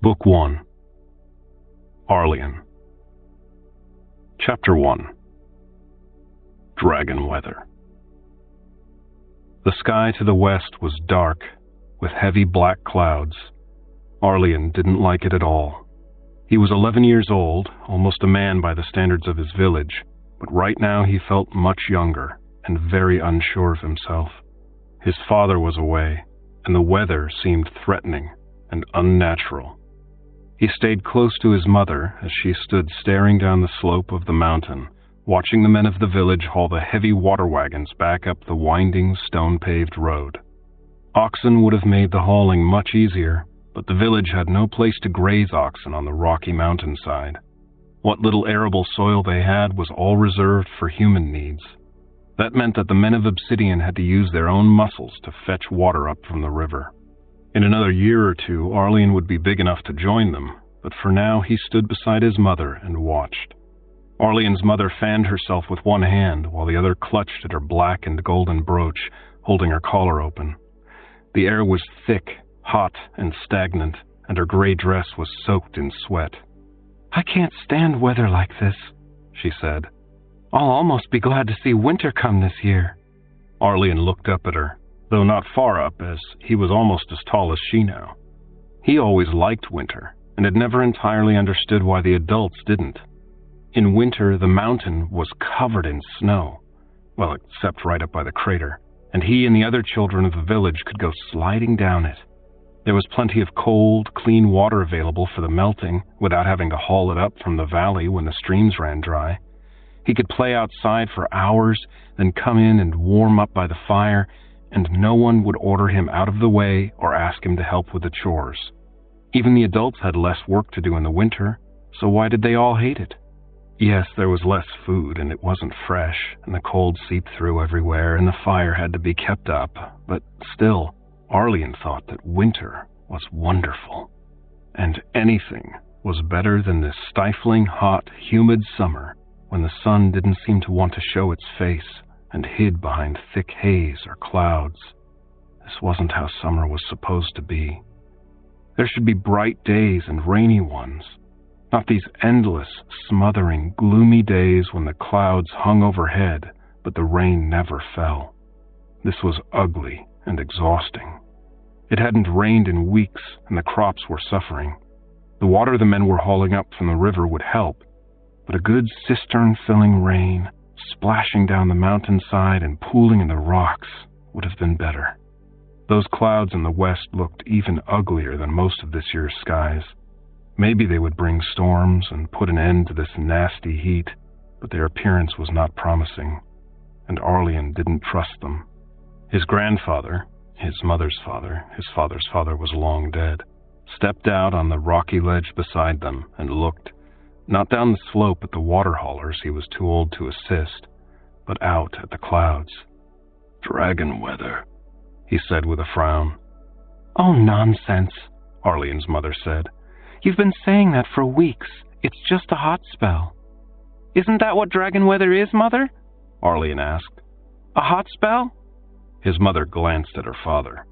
Book 1. Arleon. Chapter 1. Dragon Weather. The sky to the west was dark, with heavy black clouds. Arleon didn't like it at all. He was 11 years old, almost a man by the standards of his village, but right now he felt much younger and very unsure of himself. His father was away, and the weather seemed threatening and unnatural. He stayed close to his mother as she stood staring down the slope of the mountain, watching the men of the village haul the heavy water wagons back up the winding, stone-paved road. Oxen would have made the hauling much easier, but the village had no place to graze oxen on the rocky mountainside. What little arable soil they had was all reserved for human needs. That meant that the men of Obsidian had to use their own muscles to fetch water up from the river. In another year or two, Arleon would be big enough to join them, but for now he stood beside his mother and watched. Arleon's mother fanned herself with one hand while the other clutched at her black and golden brooch, holding her collar open. The air was thick, hot, and stagnant, and her gray dress was soaked in sweat. "I can't stand weather like this," she said. "I'll almost be glad to see winter come this year." Arleon looked up at her, though not far up, as he was almost as tall as she now. He always liked winter, and had never entirely understood why the adults didn't. In winter, the mountain was covered in snow, well, except right up by the crater, and he and the other children of the village could go sliding down it. There was plenty of cold, clean water available for the melting without having to haul it up from the valley when the streams ran dry. He could play outside for hours, then come in and warm up by the fire, and no one would order him out of the way or ask him to help with the chores. Even the adults had less work to do in the winter, so why did they all hate it? Yes, there was less food, and it wasn't fresh, and the cold seeped through everywhere, and the fire had to be kept up, but still, Arleon thought that winter was wonderful, and anything was better than this stifling, hot, humid summer when the sun didn't seem to want to show its face and hid behind thick haze or clouds. This wasn't how summer was supposed to be. There should be bright days and rainy ones, not these endless, smothering, gloomy days when the clouds hung overhead, but the rain never fell. This was ugly and exhausting. It hadn't rained in weeks, and the crops were suffering. The water the men were hauling up from the river would help, but a good cistern-filling rain, splashing down the mountainside and pooling in the rocks, would have been better. Those clouds in the west looked even uglier than most of this year's skies. Maybe they would bring storms and put an end to this nasty heat, but their appearance was not promising, and Arleon didn't trust them. His grandfather, his mother's father, his father's father was long dead, stepped out on the rocky ledge beside them and looked, not down the slope at the water haulers he was too old to assist, but out at the clouds. "Dragon weather," he said with a frown. "Oh, nonsense," Arleon's mother said. "You've been saying that for weeks. It's just a hot spell." "Isn't that what dragon weather is, Mother?" Arleon asked. "A hot spell?" His mother glanced at her father.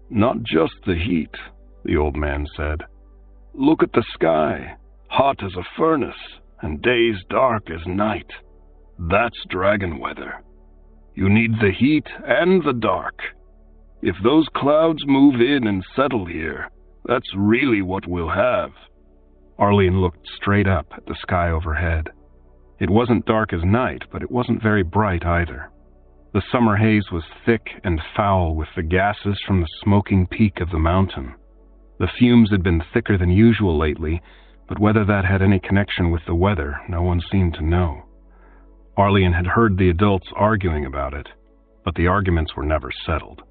"Not just the heat," the old man said. "Look at the sky. Hot as a furnace, and days dark as night. That's dragon weather. You need the heat and the dark. If those clouds move in and settle here, that's really what we'll have." Arleon looked straight up at the sky overhead. It wasn't dark as night, but it wasn't very bright either. The summer haze was thick and foul with the gases from the smoking peak of the mountain. The fumes had been thicker than usual lately, but whether that had any connection with the weather, no one seemed to know. Arleon had heard the adults arguing about it, but the arguments were never settled.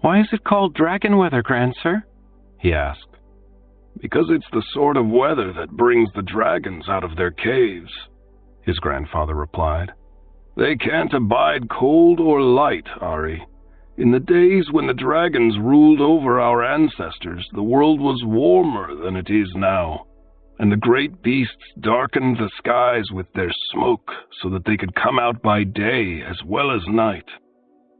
"Why is it called dragon weather, Grandsir?" he asked. "Because it's the sort of weather that brings the dragons out of their caves," his grandfather replied. "They can't abide cold or light, Ari. In the days when the dragons ruled over our ancestors, the world was warmer than it is now, and the great beasts darkened the skies with their smoke so that they could come out by day as well as night.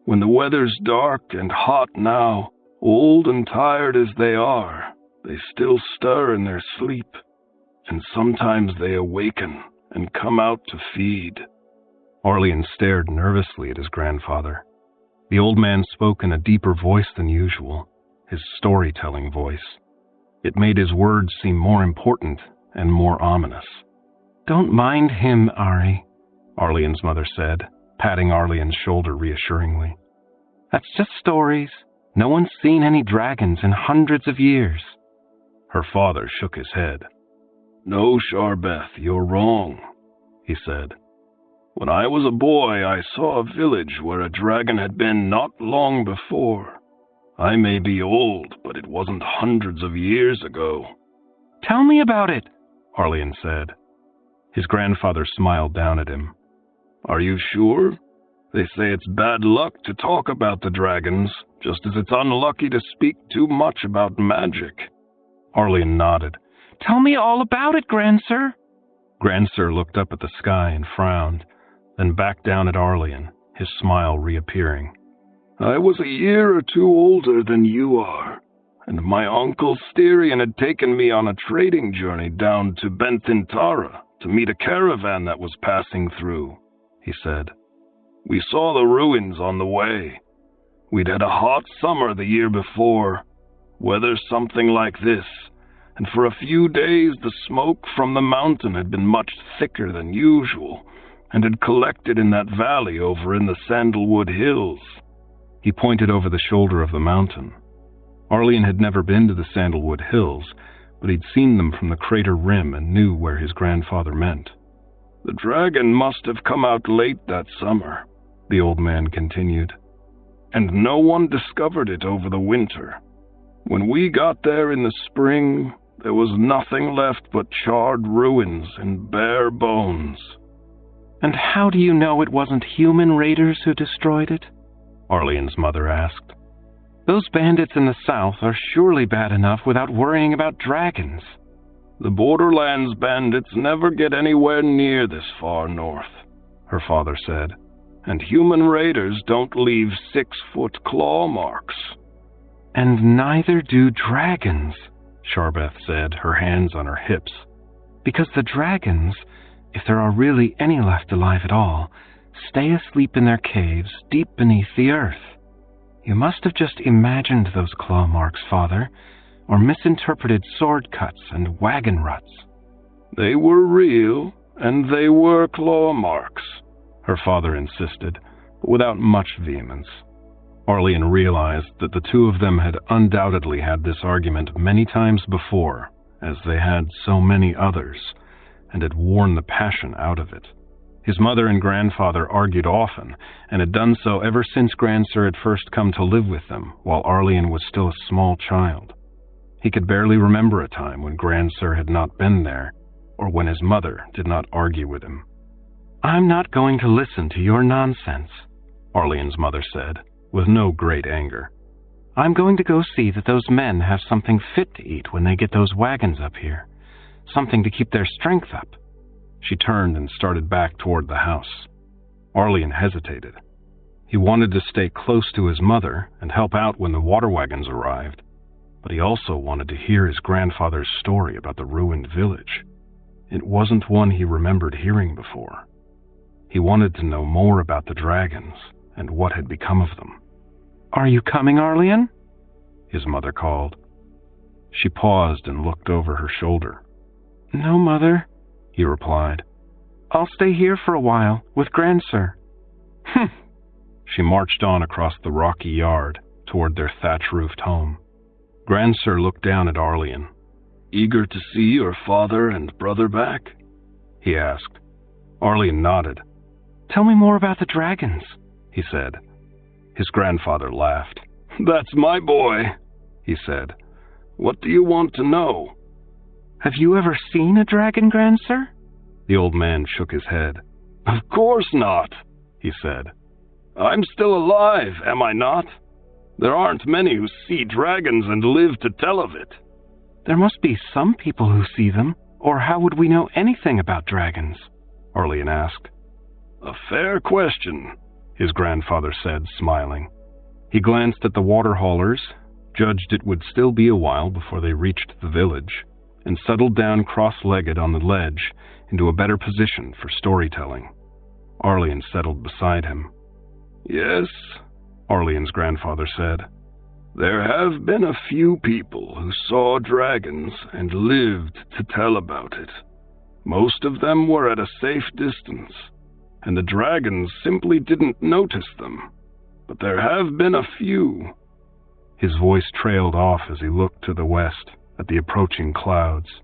When the weather's dark and hot now, old and tired as they are, They still stir in their sleep, and sometimes they awaken and come out to feed." Arlian stared nervously at his grandfather. The old man spoke in a deeper voice than usual, his storytelling voice. It made his words seem more important and more ominous. "Don't mind him, Ari," Arlian's mother said, patting Arlian's shoulder reassuringly. "That's just stories. No one's seen any dragons in hundreds of years." Her father shook his head. "No, Sharbeth, you're wrong," he said. "When I was a boy, I saw a village where a dragon had been not long before. I may be old, but it wasn't hundreds of years ago." "Tell me about it," Arlian said. His grandfather smiled down at him. "Are you sure? They say it's bad luck to talk about the dragons, just as it's unlucky to speak too much about magic." Arlian nodded. "Tell me all about it, Grandsir." Grandsir looked up at the sky and frowned, then back down at Arlian, his smile reappearing. "I was a year or two older than you are, and my uncle Styrian had taken me on a trading journey down to Benthintara to meet a caravan that was passing through," he said. "We saw the ruins on the way. We'd had a hot summer the year before, weather something like this, and for a few days the smoke from the mountain had been much thicker than usual and had collected in that valley over in the Sandalwood Hills." He pointed over the shoulder of the mountain. Arlian had never been to the Sandalwood Hills, but he'd seen them from the crater rim and knew where his grandfather meant. "The dragon must have come out late that summer," the old man continued, "and no one discovered it over the winter. When we got there in the spring, there was nothing left but charred ruins and bare bones." "And how do you know it wasn't human raiders who destroyed it?" Arlian's mother asked. "Those bandits in the south are surely bad enough without worrying about dragons." "The Borderlands bandits never get anywhere near this far north," her father said, "and human raiders don't leave 6-foot claw marks." "And neither do dragons," Sharbeth said, her hands on her hips. "Because the dragons, if there are really any left alive at all, stay asleep in their caves deep beneath the earth. You must have just imagined those claw marks, Father, or misinterpreted sword cuts and wagon ruts." "They were real, and they were claw marks," her father insisted, but without much vehemence. Arlian realized that the two of them had undoubtedly had this argument many times before, as they had so many others, and had worn the passion out of it. His mother and grandfather argued often, and had done so ever since Grandsir had first come to live with them, while Arlian was still a small child. He could barely remember a time when Grandsir had not been there, or when his mother did not argue with him. "I'm not going to listen to your nonsense," Arlian's mother said, with no great anger. "I'm going to go see that those men have something fit to eat when they get those wagons up here, something to keep their strength up." She turned and started back toward the house. Arlian hesitated. He wanted to stay close to his mother and help out when the water wagons arrived, but he also wanted to hear his grandfather's story about the ruined village. It wasn't one he remembered hearing before. He wanted to know more about the dragons and what had become of them. "Are you coming, Arlian?" his mother called. She paused and looked over her shoulder. "No, Mother," he replied. "I'll stay here for a while, with Grandsir." "Humph!" She marched on across the rocky yard, toward their thatch-roofed home. Grandsir looked down at Arlian. "Eager to see your father and brother back?" he asked. Arlian nodded. "Tell me more about the dragons," he said. His grandfather laughed. "That's my boy," he said. "What do you want to know?" "Have you ever seen a dragon, Grandsir?" The old man shook his head. "Of course not," he said. "I'm still alive, am I not? There aren't many who see dragons and live to tell of it." "There must be some people who see them, or how would we know anything about dragons?" Arlian asked. "A fair question," his grandfather said, smiling. He glanced at the water haulers, judged it would still be a while before they reached the village, and settled down cross-legged on the ledge into a better position for storytelling. Arlian settled beside him. "Yes," Arlian's grandfather said. "There have been a few people who saw dragons and lived to tell about it. Most of them were at a safe distance, and the dragons simply didn't notice them. But there have been a few." His voice trailed off as he looked to the west at the approaching clouds.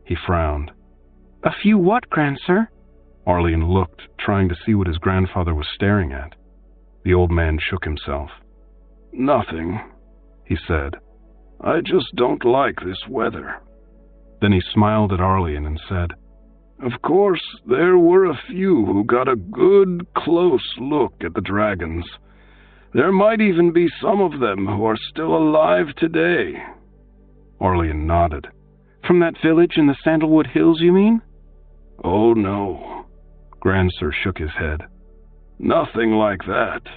He frowned. "A few what, grandsir?" Arlian looked, trying to see what his grandfather was staring at. The old man shook himself. "Nothing," he said. "I just don't like this weather." Then he smiled at Arlian and said, "Of course, there were a few who got a good, close look at the dragons. There might even be some of them who are still alive today." Arlian nodded. "From that village in the Sandalwood Hills, you mean?" "Oh, no." Grandsir shook his head. "Nothing like that.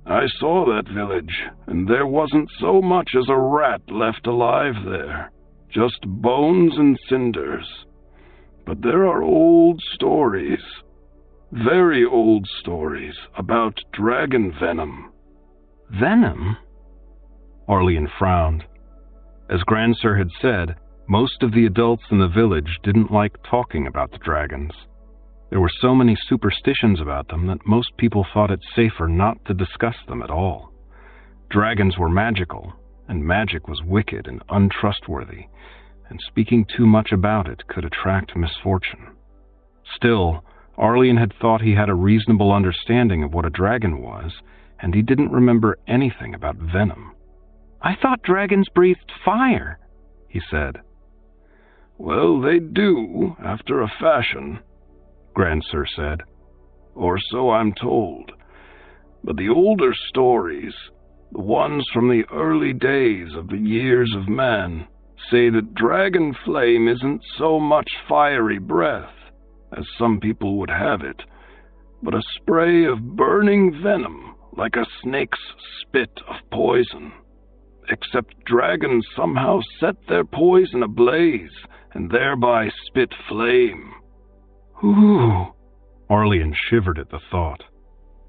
I saw that village, and there wasn't so much as a rat left alive there. Just bones and cinders. But there are old stories, very old stories, about dragon venom." "Venom?" Arlian frowned. As Grandsir had said, most of the adults in the village didn't like talking about the dragons. There were so many superstitions about them that most people thought it safer not to discuss them at all. Dragons were magical, and magic was wicked and untrustworthy, and speaking too much about it could attract misfortune. Still, Arlian had thought he had a reasonable understanding of what a dragon was, and he didn't remember anything about venom. "I thought dragons breathed fire," he said. "Well, they do, after a fashion," Grandsir said. "Or so I'm told. But the older stories, the ones from the early days of the years of man, say that dragon flame isn't so much fiery breath, as some people would have it, but a spray of burning venom, like a snake's spit of poison. Except dragons somehow set their poison ablaze, and thereby spit flame." "Ooh!" Arlian shivered at the thought.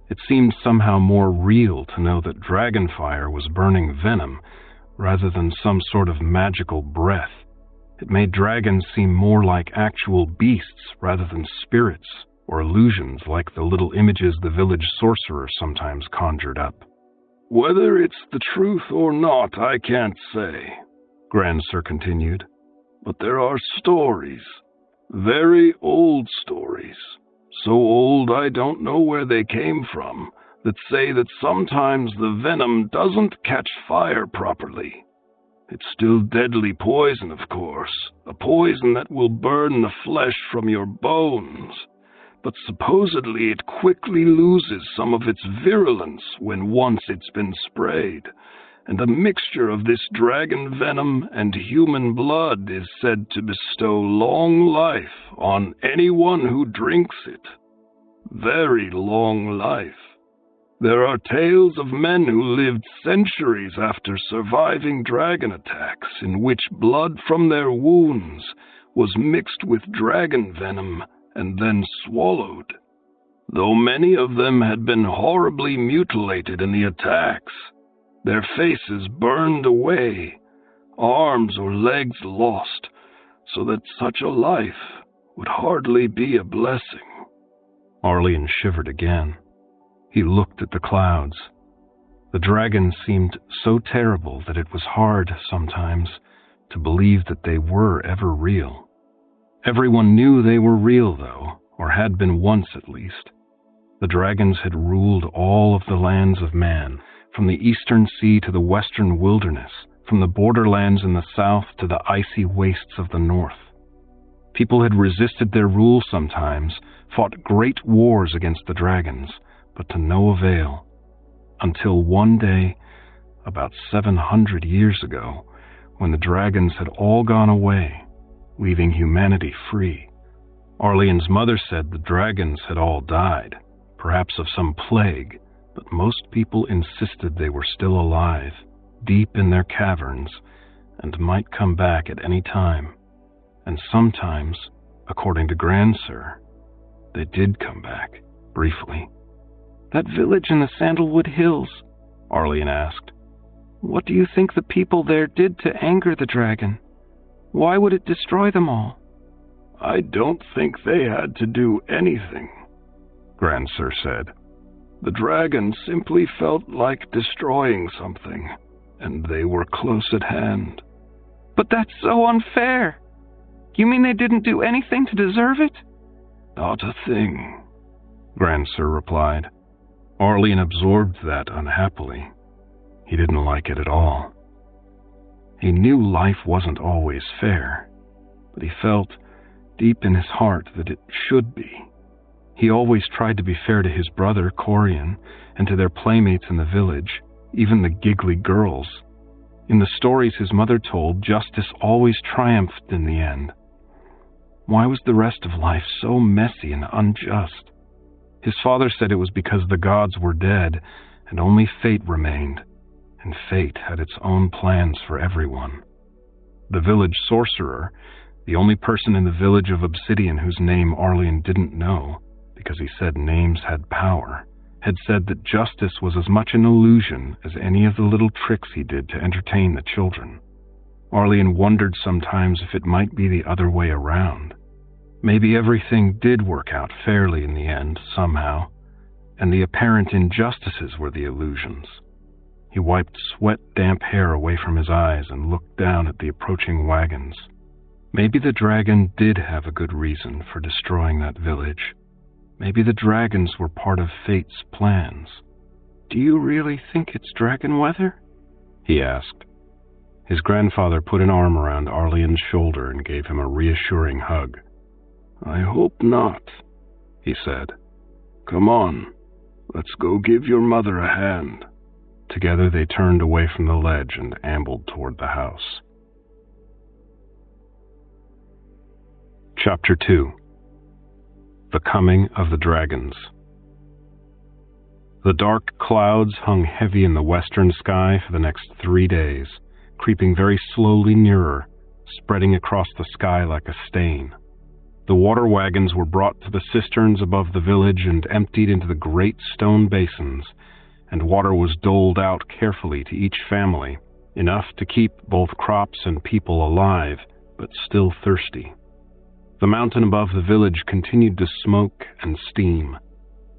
It seemed somehow more real to know that dragon fire was burning venom, rather than some sort of magical breath. It made dragons seem more like actual beasts rather than spirits or illusions like the little images the village sorcerer sometimes conjured up. "Whether it's the truth or not, I can't say," Grandsir continued. "But there are stories, very old stories, so old I don't know where they came from, that say that sometimes the venom doesn't catch fire properly. It's still deadly poison, of course, a poison that will burn the flesh from your bones, but supposedly it quickly loses some of its virulence when once it's been sprayed, and a mixture of this dragon venom and human blood is said to bestow long life on anyone who drinks it. Very long life. There are tales of men who lived centuries after surviving dragon attacks in which blood from their wounds was mixed with dragon venom and then swallowed. Though many of them had been horribly mutilated in the attacks, their faces burned away, arms or legs lost, so that such a life would hardly be a blessing." Arlian shivered again. He looked at the clouds. The dragons seemed so terrible that it was hard, sometimes, to believe that they were ever real. Everyone knew they were real, though, or had been once at least. The dragons had ruled all of the lands of man, from the eastern sea to the western wilderness, from the borderlands in the south to the icy wastes of the north. People had resisted their rule sometimes, fought great wars against the dragons, but to no avail. Until one day, about 700 years ago, when the dragons had all gone away, leaving humanity free. Arlian's mother said the dragons had all died, perhaps of some plague, but most people insisted they were still alive, deep in their caverns and might come back at any time. And sometimes, according to Grandsir, they did come back, briefly. That village in the Sandalwood Hills, Arlene asked. What do you think the people there did to anger the dragon? Why would it destroy them all? I don't think they had to do anything, Grandsir said. The dragon simply felt like destroying something, and they were close at hand. But that's so unfair. You mean they didn't do anything to deserve it? Not a thing, Grandsir replied. Arlene absorbed that unhappily. He didn't like it at all. He knew life wasn't always fair, but he felt deep in his heart that it should be. He always tried to be fair to his brother, Corian, and to their playmates in the village, even the giggly girls. In the stories his mother told, justice always triumphed in the end. Why was the rest of life so messy and unjust? His father said it was because the gods were dead and only fate remained, and fate had its own plans for everyone. The village sorcerer, the only person in the village of Obsidian whose name Arlene didn't know, because he said names had power, had said that justice was as much an illusion as any of the little tricks he did to entertain the children. Arlene wondered sometimes if it might be the other way around. Maybe everything did work out fairly in the end, somehow, and the apparent injustices were the illusions. He wiped sweat-damp hair away from his eyes and looked down at the approaching wagons. Maybe the dragon did have a good reason for destroying that village. Maybe the dragons were part of fate's plans. Do you really think it's dragon weather? He asked. His grandfather put an arm around Arlene's shoulder and gave him a reassuring hug. I hope not, he said. Come on, let's go give your mother a hand. Together they turned away from the ledge and ambled toward the house. Chapter 2. The Coming of the Dragons. The dark clouds hung heavy in the western sky for the next 3 days, creeping very slowly nearer, spreading across the sky like a stain. The water wagons were brought to the cisterns above the village and emptied into the great stone basins, and water was doled out carefully to each family, enough to keep both crops and people alive, but still thirsty. The mountain above the village continued to smoke and steam.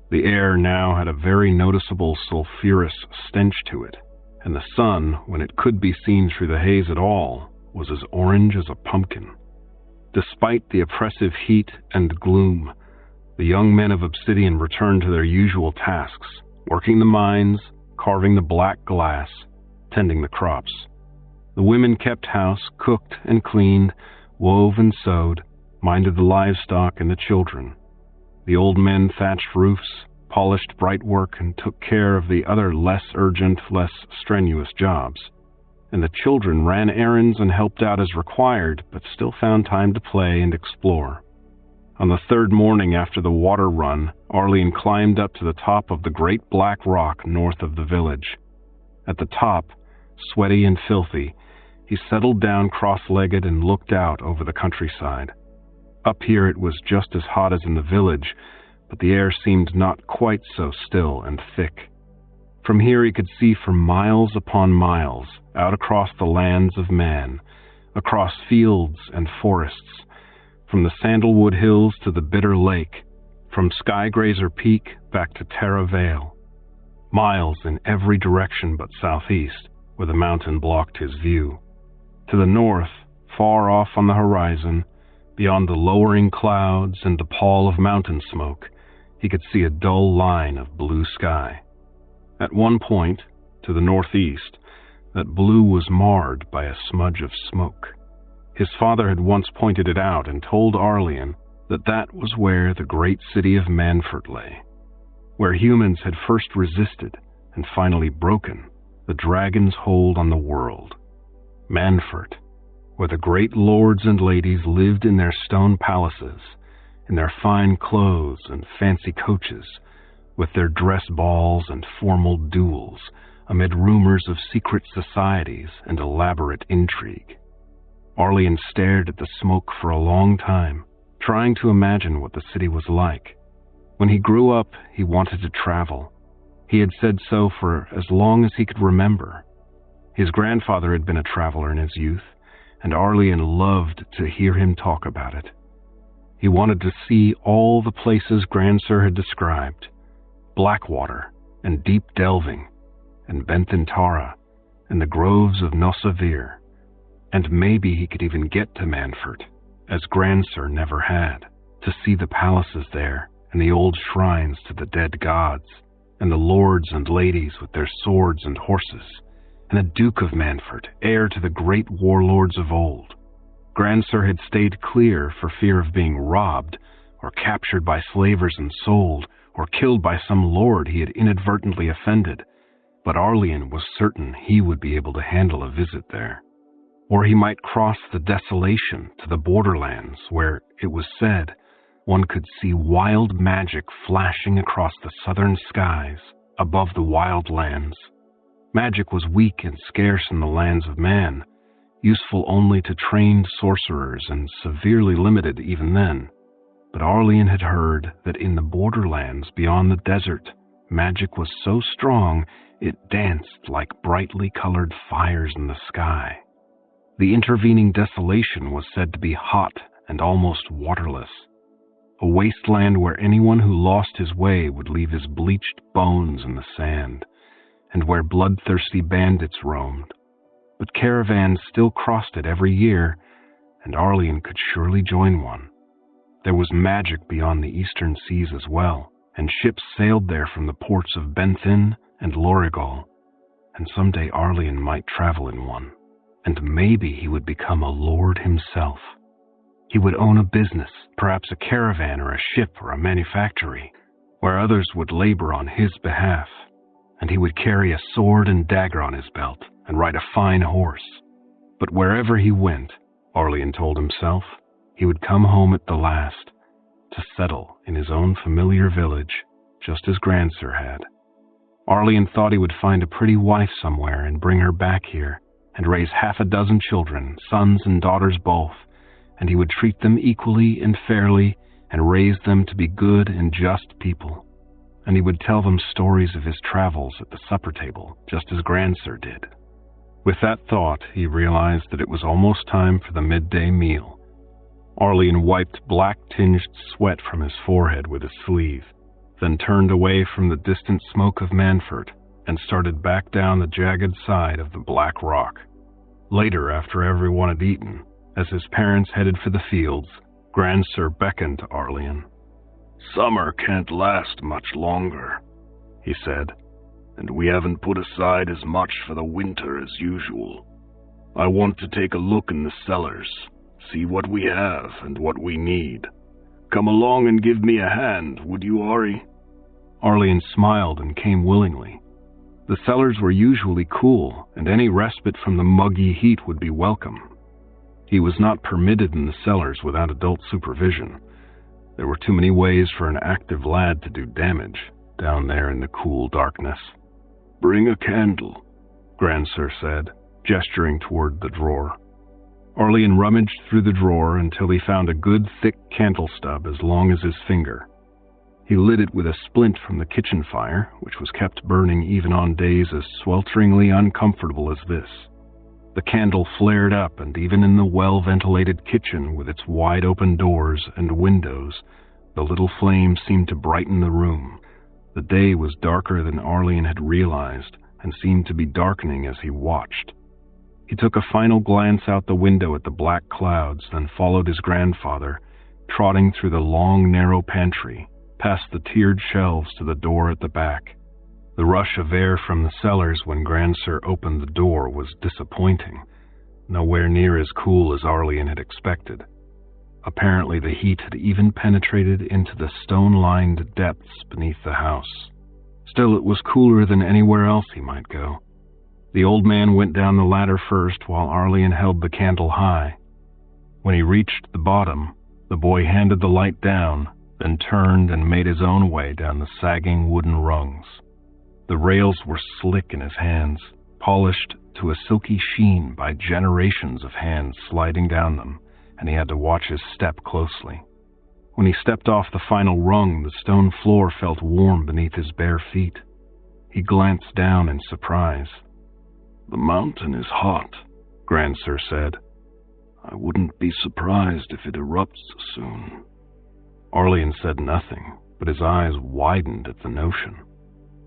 The air now had a very noticeable sulphurous stench to it, and the sun, when it could be seen through the haze at all, was as orange as a pumpkin. Despite the oppressive heat and gloom, the young men of Obsidian returned to their usual tasks, working the mines, carving the black glass, tending the crops. The women kept house, cooked and cleaned, wove and sewed, minded the livestock and the children. The old men thatched roofs, polished bright work, and took care of the other less urgent, less strenuous jobs. And the children ran errands and helped out as required, but still found time to play and explore. On the third morning after the water run, Arlene climbed up to the top of the great black rock north of the village. At the top, sweaty and filthy, he settled down cross-legged and looked out over the countryside. Up here it was just as hot as in the village, but the air seemed not quite so still and thick. From here he could see for miles upon miles, out across the lands of man, across fields and forests, from the Sandalwood Hills to the Bitter Lake, from Skygrazer Peak back to Terra Vale. Miles in every direction but southeast, where the mountain blocked his view. To the north, far off on the horizon, beyond the lowering clouds and the pall of mountain smoke, he could see a dull line of blue sky. At one point, to the northeast, that blue was marred by a smudge of smoke. His father had once pointed it out and told Arlene that that was where the great city of Manfort lay, where humans had first resisted and finally broken the dragon's hold on the world. Manfort, where the great lords and ladies lived in their stone palaces, in their fine clothes and fancy coaches, with their dress balls and formal duels, amid rumors of secret societies and elaborate intrigue. Arlian stared at the smoke for a long time, trying to imagine what the city was like. When he grew up, he wanted to travel. He had said so for as long as he could remember. His grandfather had been a traveler in his youth, and Arlian loved to hear him talk about it. He wanted to see all the places Grandsir had described: Blackwater, and Deep Delving, and Benthintara, and the groves of Nosavir. And maybe he could even get to Manfort, as Grandsir never had, to see the palaces there, and the old shrines to the dead gods, and the lords and ladies with their swords and horses, and the Duke of Manfort, heir to the great warlords of old. Grandsir had stayed clear for fear of being robbed, or captured by slavers and sold, or killed by some lord he had inadvertently offended, but Arlian was certain he would be able to handle a visit there. Or he might cross the desolation to the borderlands where, it was said, one could see wild magic flashing across the southern skies above the wild lands. Magic was weak and scarce in the lands of man, useful only to trained sorcerers and severely limited even then. But Arlian had heard that in the borderlands beyond the desert, magic was so strong it danced like brightly colored fires in the sky. The intervening desolation was said to be hot and almost waterless, a wasteland where anyone who lost his way would leave his bleached bones in the sand, and where bloodthirsty bandits roamed. But caravans still crossed it every year, and Arlian could surely join one. There was magic beyond the eastern seas as well, and ships sailed there from the ports of Benthin and Lorigol, and someday Arlian might travel in one, and maybe he would become a lord himself. He would own a business, perhaps a caravan or a ship or a manufactory, where others would labor on his behalf, and he would carry a sword and dagger on his belt and ride a fine horse. But wherever he went, Arlian told himself, he would come home at the last, to settle in his own familiar village, just as Grandsir had. Arlian thought he would find a pretty wife somewhere and bring her back here, and raise 6 children, sons and daughters both, and he would treat them equally and fairly, and raise them to be good and just people. And he would tell them stories of his travels at the supper table, just as Grandsir did. With that thought, he realized that it was almost time for the midday meal. Arlian wiped black-tinged sweat from his forehead with his sleeve, then turned away from the distant smoke of Manfort and started back down the jagged side of the black rock. Later, after everyone had eaten, as his parents headed for the fields, Grandsir beckoned to Arlian. "Summer can't last much longer," he said, "and we haven't put aside as much for the winter as usual. I want to take a look in the cellars, see what we have and what we need. Come along and give me a hand, would you, Ari?" Arlian smiled and came willingly. The cellars were usually cool, and any respite from the muggy heat would be welcome. He was not permitted in the cellars without adult supervision. There were too many ways for an active lad to do damage down there in the cool darkness. "Bring a candle," Grandsir said, gesturing toward the drawer. Arlian rummaged through the drawer until he found a good thick candle stub as long as his finger. He lit it with a splint from the kitchen fire, which was kept burning even on days as swelteringly uncomfortable as this. The candle flared up, and even in the well-ventilated kitchen with its wide-open doors and windows, the little flame seemed to brighten the room. The day was darker than Arlian had realized, and seemed to be darkening as he watched. He took a final glance out the window at the black clouds, then followed his grandfather, trotting through the long, narrow pantry, past the tiered shelves to the door at the back. The rush of air from the cellars when Grandsir opened the door was disappointing, nowhere near as cool as Arlian had expected. Apparently the heat had even penetrated into the stone-lined depths beneath the house. Still, it was cooler than anywhere else he might go. The old man went down the ladder first while Arlian held the candle high. When he reached the bottom, the boy handed the light down, then turned and made his own way down the sagging wooden rungs. The rails were slick in his hands, polished to a silky sheen by generations of hands sliding down them, and he had to watch his step closely. When he stepped off the final rung, the stone floor felt warm beneath his bare feet. He glanced down in surprise. "The mountain is hot," Grandsir said. "I wouldn't be surprised if it erupts soon." Arlian said nothing, but his eyes widened at the notion.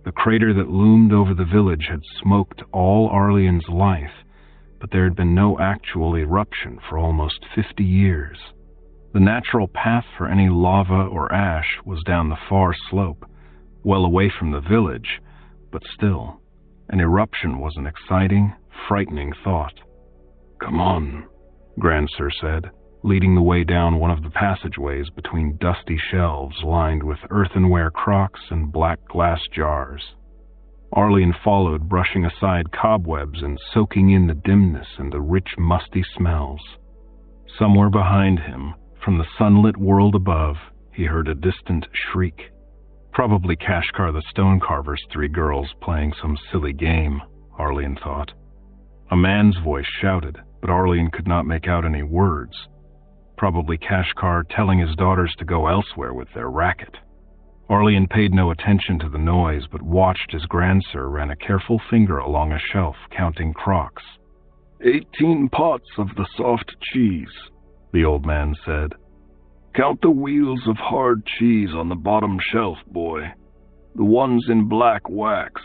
The crater that loomed over the village had smoked all Arlian's life, but there had been no actual eruption for almost 50 years. The natural path for any lava or ash was down the far slope, well away from the village, but still, an eruption was an exciting, frightening thought. "Come on," Grandsir said, leading the way down one of the passageways between dusty shelves lined with earthenware crocks and black glass jars. Arlian followed, brushing aside cobwebs and soaking in the dimness and the rich, musty smells. Somewhere behind him, from the sunlit world above, he heard a distant shriek. Probably Kashkar the Stonecarver's 3 girls playing some silly game, Arlian thought. A man's voice shouted, but Arlian could not make out any words. Probably Kashkar telling his daughters to go elsewhere with their racket. Arlian paid no attention to the noise, but watched as Grandsir ran a careful finger along a shelf, counting crocks. 18 pots of the soft cheese," the old man said. "Count the wheels of hard cheese on the bottom shelf, boy. The ones in black wax.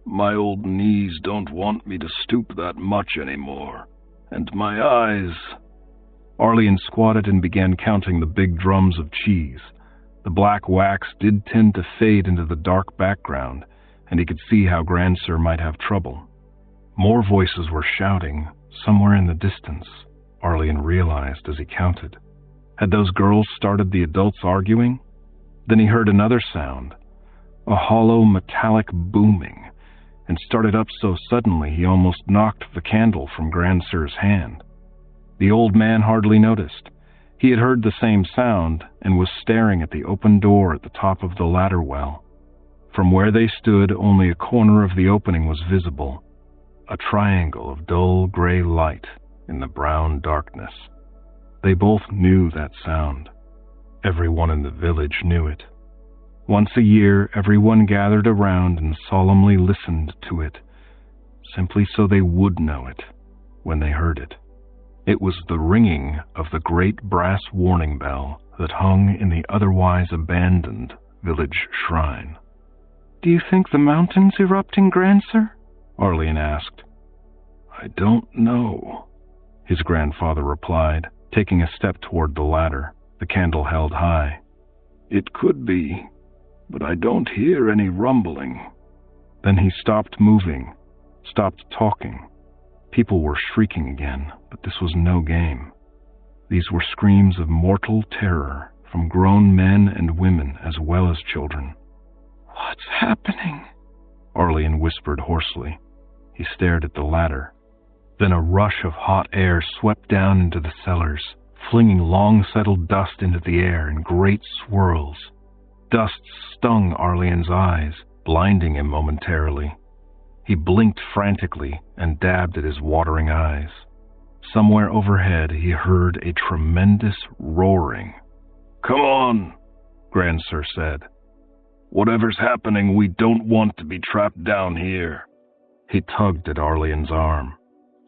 My old knees don't want me to stoop that much anymore. And my eyes..." Arlian squatted and began counting the big drums of cheese. The black wax did tend to fade into the dark background, and he could see how Grandsir might have trouble. More voices were shouting, somewhere in the distance, Arlian realized as he counted. Had those girls started the adults arguing? Then he heard another sound, a hollow metallic booming, and started up so suddenly he almost knocked the candle from Grandsir's hand. The old man hardly noticed. He had heard the same sound and was staring at the open door at the top of the ladder well. From where they stood, only a corner of the opening was visible, a triangle of dull gray light in the brown darkness. They both knew that sound. Everyone in the village knew it. Once a year, everyone gathered around and solemnly listened to it, simply so they would know it when they heard it. It was the ringing of the great brass warning bell that hung in the otherwise abandoned village shrine. "Do you think the mountain's erupting, Grandsir?" Arlian asked. "I don't know," his grandfather replied, taking a step toward the ladder, the candle held high. "It could be, but I don't hear any rumbling." Then he stopped moving, stopped talking. People were shrieking again, but this was no game. These were screams of mortal terror from grown men and women as well as children. "What's happening?" Arlian whispered hoarsely. He stared at the ladder. Then a rush of hot air swept down into the cellars, flinging long-settled dust into the air in great swirls. Dust stung Arlian's eyes, blinding him momentarily. He blinked frantically and dabbed at his watering eyes. Somewhere overhead, he heard a tremendous roaring. "Come on," Grandsir said. "Whatever's happening, we don't want to be trapped down here." He tugged at Arlian's arm.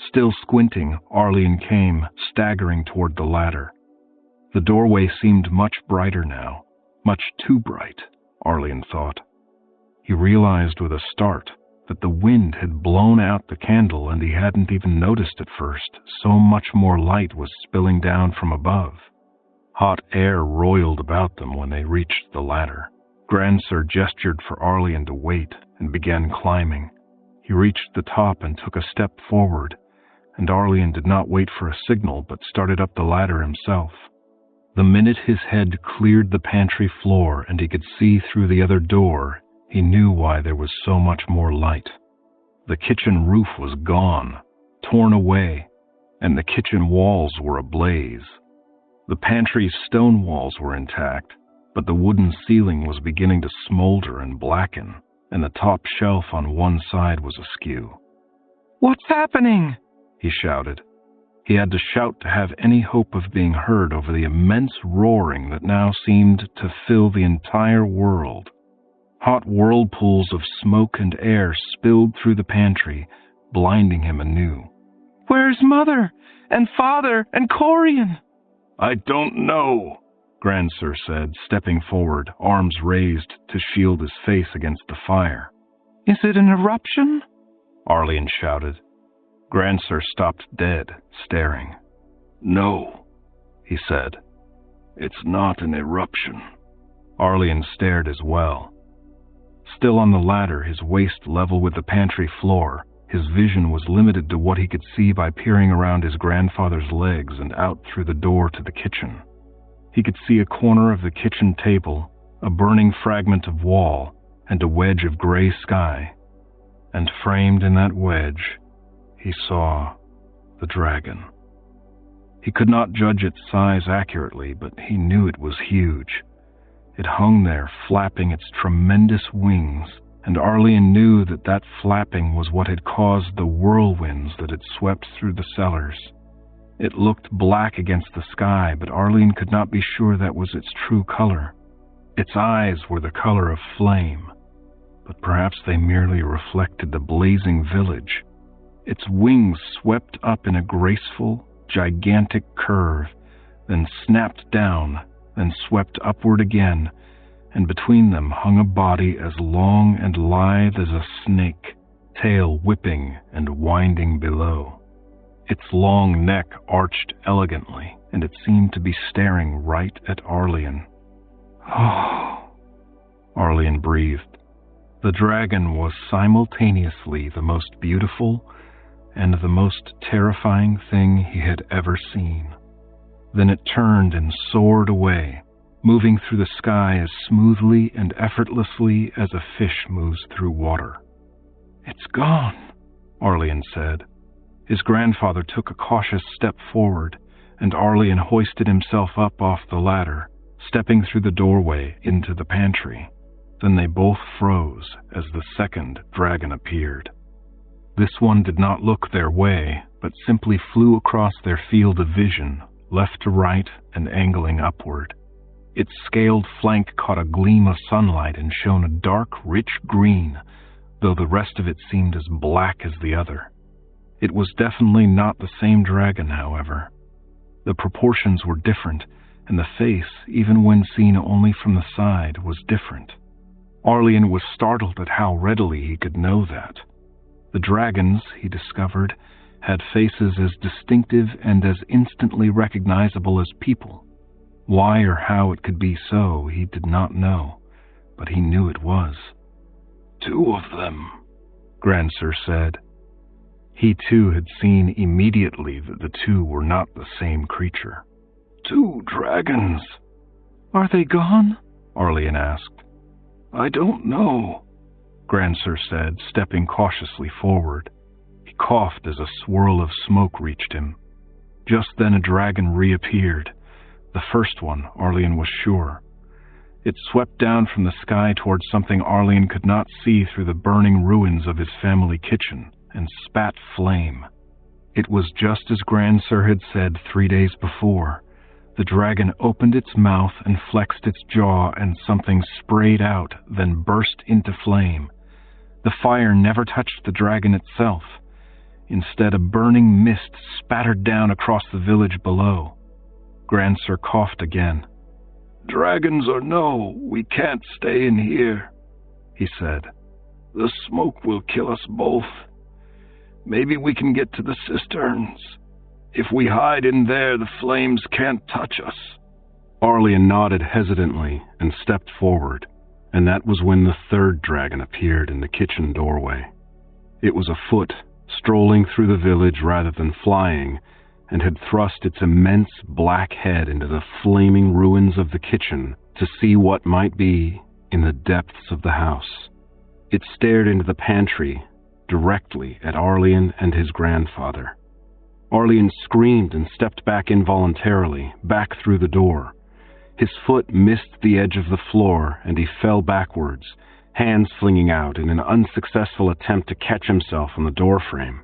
Still squinting, Arlian came, staggering toward the ladder. The doorway seemed much brighter now, much too bright, Arlian thought. He realized with a start that the wind had blown out the candle and he hadn't even noticed at first, so much more light was spilling down from above. Hot air roiled about them when they reached the ladder. Grandsir gestured for Arlian to wait and began climbing. He reached the top and took a step forward, and Arlian did not wait for a signal but started up the ladder himself. The minute his head cleared the pantry floor and he could see through the other door, he knew why there was so much more light. The kitchen roof was gone, torn away, and the kitchen walls were ablaze. The pantry's stone walls were intact, but the wooden ceiling was beginning to smolder and blacken, and the top shelf on one side was askew. "What's happening?" he shouted. He had to shout to have any hope of being heard over the immense roaring that now seemed to fill the entire world. Hot whirlpools of smoke and air spilled through the pantry, blinding him anew. "Where's Mother and Father and Corian?" "I don't know," Grandsir said, stepping forward, arms raised to shield his face against the fire. "Is it an eruption?" Arlene shouted. Grandsir stopped dead, staring. "No," he said. "It's not an eruption." Arlene stared as well. Still on the ladder, his waist level with the pantry floor, his vision was limited to what he could see by peering around his grandfather's legs and out through the door to the kitchen. He could see a corner of the kitchen table, a burning fragment of wall, and a wedge of gray sky. And framed in that wedge, he saw the dragon. He could not judge its size accurately, but he knew it was huge. It hung there, flapping its tremendous wings, and Arlene knew that that flapping was what had caused the whirlwinds that had swept through the cellars. It looked black against the sky, but Arlene could not be sure that was its true color. Its eyes were the color of flame, but perhaps they merely reflected the blazing village. Its wings swept up in a graceful, gigantic curve, then snapped down, then swept upward again, and between them hung a body as long and lithe as a snake, tail whipping and winding below. Its long neck arched elegantly, and it seemed to be staring right at Arlene. "Oh," Arlene breathed. The dragon was simultaneously the most beautiful and the most terrifying thing he had ever seen. Then it turned and soared away, moving through the sky as smoothly and effortlessly as a fish moves through water. "It's gone," Arlene said. His grandfather took a cautious step forward, and Arlene hoisted himself up off the ladder, stepping through the doorway into the pantry. Then they both froze as the second dragon appeared. This one did not look their way, but simply flew across their field of vision, left to right and angling upward. Its scaled flank caught a gleam of sunlight and shone a dark, rich green, though the rest of it seemed as black as the other. It was definitely not the same dragon, however. The proportions were different, and the face, even when seen only from the side, was different. Arlene was startled at how readily he could know that. The dragons, he discovered, had faces as distinctive and as instantly recognizable as people. Why or how it could be so, he did not know, but he knew it was. "2 of them," Grandsir said. He too had seen immediately that the 2 were not the same creature. "2 dragons." "Are they gone?" Arlene asked. "I don't know," Grandsir said, stepping cautiously forward. He coughed as a swirl of smoke reached him. Just then a dragon reappeared. The first one, Arlene was sure. It swept down from the sky towards something Arlene could not see through the burning ruins of his family kitchen, and spat flame. It was just as Grandsir had said 3 days before. The dragon opened its mouth and flexed its jaw, and something sprayed out, then burst into flame. The fire never touched the dragon itself. Instead, a burning mist spattered down across the village below. Grandsir coughed again. "Dragons or no, we can't stay in here," he said. "The smoke will kill us both. Maybe we can get to the cisterns. If we hide in there, the flames can't touch us." Arlene nodded hesitantly and stepped forward, and that was when the 3rd dragon appeared in the kitchen doorway. It was afoot, strolling through the village rather than flying, and had thrust its immense black head into the flaming ruins of the kitchen to see what might be in the depths of the house. It stared into the pantry, directly at Arlene and his grandfather. Arlene screamed and stepped back involuntarily, back through the door. His foot missed the edge of the floor, and he fell backwards, hands flinging out in an unsuccessful attempt to catch himself on the doorframe.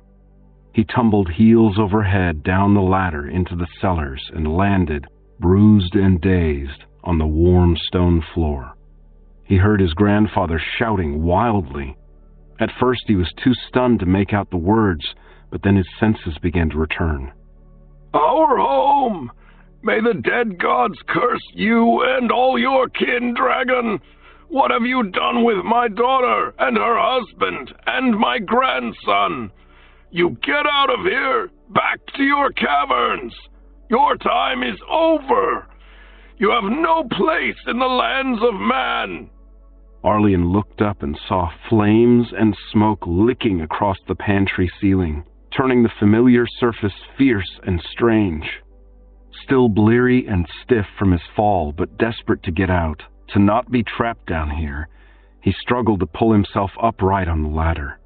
He tumbled heels over head down the ladder into the cellars and landed, bruised and dazed, on the warm stone floor. He heard his grandfather shouting wildly. At first he was too stunned to make out the words, but then his senses began to return. "Our home! May the dead gods curse you and all your kin, dragon! What have you done with my daughter and her husband and my grandson? You get out of here! Back to your caverns! Your time is over! You have no place in the lands of man!" Arlian looked up and saw flames and smoke licking across the pantry ceiling, turning the familiar surface fierce and strange. Still bleary and stiff from his fall, but desperate to get out, to not be trapped down here, he struggled to pull himself upright on the ladder.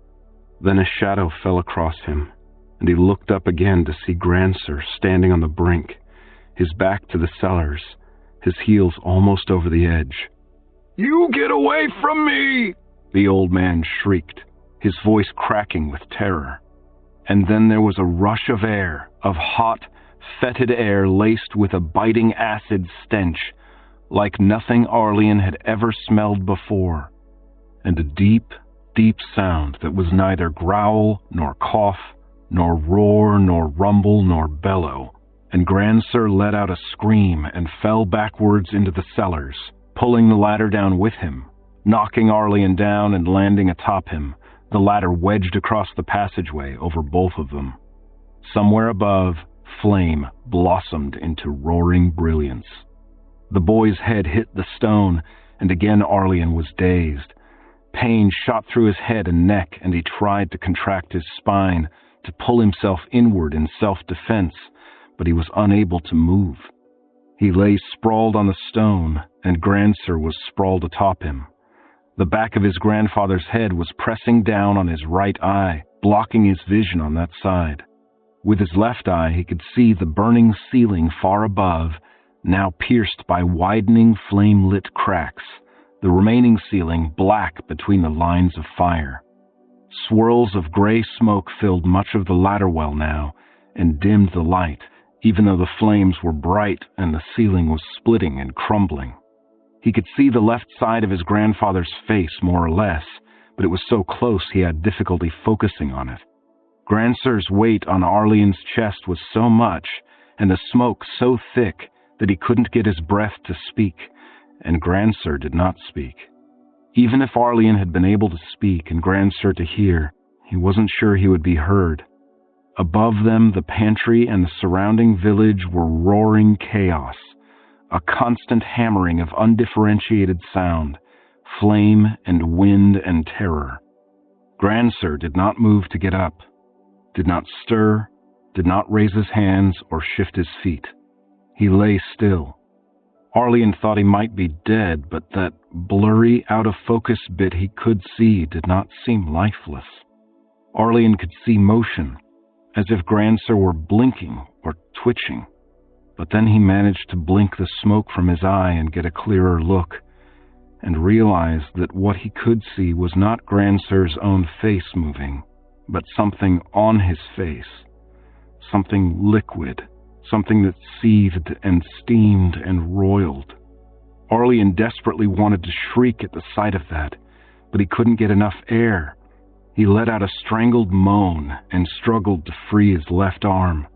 Then a shadow fell across him, and he looked up again to see Grancer standing on the brink, his back to the cellars, his heels almost over the edge. "You get away from me!" the old man shrieked, his voice cracking with terror. And then there was a rush of air, of hot, fetid air laced with a biting acid stench, like nothing Arlian had ever smelled before, and a deep, deep sound that was neither growl, nor cough, nor roar, nor rumble, nor bellow, and Grancer let out a scream and fell backwards into the cellars, pulling the ladder down with him, knocking Arlian down and landing atop him, the ladder wedged across the passageway over both of them. Somewhere above, flame blossomed into roaring brilliance. The boy's head hit the stone, and again Arlian was dazed. Pain shot through his head and neck, and he tried to contract his spine, to pull himself inward in self-defense, but he was unable to move. He lay sprawled on the stone, and Grancer was sprawled atop him. The back of his grandfather's head was pressing down on his right eye, blocking his vision on that side. With his left eye, he could see the burning ceiling far above, now pierced by widening flame-lit cracks, the remaining ceiling black between the lines of fire. Swirls of gray smoke filled much of the ladder well now, and dimmed the light, even though the flames were bright and the ceiling was splitting and crumbling. He could see the left side of his grandfather's face more or less, but it was so close he had difficulty focusing on it. Grancer's weight on Arlian's chest was so much, and the smoke so thick, that he couldn't get his breath to speak, and Grancer did not speak. Even if Arlian had been able to speak and Grancer to hear, he wasn't sure he would be heard. Above them, the pantry and the surrounding village were roaring chaos, a constant hammering of undifferentiated sound, flame and wind and terror. Grancer did not move to get up, did not stir, did not raise his hands or shift his feet. He lay still. Arlian thought he might be dead, but that blurry, out-of-focus bit he could see did not seem lifeless. Arlian could see motion, as if Grancer were blinking or twitching, but then he managed to blink the smoke from his eye and get a clearer look, and realized that what he could see was not Grancer's own face moving, but something on his face, something liquid, something that seethed and steamed and roiled. Arlian desperately wanted to shriek at the sight of that, but he couldn't get enough air. He let out a strangled moan and struggled to free his left arm.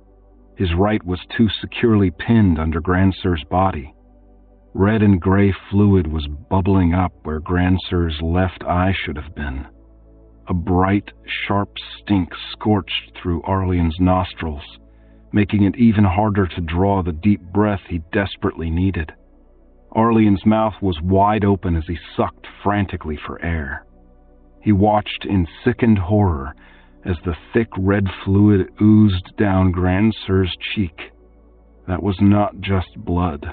His right was too securely pinned under Grancer's body. Red and gray fluid was bubbling up where Grancer's left eye should have been. A bright, sharp stink scorched through Arlian's nostrils, making it even harder to draw the deep breath he desperately needed. Arlian's mouth was wide open as he sucked frantically for air. He watched in sickened horror as the thick red fluid oozed down Grancer's cheek. That was not just blood.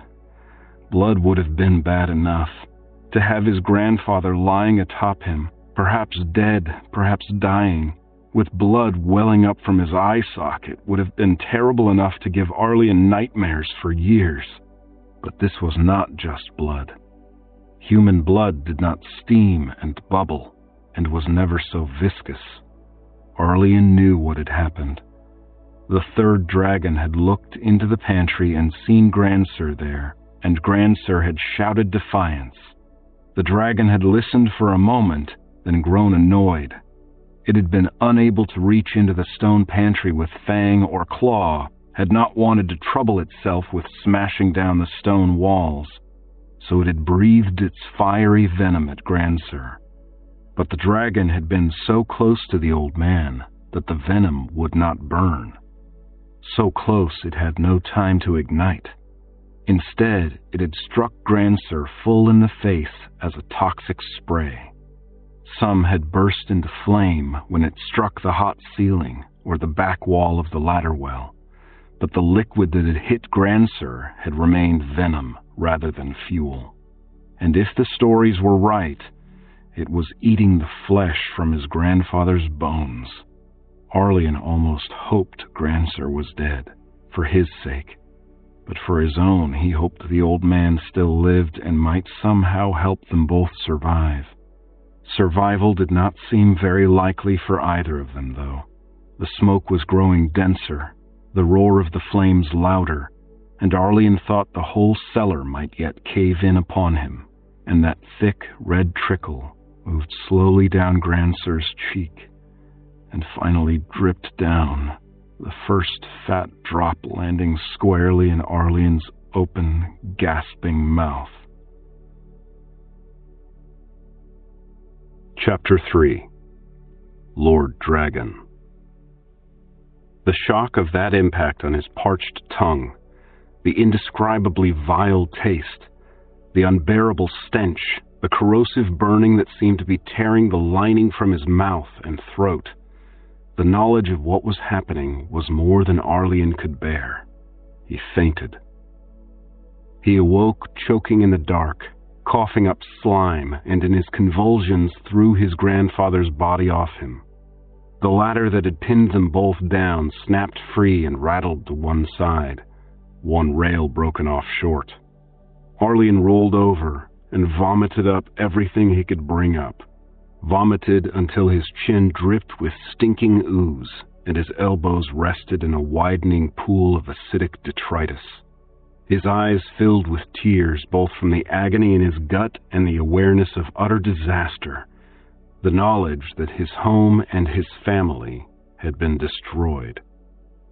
Blood would have been bad enough. To have his grandfather lying atop him, perhaps dead, perhaps dying, with blood welling up from his eye socket, would have been terrible enough to give Arlian nightmares for years. But this was not just blood. Human blood did not steam and bubble, and was never so viscous. Arlian knew what had happened. The third dragon had looked into the pantry and seen Grandsir there, and Grandsir had shouted defiance. The dragon had listened for a moment, then grown annoyed. It had been unable to reach into the stone pantry with fang or claw, had not wanted to trouble itself with smashing down the stone walls, so it had breathed its fiery venom at Grandsir. But the dragon had been so close to the old man that the venom would not burn. So close it had no time to ignite. Instead, it had struck Grandsir full in the face as a toxic spray. Some had burst into flame when it struck the hot ceiling or the back wall of the ladder well, but the liquid that had hit Grandsir had remained venom rather than fuel. And if the stories were right, it was eating the flesh from his grandfather's bones. Arlian almost hoped Grandsir was dead, for his sake. But for his own, he hoped the old man still lived and might somehow help them both survive. Survival did not seem very likely for either of them, though. The smoke was growing denser, the roar of the flames louder, and Arlian thought the whole cellar might yet cave in upon him, and that thick red trickle moved slowly down Grandsir's cheek, and finally dripped down, the first fat drop landing squarely in Arlian's open, gasping mouth. Chapter 3. Lord Dragon. The shock of that impact on his parched tongue, the indescribably vile taste, the unbearable stench, the corrosive burning that seemed to be tearing the lining from his mouth and throat. The knowledge of what was happening was more than Arlian could bear. He fainted. He awoke choking in the dark, coughing up slime, and in his convulsions threw his grandfather's body off him. The ladder that had pinned them both down snapped free and rattled to one side, one rail broken off short. Arlian rolled over and vomited up everything he could bring up, vomited until his chin dripped with stinking ooze and his elbows rested in a widening pool of acidic detritus. His eyes filled with tears, both from the agony in his gut and the awareness of utter disaster, the knowledge that his home and his family had been destroyed.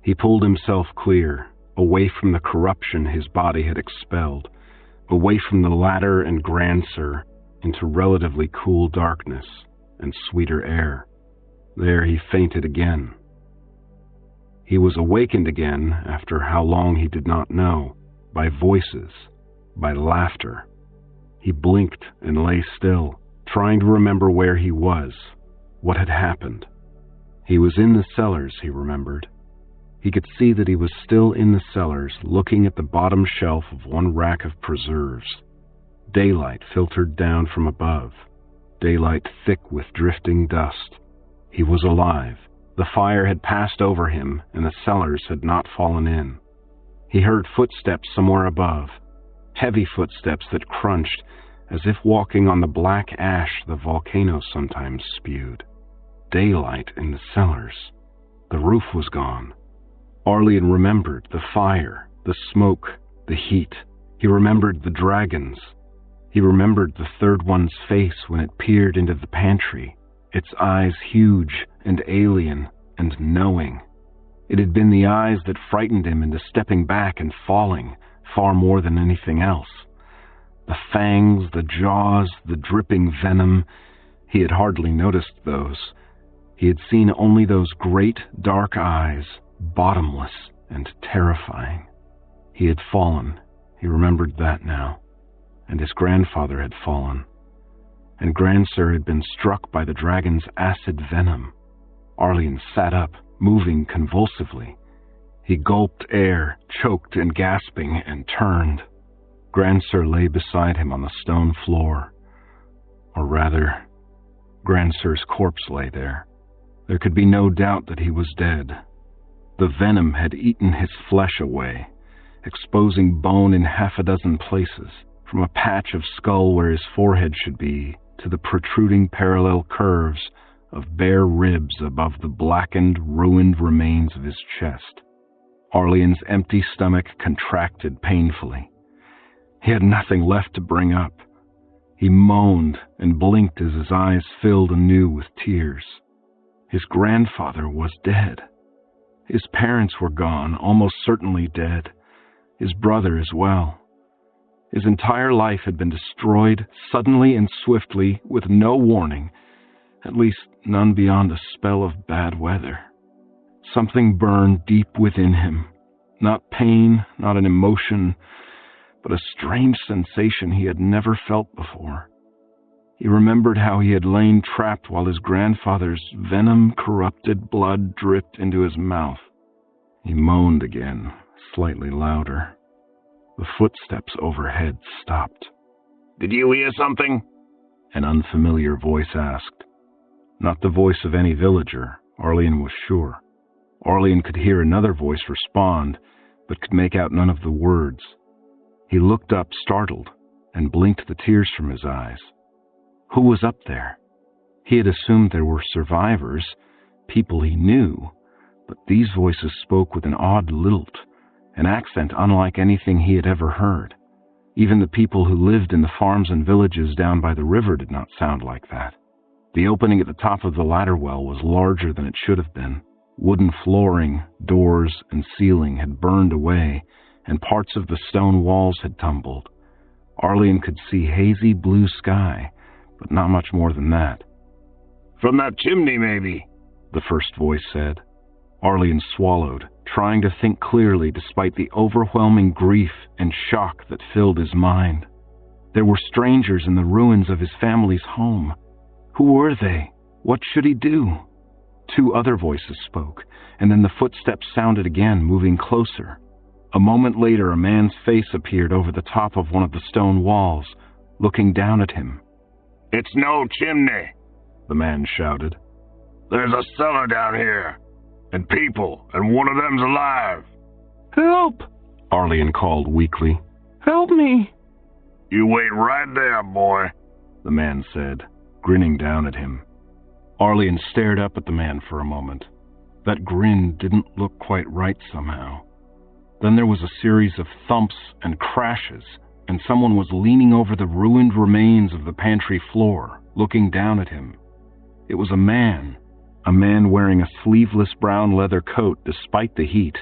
He pulled himself clear, away from the corruption his body had expelled, away from the ladder and Grandsir, into relatively cool darkness and sweeter air. There he fainted again. He was awakened again, after how long he did not know, by voices, by laughter. He blinked and lay still, trying to remember where he was, what had happened. He was in the cellars, he remembered. He could see that he was still in the cellars, looking at the bottom shelf of one rack of preserves. Daylight filtered down from above, daylight thick with drifting dust. He was alive. The fire had passed over him, and the cellars had not fallen in. He heard footsteps somewhere above, heavy footsteps that crunched, as if walking on the black ash the volcano sometimes spewed. Daylight in the cellars. The roof was gone. Arlian remembered the fire, the smoke, the heat. He remembered the dragons. He remembered the third one's face when it peered into the pantry, its eyes huge and alien and knowing. It had been the eyes that frightened him into stepping back and falling, far more than anything else. The fangs, the jaws, the dripping venom, he had hardly noticed those. He had seen only those great dark eyes, bottomless and terrifying. He had fallen, he remembered that now, and his grandfather had fallen, and Grandsir had been struck by the dragon's acid venom. Arlian sat up, moving convulsively. He gulped air, choked and gasping, and turned. Grandsir lay beside him on the stone floor. Or rather, Grandsir's corpse lay there. There could be no doubt that he was dead. The venom had eaten his flesh away, exposing bone in half a dozen places, from a patch of skull where his forehead should be to the protruding parallel curves of bare ribs above the blackened, ruined remains of his chest. Arlene's empty stomach contracted painfully. He had nothing left to bring up. He moaned and blinked as his eyes filled anew with tears. His grandfather was dead. His parents were gone, almost certainly dead. His brother as well. His entire life had been destroyed suddenly and swiftly with no warning, at least none beyond a spell of bad weather. Something burned deep within him. Not pain, not an emotion, but a strange sensation he had never felt before. He remembered how he had lain trapped while his grandfather's venom-corrupted blood dripped into his mouth. He moaned again, slightly louder. The footsteps overhead stopped. "Did you hear something?" An unfamiliar voice asked. Not the voice of any villager, Arlene was sure. Arlene could hear another voice respond, but could make out none of the words. He looked up, startled, and blinked the tears from his eyes. Who was up there? He had assumed there were survivors, people he knew, but these voices spoke with an odd lilt, an accent unlike anything he had ever heard. Even the people who lived in the farms and villages down by the river did not sound like that. The opening at the top of the ladder well was larger than it should have been. Wooden flooring, doors, and ceiling had burned away, and parts of the stone walls had tumbled. Arlene could see hazy blue sky, but not much more than that. "From that chimney, maybe," the first voice said. Arlene swallowed, trying to think clearly despite the overwhelming grief and shock that filled his mind. There were strangers in the ruins of his family's home. Who were they? What should he do? Two other voices spoke, and then the footsteps sounded again, moving closer. A moment later, a man's face appeared over the top of one of the stone walls, looking down at him. "It's no chimney," the man shouted. "There's a cellar down here, and people, and one of them's alive." "Help!" Arlene called weakly. "Help me!" "You wait right there, boy," the man said, grinning down at him. Arlene stared up at the man for a moment. That grin didn't look quite right somehow. Then there was a series of thumps and crashes, and someone was leaning over the ruined remains of the pantry floor, looking down at him. It was a man wearing a sleeveless brown leather coat despite the heat.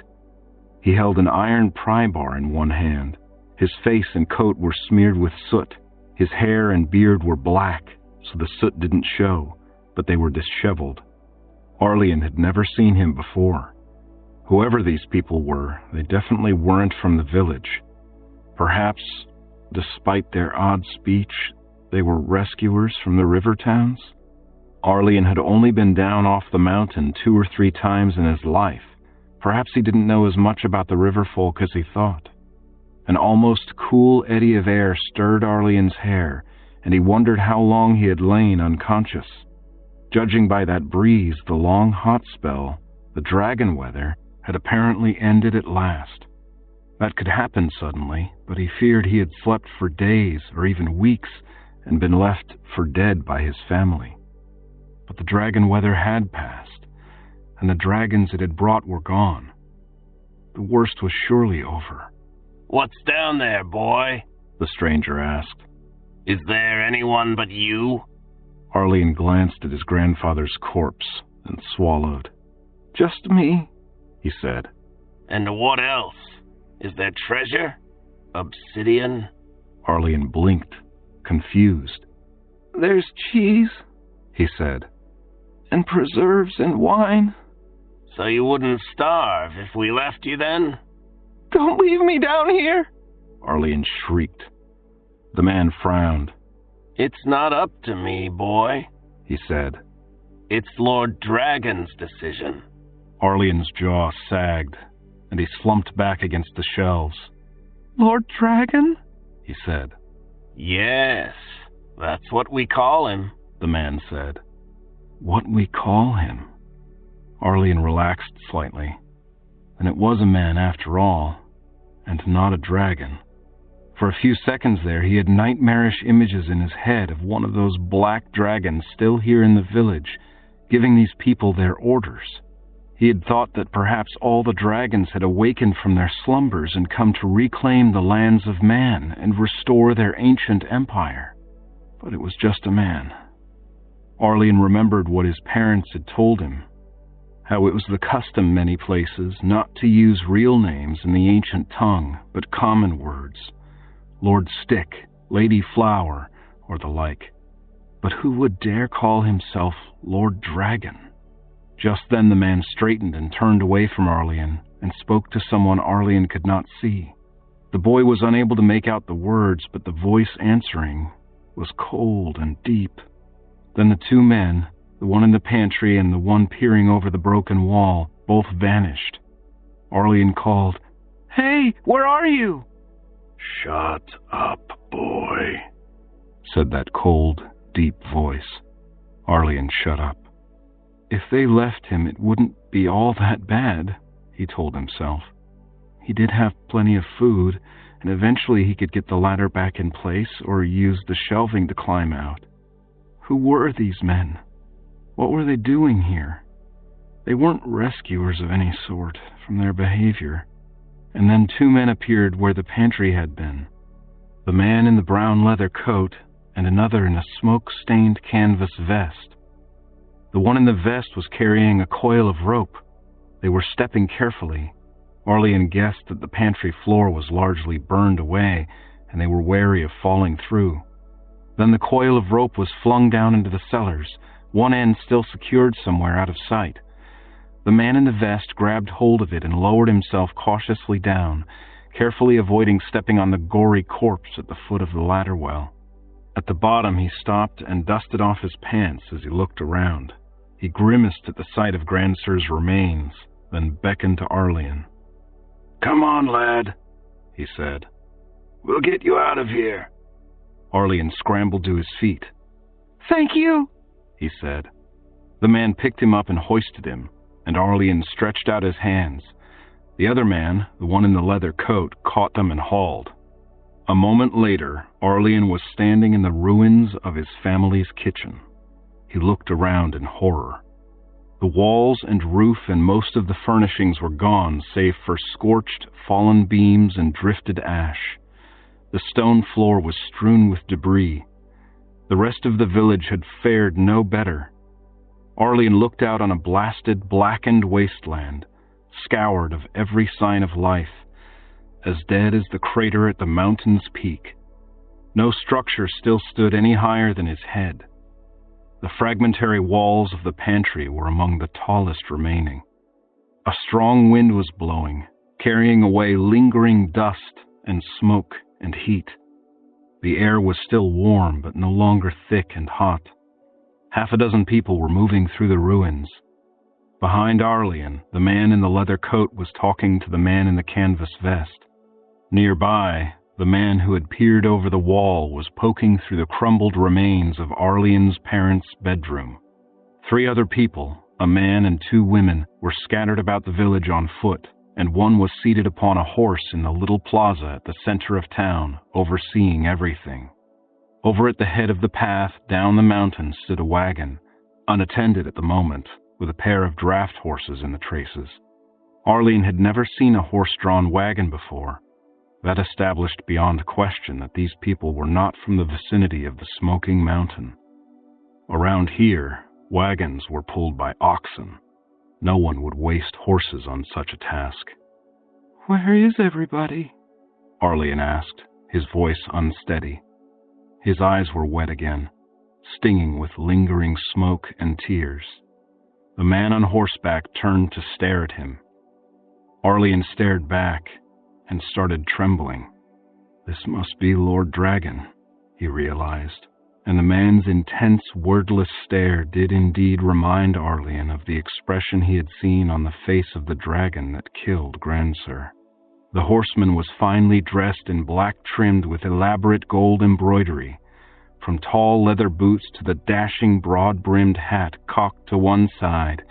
He held an iron pry bar in one hand. His face and coat were smeared with soot. His hair and beard were black, so the soot didn't show, but they were disheveled. Arlene had never seen him before. Whoever these people were, they definitely weren't from the village. Perhaps, despite their odd speech, they were rescuers from the river towns? Arlene had only been down off the mountain 2 or 3 times in his life. Perhaps he didn't know as much about the river folk as he thought. An almost cool eddy of air stirred Arlene's hair, and he wondered how long he had lain unconscious. Judging by that breeze, the long hot spell, the dragon weather, had apparently ended at last. That could happen suddenly, but he feared he had slept for days or even weeks and been left for dead by his family. But the dragon weather had passed, and the dragons it had brought were gone. The worst was surely over. "What's down there, boy?" the stranger asked. "Is there anyone but you?" Arlene glanced at his grandfather's corpse and swallowed. "Just me," he said. "And what else? Is there treasure? Obsidian?" Arlene blinked, confused. "There's cheese," he said. "and preserves and wine." "So you wouldn't starve if we left you then?" "Don't leave me down here!" Arlene shrieked. The man frowned. "It's not up to me, boy," he said. "It's Lord Dragon's decision." Arlene's jaw sagged, and he slumped back against the shelves. "Lord Dragon?" he said. "Yes, that's what we call him," the man said. What we call him? Arlene relaxed slightly. And it was a man after all, and not a dragon. For a few seconds there, he had nightmarish images in his head of one of those black dragons still here in the village, giving these people their orders. He had thought that perhaps all the dragons had awakened from their slumbers and come to reclaim the lands of man and restore their ancient empire. But it was just a man. Arlene remembered what his parents had told him, how it was the custom many places not to use real names in the ancient tongue, but common words. Lord Stick, Lady Flower, or the like. But who would dare call himself Lord Dragon? Just then the man straightened and turned away from Arlene and spoke to someone Arlene could not see. The boy was unable to make out the words, but the voice answering was cold and deep. Then the two men, the one in the pantry and the one peering over the broken wall, both vanished. Arlene called, "Hey, where are you?" "Shut up, boy," said that cold, deep voice. Arlene shut up. If they left him, it wouldn't be all that bad, he told himself. He did have plenty of food, and eventually he could get the ladder back in place or use the shelving to climb out. Who were these men? What were they doing here? They weren't rescuers of any sort, from their behavior. And then two men appeared where the pantry had been. The man in the brown leather coat and another in a smoke-stained canvas vest. The one in the vest was carrying a coil of rope. They were stepping carefully. Arlene guessed that the pantry floor was largely burned away, and they were wary of falling through. Then the coil of rope was flung down into the cellars, one end still secured somewhere out of sight. The man in the vest grabbed hold of it and lowered himself cautiously down, carefully avoiding stepping on the gory corpse at the foot of the ladder well. At the bottom, he stopped and dusted off his pants as he looked around. He grimaced at the sight of Grandsir's remains, then beckoned to Arlene. "Come on, lad," he said. "We'll get you out of here." Arlene scrambled to his feet. "Thank you," he said. The man picked him up and hoisted him, and Arlene stretched out his hands. The other man, the one in the leather coat, caught them and hauled. A moment later, Arlene was standing in the ruins of his family's kitchen. He looked around in horror. The walls and roof and most of the furnishings were gone, save for scorched, fallen beams and drifted ash. The stone floor was strewn with debris. The rest of the village had fared no better. Arlene looked out on a blasted, blackened wasteland, scoured of every sign of life, as dead as the crater at the mountain's peak. No structure still stood any higher than his head. The fragmentary walls of the pantry were among the tallest remaining. A strong wind was blowing, carrying away lingering dust and smoke and heat. The air was still warm, but no longer thick and hot. Half a dozen people were moving through the ruins. Behind Arlene, the man in the leather coat was talking to the man in the canvas vest. Nearby, the man who had peered over the wall was poking through the crumbled remains of Arlene's parents' bedroom. 3 other people, a man and 2 women, were scattered about the village on foot, and one was seated upon a horse in the little plaza at the center of town, overseeing everything. Over at the head of the path down the mountain stood a wagon, unattended at the moment, with a pair of draft horses in the traces. Arlene had never seen a horse-drawn wagon before. That established beyond question that these people were not from the vicinity of the smoking mountain. Around here, wagons were pulled by oxen. No one would waste horses on such a task. "Where is everybody?" Arlene asked, his voice unsteady. His eyes were wet again, stinging with lingering smoke and tears. The man on horseback turned to stare at him. Arlene stared back and started trembling. This must be Lord Dragon, he realized, and the man's intense, wordless stare did indeed remind Arlene of the expression he had seen on the face of the dragon that killed Grandsir. The horseman was finely dressed in black trimmed with elaborate gold embroidery, from tall leather boots to the dashing broad-brimmed hat cocked to one side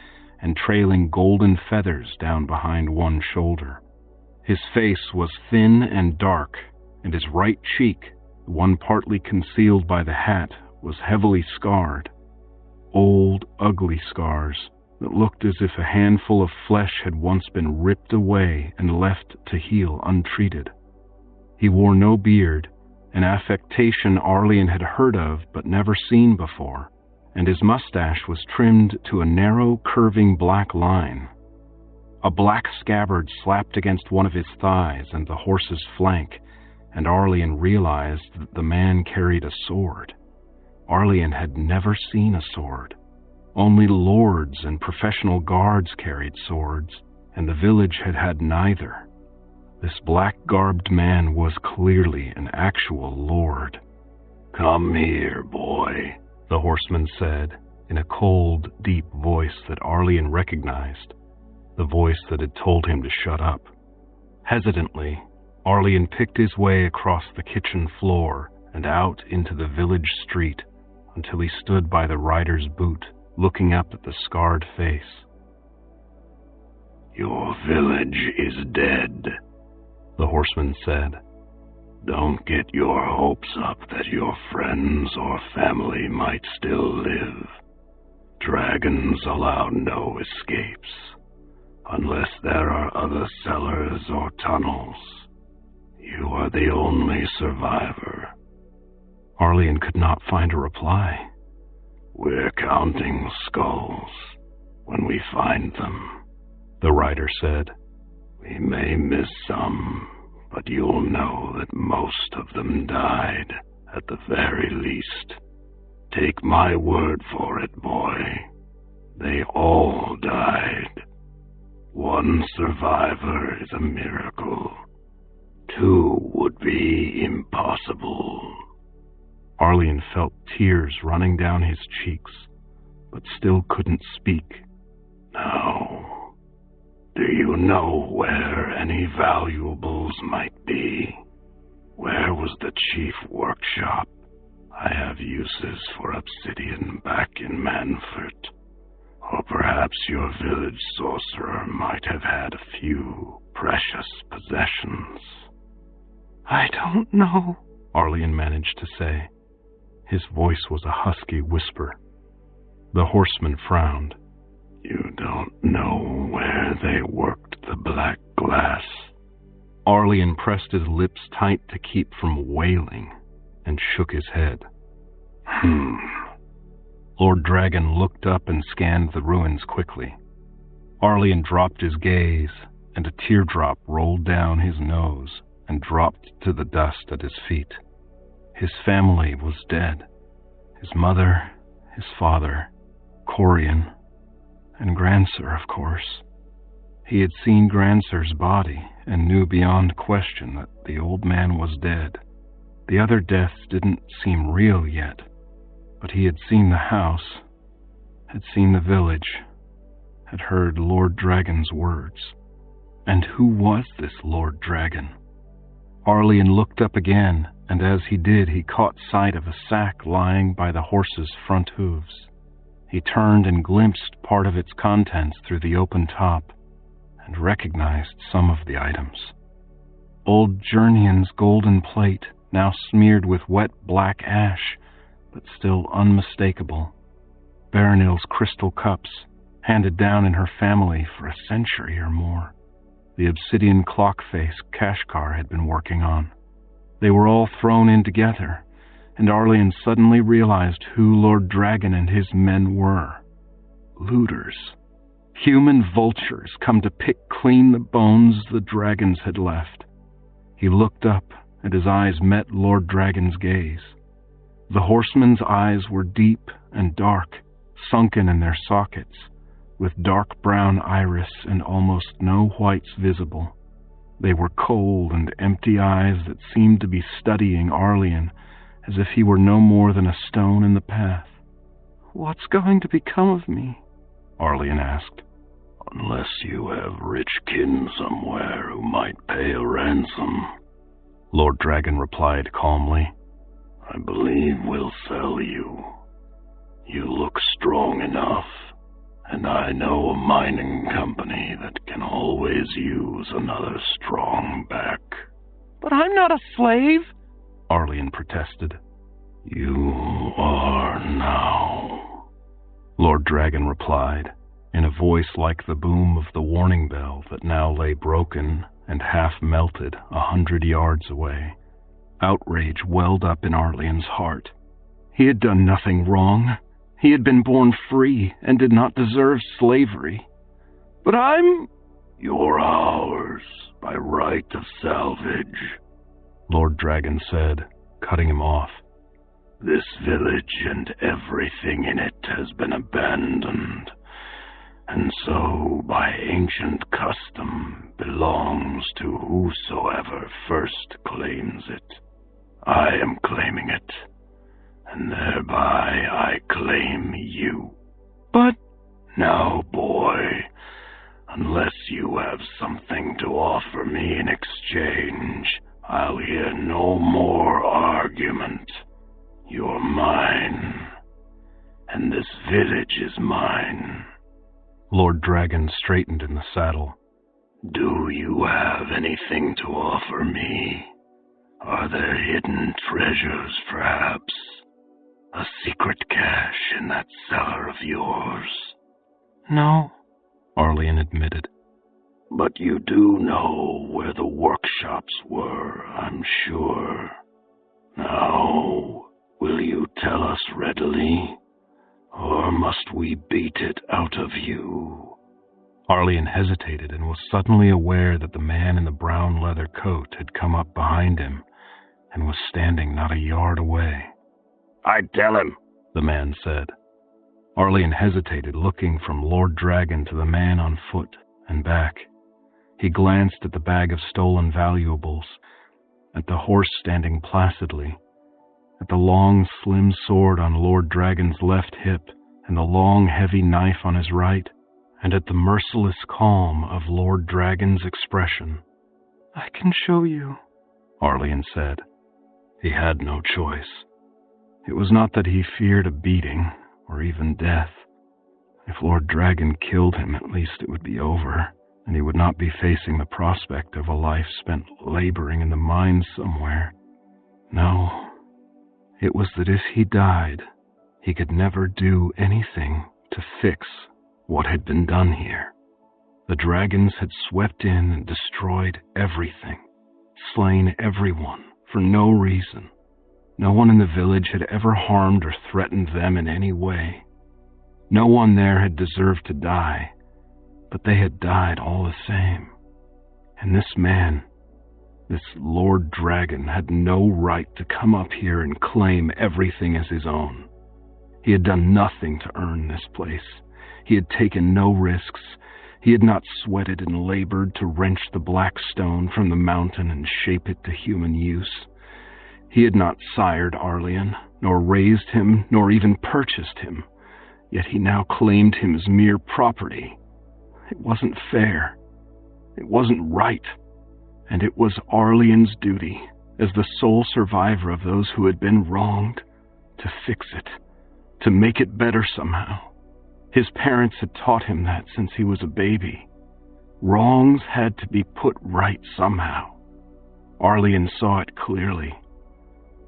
and trailing golden feathers down behind one shoulder. His face was thin and dark, and his right cheek, the one partly concealed by the hat, was heavily scarred. Old, ugly scars that looked as if a handful of flesh had once been ripped away and left to heal untreated. He wore no beard, an affectation Arlene had heard of but never seen before, and his mustache was trimmed to a narrow, curving black line. A black scabbard slapped against one of his thighs and the horse's flank, and Arlene realized that the man carried a sword. Arlene had never seen a sword. Only lords and professional guards carried swords, and the village had had neither. This black-garbed man was clearly an actual lord. "Come here, boy," the horseman said, in a cold, deep voice that Arlene recognized, the voice that had told him to shut up. Hesitantly, Arlene picked his way across the kitchen floor and out into the village street until he stood by the rider's boot, looking up at the scarred face. "Your village is dead," the horseman said. "Don't get your hopes up that your friends or family might still live. Dragons allow no escapes, unless there are other cellars or tunnels. You are the only survivor." Arlene could not find a reply. "We're counting skulls when we find them," the rider said. "We may miss some, but you'll know that most of them died, at the very least. Take my word for it, boy. They all died. One survivor is a miracle. 2 would be impossible." Arlene felt tears running down his cheeks, but still couldn't speak. "Now, do you know where any valuables might be? Where was the chief workshop? I have uses for obsidian back in Manfort. Or perhaps your village sorcerer might have had a few precious possessions." "I don't know," Arlene managed to say. His voice was a husky whisper. The horseman frowned. "You don't know where they worked the black glass?" Arlene pressed his lips tight to keep from wailing and shook his head. Lord Dragon looked up and scanned the ruins quickly. Arlene dropped his gaze, and a teardrop rolled down his nose and dropped to the dust at his feet. His family was dead. His mother, his father, Corian, and Grancer, of course. He had seen Grancer's body and knew beyond question that the old man was dead. The other deaths didn't seem real yet, but he had seen the house, had seen the village, had heard Lord Dragon's words. And who was this Lord Dragon? Arlene looked up again, and as he did, he caught sight of a sack lying by the horse's front hooves. He turned and glimpsed part of its contents through the open top, and recognized some of the items. Old Journeyman's golden plate, now smeared with wet black ash, but still unmistakable. Baranil's crystal cups, handed down in her family for a century or more. The obsidian clock face Kashkar had been working on. They were all thrown in together, and Arlene suddenly realized who Lord Dragon and his men were. Looters. Human vultures come to pick clean the bones the dragons had left. He looked up, and his eyes met Lord Dragon's gaze. The horseman's eyes were deep and dark, sunken in their sockets, with dark brown iris and almost no whites visible. They were cold and empty eyes that seemed to be studying Arlene as if he were no more than a stone in the path. "What's going to become of me?" Arlene asked. "Unless you have rich kin somewhere who might pay a ransom," Lord Dragon replied calmly. "I believe we'll sell you. You look strong enough, and I know a mining company that can always use another strong back." But I'm not a slave, Arlene protested. You are now, Lord Dragon replied, in a voice like the boom of the warning bell that now lay broken and half melted 100 yards away. Outrage welled up in Arlene's heart. He had done nothing wrong. He had been born free and did not deserve slavery. But I'm... You're ours by right of salvage, Lord Dragon said, cutting him off. This village and everything in it has been abandoned, and so by ancient custom belongs to whosoever first claims it. I am claiming it, and thereby I claim you. But... Now, boy, unless you have something to offer me in exchange, I'll hear no more argument. You're mine, and this village is mine. Lord Dragon straightened in the saddle. Do you have anything to offer me? Are there hidden treasures, perhaps? A secret cache in that cellar of yours? No, Arlene admitted. But you do know where the workshops were, I'm sure. Now, will you tell us readily, or must we beat it out of you? Arlene hesitated and was suddenly aware that the man in the brown leather coat had come up behind him and was standing not a yard away. I'd tell him, the man said. Arlene hesitated, looking from Lord Dragon to the man on foot and back. He glanced at the bag of stolen valuables, at the horse standing placidly, at the long, slim sword on Lord Dragon's left hip and the long, heavy knife on his right, and at the merciless calm of Lord Dragon's expression. I can show you, Arlene said. He had no choice. It was not that he feared a beating, or even death. If Lord Dragon killed him, at least it would be over, and he would not be facing the prospect of a life spent laboring in the mines somewhere. No, it was that if he died, he could never do anything to fix what had been done here. The dragons had swept in and destroyed everything, slain everyone for no reason. No one in the village had ever harmed or threatened them in any way. No one there had deserved to die, but they had died all the same. And this man, this Lord Dragon, had no right to come up here and claim everything as his own. He had done nothing to earn this place. He had taken no risks. He had not sweated and labored to wrench the black stone from the mountain and shape it to human use. He had not sired Arlene, nor raised him, nor even purchased him, yet he now claimed him as mere property. It wasn't fair. It wasn't right. And it was Arlene's duty, as the sole survivor of those who had been wronged, to fix it, to make it better somehow. His parents had taught him that since he was a baby. Wrongs had to be put right somehow. Arlene saw it clearly.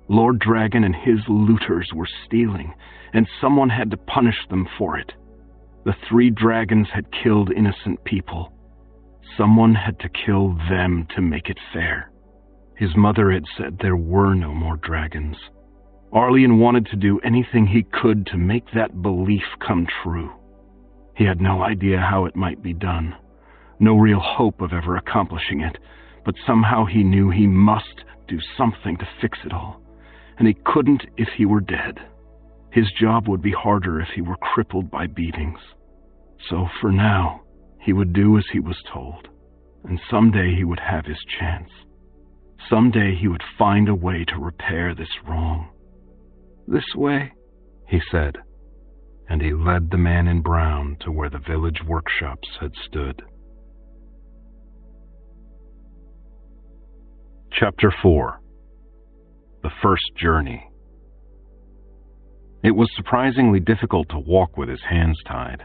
Lord Dragon and his looters were stealing, and someone had to punish them for it. The 3 dragons had killed innocent people. Someone had to kill them to make it fair. His mother had said there were no more dragons. Arlene wanted to do anything he could to make that belief come true. He had no idea how it might be done, no real hope of ever accomplishing it, but somehow he knew he must do something to fix it all, and he couldn't if he were dead. His job would be harder if he were crippled by beatings. So for now, he would do as he was told, and someday he would have his chance. Someday he would find a way to repair this wrong. This way, he said, and he led the man in brown to where the village workshops had stood. Chapter 4. The First Journey. It was surprisingly difficult to walk with his hands tied.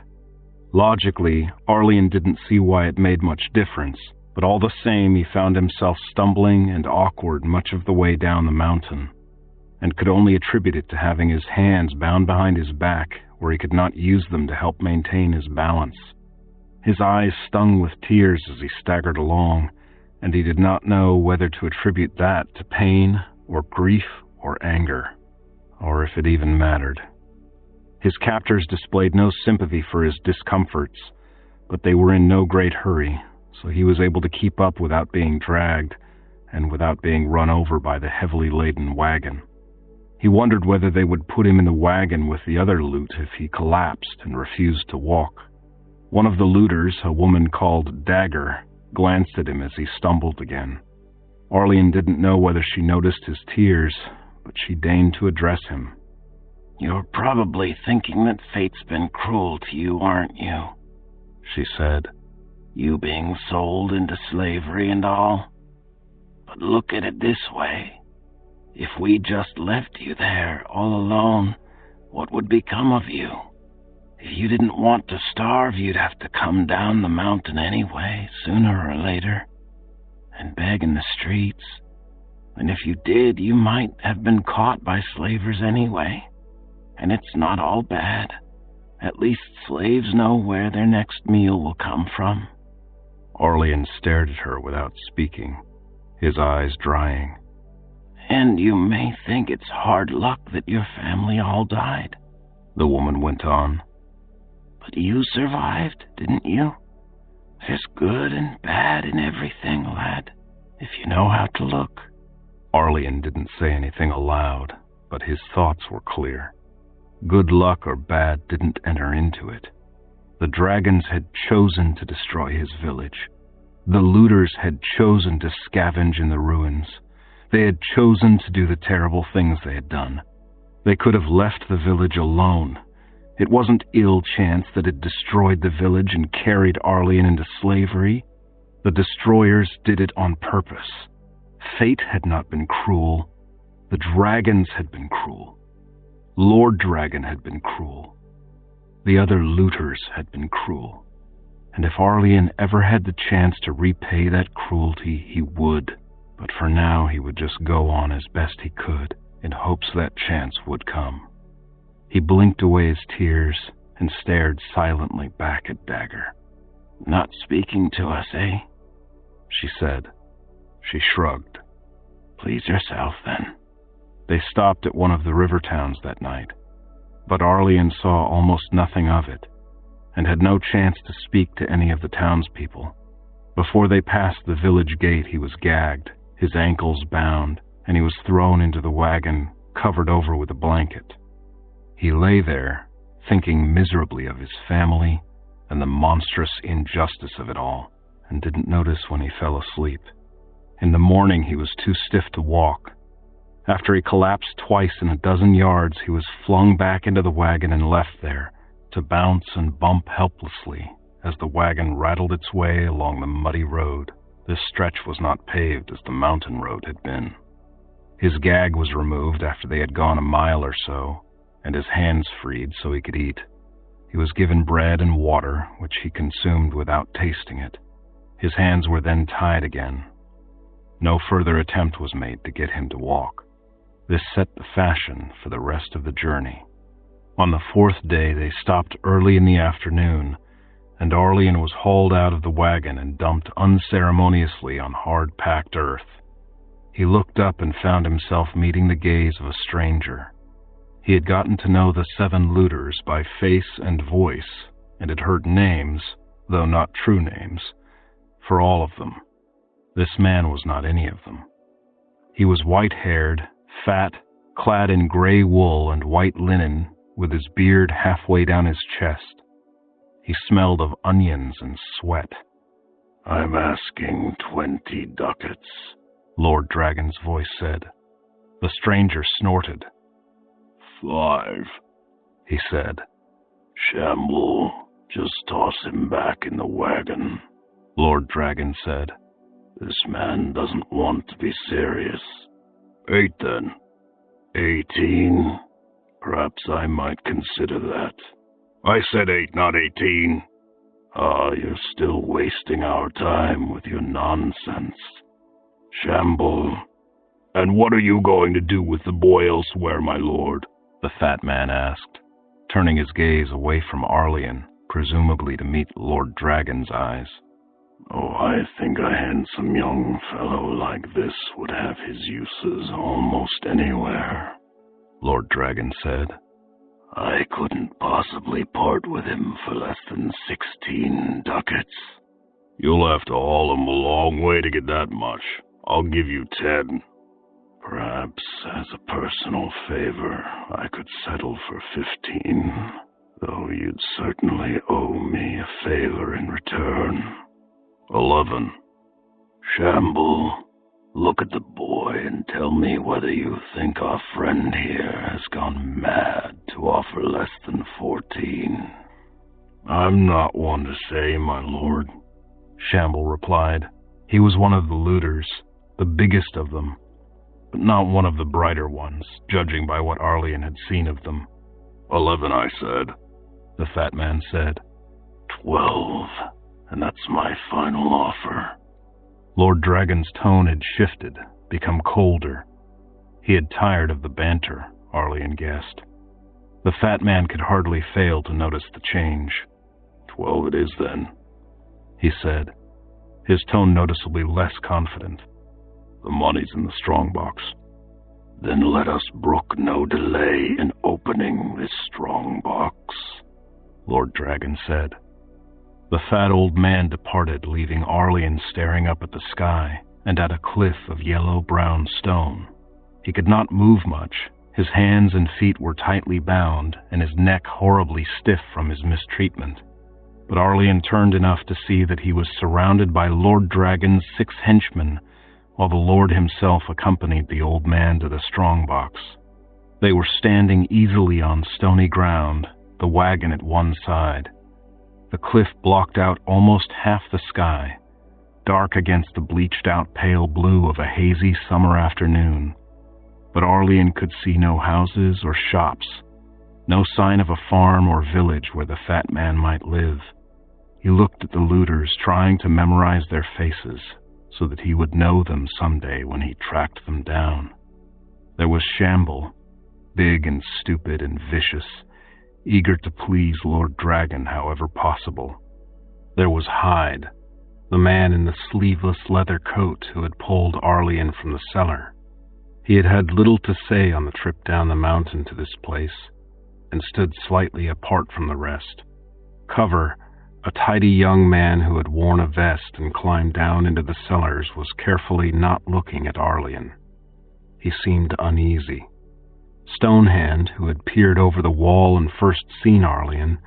Logically, Arlene didn't see why it made much difference, But all the same, he found himself stumbling and awkward much of the way down the mountain, and could only attribute it to having his hands bound behind his back where he could not use them to help maintain his balance. His eyes stung with tears as he staggered along, and he did not know whether to attribute that to pain or grief or anger, or if it even mattered. His captors displayed no sympathy for his discomforts, but they were in no great hurry, so he was able to keep up without being dragged and without being run over by the heavily laden wagon. He wondered whether they would put him in the wagon with the other loot if he collapsed and refused to walk. One of the looters, a woman called Dagger, glanced at him as he stumbled again. Arlene didn't know whether she noticed his tears, but she deigned to address him. "You're probably thinking that fate's been cruel to you, aren't you?" she said. "You being sold into slavery and all. But look at it this way. If we just left you there all alone, what would become of you? If you didn't want to starve, you'd have to come down the mountain anyway, sooner or later, and beg in the streets. And if you did, you might have been caught by slavers anyway. And it's not all bad. At least slaves know where their next meal will come from." Arlene stared at her without speaking, his eyes drying. "And you may think it's hard luck that your family all died," the woman went on. "But you survived, didn't you? There's good and bad in everything, lad, if you know how to look." Arlene didn't say anything aloud, but his thoughts were clear. Good luck or bad didn't enter into it. The dragons had chosen to destroy his village. The looters had chosen to scavenge in the ruins. They had chosen to do the terrible things they had done. They could have left the village alone. It wasn't ill chance that had destroyed the village and carried Arlene into slavery. The destroyers did it on purpose. Fate had not been cruel. The dragons had been cruel. Lord Dragon had been cruel. The other looters had been cruel. And if Arlene ever had the chance to repay that cruelty, he would. But for now, he would just go on as best he could, in hopes that chance would come. He blinked away his tears and stared silently back at Dagger. "Not speaking to us, eh?" she said. She shrugged. "Please yourself, then." They stopped at one of the river towns that night, but Arlene saw almost nothing of it, and had no chance to speak to any of the townspeople. Before they passed the village gate, he was gagged, his ankles bound, and he was thrown into the wagon, covered over with a blanket. He lay there, thinking miserably of his family and the monstrous injustice of it all, and didn't notice when he fell asleep. In the morning, he was too stiff to walk. After he collapsed twice in a dozen yards, he was flung back into the wagon and left there, to bounce and bump helplessly as the wagon rattled its way along the muddy road. This stretch was not paved as the mountain road had been. His gag was removed after they had gone a mile or so, and his hands freed so he could eat. He was given bread and water, which he consumed without tasting it. His hands were then tied again. No further attempt was made to get him to walk. This set the fashion for the rest of the journey. On the fourth day, they stopped early in the afternoon, and Arlene was hauled out of the wagon and dumped unceremoniously on hard-packed earth. He looked up and found himself meeting the gaze of a stranger. He had gotten to know the 7 looters by face and voice, and had heard names, though not true names, for all of them. This man was not any of them. He was white-haired, fat, clad in gray wool and white linen, with his beard halfway down his chest. He smelled of onions and sweat. "I'm asking 20 ducats, Lord Dragon's voice said. The stranger snorted. 5, he said. "Shamble, just toss him back in the wagon," Lord Dragon said. "This man doesn't want to be serious." 8 then. 18. Perhaps I might consider that. I said 8, not 18. Ah, you're still wasting our time with your nonsense. Shamble. And what are you going to do with the boy elsewhere, my lord? The fat man asked, turning his gaze away from Arlian, presumably to meet Lord Dragon's eyes. Oh, I think a handsome young fellow like this would have his uses almost anywhere, Lord Dragon said. I couldn't possibly part with him for less than 16 ducats. You'll have to haul him a long way to get that much. I'll give you 10. Perhaps, as a personal favor, I could settle for 15, though you'd certainly owe me a favor in return. 11. Shamble, look at the boy and tell me whether you think our friend here has gone mad to offer less than 14. I'm not one to say, my lord, Shamble replied. He was one of the looters, the biggest of them, but not one of the brighter ones, judging by what Arlian had seen of them. 11, I said, the fat man said. 12, and that's my final offer. Lord Dragon's tone had shifted, become colder. He had tired of the banter, Arlian guessed. The fat man could hardly fail to notice the change. 12 it is, then, he said, his tone noticeably less confident. The money's in the strongbox. Then let us brook no delay in opening this strongbox, Lord Dragon said. The fat old man departed, leaving Arlian staring up at the sky and at a cliff of yellow-brown stone. He could not move much. His hands and feet were tightly bound, and his neck horribly stiff from his mistreatment. But Arlian turned enough to see that he was surrounded by Lord Dragon's 6 henchmen, while the Lord himself accompanied the old man to the strongbox. They were standing easily on stony ground, the wagon at one side. The cliff blocked out almost half the sky, dark against the bleached-out pale blue of a hazy summer afternoon. But Arlian could see no houses or shops, no sign of a farm or village where the fat man might live. He looked at the looters, trying to memorize their faces, so that he would know them someday when he tracked them down. There was Shamble, big and stupid and vicious, eager to please Lord Dragon however possible. There was Hyde, the man in the sleeveless leather coat who had pulled Arlian from the cellar. He had had little to say on the trip down the mountain to this place, and stood slightly apart from the rest. Cover, a tidy young man who had worn a vest and climbed down into the cellars, was carefully not looking at Arlian. He seemed uneasy. Stonehand, who had peered over the wall and first seen Arlian,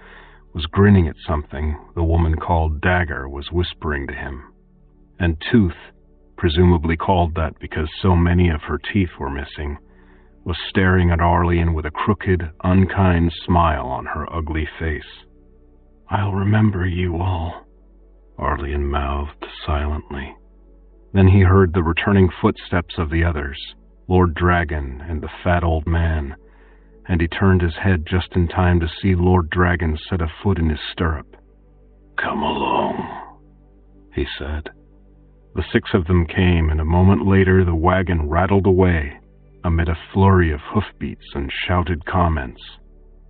was grinning at something the woman called Dagger was whispering to him. And Tooth, presumably called that because so many of her teeth were missing, was staring at Arlian with a crooked, unkind smile on her ugly face. "I'll remember you all," Arlian mouthed silently. Then he heard the returning footsteps of the others, Lord Dragon and the fat old man, and he turned his head just in time to see Lord Dragon set a foot in his stirrup. "Come along," he said. The 6 of them came, and a moment later the wagon rattled away amid a flurry of hoofbeats and shouted comments,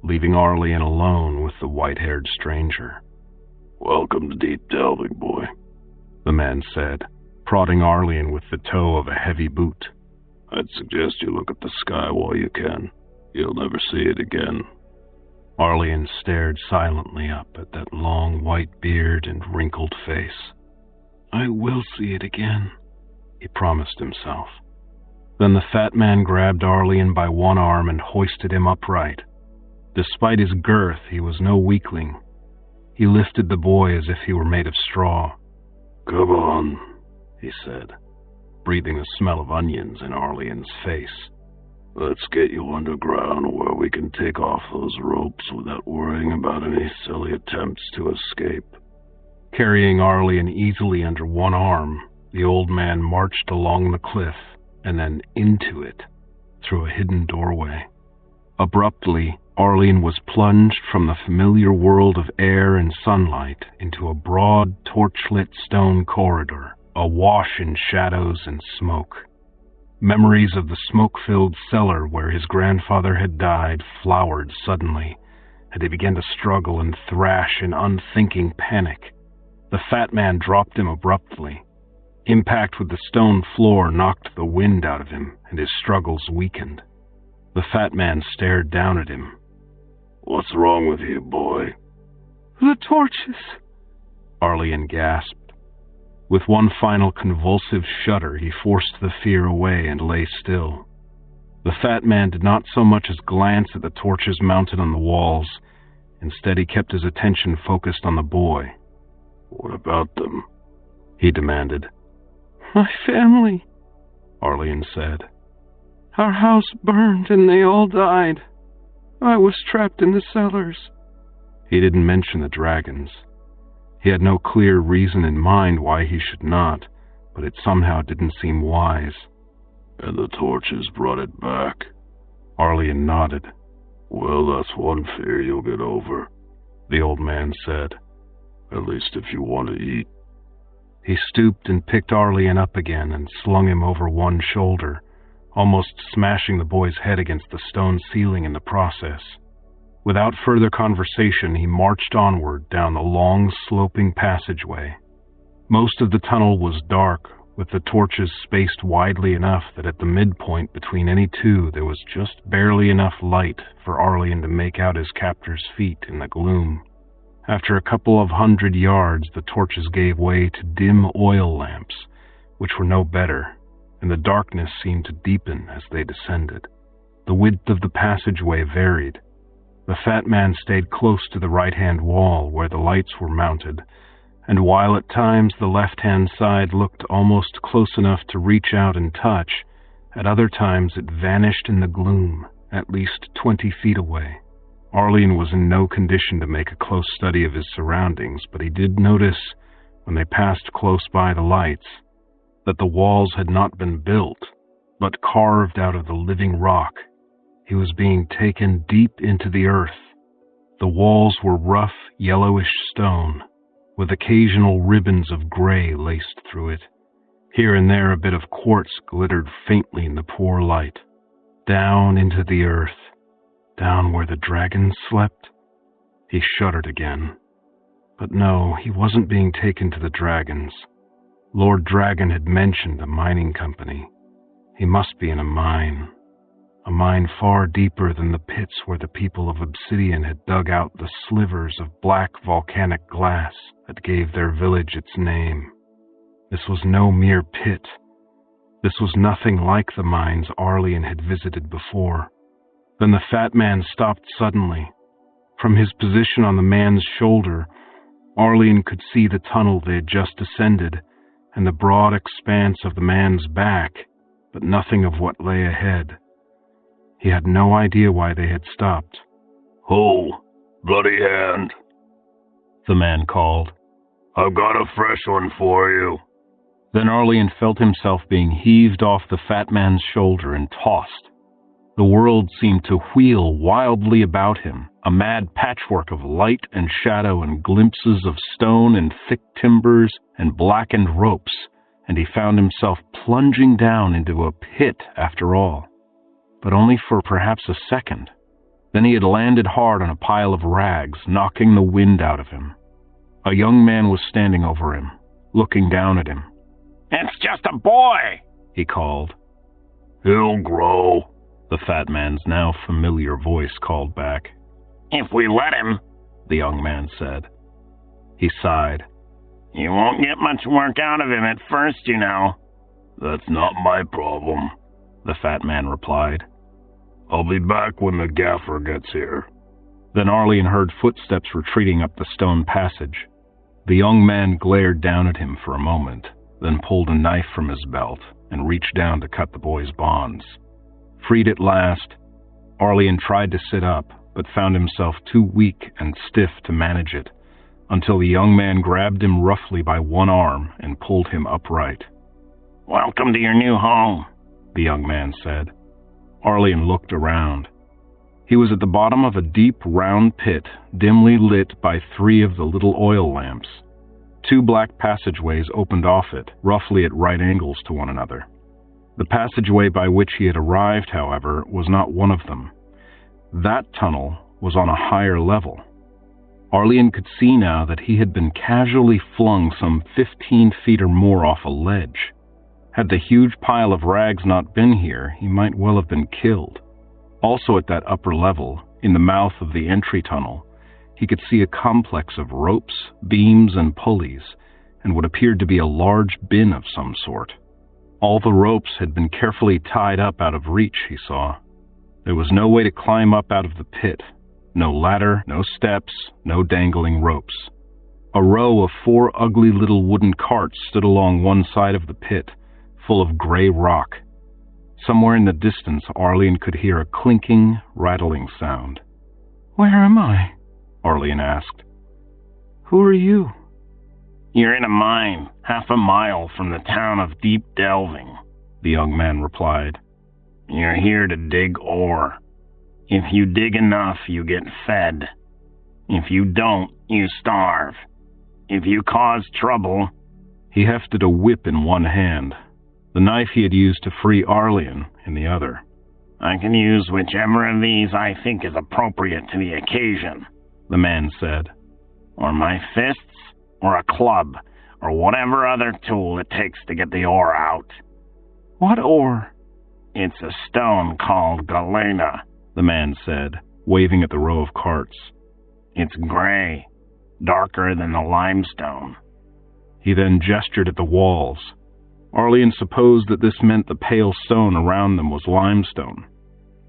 leaving Arlian alone with the white-haired stranger. "Welcome to Deep Delving, boy," the man said, prodding Arlian with the toe of a heavy boot. "I'd suggest you look at the sky while you can. You'll never see it again." Arlian stared silently up at that long white beard and wrinkled face. "I will see it again," he promised himself. Then the fat man grabbed Arlian by one arm and hoisted him upright. Despite his girth, he was no weakling. He lifted the boy as if he were made of straw. "Come on," he said, breathing the smell of onions in Arlian's face. "Let's get you underground where we can take off those ropes without worrying about any silly attempts to escape." Carrying Arlian easily under one arm, the old man marched along the cliff and then into it, through a hidden doorway. Abruptly, Arlene was plunged from the familiar world of air and sunlight into a broad, torchlit stone corridor, awash in shadows and smoke. Memories of the smoke-filled cellar where his grandfather had died flowered suddenly, and he began to struggle and thrash in unthinking panic. The fat man dropped him abruptly. Impact with the stone floor knocked the wind out of him, and his struggles weakened. The fat man stared down at him. "What's wrong with you, boy?" "The torches," Arlene gasped. With one final convulsive shudder, he forced the fear away and lay still. The fat man did not so much as glance at the torches mounted on the walls. Instead, he kept his attention focused on the boy. "What about them?" he demanded. "My family," Arlene said. "Our house burned and they all died. I was trapped in the cellars." He didn't mention the dragons. He had no clear reason in mind why he should not, but it somehow didn't seem wise. "And the torches brought it back?" Arlene nodded. "Well, that's one fear you'll get over," the old man said. "At least if you want to eat." He stooped and picked Arlene up again and slung him over one shoulder, almost smashing the boy's head against the stone ceiling in the process. Without further conversation, he marched onward down the long, sloping passageway. Most of the tunnel was dark, with the torches spaced widely enough that at the midpoint between any two there was just barely enough light for Arlene to make out his captor's feet in the gloom. After a couple of 100 yards, the torches gave way to dim oil lamps, which were no better, and the darkness seemed to deepen as they descended. The width of the passageway varied. The fat man stayed close to the right-hand wall where the lights were mounted, and while at times the left-hand side looked almost close enough to reach out and touch, at other times it vanished in the gloom, at least 20 feet away. Arlene was in no condition to make a close study of his surroundings, but he did notice, when they passed close by the lights, that the walls had not been built, but carved out of the living rock. He was being taken deep into the earth. The walls were rough, yellowish stone, with occasional ribbons of gray laced through it. Here and there a bit of quartz glittered faintly in the poor light. Down into the earth, down where the dragons slept. He shuddered again. But no, he wasn't being taken to the dragons. Lord Dragon had mentioned a mining company. He must be in a mine far deeper than the pits where the people of Obsidian had dug out the slivers of black volcanic glass that gave their village its name. This was no mere pit. This was nothing like the mines Arlene had visited before. Then the fat man stopped suddenly. From his position on the man's shoulder, Arlene could see the tunnel they had just descended and the broad expanse of the man's back, but nothing of what lay ahead. He had no idea why they had stopped. "Ho, bloody hand," the man called. "I've got a fresh one for you." Then Arlene felt himself being heaved off the fat man's shoulder and tossed. The world seemed to wheel wildly about him, a mad patchwork of light and shadow and glimpses of stone and thick timbers and blackened ropes, and he found himself plunging down into a pit after all. But only for perhaps a second. Then he had landed hard on a pile of rags, knocking the wind out of him. A young man was standing over him, looking down at him. "It's just a boy," he called. "He'll grow," the fat man's now familiar voice called back. "If we let him," the young man said. He sighed. "You won't get much work out of him at first, you know." "That's not my problem," the fat man replied. "I'll be back when the gaffer gets here." Then Arlene heard footsteps retreating up the stone passage. The young man glared down at him for a moment, then pulled a knife from his belt and reached down to cut the boy's bonds. Freed at last, Arlene tried to sit up, but found himself too weak and stiff to manage it, until the young man grabbed him roughly by one arm and pulled him upright. "Welcome to your new home," the young man said. Arlene looked around. He was at the bottom of a deep, round pit, dimly lit by 3 of the little oil lamps. 2 black passageways opened off it, roughly at right angles to one another. The passageway by which he had arrived, however, was not one of them. That tunnel was on a higher level. Arlene could see now that he had been casually flung some 15 feet or more off a ledge. Had the huge pile of rags not been here, he might well have been killed. Also at that upper level, in the mouth of the entry tunnel, he could see a complex of ropes, beams, and pulleys, and what appeared to be a large bin of some sort. All the ropes had been carefully tied up out of reach, he saw. There was no way to climb up out of the pit. No ladder, no steps, no dangling ropes. A row of 4 ugly little wooden carts stood along one side of the pit, full of gray rock. Somewhere in the distance, Arlene could hear a clinking, rattling sound. "Where am I?" Arlene asked. "Who are you?" You're in a mine, half a mile from the town of Deep Delving, the young man replied. You're here to dig ore. If you dig enough, you get fed. If you don't, you starve. If you cause trouble... He hefted a whip in one hand, the knife he had used to free Arlene in the other. I can use whichever of these I think is appropriate to the occasion, the man said. Or my fists, or a club, or whatever other tool it takes to get the ore out. "What ore?" It's a stone called galena, the man said, waving at the row of carts. It's gray, darker than the limestone. He then gestured at the walls. Arlene supposed that this meant the pale stone around them was limestone.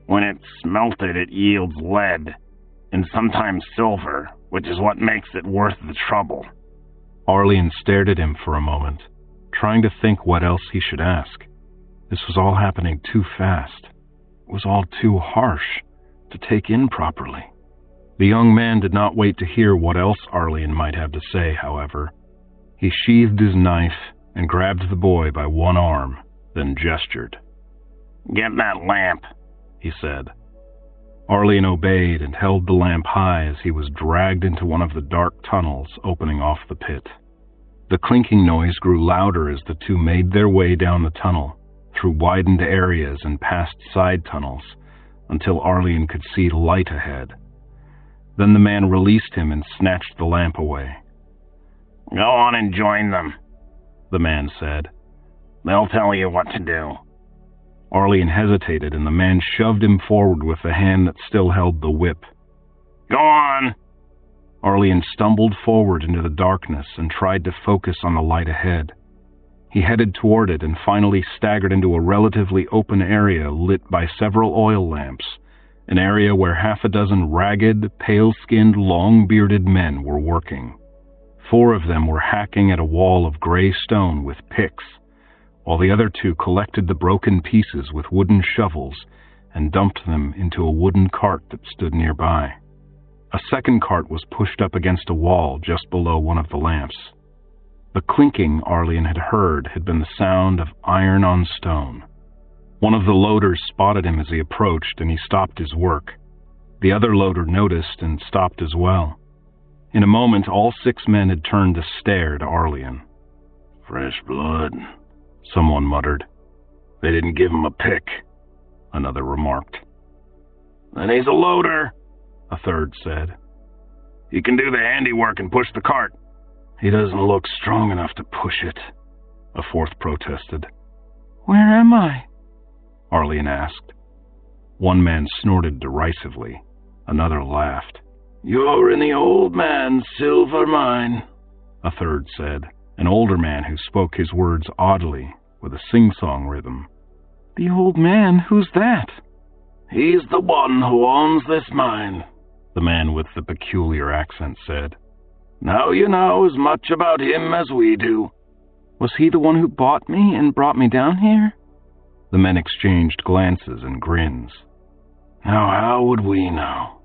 When it's smelted, it yields lead, and sometimes silver, which is what makes it worth the trouble. Arlene stared at him for a moment, trying to think what else he should ask. This was all happening too fast. It was all too harsh to take in properly. The young man did not wait to hear what else Arlene might have to say, however. He sheathed his knife and grabbed the boy by one arm, then gestured. Get that lamp, he said. Arlene obeyed and held the lamp high as he was dragged into one of the dark tunnels opening off the pit. The clinking noise grew louder as the two made their way down the tunnel, through widened areas and past side tunnels, until Arlene could see light ahead. Then the man released him and snatched the lamp away. Go on and join them, the man said. They'll tell you what to do. Arlene hesitated, and the man shoved him forward with the hand that still held the whip. Go on! Arlene stumbled forward into the darkness and tried to focus on the light ahead. He headed toward it and finally staggered into a relatively open area lit by several oil lamps, an area where 6 ragged, pale-skinned, long-bearded men were working. 4 of them were hacking at a wall of gray stone with picks, while the other 2 collected the broken pieces with wooden shovels and dumped them into a wooden cart that stood nearby. A second cart was pushed up against a wall just below one of the lamps. The clinking Arlene had heard had been the sound of iron on stone. One of the loaders spotted him as he approached, and he stopped his work. The other loader noticed and stopped as well. In a moment, all 6 men had turned to stare at Arlene. Fresh blood, someone muttered. They didn't give him a pick, another remarked. Then he's a loader, a third said. He can do the handiwork and push the cart. He doesn't look strong enough to push it, a fourth protested. Where am I? Arlene asked. One man snorted derisively. Another laughed. You're in the old man's silver mine, a third said, an older man who spoke his words oddly, with a sing-song rhythm. The old man? Who's that? He's the one who owns this mine, the man with the peculiar accent said. Now you know as much about him as we do. Was he the one who bought me and brought me down here? The men exchanged glances and grins. Now how would we know?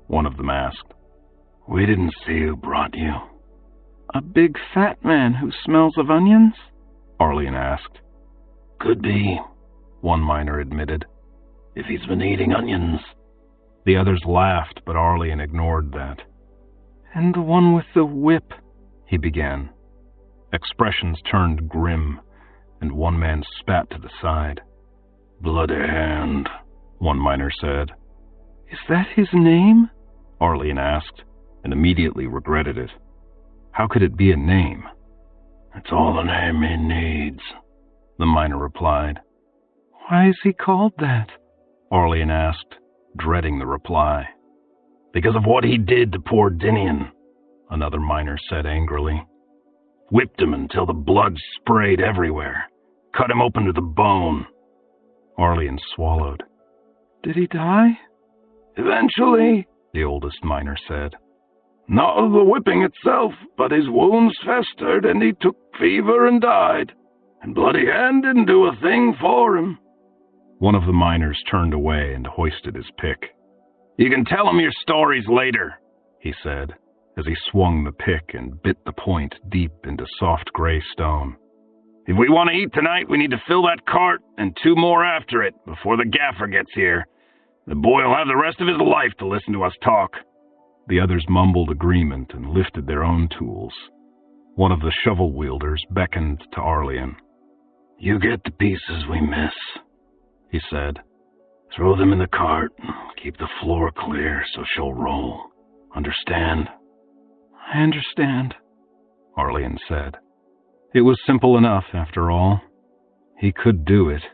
One of them asked. We didn't see who brought you. A big fat man who smells of onions? Arlene asked. Could be, one miner admitted. If he's been eating onions. The others laughed, but Arlian ignored that. "And the one with the whip," he began. Expressions turned grim, and one man spat to the side. "Bloody hand," one miner said. "Is that his name?" Arlian asked, and immediately regretted it. How could it be a name? "It's all the name he needs," the miner replied. "Why is he called that?" Arlian asked, dreading the reply. "Because of what he did to poor Dinian," another miner said angrily. "Whipped him until the blood sprayed everywhere. Cut him open to the bone." Arlian swallowed. "Did he die?" "Eventually," the oldest miner said. "Not of the whipping itself, but his wounds festered and he took fever and died. And Bloody Hand didn't do a thing for him." One of the miners turned away and hoisted his pick. "You can tell him your stories later," he said, as he swung the pick and bit the point deep into soft gray stone. "If we want to eat tonight, we need to fill that cart and 2 more after it before the gaffer gets here. The boy will have the rest of his life to listen to us talk." The others mumbled agreement and lifted their own tools. One of the shovel-wielders beckoned to Arlian. "You get the pieces we miss," he said. "Throw them in the cart and keep the floor clear so she'll roll. Understand?" "I understand," Arlian said. It was simple enough, after all. He could do it.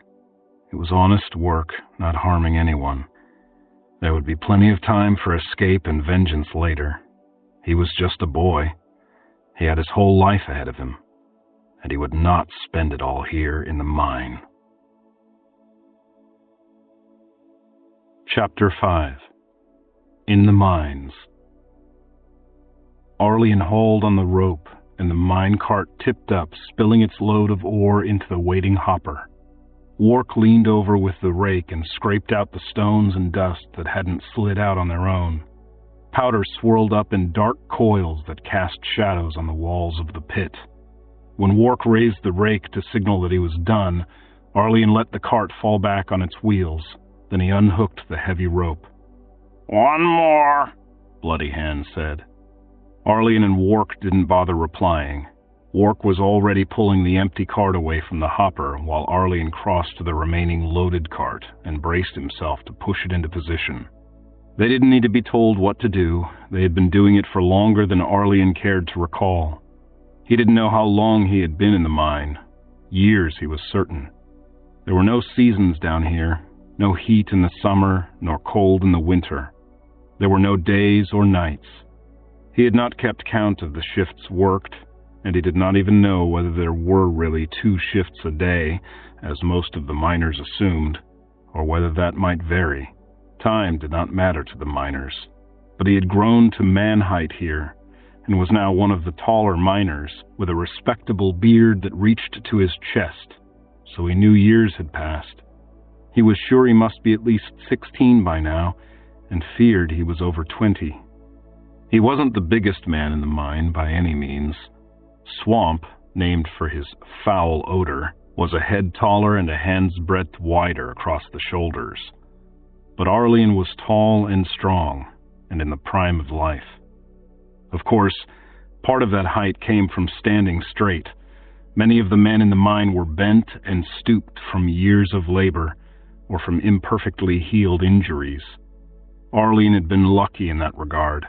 It was honest work, not harming anyone. There would be plenty of time for escape and vengeance later. He was just a boy. He had his whole life ahead of him, and he would not spend it all here in the mine. Chapter 5. In the Mines. Arlian hauled on the rope, and the mine cart tipped up, spilling its load of ore into the waiting hopper. Wark leaned over with the rake and scraped out the stones and dust that hadn't slid out on their own. Powder swirled up in dark coils that cast shadows on the walls of the pit. When Wark raised the rake to signal that he was done, Arlian let the cart fall back on its wheels. Then he unhooked the heavy rope. "One more," Bloody Hand said. Arlian and Wark didn't bother replying. Wark was already pulling the empty cart away from the hopper while Arlian crossed to the remaining loaded cart and braced himself to push it into position. They didn't need to be told what to do. They had been doing it for longer than Arlian cared to recall. He didn't know how long he had been in the mine. Years, he was certain. There were no seasons down here, no heat in the summer, nor cold in the winter. There were no days or nights. He had not kept count of the shifts worked, and he did not even know whether there were really 2 shifts a day, as most of the miners assumed, or whether that might vary. Time did not matter to the miners, but he had grown to man-height here, and was now one of the taller miners, with a respectable beard that reached to his chest, so he knew years had passed. He was sure he must be at least 16 by now, and feared he was over 20. He wasn't the biggest man in the mine by any means. Swamp, named for his foul odor, was a head taller and a hand's breadth wider across the shoulders. But Arlian was tall and strong, and in the prime of life. Of course, part of that height came from standing straight. Many of the men in the mine were bent and stooped from years of labor, or from imperfectly healed injuries. Arlian had been lucky in that regard.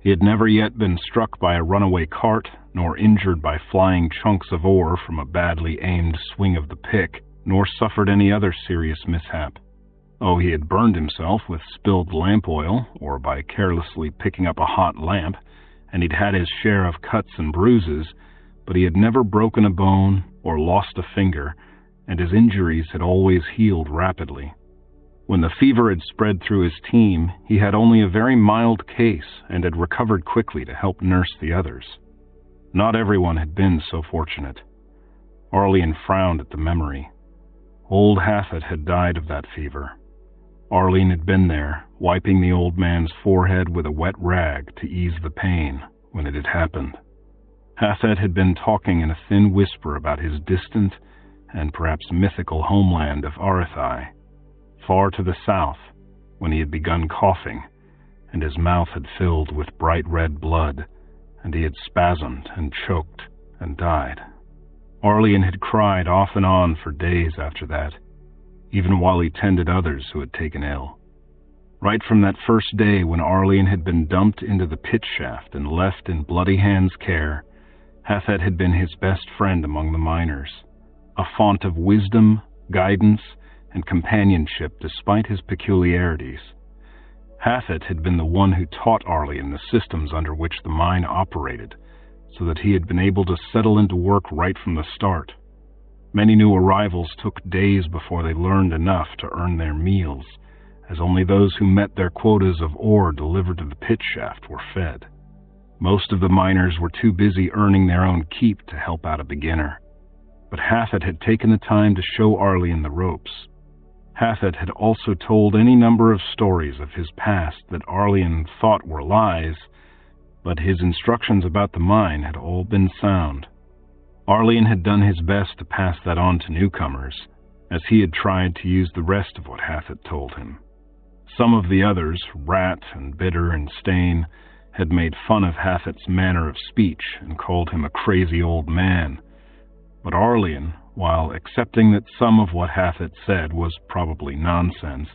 He had never yet been struck by a runaway cart, nor injured by flying chunks of ore from a badly aimed swing of the pick, nor suffered any other serious mishap. Oh, he had burned himself with spilled lamp oil, or by carelessly picking up a hot lamp, and he'd had his share of cuts and bruises, but he had never broken a bone or lost a finger, and his injuries had always healed rapidly. When the fever had spread through his team, he had only a very mild case and had recovered quickly to help nurse the others. Not everyone had been so fortunate. Arlian frowned at the memory. Old Hathett had died of that fever. Arlian had been there, wiping the old man's forehead with a wet rag to ease the pain when it had happened. Hathett had been talking in a thin whisper about his distant and perhaps mythical homeland of Arathai, far to the south, when he had begun coughing, and his mouth had filled with bright red blood, and he had spasmed and choked and died. Arlian had cried off and on for days after that, even while he tended others who had taken ill. Right from that first day when Arlian had been dumped into the pit shaft and left in Bloody Hand's care, Hafet had been his best friend among the miners, a font of wisdom, guidance, and companionship despite his peculiarities. Hafet had been the one who taught Arlian the systems under which the mine operated, so that he had been able to settle into work right from the start. Many new arrivals took days before they learned enough to earn their meals, as only those who met their quotas of ore delivered to the pit shaft were fed. Most of the miners were too busy earning their own keep to help out a beginner, but Hafet had taken the time to show Arlian the ropes. Hafet had also told any number of stories of his past that Arlian thought were lies, but his instructions about the mine had all been sound. Arlian had done his best to pass that on to newcomers, as he had tried to use the rest of what Hafet told him. Some of the others, Rat and Bitter and Stain, had made fun of Hafet's manner of speech and called him a crazy old man. But Arlian, while accepting that some of what Hafet said was probably nonsense,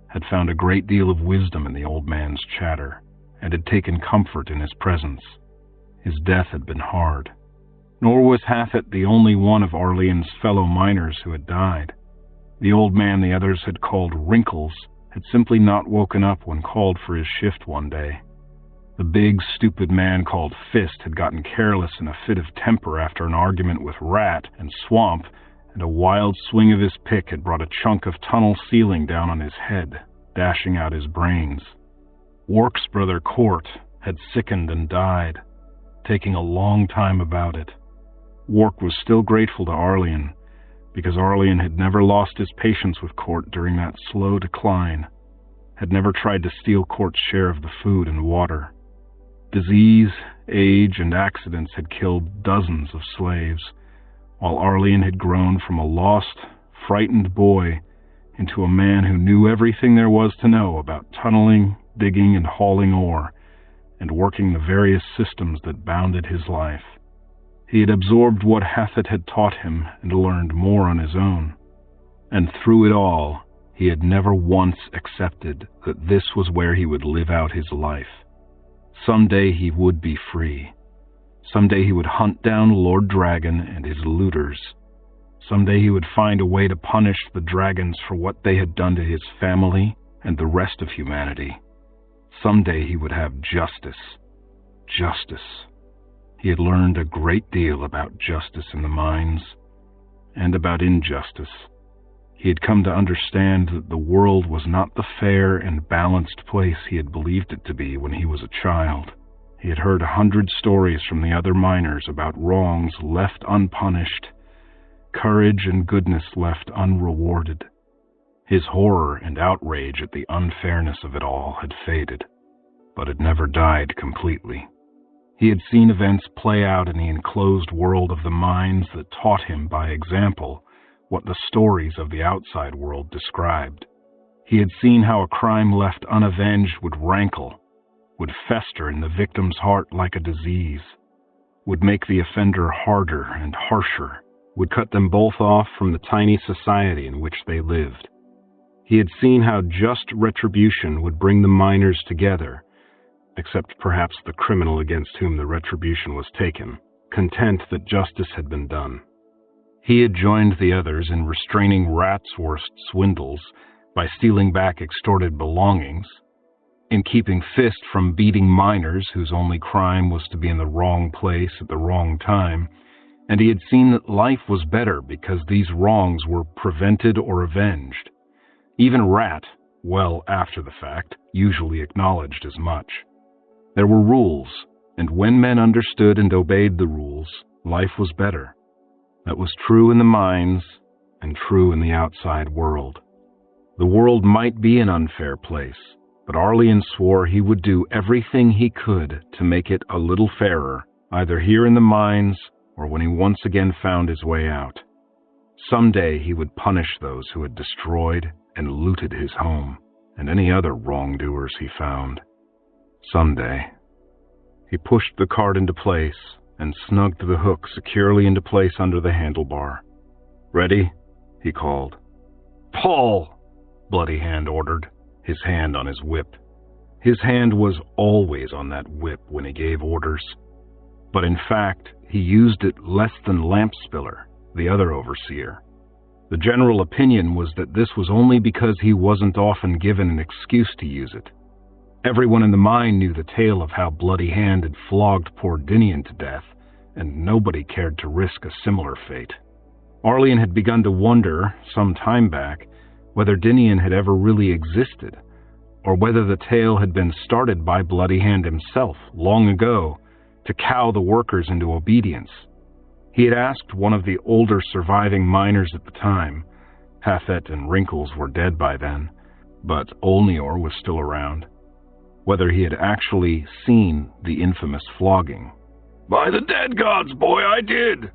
had found a great deal of wisdom in the old man's chatter, and had taken comfort in his presence. His death had been hard. Nor was Hafet the only one of Arlian's fellow miners who had died. The old man the others had called Wrinkles had simply not woken up when called for his shift one day. The big, stupid man called Fist had gotten careless in a fit of temper after an argument with Rat and Swamp, and a wild swing of his pick had brought a chunk of tunnel ceiling down on his head, dashing out his brains. Wark's brother Court had sickened and died, taking a long time about it. Wark was still grateful to Arlian, because Arlian had never lost his patience with Court during that slow decline, had never tried to steal Court's share of the food and water. Disease, age, and accidents had killed dozens of slaves, while Arlian had grown from a lost, frightened boy into a man who knew everything there was to know about tunneling, digging, and hauling ore, and working the various systems that bounded his life. He had absorbed what Hafet had taught him and learned more on his own. And through it all, he had never once accepted that this was where he would live out his life. Someday he would be free. Someday he would hunt down Lord Dragon and his looters. Someday he would find a way to punish the dragons for what they had done to his family and the rest of humanity. Someday he would have justice. Justice. He had learned a great deal about justice in the mines, and about injustice. He had come to understand that the world was not the fair and balanced place he had believed it to be when he was a child. He had heard 100 stories from the other miners about wrongs left unpunished, courage and goodness left unrewarded. His horror and outrage at the unfairness of it all had faded, but had never died completely. He had seen events play out in the enclosed world of the mines that taught him by example what the stories of the outside world described. He had seen how a crime left unavenged would rankle, would fester in the victim's heart like a disease, would make the offender harder and harsher, would cut them both off from the tiny society in which they lived. He had seen how just retribution would bring the miners together, except perhaps the criminal against whom the retribution was taken, content that justice had been done. He had joined the others in restraining Ratsworst swindles by stealing back extorted belongings, in keeping Fist from beating miners whose only crime was to be in the wrong place at the wrong time, and he had seen that life was better because these wrongs were prevented or avenged. Even Rat, well after the fact, usually acknowledged as much. There were rules, and when men understood and obeyed the rules, life was better. That was true in the mines and true in the outside world. The world might be an unfair place, but Arlian swore he would do everything he could to make it a little fairer, either here in the mines or when he once again found his way out. Someday he would punish those who had destroyed and looted his home. and any other wrongdoers he found. Someday. He pushed the cart into place and snugged the hook securely into place under the handlebar. "Ready?" he called. "Pull!" Bloody Hand ordered, his hand on his whip. His hand was always on that whip when he gave orders. But in fact, he used it less than Lampspiller, the other overseer. The general opinion was that this was only because he wasn't often given an excuse to use it. Everyone in the mine knew the tale of how Bloody Hand had flogged poor Dinian to death, and nobody cared to risk a similar fate. Arlian had begun to wonder, some time back, whether Dinian had ever really existed, or whether the tale had been started by Bloody Hand himself long ago to cow the workers into obedience. He had asked one of the older surviving miners at the time. Hathet and Wrinkles were dead by then, but Olnior was still around, whether he had actually seen the infamous flogging. "By the dead gods, boy, I did,"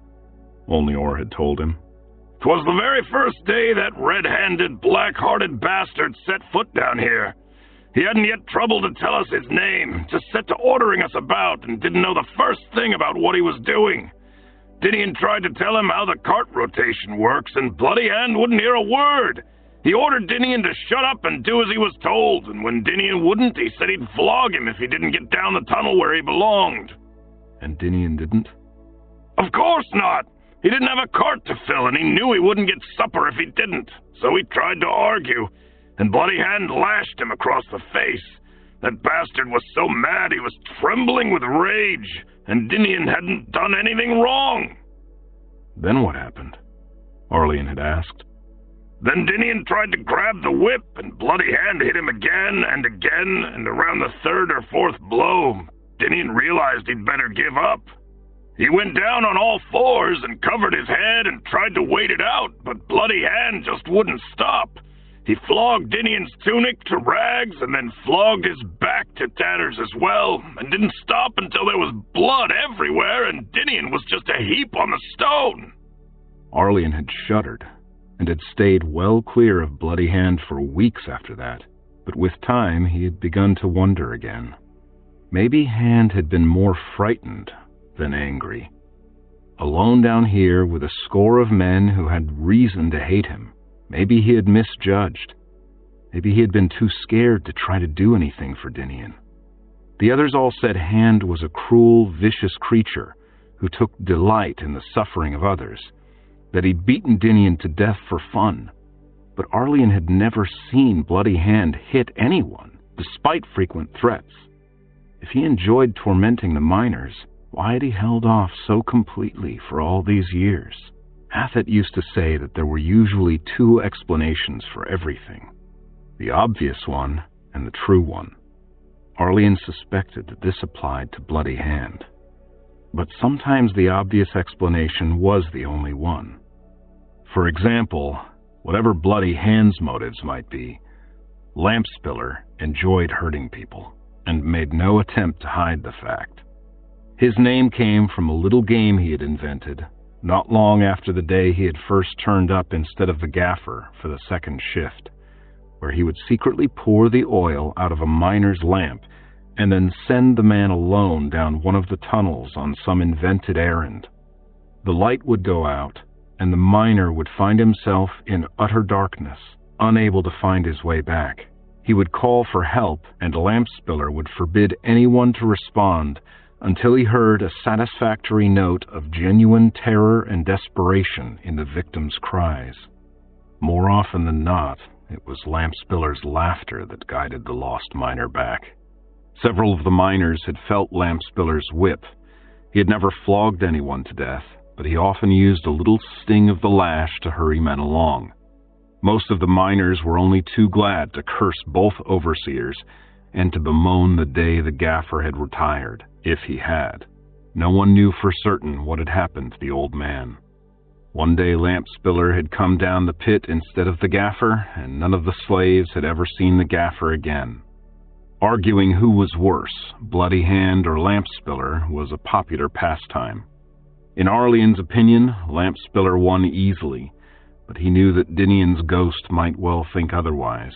Olnior had told him. "'Twas the very first day that red-handed, black-hearted bastard set foot down here. He hadn't yet troubled to tell us his name, just set to ordering us about and didn't know the first thing about what he was doing. Dinian tried to tell him how the cart rotation works, and Bloody Hand wouldn't hear a word. He ordered Dinian to shut up and do as he was told, and when Dinian wouldn't, he said he'd flog him if he didn't get down the tunnel where he belonged." And Dinian didn't? "Of course not! He didn't have a cart to fill, and he knew he wouldn't get supper if he didn't, so he tried to argue, and Bloody Hand lashed him across the face. That bastard was so mad he was trembling with rage, and Dinian hadn't done anything wrong." "Then what happened?" Arlian had asked. "Then Dinian tried to grab the whip, and Bloody Hand hit him again, and around the third or fourth blow, Dinian realized he'd better give up. He went down on all fours and covered his head and tried to wait it out, but Bloody Hand just wouldn't stop. He flogged Dinian's tunic to rags and then flogged his back to tatters as well, and didn't stop until there was blood everywhere and Dinian was just a heap on the stone." Arlian had shuddered and had stayed well clear of Bloody Hand for weeks after that, but with time he had begun to wonder again. Maybe Hand had been more frightened than angry. Alone down here with a score of men who had reason to hate him, maybe he had misjudged. Maybe he had been too scared to try to do anything for Dinian. The others all said Hand was a cruel, vicious creature who took delight in the suffering of others, that he'd beaten Dinian to death for fun. But Arlian had never seen Bloody Hand hit anyone, despite frequent threats. If he enjoyed tormenting the miners, why had he held off so completely for all these years? Hathet used to say that there were usually two explanations for everything, the obvious one and the true one. Arlian suspected that this applied to Bloody Hand. But sometimes the obvious explanation was the only one. For example, whatever Bloody Hand's motives might be, Lampspiller enjoyed hurting people and made no attempt to hide the fact. His name came from a little game he had invented not long after the day he had first turned up instead of the gaffer for the second shift, where he would secretly pour the oil out of a miner's lamp and then send the man alone down one of the tunnels on some invented errand. The light would go out, and the miner would find himself in utter darkness, unable to find his way back. He would call for help, and Lampspiller would forbid anyone to respond until he heard a satisfactory note of genuine terror and desperation in the victim's cries. More often than not, it was Lampspiller's laughter that guided the lost miner back. Several of the miners had felt Lampspiller's whip. He had never flogged anyone to death, but he often used a little sting of the lash to hurry men along. Most of the miners were only too glad to curse both overseers and to bemoan the day the gaffer had retired, if he had. No one knew for certain what had happened to the old man. One day Lampspiller had come down the pit instead of the gaffer, and none of the slaves had ever seen the gaffer again. Arguing who was worse, Bloody Hand or Lampspiller, was a popular pastime. In Arlian's opinion, Lampspiller won easily, but he knew that Dinian's ghost might well think otherwise.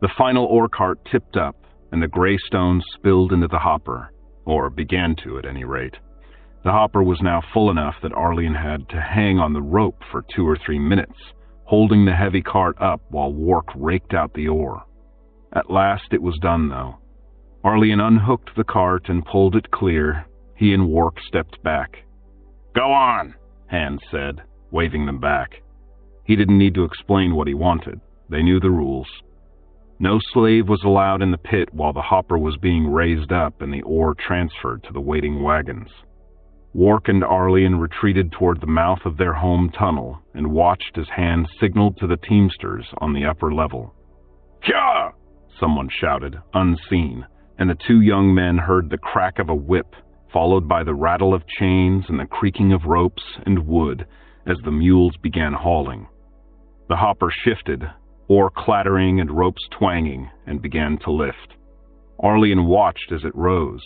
The final ore cart tipped up, and the gray stone spilled into the hopper, or began to at any rate. The hopper was now full enough that Arlene had to hang on the rope for 2 or 3 minutes, holding the heavy cart up while Wark raked out the ore. At last it was done, though. Arlene unhooked the cart and pulled it clear. He and Wark stepped back. "Go on," Hand said, waving them back. He didn't need to explain what he wanted. They knew the rules. No slave was allowed in the pit while the hopper was being raised up and the ore transferred to the waiting wagons. Wark and Arlene retreated toward the mouth of their home tunnel and watched as Hand signaled to the teamsters on the upper level. "Kya!" someone shouted, unseen, and the 2 young men heard the crack of a whip, followed by the rattle of chains and the creaking of ropes and wood as the mules began hauling. The hopper shifted, ore clattering and ropes twanging, and began to lift. Arlene watched as it rose.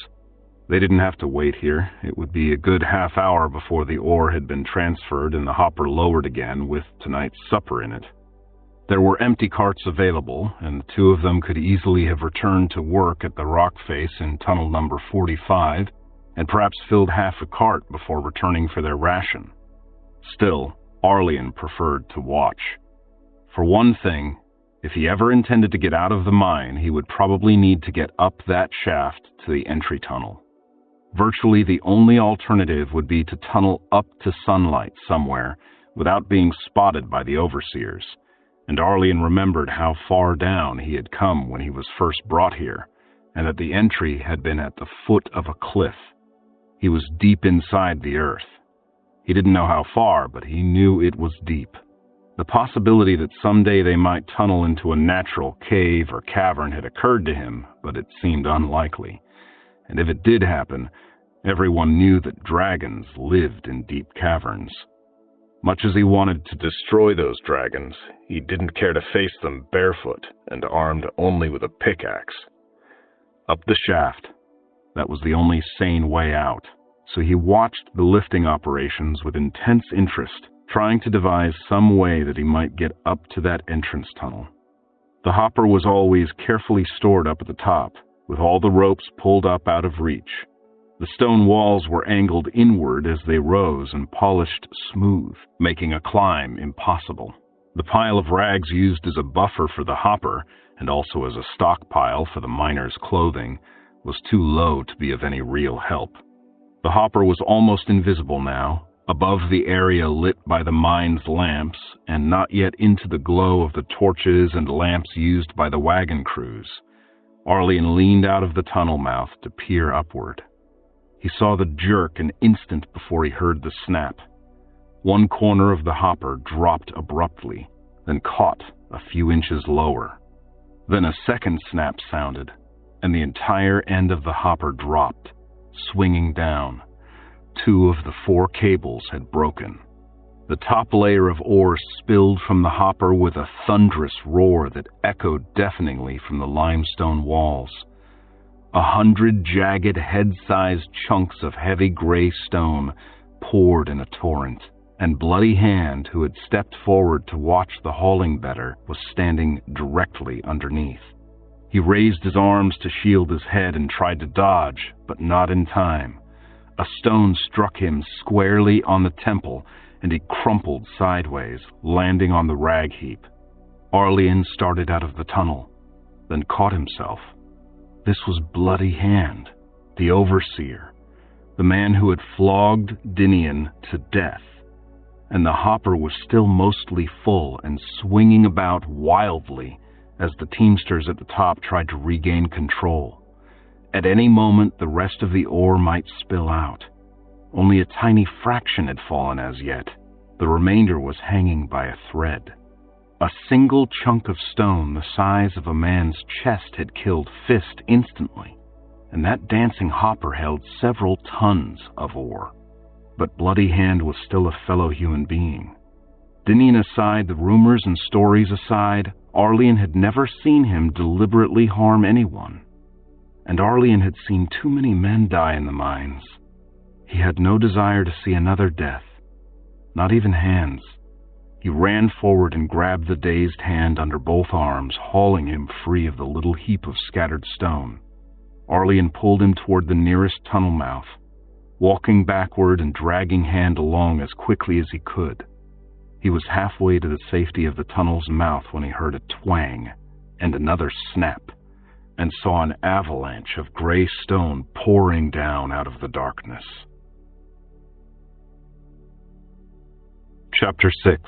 They didn't have to wait here. It would be a good half hour before the ore had been transferred and the hopper lowered again with tonight's supper in it. There were empty carts available, and the 2 of them could easily have returned to work at the rock face in tunnel number 45 and perhaps filled half a cart before returning for their ration. Still, Arlene preferred to watch. For one thing, if he ever intended to get out of the mine, he would probably need to get up that shaft to the entry tunnel. Virtually the only alternative would be to tunnel up to sunlight somewhere without being spotted by the overseers, and Arlene remembered how far down he had come when he was first brought here, and that the entry had been at the foot of a cliff. He was deep inside the earth. He didn't know how far, but he knew it was deep. The possibility that someday they might tunnel into a natural cave or cavern had occurred to him, but it seemed unlikely. And if it did happen, everyone knew that dragons lived in deep caverns. Much as he wanted to destroy those dragons, he didn't care to face them barefoot and armed only with a pickaxe. Up the shaft. That was the only sane way out, so he watched the lifting operations with intense interest, trying to devise some way that he might get up to that entrance tunnel. The hopper was always carefully stored up at the top, with all the ropes pulled up out of reach. The stone walls were angled inward as they rose and polished smooth, making a climb impossible. The pile of rags used as a buffer for the hopper, and also as a stockpile for the miners' clothing, was too low to be of any real help. The hopper was almost invisible now, above the area lit by the mine's lamps, and not yet into the glow of the torches and lamps used by the wagon crews. Arlene leaned out of the tunnel mouth to peer upward. He saw the jerk an instant before he heard the snap. One corner of the hopper dropped abruptly, then caught a few inches lower. Then a second snap sounded, and the entire end of the hopper dropped, swinging down. 2 of the 4 cables had broken. The top layer of ore spilled from the hopper with a thunderous roar that echoed deafeningly from the limestone walls. 100 jagged, head-sized chunks of heavy gray stone poured in a torrent, and Bloody Hand, who had stepped forward to watch the hauling better, was standing directly underneath. He raised his arms to shield his head and tried to dodge, but not in time. A stone struck him squarely on the temple, and he crumpled sideways, landing on the rag heap. Arlene started out of the tunnel, then caught himself. This was Bloody Hand, the overseer, the man who had flogged Dinian to death, and the hopper was still mostly full and swinging about wildly as the teamsters at the top tried to regain control. At any moment, the rest of the ore might spill out. Only a tiny fraction had fallen as yet. The remainder was hanging by a thread. A single chunk of stone the size of a man's chest had killed Fist instantly, and that dancing hopper held several tons of ore. But Bloody Hand was still a fellow human being. Dinian aside, the rumors and stories aside, Arlene had never seen him deliberately harm anyone. And Arlene had seen too many men die in the mines. He had no desire to see another death, not even Hand's. He ran forward and grabbed the dazed hand under both arms, hauling him free of the little heap of scattered stone. Arlian pulled him toward the nearest tunnel mouth, walking backward and dragging Hand along as quickly as he could. He was halfway to the safety of the tunnel's mouth when he heard a twang and another snap, and saw an avalanche of gray stone pouring down out of the darkness. Chapter 6.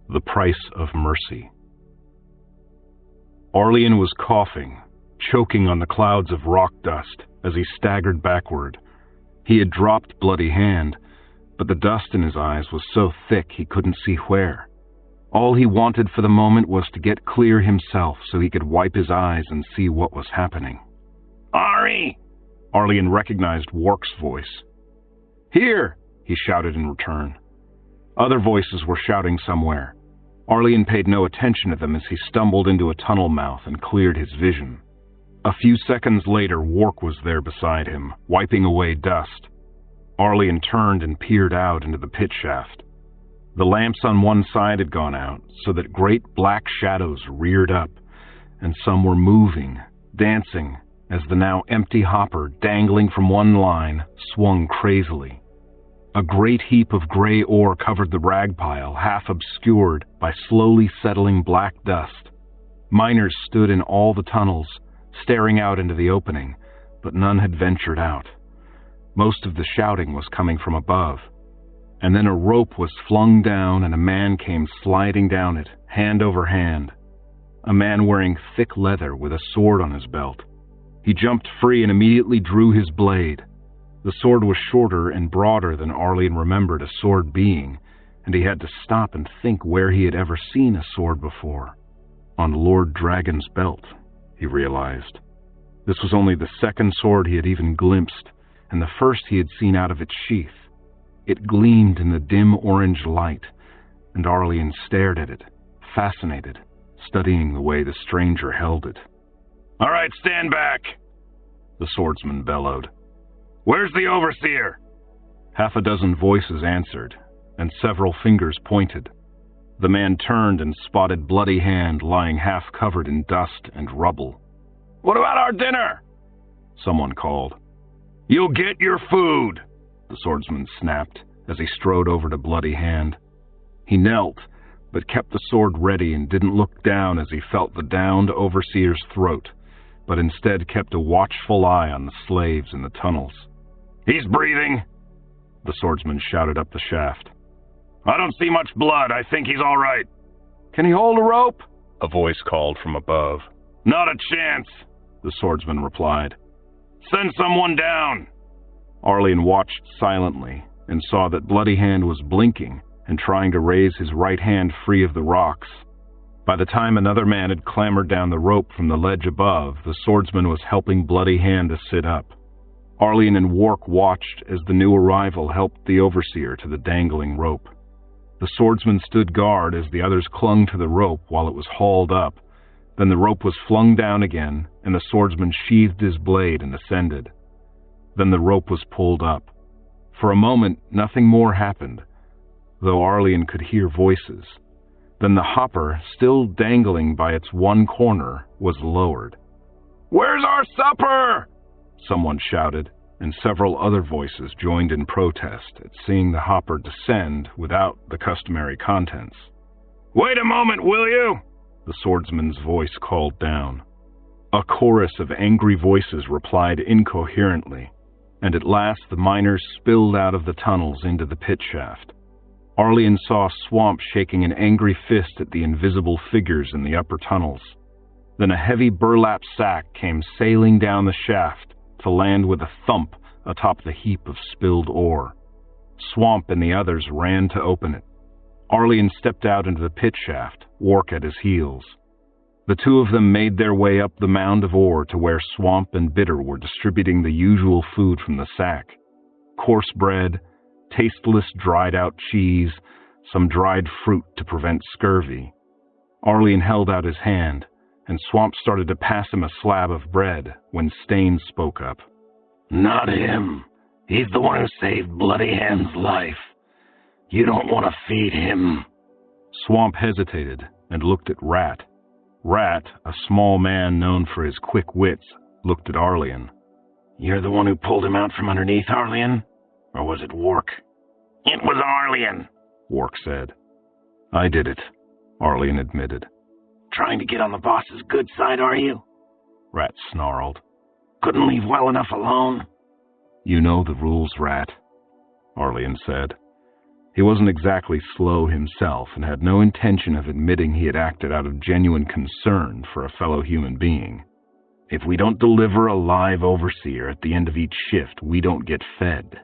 The Price of Mercy. Arlian was coughing, choking on the clouds of rock dust as he staggered backward. He had dropped Bloody Hand, but the dust in his eyes was so thick he couldn't see where. All he wanted for the moment was to get clear himself so he could wipe his eyes and see what was happening. Ari! Arlian recognized Wark's voice. "Here!" he shouted in return. Other voices were shouting somewhere. Arlian paid no attention to them as he stumbled into a tunnel mouth and cleared his vision. A few seconds later, Wark was there beside him, wiping away dust. Arlian turned and peered out into the pit shaft. The lamps on one side had gone out, so that great black shadows reared up, and some were moving, dancing, as the now empty hopper, dangling from one line, swung crazily. A great heap of gray ore covered the rag pile, half obscured by slowly settling black dust. Miners stood in all the tunnels, staring out into the opening, but none had ventured out. Most of the shouting was coming from above. And then a rope was flung down and a man came sliding down it, hand over hand. A man wearing thick leather with a sword on his belt. He jumped free and immediately drew his blade. The sword was shorter and broader than Arlian remembered a sword being, and he had to stop and think where he had ever seen a sword before. On Lord Dragon's belt, he realized. This was only the second sword he had even glimpsed, and the first he had seen out of its sheath. It gleamed in the dim orange light, and Arlian stared at it, fascinated, studying the way the stranger held it. "All right, stand back," the swordsman bellowed. "Where's the overseer?" Half a dozen voices answered, and several fingers pointed. The man turned and spotted Bloody Hand lying half covered in dust and rubble. "What about our dinner?" someone called. "You'll get your food," the swordsman snapped as he strode over to Bloody Hand. He knelt, but kept the sword ready and didn't look down as he felt the downed overseer's throat, but instead kept a watchful eye on the slaves in the tunnels. "He's breathing," the swordsman shouted up the shaft. "I don't see much blood. I think he's all right." "Can he hold a rope?" a voice called from above. "Not a chance," the swordsman replied. "Send someone down." Arlian watched silently and saw that Bloody Hand was blinking and trying to raise his right hand free of the rocks. By the time another man had clambered down the rope from the ledge above, the swordsman was helping Bloody Hand to sit up. Arlian and Wark watched as the new arrival helped the overseer to the dangling rope. The swordsman stood guard as the others clung to the rope while it was hauled up. Then the rope was flung down again, and the swordsman sheathed his blade and ascended. Then the rope was pulled up. For a moment, nothing more happened, though Arlian could hear voices. Then the hopper, still dangling by its one corner, was lowered. "Where's our supper?" someone shouted, and several other voices joined in protest at seeing the hopper descend without the customary contents. "Wait a moment, will you?" the swordsman's voice called down. A chorus of angry voices replied incoherently, and at last the miners spilled out of the tunnels into the pit shaft. Arlian saw Swamp shaking an angry fist at the invisible figures in the upper tunnels. Then a heavy burlap sack came sailing down the shaft to land with a thump atop the heap of spilled ore. Swamp and the others ran to open it. Arlian stepped out into the pit shaft, Wark at his heels. The two of them made their way up the mound of ore to where Swamp and Bitter were distributing the usual food from the sack. Coarse bread, tasteless dried-out cheese, some dried fruit to prevent scurvy. Arlian held out his hand, and Swamp started to pass him a slab of bread when Stain spoke up. "Not him. He's the one who saved Bloody Hand's life. You don't want to feed him. Swamp hesitated and looked at Rat. Rat, a small man known for his quick wits, looked at Arlian. You're the one who pulled him out from underneath, Arlian? Or was it Wark? It was Arlian, Wark said. I did it, Arlian admitted. Trying to get on the boss's good side, are you? Rat snarled. Couldn't leave well enough alone? You know the rules, Rat, Arlian said. He wasn't exactly slow himself and had no intention of admitting he had acted out of genuine concern for a fellow human being. If we don't deliver a live overseer at the end of each shift, we don't get fed.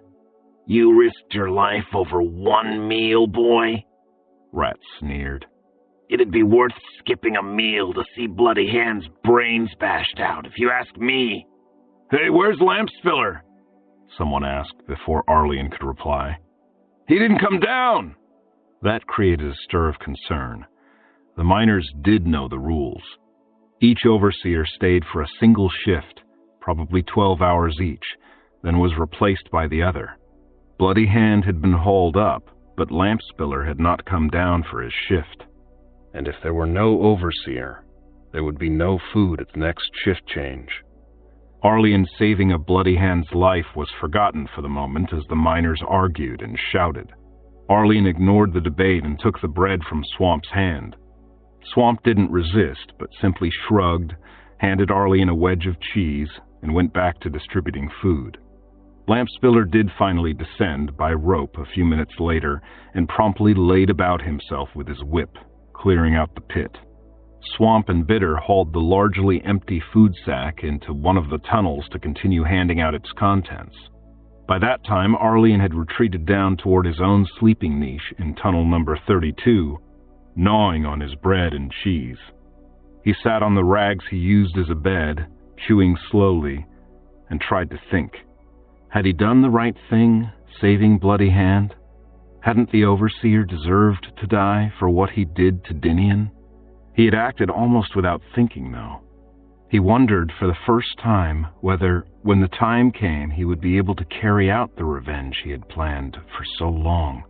You risked your life over one meal, boy? Rat sneered. It'd be worth skipping a meal to see Bloody Hand's brains bashed out, if you ask me. Hey, where's Lampspiller? Someone asked before Arlian could reply. He didn't come down! That created a stir of concern. The miners did know the rules. Each overseer stayed for a single shift, probably 12 hours each, then was replaced by the other. Bloody Hand had been hauled up, but Lampspiller had not come down for his shift. And if there were no overseer, there would be no food at the next shift change. Arlian's saving of Bloody Hand's life was forgotten for the moment as the miners argued and shouted. Arlian ignored the debate and took the bread from Swamp's hand. Swamp didn't resist, but simply shrugged, handed Arlian a wedge of cheese, and went back to distributing food. Lampspiller did finally descend by rope a few minutes later and promptly laid about himself with his whip, clearing out the pit. Swamp and Bitter hauled the largely empty food sack into one of the tunnels to continue handing out its contents. By that time, Arlian had retreated down toward his own sleeping niche in tunnel number 32, gnawing on his bread and cheese. He sat on the rags he used as a bed, chewing slowly, and tried to think. Had he done the right thing, saving Bloody Hand? Hadn't the Overseer deserved to die for what he did to Dinian? He had acted almost without thinking, though. He wondered for the first time whether, when the time came, he would be able to carry out the revenge he had planned for so long.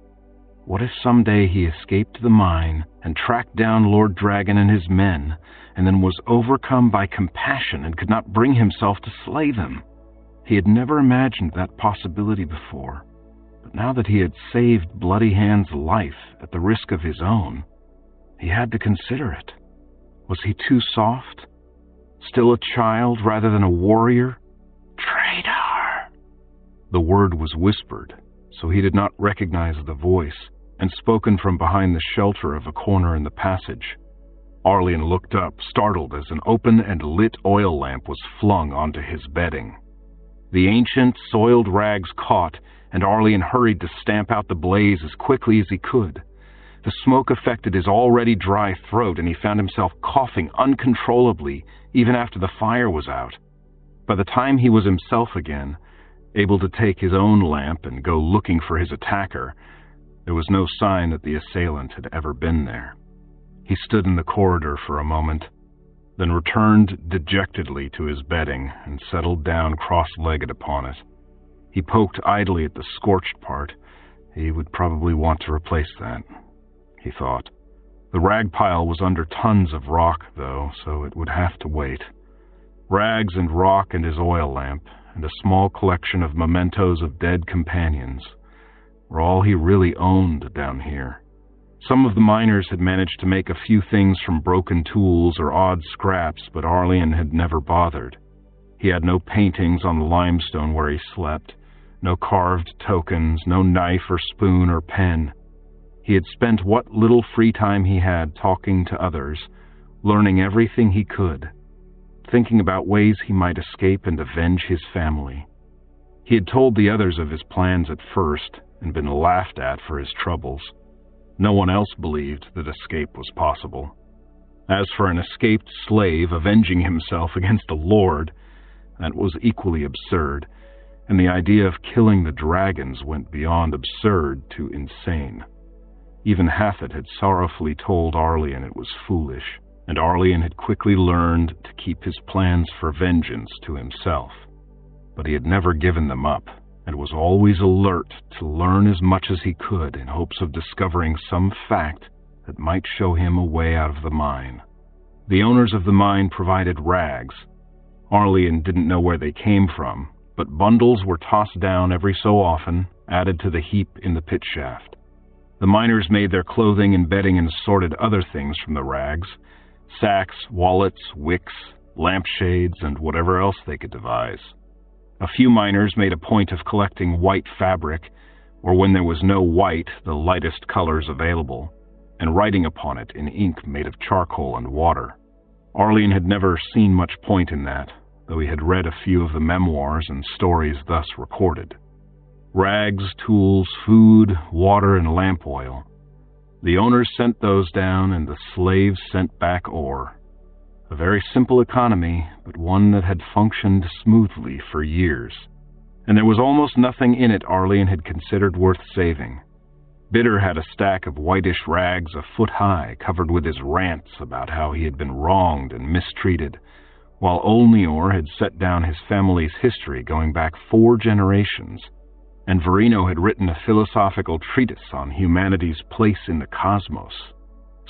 What if someday he escaped the mine and tracked down Lord Dragon and his men, and then was overcome by compassion and could not bring himself to slay them? He had never imagined that possibility before, but now that he had saved Bloody Hand's life at the risk of his own, he had to consider it. Was he too soft? Still a child rather than a warrior? Traitor! The word was whispered, so he did not recognize the voice, and spoken from behind the shelter of a corner in the passage. Arlian looked up, startled, as an open and lit oil lamp was flung onto his bedding. The ancient, soiled rags caught, and Arlian hurried to stamp out the blaze as quickly as he could. The smoke affected his already dry throat, and he found himself coughing uncontrollably even after the fire was out. By the time he was himself again, able to take his own lamp and go looking for his attacker, there was no sign that the assailant had ever been there. He stood in the corridor for a moment, then returned dejectedly to his bedding and settled down cross-legged upon it. He poked idly at the scorched part. He would probably want to replace that, he thought. The rag pile was under tons of rock, though, so it would have to wait. Rags and rock and his oil lamp, and a small collection of mementos of dead companions, were all he really owned down here. Some of the miners had managed to make a few things from broken tools or odd scraps, but Arlian had never bothered. He had no paintings on the limestone where he slept, no carved tokens, no knife or spoon or pen. He had spent what little free time he had talking to others, learning everything he could, thinking about ways he might escape and avenge his family. He had told the others of his plans at first and been laughed at for his troubles. No one else believed that escape was possible. As for an escaped slave avenging himself against a lord, that was equally absurd, and the idea of killing the dragons went beyond absurd to insane. Even Hathett had sorrowfully told Arlian it was foolish, and Arlian had quickly learned to keep his plans for vengeance to himself. But he had never given them up, and was always alert to learn as much as he could in hopes of discovering some fact that might show him a way out of the mine. The owners of the mine provided rags. Arlene didn't know where they came from, but bundles were tossed down every so often, added to the heap in the pit shaft. The miners made their clothing and bedding and sorted other things from the rags: sacks, wallets, wicks, lampshades, and whatever else they could devise. A few miners made a point of collecting white fabric, or when there was no white, the lightest colors available, and writing upon it in ink made of charcoal and water. Arlene had never seen much point in that, though he had read a few of the memoirs and stories thus recorded. Rags, tools, food, water, and lamp oil. The owners sent those down, and the slaves sent back ore. A very simple economy, but one that had functioned smoothly for years. And there was almost nothing in it Arlene had considered worth saving. Bitter had a stack of whitish rags a foot high, covered with his rants about how he had been wronged and mistreated, while Olnior had set down his family's history going back 4 generations, and Verino had written a philosophical treatise on humanity's place in the cosmos.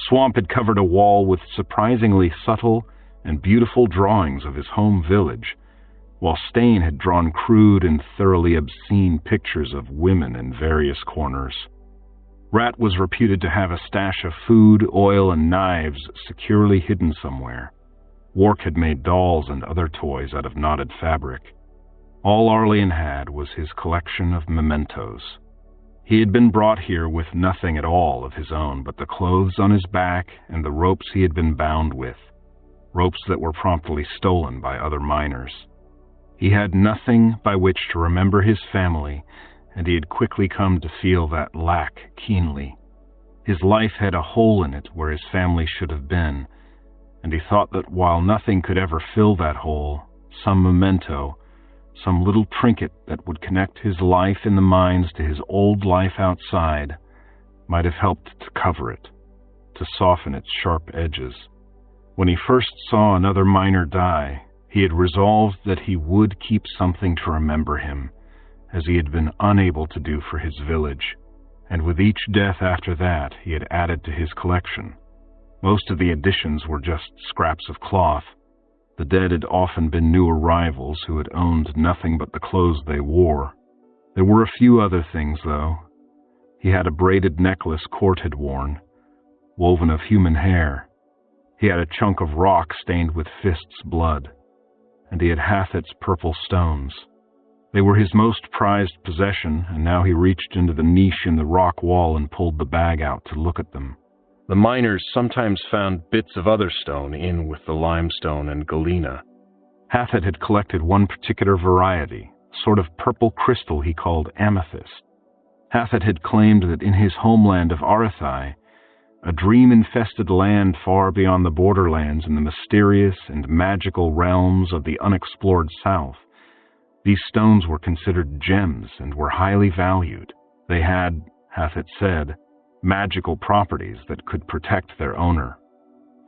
Swamp had covered a wall with surprisingly subtle and beautiful drawings of his home village, while Stain had drawn crude and thoroughly obscene pictures of women in various corners. Rat was reputed to have a stash of food, oil, and knives securely hidden somewhere. Wark had made dolls and other toys out of knotted fabric. All Arlene had was his collection of mementos. He had been brought here with nothing at all of his own but the clothes on his back and the ropes he had been bound with, ropes that were promptly stolen by other miners. He had nothing by which to remember his family, and he had quickly come to feel that lack keenly. His life had a hole in it where his family should have been, and he thought that while nothing could ever fill that hole, some memento, some little trinket that would connect his life in the mines to his old life outside, might have helped to cover it, to soften its sharp edges. When he first saw another miner die, he had resolved that he would keep something to remember him, as he had been unable to do for his village, and with each death after that he had added to his collection. Most of the additions were just scraps of cloth. The dead had often been new arrivals who had owned nothing but the clothes they wore. There were a few other things, though. He had a braided necklace Court had worn, woven of human hair. He had a chunk of rock stained with Fist's blood, and he had Hathet's purple stones. They were his most prized possession, and now he reached into the niche in the rock wall and pulled the bag out to look at them. The miners sometimes found bits of other stone in with the limestone and galena. Hathet had collected one particular variety, a sort of purple crystal he called amethyst. Hathet had claimed that in his homeland of Arathai, a dream-infested land far beyond the borderlands in the mysterious and magical realms of the unexplored south, these stones were considered gems and were highly valued. They had, Hathet said, magical properties that could protect their owner.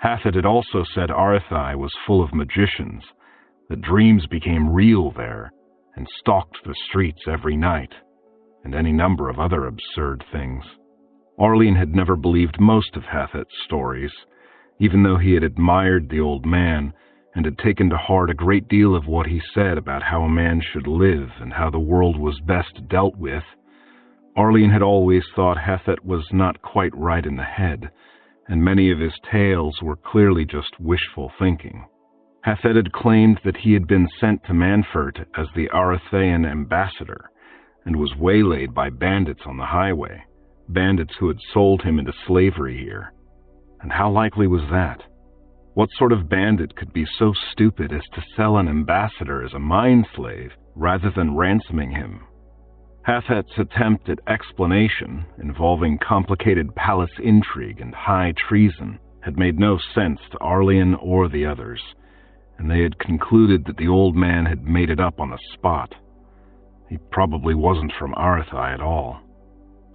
Hathet had also said Arathai was full of magicians, that dreams became real there and stalked the streets every night, and any number of other absurd things. Arlene had never believed most of Hathet's stories, even though he had admired the old man and had taken to heart a great deal of what he said about how a man should live and how the world was best dealt with. Arlene had always thought Hathet was not quite right in the head, and many of his tales were clearly just wishful thinking. Hathet had claimed that he had been sent to Manfort as the Arathaean ambassador, and was waylaid by bandits on the highway, bandits who had sold him into slavery here. And how likely was that? What sort of bandit could be so stupid as to sell an ambassador as a mine slave rather than ransoming him? Hathet's attempt at explanation, involving complicated palace intrigue and high treason, had made no sense to Arlene or the others, and they had concluded that the old man had made it up on the spot. He probably wasn't from Arathai at all.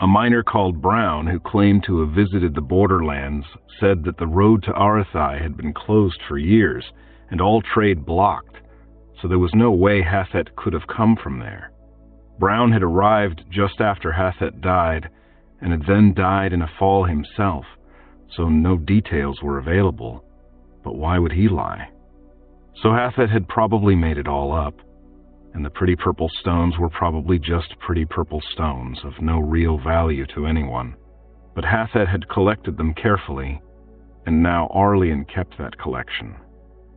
A miner called Brown, who claimed to have visited the borderlands, said that the road to Arathai had been closed for years and all trade blocked, so there was no way Hathet could have come from there. Brown had arrived just after Hathet died, and had then died in a fall himself, so no details were available. But why would he lie? So Hathet had probably made it all up, and the pretty purple stones were probably just pretty purple stones of no real value to anyone. But Hathet had collected them carefully, and now Arlian kept that collection.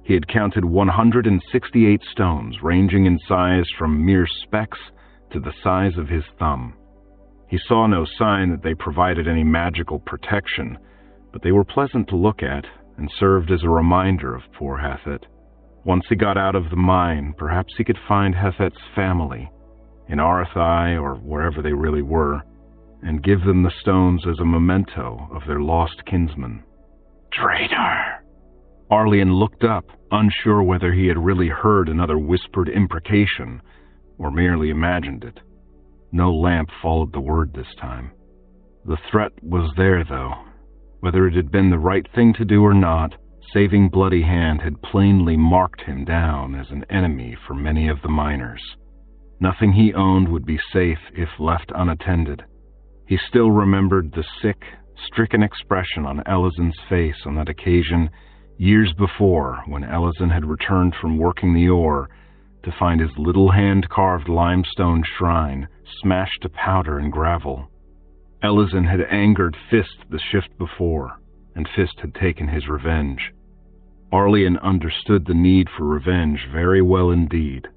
He had counted 168 stones, ranging in size from mere specks to the size of his thumb. He saw no sign that they provided any magical protection, but they were pleasant to look at and served as a reminder of poor Hathet. Once he got out of the mine, perhaps he could find Hathet's family, in Arathai or wherever they really were, and give them the stones as a memento of their lost kinsman. Traitor! Arlian looked up, unsure whether he had really heard another whispered imprecation or merely imagined it. No lamp followed the word this time. The threat was there, though. Whether it had been the right thing to do or not, saving Bloody Hand had plainly marked him down as an enemy for many of the miners. Nothing he owned would be safe if left unattended. He still remembered the sick, stricken expression on Elizon's face on that occasion years before, when Elizon had returned from working the ore to find his little hand-carved limestone shrine smashed to powder and gravel. Elizon had angered Fist the shift before, and Fist had taken his revenge. Arlian understood the need for revenge very well indeed,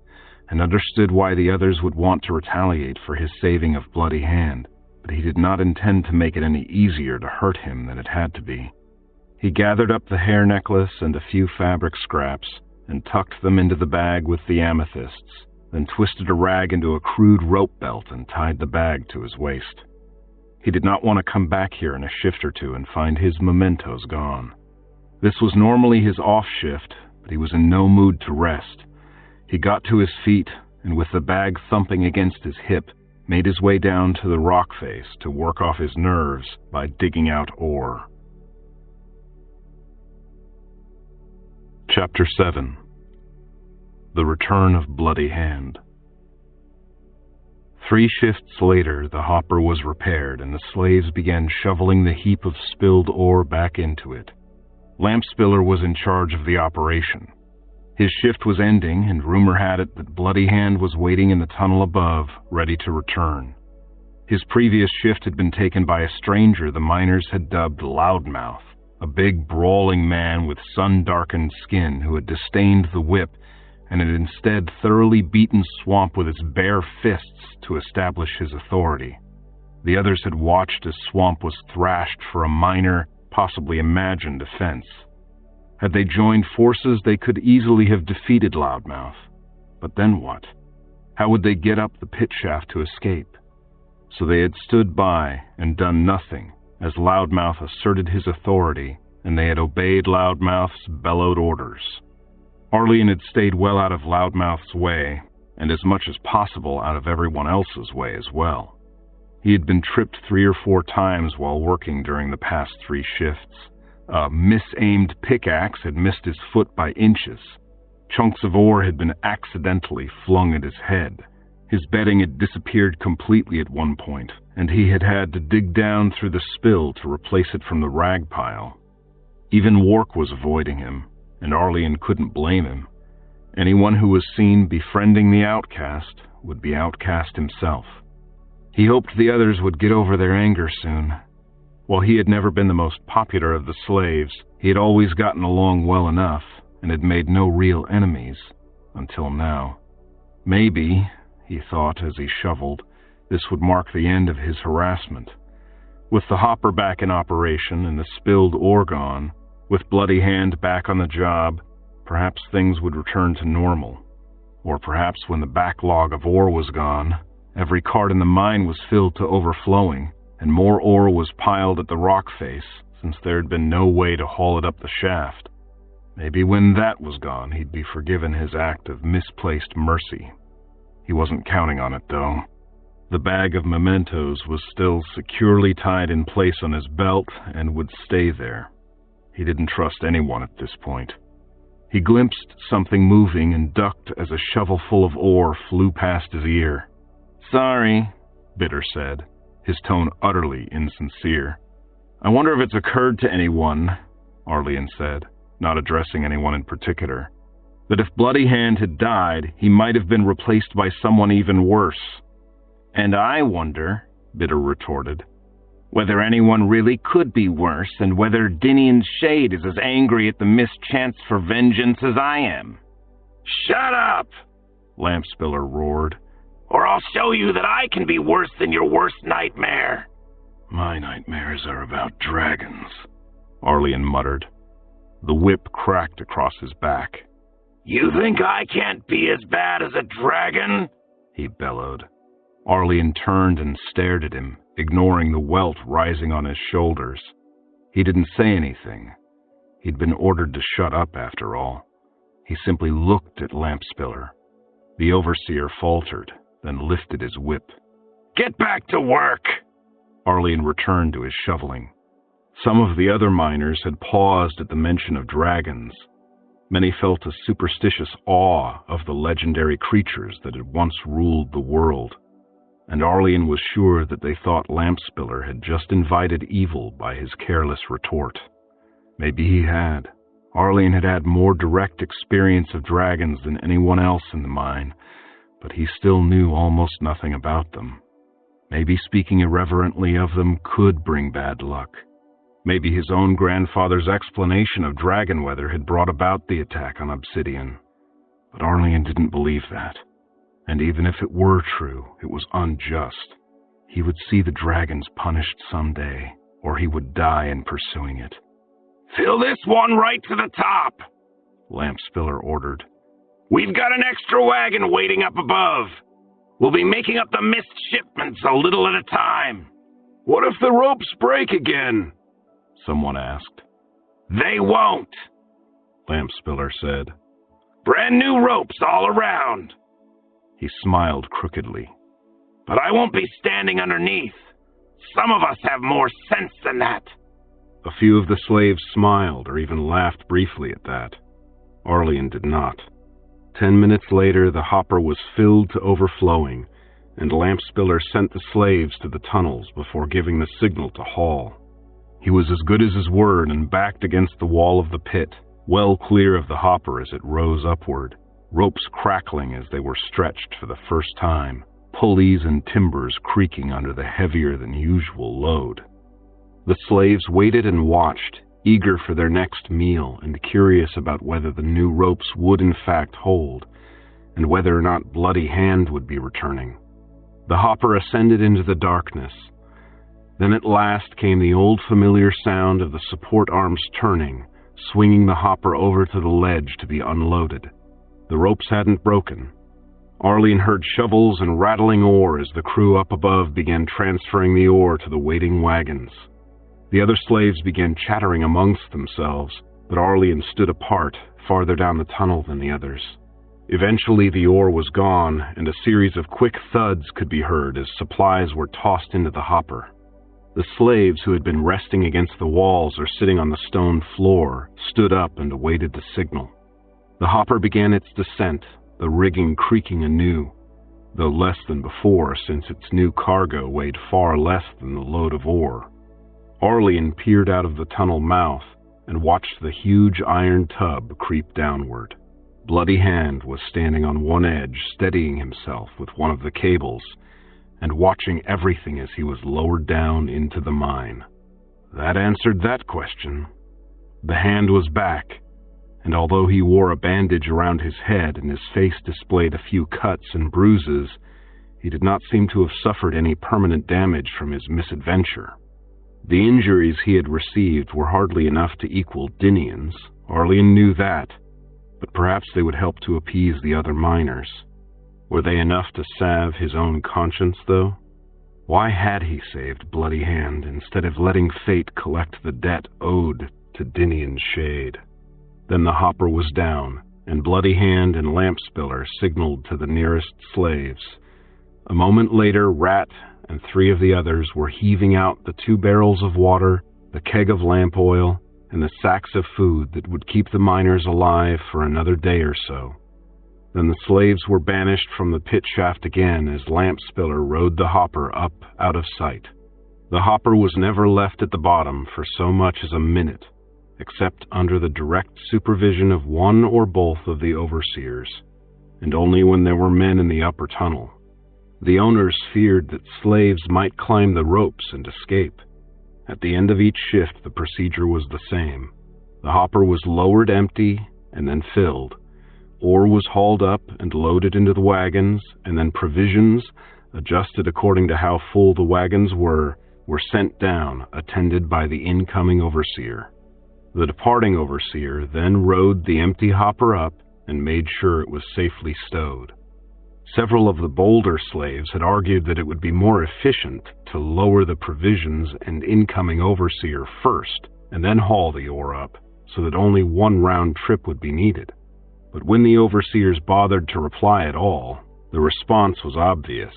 and understood why the others would want to retaliate for his saving of Bloody Hand, but he did not intend to make it any easier to hurt him than it had to be. He gathered up the hair necklace and a few fabric scraps and tucked them into the bag with the amethysts, then twisted a rag into a crude rope belt and tied the bag to his waist. He did not want to come back here in a shift or two and find his mementos gone. This was normally his off shift, but he was in no mood to rest. He got to his feet and, with the bag thumping against his hip, made his way down to the rock face to work off his nerves by digging out ore. Chapter 7. The Return of Bloody Hand. 3 shifts later, the hopper was repaired, and the slaves began shoveling the heap of spilled ore back into it. Lampspiller was in charge of the operation. His shift was ending, and rumor had it that Bloody Hand was waiting in the tunnel above, ready to return. His previous shift had been taken by a stranger the miners had dubbed Loudmouth, a big, brawling man with sun-darkened skin who had disdained the whip and had instead thoroughly beaten Swamp with his bare fists to establish his authority. The others had watched as Swamp was thrashed for a minor, possibly imagined offense. Had they joined forces, they could easily have defeated Loudmouth. But then what? How would they get up the pit shaft to escape? So they had stood by and done nothing as Loudmouth asserted his authority, and they had obeyed Loudmouth's bellowed orders. Arlian had stayed well out of Loudmouth's way, and as much as possible out of everyone else's way as well. He had been tripped 3 or 4 times while working during the past 3 shifts. A misaimed pickaxe had missed his foot by inches. Chunks of ore had been accidentally flung at his head. His bedding had disappeared completely at one point, and he had had to dig down through the spill to replace it from the rag pile. Even Wark was avoiding him, and Arlian couldn't blame him. Anyone who was seen befriending the outcast would be outcast himself. He hoped the others would get over their anger soon. While he had never been the most popular of the slaves, he had always gotten along well enough and had made no real enemies, until now. Maybe, he thought as he shoveled, this would mark the end of his harassment. With the hopper back in operation and the spilled ore gone, with Bloody Hand back on the job, perhaps things would return to normal. Or perhaps when the backlog of ore was gone, every cart in the mine was filled to overflowing, and more ore was piled at the rock face, since there had been no way to haul it up the shaft. Maybe when that was gone, he'd be forgiven his act of misplaced mercy. He wasn't counting on it, though. The bag of mementos was still securely tied in place on his belt and would stay there. He didn't trust anyone at this point. He glimpsed something moving and ducked as a shovelful of ore flew past his ear. Sorry, Bitter said, his tone utterly insincere. I wonder if it's occurred to anyone, Arlian said, not addressing anyone in particular, that if Bloody Hand had died, he might have been replaced by someone even worse. And I wonder, Bitter retorted, whether anyone really could be worse, and whether Dinian's Shade is as angry at the missed chance for vengeance as I am. Shut up! Lampspiller roared. Or I'll show you that I can be worse than your worst nightmare. My nightmares are about dragons, Arlian muttered. The whip cracked across his back. You think I can't be as bad as a dragon? He bellowed. Arlian turned and stared at him, ignoring the welt rising on his shoulders. He didn't say anything. He'd been ordered to shut up after all. He simply looked at Lampspiller. The overseer faltered, then lifted his whip. Get back to work! Arlian returned to his shoveling. Some of the other miners had paused at the mention of dragons. Many felt a superstitious awe of the legendary creatures that had once ruled the world, and Arlian was sure that they thought Lampspiller had just invited evil by his careless retort. Maybe he had. Arlian had had more direct experience of dragons than anyone else in the mine, but he still knew almost nothing about them. Maybe speaking irreverently of them could bring bad luck. Maybe his own grandfather's explanation of dragon weather had brought about the attack on Obsidian. But Arlian didn't believe that. And even if it were true, it was unjust. He would see the dragons punished someday, or he would die in pursuing it. Fill this one right to the top, Lampspiller ordered. We've got an extra wagon waiting up above. We'll be making up the missed shipments a little at a time. What if the ropes break again? Someone asked. They won't, Lampspiller said. Brand new ropes all around. He smiled crookedly. But I won't be standing underneath. Some of us have more sense than that. A few of the slaves smiled or even laughed briefly at that. Arlian did not. 10 minutes later, the hopper was filled to overflowing, and Lampspiller sent the slaves to the tunnels before giving the signal to haul. He was as good as his word and backed against the wall of the pit, well clear of the hopper as it rose upward, ropes crackling as they were stretched for the first time, pulleys and timbers creaking under the heavier-than-usual load. The slaves waited and watched, eager for their next meal and curious about whether the new ropes would in fact hold, and whether or not Bloody Hand would be returning. The hopper ascended into the darkness. Then at last came the old familiar sound of the support arms turning, swinging the hopper over to the ledge to be unloaded. The ropes hadn't broken. Arlian heard shovels and rattling ore as the crew up above began transferring the ore to the waiting wagons. The other slaves began chattering amongst themselves, but Arlian stood apart, farther down the tunnel than the others. Eventually the ore was gone, and a series of quick thuds could be heard as supplies were tossed into the hopper. The slaves who had been resting against the walls or sitting on the stone floor stood up and awaited the signal. The hopper began its descent, the rigging creaking anew, though less than before since its new cargo weighed far less than the load of ore. Arlian peered out of the tunnel mouth and watched the huge iron tub creep downward. Bloody Hand was standing on one edge, steadying himself with one of the cables, and watching everything as he was lowered down into the mine. That answered that question. The hand was back, and although he wore a bandage around his head and his face displayed a few cuts and bruises, he did not seem to have suffered any permanent damage from his misadventure. The injuries he had received were hardly enough to equal Dinian's. Arlian knew that, but perhaps they would help to appease the other miners. Were they enough to salve his own conscience, though? Why had he saved Bloody Hand instead of letting fate collect the debt owed to Dinian's Shade? Then the hopper was down, and Bloody Hand and Lampspiller signaled to the nearest slaves. A moment later, Rat and 3 of the others were heaving out the 2 barrels of water, the keg of lamp oil, and the sacks of food that would keep the miners alive for another day or so. Then the slaves were banished from the pit shaft again as Lamp Spiller rode the hopper up out of sight. The hopper was never left at the bottom for so much as a minute, except under the direct supervision of one or both of the overseers, and only when there were men in the upper tunnel. The owners feared that slaves might climb the ropes and escape. At the end of each shift, the procedure was the same. The hopper was lowered empty and then filled. Ore was hauled up and loaded into the wagons, and then provisions, adjusted according to how full the wagons were sent down, attended by the incoming overseer. The departing overseer then rode the empty hopper up and made sure it was safely stowed. Several of the bolder slaves had argued that it would be more efficient to lower the provisions and incoming overseer first, and then haul the ore up, so that only one round trip would be needed. But when the overseers bothered to reply at all, the response was obvious.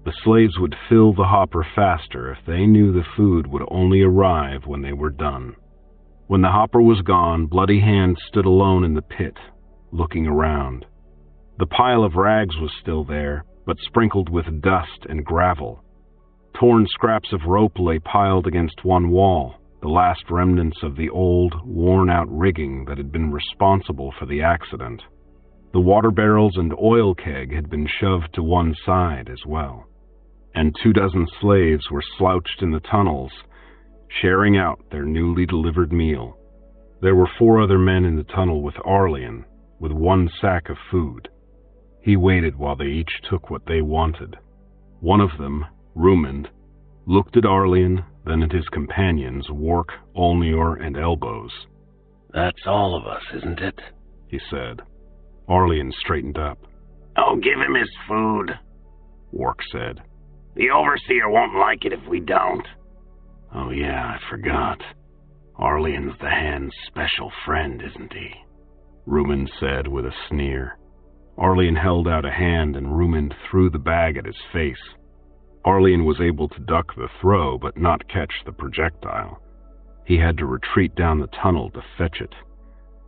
The slaves would fill the hopper faster if they knew the food would only arrive when they were done. When the hopper was gone, Bloody Hand stood alone in the pit, looking around. The pile of rags was still there, but sprinkled with dust and gravel. Torn scraps of rope lay piled against one wall, the last remnants of the old, worn-out rigging that had been responsible for the accident. The water barrels and oil keg had been shoved to one side as well, and 24 slaves were slouched in the tunnels, sharing out their newly delivered meal. There were 4 other men in the tunnel with Arlian, with 1 sack of food. He waited while they each took what they wanted. One of them, Rumand, looked at Arlian, then at his companions, Wark, Olnior, and Elbows. "That's all of us, isn't it?" he said. Arlian straightened up. "Oh, give him his food," Wark said. "The overseer won't like it if we don't." "Oh yeah, I forgot. Arlian's the hand's special friend, isn't he?" Rumand said with a sneer. Arlian held out a hand and Rumand threw the bag at his face. Arlian was able to duck the throw, but not catch the projectile. He had to retreat down the tunnel to fetch it.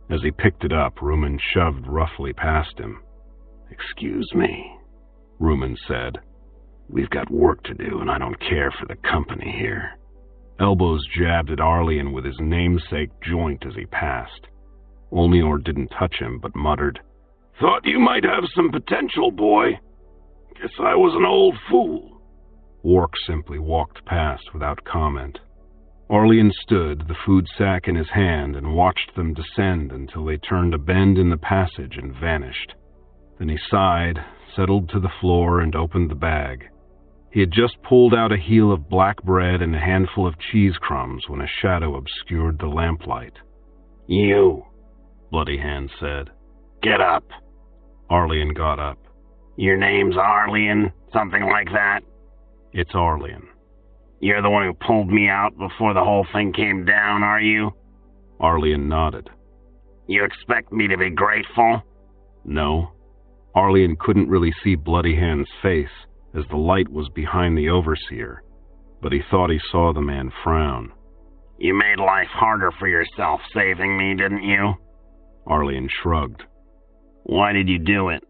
As he picked it up, Rumand shoved roughly past him. "Excuse me," Rumand said. "We've got work to do, and I don't care for the company here." Elbows jabbed at Arlian with his namesake joint as he passed. Olnior didn't touch him, but muttered, "Thought you might have some potential, boy. Guess I was an old fool." Wark simply walked past without comment. Arlian stood, the food sack in his hand, and watched them descend until they turned a bend in the passage and vanished. Then he sighed, settled to the floor, and opened the bag. He had just pulled out a heel of black bread and a handful of cheese crumbs when a shadow obscured the lamplight. "You," Bloody Hand said. "Get up." Arlian got up. "Your name's Arlian, something like that?" "It's Arlian." "You're the one who pulled me out before the whole thing came down, are you?" Arlian nodded. "You expect me to be grateful?" No. Arlian couldn't really see Bloody Hand's face, as the light was behind the overseer, but he thought he saw the man frown. "You made life harder for yourself saving me, didn't you?" Arlian shrugged. "Why did you do it?"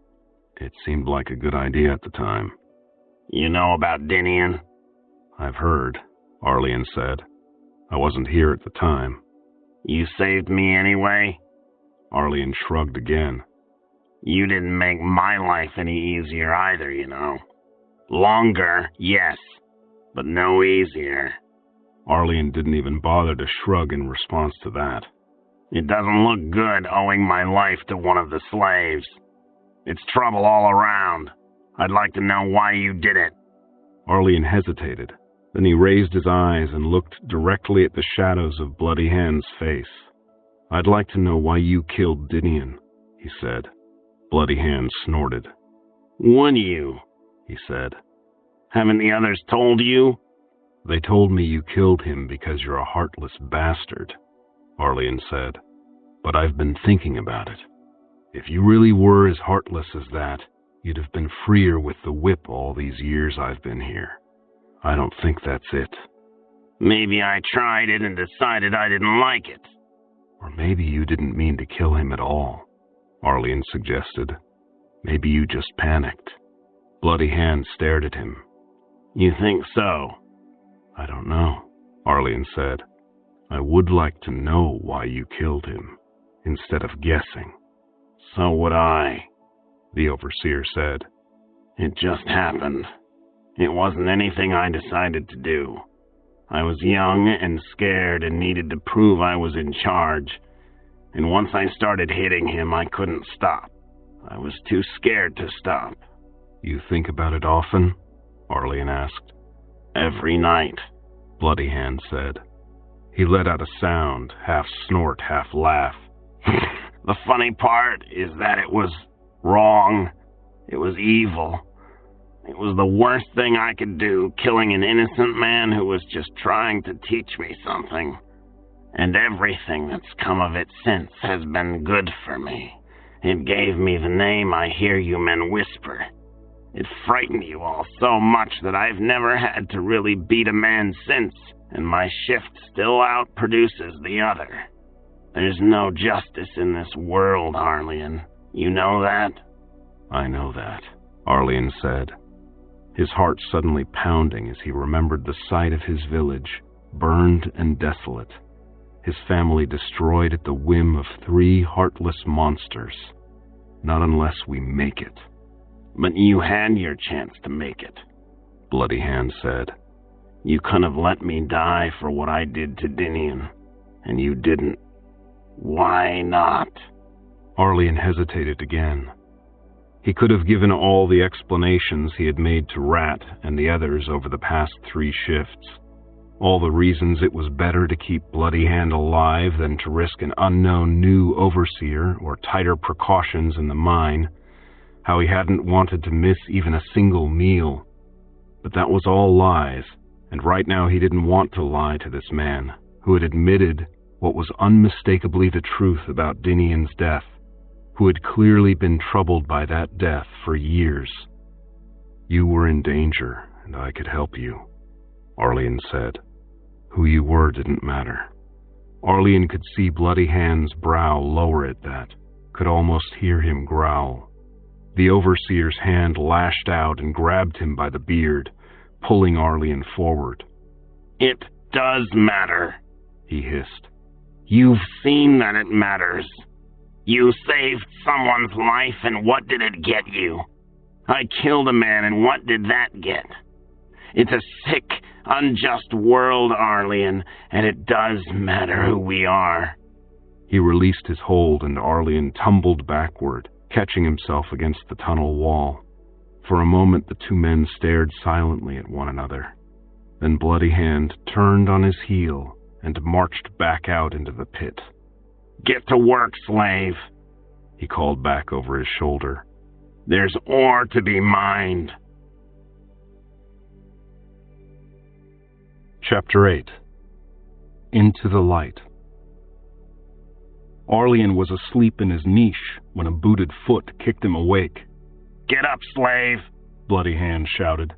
"It seemed like a good idea at the time." "You know about Dinian?" "I've heard," Arlian said. "I wasn't here at the time." "You saved me anyway?" Arlian shrugged again. "You didn't make my life any easier either, you know. Longer, yes, but no easier." Arlian didn't even bother to shrug in response to that. "It doesn't look good owing my life to one of the slaves. It's trouble all around. I'd like to know why you did it." Arlian hesitated. Then he raised his eyes and looked directly at the shadows of Bloody Hand's face. "I'd like to know why you killed Dinian," he said. Bloody Hand snorted. "Would you?" he said. "Haven't the others told you?" "They told me you killed him because you're a heartless bastard," Arlian said. "But I've been thinking about it. If you really were as heartless as that, you'd have been freer with the whip all these years I've been here. I don't think that's it." "Maybe I tried it and decided I didn't like it." "Or maybe you didn't mean to kill him at all," Arlian suggested. Maybe you just panicked. Bloody Hand stared at him. You think so? I don't know, Arlian said. I would like to know why you killed him, instead of guessing. So would I, the overseer said. It just happened. It wasn't anything I decided to do. I was young and scared and needed to prove I was in charge. And once I started hitting him, I couldn't stop. I was too scared to stop. You think about it often? Arlian asked. Every night, Bloody Hand said. He let out a sound, half snort, half laugh. The funny part is that it was wrong. It was evil. It was the worst thing I could do, killing an innocent man who was just trying to teach me something. And everything that's come of it since has been good for me. It gave me the name I hear you men whisper. It frightened you all so much that I've never had to really beat a man since, and my shift still outproduces the other. There's no justice in this world, Arlian. You know that? I know that, Arlian said, his heart suddenly pounding as he remembered the sight of his village, burned and desolate, his family destroyed at the whim of 3 heartless monsters. Not unless we make it. But you had your chance to make it, Bloody Hand said. You could have let me die for what I did to Dinian, and you didn't. Why not? Arlian hesitated again. He could have given all the explanations he had made to Rat and the others over the past 3 shifts. All the reasons it was better to keep Bloody Hand alive than to risk an unknown new overseer or tighter precautions in the mine. How he hadn't wanted to miss even a single meal. But that was all lies, and right now he didn't want to lie to this man, who had admitted what was unmistakably the truth about Dinian's death, who had clearly been troubled by that death for years. You were in danger, and I could help you, Arlian said. Who you were didn't matter. Arlian could see Bloody Hand's brow lower at that, could almost hear him growl. The overseer's hand lashed out and grabbed him by the beard, pulling Arlian forward. It does matter, he hissed. You've seen that it matters. You saved someone's life, and what did it get you? I killed a man, and what did that get? It's a sick, unjust world, Arlian, and it does matter who we are. He released his hold, and Arlian tumbled backward, catching himself against the tunnel wall. For a moment the 2 men stared silently at one another. Then Bloody Hand turned on his heel and marched back out into the pit. Get to work, slave, he called back over his shoulder. There's ore to be mined. Chapter 8. Into the Light. Arlian was asleep in his niche when a booted foot kicked him awake. Get up, slave, Bloody Hand shouted.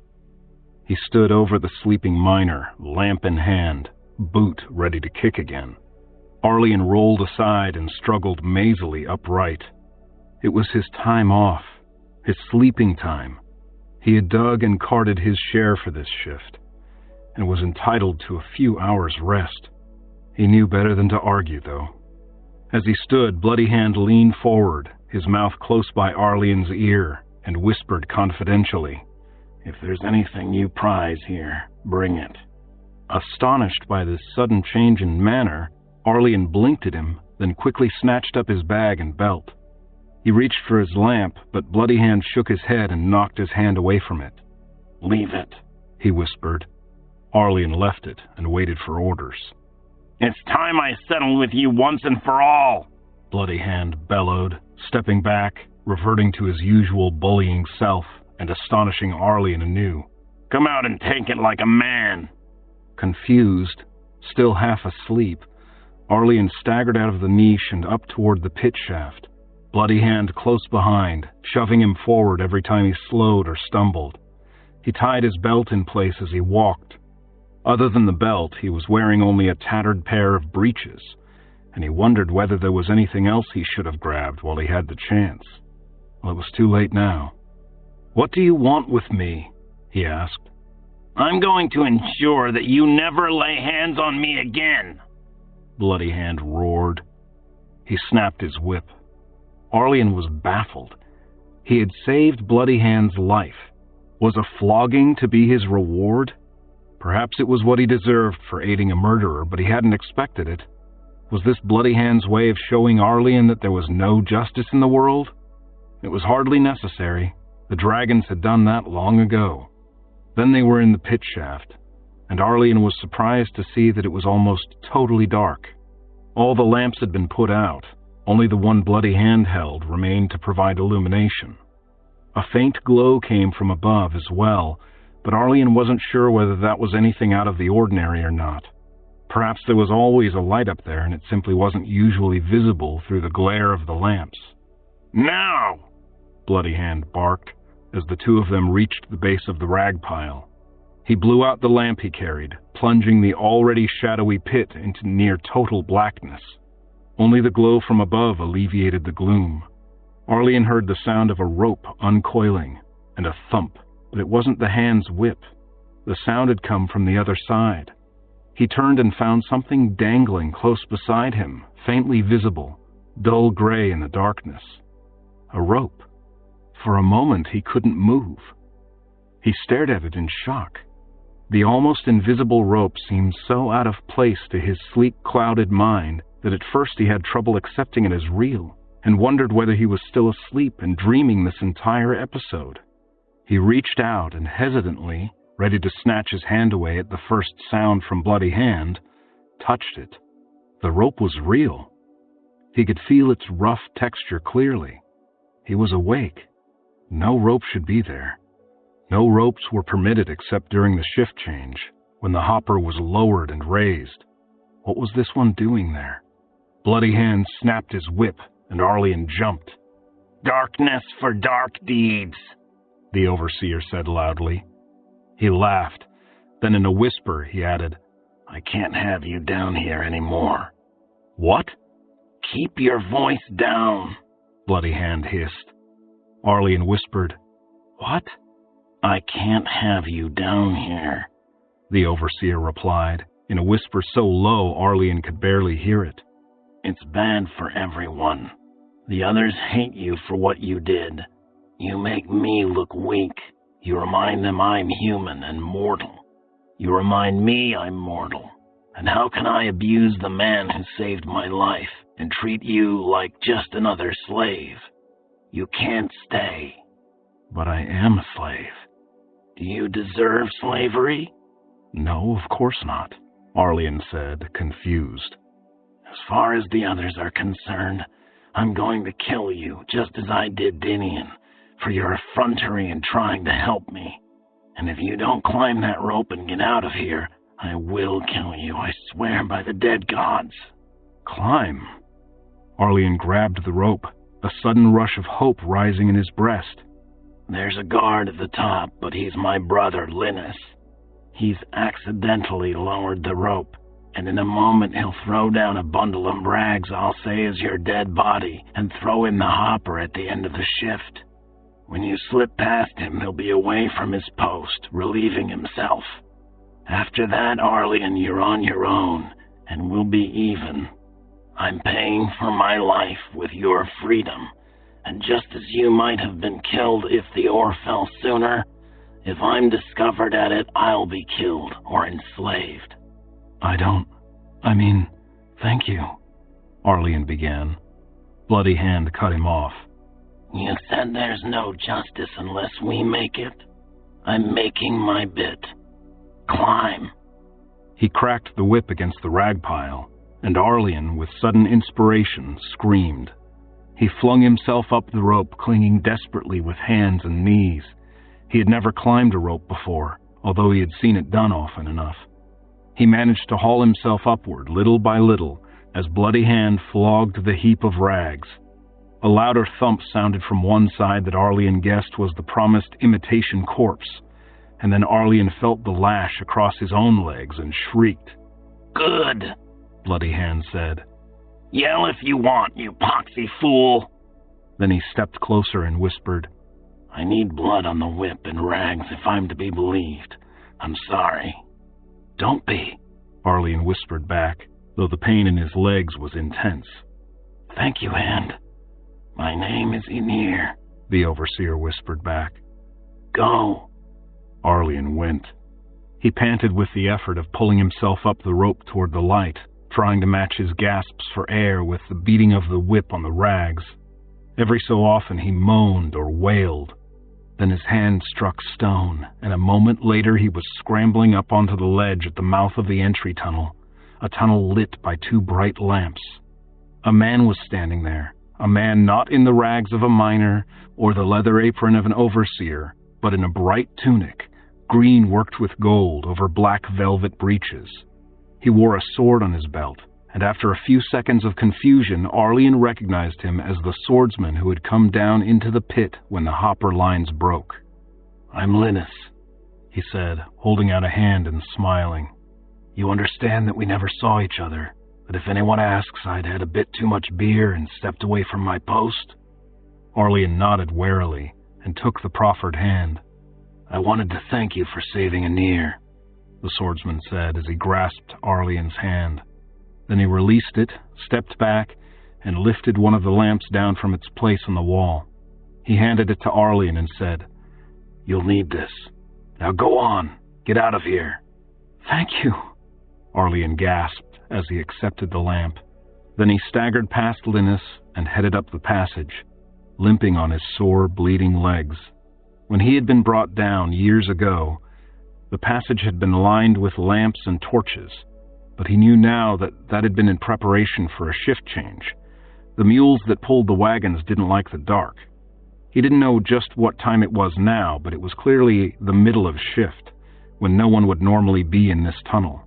He stood over the sleeping miner, lamp in hand, boot ready to kick again. Arlian rolled aside and struggled mazily upright. It was his time off, his sleeping time. He had dug and carted his share for this shift, and was entitled to a few hours' rest. He knew better than to argue, though. As he stood, Bloody Hand leaned forward, his mouth close by Arlian's ear, and whispered confidentially, If there's anything you prize here, bring it. Astonished by this sudden change in manner, Arlian blinked at him, then quickly snatched up his bag and belt. He reached for his lamp, but Bloody Hand shook his head and knocked his hand away from it. Leave it, he whispered. Arlian left it and waited for orders. It's time I settled with you once and for all, Bloody Hand bellowed, stepping back, reverting to his usual bullying self and astonishing Arlian anew. Come out and take it like a man. Confused, still half asleep, Arlian staggered out of the niche and up toward the pit shaft, Bloody Hand close behind, shoving him forward every time he slowed or stumbled. He tied his belt in place as he walked. Other than the belt, he was wearing only a tattered pair of breeches, and he wondered whether there was anything else he should have grabbed while he had the chance. Well, it was too late now. "What do you want with me?" he asked. "I'm going to ensure that you never lay hands on me again," Bloody Hand roared. He snapped his whip. Arlian was baffled. He had saved Bloody Hand's life. Was a flogging to be his reward? Perhaps it was what he deserved for aiding a murderer, but he hadn't expected it. Was this Bloody Hand's way of showing Arlian that there was no justice in the world? It was hardly necessary. The dragons had done that long ago. Then they were in the pit shaft, and Arlian was surprised to see that it was almost totally dark. All the lamps had been put out. Only the one Bloody Hand held remained to provide illumination. A faint glow came from above as well, but Arlian wasn't sure whether that was anything out of the ordinary or not. Perhaps there was always a light up there and it simply wasn't usually visible through the glare of the lamps. "Now!" Bloody Hand barked as the two of them reached the base of the rag pile. He blew out the lamp he carried, plunging the already shadowy pit into near total blackness. Only the glow from above alleviated the gloom. Arlian heard the sound of a rope uncoiling and a thump, but it wasn't the hand's whip. The sound had come from the other side. He turned and found something dangling close beside him, faintly visible, dull gray in the darkness. A rope. For a moment he couldn't move. He stared at it in shock. The almost invisible rope seemed so out of place to his sleek, clouded mind that at first he had trouble accepting it as real, and wondered whether he was still asleep and dreaming this entire episode. He reached out and hesitantly, ready to snatch his hand away at the first sound from Bloody Hand, touched it. The rope was real. He could feel its rough texture clearly. He was awake. No rope should be there. No ropes were permitted except during the shift change, when the hopper was lowered and raised. What was this one doing there? Bloody Hand snapped his whip, and Arlian jumped. "Darkness for dark deeds," the overseer said loudly. He laughed. Then in a whisper he added, "I can't have you down here anymore." "What?" "Keep your voice down," Bloody Hand hissed. Arlian whispered, "What?" "I can't have you down here," the overseer replied, in a whisper so low Arlian could barely hear it. "It's bad for everyone. The others hate you for what you did. You make me look weak. You remind them I'm human and mortal. You remind me I'm mortal. And how can I abuse the man who saved my life and treat you like just another slave? You can't stay." "But I am a slave." "Do you deserve slavery?" "No, of course not," Arlian said, confused. "As far as the others are concerned, I'm going to kill you, just as I did Dinian, for your effrontery in trying to help me. And if you don't climb that rope and get out of here, I will kill you, I swear by the dead gods." "Climb?" Arlian grabbed the rope, a sudden rush of hope rising in his breast. "There's a guard at the top, but he's my brother, Linus. He's accidentally lowered the rope, and in a moment he'll throw down a bundle of rags I'll say is your dead body and throw in the hopper at the end of the shift. When you slip past him, he'll be away from his post, relieving himself. After that, Arlian, you're on your own, and we'll be even. I'm paying for my life with your freedom, and just as you might have been killed if the ore fell sooner, if I'm discovered at it, I'll be killed or enslaved." Thank you," Arlian began. Bloody Hand cut him off. "You said there's no justice unless we make it. I'm making my bit. Climb." He cracked the whip against the rag pile, and Arlian, with sudden inspiration, screamed. He flung himself up the rope, clinging desperately with hands and knees. He had never climbed a rope before, although he had seen it done often enough. He managed to haul himself upward, little by little, as Bloody Hand flogged the heap of rags. A louder thump sounded from one side that Arlian guessed was the promised imitation corpse, and then Arlian felt the lash across his own legs and shrieked. "Good," Bloody Hand said. "Yell if you want, you poxy fool." Then he stepped closer and whispered, I need blood on the whip and rags if I'm to be believed. I'm sorry. Don't be, Arlene whispered back, though the pain in his legs was intense. Thank you, Hand. My name is Enir, the overseer whispered back. Go. Arlene went. He panted with the effort of pulling himself up the rope toward the light, trying to match his gasps for air with the beating of the whip on the rags. Every so often he moaned or wailed. Then his hand struck stone, and a moment later he was scrambling up onto the ledge at the mouth of the entry tunnel, a tunnel lit by 2 bright lamps. A man was standing there, a man not in the rags of a miner or the leather apron of an overseer, but in a bright tunic, green worked with gold over black velvet breeches. He wore a sword on his belt, and after a few seconds of confusion, Arlene recognized him as the swordsman who had come down into the pit when the hopper lines broke. I'm Linus, he said, holding out a hand and smiling. You understand that we never saw each other, but if anyone asks, I'd had a bit too much beer and stepped away from my post? Arlene nodded warily and took the proffered hand. I wanted to thank you for saving Enir, the swordsman said as he grasped Arlene's hand. Then he released it, stepped back, and lifted one of the lamps down from its place on the wall. He handed it to Arlene and said, You'll need this. Now go on. Get out of here. Thank you, Arlene gasped as he accepted the lamp. Then he staggered past Linus and headed up the passage, limping on his sore, bleeding legs. When he had been brought down years ago, the passage had been lined with lamps and torches, but he knew now that that had been in preparation for a shift change. The mules that pulled the wagons didn't like the dark. He didn't know just what time it was now, but it was clearly the middle of shift, when no one would normally be in this tunnel.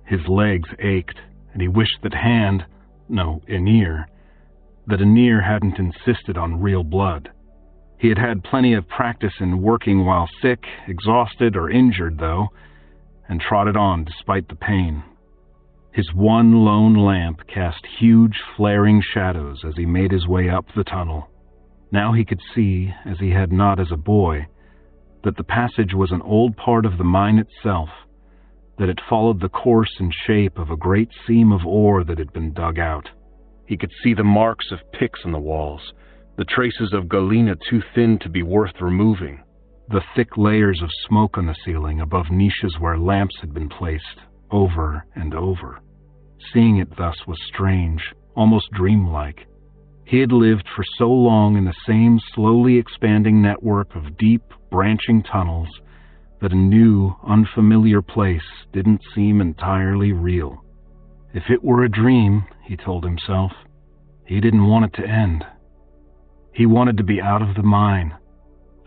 His legs ached, and he wished that Enir hadn't insisted on real blood. He had had plenty of practice in working while sick, exhausted, or injured, though, and trotted on despite the pain. His one lone lamp cast huge, flaring shadows as he made his way up the tunnel. Now he could see, as he had not as a boy, that the passage was an old part of the mine itself, that it followed the course and shape of a great seam of ore that had been dug out. He could see the marks of picks on the walls, the traces of galena too thin to be worth removing, the thick layers of smoke on the ceiling above niches where lamps had been placed, over and over. Seeing it thus was strange, almost dreamlike. He had lived for so long in the same slowly expanding network of deep, branching tunnels that a new, unfamiliar place didn't seem entirely real. If it were a dream, he told himself, he didn't want it to end. He wanted to be out of the mine,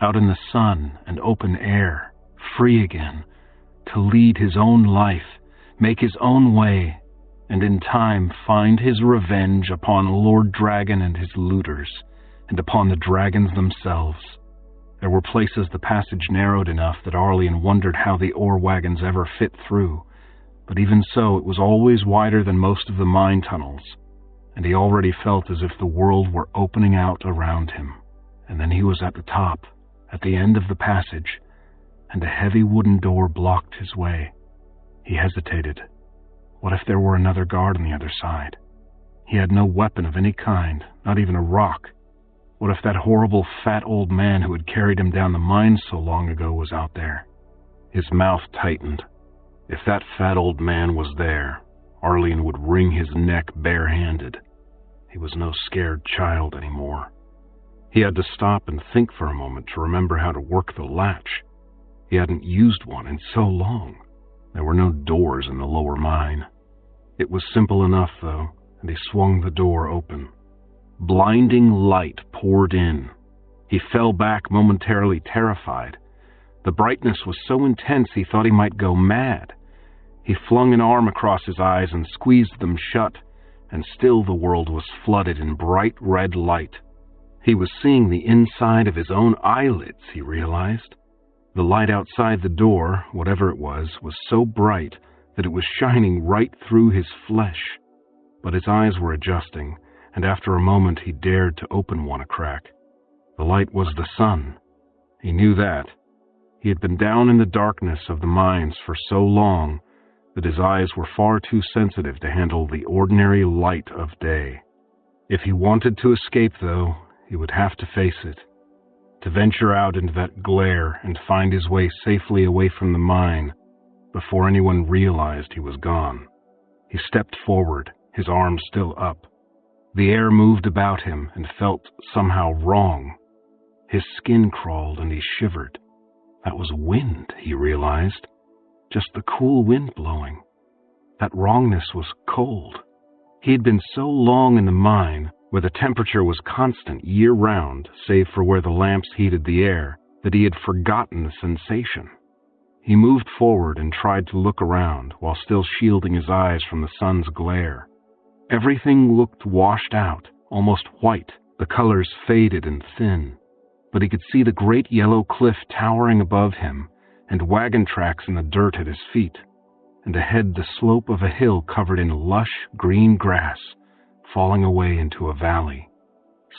out in the sun and open air, free again, to lead his own life, make his own way, and in time find his revenge upon Lord Dragon and his looters, and upon the dragons themselves. There were places the passage narrowed enough that Arlene wondered how the ore wagons ever fit through, but even so it was always wider than most of the mine tunnels, and he already felt as if the world were opening out around him. And then he was at the top, at the end of the passage, and a heavy wooden door blocked his way. He hesitated. What if there were another guard on the other side? He had no weapon of any kind, not even a rock. What if that horrible fat old man who had carried him down the mine so long ago was out there? His mouth tightened. If that fat old man was there, Arlene would wring his neck barehanded. He was no scared child anymore. He had to stop and think for a moment to remember how to work the latch. He hadn't used one in so long. There were no doors in the lower mine. It was simple enough, though, and he swung the door open. Blinding light poured in. He fell back momentarily terrified. The brightness was so intense he thought he might go mad. He flung an arm across his eyes and squeezed them shut, and still the world was flooded in bright red light. He was seeing the inside of his own eyelids, he realized. The light outside the door, whatever it was so bright that it was shining right through his flesh. But his eyes were adjusting, and after a moment he dared to open one a crack. The light was the sun. He knew that. He had been down in the darkness of the mines for so long that his eyes were far too sensitive to handle the ordinary light of day. If he wanted to escape, though, he would have to face it. To venture out into that glare and find his way safely away from the mine before anyone realized he was gone. He stepped forward, his arms still up. The air moved about him and felt somehow wrong. His skin crawled and he shivered. That was wind, he realized. Just the cool wind blowing. That wrongness was cold. He had been so long in the mine, where the temperature was constant year-round, save for where the lamps heated the air, that he had forgotten the sensation. He moved forward and tried to look around, while still shielding his eyes from the sun's glare. Everything looked washed out, almost white, the colors faded and thin. But he could see the great yellow cliff towering above him, and wagon tracks in the dirt at his feet, and ahead the slope of a hill covered in lush green grass, falling away into a valley.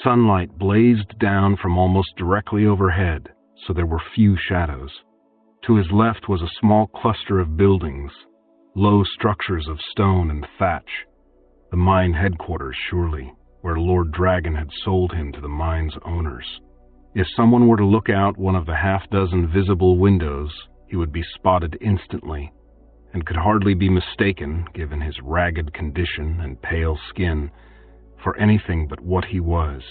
Sunlight blazed down from almost directly overhead, so there were few shadows. To his left was a small cluster of buildings, low structures of stone and thatch. The mine headquarters, surely, where Lord Dragon had sold him to the mine's owners. If someone were to look out one of the half-dozen visible windows, he would be spotted instantly, and could hardly be mistaken, given his ragged condition and pale skin, for anything but what he was,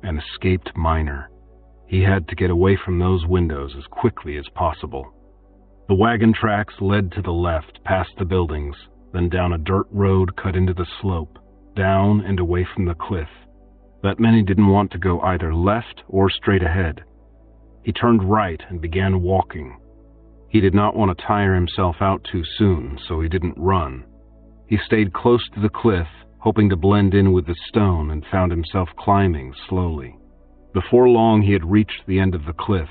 an escaped miner. He had to get away from those windows as quickly as possible. The wagon tracks led to the left, past the buildings, then down a dirt road cut into the slope, down and away from the cliff. That meant he didn't want to go either left or straight ahead. He turned right and began walking. He did not want to tire himself out too soon, so he didn't run. He stayed close to the cliff, hoping to blend in with the stone, and found himself climbing slowly. Before long he had reached the end of the cliff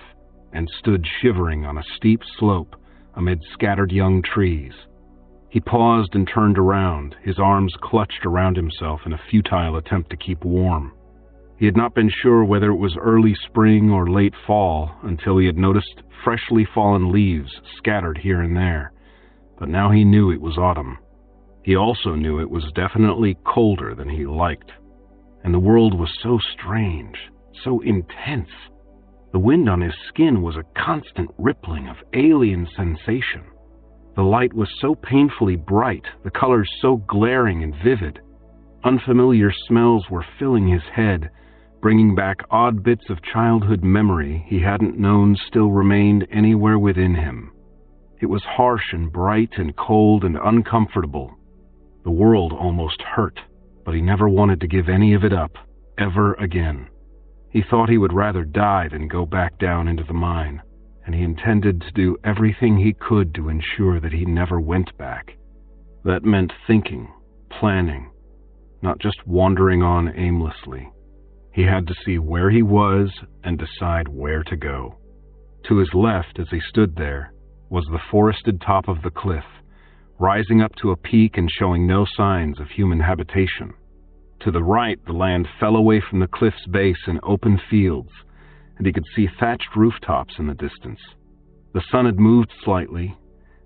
and stood shivering on a steep slope amid scattered young trees. He paused and turned around, his arms clutched around himself in a futile attempt to keep warm. He had not been sure whether it was early spring or late fall until he had noticed freshly fallen leaves scattered here and there, but now he knew it was autumn. He also knew it was definitely colder than he liked, and the world was so strange, so intense. The wind on his skin was a constant rippling of alien sensation. The light was so painfully bright, the colors so glaring and vivid. Unfamiliar smells were filling his head, bringing back odd bits of childhood memory he hadn't known still remained anywhere within him. It was harsh and bright and cold and uncomfortable. The world almost hurt, but he never wanted to give any of it up, ever again. He thought he would rather die than go back down into the mine, and he intended to do everything he could to ensure that he never went back. That meant thinking, planning, not just wandering on aimlessly. He had to see where he was and decide where to go. To his left, as he stood there, was the forested top of the cliff, rising up to a peak and showing no signs of human habitation. To the right, the land fell away from the cliff's base in open fields, and he could see thatched rooftops in the distance. The sun had moved slightly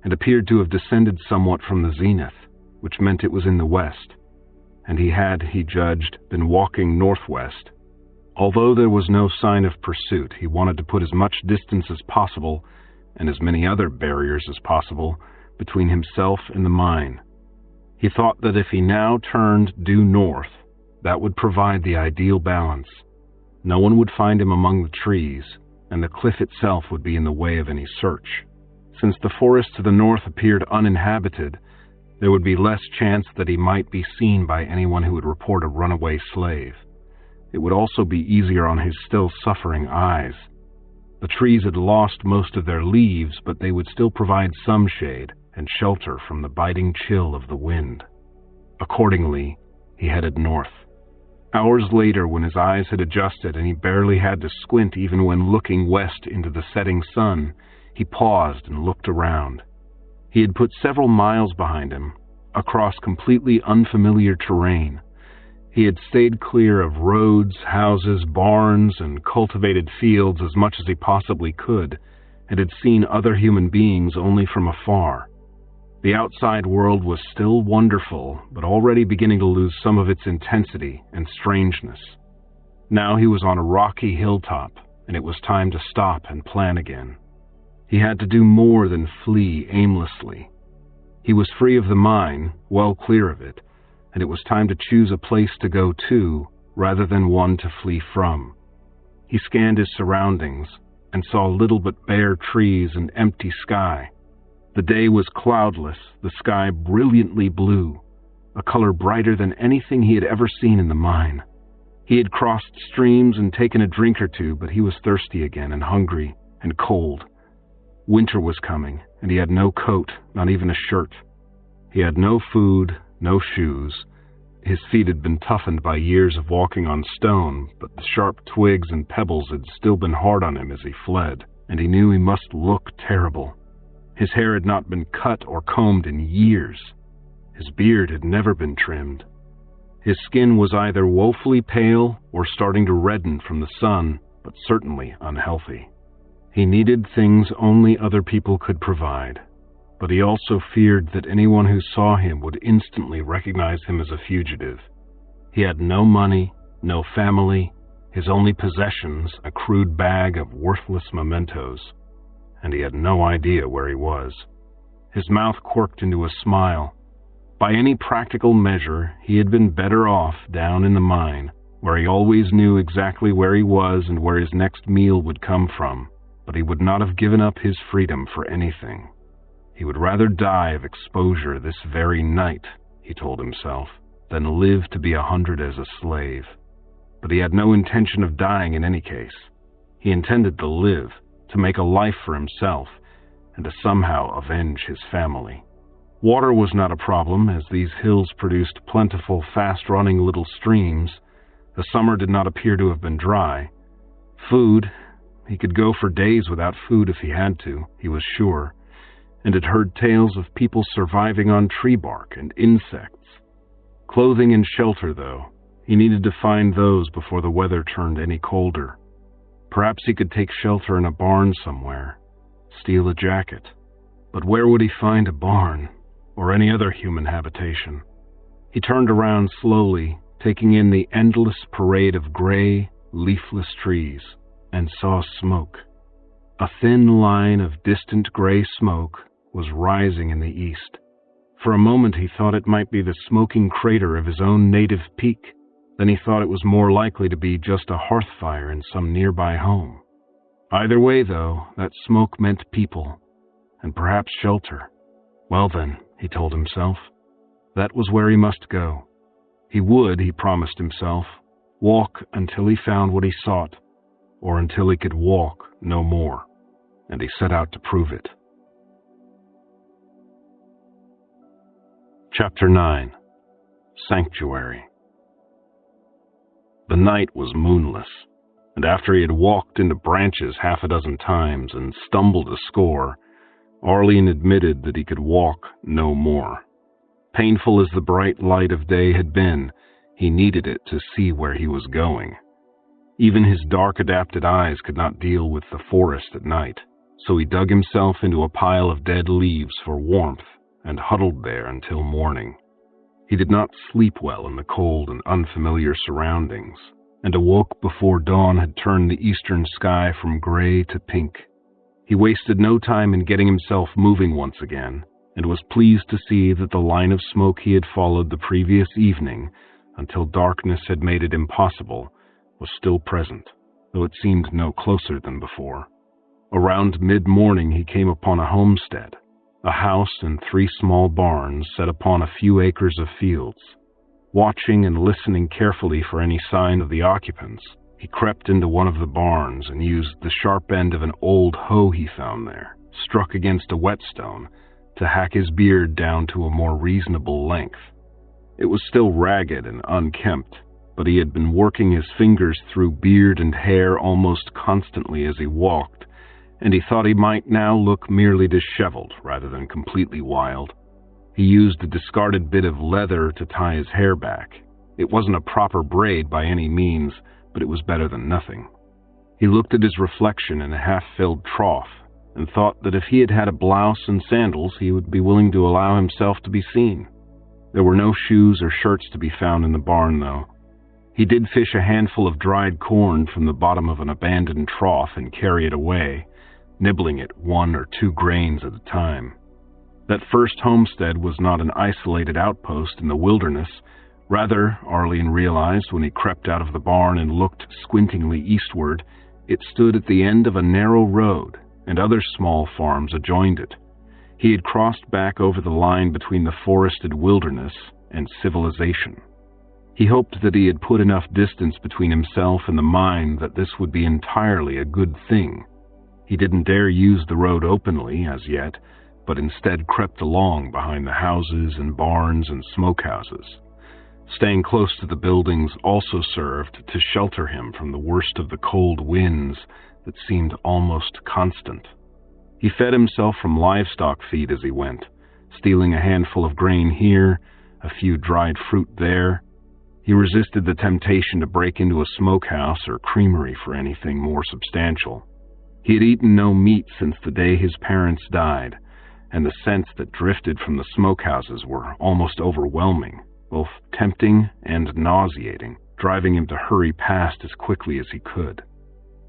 and appeared to have descended somewhat from the zenith, which meant it was in the west, and he had, he judged, been walking northwest. Although there was no sign of pursuit, he wanted to put as much distance as possible, and as many other barriers as possible, between himself and the mine. He thought that if he now turned due north, that would provide the ideal balance. No one would find him among the trees, and the cliff itself would be in the way of any search. Since the forest to the north appeared uninhabited, there would be less chance that he might be seen by anyone who would report a runaway slave. It would also be easier on his still suffering eyes. The trees had lost most of their leaves, but they would still provide some shade and shelter from the biting chill of the wind. Accordingly, he headed north. Hours later, when his eyes had adjusted and he barely had to squint even when looking west into the setting sun, he paused and looked around. He had put several miles behind him, across completely unfamiliar terrain. He had stayed clear of roads, houses, barns, and cultivated fields as much as he possibly could, and had seen other human beings only from afar. The outside world was still wonderful, but already beginning to lose some of its intensity and strangeness. Now he was on a rocky hilltop, and it was time to stop and plan again. He had to do more than flee aimlessly. He was free of the mine, well clear of it, and it was time to choose a place to go to rather than one to flee from. He scanned his surroundings and saw little but bare trees and empty sky. The day was cloudless, the sky brilliantly blue, a color brighter than anything he had ever seen in the mine. He had crossed streams and taken a drink or two, but he was thirsty again and hungry and cold. Winter was coming, and he had no coat, not even a shirt. He had no food, no shoes. His feet had been toughened by years of walking on stone, but the sharp twigs and pebbles had still been hard on him as he fled, and he knew he must look terrible. His hair had not been cut or combed in years. His beard had never been trimmed. His skin was either woefully pale or starting to redden from the sun, but certainly unhealthy. He needed things only other people could provide, but he also feared that anyone who saw him would instantly recognize him as a fugitive. He had no money, no family, his only possessions a crude bag of worthless mementos, and he had no idea where he was. His mouth quirked into a smile. By any practical measure, he had been better off down in the mine, where he always knew exactly where he was and where his next meal would come from, but he would not have given up his freedom for anything. He would rather die of exposure this very night, he told himself, than live to be 100 as a slave. But he had no intention of dying in any case. He intended to live, to make a life for himself, and to somehow avenge his family. Water was not a problem, as these hills produced plentiful, fast-running little streams. The summer did not appear to have been dry. Food, he could go for days without food if he had to, he was sure, and had heard tales of people surviving on tree bark and insects. Clothing and shelter, though, he needed to find those before the weather turned any colder. Perhaps he could take shelter in a barn somewhere, steal a jacket. But where would he find a barn, or any other human habitation? He turned around slowly, taking in the endless parade of gray, leafless trees, and saw smoke. A thin line of distant gray smoke was rising in the east. For a moment he thought it might be the smoking crater of his own native peak. Then he thought it was more likely to be just a hearth fire in some nearby home. Either way, though, that smoke meant people, and perhaps shelter. Well then, he told himself, that was where he must go. He would, he promised himself, walk until he found what he sought, or until he could walk no more, and he set out to prove it. Chapter 9. Sanctuary. The night was moonless, and after he had walked into branches half a dozen times and stumbled a score, Arlene admitted that he could walk no more. Painful as the bright light of day had been, he needed it to see where he was going. Even his dark-adapted eyes could not deal with the forest at night, so he dug himself into a pile of dead leaves for warmth and huddled there until morning. He did not sleep well in the cold and unfamiliar surroundings, and awoke before dawn had turned the eastern sky from gray to pink. He wasted no time in getting himself moving once again, and was pleased to see that the line of smoke he had followed the previous evening, until darkness had made it impossible, was still present, though it seemed no closer than before. Around mid-morning he came upon a homestead, a house and 3 small barns set upon a few acres of fields. Watching and listening carefully for any sign of the occupants, he crept into one of the barns and used the sharp end of an old hoe he found there, struck against a whetstone, to hack his beard down to a more reasonable length. It was still ragged and unkempt, but he had been working his fingers through beard and hair almost constantly as he walked, and he thought he might now look merely disheveled rather than completely wild. He used a discarded bit of leather to tie his hair back. It wasn't a proper braid by any means, but it was better than nothing. He looked at his reflection in a half-filled trough and thought that if he had had a blouse and sandals, he would be willing to allow himself to be seen. There were no shoes or shirts to be found in the barn, though. He did fish a handful of dried corn from the bottom of an abandoned trough and carry it away, nibbling it 1 or 2 grains at a time. That first homestead was not an isolated outpost in the wilderness. Rather, Arlene realized when he crept out of the barn and looked squintingly eastward, it stood at the end of a narrow road, and other small farms adjoined it. He had crossed back over the line between the forested wilderness and civilization. He hoped that he had put enough distance between himself and the mine that this would be entirely a good thing. He didn't dare use the road openly as yet, but instead crept along behind the houses and barns and smokehouses. Staying close to the buildings also served to shelter him from the worst of the cold winds that seemed almost constant. He fed himself from livestock feed as he went, stealing a handful of grain here, a few dried fruit there. He resisted the temptation to break into a smokehouse or creamery for anything more substantial. He had eaten no meat since the day his parents died, and the scents that drifted from the smokehouses were almost overwhelming, both tempting and nauseating, driving him to hurry past as quickly as he could.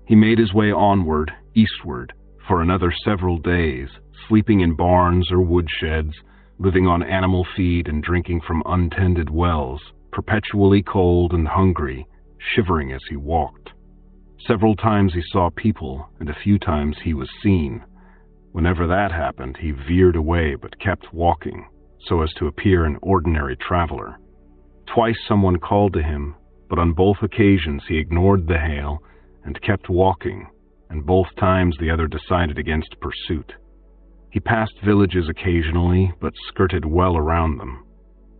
He made his way onward, eastward, for another several days, sleeping in barns or woodsheds, living on animal feed and drinking from untended wells, perpetually cold and hungry, shivering as he walked. Several times he saw people, and a few times he was seen. Whenever that happened, he veered away but kept walking, so as to appear an ordinary traveler. Twice someone called to him, but on both occasions he ignored the hail and kept walking, and both times the other decided against pursuit. He passed villages occasionally, but skirted well around them.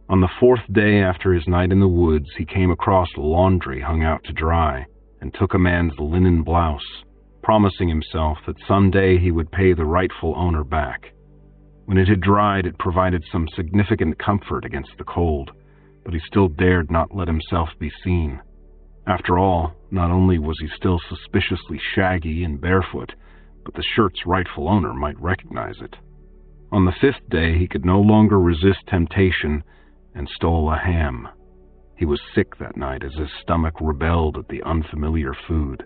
On the 4th day after his night in the woods, he came across laundry hung out to dry, and took a man's linen blouse, promising himself that someday he would pay the rightful owner back. When it had dried, it provided some significant comfort against the cold, but he still dared not let himself be seen. After all, not only was he still suspiciously shaggy and barefoot, but the shirt's rightful owner might recognize it. On the 5th day, he could no longer resist temptation and stole a ham. He was sick that night as his stomach rebelled at the unfamiliar food.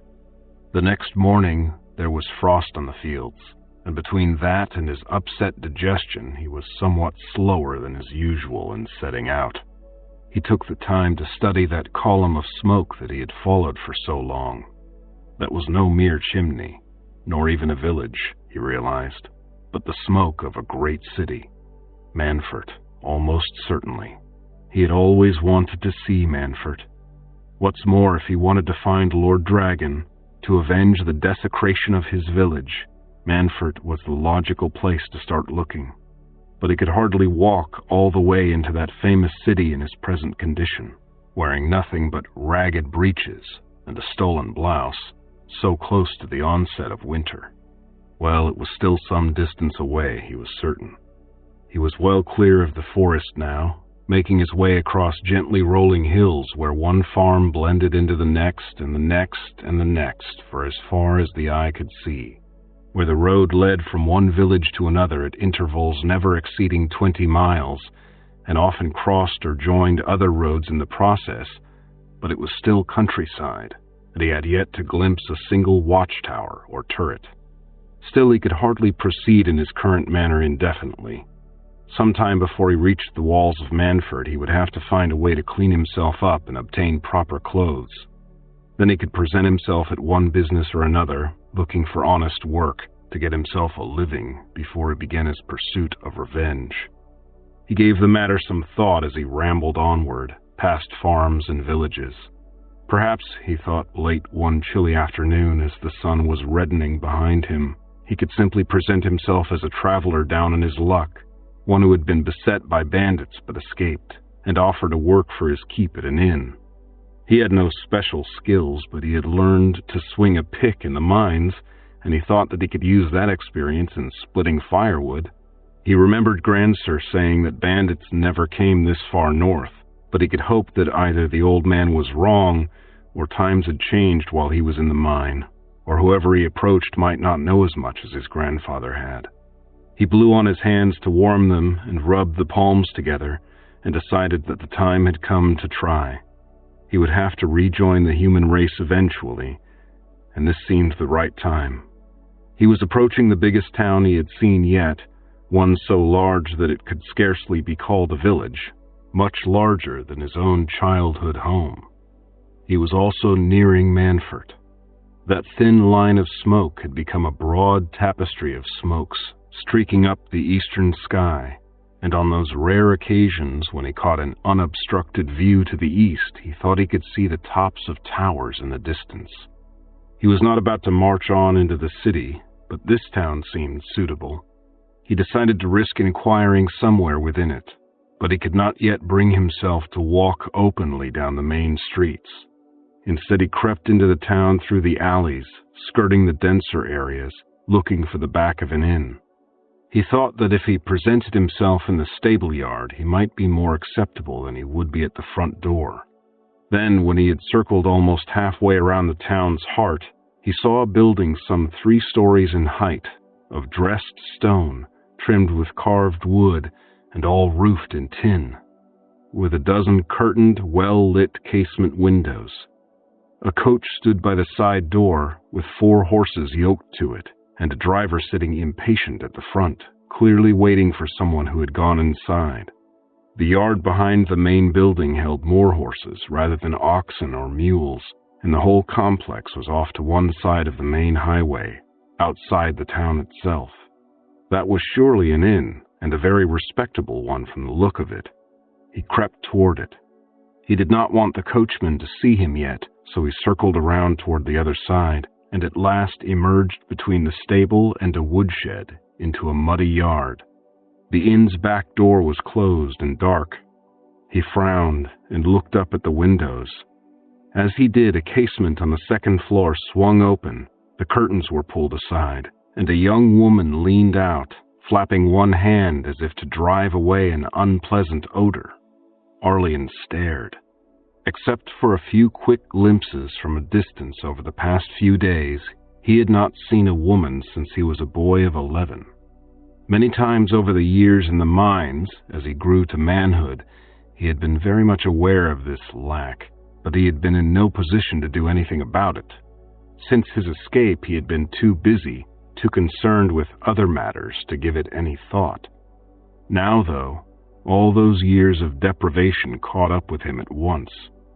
The next morning, there was frost on the fields, and between that and his upset digestion, he was somewhat slower than his usual in setting out. He took the time to study that column of smoke that he had followed for so long. That was no mere chimney, nor even a village, he realized, but the smoke of a great city. Manfort, almost certainly. He had always wanted to see Manfort. What's more, if he wanted to find Lord Dragon, to avenge the desecration of his village, Manfort was the logical place to start looking. But he could hardly walk all the way into that famous city in his present condition, wearing nothing but ragged breeches and a stolen blouse, so close to the onset of winter. Well, it was still some distance away, he was certain. He was well clear of the forest now, making his way across gently rolling hills where one farm blended into the next and the next and the next for as far as the eye could see, where the road led from one village to another at intervals never exceeding 20 miles, and often crossed or joined other roads in the process, but it was still countryside, and he had yet to glimpse a single watchtower or turret. Still, he could hardly proceed in his current manner indefinitely. Sometime before he reached the walls of Manfort, he would have to find a way to clean himself up and obtain proper clothes. Then he could present himself at one business or another, looking for honest work to get himself a living before he began his pursuit of revenge. He gave the matter some thought as he rambled onward, past farms and villages. Perhaps, he thought late one chilly afternoon as the sun was reddening behind him, he could simply present himself as a traveler down on his luck, one who had been beset by bandits but escaped, and offer to work for his keep at an inn. He had no special skills, but he had learned to swing a pick in the mines, and he thought that he could use that experience in splitting firewood. He remembered Grandsir saying that bandits never came this far north, but he could hope that either the old man was wrong, or times had changed while he was in the mine, or whoever he approached might not know as much as his grandfather had. He blew on his hands to warm them and rubbed the palms together, and decided that the time had come to try. He would have to rejoin the human race eventually, and this seemed the right time. He was approaching the biggest town he had seen yet, one so large that it could scarcely be called a village, much larger than his own childhood home. He was also nearing Manfort. That thin line of smoke had become a broad tapestry of smokes, streaking up the eastern sky, and on those rare occasions when he caught an unobstructed view to the east, he thought he could see the tops of towers in the distance. He was not about to march on into the city, but this town seemed suitable. He decided to risk inquiring somewhere within it, but he could not yet bring himself to walk openly down the main streets. Instead, he crept into the town through the alleys, skirting the denser areas, looking for the back of an inn. He thought that if he presented himself in the stable yard, he might be more acceptable than he would be at the front door. Then, when he had circled almost halfway around the town's heart, he saw a building some 3 stories in height, of dressed stone, trimmed with carved wood, and all roofed in tin, with a dozen curtained, well-lit casement windows. A coach stood by the side door, with 4 horses yoked to it, and a driver sitting impatient at the front, clearly waiting for someone who had gone inside. The yard behind the main building held more horses rather than oxen or mules, and the whole complex was off to one side of the main highway, outside the town itself. That was surely an inn, and a very respectable one from the look of it. He crept toward it. He did not want the coachman to see him yet, so he circled around toward the other side, and at last emerged between the stable and a woodshed into a muddy yard. The inn's back door was closed and dark. He frowned and looked up at the windows. As he did, a casement on the second floor swung open, the curtains were pulled aside, and a young woman leaned out, flapping one hand as if to drive away an unpleasant odor. Arlian stared. Except for a few quick glimpses from a distance over the past few days, he had not seen a woman since he was a boy of 11. Many times over the years in the mines, as he grew to manhood, he had been very much aware of this lack, but he had been in no position to do anything about it. Since his escape, he had been too busy, too concerned with other matters to give it any thought. Now, though, all those years of deprivation caught up with him at once,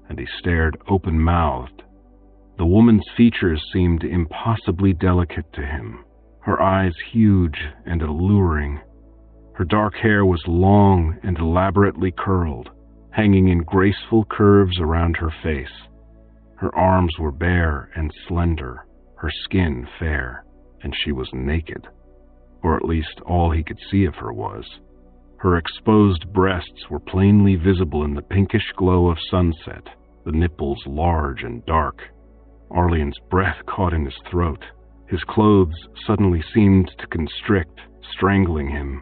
and he stared open-mouthed. The woman's features seemed impossibly delicate to him, her eyes huge and alluring. Her dark hair was long and elaborately curled, hanging in graceful curves around her face. Her arms were bare and slender, her skin fair, and she was naked, or at least all he could see of her was. Her exposed breasts were plainly visible in the pinkish glow of sunset, the nipples large and dark. Arlian's breath caught in his throat. His clothes suddenly seemed to constrict, strangling him.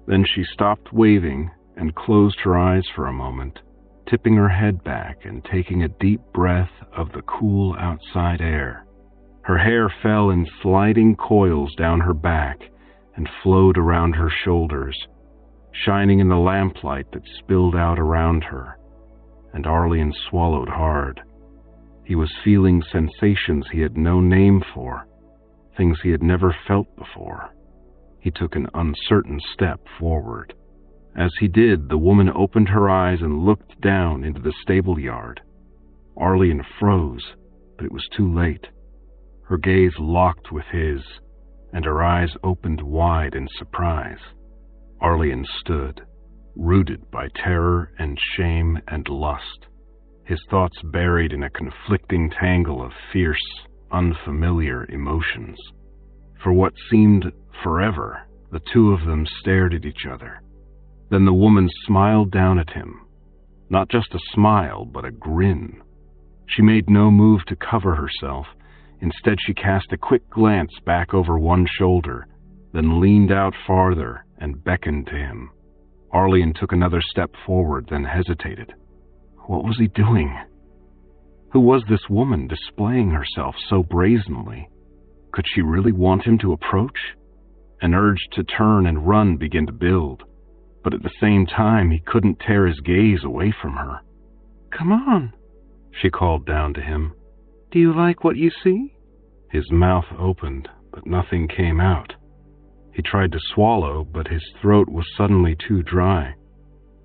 Then she stopped waving and closed her eyes for a moment, tipping her head back and taking a deep breath of the cool outside air. Her hair fell in sliding coils down her back and flowed around her shoulders, shining in the lamplight that spilled out around her, and Arlian swallowed hard. He was feeling sensations he had no name for, things he had never felt before. He took an uncertain step forward. As he did, the woman opened her eyes and looked down into the stable yard. Arlian froze, but it was too late. Her gaze locked with his, and her eyes opened wide in surprise. Arlian stood, rooted by terror and shame and lust, his thoughts buried in a conflicting tangle of fierce, unfamiliar emotions. For what seemed forever, the two of them stared at each other. Then the woman smiled down at him. Not just a smile, but a grin. She made no move to cover herself. Instead, she cast a quick glance back over one shoulder, then leaned out farther and beckoned to him. Arlian took another step forward, then hesitated. What was he doing? Who was this woman displaying herself so brazenly? Could she really want him to approach? An urge to turn and run began to build, but at the same time he couldn't tear his gaze away from her. "Come on," she called down to him. "Do you like what you see?" His mouth opened, but nothing came out. He tried to swallow, but his throat was suddenly too dry.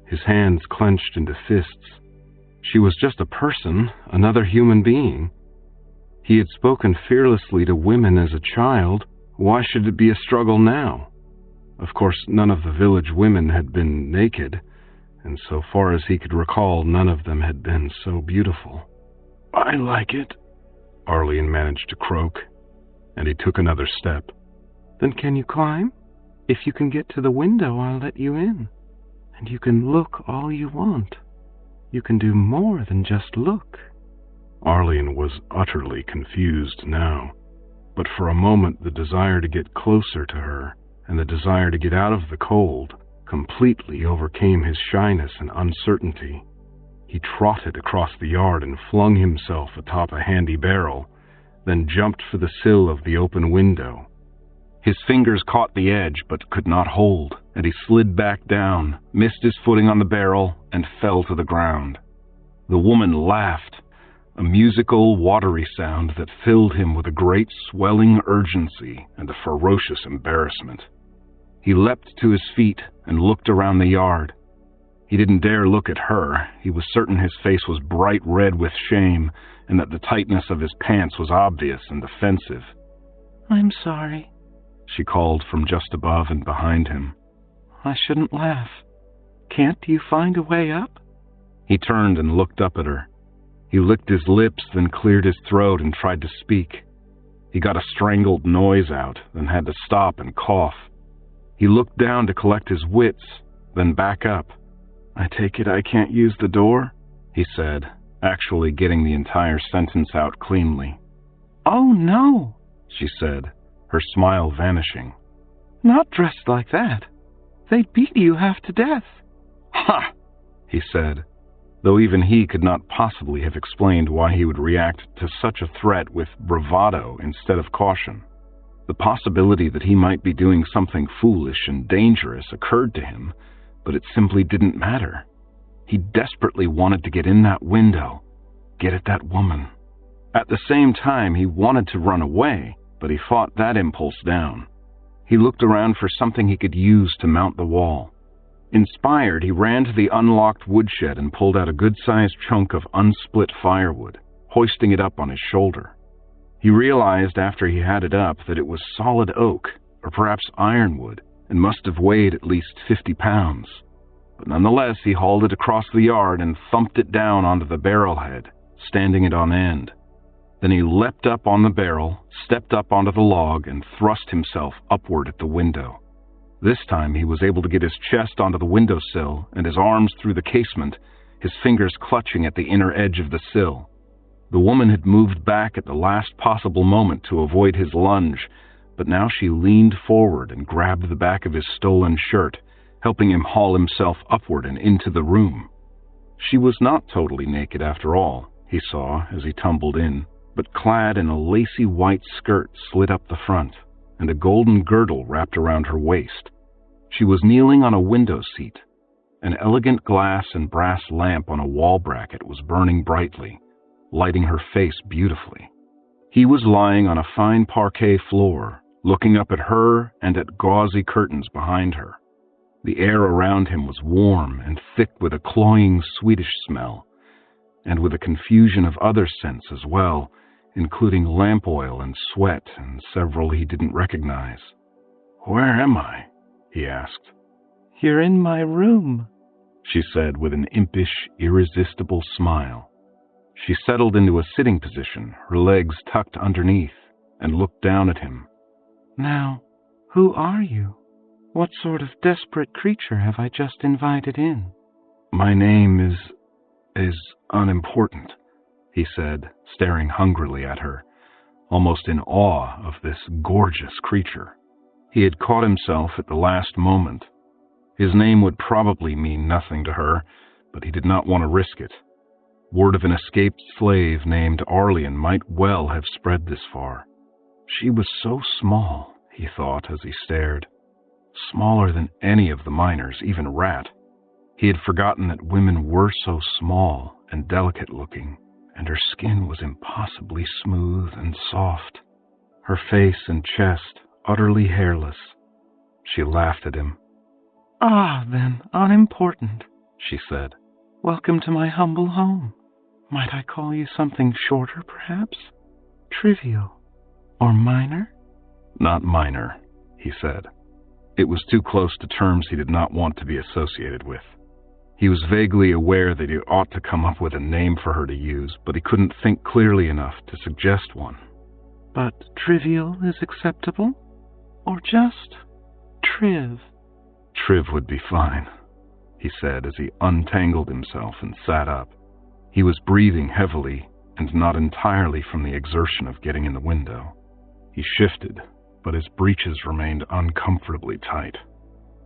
His hands clenched into fists. She was just a person, another human being. He had spoken fearlessly to women as a child. Why should it be a struggle now? Of course, none of the village women had been naked, and so far as he could recall, none of them had been so beautiful. "I like it," Arlene managed to croak, and he took another step. "Then can you climb? If you can get to the window, I'll let you in. And you can look all you want. You can do more than just look." Arlene was utterly confused now, but for a moment the desire to get closer to her and the desire to get out of the cold completely overcame his shyness and uncertainty. He trotted across the yard and flung himself atop a handy barrel, then jumped for the sill of the open window. His fingers caught the edge but could not hold, and he slid back down, missed his footing on the barrel, and fell to the ground. The woman laughed, a musical, watery sound that filled him with a great swelling urgency and a ferocious embarrassment. He leapt to his feet and looked around the yard. He didn't dare look at her. He was certain his face was bright red with shame and that the tightness of his pants was obvious and offensive. "I'm sorry," she called from just above and behind him. "I shouldn't laugh. Can't you find a way up?" He turned and looked up at her. He licked his lips, then cleared his throat and tried to speak. He got a strangled noise out, then had to stop and cough. He looked down to collect his wits, then back up. "I take it I can't use the door?" he said, actually getting the entire sentence out cleanly. "Oh, no," she said, her smile vanishing. "Not dressed like that. They'd beat you half to death." "Ha!" he said, though even he could not possibly have explained why he would react to such a threat with bravado instead of caution. The possibility that he might be doing something foolish and dangerous occurred to him, but it simply didn't matter. He desperately wanted to get in that window, get at that woman. At the same time, he wanted to run away, but he fought that impulse down. He looked around for something he could use to mount the wall. Inspired, he ran to the unlocked woodshed and pulled out a good-sized chunk of unsplit firewood, hoisting it up on his shoulder. He realized after he had it up that it was solid oak, or perhaps ironwood, and must have weighed at least 50 pounds. But nonetheless, he hauled it across the yard and thumped it down onto the barrelhead, standing it on end. Then he leapt up on the barrel, stepped up onto the log, and thrust himself upward at the window. This time he was able to get his chest onto the windowsill and his arms through the casement, his fingers clutching at the inner edge of the sill. The woman had moved back at the last possible moment to avoid his lunge, but now she leaned forward and grabbed the back of his stolen shirt, helping him haul himself upward and into the room. She was not totally naked after all, he saw as he tumbled in, but clad in a lacy white skirt slit up the front, and a golden girdle wrapped around her waist. She was kneeling on a window seat. An elegant glass and brass lamp on a wall bracket was burning brightly, lighting her face beautifully. He was lying on a fine parquet floor, looking up at her and at gauzy curtains behind her. The air around him was warm and thick with a cloying sweetish smell, and with a confusion of other scents as well, including lamp oil and sweat and several he didn't recognize. "Where am I?" he asked. "You're in my room," she said with an impish, irresistible smile. She settled into a sitting position, her legs tucked underneath, and looked down at him. "Now, who are you? What sort of desperate creature have I just invited in?" "My name is unimportant," he said, staring hungrily at her, almost in awe of this gorgeous creature. He had caught himself at the last moment. His name would probably mean nothing to her, but he did not want to risk it. Word of an escaped slave named Arlian might well have spread this far. She was so small, he thought as he stared. Smaller than any of the miners, even Rat. He had forgotten that women were so small and delicate-looking, and her skin was impossibly smooth and soft, her face and chest utterly hairless. She laughed at him. "Ah, then, unimportant," she said. "Welcome to my humble home. Might I call you something shorter, perhaps? Trivial? Or minor?" Not minor, he said. It was too close to terms he did not want to be associated with. He was vaguely aware that he ought to come up with a name for her to use, but he couldn't think clearly enough to suggest one. "But trivial is acceptable? Or just Triv?" Triv would be fine, he said as he untangled himself and sat up. He was breathing heavily and not entirely from the exertion of getting in the window. He shifted, but his breeches remained uncomfortably tight.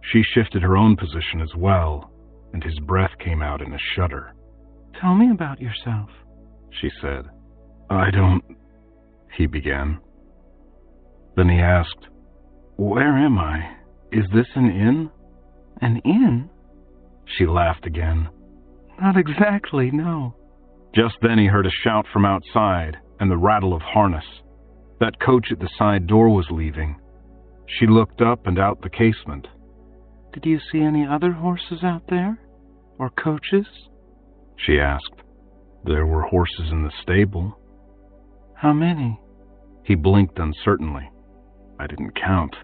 She shifted her own position as well, and his breath came out in a shudder. "Tell me about yourself," she said. "I don't," he began. Then he asked, "Where am I? Is this an inn?" "An inn?" She laughed again. "Not exactly, no." Just then he heard a shout from outside and the rattle of harness. That coach at the side door was leaving. She looked up and out the casement. "Did you see any other horses out there? Or coaches?" she asked. "There were horses in the stable." "How many?" He blinked uncertainly. "I didn't count."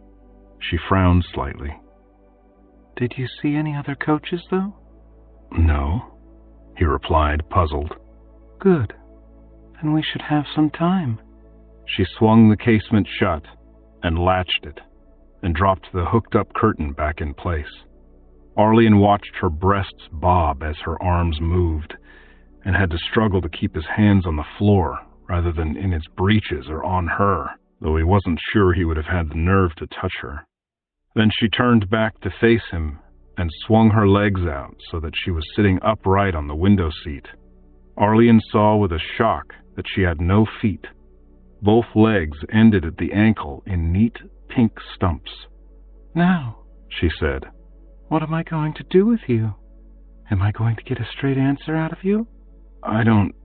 She frowned slightly. "Did you see any other coaches, though?" "No," he replied, puzzled. "Good. Then we should have some time." She swung the casement shut and latched it and dropped the hooked-up curtain back in place. Arlian watched her breasts bob as her arms moved and had to struggle to keep his hands on the floor rather than in his breeches or on her, though he wasn't sure he would have had the nerve to touch her. Then she turned back to face him and swung her legs out so that she was sitting upright on the window seat. Arlian saw with a shock that she had no feet. Both legs ended at the ankle in neat pink stumps. "Now," she said, "what am I going to do with you? Am I going to get a straight answer out of you?" "I don't,"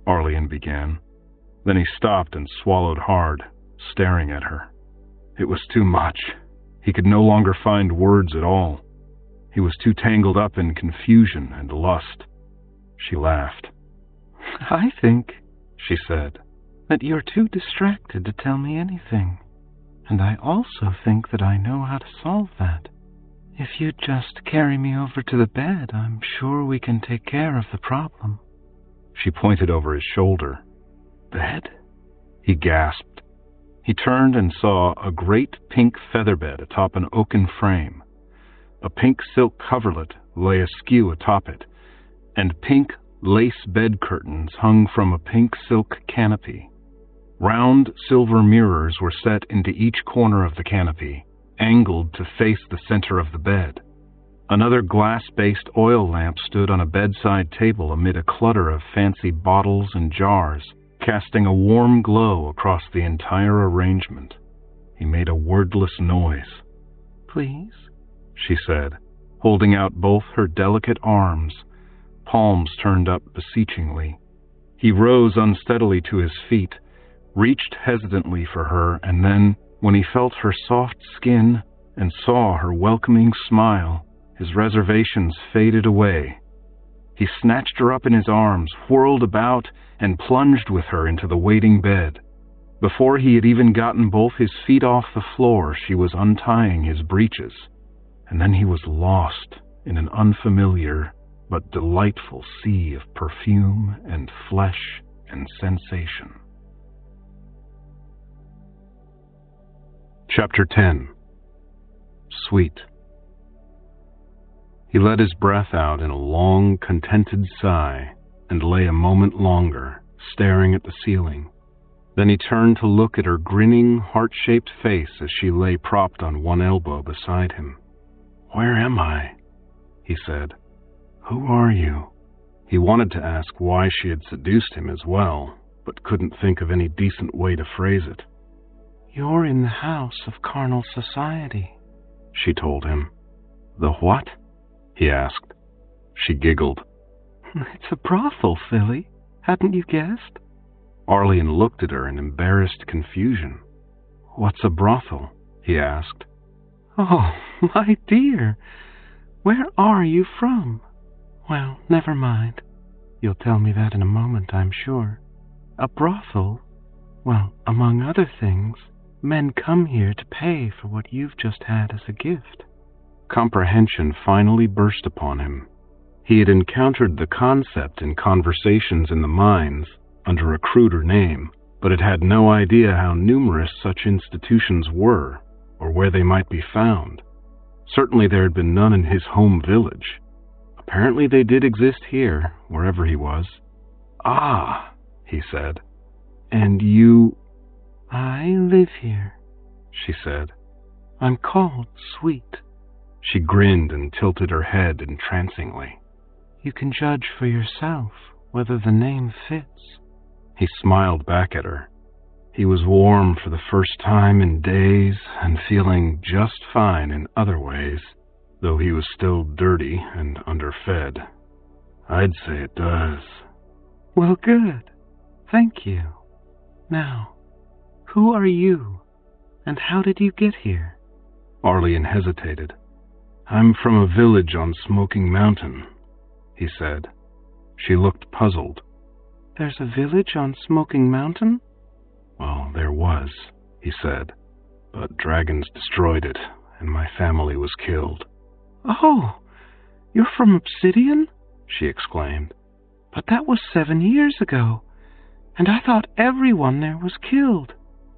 Arlian began. Then he stopped and swallowed hard, staring at her. It was too much. He could no longer find words at all. He was too tangled up in confusion and lust. She laughed. "I think," she said, "that you're too distracted to tell me anything. And I also think that I know how to solve that. If you'd just carry me over to the bed, I'm sure we can take care of the problem." She pointed over his shoulder. "Bed?" He gasped. He turned and saw a great pink featherbed atop an oaken frame. A pink silk coverlet lay askew atop it, and pink lace bed curtains hung from a pink silk canopy. Round silver mirrors were set into each corner of the canopy, angled to face the center of the bed. Another glass-based oil lamp stood on a bedside table amid a clutter of fancy bottles and jars, casting a warm glow across the entire arrangement. He made a wordless noise. "Please?" she said, holding out both her delicate arms, palms turned up beseechingly. He rose unsteadily to his feet, reached hesitantly for her, and then, when he felt her soft skin and saw her welcoming smile, his reservations faded away. He snatched her up in his arms, whirled about, and plunged with her into the waiting bed. Before he had even gotten both his feet off the floor, she was untying his breeches, and then he was lost in an unfamiliar but delightful sea of perfume and flesh and sensation. Chapter 10. Sweet. He let his breath out in a long, contented sigh and lay a moment longer, staring at the ceiling. Then he turned to look at her grinning, heart-shaped face as she lay propped on one elbow beside him. "Where am I?" he said. "Who are you?" He wanted to ask why she had seduced him as well, but couldn't think of any decent way to phrase it. "You're in the house of carnal society," she told him. "The what?" he asked. She giggled. "It's a brothel, silly. Hadn't you guessed?" Arlene looked at her in embarrassed confusion. "What's a brothel?" he asked. "Oh, my dear, where are you from? Well, never mind. You'll tell me that in a moment, I'm sure. A brothel? Well, among other things, men come here to pay for what you've just had as a gift." Comprehension finally burst upon him. He had encountered the concept in conversations in the mines under a cruder name, but had had no idea how numerous such institutions were, or where they might be found. Certainly there had been none in his home village. Apparently they did exist here, wherever he was. "Ah," he said. "And you—" "I live here," she said. "I'm called Sweet." She grinned and tilted her head entrancingly. "You can judge for yourself whether the name fits." He smiled back at her. He was warm for the first time in days and feeling just fine in other ways, though he was still dirty and underfed. "I'd say it does." "Well, good. Thank you. Now, who are you, and how did you get here?" Arlene hesitated. "I'm from a village on Smoking Mountain," he said. She looked puzzled. "There's a village on Smoking Mountain?" "Well, there was," he said, "but dragons destroyed it, and my family was killed." "Oh, you're from Obsidian?" she exclaimed. "But that was 7 years ago, and I thought everyone there was killed.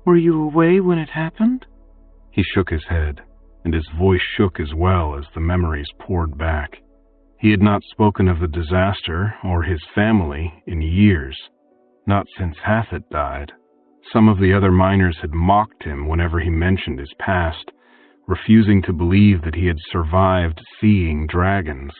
Were you away when it happened?" He shook his head, and his voice shook as well as the memories poured back. He had not spoken of the disaster or his family in years, not since Hathett died. Some of the other miners had mocked him whenever he mentioned his past, refusing to believe that he had survived seeing dragons,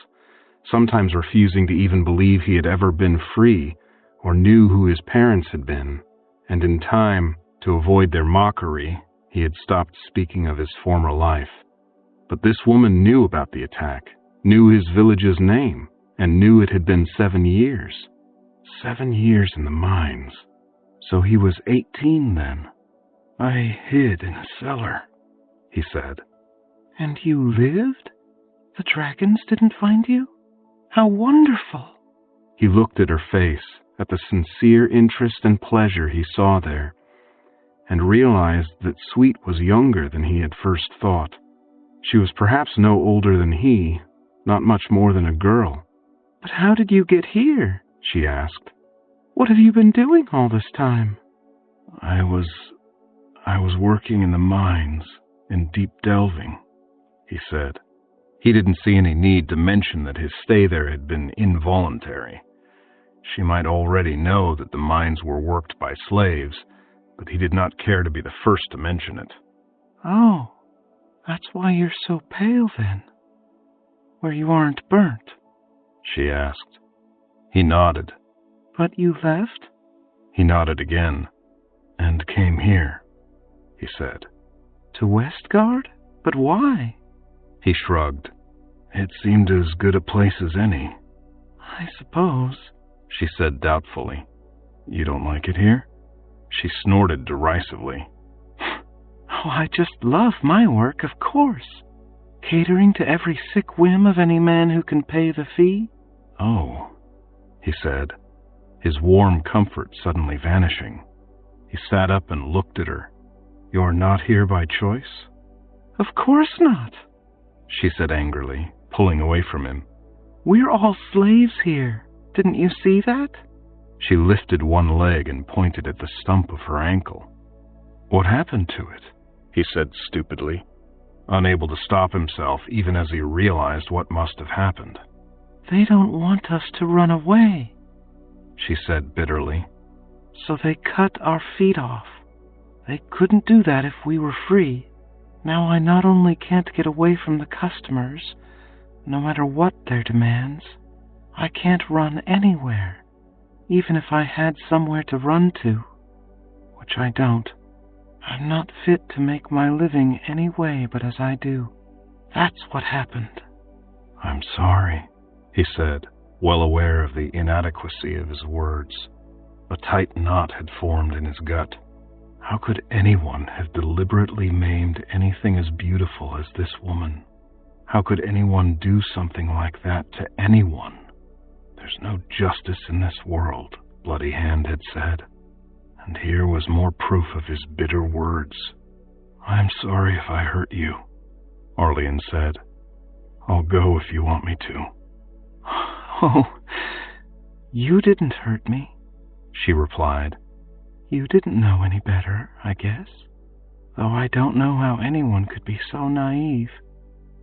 sometimes refusing to even believe he had ever been free or knew who his parents had been, and in time, to avoid their mockery, he had stopped speaking of his former life. But this woman knew about the attack, knew his village's name, and knew it had been 7 years. 7 years in the mines. So he was 18 then. "I hid in a cellar," he said. "And you lived? The dragons didn't find you? How wonderful!" He looked at her face, at the sincere interest and pleasure he saw there, and realized that Sweet was younger than he had first thought. She was perhaps no older than he, not much more than a girl. "But how did you get here?" she asked. "What have you been doing all this time?" I was working in the mines, in deep delving," he said. He didn't see any need to mention that his stay there had been involuntary. She might already know that the mines were worked by slaves, but he did not care to be the first to mention it. "Oh, that's why you're so pale then, where you aren't burnt?" she asked. He nodded. "But you left?" He nodded again. "And came here," he said. "To Westgard? But why?" He shrugged. "It seemed as good a place as any." "I suppose," she said doubtfully. "You don't like it here?" She snorted derisively. "Oh, I just love my work, of course. Catering to every sick whim of any man who can pay the fee." "Oh," he said, his warm comfort suddenly vanishing. He sat up and looked at her. "You're not here by choice?" "Of course not," she said angrily, pulling away from him. "We're all slaves here. Didn't you see that?" She lifted one leg and pointed at the stump of her ankle. "What happened to it?" he said stupidly, unable to stop himself even as he realized what must have happened. "They don't want us to run away," she said bitterly. "So they cut our feet off. They couldn't do that if we were free. Now I not only can't get away from the customers, no matter what their demands, I can't run anywhere, even if I had somewhere to run to, which I don't. I'm not fit to make my living any way but as I do. That's what happened. I'm sorry, he said, well aware of the inadequacy of his words. A tight knot had formed in his gut. How could anyone have deliberately maimed anything as beautiful as this woman? How could anyone do something like that to anyone? There's no justice in this world, Bloody Hand had said. And here was more proof of his bitter words. I'm sorry if I hurt you, Arlene said. I'll go if you want me to. Oh, you didn't hurt me, she replied. You didn't know any better, I guess. Though I don't know how anyone could be so naive.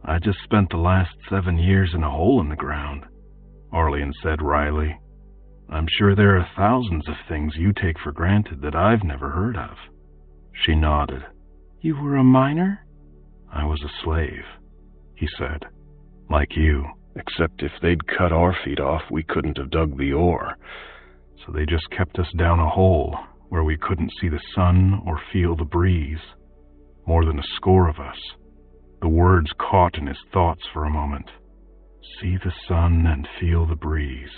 I just spent the last 7 years in a hole in the ground, Arlene said wryly. I'm sure there are thousands of things you take for granted that I've never heard of. She nodded. You were a miner? I was a slave, he said. Like you, except if they'd cut our feet off, we couldn't have dug the ore. So they just kept us down a hole where we couldn't see the sun or feel the breeze. More than a score of us. The words caught in his thoughts for a moment. See the sun and feel the breeze.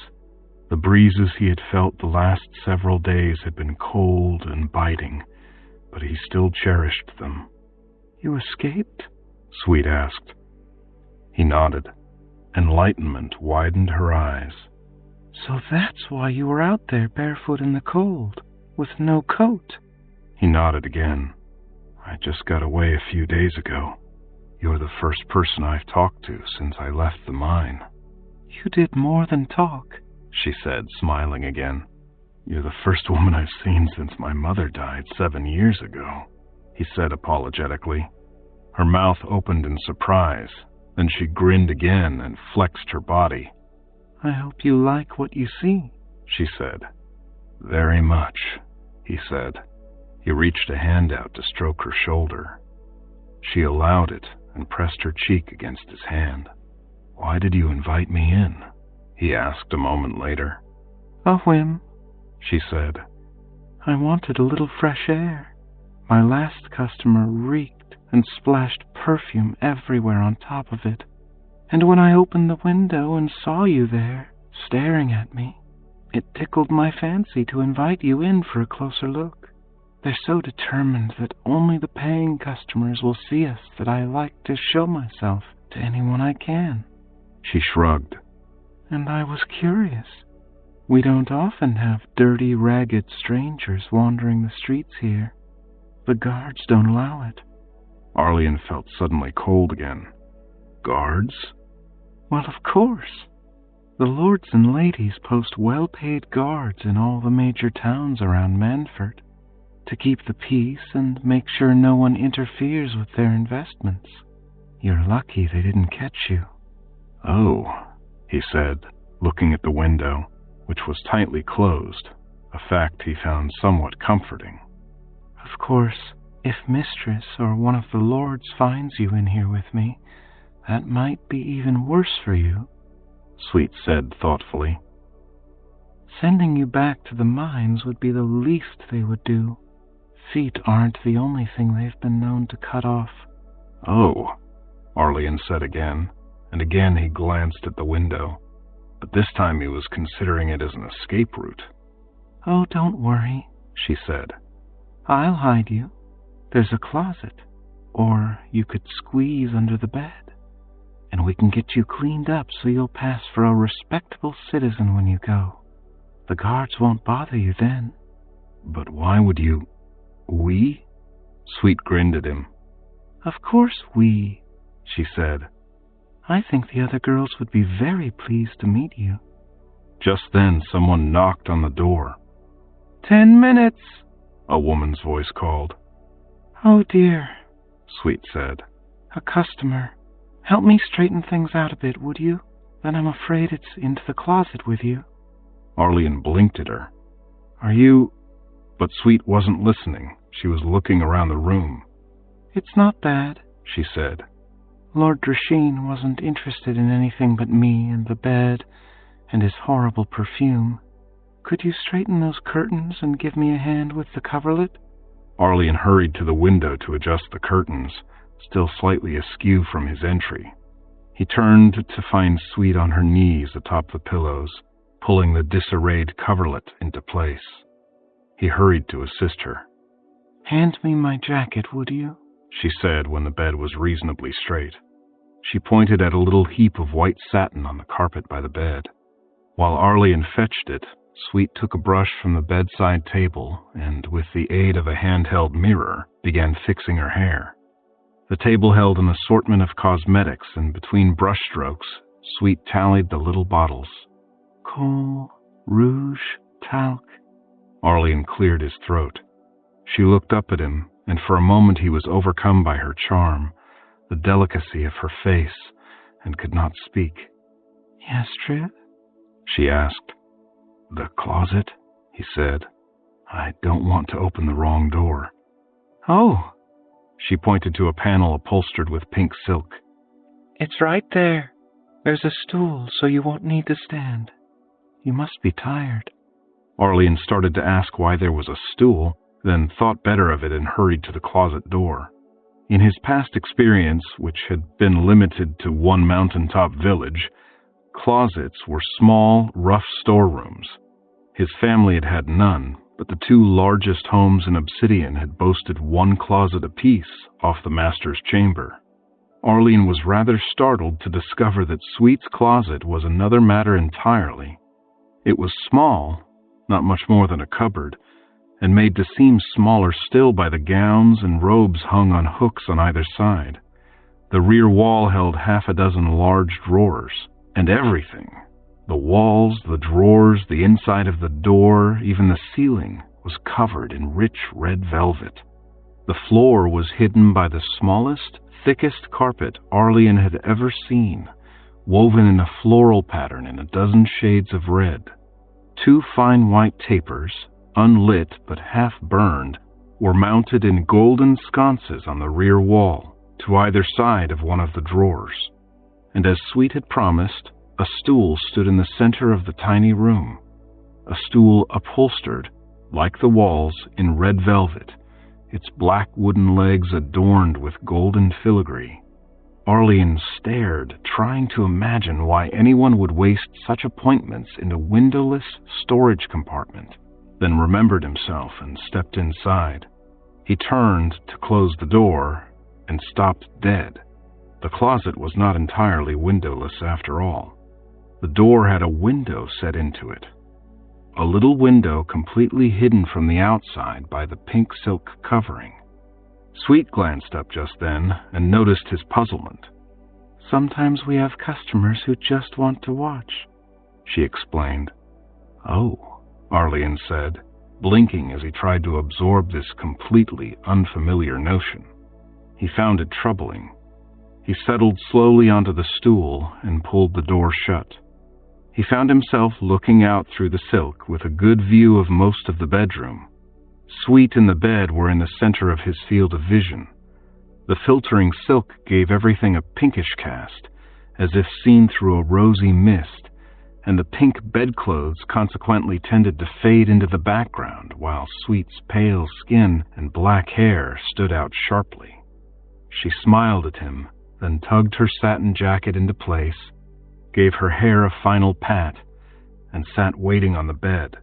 The breezes he had felt the last several days had been cold and biting, but he still cherished them. You escaped? Sweet asked. He nodded. Enlightenment widened her eyes. So that's why you were out there barefoot in the cold, with no coat? He nodded again. I just got away a few days ago. You're the first person I've talked to since I left the mine. You did more than talk, she said, smiling again. You're the first woman I've seen since my mother died 7 years ago, he said apologetically. Her mouth opened in surprise, then she grinned again and flexed her body. I hope you like what you see, she said. Very much, he said. He reached a hand out to stroke her shoulder. She allowed it and pressed her cheek against his hand. Why did you invite me in? He asked a moment later. A whim, she said. I wanted a little fresh air. My last customer reeked and splashed perfume everywhere on top of it. And when I opened the window and saw you there, staring at me, it tickled my fancy to invite you in for a closer look. They're so determined that only the paying customers will see us that I like to show myself to anyone I can. She shrugged. And I was curious. We don't often have dirty, ragged strangers wandering the streets here. The guards don't allow it. Arlene felt suddenly cold again. Guards? Well, of course. The lords and ladies post well-paid guards in all the major towns around Manford to keep the peace and make sure no one interferes with their investments. You're lucky they didn't catch you. Oh, he said, looking at the window, which was tightly closed, a fact he found somewhat comforting. Of course, if Mistress or one of the lords finds you in here with me, that might be even worse for you, Sweet said thoughtfully. Sending you back to the mines would be the least they would do. Feet aren't the only thing they've been known to cut off. Oh, Arlene said again, and again he glanced at the window, but this time he was considering it as an escape route. Oh, don't worry, she said. I'll hide you. There's a closet, or you could squeeze under the bed, and we can get you cleaned up so you'll pass for a respectable citizen when you go. The guards won't bother you then. But why would you... We? Sweet grinned at him. Of course we, she said. I think the other girls would be very pleased to meet you. Just then someone knocked on the door. 10 minutes, a woman's voice called. Oh dear, Sweet said. A customer. Help me straighten things out a bit, would you? Then I'm afraid it's into the closet with you. Arlene blinked at her. Are you... But Sweet wasn't listening. She was looking around the room. It's not bad, she said. Lord Drasheen wasn't interested in anything but me and the bed and his horrible perfume. Could you straighten those curtains and give me a hand with the coverlet? Arlene hurried to the window to adjust the curtains, still slightly askew from his entry. He turned to find Sweet on her knees atop the pillows, pulling the disarrayed coverlet into place. He hurried to assist her. "Hand me my jacket, would you?" she said when the bed was reasonably straight. She pointed at a little heap of white satin on the carpet by the bed. While Arlene fetched it, Sweet took a brush from the bedside table and, with the aid of a handheld mirror, began fixing her hair. The table held an assortment of cosmetics, and between brushstrokes, Sweet tallied the little bottles. Kohl, rouge, talc. Arlene cleared his throat. She looked up at him, and for a moment he was overcome by her charm, the delicacy of her face, and could not speak. "Yes, Trib?" she asked. "The closet," he said. "I don't want to open the wrong door." "Oh!" She pointed to a panel upholstered with pink silk. "It's right there. There's a stool, so you won't need to stand. You must be tired." Arlene started to ask why there was a stool, then thought better of it and hurried to the closet door. In his past experience, which had been limited to one mountaintop village, closets were small, rough storerooms. His family had had none, but the two largest homes in Obsidian had boasted one closet apiece off the master's chamber. Arlene was rather startled to discover that Sweet's closet was another matter entirely. It was small, not much more than a cupboard, and made to seem smaller still by the gowns and robes hung on hooks on either side. The rear wall held half a dozen large drawers, and everything, the walls, the drawers, the inside of the door, even the ceiling, was covered in rich red velvet. The floor was hidden by the smallest, thickest carpet Arlene had ever seen, woven in a floral pattern in a dozen shades of red. Two fine white tapers, unlit but half burned, were mounted in golden sconces on the rear wall, to either side of one of the drawers. And as Sweet had promised, a stool stood in the center of the tiny room, a stool upholstered, like the walls, in red velvet, its black wooden legs adorned with golden filigree. Arlene stared, trying to imagine why anyone would waste such appointments in a windowless storage compartment, then remembered himself and stepped inside. He turned to close the door and stopped dead. The closet was not entirely windowless after all. The door had a window set into it, a little window completely hidden from the outside by the pink silk covering. Sweet glanced up just then and noticed his puzzlement. "Sometimes we have customers who just want to watch," she explained. "Oh," Arlene said, blinking as he tried to absorb this completely unfamiliar notion. He found it troubling. He settled slowly onto the stool and pulled the door shut. He found himself looking out through the silk with a good view of most of the bedroom. Sweet and the bed were in the center of his field of vision. The filtering silk gave everything a pinkish cast, as if seen through a rosy mist, and the pink bedclothes consequently tended to fade into the background, while Sweet's pale skin and black hair stood out sharply. She smiled at him, then tugged her satin jacket into place, gave her hair a final pat, and sat waiting on the bed.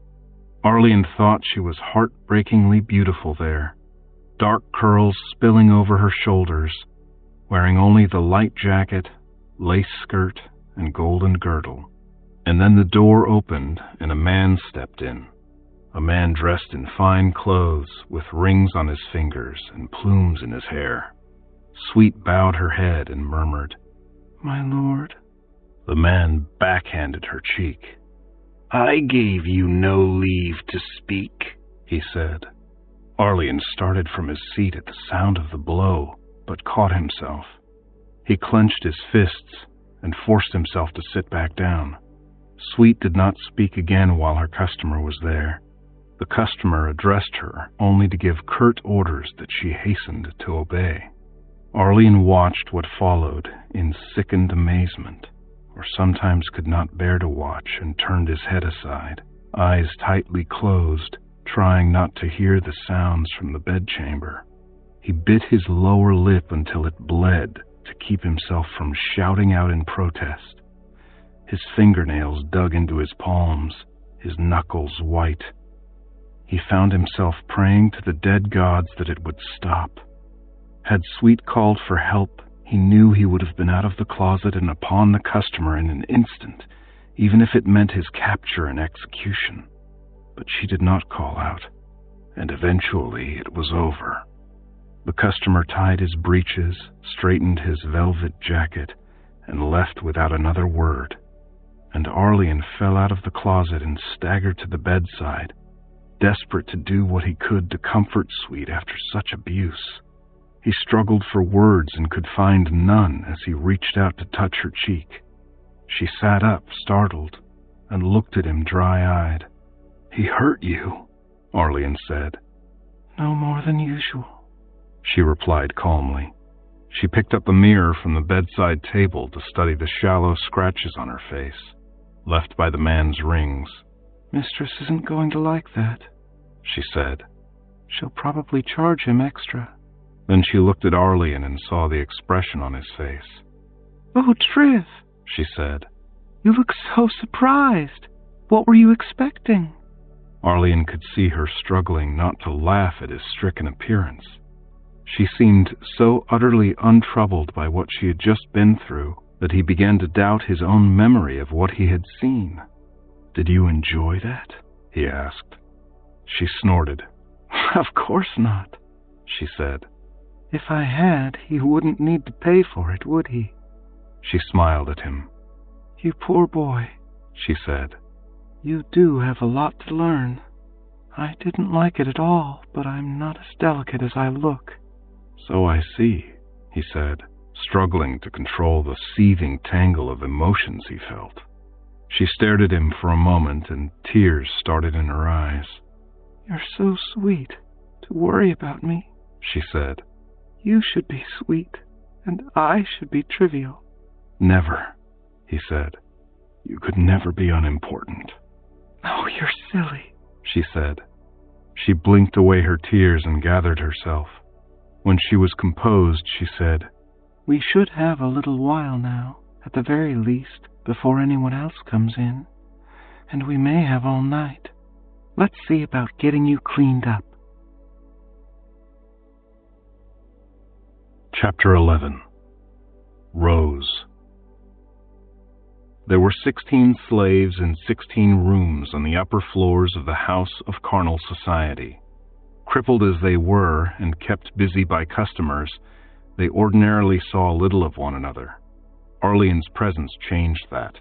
Arlene thought she was heartbreakingly beautiful there, dark curls spilling over her shoulders, wearing only the light jacket, lace skirt, and golden girdle. And then the door opened and a man stepped in, a man dressed in fine clothes with rings on his fingers and plumes in his hair. Sweet bowed her head and murmured, "My lord." The man backhanded her cheek. "I gave you no leave to speak," he said. Arlene started from his seat at the sound of the blow, but caught himself. He clenched his fists and forced himself to sit back down. Sweet did not speak again while her customer was there. The customer addressed her only to give curt orders that she hastened to obey. Arlene watched what followed in sickened amazement. or sometimes could not bear to watch and turned his head aside, eyes tightly closed, trying not to hear the sounds from the bedchamber. He bit his lower lip until it bled to keep himself from shouting out in protest. His fingernails dug into his palms, his knuckles white. He found himself praying to the dead gods that it would stop. Had Sweet called for help, he knew he would have been out of the closet and upon the customer in an instant, even if it meant his capture and execution. But she did not call out, and eventually it was over. The customer tied his breeches, straightened his velvet jacket, and left without another word. And Arlian fell out of the closet and staggered to the bedside, desperate to do what he could to comfort Sweet after such abuse. He struggled for words and could find none as he reached out to touch her cheek. She sat up, startled, and looked at him dry-eyed. "He hurt you," Arlian said. "No more than usual," she replied calmly. She picked up a mirror from the bedside table to study the shallow scratches on her face, left by the man's rings. "Mistress isn't going to like that," she said. "She'll probably charge him extra." Then she looked at Arlian and saw the expression on his face. "Oh, Triv," she said. "You look so surprised. What were you expecting?" Arlian could see her struggling not to laugh at his stricken appearance. She seemed so utterly untroubled by what she had just been through that he began to doubt his own memory of what he had seen. "Did you enjoy that?" he asked. She snorted. "Of course not," she said. "If I had, he wouldn't need to pay for it, would he?" She smiled at him. "You poor boy," she said. "You do have a lot to learn. I didn't like it at all, but I'm not as delicate as I look." "So I see," he said, struggling to control the seething tangle of emotions he felt. She stared at him for a moment, and tears started in her eyes. "You're so sweet to worry about me," she said. "You should be sweet, and I should be trivial." "Never," he said. "You could never be unimportant." "Oh, you're silly," she said. She blinked away her tears and gathered herself. When she was composed, she said, "We should have a little while now, at the very least, before anyone else comes in. And we may have all night. Let's see about getting you cleaned up." Chapter 11. Rose. There were 16 slaves in 16 rooms on the upper floors of the House of Carnal Society. Crippled as they were and kept busy by customers, they ordinarily saw little of one another. Arlian's presence changed that.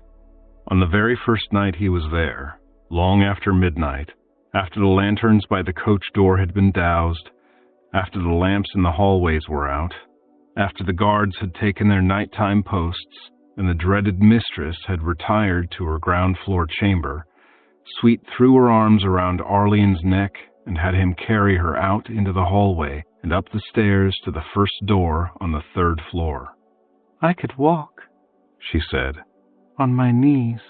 On the very first night he was there, long after midnight, after the lanterns by the coach door had been doused, after the lamps in the hallways were out, after the guards had taken their nighttime posts, and the dreaded mistress had retired to her ground-floor chamber, Sweet threw her arms around Arlian's neck and had him carry her out into the hallway and up the stairs to the first door on the 3rd floor. "I could walk," she said. "On my knees.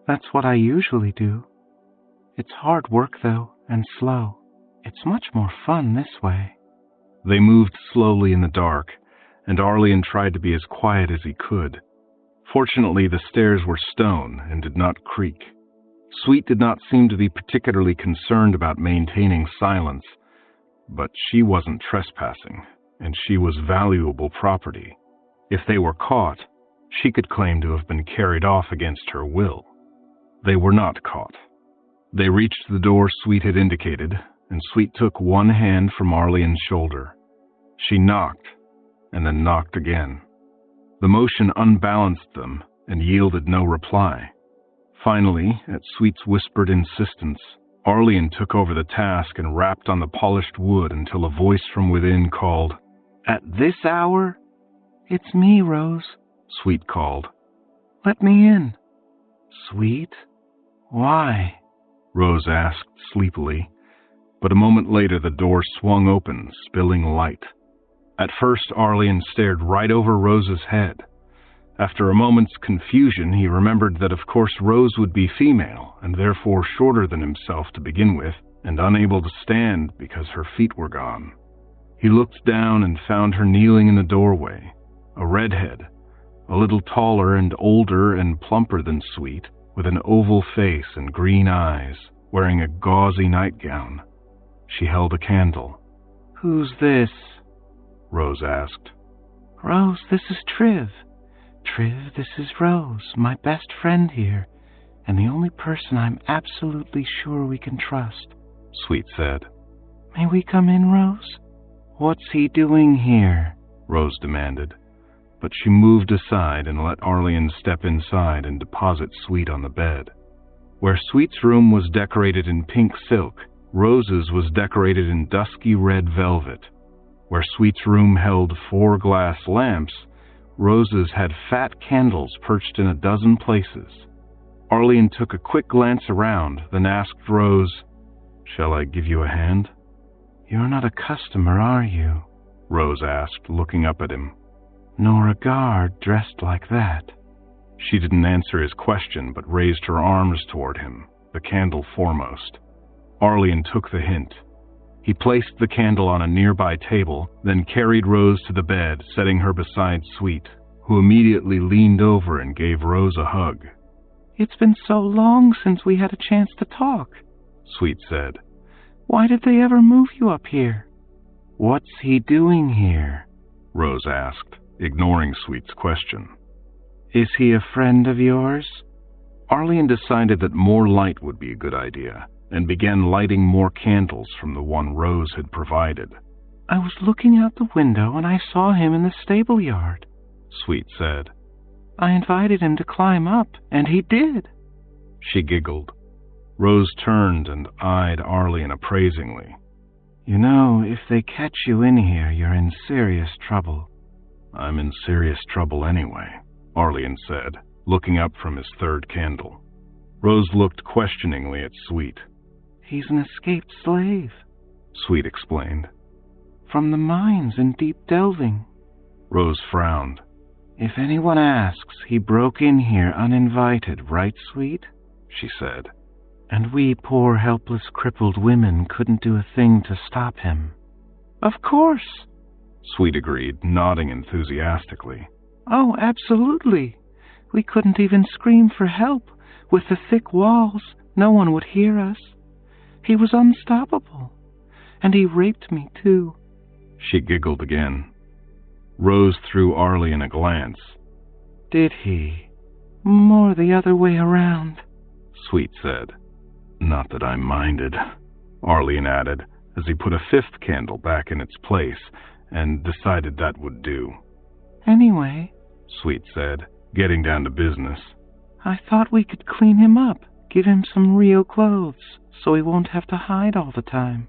That's what I usually do. It's hard work, though, and slow. It's much more fun this way." They moved slowly in the dark, and Arlian tried to be as quiet as he could. Fortunately, the stairs were stone and did not creak. Sweet did not seem to be particularly concerned about maintaining silence, but she wasn't trespassing, and she was valuable property. If they were caught, she could claim to have been carried off against her will. They were not caught. They reached the door Sweet had indicated, and Sweet took one hand from Arlian's shoulder. She knocked, and then knocked again. The motion unbalanced them and yielded no reply. Finally, at Sweet's whispered insistence, Arlian took over the task and rapped on the polished wood until a voice from within called, "At this hour?" "It's me, Rose," Sweet called. "Let me in." "Sweet? Why?" Rose asked sleepily, but a moment later the door swung open, spilling light. At first, Arlian stared right over Rose's head, After a moment's confusion, he remembered that of course Rose would be female, and therefore shorter than himself to begin with, and unable to stand because her feet were gone. He looked down and found her kneeling in the doorway, a redhead, a little taller and older and plumper than Sweet, with an oval face and green eyes, wearing a gauzy nightgown. She held a candle. "Who's this?" Rose asked. "Rose, this is Triv. Triv, this is Rose, my best friend here, and the only person I'm absolutely sure we can trust," Sweet said. "May we come in, Rose?" "What's he doing here?" Rose demanded. But she moved aside and let Arlene step inside and deposit Sweet on the bed. Where Sweet's room was decorated in pink silk, Rose's was decorated in dusky red velvet. Where Sweet's room held 4 glass lamps, Rose's had fat candles perched in a dozen places. Arlene took a quick glance around, then asked Rose, "Shall I give you a hand?" "You're not a customer, are you?" Rose asked, looking up at him. "Nor a guard dressed like that." She didn't answer his question, but raised her arms toward him, the candle foremost. Arlene took the hint. He placed the candle on a nearby table, then carried Rose to the bed, setting her beside Sweet, who immediately leaned over and gave Rose a hug. "It's been so long since we had a chance to talk," Sweet said. "Why did they ever move you up here?" "What's he doing here?" Rose asked, ignoring Sweet's question. "Is he a friend of yours?" Arlene decided that more light would be a good idea, and began lighting more candles from the one Rose had provided. "I was looking out the window and I saw him in the stable yard," Sweet said. "I invited him to climb up, and he did." She giggled. Rose turned and eyed Arlene appraisingly. "You know, if they catch you in here, you're in serious trouble." "I'm in serious trouble anyway," Arlene said, looking up from his 3rd candle. Rose looked questioningly at Sweet. "He's an escaped slave," Sweet explained. "From the mines in Deep Delving." Rose frowned. "If anyone asks, he broke in here uninvited, right, Sweet?" she said. "And we poor helpless crippled women couldn't do a thing to stop him." "Of course," Sweet agreed, nodding enthusiastically. "Oh, absolutely. We couldn't even scream for help. With the thick walls, no one would hear us. He was unstoppable. And he raped me, too." She giggled again. Rose threw Arlene a glance. "Did he?" "More the other way around," Sweet said. "Not that I minded," Arlene added, as he put a 5th candle back in its place, and decided that would do. "Anyway," Sweet said, getting down to business, "I thought we could clean him up, give him some real clothes, so he won't have to hide all the time."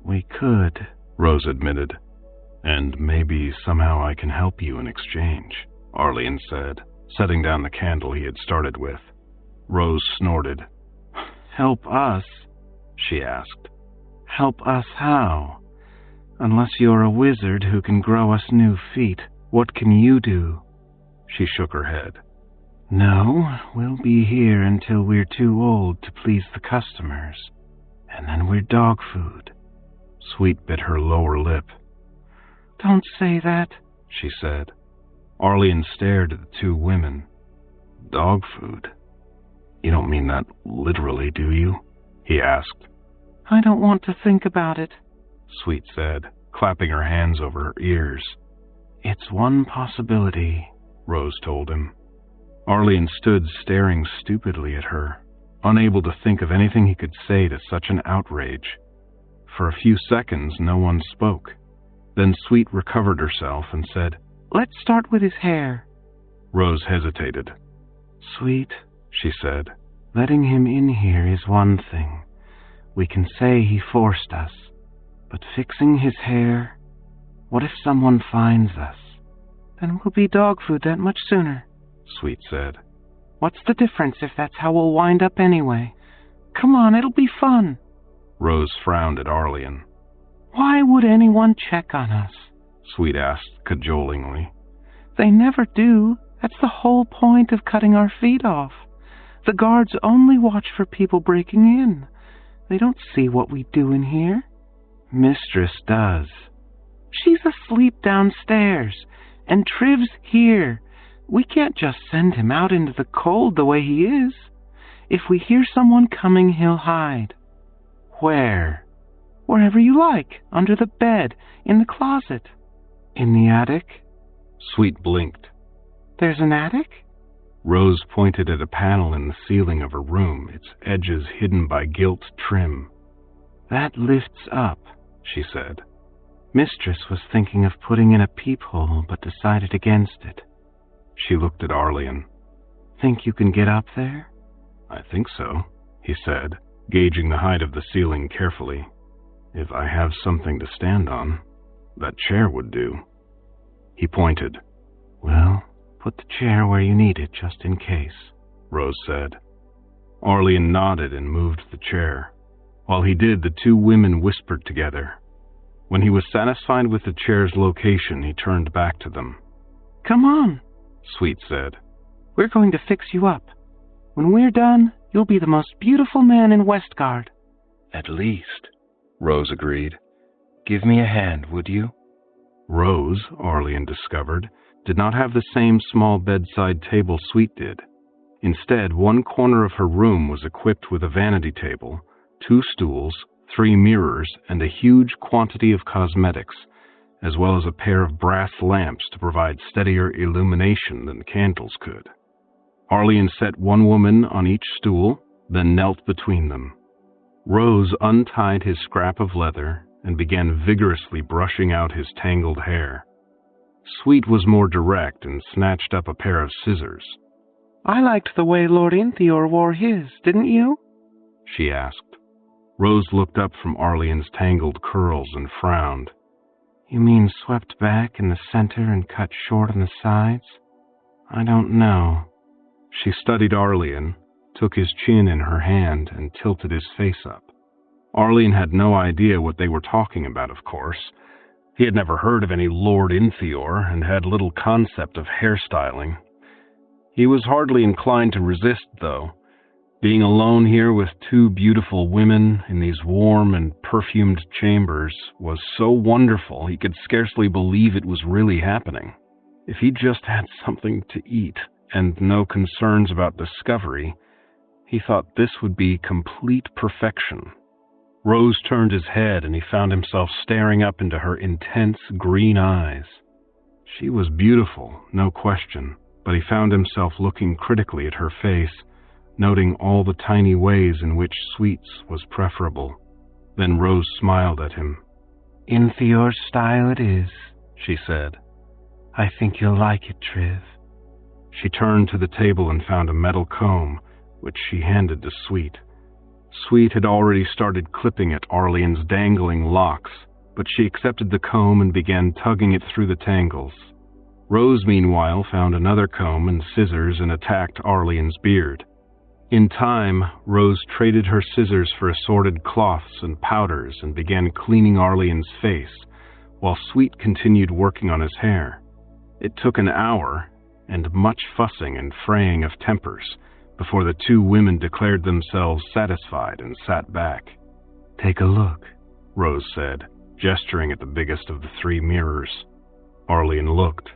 "We could," Rose admitted. "And maybe somehow I can help you in exchange," Arlene said, setting down the candle he had started with. Rose snorted. "Help us?" she asked. "Help us how? Unless you're a wizard who can grow us new feet, what can you do?" She shook her head. "No, we'll be here until we're too old to please the customers, and then we're dog food." Sweet bit her lower lip. "Don't say that," she said. Arlene stared at the 2 women. "Dog food? You don't mean that literally, do you?" he asked. "I don't want to think about it," Sweet said, clapping her hands over her ears. "It's one possibility," Rose told him. Arlene stood staring stupidly at her, unable to think of anything he could say to such an outrage. For a few seconds, no one spoke. Then Sweet recovered herself and said, "Let's start with his hair." Rose hesitated. "Sweet," she said, "letting him in here is one thing. We can say he forced us. But fixing his hair, what if someone finds us? Then we'll be dog food that much sooner," Sweet said. "What's the difference if that's how we'll wind up anyway? Come on, it'll be fun." Rose frowned at Arlene. "Why would anyone check on us?" Sweet asked cajolingly. "They never do, That's the whole point of cutting our feet off. The guards only watch for people breaking in. They don't see what we do in here. Mistress does. She's asleep downstairs, and Triv's here. We can't just send him out into the cold the way he is. If we hear someone coming, he'll hide. Where? Wherever you like, under the bed, in the closet. In the attic? Sweet blinked. There's an attic? Rose pointed at a panel in the ceiling of her room, its edges hidden by gilt trim. That lifts up, she said. Mistress was thinking of putting in a peephole, but decided against it. She looked at Arlian. Think you can get up there? I think so, he said, gauging the height of the ceiling carefully. If I have something to stand on, that chair would do. He pointed. Well, put the chair where you need it, just in case, Rose said. Arlian nodded and moved the chair. While he did, the two women whispered together. When he was satisfied with the chair's location, he turned back to them. Come on, Sweet said. We're going to fix you up. When we're done, you'll be the most beautiful man in Westgard. At least, Rose agreed. Give me a hand, would you? Rose, Arlian discovered, did not have the same small bedside table Sweet did. Instead, one corner of her room was equipped with a vanity table, 2 stools, 3 mirrors, and a huge quantity of cosmetics, as well as a pair of brass lamps to provide steadier illumination than candles could. Arlian set one woman on each stool, then knelt between them. Rose untied his scrap of leather and began vigorously brushing out his tangled hair. Sweet was more direct and snatched up a pair of scissors. I liked the way Lord Inthior wore his, didn't you? She asked. Rose looked up from Arlian's tangled curls and frowned. You mean swept back in the center and cut short on the sides? I don't know. She studied Arlian, took his chin in her hand, and tilted his face up. Arlian had no idea what they were talking about, of course. He had never heard of any Lord Inthior and had little concept of hairstyling. He was hardly inclined to resist, though. Being alone here with 2 beautiful women in these warm and perfumed chambers was so wonderful he could scarcely believe it was really happening. If he just had something to eat and no concerns about discovery, he thought this would be complete perfection. Rose turned his head and he found himself staring up into her intense green eyes. She was beautiful, no question, but he found himself looking critically at her face, noting all the tiny ways in which Sweet's was preferable. Then Rose smiled at him. Inthior's style it is, she said. I think you'll like it, Triv. She turned to the table and found a metal comb, which she handed to Sweet. Sweet had already started clipping at Arlian's dangling locks, but she accepted the comb and began tugging it through the tangles. Rose, meanwhile, found another comb and scissors and attacked Arlian's beard. In time, Rose traded her scissors for assorted cloths and powders and began cleaning Arlian's face, while Sweet continued working on his hair. It took an hour, and much fussing and fraying of tempers, before the 2 women declared themselves satisfied and sat back. Take a look, Rose said, gesturing at the biggest of the 3 mirrors. Arlian looked.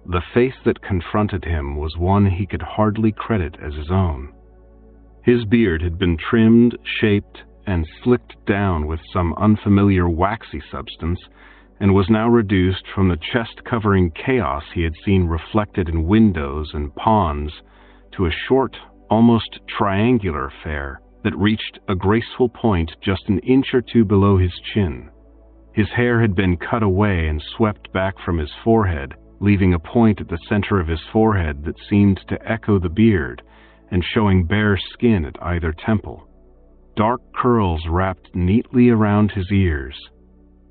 The face that confronted him was one he could hardly credit as his own. His beard had been trimmed, shaped, and slicked down with some unfamiliar waxy substance, and was now reduced from the chest-covering chaos he had seen reflected in windows and ponds to a short, almost triangular affair that reached a graceful point just an inch or 2 below his chin. His hair had been cut away and swept back from his forehead, leaving a point at the center of his forehead that seemed to echo the beard, and showing bare skin at either temple. Dark curls wrapped neatly around his ears.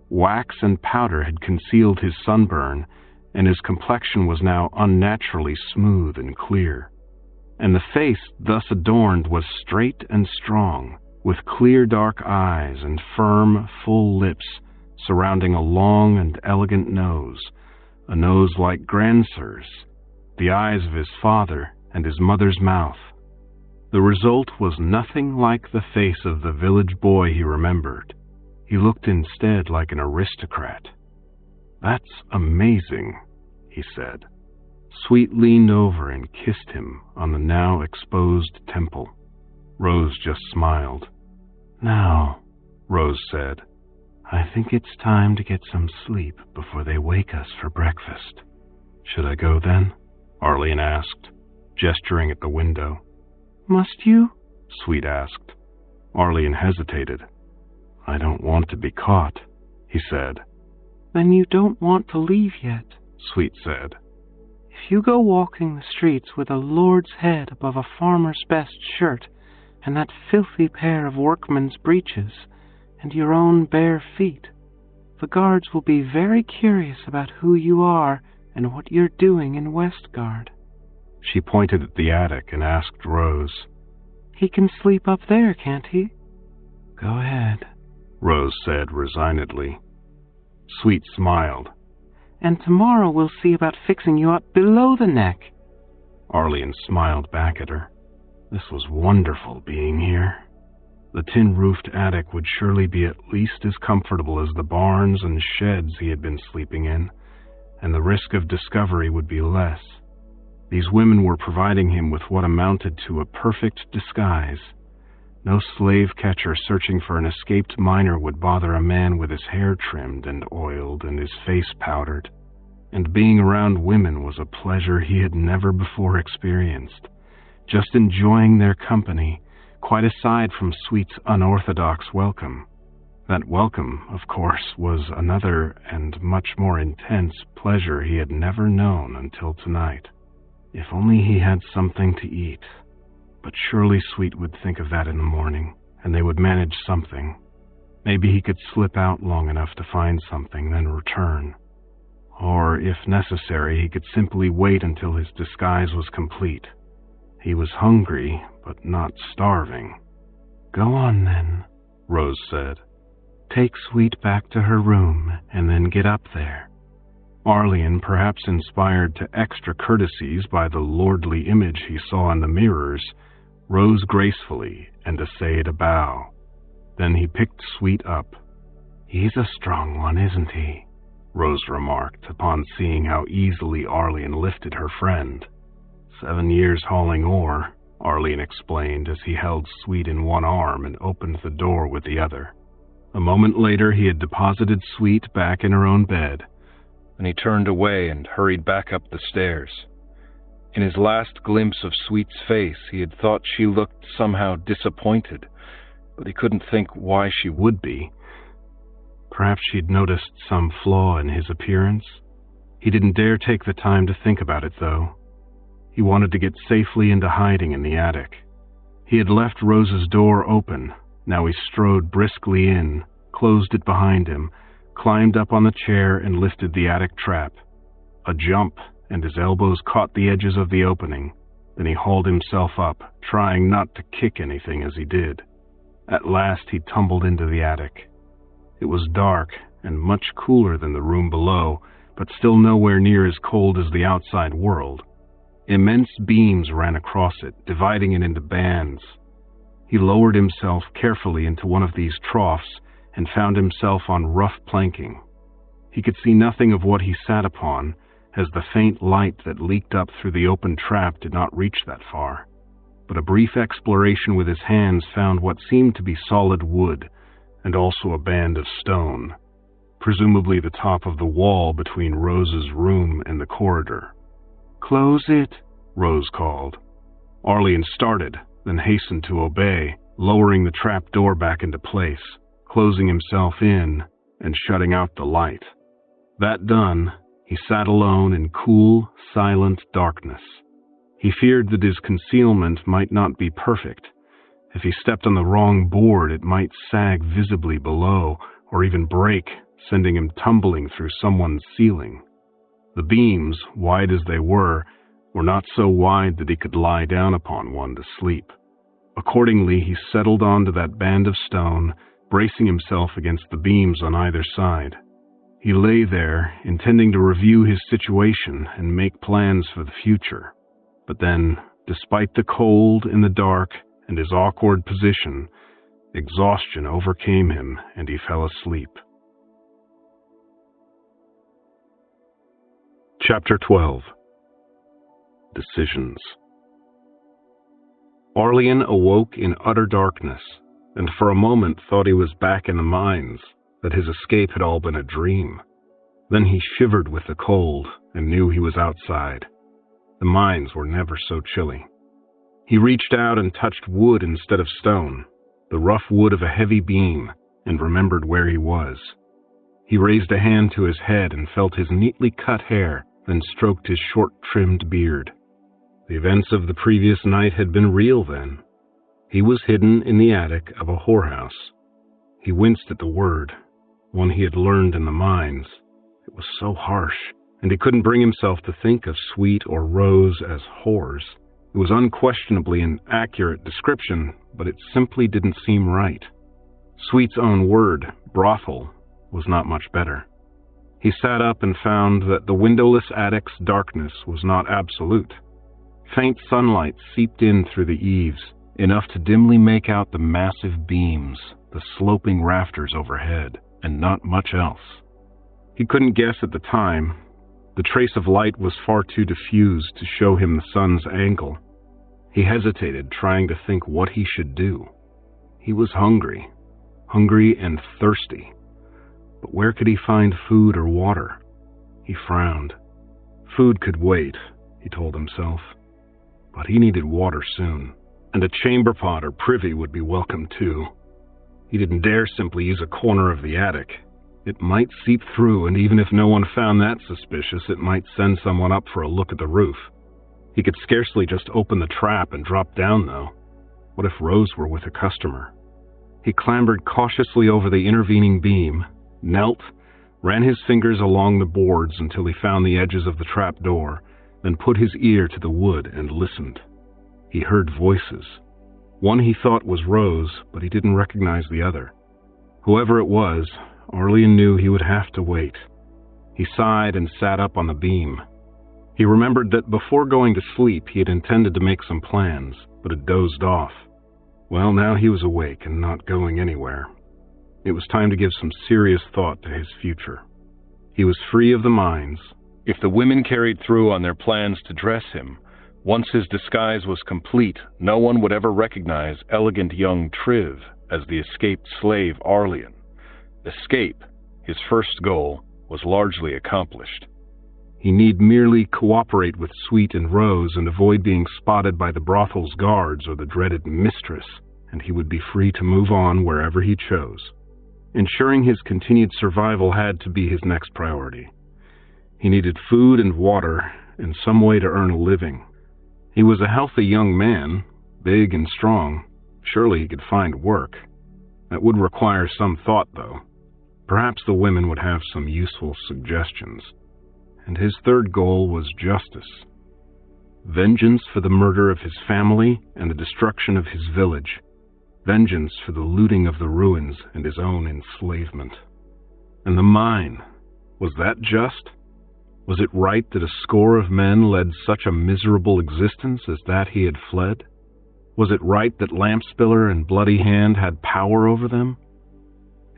Wax and powder had concealed his sunburn, and his complexion was now unnaturally smooth and clear. And the face thus adorned was straight and strong, with clear dark eyes and firm, full lips surrounding a long and elegant nose, a nose like Granser's, the eyes of his father, and his mother's mouth. The result was nothing like the face of the village boy he remembered. He looked instead like an aristocrat. "That's amazing," he said. Sweet leaned over and kissed him on the now exposed temple. Rose just smiled. "Now," Rose said, "I think it's time to get some sleep before they wake us for breakfast." "Should I go then?" Arlene asked, gesturing at the window. "Must you?" Sweet asked. Arlene hesitated. "I don't want to be caught," he said. "Then you don't want to leave yet," Sweet said. "If you go walking the streets with a lord's head above a farmer's best shirt, and that filthy pair of workman's breeches, and your own bare feet, the guards will be very curious about who you are and what you're doing in Westgard." She pointed at the attic and asked Rose, "He can sleep up there, can't he?" "Go ahead," Rose said resignedly. Sweet smiled. "And tomorrow we'll see about fixing you up below the neck." Arlene smiled back at her. This was wonderful being here. The tin-roofed attic would surely be at least as comfortable as the barns and sheds he had been sleeping in, and the risk of discovery would be less. These women were providing him with what amounted to a perfect disguise. No slave catcher searching for an escaped miner would bother a man with his hair trimmed and oiled and his face powdered. And being around women was a pleasure he had never before experienced. Just enjoying their company, quite aside from Sweet's unorthodox welcome. That welcome, of course, was another and much more intense pleasure he had never known until tonight. If only he had something to eat. But surely Sweet would think of that in the morning, and they would manage something. Maybe he could slip out long enough to find something, then return. Or, if necessary, he could simply wait until his disguise was complete. He was hungry, but not starving. "Go on, then," Rose said. "Take Sweet back to her room, and then get up there." Arlene, perhaps inspired to extra courtesies by the lordly image he saw in the mirrors, rose gracefully and essayed a bow. Then he picked Sweet up. "He's a strong one, isn't he?" Rose remarked upon seeing how easily Arlene lifted her friend. 7 years hauling ore, Arlene explained as he held Sweet in one arm and opened the door with the other. A moment later he had deposited Sweet back in her own bed. Then he turned away and hurried back up the stairs. In his last glimpse of Sweet's face, he had thought she looked somehow disappointed, but he couldn't think why she would be. Perhaps she'd noticed some flaw in his appearance. He didn't dare take the time to think about it, though. He wanted to get safely into hiding in the attic. He had left Rose's door open. Now he strode briskly in, closed it behind him, climbed up on the chair and lifted the attic trap. A jump, and his elbows caught the edges of the opening. Then he hauled himself up, trying not to kick anything as he did. At last he tumbled into the attic. It was dark and much cooler than the room below, but still nowhere near as cold as the outside world. Immense beams ran across it, dividing it into bands. He lowered himself carefully into one of these troughs and found himself on rough planking. He could see nothing of what he sat upon, as the faint light that leaked up through the open trap did not reach that far. But a brief exploration with his hands found what seemed to be solid wood, and also a band of stone, presumably the top of the wall between Rose's room and the corridor. "Close it," Rose called. Arlene started, then hastened to obey, lowering the trap door back into place, closing himself in and shutting out the light. That done, he sat alone in cool, silent darkness. He feared that his concealment might not be perfect. If he stepped on the wrong board, it might sag visibly below, or even break, sending him tumbling through someone's ceiling. The beams, wide as they were not so wide that he could lie down upon one to sleep. Accordingly, he settled onto that band of stone, bracing himself against the beams on either side. He lay there, intending to review his situation and make plans for the future. But then, despite the cold in the dark and his awkward position, exhaustion overcame him and he fell asleep. Chapter 12. Decisions. Arlian awoke in utter darkness, and for a moment thought he was back in the mines, that his escape had all been a dream. Then he shivered with the cold and knew he was outside. The mines were never so chilly. He reached out and touched wood instead of stone, the rough wood of a heavy beam, and remembered where he was. He raised a hand to his head and felt his neatly cut hair, then stroked his short-trimmed beard. The events of the previous night had been real then. He was hidden in the attic of a whorehouse. He winced at the word, one he had learned in the mines. It was so harsh, and he couldn't bring himself to think of Sweet or Rose as whores. It was unquestionably an accurate description, but it simply didn't seem right. Sweet's own word, brothel, was not much better. He sat up and found that the windowless attic's darkness was not absolute. Faint sunlight seeped in through the eaves, enough to dimly make out the massive beams, the sloping rafters overhead, and not much else. He couldn't guess at the time. The trace of light was far too diffused to show him the sun's angle. He hesitated, trying to think what he should do. He was hungry and thirsty. But where could he find food or water? He frowned. Food could wait, he told himself. But he needed water soon, and a chamber pot or privy would be welcome too. He didn't dare simply use a corner of the attic. It might seep through, and even if no one found that suspicious, it might send someone up for a look at the roof. He could scarcely just open the trap and drop down, though. What if Rose were with a customer? He clambered cautiously over the intervening beam, knelt, ran his fingers along the boards until he found the edges of the trap door, then put his ear to the wood and listened. He heard voices. One he thought was Rose, but he didn't recognize the other. Whoever it was, Arlian knew he would have to wait. He sighed and sat up on the beam. He remembered that before going to sleep he had intended to make some plans, but had dozed off. Well, now he was awake and not going anywhere. It was time to give some serious thought to his future. He was free of the mines. If the women carried through on their plans to dress him, once his disguise was complete, no one would ever recognize elegant young Triv as the escaped slave Arlian. Escape, his first goal, was largely accomplished. He need merely cooperate with Sweet and Rose and avoid being spotted by the brothel's guards or the dreaded mistress, and he would be free to move on wherever he chose. Ensuring his continued survival had to be his next priority. He needed food and water and some way to earn a living. He was a healthy young man, big and strong. Surely he could find work. That would require some thought, though. Perhaps the women would have some useful suggestions. And his third goal was justice. Vengeance for the murder of his family and the destruction of his village. Vengeance for the looting of the ruins and his own enslavement. And the mine, was that just? Was it right that a score of men led such a miserable existence as that he had fled? Was it right that Lampspiller and Bloody Hand had power over them?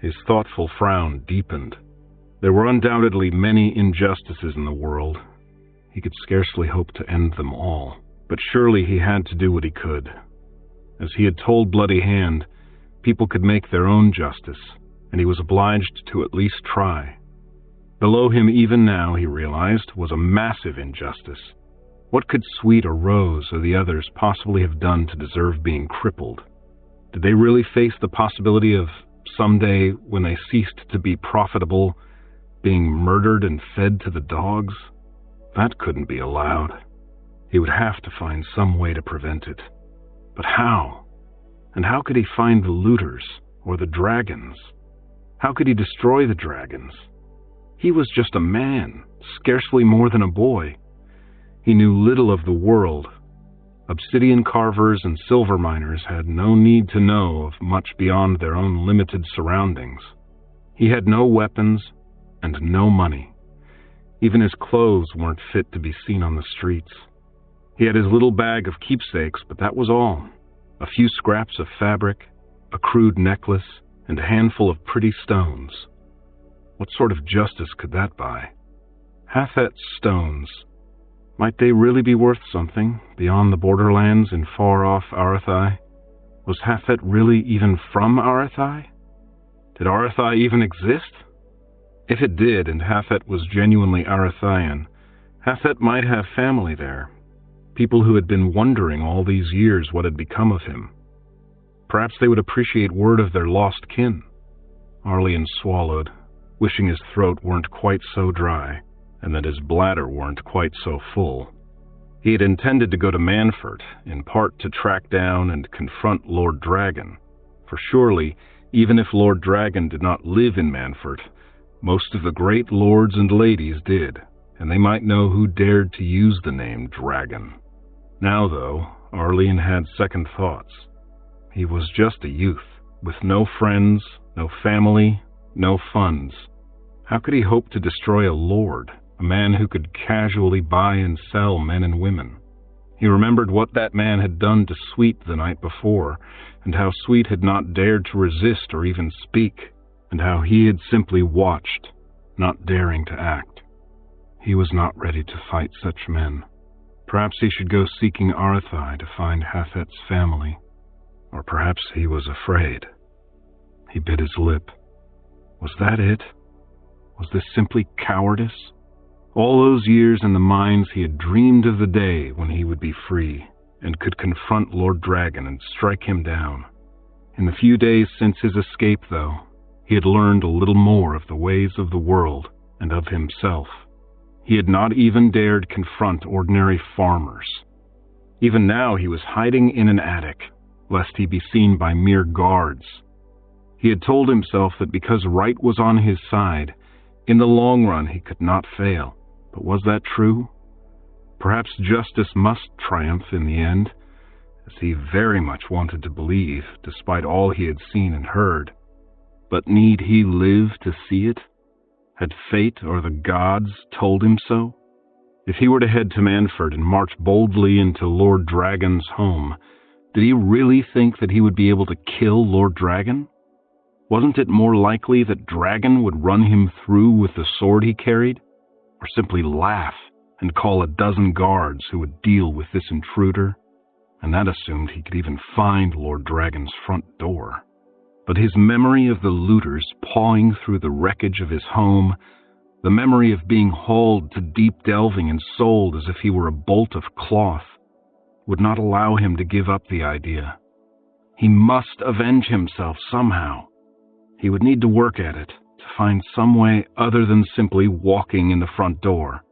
His thoughtful frown deepened. There were undoubtedly many injustices in the world. He could scarcely hope to end them all, but surely he had to do what he could. As he had told Bloody Hand, people could make their own justice, and he was obliged to at least try. Below him even now, he realized, was a massive injustice. What could Sweet or Rose or the others possibly have done to deserve being crippled? Did they really face the possibility of someday, when they ceased to be profitable, being murdered and fed to the dogs? That couldn't be allowed. He would have to find some way to prevent it. But how? And how could he find the looters or the dragons? How could he destroy the dragons? He was just a man, scarcely more than a boy. He knew little of the world. Obsidian carvers and silver miners had no need to know of much beyond their own limited surroundings. He had no weapons and no money. Even his clothes weren't fit to be seen on the streets. He had his little bag of keepsakes, but that was all. A few scraps of fabric, a crude necklace, and a handful of pretty stones. What sort of justice could that buy? Hafet's stones. Might they really be worth something beyond the borderlands in far-off Arathai? Was Hafet really even from Arathai? Did Arathai even exist? If it did, and Hafet was genuinely Arathian, Hafet might have family there. People who had been wondering all these years what had become of him. Perhaps they would appreciate word of their lost kin. Arlian swallowed, wishing his throat weren't quite so dry, and that his bladder weren't quite so full. He had intended to go to Manfort, in part to track down and confront Lord Dragon, for surely, even if Lord Dragon did not live in Manfort, most of the great lords and ladies did, and they might know who dared to use the name Dragon. Now, though, Arlian had second thoughts. He was just a youth, with no friends, no family, no funds. How could he hope to destroy a lord, a man who could casually buy and sell men and women? He remembered what that man had done to Sweet the night before, and how Sweet had not dared to resist or even speak, and how he had simply watched, not daring to act. He was not ready to fight such men. Perhaps he should go seeking Arathai to find Hafet's family. Or perhaps he was afraid. He bit his lip. Was that it? Was this simply cowardice? All those years in the mines he had dreamed of the day when he would be free and could confront Lord Dragon and strike him down. In the few days since his escape, though, he had learned a little more of the ways of the world and of himself. He had not even dared confront ordinary farmers. Even now he was hiding in an attic, lest he be seen by mere guards. He had told himself that because right was on his side, in the long run he could not fail. But was that true? Perhaps justice must triumph in the end, as he very much wanted to believe, despite all he had seen and heard. But need he live to see it? Had fate or the gods told him so? If he were to head to Manfort and march boldly into Lord Dragon's home, did he really think that he would be able to kill Lord Dragon? Wasn't it more likely that Dragon would run him through with the sword he carried? Or simply laugh and call a dozen guards who would deal with this intruder? And that assumed he could even find Lord Dragon's front door. But his memory of the looters pawing through the wreckage of his home, the memory of being hauled to deep delving and sold as if he were a bolt of cloth, would not allow him to give up the idea. He must avenge himself somehow. He would need to work at it, to find some way other than simply walking in the front door.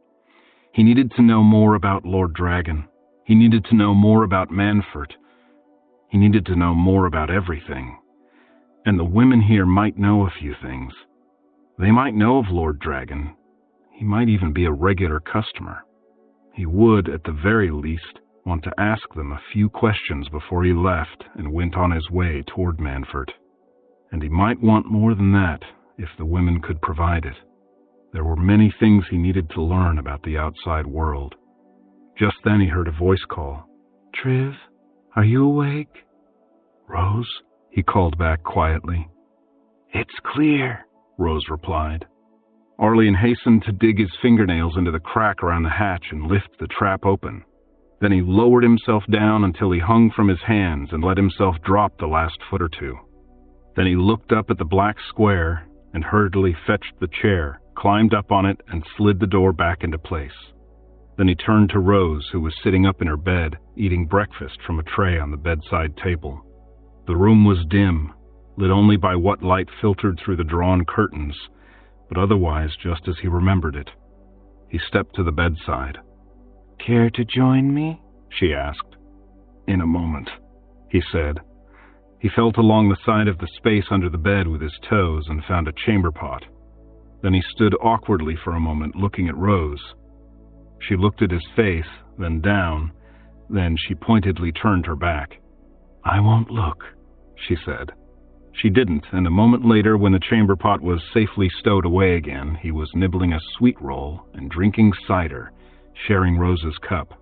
He needed to know more about Lord Dragon. He needed to know more about Manfort. He needed to know more about everything. And the women here might know a few things. They might know of Lord Dragon. He might even be a regular customer. He would, at the very least, want to ask them a few questions before he left and went on his way toward Manfort. And he might want more than that, if the women could provide it. There were many things he needed to learn about the outside world. Just then he heard a voice call. "Triv, are you awake?" "Rose?" he called back quietly. "It's clear," Rose replied. Arlian hastened to dig his fingernails into the crack around the hatch and lift the trap open. Then he lowered himself down until he hung from his hands and let himself drop the last foot or two. Then he looked up at the black square and hurriedly fetched the chair, climbed up on it, and slid the door back into place. Then he turned to Rose, who was sitting up in her bed, eating breakfast from a tray on the bedside table. The room was dim, lit only by what light filtered through the drawn curtains, but otherwise just as he remembered it. He stepped to the bedside. "Care to join me?" she asked. "In a moment," he said. He felt along the side of the space under the bed with his toes and found a chamber pot. Then he stood awkwardly for a moment, looking at Rose. She looked at his face, then down, then she pointedly turned her back. "I won't look," she said. She didn't, and a moment later, when the chamber pot was safely stowed away again, he was nibbling a sweet roll and drinking cider, sharing Rose's cup.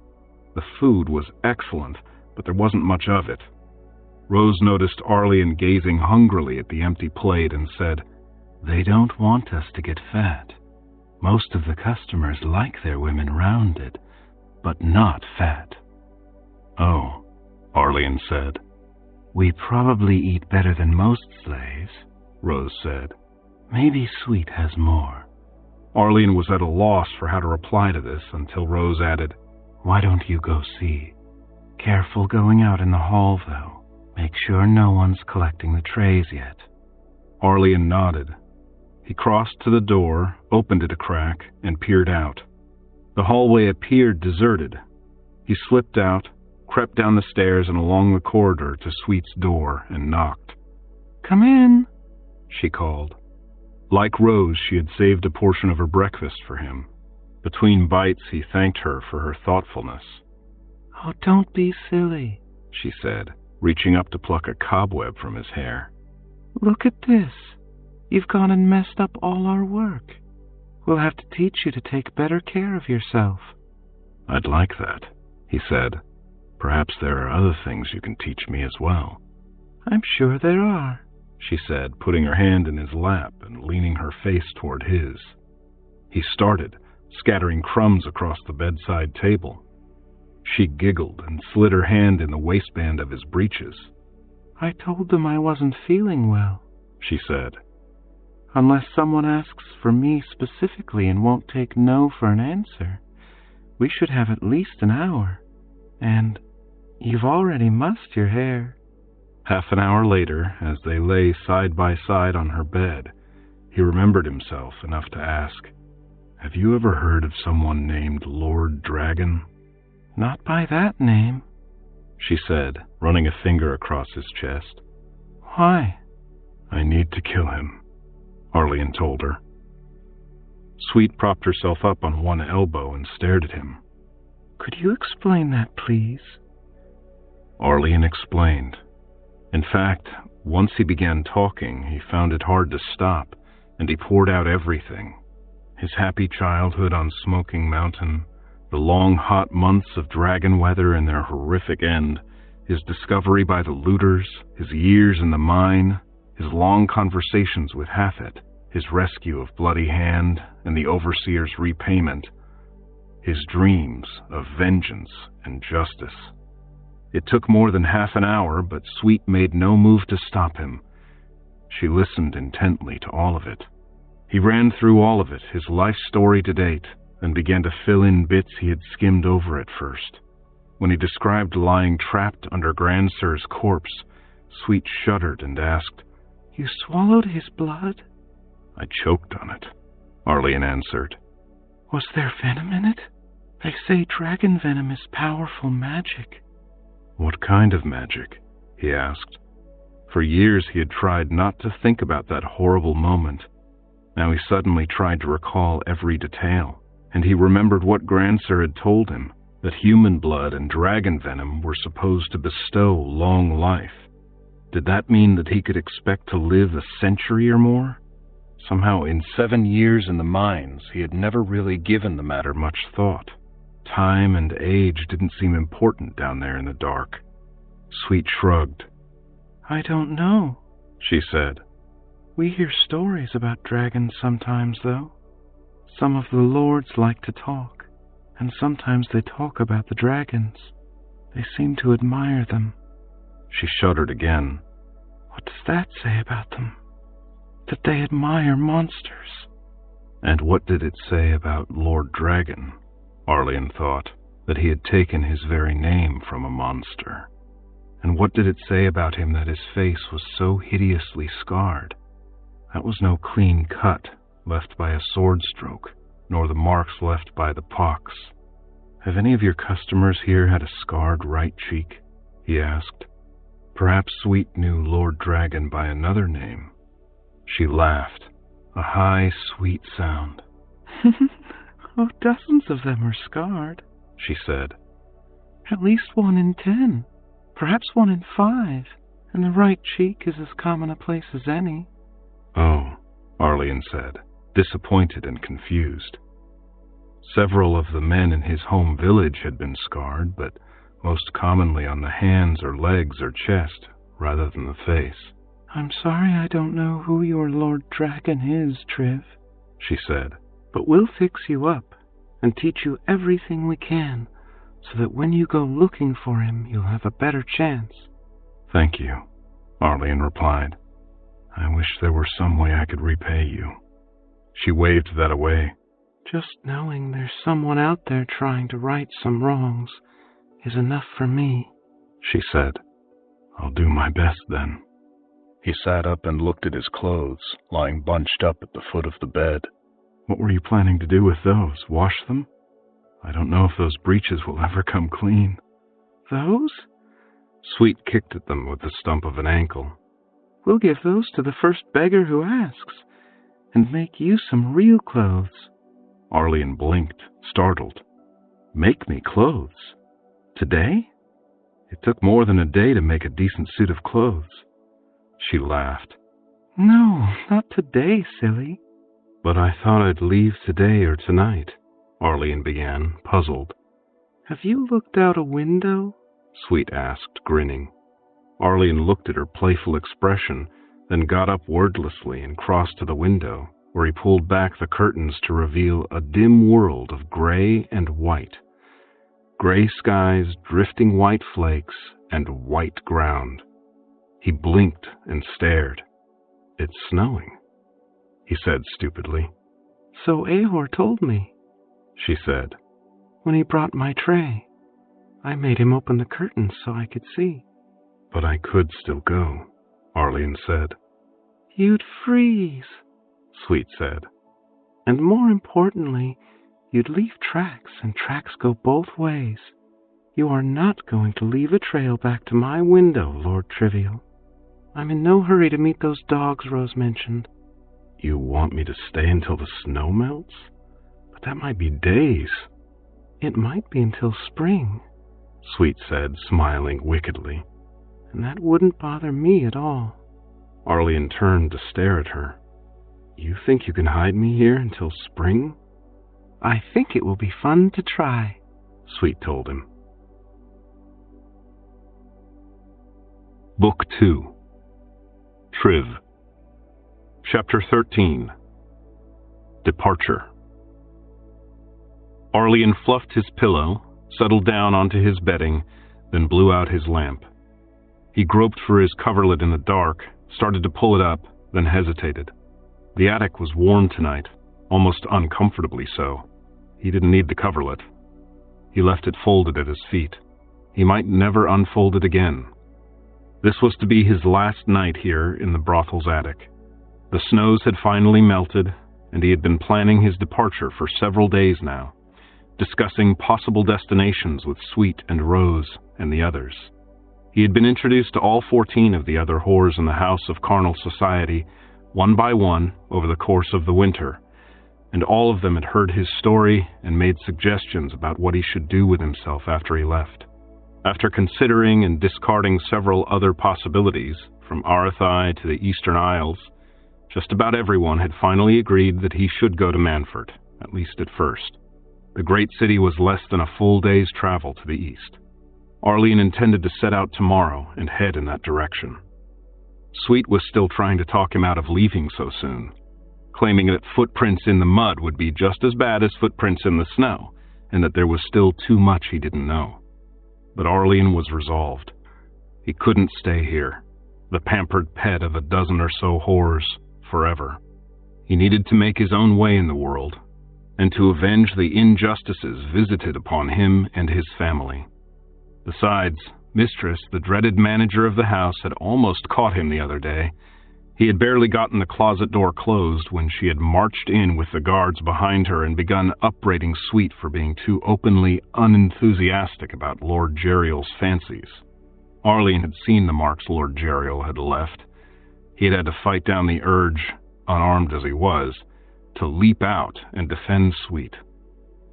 The food was excellent, but there wasn't much of it. Rose noticed Arlian gazing hungrily at the empty plate and said, "They don't want us to get fat. Most of the customers like their women rounded, but not fat." "Oh," Arlian said. "We probably eat better than most slaves," Rose said. "Maybe Sweet has more." Arlian was at a loss for how to reply to this until Rose added, "Why don't you go see? Careful going out in the hall, though. Make sure no one's collecting the trays yet." Arlian nodded. He crossed to the door, opened it a crack, and peered out. The hallway appeared deserted. He slipped out, crept down the stairs and along the corridor to Sweet's door and knocked. "Come in," she called. Like Rose, she had saved a portion of her breakfast for him. Between bites, he thanked her for her thoughtfulness. "Oh, don't be silly," she said, reaching up to pluck a cobweb from his hair. "Look at this. You've gone and messed up all our work. We'll have to teach you to take better care of yourself." "I'd like that," he said. "Perhaps there are other things you can teach me as well." "I'm sure there are," she said, putting her hand in his lap and leaning her face toward his. He started, scattering crumbs across the bedside table. She giggled and slid her hand in the waistband of his breeches. "I told them I wasn't feeling well," she said. "Unless someone asks for me specifically and won't take no for an answer, we should have at least an hour. And you've already mussed your hair." Half an hour later, as they lay side by side on her bed, he remembered himself enough to ask, "Have you ever heard of someone named Lord Dragon?" "Not by that name," she said, running a finger across his chest. "Why?" "I need to kill him," Arlian told her. Sweet propped herself up on one elbow and stared at him. "Could you explain that, please?" Arlian explained. In fact, once he began talking, he found it hard to stop, and he poured out everything. His happy childhood on Smoking Mountain, the long hot months of dragon weather and their horrific end, his discovery by the looters, his years in the mine, his long conversations with Hathet, his rescue of Bloody Hand and the Overseer's repayment, his dreams of vengeance and justice. It took more than half an hour, but Sweet made no move to stop him. She listened intently to all of it. He ran through all of it, his life story to date, and began to fill in bits he had skimmed over at first. When he described lying trapped under Grandsir's corpse, Sweet shuddered and asked, "You swallowed his blood?" "I choked on it," Arlian answered. "Was there venom in it? They say dragon venom is powerful magic." "What kind of magic?" he asked. For years he had tried not to think about that horrible moment. Now he suddenly tried to recall every detail, and he remembered what Grandsir had told him, that human blood and dragon venom were supposed to bestow long life. Did that mean that he could expect to live a century or more? Somehow, in 7 years in the mines, he had never really given the matter much thought. Time and age didn't seem important down there in the dark. Sweet shrugged. "I don't know," she said. "We hear stories about dragons sometimes, though. Some of the lords like to talk, and sometimes they talk about the dragons. They seem to admire them." She shuddered again. "What does that say about them? That they admire monsters?" And what did it say about Lord Dragon? Arlian thought, that he had taken his very name from a monster. And what did it say about him that his face was so hideously scarred? That was no clean cut left by a sword stroke, nor the marks left by the pox. "Have any of your customers here had a scarred right cheek?" he asked. Perhaps Sweet knew Lord Dragon by another name. She laughed, a high, sweet sound. "Oh, dozens of them are scarred," she said. "At least 1 in 10, perhaps 1 in 5, And the right cheek is as common a place as any. Oh, Arlene said, disappointed and confused. Several of the men in his home village had been scarred, but most commonly on the hands or legs or chest, rather than the face. I'm sorry I don't know who your Lord Dragon is, Triv, she said. But we'll fix you up and teach you everything we can, so that when you go looking for him, you'll have a better chance. Thank you, Arlene replied. I wish there were some way I could repay you. She waved that away. Just knowing there's someone out there trying to right some wrongs is enough for me, she said. I'll do my best then. He sat up and looked at his clothes, lying bunched up at the foot of the bed. What were you planning to do with those? Wash them? I don't know if those breeches will ever come clean. Those? Sweet kicked at them with the stump of an ankle. We'll give those to the first beggar who asks, and make you some real clothes. Arlene blinked, startled. Make me clothes? Today? It took more than a day to make a decent suit of clothes. She laughed. No, not today, silly. But I thought I'd leave today or tonight, Arlene began, puzzled. Have you looked out a window? Sweet asked, grinning. Arlene looked at her playful expression, then got up wordlessly and crossed to the window, where he pulled back the curtains to reveal a dim world of gray and white. Gray skies, drifting white flakes, and white ground. He blinked and stared. It's snowing, he said stupidly. So Ahor told me, she said. When he brought my tray, I made him open the curtains so I could see. But I could still go, Arlene said. You'd freeze, Sweet said. And more importantly, you'd leave tracks, and tracks go both ways. You are not going to leave a trail back to my window, Lord Trivial. I'm in no hurry to meet those dogs Rose mentioned. You want me to stay until the snow melts? But that might be days. It might be until spring, Sweet said, smiling wickedly. And that wouldn't bother me at all. Arlene turned to stare at her. You think you can hide me here until spring? I think it will be fun to try, Sweet told him. Book 2 Triv Chapter 13 Departure. Arlene fluffed his pillow, settled down onto his bedding, then blew out his lamp. He groped for his coverlet in the dark, started to pull it up, then hesitated. The attic was warm tonight, almost uncomfortably so. He didn't need the coverlet. He left it folded at his feet. He might never unfold it again. This was to be his last night here in the brothel's attic. The snows had finally melted, and he had been planning his departure for several days now, discussing possible destinations with Sweet and Rose and the others. He had been introduced to all 14 of the other whores in the House of Carnal Society, one by one, over the course of the winter, and all of them had heard his story and made suggestions about what he should do with himself after he left. After considering and discarding several other possibilities, from Arathai to the Eastern Isles, just about everyone had finally agreed that he should go to Manford, at least at first. The great city was less than a full day's travel to the east. Arlene intended to set out tomorrow and head in that direction. Sweet was still trying to talk him out of leaving so soon, claiming that footprints in the mud would be just as bad as footprints in the snow, and that there was still too much he didn't know. But Arlene was resolved. He couldn't stay here, the pampered pet of a dozen or so whores, forever. He needed to make his own way in the world, and to avenge the injustices visited upon him and his family. Besides, Mistress, the dreaded manager of the house, had almost caught him the other day. He had barely gotten the closet door closed when she had marched in with the guards behind her and begun upbraiding Sweet for being too openly unenthusiastic about Lord Jeriel's fancies. Arlene had seen the marks Lord Jeriel had left. He had had to fight down the urge, unarmed as he was, to leap out and defend Sweet.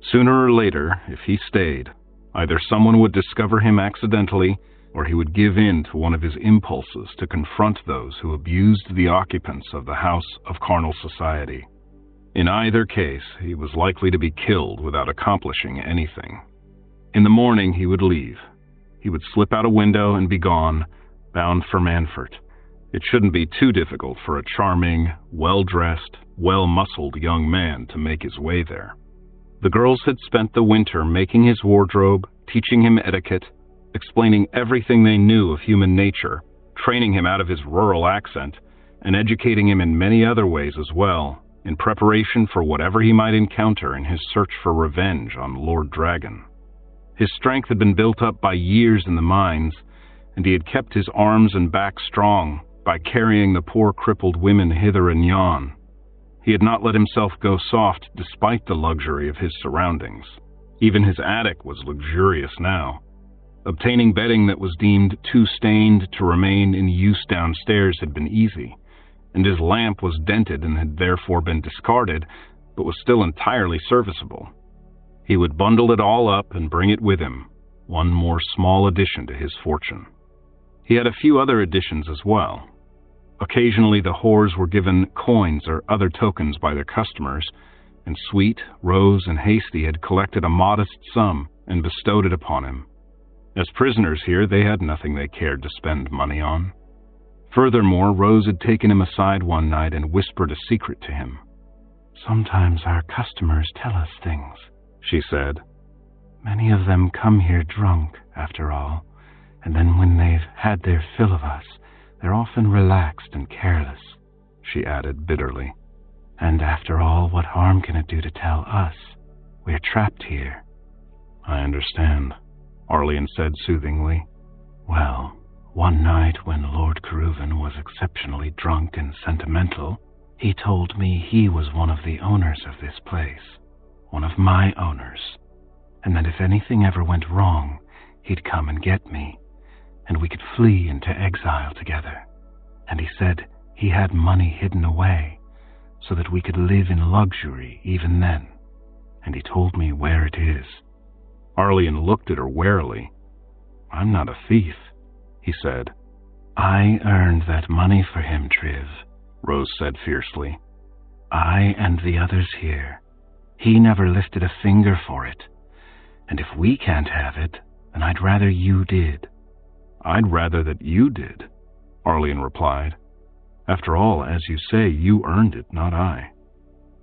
Sooner or later, if he stayed, either someone would discover him accidentally, or he would give in to one of his impulses to confront those who abused the occupants of the house of carnal society. In either case, he was likely to be killed without accomplishing anything. In the morning, he would leave. He would slip out a window and be gone, bound for Manfort. It shouldn't be too difficult for a charming, well-dressed, well-muscled young man to make his way there. The girls had spent the winter making his wardrobe, teaching him etiquette, explaining everything they knew of human nature, training him out of his rural accent, and educating him in many other ways as well, in preparation for whatever he might encounter in his search for revenge on Lord Dragon. His strength had been built up by years in the mines, and he had kept his arms and back strong by carrying the poor crippled women hither and yon. He had not let himself go soft despite the luxury of his surroundings. Even his attic was luxurious now. Obtaining bedding that was deemed too stained to remain in use downstairs had been easy, and his lamp was dented and had therefore been discarded, but was still entirely serviceable. He would bundle it all up and bring it with him, one more small addition to his fortune. He had a few other additions as well. Occasionally the whores were given coins or other tokens by their customers, and Sweet, Rose, and Hasty had collected a modest sum and bestowed it upon him. As prisoners here, they had nothing they cared to spend money on. Furthermore, Rose had taken him aside one night and whispered a secret to him. "Sometimes our customers tell us things," she said. "Many of them come here drunk, after all, and then when they've had their fill of us, they're often relaxed and careless," she added bitterly. "And after all, what harm can it do to tell us? We're trapped here." "I understand," Arlian said soothingly. "Well, one night when Lord Caruvan was exceptionally drunk and sentimental, he told me he was one of the owners of this place, one of my owners, and that if anything ever went wrong, he'd come and get me, and we could flee into exile together. And he said he had money hidden away, so that we could live in luxury even then, and he told me where it is." Arlian looked at her warily. "I'm not a thief," he said. "I earned that money for him, Triv," Rose said fiercely. "I and the others here. He never lifted a finger for it. And if we can't have it, then I'd rather you did." "I'd rather that you did," Arlian replied. "After all, as you say, you earned it, not I."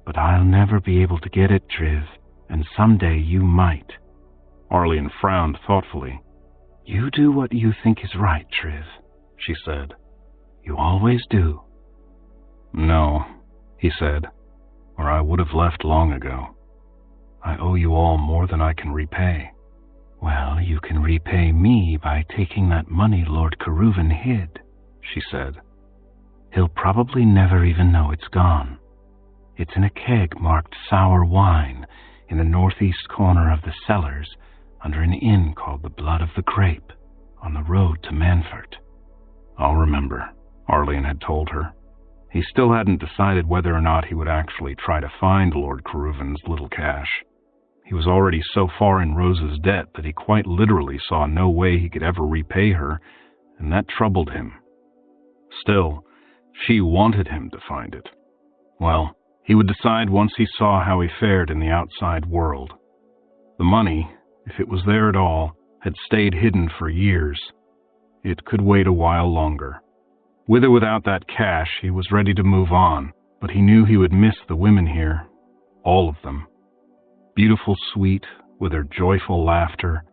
"But I'll never be able to get it, Triv, and someday you might." Arlian frowned thoughtfully. "You do what you think is right, Triv," she said. "You always do." "No," he said, "or I would have left long ago. I owe you all more than I can repay." "Well, you can repay me by taking that money Lord Caruvan hid," she said. "He'll probably never even know it's gone. It's in a keg marked sour wine in the northeast corner of the cellars under an inn called the Blood of the Grape on the road to Manfort." "I'll remember," Arlian had told her. He still hadn't decided whether or not he would actually try to find Lord Caruvan's little cash. He was already so far in Rose's debt that he quite literally saw no way he could ever repay her, and that troubled him. Still, she wanted him to find it. Well, he would decide once he saw how he fared in the outside world. The money, if it was there at all, had stayed hidden for years. It could wait a while longer. With or without that cash, he was ready to move on, but he knew he would miss the women here, all of them. Beautiful Sweet, with her joyful laughter,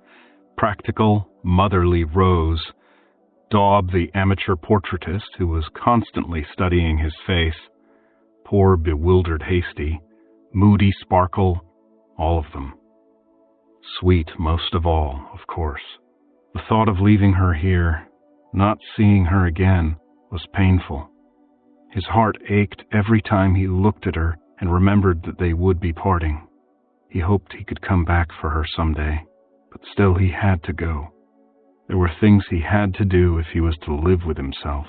practical, motherly Rose, Daub the amateur portraitist who was constantly studying his face, poor bewildered Hasty, moody Sparkle, all of them. Sweet most of all, of course. The thought of leaving her here, not seeing her again, was painful. His heart ached every time he looked at her and remembered that they would be parting. He hoped he could come back for her someday, but still he had to go. There were things he had to do if he was to live with himself.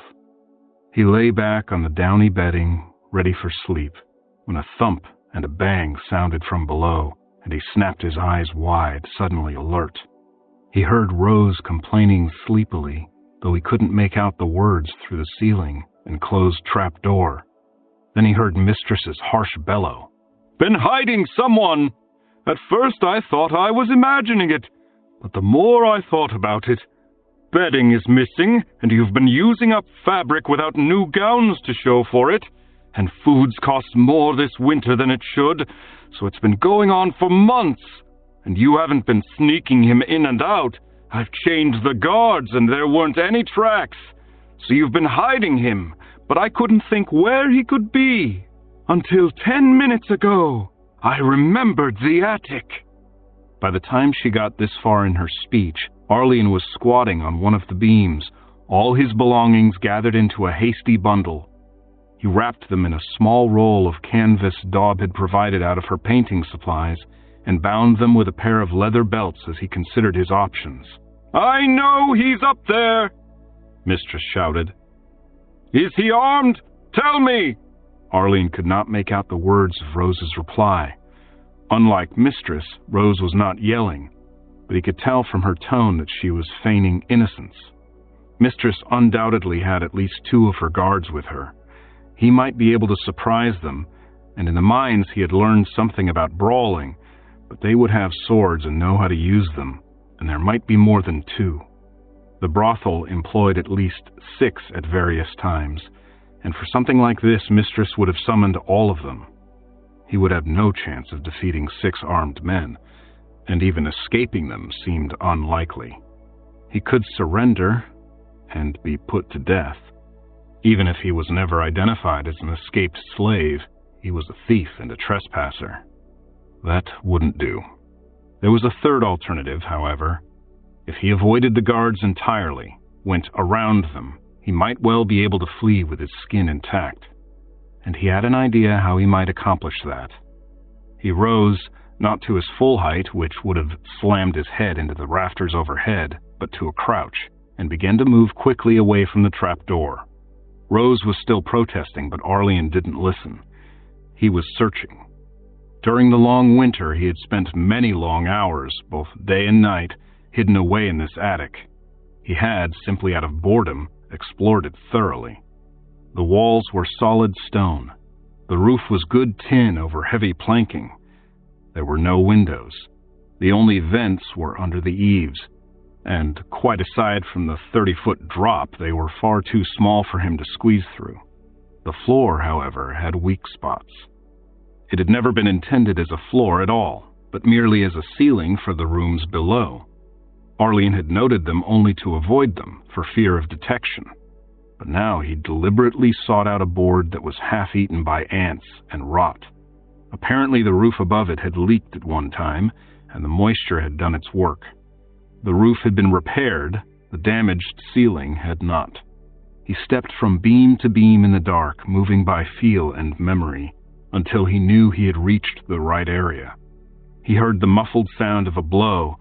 He lay back on the downy bedding, ready for sleep, when a thump and a bang sounded from below, and he snapped his eyes wide, suddenly alert. He heard Rose complaining sleepily, though he couldn't make out the words through the ceiling and closed trap door. Then he heard Mistress's harsh bellow. "Been hiding someone! At first I thought I was imagining it, but the more I thought about it, bedding is missing, and you've been using up fabric without new gowns to show for it, and foods cost more this winter than it should, so it's been going on for months, and you haven't been sneaking him in and out. I've changed the guards, and there weren't any tracks. So you've been hiding him, but I couldn't think where he could be. Until 10 minutes ago, I remembered the attic." By the time she got this far in her speech, Arlene was squatting on one of the beams, all his belongings gathered into a hasty bundle. He wrapped them in a small roll of canvas Daub had provided out of her painting supplies and bound them with a pair of leather belts as he considered his options. "I know he's up there!" Mistress shouted. "Is he armed? Tell me!" Arlene could not make out the words of Rose's reply. Unlike Mistress, Rose was not yelling, but he could tell from her tone that she was feigning innocence. Mistress undoubtedly had at least 2 of her guards with her. He might be able to surprise them, and in the mines he had learned something about brawling, but they would have swords and know how to use them, and there might be more than 2. The brothel employed at least 6 at various times, and for something like this, Mistress would have summoned all of them. He would have no chance of defeating 6 armed men, and even escaping them seemed unlikely. He could surrender and be put to death. Even if he was never identified as an escaped slave, he was a thief and a trespasser. That wouldn't do. There was a third alternative, however. If he avoided the guards entirely, went around them, he might well be able to flee with his skin intact. And he had an idea how he might accomplish that. He rose, not to his full height, which would have slammed his head into the rafters overhead, but to a crouch, and began to move quickly away from the trap door. Rose was still protesting, but Arlene didn't listen. He was searching. During the long winter, he had spent many long hours, both day and night, hidden away in this attic. He had, simply out of boredom, explored it thoroughly. The walls were solid stone. The roof was good tin over heavy planking. There were no windows. The only vents were under the eaves, and quite aside from the 30-foot drop, they were far too small for him to squeeze through. The floor, however, had weak spots. It had never been intended as a floor at all, but merely as a ceiling for the rooms below. Arlene had noted them only to avoid them, for fear of detection. But now he deliberately sought out a board that was half-eaten by ants and rot. Apparently the roof above it had leaked at one time, and the moisture had done its work. The roof had been repaired, the damaged ceiling had not. He stepped from beam to beam in the dark, moving by feel and memory, until he knew he had reached the right area. He heard the muffled sound of a blow,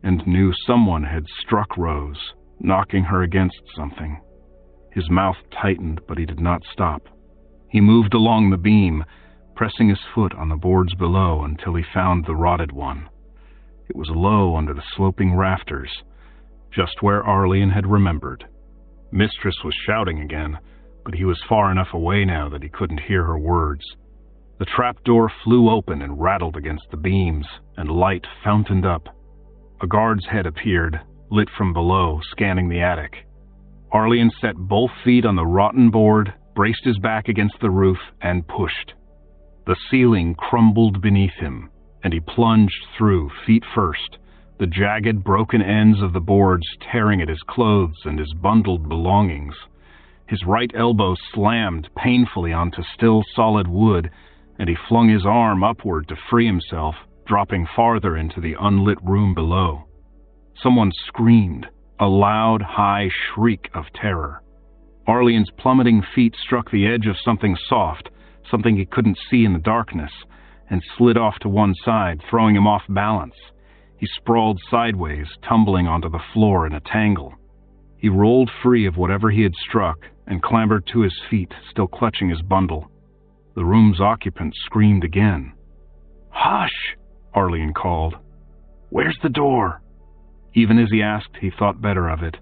and knew someone had struck Rose, knocking her against something. His mouth tightened, but he did not stop. He moved along the beam, pressing his foot on the boards below until he found the rotted one. It was low under the sloping rafters, just where Arlene had remembered. Mistress was shouting again, but he was far enough away now that he couldn't hear her words. The trapdoor flew open and rattled against the beams, and light fountained up. A guard's head appeared, lit from below, scanning the attic. Arlene set both feet on the rotten board, braced his back against the roof, and pushed. The ceiling crumbled beneath him, and he plunged through, feet first, the jagged, broken ends of the boards tearing at his clothes and his bundled belongings. His right elbow slammed painfully onto still solid wood, and he flung his arm upward to free himself, dropping farther into the unlit room below. Someone screamed, a loud, high shriek of terror. Arlene's plummeting feet struck the edge of something soft, something he couldn't see in the darkness, and slid off to one side, throwing him off balance. He sprawled sideways, tumbling onto the floor in a tangle. He rolled free of whatever he had struck and clambered to his feet, still clutching his bundle. The room's occupant screamed again. "Hush!" Arlene called. "Where's the door?" Even as he asked, he thought better of it.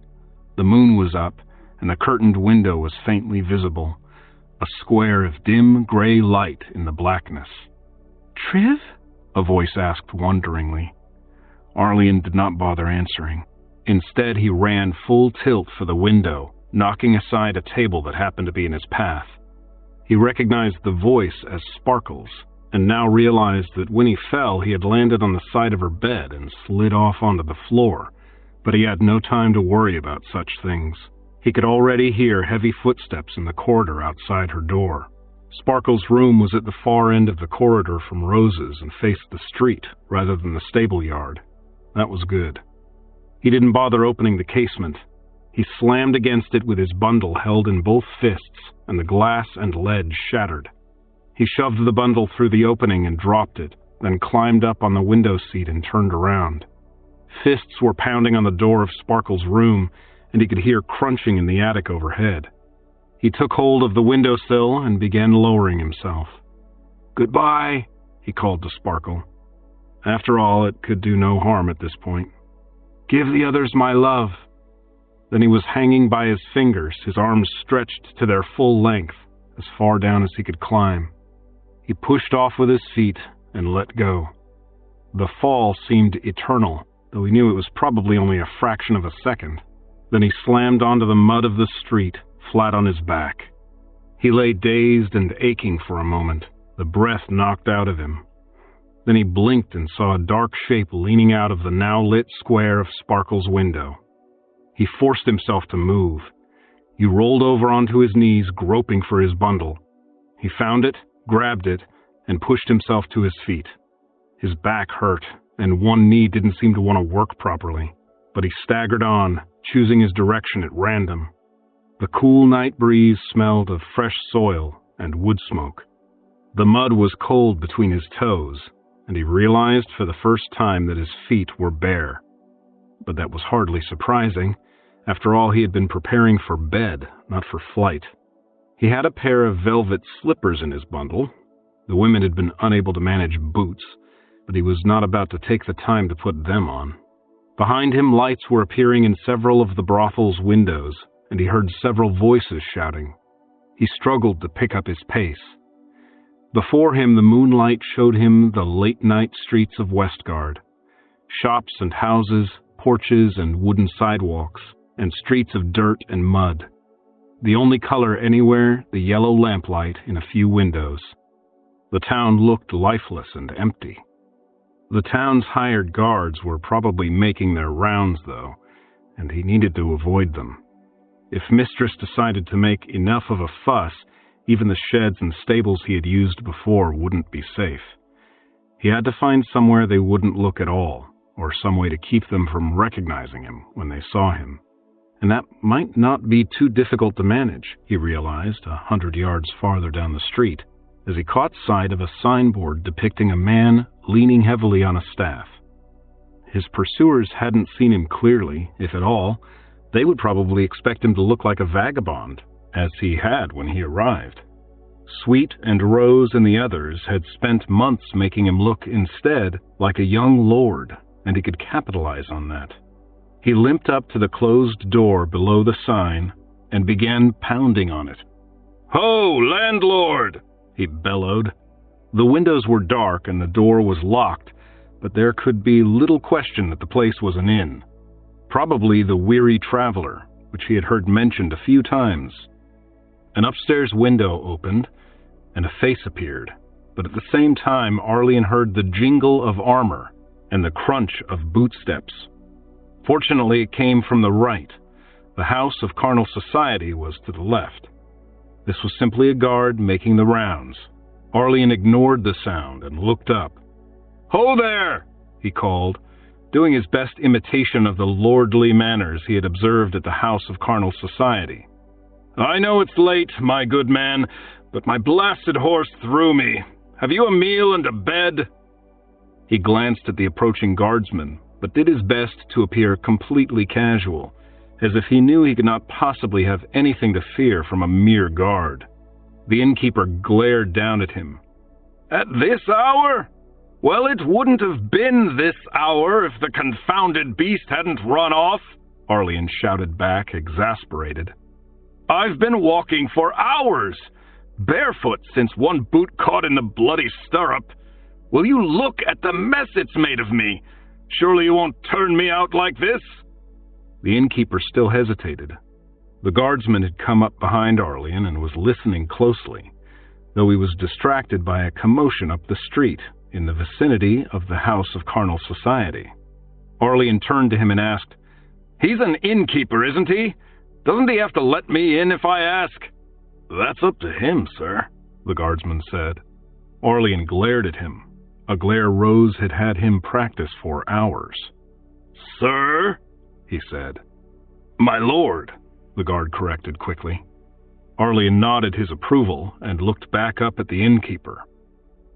The moon was up, and the curtained window was faintly visible, a square of dim gray light in the blackness. "Triv?" a voice asked wonderingly. Arlian did not bother answering. Instead, he ran full tilt for the window, knocking aside a table that happened to be in his path. He recognized the voice as Sparkles, and now realized that when he fell, he had landed on the side of her bed and slid off onto the floor, but he had no time to worry about such things. He could already hear heavy footsteps in the corridor outside her door. Sparkle's room was at the far end of the corridor from Rose's and faced the street rather than the stable yard. That was good. He didn't bother opening the casement. He slammed against it with his bundle held in both fists, and the glass and lead shattered. He shoved the bundle through the opening and dropped it, then climbed up on the window seat and turned around. Fists were pounding on the door of Sparkle's room, and he could hear crunching in the attic overhead. He took hold of the windowsill and began lowering himself. "Goodbye," he called to Sparkle. After all, it could do no harm at this point. "Give the others my love." Then he was hanging by his fingers, his arms stretched to their full length, as far down as he could climb. He pushed off with his feet and let go. The fall seemed eternal, though he knew it was probably only a fraction of a second. Then he slammed onto the mud of the street, flat on his back. He lay dazed and aching for a moment, the breath knocked out of him. Then he blinked and saw a dark shape leaning out of the now lit square of Sparkle's window. He forced himself to move. He rolled over onto his knees, groping for his bundle. He found it, grabbed it, and pushed himself to his feet. His back hurt, and one knee didn't seem to want to work properly, but he staggered on, choosing his direction at random. The cool night breeze smelled of fresh soil and wood smoke. The mud was cold between his toes, and he realized for the first time that his feet were bare. But that was hardly surprising. After all, he had been preparing for bed, not for flight. He had a pair of velvet slippers in his bundle. The women had been unable to manage boots, but he was not about to take the time to put them on. Behind him, lights were appearing in several of the brothel's windows, and he heard several voices shouting. He struggled to pick up his pace. Before him, the moonlight showed him the late-night streets of Westgard. Shops and houses, porches and wooden sidewalks, and streets of dirt and mud. The only color anywhere, the yellow lamplight in a few windows. The town looked lifeless and empty. The town's hired guards were probably making their rounds, though, and he needed to avoid them. If Mistress decided to make enough of a fuss, even the sheds and stables he had used before wouldn't be safe. He had to find somewhere they wouldn't look at all, or some way to keep them from recognizing him when they saw him. And that might not be too difficult to manage, he realized 100 yards farther down the street, as he caught sight of a signboard depicting a man leaning heavily on a staff. His pursuers hadn't seen him clearly, if at all. They would probably expect him to look like a vagabond, as he had when he arrived. Sweet and Rose and the others had spent months making him look instead like a young lord, and he could capitalize on that. He limped up to the closed door below the sign and began pounding on it. "Ho, landlord!" he bellowed. The windows were dark and the door was locked, but there could be little question that the place was an inn. Probably the Weary Traveler, which he had heard mentioned a few times. An upstairs window opened, and a face appeared, but at the same time Arlian heard the jingle of armor and the crunch of bootsteps. Fortunately, it came from the right. The house of carnal society was to the left. This was simply a guard making the rounds. Arlian ignored the sound and looked up. "Ho there!" he called, doing his best imitation of the lordly manners he had observed at the house of carnal society. "I know it's late, my good man, but my blasted horse threw me. Have you a meal and a bed?" He glanced at the approaching guardsman, but did his best to appear completely casual, as if he knew he could not possibly have anything to fear from a mere guard. The innkeeper glared down at him. "At this hour?" Well, it wouldn't have been this hour if the confounded beast hadn't run off, Arlian shouted back, exasperated. I've been walking for hours, barefoot since one boot caught in the bloody stirrup. Will you look at the mess it's made of me? Surely you won't turn me out like this? The innkeeper still hesitated. The guardsman had come up behind Arlian and was listening closely, though he was distracted by a commotion up the street in the vicinity of the House of Carnal Society. Arlian turned to him and asked, "He's an innkeeper, isn't he? Doesn't he have to let me in if I ask?" "That's up to him, sir," the guardsman said. Arlian glared at him, a glare Rose had had him practice for hours. "Sir?" he said. "My lord," the guard corrected quickly. Arlian nodded his approval and looked back up at the innkeeper.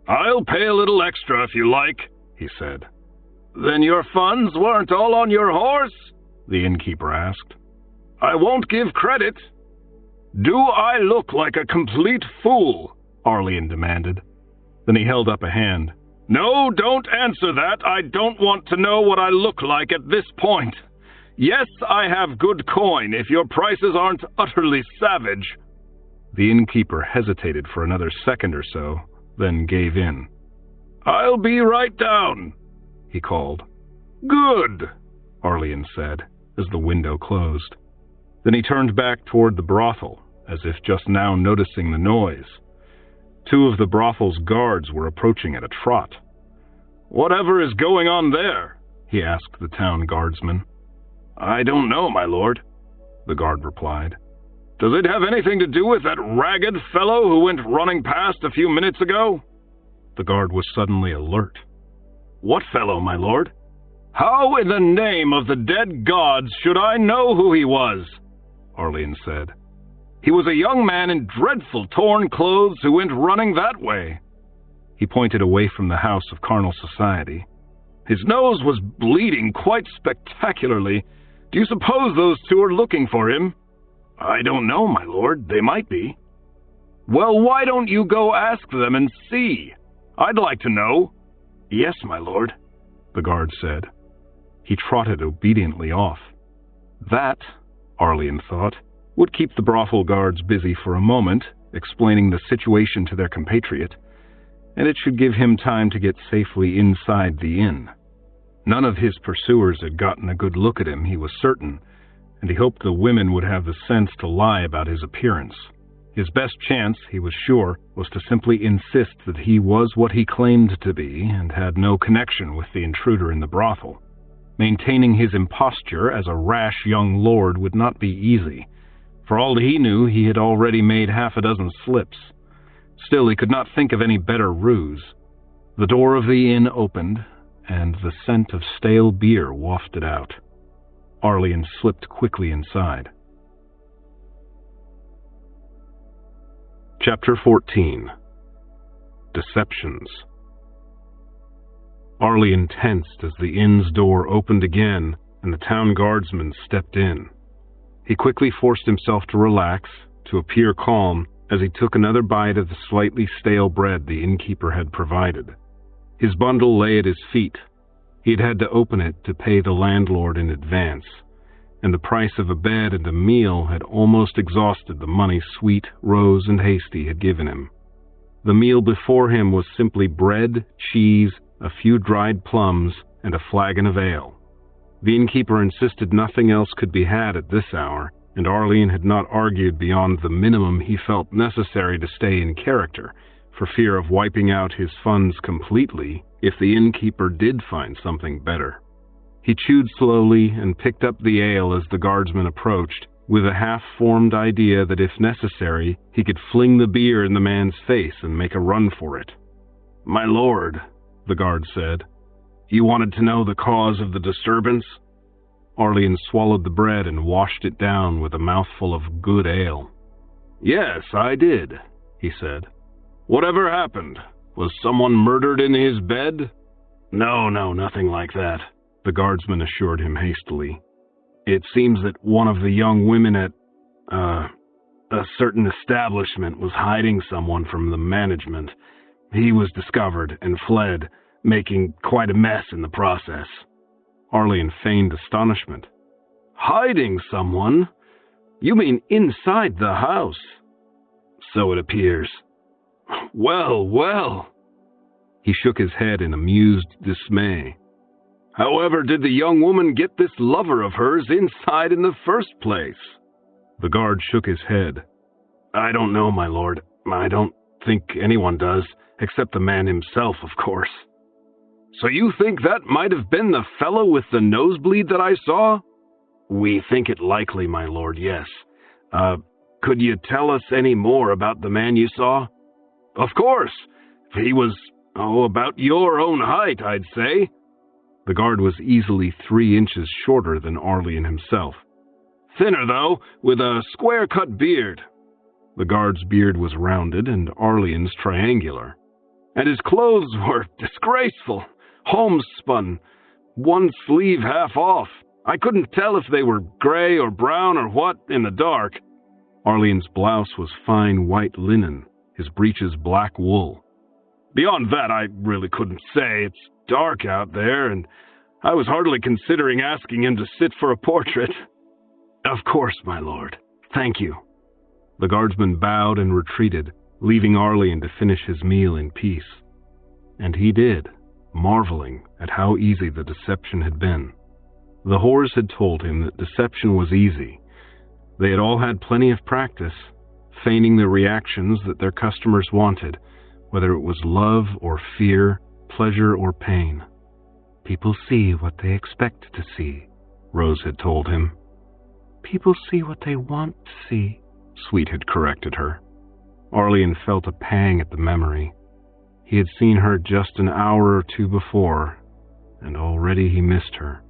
"I'll pay a little extra if you like," he said. "Then your funds weren't all on your horse?" the innkeeper asked. "I won't give credit." "Do I look like a complete fool?" Arlian demanded. Then he held up a hand. "No, don't answer that. I don't want to know what I look like at this point. Yes, I have good coin, if your prices aren't utterly savage." The innkeeper hesitated for another second or so, then gave in. "I'll be right down," he called. "Good," Arlian said, as the window closed. Then he turned back toward the brothel, as if just now noticing the noise. Two of the brothel's guards were approaching at a trot. "Whatever is going on there?" he asked the town guardsman. "I don't know, my lord," the guard replied. "Does it have anything to do with that ragged fellow who went running past a few minutes ago?" The guard was suddenly alert. "What fellow, my lord?" "How in the name of the dead gods should I know who he was?" Arlian said. "He was a young man in dreadful torn clothes who went running that way." He pointed away from the House of Carnal Society. "His nose was bleeding quite spectacularly. Do you suppose those two are looking for him?" "I don't know, my lord. They might be." "Well, why don't you go ask them and see? I'd like to know." "Yes, my lord," the guard said. He trotted obediently off. That, Arlian thought, would keep the brothel guards busy for a moment, explaining the situation to their compatriot, and it should give him time to get safely inside the inn. None of his pursuers had gotten a good look at him, he was certain, and he hoped the women would have the sense to lie about his appearance. His best chance, he was sure, was to simply insist that he was what he claimed to be and had no connection with the intruder in the brothel. Maintaining his imposture as a rash young lord would not be easy. For all he knew, he had already made half a dozen slips. Still, he could not think of any better ruse. The door of the inn opened, and the scent of stale beer wafted out. Arlian slipped quickly inside. Chapter 14. Deceptions. Arlian tensed as the inn's door opened again and the town guardsman stepped in. He quickly forced himself to relax, to appear calm, as he took another bite of the slightly stale bread the innkeeper had provided. His bundle lay at his feet. He had had to open it to pay the landlord in advance, and the price of a bed and a meal had almost exhausted the money Sweet, Rose, and Hasty had given him. The meal before him was simply bread, cheese, a few dried plums, and a flagon of ale. The innkeeper insisted nothing else could be had at this hour, and Arlian had not argued beyond the minimum he felt necessary to stay in character, for fear of wiping out his funds completely if the innkeeper did find something better. He chewed slowly and picked up the ale as the guardsman approached, with a half-formed idea that if necessary, he could fling the beer in the man's face and make a run for it. "My lord," the guard said, "you wanted to know the cause of the disturbance?" Arlian swallowed the bread and washed it down with a mouthful of good ale. "Yes, I did," he said. "Whatever happened? Was someone murdered in his bed?" No, nothing like that," the guardsman assured him hastily. "It seems that one of the young women at, a certain establishment was hiding someone from the management. He was discovered and fled. making quite a mess in the process. Arlene feigned astonishment. Hiding someone? You mean inside the house? So it appears. Well, well. He shook his head in amused dismay. However did the young woman get this lover of hers inside in the first place? The guard shook his head. I don't know, my lord. I don't think anyone does, except the man himself, of course. So you think that might have been the fellow with the nosebleed that I saw? We think it likely, my lord, yes. Could you tell us any more about the man you saw? Of course. He was, about your own height, I'd say. The guard was easily 3 inches shorter than Arlene himself. Thinner, though, with a square-cut beard. The guard's beard was rounded and Arlene's triangular. And his clothes were disgraceful, homespun, one sleeve half off. I couldn't tell if they were gray or brown or what in the dark. Arlene's blouse was fine white linen, his breeches black wool. Beyond that, I really couldn't say. It's dark out there, and I was hardly considering asking him to sit for a portrait. Of course, my lord. Thank you. The guardsman bowed and retreated, leaving Arlene to finish his meal in peace. And he did, marveling at how easy the deception had been. The whores had told him that deception was easy. They had all had plenty of practice, feigning the reactions that their customers wanted, whether it was love or fear, pleasure or pain. People see what they expect to see, Rose had told him. People see what they want to see, Sweet had corrected her. Arlene felt a pang at the memory. He had seen her just an hour or two before, and already he missed her.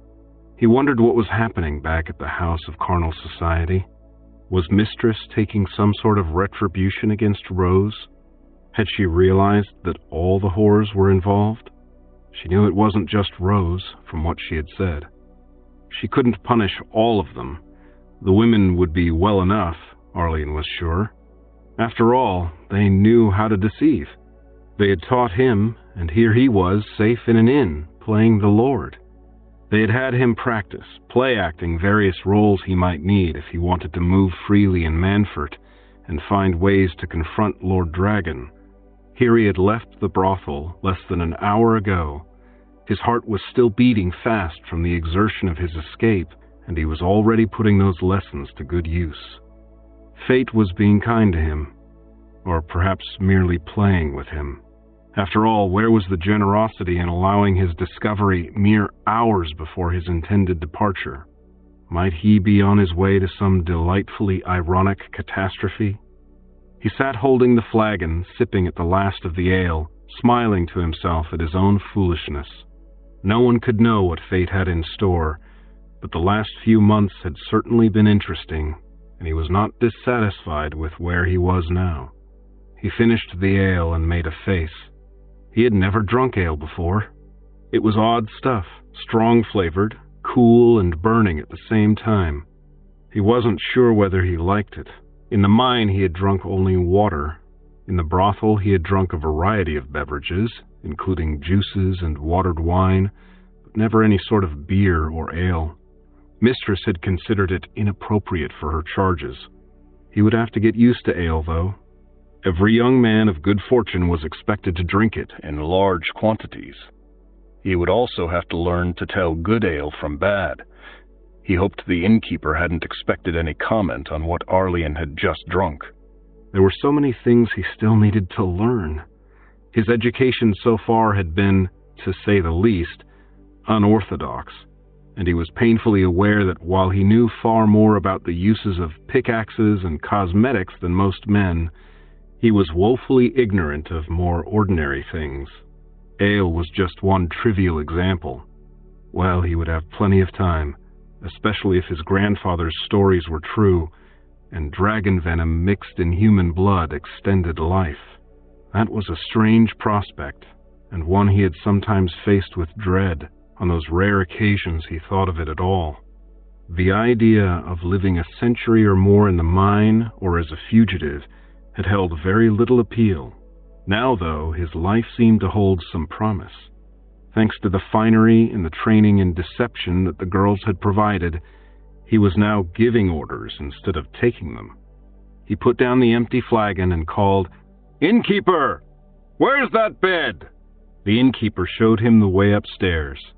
He wondered what was happening back at the House of Carnal Society. Was Mistress taking some sort of retribution against Rose? Had she realized that all the whores were involved? She knew it wasn't just Rose, from what she had said. She couldn't punish all of them. The women would be well enough, Arlene was sure. After all, they knew how to deceive. They had taught him, and here he was, safe in an inn, playing the Lord. They had had him practice, play-acting various roles he might need if he wanted to move freely in Manfort and find ways to confront Lord Dragon. Here he had left the brothel less than an hour ago. His heart was still beating fast from the exertion of his escape, and he was already putting those lessons to good use. Fate was being kind to him, or perhaps merely playing with him. After all, where was the generosity in allowing his discovery mere hours before his intended departure? Might he be on his way to some delightfully ironic catastrophe? He sat holding the flagon, sipping at the last of the ale, smiling to himself at his own foolishness. No one could know what fate had in store, but the last few months had certainly been interesting, and he was not dissatisfied with where he was now. He finished the ale and made a face. He had never drunk ale before. It was odd stuff, strong-flavored, cool and burning at the same time. He wasn't sure whether he liked it. In the mine he had drunk only water. In the brothel he had drunk a variety of beverages, including juices and watered wine, but never any sort of beer or ale. Mistress had considered it inappropriate for her charges. He would have to get used to ale, though. Every young man of good fortune was expected to drink it in large quantities. He would also have to learn to tell good ale from bad. He hoped the innkeeper hadn't expected any comment on what Arlene had just drunk. There were so many things he still needed to learn. His education so far had been, to say the least, unorthodox, and he was painfully aware that while he knew far more about the uses of pickaxes and cosmetics than most men, he was woefully ignorant of more ordinary things. Ale was just one trivial example. Well, he would have plenty of time, especially if his grandfather's stories were true, and dragon venom mixed in human blood extended life. That was a strange prospect, and one he had sometimes faced with dread on those rare occasions he thought of it at all. The idea of living a century or more in the mine or as a fugitive had held very little appeal. Now, though, his life seemed to hold some promise. Thanks to the finery and the training in deception that the girls had provided, he was now giving orders instead of taking them. He put down the empty flagon and called, "Innkeeper! Where's that bed?" The innkeeper showed him the way upstairs.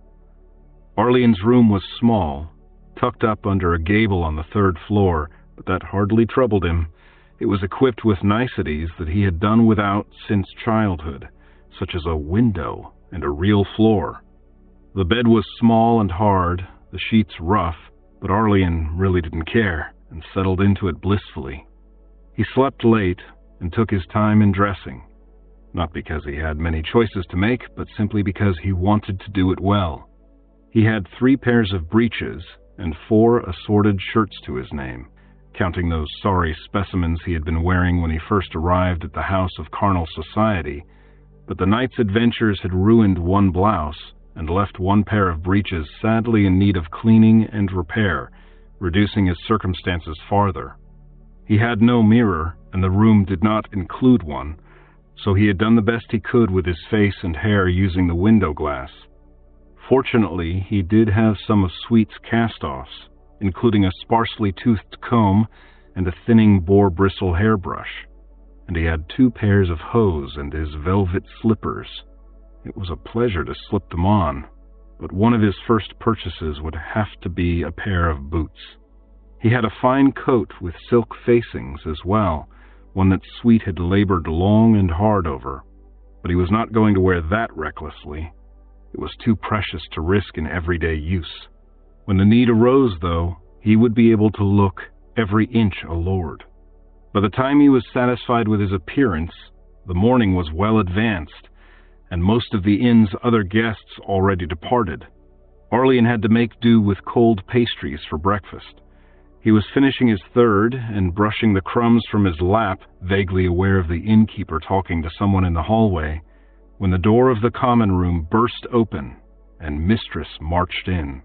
Arlene's room was small, tucked up under a gable on the 3rd floor, but that hardly troubled him. It was equipped with niceties that he had done without since childhood, such as a window and a real floor. The bed was small and hard, the sheets rough, but Arlene really didn't care and settled into it blissfully. He slept late and took his time in dressing, not because he had many choices to make, but simply because he wanted to do it well. He had 3 pairs of breeches and 4 assorted shirts to his name, counting those sorry specimens he had been wearing when he first arrived at the house of carnal society, but the night's adventures had ruined one blouse and left 1 pair of breeches sadly in need of cleaning and repair, reducing his circumstances farther. He had no mirror, and the room did not include one, so he had done the best he could with his face and hair using the window glass. Fortunately, he did have some of Sweet's cast-offs, including a sparsely toothed comb and a thinning boar bristle hairbrush, and he had 2 pairs of hose and his velvet slippers. It was a pleasure to slip them on, but one of his first purchases would have to be a pair of boots. He had a fine coat with silk facings as well, one that Sweet had labored long and hard over, but he was not going to wear that recklessly. It was too precious to risk in everyday use. When the need arose, though, he would be able to look every inch a lord. By the time he was satisfied with his appearance, the morning was well advanced, and most of the inn's other guests already departed. Arlene had to make do with cold pastries for breakfast. He was finishing his 3rd and brushing the crumbs from his lap, vaguely aware of the innkeeper talking to someone in the hallway, when the door of the common room burst open and Mistress marched in.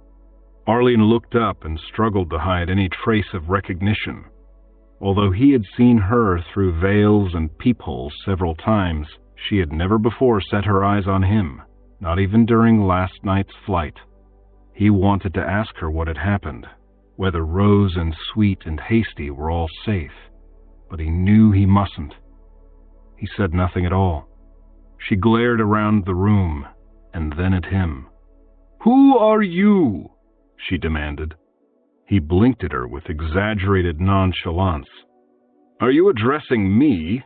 Arlene looked up and struggled to hide any trace of recognition. Although he had seen her through veils and peepholes several times, she had never before set her eyes on him, not even during last night's flight. He wanted to ask her what had happened, whether Rose and Sweet and Hasty were all safe, but he knew he mustn't. He said nothing at all. She glared around the room, and then at him. "Who are you?" she demanded. He blinked at her with exaggerated nonchalance. "Are you addressing me?"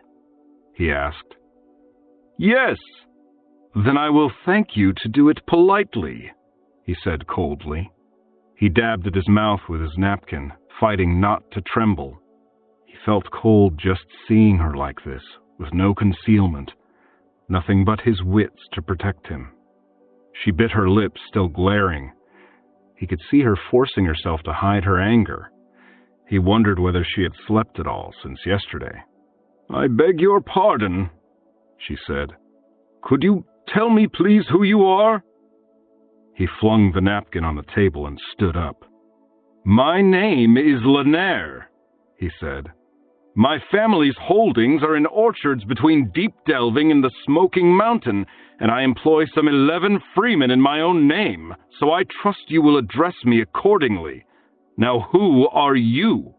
he asked. "Yes." "Then I will thank you to do it politely," he said coldly. He dabbed at his mouth with his napkin, fighting not to tremble. He felt cold just seeing her like this, with no concealment, nothing but his wits to protect him. She bit her lips, still glaring. He could see her forcing herself to hide her anger. He wondered whether she had slept at all since yesterday. "I beg your pardon," she said. "Could you tell me, please, who you are?" He flung the napkin on the table and stood up. "My name is Lanier," he said. "My family's holdings are in orchards between Deep Delving and the Smoking Mountain, and I employ some 11 freemen in my own name, so I trust you will address me accordingly. Now who are you?"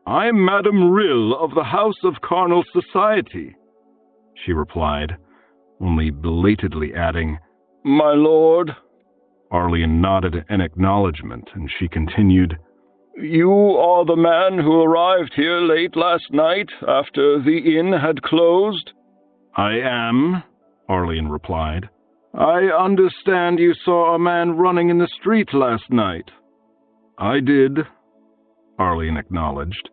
"I'm Madame Rill of the House of Carnal Society," she replied, only belatedly adding, "My lord." Arlene nodded an acknowledgement, and she continued, "You are the man who arrived here late last night after the inn had closed?" "I am," Arlene replied. "I understand you saw a man running in the street last night." "I did," Arlene acknowledged.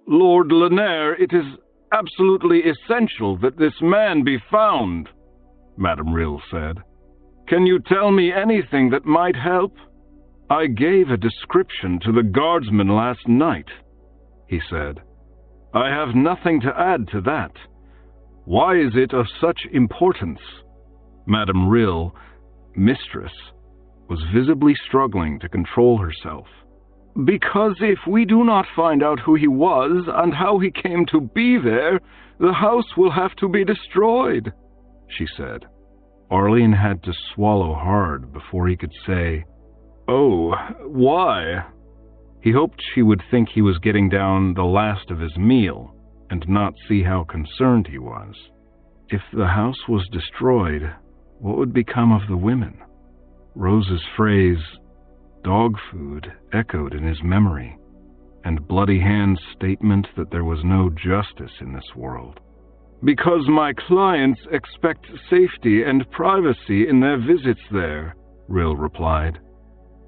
"Lord Lanier, it is absolutely essential that this man be found," Madame Rill said. "Can you tell me anything that might help?" "I gave a description to the guardsman last night," he said. "I have nothing to add to that. Why is it of such importance?" Madame Rill, Mistress, was visibly struggling to control herself. "Because if we do not find out who he was and how he came to be there, the house will have to be destroyed," she said. Arlene had to swallow hard before he could say, "Oh, why?" He hoped she would think he was getting down the last of his meal and not see how concerned he was. If the house was destroyed, what would become of the women? Rose's phrase, "dog food," echoed in his memory, and Bloody Hand's statement that there was no justice in this world. "Because my clients expect safety and privacy in their visits there," Rill replied.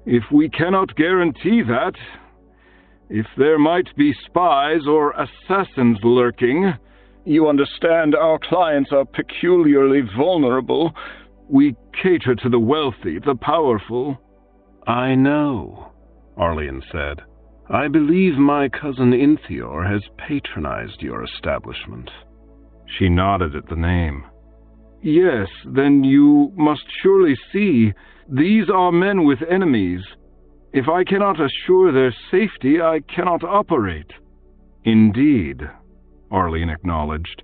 "If we cannot guarantee that, if there might be spies or assassins lurking, you understand our clients are peculiarly vulnerable. We cater to the wealthy, the powerful." "I know," Arlene said. "I believe my cousin Inthior has patronized your establishment." She nodded at the name. "Yes, then you must surely see, these are men with enemies. If I cannot assure their safety, I cannot operate." "Indeed," Arlene acknowledged.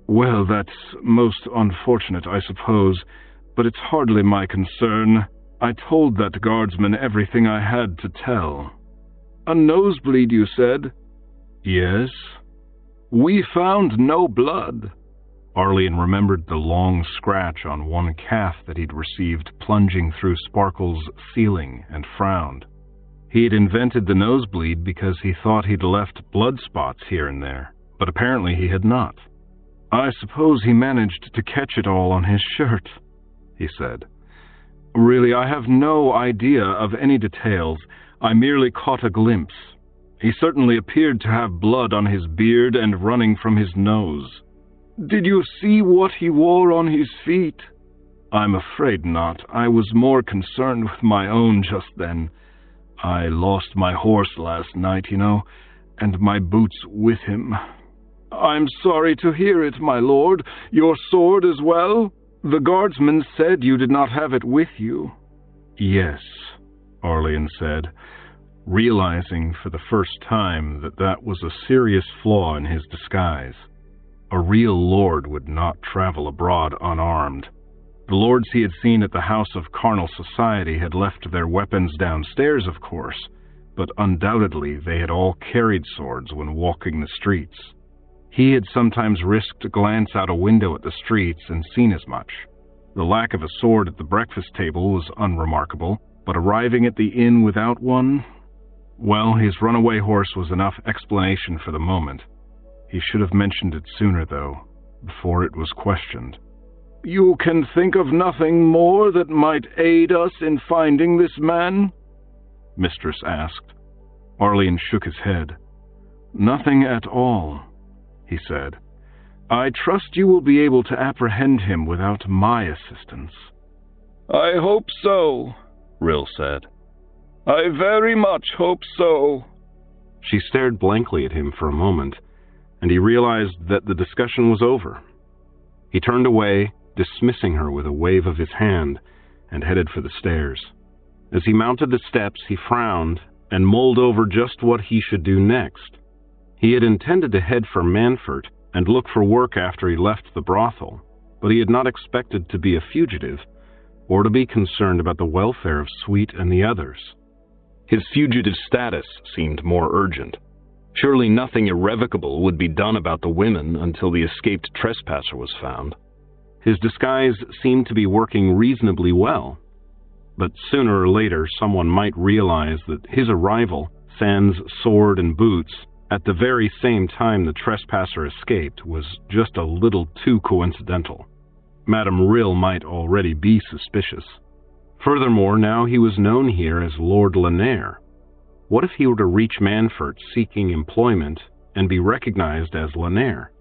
"Well, that's most unfortunate, I suppose, but it's hardly my concern. I told that guardsman everything I had to tell." "A nosebleed, you said?" "Yes." "We found no blood." Arlene remembered the long scratch on one calf that he'd received plunging through Sparkle's ceiling and frowned. He had invented the nosebleed because he thought he'd left blood spots here and there, but apparently he had not. "I suppose he managed to catch it all on his shirt," he said. "Really, I have no idea of any details. I merely caught a glimpse. He certainly appeared to have blood on his beard and running from his nose." "Did you see what he wore on his feet?" "I'm afraid not. I was more concerned with my own just then. I lost my horse last night, and my boots with him." "I'm sorry to hear it, my lord. Your sword as well? The guardsman said you did not have it with you." "Yes," Arlene said, realizing for the first time that that was a serious flaw in his disguise. A real lord would not travel abroad unarmed. The lords he had seen at the House of Carnal Society had left their weapons downstairs, of course, but undoubtedly they had all carried swords when walking the streets. He had sometimes risked a glance out a window at the streets and seen as much. The lack of a sword at the breakfast table was unremarkable, but arriving at the inn without one? Well, his runaway horse was enough explanation for the moment. He should have mentioned it sooner, though, before it was questioned. "You can think of nothing more that might aid us in finding this man?" Mistress asked. Arlene shook his head. "Nothing at all," he said. "I trust you will be able to apprehend him without my assistance." "I hope so," Rill said. "I very much hope so." She stared blankly at him for a moment, and he realized that the discussion was over. He turned away, dismissing her with a wave of his hand, and headed for the stairs. As he mounted the steps, he frowned and mulled over just what he should do next. He had intended to head for Manfort and look for work after he left the brothel, but he had not expected to be a fugitive, or to be concerned about the welfare of Sweet and the others. His fugitive status seemed more urgent. Surely nothing irrevocable would be done about the women until the escaped trespasser was found. His disguise seemed to be working reasonably well, but sooner or later someone might realize that his arrival, sans sword and boots, at the very same time the trespasser escaped, was just a little too coincidental. Madame Rill might already be suspicious. Furthermore, now he was known here as Lord Lanier. What if he were to reach Manfort seeking employment and be recognized as Lanier?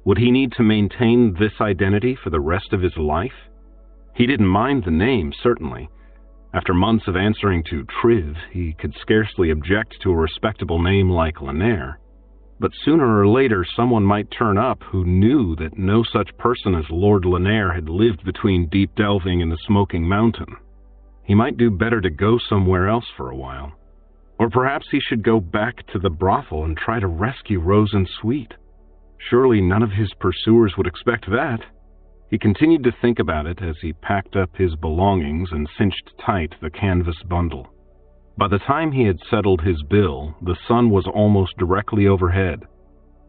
Would he need to maintain this identity for the rest of his life? He didn't mind the name, certainly. After months of answering to Triv, he could scarcely object to a respectable name like Lanier. But sooner or later someone might turn up who knew that no such person as Lord Lanier had lived between Deep Delving and the Smoking Mountain. He might do better to go somewhere else for a while. Or perhaps he should go back to the brothel and try to rescue Rose and Sweet. Surely none of his pursuers would expect that. He continued to think about it as he packed up his belongings and cinched tight the canvas bundle. By the time he had settled his bill, the sun was almost directly overhead.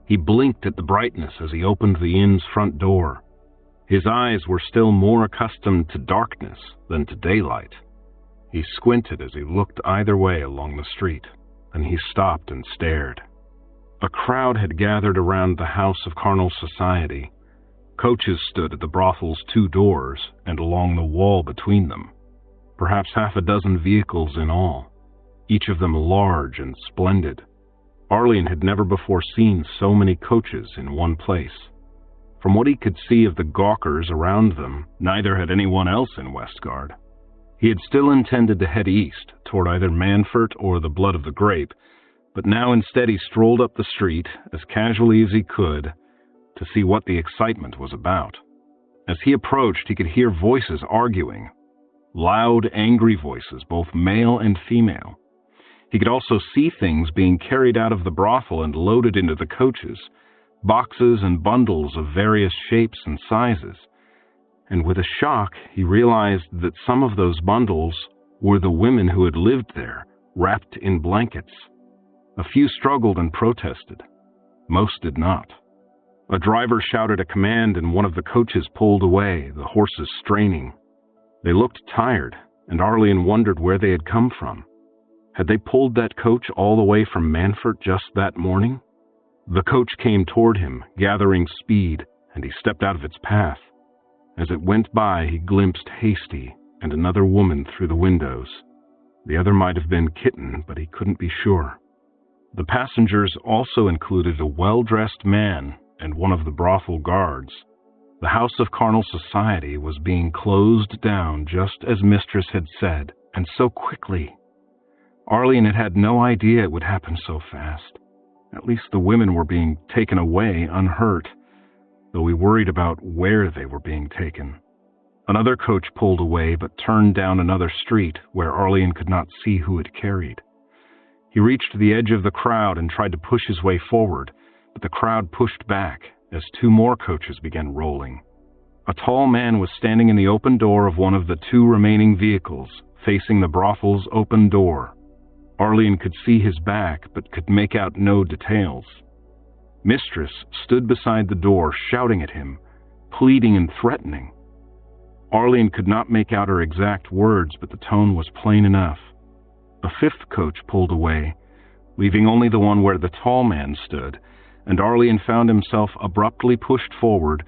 He blinked at the brightness as he opened the inn's front door. His eyes were still more accustomed to darkness than to daylight. He squinted as he looked either way along the street, then he stopped and stared. A crowd had gathered around the House of Carnal Society. Coaches stood at the brothel's 2 doors and along the wall between them, perhaps half a dozen vehicles in all, each of them large and splendid. Arlene had never before seen so many coaches in one place. From what he could see of the gawkers around them, neither had anyone else in Westgard. He had still intended to head east, toward either Manfort or the Blood of the Grape, but now instead he strolled up the street, as casually as he could, to see what the excitement was about. As he approached, he could hear voices arguing, loud, angry voices, both male and female. He could also see things being carried out of the brothel and loaded into the coaches, boxes and bundles of various shapes and sizes. And with a shock, he realized that some of those bundles were the women who had lived there, wrapped in blankets. A few struggled and protested. Most did not. A driver shouted a command and one of the coaches pulled away, the horses straining. They looked tired, and Arlene wondered where they had come from. Had they pulled that coach all the way from Manfort just that morning? The coach came toward him, gathering speed, and he stepped out of its path. As it went by, he glimpsed Hasty and another woman through the windows. The other might have been Kitten, but he couldn't be sure. The passengers also included a well-dressed man and one of the brothel guards. The House of Carnal Society was being closed down just as Mistress had said, and so quickly. Arlene had had no idea it would happen so fast. At least the women were being taken away unhurt, though he worried about where they were being taken. Another coach pulled away but turned down another street where Arlene could not see who it carried. He reached the edge of the crowd and tried to push his way forward, but the crowd pushed back as 2 more coaches began rolling. A tall man was standing in the open door of one of the 2 remaining vehicles, facing the brothel's open door. Arlene could see his back, but could make out no details. Mistress stood beside the door, shouting at him, pleading and threatening. Arlene could not make out her exact words, but the tone was plain enough. A 5th coach pulled away, leaving only the one where the tall man stood, and Arlene found himself abruptly pushed forward,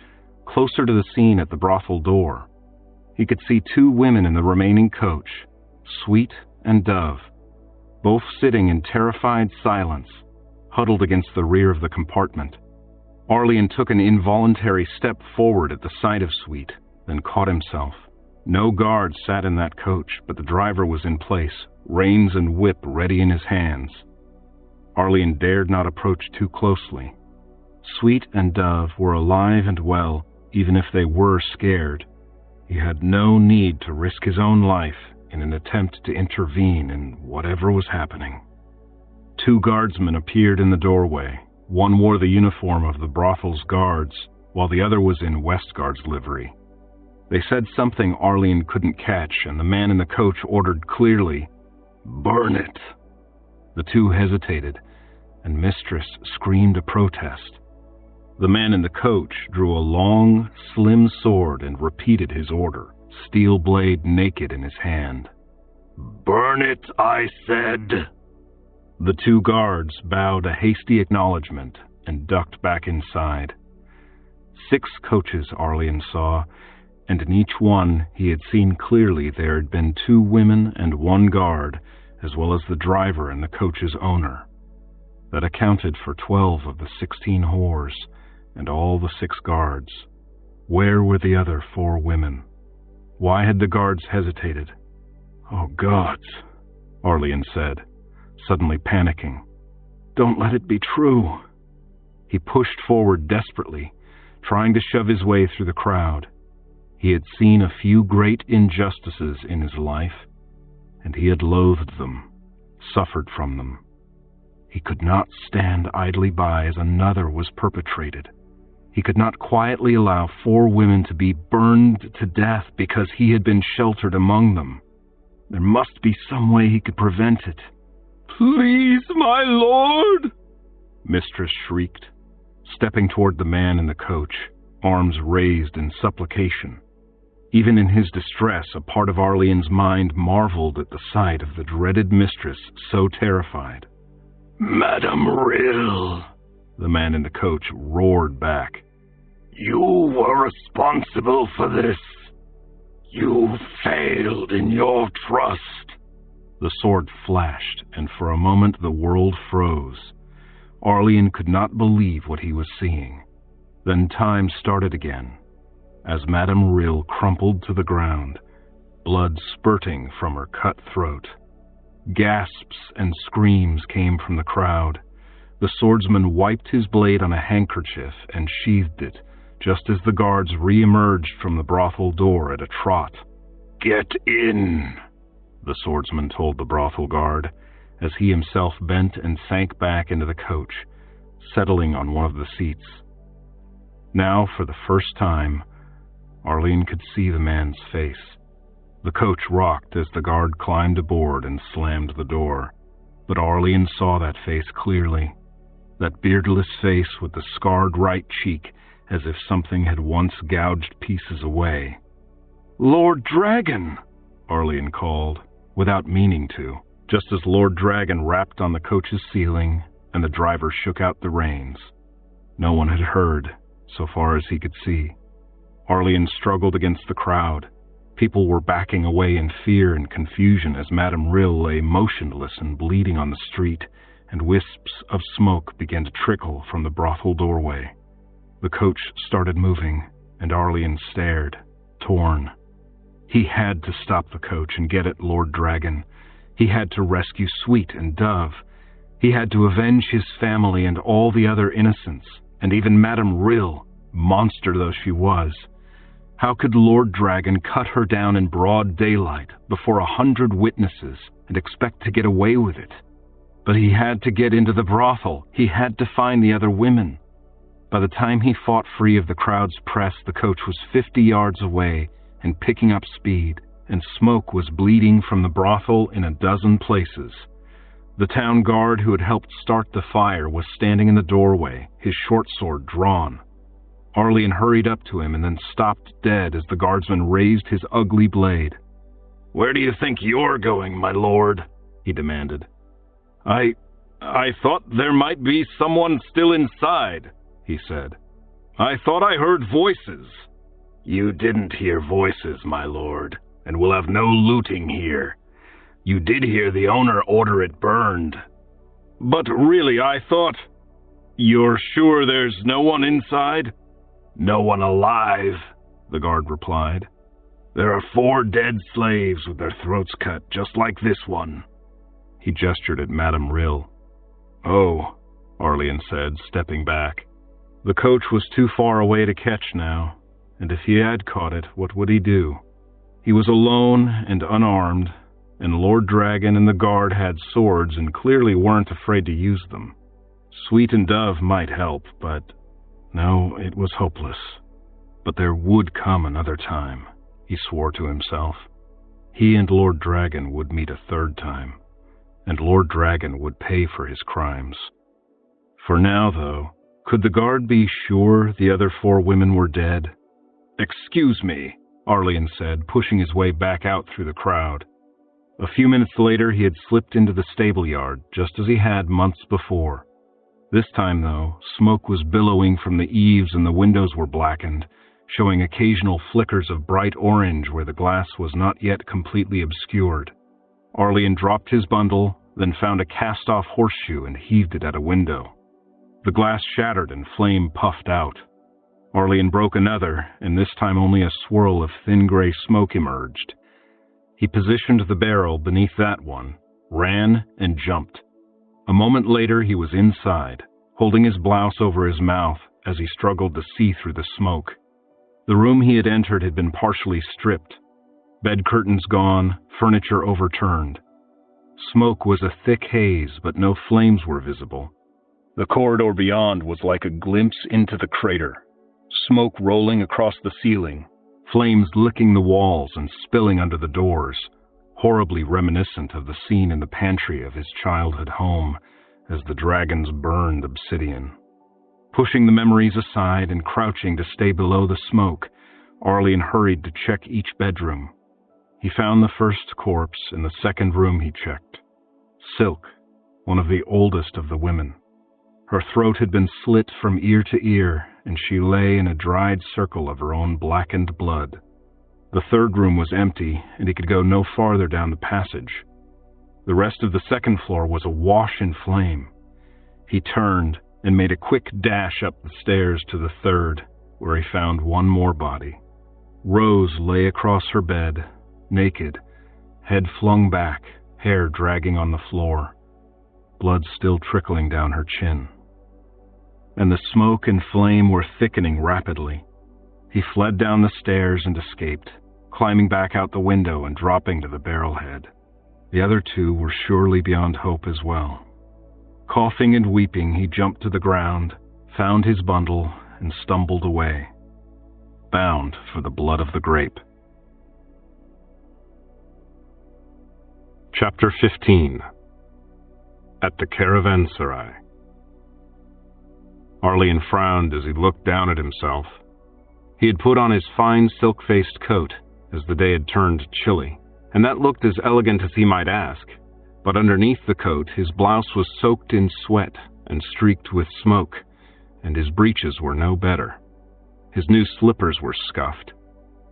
closer to the scene at the brothel door. He could see 2 women in the remaining coach, Sweet and Dove, both sitting in terrified silence, huddled against the rear of the compartment. Arlene took an involuntary step forward at the sight of Sweet, then caught himself. No guard sat in that coach, but the driver was in place, reins and whip ready in his hands. Arlene dared not approach too closely. Sweet and Dove were alive and well, even if they were scared. He had no need to risk his own life in an attempt to intervene in whatever was happening. 2 guardsmen appeared in the doorway. One wore the uniform of the brothel's guards, while the other was in Westgard's livery. They said something Arlene couldn't catch, and the man in the coach ordered clearly, "Burn it!" The 2 hesitated, and Mistress screamed a protest. The man in the coach drew a long, slim sword and repeated his order, steel blade naked in his hand. "Burn it, I said!" The 2 guards bowed a hasty acknowledgement and ducked back inside. 6 coaches Arlene saw, and in each one he had seen clearly there had been 2 women and 1 guard, as well as the driver and the coach's owner. That accounted for 12 of the 16 whores and all the 6 guards. Where were the other 4 women? Why had the guards hesitated? "Oh, gods," Arlene said, suddenly panicking. "Don't let it be true." He pushed forward desperately, trying to shove his way through the crowd. He had seen a few great injustices in his life, and he had loathed them, suffered from them. He could not stand idly by as another was perpetrated. He could not quietly allow 4 women to be burned to death because he had been sheltered among them. There must be some way he could prevent it. "Please, my lord!" Mistress shrieked, stepping toward the man in the coach, arms raised in supplication. Even in his distress, a part of Arlene's mind marveled at the sight of the dreaded mistress so terrified. "Madame Rill," the man in the coach roared back, "you were responsible for this. You failed in your trust." The sword flashed, and for a moment the world froze. Arlene could not believe what he was seeing. Then time started again, as Madame Rill crumpled to the ground, blood spurting from her cut throat. Gasps and screams came from the crowd. The swordsman wiped his blade on a handkerchief and sheathed it, just as the guards re-emerged from the brothel door at a trot. "Get in," the swordsman told the brothel guard, as he himself bent and sank back into the coach, settling on one of the seats. Now, for the first time, Arlene could see the man's face. The coach rocked as the guard climbed aboard and slammed the door, but Arlene saw that face clearly, that beardless face with the scarred right cheek, as if something had once gouged pieces away. "Lord Dragon!" Arlene called, without meaning to, just as Lord Dragon rapped on the coach's ceiling and the driver shook out the reins. No one had heard, so far as he could see. Arlene struggled against the crowd. People were backing away in fear and confusion as Madame Rill lay motionless and bleeding on the street, and wisps of smoke began to trickle from the brothel doorway. The coach started moving, and Arlene stared, torn. He had to stop the coach and get at Lord Dragon. He had to rescue Sweet and Dove. He had to avenge his family and all the other innocents, and even Madame Rill, monster though she was. How could Lord Dragon cut her down in broad daylight before 100 witnesses and expect to get away with it? But he had to get into the brothel. He had to find the other women. By the time he fought free of the crowd's press, the coach was 50 yards away and picking up speed, and smoke was bleeding from the brothel in a dozen places. The town guard who had helped start the fire was standing in the doorway, his short sword drawn. Arlene hurried up to him and then stopped dead as the guardsman raised his ugly blade. "Where do you think you're going, my lord?" he demanded. I thought there might be someone still inside," he said. "I thought I heard voices." "You didn't hear voices, my lord, and we'll have no looting here. You did hear the owner order it burned." "But really, I thought—" "You're sure there's no one inside?" "No one alive," the guard replied. "There are 4 dead slaves with their throats cut, just like this one." He gestured at Madame Rill. "Oh," Arlene said, stepping back. The coach was too far away to catch now, and if he had caught it, what would he do? He was alone and unarmed, and Lord Dragon and the guard had swords and clearly weren't afraid to use them. Sweet and Dove might help, but no, it was hopeless. But there would come another time, he swore to himself. He and Lord Dragon would meet a third time, and Lord Dragon would pay for his crimes. For now, though, could the guard be sure the other 4 women were dead? "Excuse me," Arlene said, pushing his way back out through the crowd. A few minutes later, he had slipped into the stable yard, just as he had months before. This time, though, smoke was billowing from the eaves and the windows were blackened, showing occasional flickers of bright orange where the glass was not yet completely obscured. Arlene dropped his bundle, then found a cast-off horseshoe and heaved it at a window. The glass shattered and flame puffed out. Arlene broke another, and this time only a swirl of thin gray smoke emerged. He positioned the barrel beneath that one, ran, and jumped. A moment later, he was inside, holding his blouse over his mouth as he struggled to see through the smoke. The room he had entered had been partially stripped. Bed curtains gone, furniture overturned. Smoke was a thick haze, but no flames were visible. The corridor beyond was like a glimpse into the crater, smoke rolling across the ceiling, flames licking the walls and spilling under the doors, horribly reminiscent of the scene in the pantry of his childhood home as the dragons burned obsidian. Pushing the memories aside and crouching to stay below the smoke, Arlene hurried to check each bedroom. He found the first corpse in the second room he checked. Silk, one of the oldest of the women. Her throat had been slit from ear to ear, and she lay in a dried circle of her own blackened blood. The third room was empty, and he could go no farther down the passage. The rest of the second floor was awash in flame. He turned and made a quick dash up the stairs to the third, where he found one more body. Rose lay across her bed, naked, head flung back, hair dragging on the floor, blood still trickling down her chin. And the smoke and flame were thickening rapidly. He fled down the stairs and escaped, climbing back out the window and dropping to the barrelhead. The other two were surely beyond hope as well. Coughing and weeping, he jumped to the ground, found his bundle, and stumbled away, bound for the blood of the grape. Chapter 15. At the Caravanserai. Arlene frowned as he looked down at himself. He had put on his fine silk-faced coat as the day had turned chilly, and that looked as elegant as he might ask, but underneath the coat his blouse was soaked in sweat and streaked with smoke, and his breeches were no better. His new slippers were scuffed.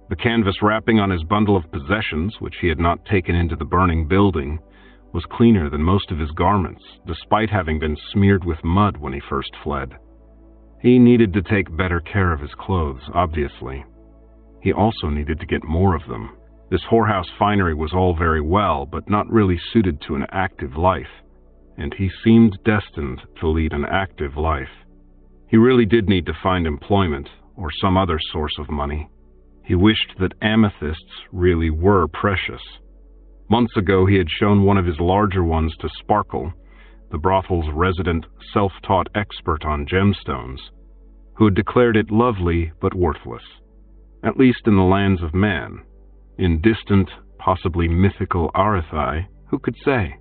The canvas wrapping on his bundle of possessions, which he had not taken into the burning building, was cleaner than most of his garments, despite having been smeared with mud when he first fled. He needed to take better care of his clothes, obviously. He also needed to get more of them. This whorehouse finery was all very well, but not really suited to an active life, and he seemed destined to lead an active life. He really did need to find employment, or some other source of money. He wished that amethysts really were precious. Months ago he had shown one of his larger ones to Sparkle, the brothel's resident, self-taught expert on gemstones, who had declared it lovely but worthless, at least in the lands of man. In distant, possibly mythical Arathai, who could say?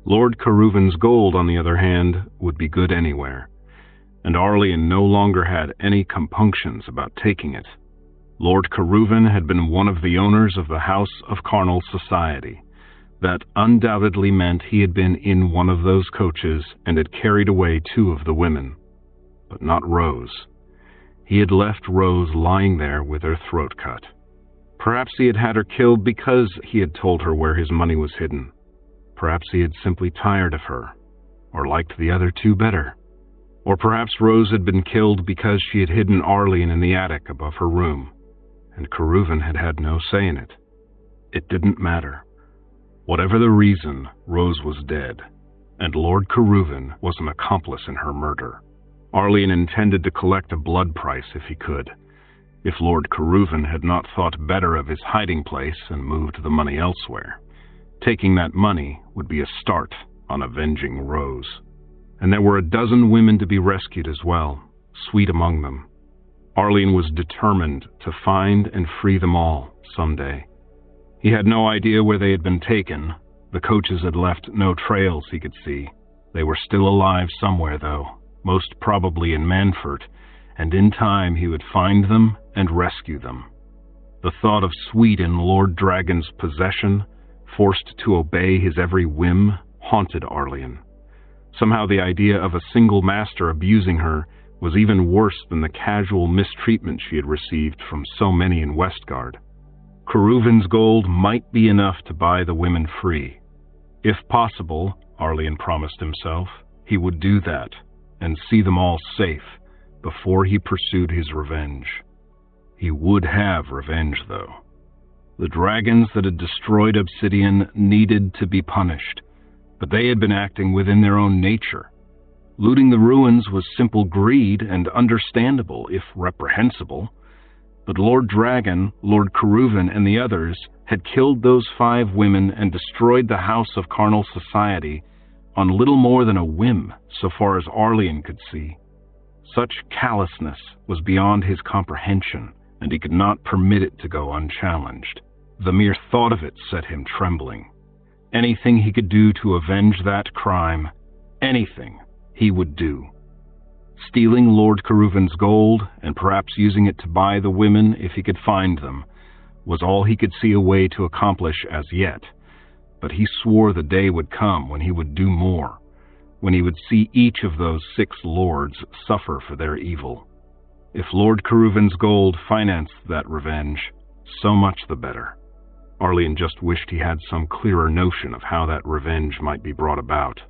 Lord Caruvan's gold, on the other hand, would be good anywhere, and Arlene no longer had any compunctions about taking it. Lord Caruvan had been one of the owners of the House of Carnal Society. That undoubtedly meant he had been in one of those coaches and had carried away two of the women. But not Rose. He had left Rose lying there with her throat cut. Perhaps he had had her killed because he had told her where his money was hidden. Perhaps he had simply tired of her, or liked the other two better. Or perhaps Rose had been killed because she had hidden Arlene in the attic above her room, and Caruvan had had no say in it. It didn't matter. Whatever the reason, Rose was dead, and Lord Caruvan was an accomplice in her murder. Arlene intended to collect a blood price if he could, if Lord Caruvan had not thought better of his hiding place and moved the money elsewhere. Taking that money would be a start on avenging Rose. And there were a dozen women to be rescued as well, Sweet among them. Arlene was determined to find and free them all someday. He had no idea where they had been taken. The coaches had left no trails he could see. They were still alive somewhere, though, most probably in Manfort, and in time he would find them and rescue them. The thought of Sweet in Lord Dragon's possession, forced to obey his every whim, haunted Arlene. Somehow the idea of a single master abusing her was even worse than the casual mistreatment she had received from so many in Westgard. Caruvan's gold might be enough to buy the women free. If possible, Arlene promised himself, he would do that and see them all safe before he pursued his revenge. He would have revenge, though. The dragons that had destroyed Obsidian needed to be punished, but they had been acting within their own nature. Looting the ruins was simple greed and understandable, if reprehensible. But Lord Dragon, Lord Caruvan, and the others had killed those 5 women and destroyed the House of Carnal Society on little more than a whim, so far as Arlene could see. Such callousness was beyond his comprehension, and he could not permit it to go unchallenged. The mere thought of it set him trembling. Anything he could do to avenge that crime, anything he would do. Stealing Lord Caruvan's gold, and perhaps using it to buy the women if he could find them, was all he could see a way to accomplish as yet. But he swore the day would come when he would do more, when he would see each of those 6 lords suffer for their evil. If Lord Caruvan's gold financed that revenge, so much the better. Arlian just wished he had some clearer notion of how that revenge might be brought about.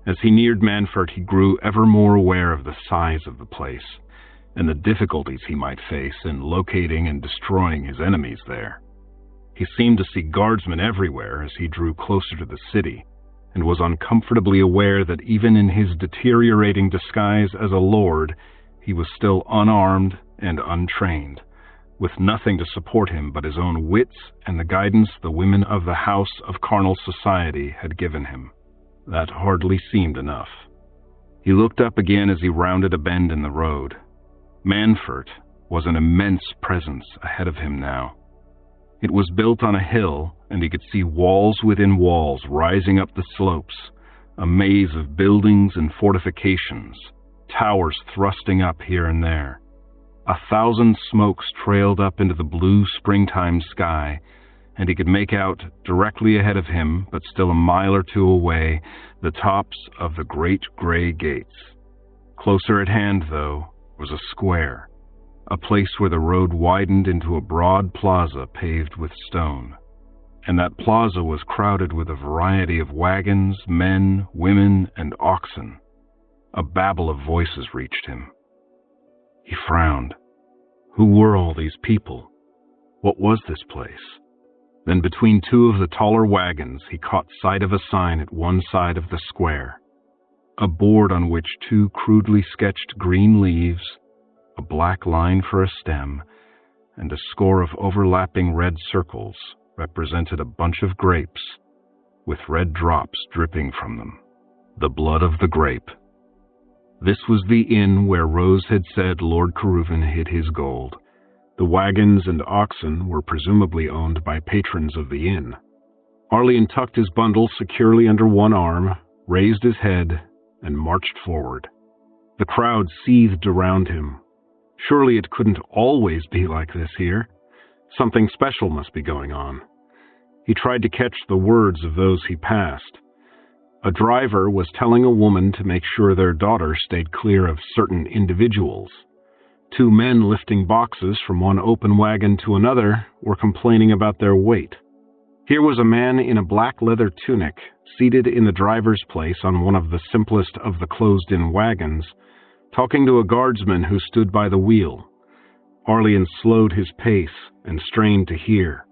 As he neared Manfort, he grew ever more aware of the size of the place, and the difficulties he might face in locating and destroying his enemies there. He seemed to see guardsmen everywhere as he drew closer to the city, and was uncomfortably aware that even in his deteriorating disguise as a lord, he was still unarmed and untrained, with nothing to support him but his own wits and the guidance the women of the House of Carnal Society had given him. That hardly seemed enough. He looked up again as he rounded a bend in the road. Manfort was an immense presence ahead of him now. It was built on a hill, and he could see walls within walls rising up the slopes, a maze of buildings and fortifications, towers thrusting up here and there. 1,000 smokes trailed up into the blue springtime sky, and he could make out, directly ahead of him, but still a mile or two away, the tops of the great gray gates. Closer at hand, though, was a square, a place where the road widened into a broad plaza paved with stone. And that plaza was crowded with a variety of wagons, men, women, and oxen. A babble of voices reached him. He frowned. Who were all these people? What was this place? Then between 2 of the taller wagons, he caught sight of a sign at one side of the square. A board on which 2 crudely sketched green leaves, a black line for a stem, and a score of overlapping red circles represented a bunch of grapes, with red drops dripping from them. The blood of the grape. This was the inn where Rose had said Lord Caruvan hid his gold. The wagons and oxen were presumably owned by patrons of the inn. Arlian tucked his bundle securely under one arm, raised his head, and marched forward. The crowd seethed around him. Surely it couldn't always be like this here. Something special must be going on. He tried to catch the words of those he passed. A driver was telling a woman to make sure their daughter stayed clear of certain individuals. 2 men lifting boxes from one open wagon to another were complaining about their weight. Here was a man in a black leather tunic, seated in the driver's place on one of the simplest of the closed-in wagons, talking to a guardsman who stood by the wheel. Arlian slowed his pace and strained to hear.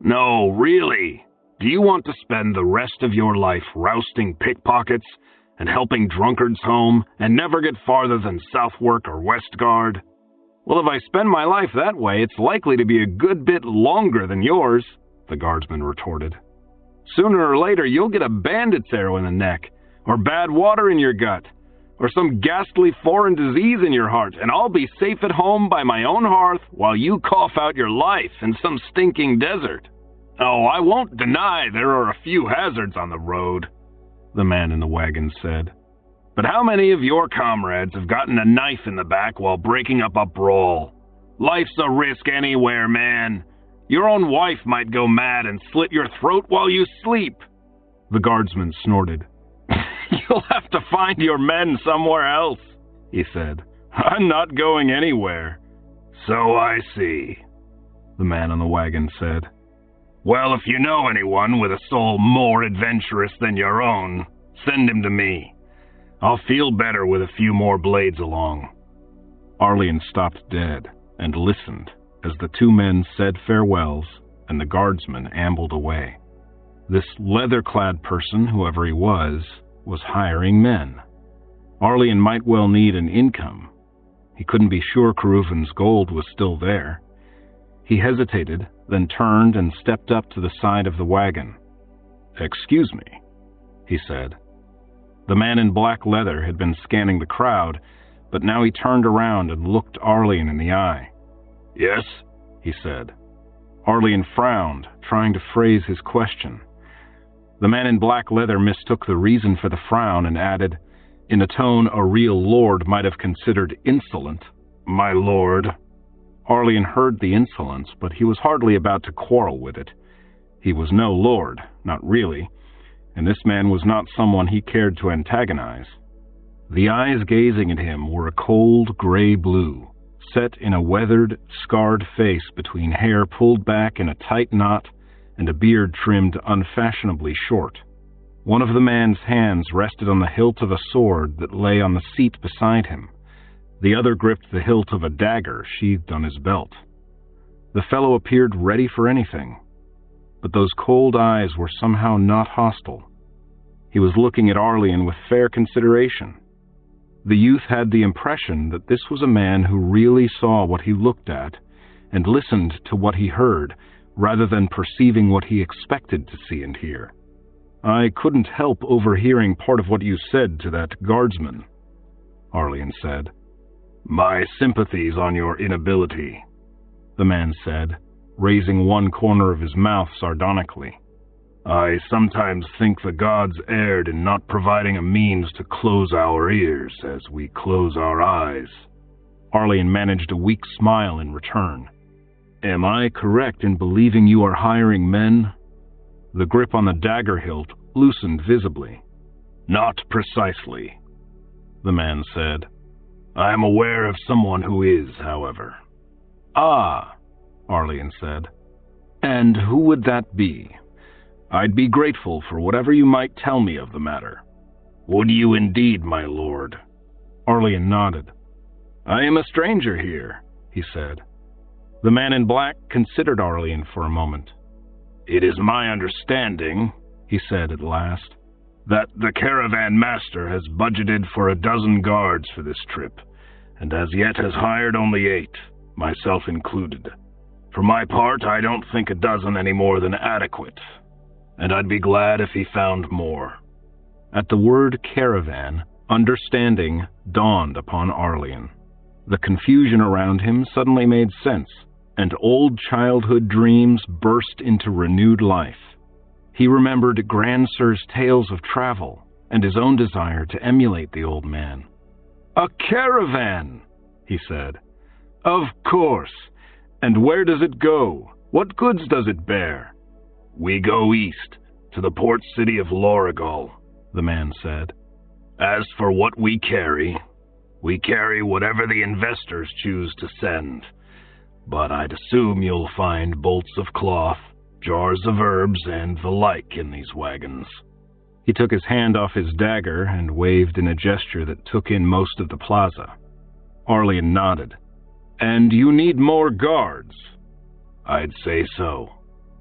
No, really? Do you want to spend the rest of your life rousting pickpockets and helping drunkards home and never get farther than Southwark or Westguard? Well, if I spend my life that way, it's likely to be a good bit longer than yours, the guardsman retorted. Sooner or later, you'll get a bandit's arrow in the neck, or bad water in your gut, or some ghastly foreign disease in your heart, and I'll be safe at home by my own hearth while you cough out your life in some stinking desert. Oh, I won't deny there are a few hazards on the road, the man in the wagon said. But how many of your comrades have gotten a knife in the back while breaking up a brawl? Life's a risk anywhere, man. Your own wife might go mad and slit your throat while you sleep. The guardsman snorted. You'll have to find your men somewhere else, he said. I'm not going anywhere. So I see, the man on the wagon said. Well, if you know anyone with a soul more adventurous than your own, send him to me. I'll feel better with a few more blades along. Arlian stopped dead and listened as the 2 men said farewells and the guardsman ambled away. This leather-clad person, whoever he was hiring men. Arlian might well need an income. He couldn't be sure Caruvan's gold was still there. He hesitated, then turned and stepped up to the side of the wagon. Excuse me, he said. The man in black leather had been scanning the crowd, but now he turned around and looked Arlian in the eye. "Yes?" he said. Arlian frowned, trying to phrase his question. The man in black leather mistook the reason for the frown and added, in a tone a real lord might have considered insolent, "My lord." Arlian heard the insolence, but he was hardly about to quarrel with it. He was no lord, not really, and this man was not someone he cared to antagonize. The eyes gazing at him were a cold gray blue, set in a weathered, scarred face between hair pulled back in a tight knot and a beard trimmed unfashionably short. One of the man's hands rested on the hilt of a sword that lay on the seat beside him. The other gripped the hilt of a dagger sheathed on his belt. The fellow appeared ready for anything, but those cold eyes were somehow not hostile. He was looking at Arlian with fair consideration. The youth had the impression that this was a man who really saw what he looked at and listened to what he heard, rather than perceiving what he expected to see and hear. "I couldn't help overhearing part of what you said to that guardsman," Arlian said. "My sympathies on your inability," the man said, raising one corner of his mouth sardonically. "I sometimes think the gods erred in not providing a means to close our ears as we close our eyes." Arlian managed a weak smile in return. "Am I correct in believing you are hiring men?" The grip on the dagger hilt loosened visibly. "Not precisely," the man said. "I am aware of someone who is, however." "Ah," Arlian said. "And who would that be? I'd be grateful for whatever you might tell me of the matter." "Would you indeed, my lord?" Arlian nodded. "I am a stranger here," he said. The man in black considered Arlian for a moment. "It is my understanding," he said at last, "that the caravan master has budgeted for 12 guards for this trip, and as yet has hired only 8, myself included. For my part, I don't think 12 any more than adequate, and I'd be glad if he found more." At the word caravan, understanding dawned upon Arlian. The confusion around him suddenly made sense, and old childhood dreams burst into renewed life. He remembered Grandsir's tales of travel and his own desire to emulate the old man. "A caravan," he said. "Of course. And where does it go? What goods does it bear?" "We go east, to the port city of FIREGALE," the man said. "As for what we carry whatever the investors choose to send. But I'd assume you'll find bolts of cloth, jars of herbs, and the like in these wagons." He took his hand off his dagger and waved in a gesture that took in most of the plaza. Arlian nodded. "And you need more guards?" "I'd say so,"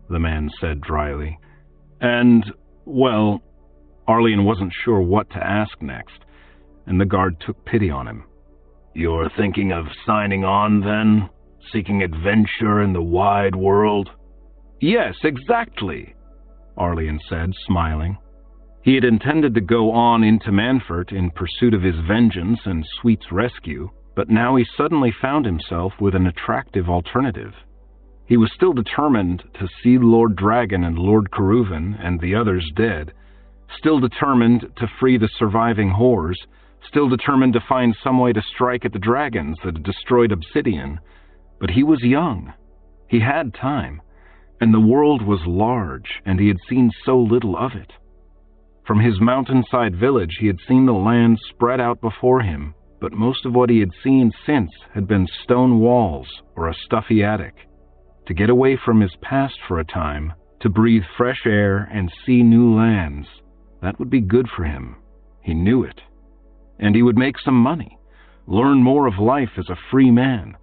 the man said dryly. "And, well," Arlian wasn't sure what to ask next, and the guard took pity on him. "You're thinking of signing on, then? Seeking adventure in the wide world?" "Yes, exactly," Arlian said, smiling. He had intended to go on into Manfort in pursuit of his vengeance and Sweet's rescue, but now he suddenly found himself with an attractive alternative. He was still determined to see Lord Dragon and Lord Caruvan and the others dead, still determined to free the surviving whores, still determined to find some way to strike at the dragons that had destroyed Obsidian. But he was young. He had time, and the world was large, and he had seen so little of it. From his mountainside village, he had seen the land spread out before him, but most of what he had seen since had been stone walls or a stuffy attic. To get away from his past for a time, to breathe fresh air and see new lands, that would be good for him. He knew it. And he would make some money, learn more of life as a free man,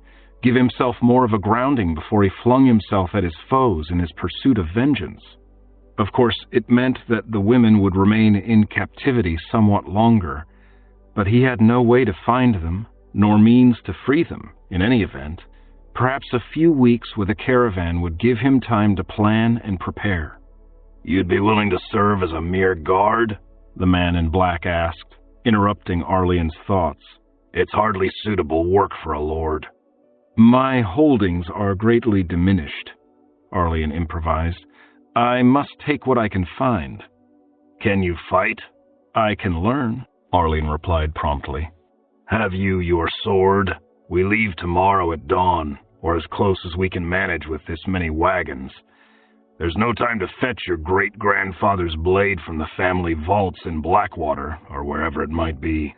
give himself more of a grounding before he flung himself at his foes in his pursuit of vengeance. Of course, it meant that the women would remain in captivity somewhat longer, but he had no way to find them, nor means to free them, in any event. Perhaps a few weeks with a caravan would give him time to plan and prepare. "You'd be willing to serve as a mere guard?" the man in black asked, interrupting Arlian's thoughts. It's hardly suitable work for a lord." "My holdings are greatly diminished," Arlian improvised. "I must take what I can find." "Can you fight?" "I can learn," Arlian replied promptly. "Have you your sword? We leave tomorrow at dawn, or as close as we can manage with this many wagons. There's no time to fetch your great-grandfather's blade from the family vaults in Blackwater, or wherever it might be."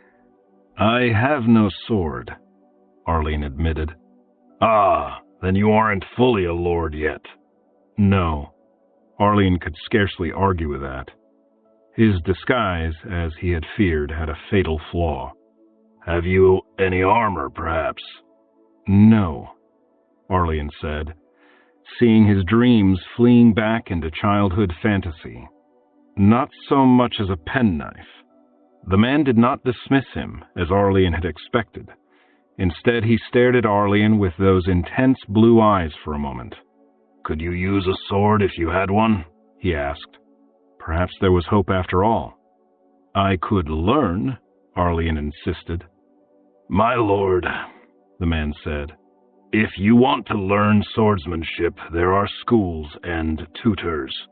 "I have no sword," Arlian admitted. "Ah, then you aren't fully a lord yet." "No." Arlian could scarcely argue with that. His disguise, as he had feared, had a fatal flaw. "Have you any armor, perhaps?" "No," Arlian said, seeing his dreams fleeing back into childhood fantasy. "Not so much as a penknife." The man did not dismiss him, as Arlian had expected. Instead, he stared at Arlian with those intense blue eyes for a moment. "Could you use a sword if you had one?" he asked. Perhaps there was hope after all. "I could learn," Arlian insisted. "My lord," the man said, "if you want to learn swordsmanship, there are schools and tutors.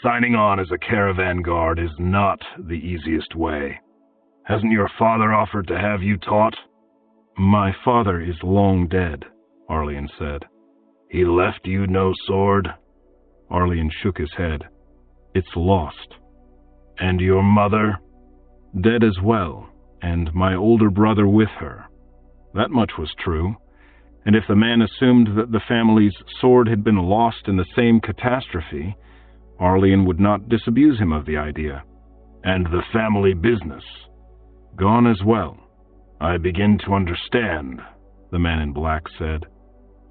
Signing on as a caravan guard is not the easiest way. Hasn't your father offered to have you taught?" "My father is long dead," Arlian said. "He left you no sword?" Arlian shook his head. "It's lost." "And your mother?" "Dead as well, and my older brother with her." That much was true, and if the man assumed that the family's sword had been lost in the same catastrophe, Arlian would not disabuse him of the idea. "And the family business?" "Gone as well." "I begin to understand," the man in black said.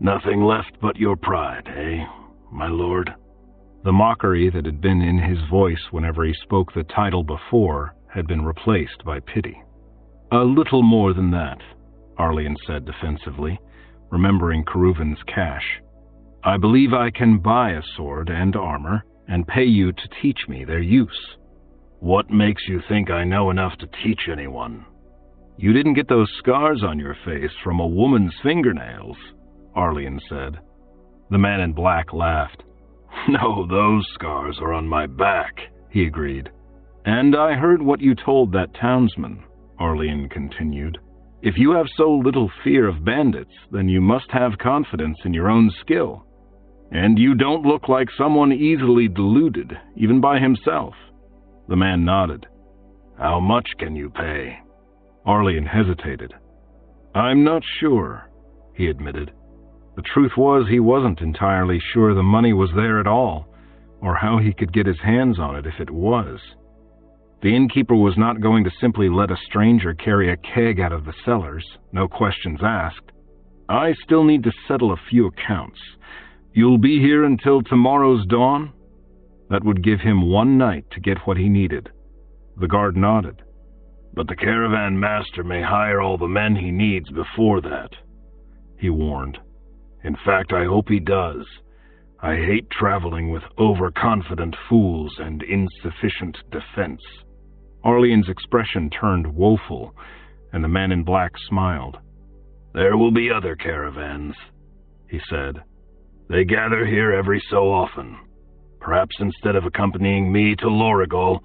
"Nothing left but your pride, eh, my lord?" The mockery that had been in his voice whenever he spoke the title before had been replaced by pity. "A little more than that," Arlian said defensively, remembering Keruvan's cash. "I believe I can buy a sword and armor and pay you to teach me their use." "What makes you think I know enough to teach anyone?" "You didn't get those scars on your face from a woman's fingernails," Arlian said. The man in black laughed. "No, those scars are on my back," he agreed. "And I heard what you told that townsman," Arlian continued. "If you have so little fear of bandits, then you must have confidence in your own skill. And you don't look like someone easily deluded, even by himself." The man nodded. "How much can you pay?" Arlian hesitated. "I'm not sure," he admitted. The truth was he wasn't entirely sure the money was there at all, or how he could get his hands on it if it was. The innkeeper was not going to simply let a stranger carry a keg out of the cellars, no questions asked. "I still need to settle a few accounts. You'll be here until tomorrow's dawn?" That would give him one night to get what he needed. The guard nodded. "But the caravan master may hire all the men he needs before that," he warned. "In fact, I hope he does. I hate traveling with overconfident fools and insufficient defense." Arlian's expression turned woeful, and the man in black smiled. "There will be other caravans," he said. "They gather here every so often. Perhaps instead of accompanying me to FIREGALE,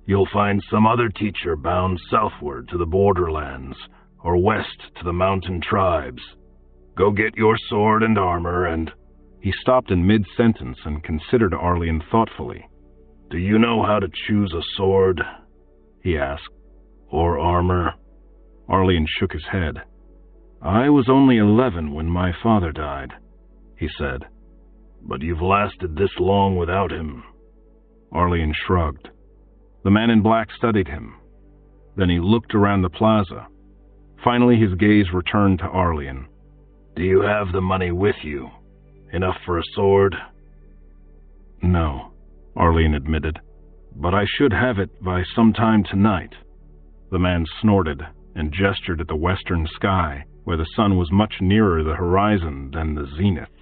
you'll find some other teacher bound southward to the borderlands, or west to the mountain tribes. Go get your sword and armor and—" He stopped in mid-sentence and considered Arlian thoughtfully. "Do you know how to choose a sword?" he asked. "Or armor?" Arlian shook his head. "I was only 11 when my father died," he said. "But you've lasted this long without him." Arlian shrugged. The man in black studied him. Then he looked around the plaza. Finally, his gaze returned to Arlian. "Do you have the money with you? Enough for a sword?" "No," Arlian admitted. "But I should have it by some time tonight." The man snorted and gestured at the western sky, where the sun was much nearer the horizon than the zenith.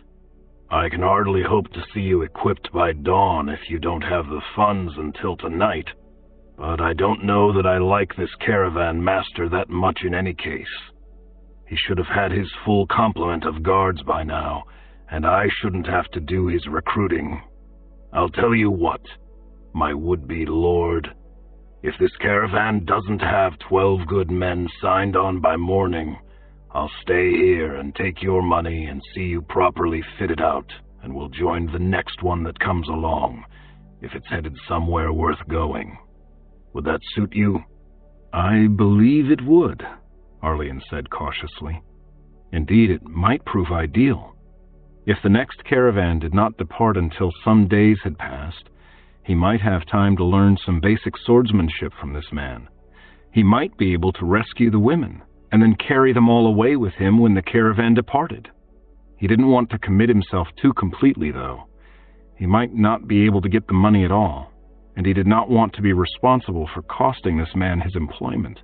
"I can hardly hope to see you equipped by dawn if you don't have the funds until tonight." but I don't know that I like this caravan master that much in any case. He should have had his full complement of guards by now, and I shouldn't have to do his recruiting. I'll tell you what, my would-be lord, if this caravan doesn't have 12 good men signed on by morning, I'll stay here and take your money and see you properly fitted out, and we'll join the next one that comes along, if it's headed somewhere worth going. Would that suit you? I believe it would, Arlian said cautiously. Indeed, it might prove ideal. If the next caravan did not depart until some days had passed, he might have time to learn some basic swordsmanship from this man. He might be able to rescue the women, and then carry them all away with him when the caravan departed. He didn't want to commit himself too completely, though. He might not be able to get the money at all, and he did not want to be responsible for costing this man his employment.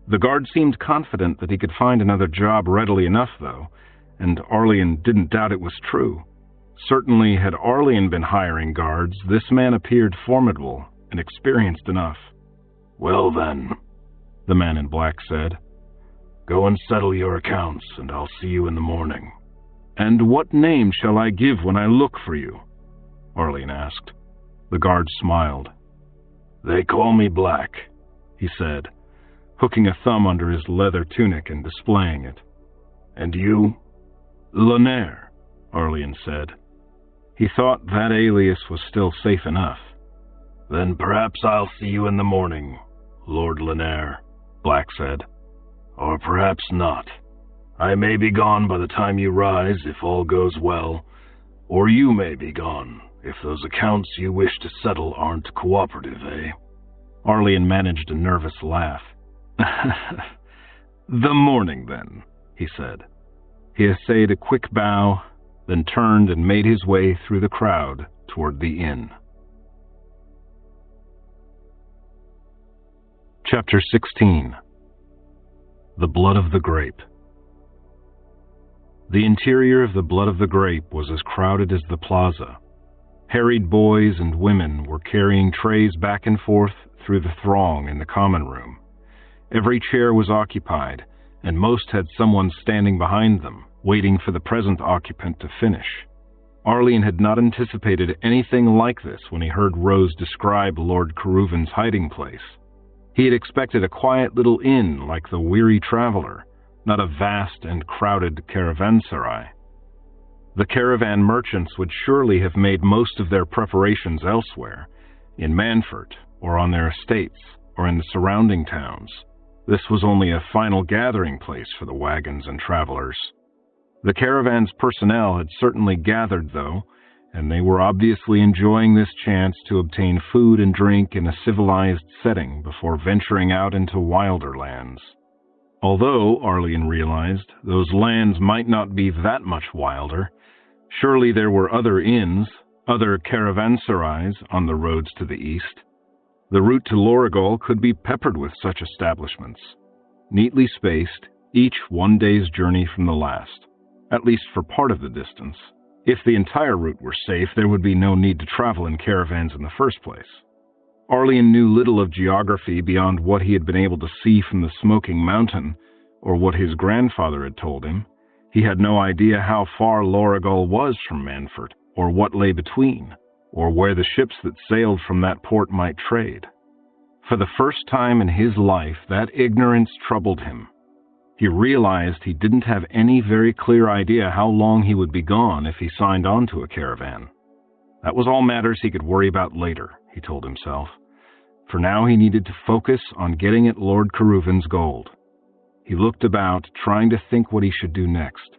The guard seemed confident that he could find another job readily enough, though, and Arlian didn't doubt it was true. Certainly, had Arlian been hiring guards, this man appeared formidable and experienced enough. Well then, the man in black said, go and settle your accounts, and I'll see you in the morning. And what name shall I give when I look for you? Arlian asked. The guard smiled. They call me Black, he said, hooking a thumb under his leather tunic and displaying it. And you? Lanier, Arlian said. He thought that alias was still safe enough. Then perhaps I'll see you in the morning, Lord Lanier, Black said. Or perhaps not. I may be gone by the time you rise if all goes well, or you may be gone if those accounts you wish to settle aren't cooperative, eh? Arlian managed a nervous laugh. The morning, then, he said. He essayed a quick bow, then turned and made his way through the crowd toward the inn. Chapter 16. The Blood of the Grape. The interior of the Blood of the Grape was as crowded as the plaza. Harried boys and women were carrying trays back and forth through the throng in the common room. Every chair was occupied, and most had someone standing behind them, waiting for the present occupant to finish. Arlian had not anticipated anything like this when he heard Rose describe Lord Caruvan's hiding place. He had expected a quiet little inn like the Weary Traveler, not a vast and crowded caravanserai. The caravan merchants would surely have made most of their preparations elsewhere, in Manfort, or on their estates, or in the surrounding towns. This was only a final gathering place for the wagons and travelers. The caravan's personnel had certainly gathered, though, and they were obviously enjoying this chance to obtain food and drink in a civilized setting before venturing out into wilder lands. Although, Arlian realized, those lands might not be that much wilder, surely there were other inns, other caravanserais on the roads to the east. The route to Lorigol could be peppered with such establishments, neatly spaced, each one day's journey from the last, at least for part of the distance. If the entire route were safe, there would be no need to travel in caravans in the first place. Arlian knew little of geography beyond what he had been able to see from the Smoking Mountain, or what his grandfather had told him. He had no idea how far Lorigol was from Manfort, or what lay between, or where the ships that sailed from that port might trade. For the first time in his life, that ignorance troubled him. He realized he didn't have any very clear idea how long he would be gone if he signed on to a caravan. That was all matters he could worry about later, he told himself. For now he needed to focus on getting at Lord Caruvan's gold. He looked about, trying to think what he should do next.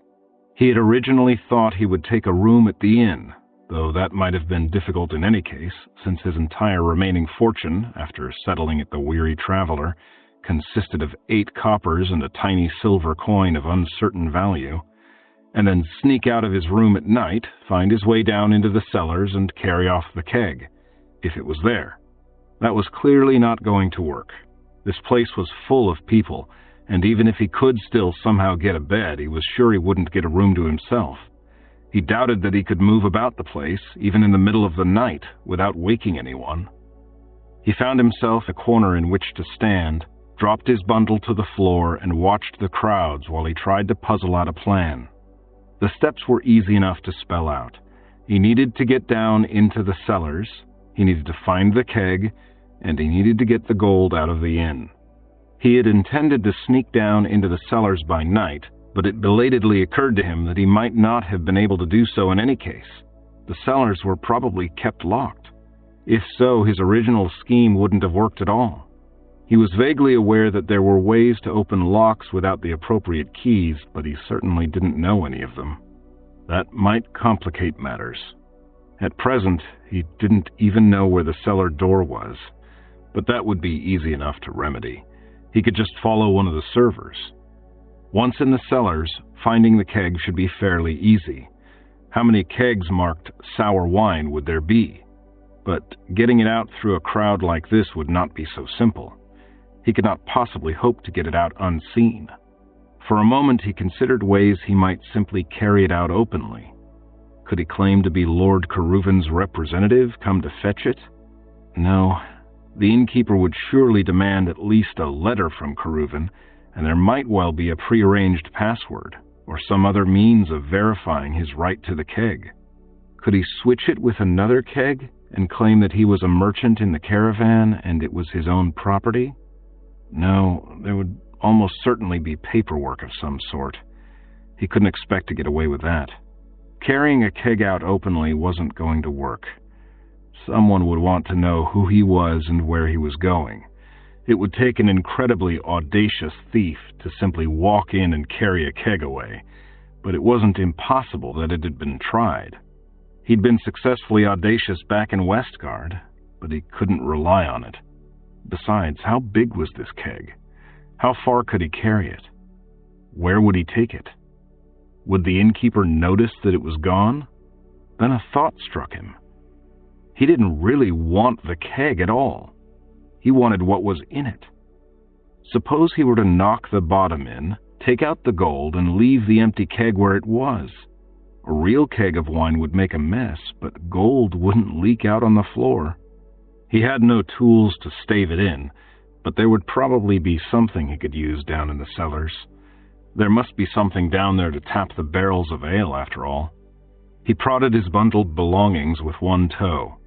He had originally thought he would take a room at the inn, though that might have been difficult in any case, since his entire remaining fortune, after settling at the Weary Traveler, consisted of 8 coppers and a tiny silver coin of uncertain value, and then sneak out of his room at night, find his way down into the cellars and carry off the keg, if it was there. That was clearly not going to work. This place was full of people, and even if he could still somehow get a bed, he was sure he wouldn't get a room to himself. He doubted that he could move about the place, even in the middle of the night, without waking anyone. He found himself a corner in which to stand, dropped his bundle to the floor, and watched the crowds while he tried to puzzle out a plan. The steps were easy enough to spell out. He needed to get down into the cellars, he needed to find the keg, and he needed to get the gold out of the inn. He had intended to sneak down into the cellars by night, but it belatedly occurred to him that he might not have been able to do so in any case. The cellars were probably kept locked. If so, his original scheme wouldn't have worked at all. He was vaguely aware that there were ways to open locks without the appropriate keys, but he certainly didn't know any of them. That might complicate matters. At present, he didn't even know where the cellar door was, but that would be easy enough to remedy. He could just follow one of the servers. Once in the cellars, finding the keg should be fairly easy. How many kegs marked sour wine would there be? But getting it out through a crowd like this would not be so simple. He could not possibly hope to get it out unseen. For a moment he considered ways he might simply carry it out openly. Could he claim to be Lord Caruvan's representative, come to fetch it? No. The innkeeper would surely demand at least a letter from Caruvan, and there might well be a prearranged password, or some other means of verifying his right to the keg. Could he switch it with another keg, and claim that he was a merchant in the caravan and it was his own property? No, there would almost certainly be paperwork of some sort. He couldn't expect to get away with that. Carrying a keg out openly wasn't going to work. Someone would want to know who he was and where he was going. It would take an incredibly audacious thief to simply walk in and carry a keg away, but it wasn't impossible that it had been tried. He'd been successfully audacious back in Westgard, but he couldn't rely on it. Besides, how big was this keg? How far could he carry it? Where would he take it? Would the innkeeper notice that it was gone? Then a thought struck him. He didn't really want the keg at all. He wanted what was in it. Suppose he were to knock the bottom in, take out the gold, and leave the empty keg where it was. A real keg of wine would make a mess, but gold wouldn't leak out on the floor. He had no tools to stave it in, but there would probably be something he could use down in the cellars. There must be something down there to tap the barrels of ale, after all. He prodded his bundled belongings with one toe.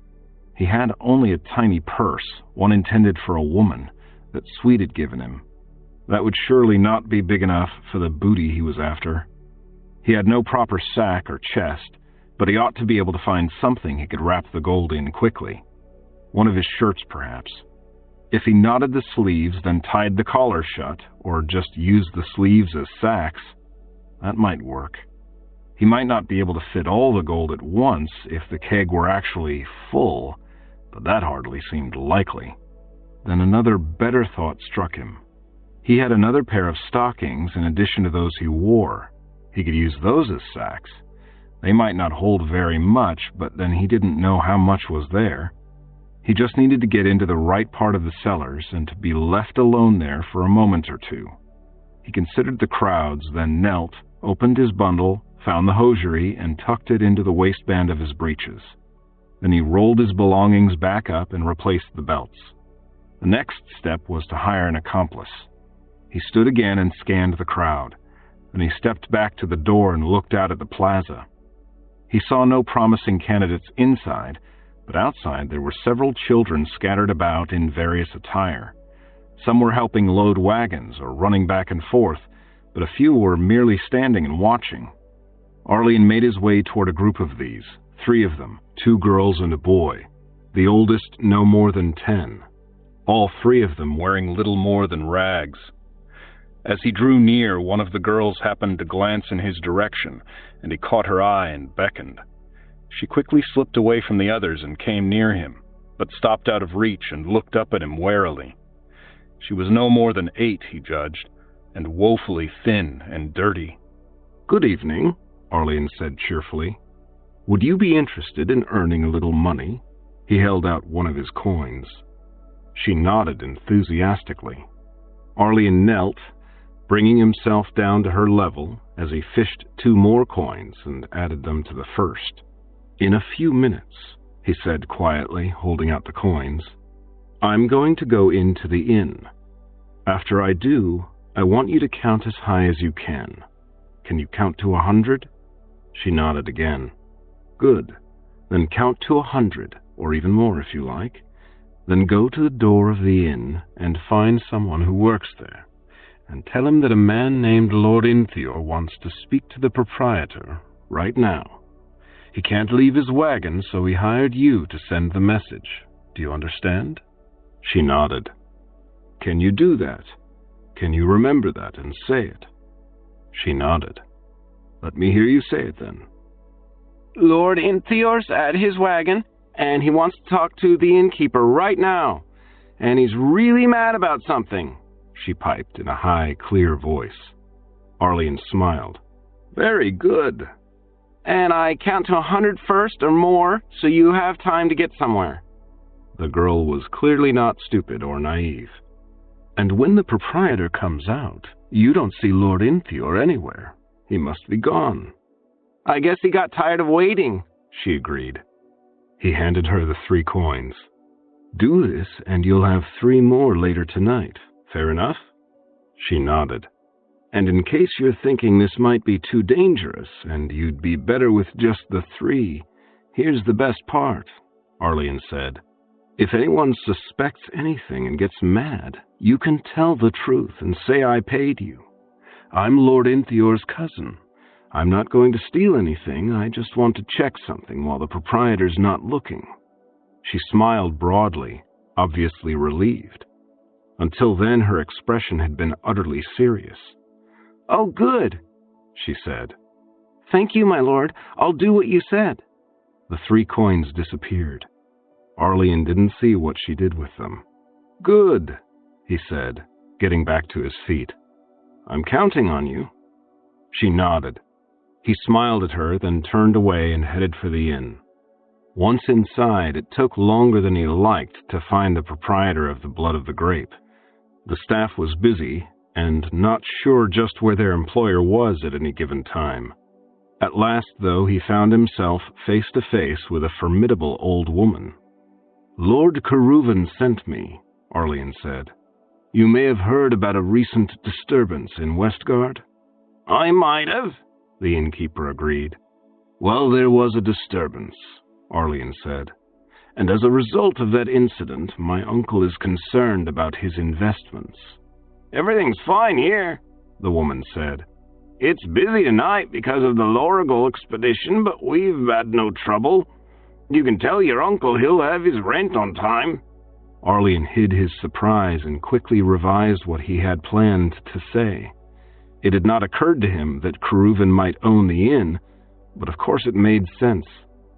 He had only a tiny purse, one intended for a woman, that Sweet had given him. That would surely not be big enough for the booty he was after. He had no proper sack or chest, but he ought to be able to find something he could wrap the gold in quickly. One of his shirts, perhaps. If he knotted the sleeves, then tied the collar shut, or just used the sleeves as sacks, that might work. He might not be able to fit all the gold at once if the keg were actually full, but that hardly seemed likely. Then another better thought struck him. He had another pair of stockings in addition to those he wore. He could use those as sacks. They might not hold very much, but then he didn't know how much was there. He just needed to get into the right part of the cellars and to be left alone there for a moment or two. He considered the crowds, then knelt, opened his bundle, found the hosiery, and tucked it into the waistband of his breeches. Then he rolled his belongings back up and replaced the belts. The next step was to hire an accomplice. He stood again and scanned the crowd. Then he stepped back to the door and looked out at the plaza. He saw no promising candidates inside, but outside there were several children scattered about in various attire. Some were helping load wagons or running back and forth, but a few were merely standing and watching. Arlene made his way toward a group of these, 3 of them, 2 girls and a boy, the oldest no more than 10, all 3 of them wearing little more than rags. As he drew near, one of the girls happened to glance in his direction, and he caught her eye and beckoned. She quickly slipped away from the others and came near him, but stopped out of reach and looked up at him warily. She was no more than 8, he judged, and woefully thin and dirty. "Good evening," Arlene said cheerfully. "Would you be interested in earning a little money?" He held out one of his coins. She nodded enthusiastically. Arlene knelt, bringing himself down to her level as he fished 2 more coins and added them to the first. "In a few minutes," he said quietly, holding out the coins. I'm going to go into the inn. After I do, I want you to count as high as you can. Can you count to 100? She nodded again. Good. Then count to 100, or even more if you like. Then go to the door of the inn and find someone who works there, and tell him that a man named Lord Inthior wants to speak to the proprietor right now. He can't leave his wagon, so he hired you to send the message. Do you understand? She nodded. Can you do that? Can you remember that and say it? She nodded. Let me hear you say it then. Lord Inthior's at his wagon, and he wants to talk to the innkeeper right now. And he's really mad about something, she piped in a high, clear voice. Arlene smiled. Very good. And I count to 100 first or more, so you have time to get somewhere. The girl was clearly not stupid or naive. And when the proprietor comes out, you don't see Lord Inthior anywhere. He must be gone. I guess he got tired of waiting, she agreed. He handed her the 3 coins. Do this, and you'll have 3 more later tonight. Fair enough? She nodded. And in case you're thinking this might be too dangerous, and you'd be better with just the 3, here's the best part, Arlene said. If anyone suspects anything and gets mad, you can tell the truth and say I paid you. I'm Lord Inthior's cousin. I'm not going to steal anything, I just want to check something while the proprietor's not looking. She smiled broadly, obviously relieved. Until then, her expression had been utterly serious. Oh, good, she said. Thank you, my lord. I'll do what you said. The 3 coins disappeared. Arlene didn't see what she did with them. Good, he said, getting back to his feet. I'm counting on you. She nodded. He smiled at her, then turned away and headed for the inn. Once inside, it took longer than he liked to find the proprietor of the Blood of the Grape. The staff was busy, and not sure just where their employer was at any given time. At last, though, he found himself face to face with a formidable old woman. Lord Keruvan sent me, Arlene said. You may have heard about a recent disturbance in Westgard? I might have, the innkeeper agreed. Well, there was a disturbance, Arlene said. And as a result of that incident, my uncle is concerned about his investments. Everything's fine here, the woman said. It's busy tonight because of the Lorigol expedition, but we've had no trouble. You can tell your uncle he'll have his rent on time. Arlene hid his surprise and quickly revised what he had planned to say. It had not occurred to him that Keruvan might own the inn, but of course it made sense.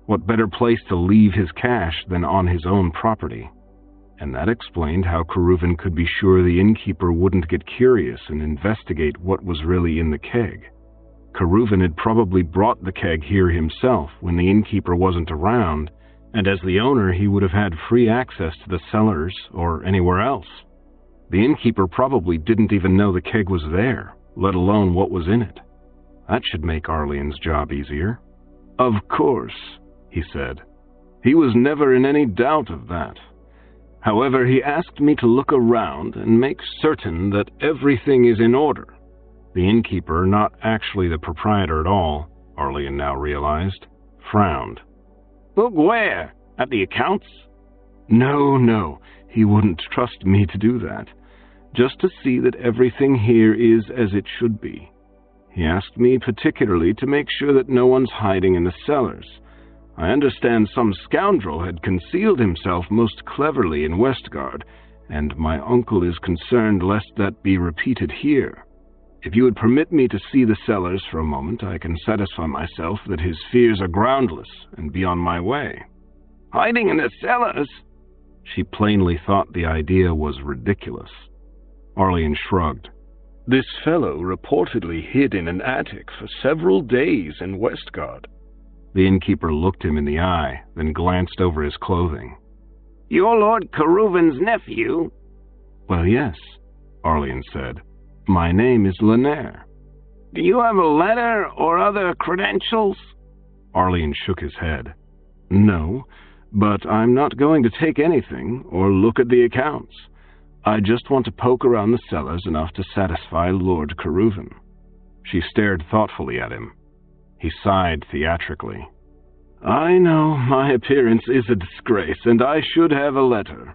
What better place to leave his cash than on his own property? And that explained how Keruvan could be sure the innkeeper wouldn't get curious and investigate what was really in the keg. Keruvan had probably brought the keg here himself when the innkeeper wasn't around, and as the owner he would have had free access to the cellars or anywhere else. The innkeeper probably didn't even know the keg was there, let alone what was in it. That should make Arlene's job easier. Of course, he said. He was never in any doubt of that. However, he asked me to look around and make certain that everything is in order. The innkeeper, not actually the proprietor at all, Arlene now realized, frowned. Look where? At the accounts? No, he wouldn't trust me to do that. Just to see that everything here is as it should be. He asked me particularly to make sure that no one's hiding in the cellars. I understand some scoundrel had concealed himself most cleverly in Westgard, and my uncle is concerned lest that be repeated here. If you would permit me to see the cellars for a moment, I can satisfy myself that his fears are groundless and be on my way. Hiding in the cellars? She plainly thought the idea was ridiculous. Arlene shrugged. This fellow reportedly hid in an attic for several days in Westgard. The innkeeper looked him in the eye, then glanced over his clothing. You're Lord Keruvan's nephew? Well, yes, Arlene said. My name is Lanier. Do you have a letter or other credentials? Arlene shook his head. No, But I'm not going to take anything or look at the accounts. I just want to poke around the cellars enough to satisfy Lord Caruvan." She stared thoughtfully at him. He sighed theatrically. "I know my appearance is a disgrace, and I should have a letter,"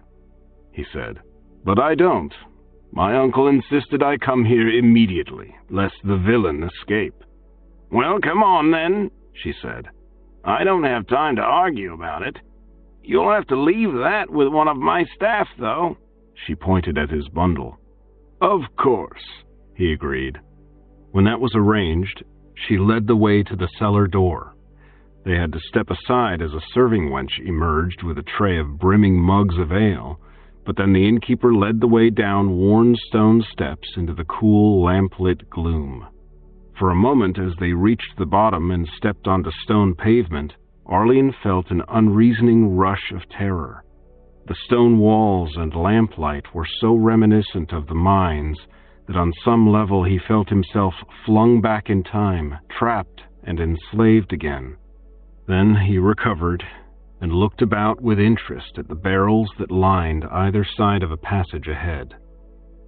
he said. "But I don't. My uncle insisted I come here immediately, lest the villain escape." "Well, come on then," she said. "I don't have time to argue about it. You'll have to leave that with one of my staff, though." She pointed at his bundle. "Of course," he agreed. When that was arranged, she led the way to the cellar door. They had to step aside as a serving wench emerged with a tray of brimming mugs of ale, but then the innkeeper led the way down worn stone steps into the cool, lamp-lit gloom. For a moment, as they reached the bottom and stepped onto stone pavement, Arlian felt an unreasoning rush of terror. The stone walls and lamplight were so reminiscent of the mines that on some level he felt himself flung back in time, trapped and enslaved again. Then he recovered and looked about with interest at the barrels that lined either side of a passage ahead.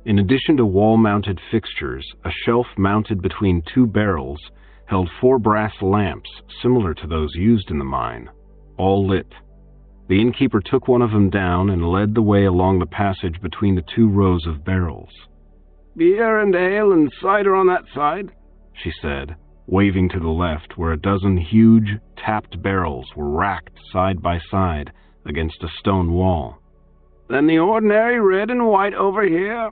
In addition to wall-mounted fixtures, a shelf mounted between two barrels held 4 brass lamps similar to those used in the mine, all lit. The innkeeper took one of them down and led the way along the passage between the 2 rows of barrels. "Beer and ale and cider on that side," she said, waving to the left where a dozen huge, tapped barrels were racked side by side against a stone wall. "Then the ordinary red and white over here,"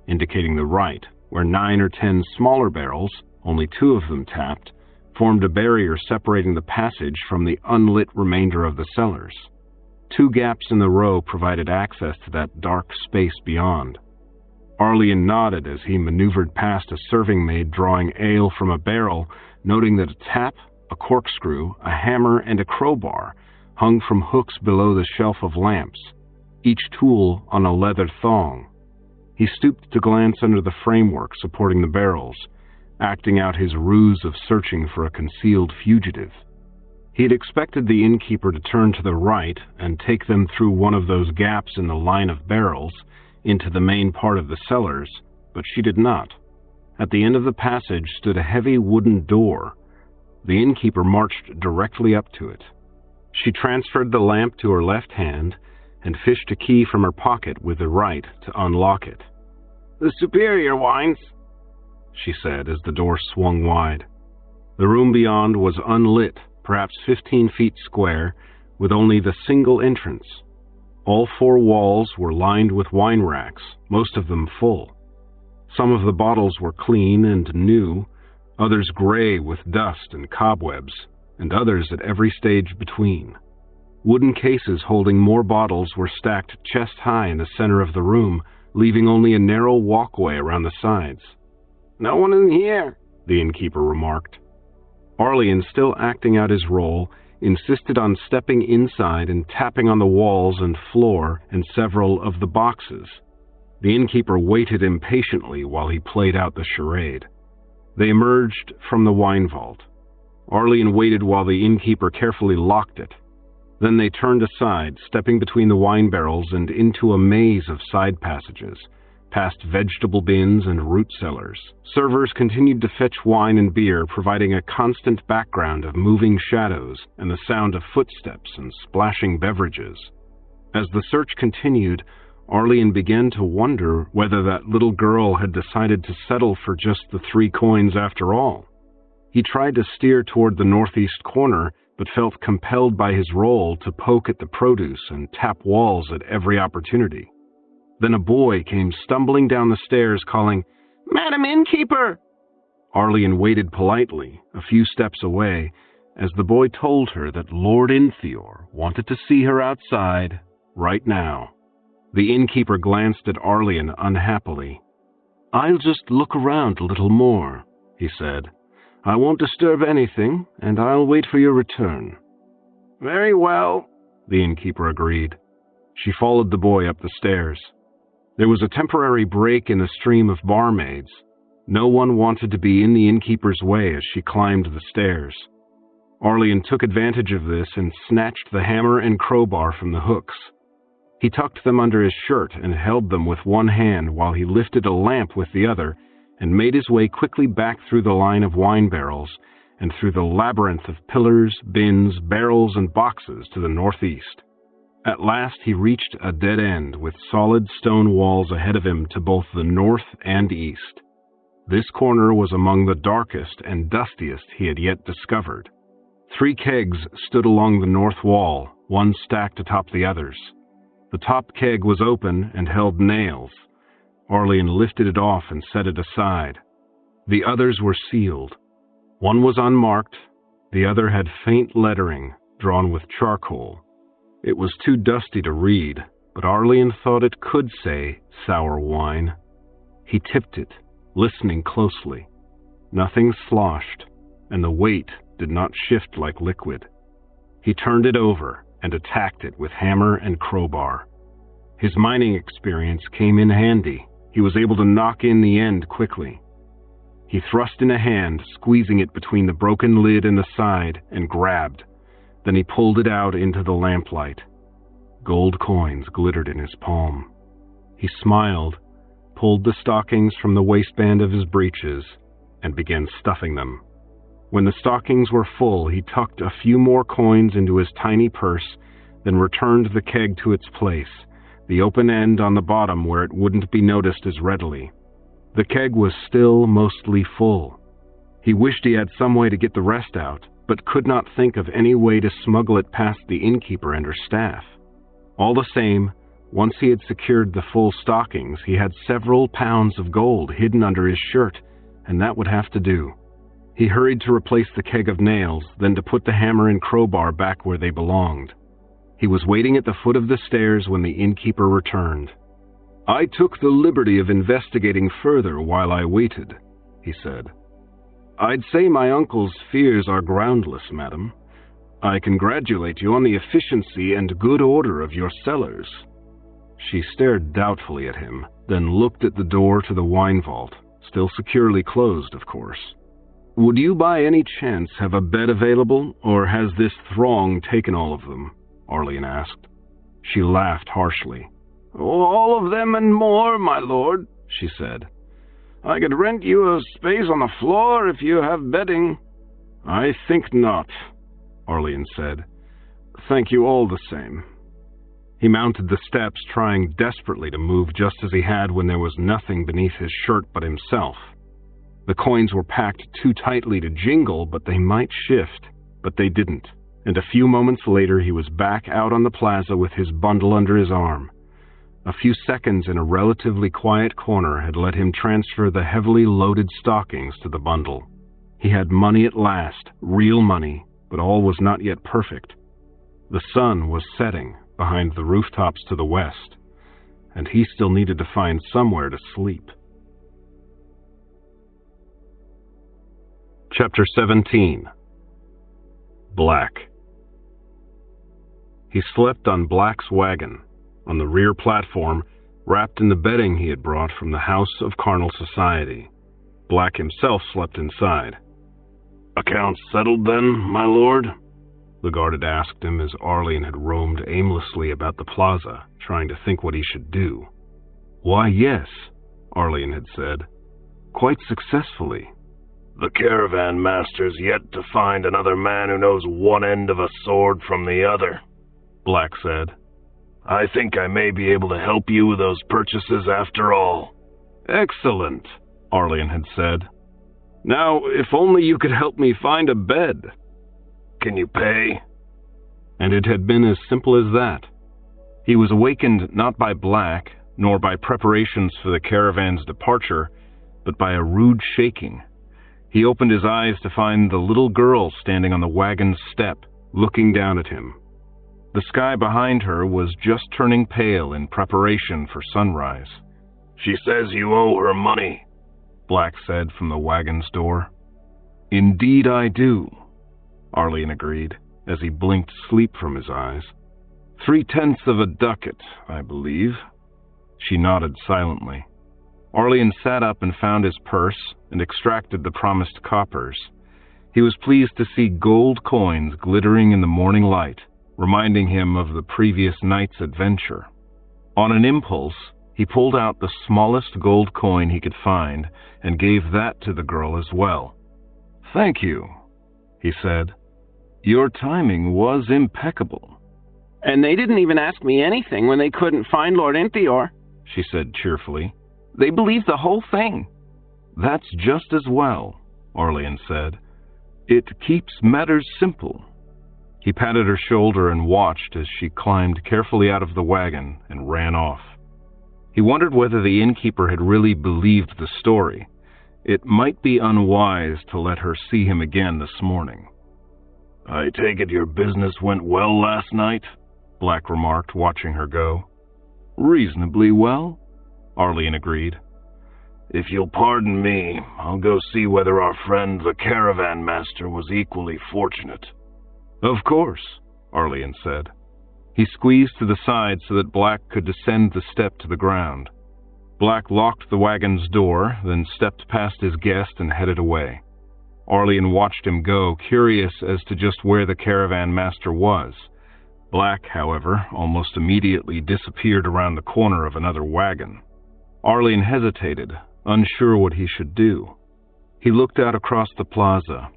indicating the right, where 9 or 10 smaller barrels, only 2 of them tapped, formed a barrier separating the passage from the unlit remainder of the cellars. 2 gaps in the row provided access to that dark space beyond. Arlian nodded as he maneuvered past a serving maid drawing ale from a barrel, noting that a tap, a corkscrew, a hammer, and a crowbar hung from hooks below the shelf of lamps, each tool on a leather thong. He stooped to glance under the framework supporting the barrels, acting out his ruse of searching for a concealed fugitive. He had expected the innkeeper to turn to the right and take them through one of those gaps in the line of barrels into the main part of the cellars, but she did not. At the end of the passage stood a heavy wooden door. The innkeeper marched directly up to it. She transferred the lamp to her left hand and fished a key from her pocket with the right to unlock it. "The superior wines," she said as the door swung wide. The room beyond was unlit, perhaps 15 feet square, with only the single entrance. All 4 walls were lined with wine racks, most of them full. Some of the bottles were clean and new, others gray with dust and cobwebs, and others at every stage between. Wooden cases holding more bottles were stacked chest-high in the center of the room, leaving only a narrow walkway around the sides. "No one in here," the innkeeper remarked. Arlian, still acting out his role, insisted on stepping inside and tapping on the walls and floor and several of the boxes. The innkeeper waited impatiently while he played out the charade. They emerged from the wine vault. Arlian waited while the innkeeper carefully locked it. Then they turned aside, stepping between the wine barrels and into a maze of side passages, past vegetable bins and root cellars. Servers continued to fetch wine and beer, providing a constant background of moving shadows and the sound of footsteps and splashing beverages. As the search continued, Arlian began to wonder whether that little girl had decided to settle for just the 3 coins after all. He tried to steer toward the northeast corner, but felt compelled by his role to poke at the produce and tap walls at every opportunity. Then a boy came stumbling down the stairs calling, "Madam Innkeeper!" Arlian waited politely, a few steps away, as the boy told her that Lord Inthior wanted to see her outside right now. The innkeeper glanced at Arlian unhappily. "I'll just look around a little more," he said. "I won't disturb anything, and I'll wait for your return." "Very well," the innkeeper agreed. She followed the boy up the stairs. There was a temporary break in the stream of barmaids. No one wanted to be in the innkeeper's way as she climbed the stairs. Arlian took advantage of this and snatched the hammer and crowbar from the hooks. He tucked them under his shirt and held them with one hand while he lifted a lamp with the other and made his way quickly back through the line of wine barrels and through the labyrinth of pillars, bins, barrels, and boxes to the northeast. At last he reached a dead end with solid stone walls ahead of him to both the north and east. This corner was among the darkest and dustiest he had yet discovered. 3 kegs stood along the north wall, one stacked atop the others. The top keg was open and held nails. Arlian lifted it off and set it aside. The others were sealed. One was unmarked, the other had faint lettering drawn with charcoal. It was too dusty to read, but Arlian thought it could say sour wine. He tipped it, listening closely. Nothing sloshed, and the weight did not shift like liquid. He turned it over and attacked it with hammer and crowbar. His mining experience came in handy. He was able to knock in the end quickly. He thrust in a hand, squeezing it between the broken lid and the side, and grabbed. Then he pulled it out into the lamplight. Gold coins glittered in his palm. He smiled, pulled the stockings from the waistband of his breeches, and began stuffing them. When the stockings were full, he tucked a few more coins into his tiny purse, then returned the keg to its place, the open end on the bottom where it wouldn't be noticed as readily. The keg was still mostly full. He wished he had some way to get the rest out, but could not think of any way to smuggle it past the innkeeper and her staff. All the same, once he had secured the full stockings, he had several pounds of gold hidden under his shirt, and that would have to do. He hurried to replace the keg of nails, then to put the hammer and crowbar back where they belonged. He was waiting at the foot of the stairs when the innkeeper returned. "I took the liberty of investigating further while I waited," he said. "I'd say my uncle's fears are groundless, madam. I congratulate you on the efficiency and good order of your cellars." She stared doubtfully at him, then looked at the door to the wine vault, still securely closed, of course. "Would you by any chance have a bed available, or has this throng taken all of them?" Arlian asked. She laughed harshly. "All of them and more, my lord," she said. "I could rent you a space on the floor if you have bedding." "I think not," Arlian said. "Thank you all the same." He mounted the steps, trying desperately to move just as he had when there was nothing beneath his shirt but himself. The coins were packed too tightly to jingle, but they might shift. But they didn't, and a few moments later he was back out on the plaza with his bundle under his arm. A few seconds in a relatively quiet corner had let him transfer the heavily loaded stockings to the bundle. He had money at last, real money, but all was not yet perfect. The sun was setting behind the rooftops to the west, and he still needed to find somewhere to sleep. Chapter 17. Black. He slept on Black's wagon, on the rear platform, wrapped in the bedding he had brought from the House of Carnal Society. Black himself slept inside. "Accounts settled then, my lord?" the guard had asked him as Arlian had roamed aimlessly about the plaza, trying to think what he should do. "Why, yes," Arlian had said. "Quite successfully." "The caravan master's yet to find another man who knows one end of a sword from the other," Black said. "I think I may be able to help you with those purchases after all." "Excellent," Arlian had said. "Now, if only you could help me find a bed." "Can you pay?" And it had been as simple as that. He was awakened not by Black, nor by preparations for the caravan's departure, but by a rude shaking. He opened his eyes to find the little girl standing on the wagon's step, looking down at him. The sky behind her was just turning pale in preparation for sunrise. "She says you owe her money," Black said from the wagon's door. "Indeed I do," Arlian agreed, as he blinked sleep from his eyes. 3/10 of a ducat, I believe." She nodded silently. Arlian sat up and found his purse and extracted the promised coppers. He was pleased to see gold coins glittering in the morning light, reminding him of the previous night's adventure. On an impulse, he pulled out the smallest gold coin he could find and gave that to the girl as well. "Thank you," he said. "Your timing was impeccable." "And they didn't even ask me anything when they couldn't find Lord Inthior," she said cheerfully. "They believed the whole thing." "That's just as well," Arlian said. "It keeps matters simple." He patted her shoulder and watched as she climbed carefully out of the wagon and ran off. He wondered whether the innkeeper had really believed the story. It might be unwise to let her see him again this morning. "I take it your business went well last night?" Black remarked, watching her go. "Reasonably well," Arlian agreed. "If you'll pardon me, I'll go see whether our friend the caravan master was equally fortunate." "Of course," Arlian said. He squeezed to the side so that Black could descend the step to the ground. Black locked the wagon's door, then stepped past his guest and headed away. Arlian watched him go, curious as to just where the caravan master was. Black, however, almost immediately disappeared around the corner of another wagon. Arlian hesitated, unsure what he should do. He looked out across the plaza.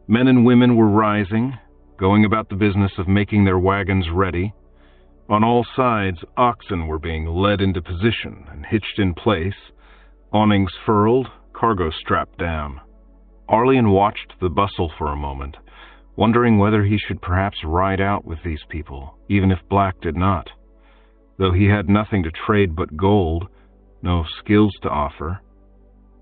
Men and women were rising, going about the business of making their wagons ready. On all sides, oxen were being led into position and hitched in place, awnings furled, cargo strapped down. Arlian watched the bustle for a moment, wondering whether he should perhaps ride out with these people, even if Black did not. Though he had nothing to trade but gold, no skills to offer.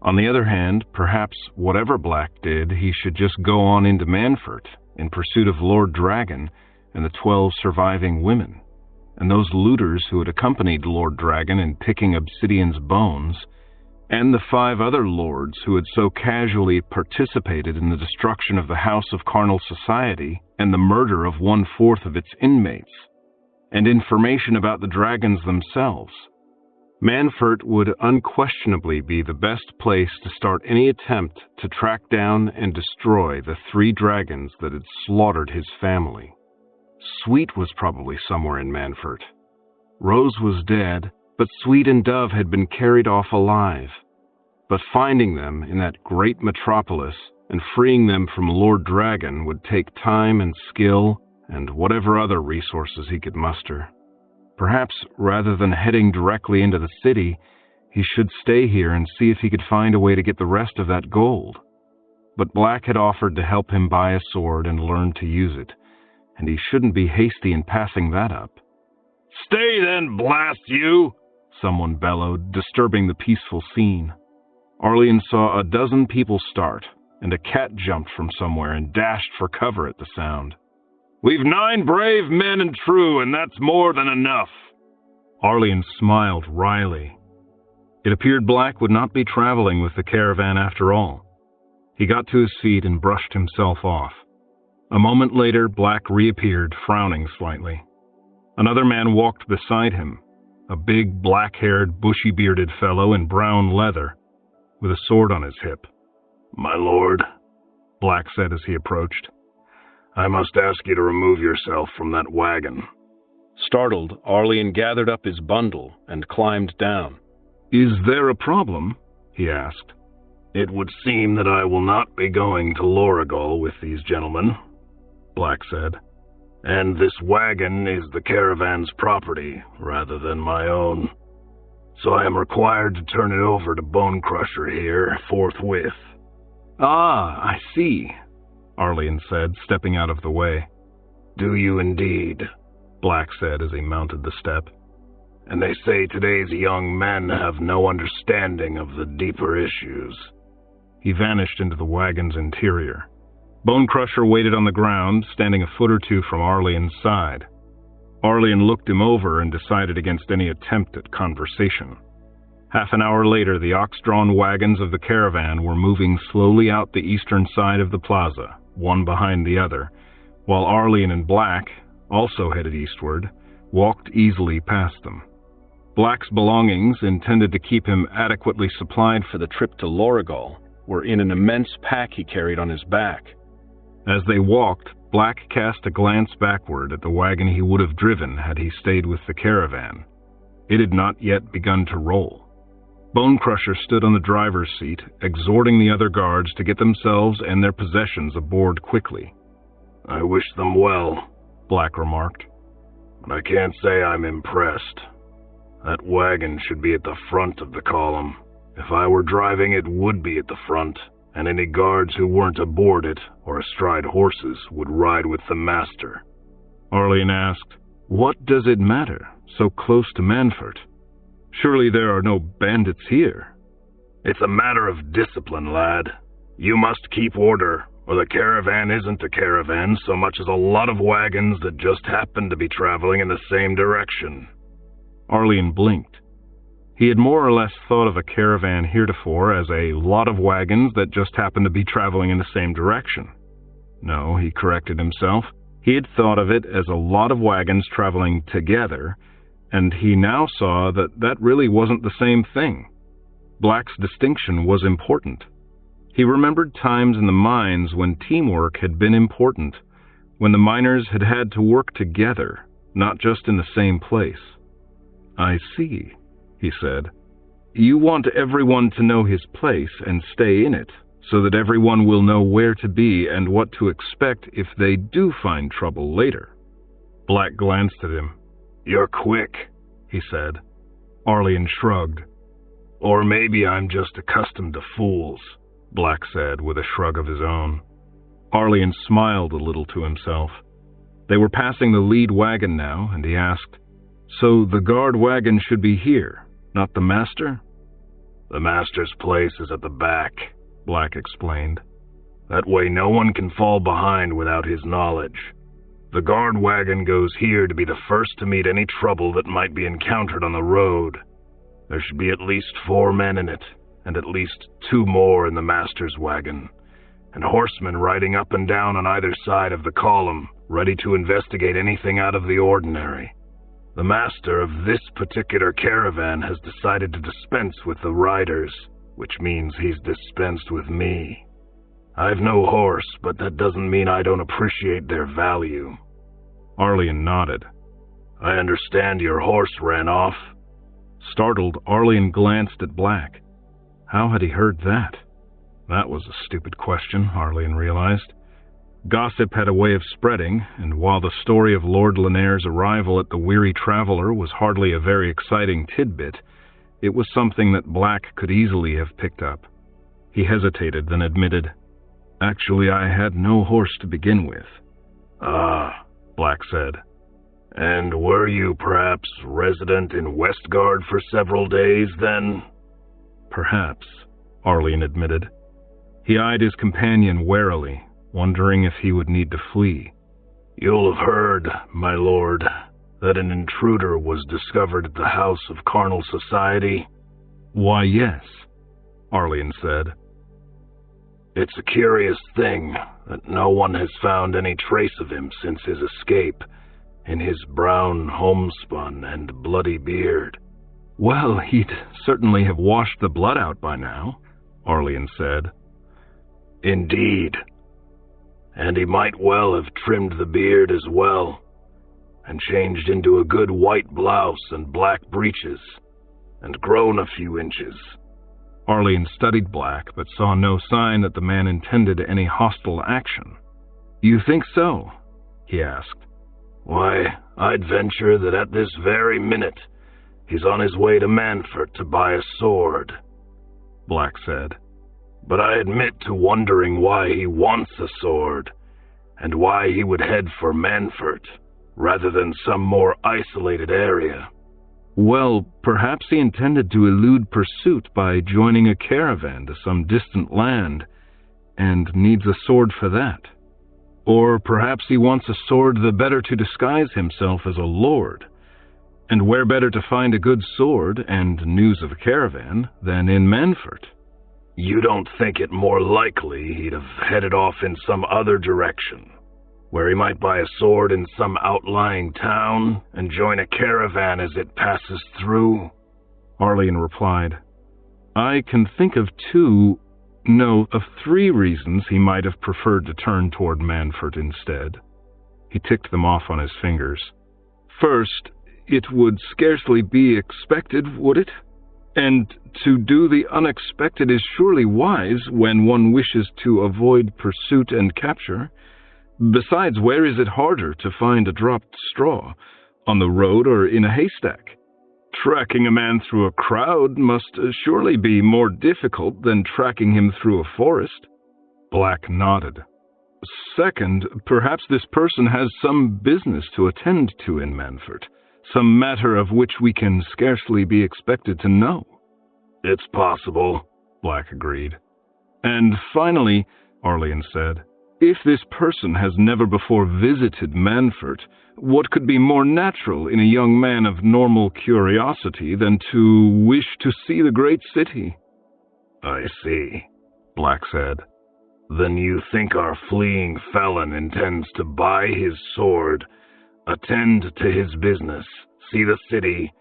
On the other hand, perhaps whatever Black did, he should just go on into Manfort in pursuit of Lord Dragon and the 12 surviving women, and those looters who had accompanied Lord Dragon in picking Obsidian's bones, and the 5 other lords who had so casually participated in the destruction of the House of Carnal Society and the murder of 1/4 of its inmates, and information about the dragons themselves. Manfort would unquestionably be the best place to start any attempt to track down and destroy the 3 dragons that had slaughtered his family. Sweet was probably somewhere in Manfort. Rose was dead, but Sweet and Dove had been carried off alive. But finding them in that great metropolis and freeing them from Lord Dragon would take time and skill and whatever other resources he could muster. Perhaps, rather than heading directly into the city, he should stay here and see if he could find a way to get the rest of that gold. But Black had offered to help him buy a sword and learn to use it, and he shouldn't be hasty in passing that up. "Stay then, blast you!" someone bellowed, disturbing the peaceful scene. Arlian saw a dozen people start, and a cat jumped from somewhere and dashed for cover at the sound. "We've 9 brave men and true, and that's more than enough." Arlian smiled wryly. It appeared Black would not be traveling with the caravan after all. He got to his feet and brushed himself off. A moment later, Black reappeared, frowning slightly. Another man walked beside him, a big, black-haired, bushy-bearded fellow in brown leather, with a sword on his hip. "My lord," Black said as he approached, "I must ask you to remove yourself from that wagon." Startled, Arlian gathered up his bundle and climbed down. "Is there a problem?" he asked. "It would seem that I will not be going to FIREGALE with these gentlemen," Black said. "And this wagon is the caravan's property rather than my own. So I am required to turn it over to Bone Crusher here forthwith." "Ah, I see," Arlian said, stepping out of the way. "Do you indeed?" Black said as he mounted the step. "And they say today's young men have no understanding of the deeper issues." He vanished into the wagon's interior. Bone Crusher waited on the ground, standing a foot or 2 from Arlian's side. Arlian looked him over and decided against any attempt at conversation. Half an hour later, the ox-drawn wagons of the caravan were moving slowly out the eastern side of the plaza, one behind the other, while Arlian and Black, also headed eastward, walked easily past them. Black's belongings, intended to keep him adequately supplied for the trip to FIREGALE, were in an immense pack he carried on his back. As they walked, Black cast a glance backward at the wagon he would have driven had he stayed with the caravan. It had not yet begun to roll. Bonecrusher stood on the driver's seat, exhorting the other guards to get themselves and their possessions aboard quickly. "I wish them well," Black remarked. "but I can't say I'm impressed. That wagon should be at the front of the column. If I were driving, it would be at the front, and any guards who weren't aboard it or astride horses would ride with the master." Arlian asked, "What does it matter, so close to Manfort? Surely there are no bandits here." "It's a matter of discipline, lad. You must keep order, or the caravan isn't a caravan so much as a lot of wagons that just happen to be traveling in the same direction." Arlian blinked. He had more or less thought of a caravan heretofore as a lot of wagons that just happened to be traveling in the same direction. No, he corrected himself. He had thought of it as a lot of wagons traveling together, and he now saw that that really wasn't the same thing. Black's distinction was important. He remembered times in the mines when teamwork had been important, when the miners had had to work together, not just in the same place. "I see," he said. "You want everyone to know his place and stay in it, so that everyone will know where to be and what to expect if they do find trouble later." Black glanced at him. "You're quick," he said. Arlian shrugged. "Or maybe I'm just accustomed to fools," Black said with a shrug of his own. Arlian smiled a little to himself. They were passing the lead wagon now, and he asked, "So the guard wagon should be here, not the master?" "The master's place is at the back," Black explained. "That way no one can fall behind without his knowledge. The guard wagon goes here to be the first to meet any trouble that might be encountered on the road. There should be at least 4 men in it, and at least 2 more in the master's wagon, and horsemen riding up and down on either side of the column, ready to investigate anything out of the ordinary. The master of this particular caravan has decided to dispense with the riders, which means he's dispensed with me. I've no horse, but that doesn't mean I don't appreciate their value." Arlian nodded. "I understand your horse ran off." Startled, Arlian glanced at Black. How had he heard that? That was a stupid question, Arlian realized. Gossip had a way of spreading, and while the story of Lord Lanaire's arrival at the Weary Traveler was hardly a very exciting tidbit, it was something that Black could easily have picked up. He hesitated, then admitted, "Actually, I had no horse to begin with." "Ah," Black said. "And were you perhaps resident in Westgard for several days, then?" "Perhaps," Arlian admitted. He eyed his companion warily, wondering if he would need to flee. "You'll have heard, my lord, that an intruder was discovered at the House of Carnal Society." "Why, yes," Arlian said. "It's a curious thing that no one has found any trace of him since his escape, in his brown homespun and bloody beard." "Well, he'd certainly have washed the blood out by now," Arlian said. "Indeed. And he might well have trimmed the beard as well, and changed into a good white blouse and black breeches, and grown a few inches." Arlian studied Black, but saw no sign that the man intended any hostile action. "You think so?" he asked. "Why, I'd venture that at this very minute he's on his way to Manfort to buy a sword," Black said. "But I admit to wondering why he wants a sword, and why he would head for Manfort, rather than some more isolated area." "Well, perhaps he intended to elude pursuit by joining a caravan to some distant land, and needs a sword for that. Or perhaps he wants a sword the better to disguise himself as a lord. And where better to find a good sword and news of a caravan than in Manfort?" "You don't think it more likely he'd have headed off in some other direction, where he might buy a sword in some outlying town and join a caravan as it passes through?" Arlian replied, "I can think of 2, No, of 3 reasons he might have preferred to turn toward Manfort instead. He ticked them off on his fingers. First, it would scarcely be expected, would it? And to do the unexpected is surely wise when one wishes to avoid pursuit and capture. Besides, where is it harder to find a dropped straw? On the road or in a haystack? Tracking a man through a crowd must surely be more difficult than tracking him through a forest. Black nodded. Second, perhaps this person has some business to attend to in Manfort, some matter of which we can scarcely be expected to know. It's possible, Black agreed. And finally, Arlian said, if this person has never before visited Manfort, what could be more natural in a young man of normal curiosity than to wish to see the great city? I see, Black said. Then you think our fleeing felon intends to buy his sword, attend to his business, see the city,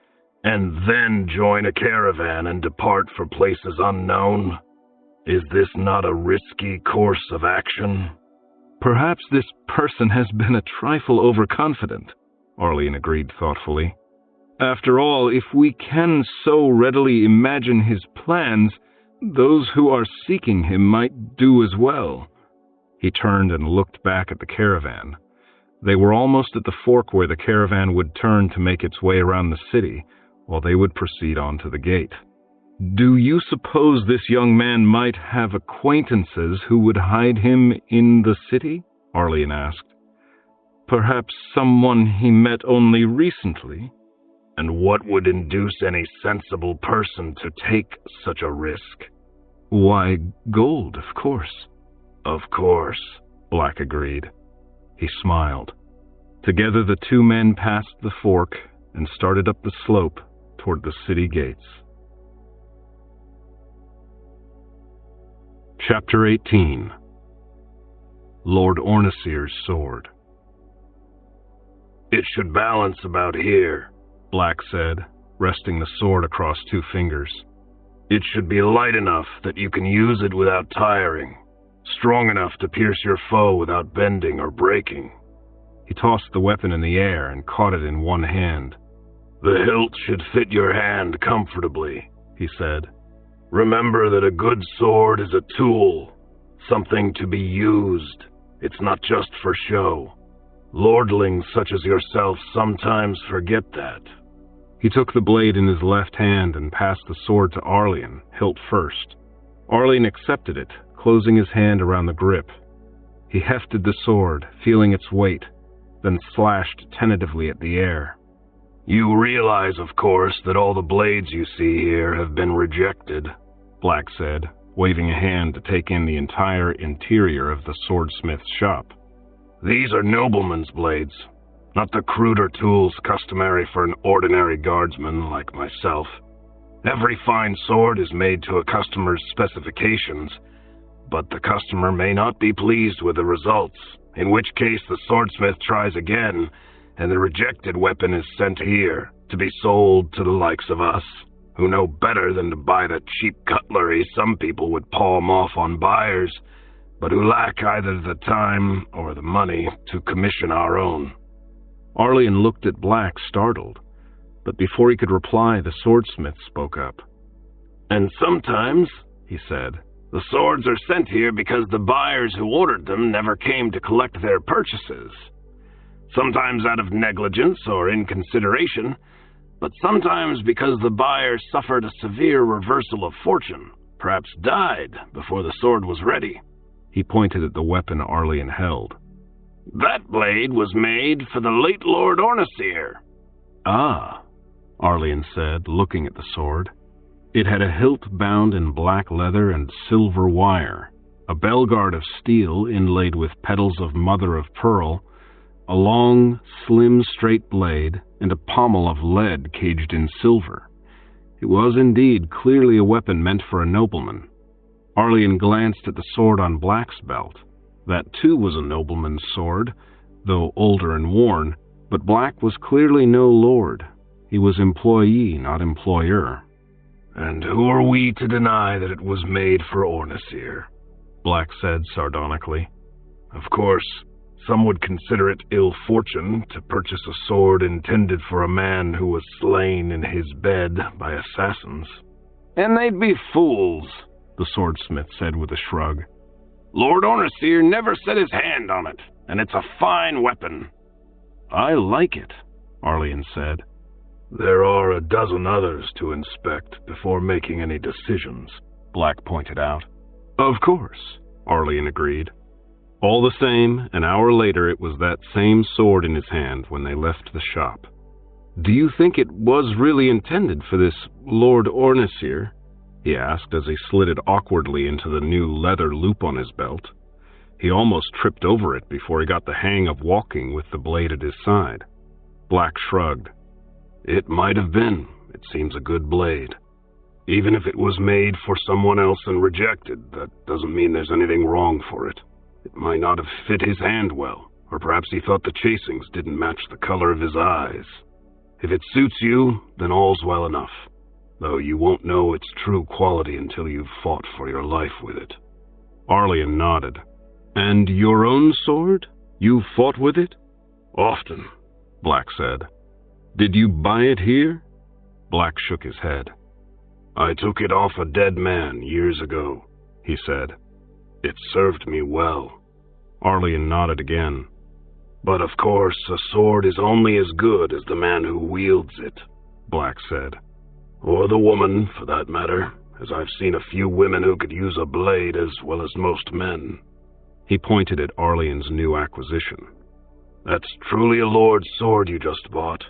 and then join a caravan and depart for places unknown? Is this not a risky course of action? Perhaps this person has been a trifle overconfident, Arlian agreed thoughtfully. After all, if we can so readily imagine his plans, those who are seeking him might do as well. He turned and looked back at the caravan. They were almost at the fork where the caravan would turn to make its way around the city, while they would proceed on to the gate. Do you suppose this young man might have acquaintances who would hide him in the city? Arlian asked. Perhaps someone he met only recently? And what would induce any sensible person to take such a risk? Why, gold, of course. Of course, Black agreed. He smiled. Together the 2 men passed the fork and started up the slope toward the city gates. Chapter 18. Lord Ornasir's Sword. It should balance about here, Black said, resting the sword across 2 fingers. It should be light enough that you can use it without tiring, strong enough to pierce your foe without bending or breaking. He tossed the weapon in the air and caught it in one hand. The hilt should fit your hand comfortably, he said. Remember that a good sword is a tool, something to be used. It's not just for show. Lordlings such as yourself sometimes forget that. He took the blade in his left hand and passed the sword to Arlian, hilt first. Arlian accepted it, closing his hand around the grip. He hefted the sword, feeling its weight, then slashed tentatively at the air. You realize, of course, that all the blades you see here have been rejected, Black said, waving a hand to take in the entire interior of the swordsmith's shop. These are noblemen's blades, not the cruder tools customary for an ordinary guardsman like myself. Every fine sword is made to a customer's specifications, but the customer may not be pleased with the results, in which case the swordsmith tries again, and the rejected weapon is sent here to be sold to the likes of us, who know better than to buy the cheap cutlery some people would palm off on buyers, but who lack either the time or the money to commission our own. Arlian looked at Black, startled, but before he could reply, the swordsmith spoke up. And sometimes, he said, the swords are sent here because the buyers who ordered them never came to collect their purchases. Sometimes out of negligence or inconsideration, but sometimes because the buyer suffered a severe reversal of fortune, perhaps died before the sword was ready. He pointed at the weapon Arlian held. That blade was made for the late Lord Ornasir. Ah, Arlian said, looking at the sword. It had a hilt bound in black leather and silver wire, a bell guard of steel inlaid with petals of mother of pearl, a long, slim, straight blade, and a pommel of lead caged in silver. It was indeed clearly a weapon meant for a nobleman. Arlian glanced at the sword on Black's belt. That too was a nobleman's sword, though older and worn, but Black was clearly no lord. He was employee, not employer. And who are we to deny that it was made for Ornisir? Black said sardonically. Of course, some would consider it ill fortune to purchase a sword intended for a man who was slain in his bed by assassins. And they'd be fools, the swordsmith said with a shrug. Lord Ornisir never set his hand on it, and it's a fine weapon. I like it, Arlian said. There are a dozen others to inspect before making any decisions, Black pointed out. Of course, Arlian agreed. All the same, an hour later it was that same sword in his hand when they left the shop. Do you think it was really intended for this Lord Ornisir? He asked as he slid it awkwardly into the new leather loop on his belt. He almost tripped over it before he got the hang of walking with the blade at his side. Black shrugged. It might have been. It seems a good blade. Even if it was made for someone else and rejected, that doesn't mean there's anything wrong for it. It might not have fit his hand well, or perhaps he thought the chasings didn't match the color of his eyes. If it suits you, then all's well enough, though you won't know its true quality until you've fought for your life with it. Arlian nodded. And your own sword? You fought with it? Often, Black said. Did you buy it here? Black shook his head. I took it off a dead man years ago, he said. It served me well. Arlian nodded again. But of course, a sword is only as good as the man who wields it, Black said. Or the woman, for that matter, as I've seen a few women who could use a blade as well as most men. He pointed at Arlian's new acquisition. That's truly a lord's sword you just bought,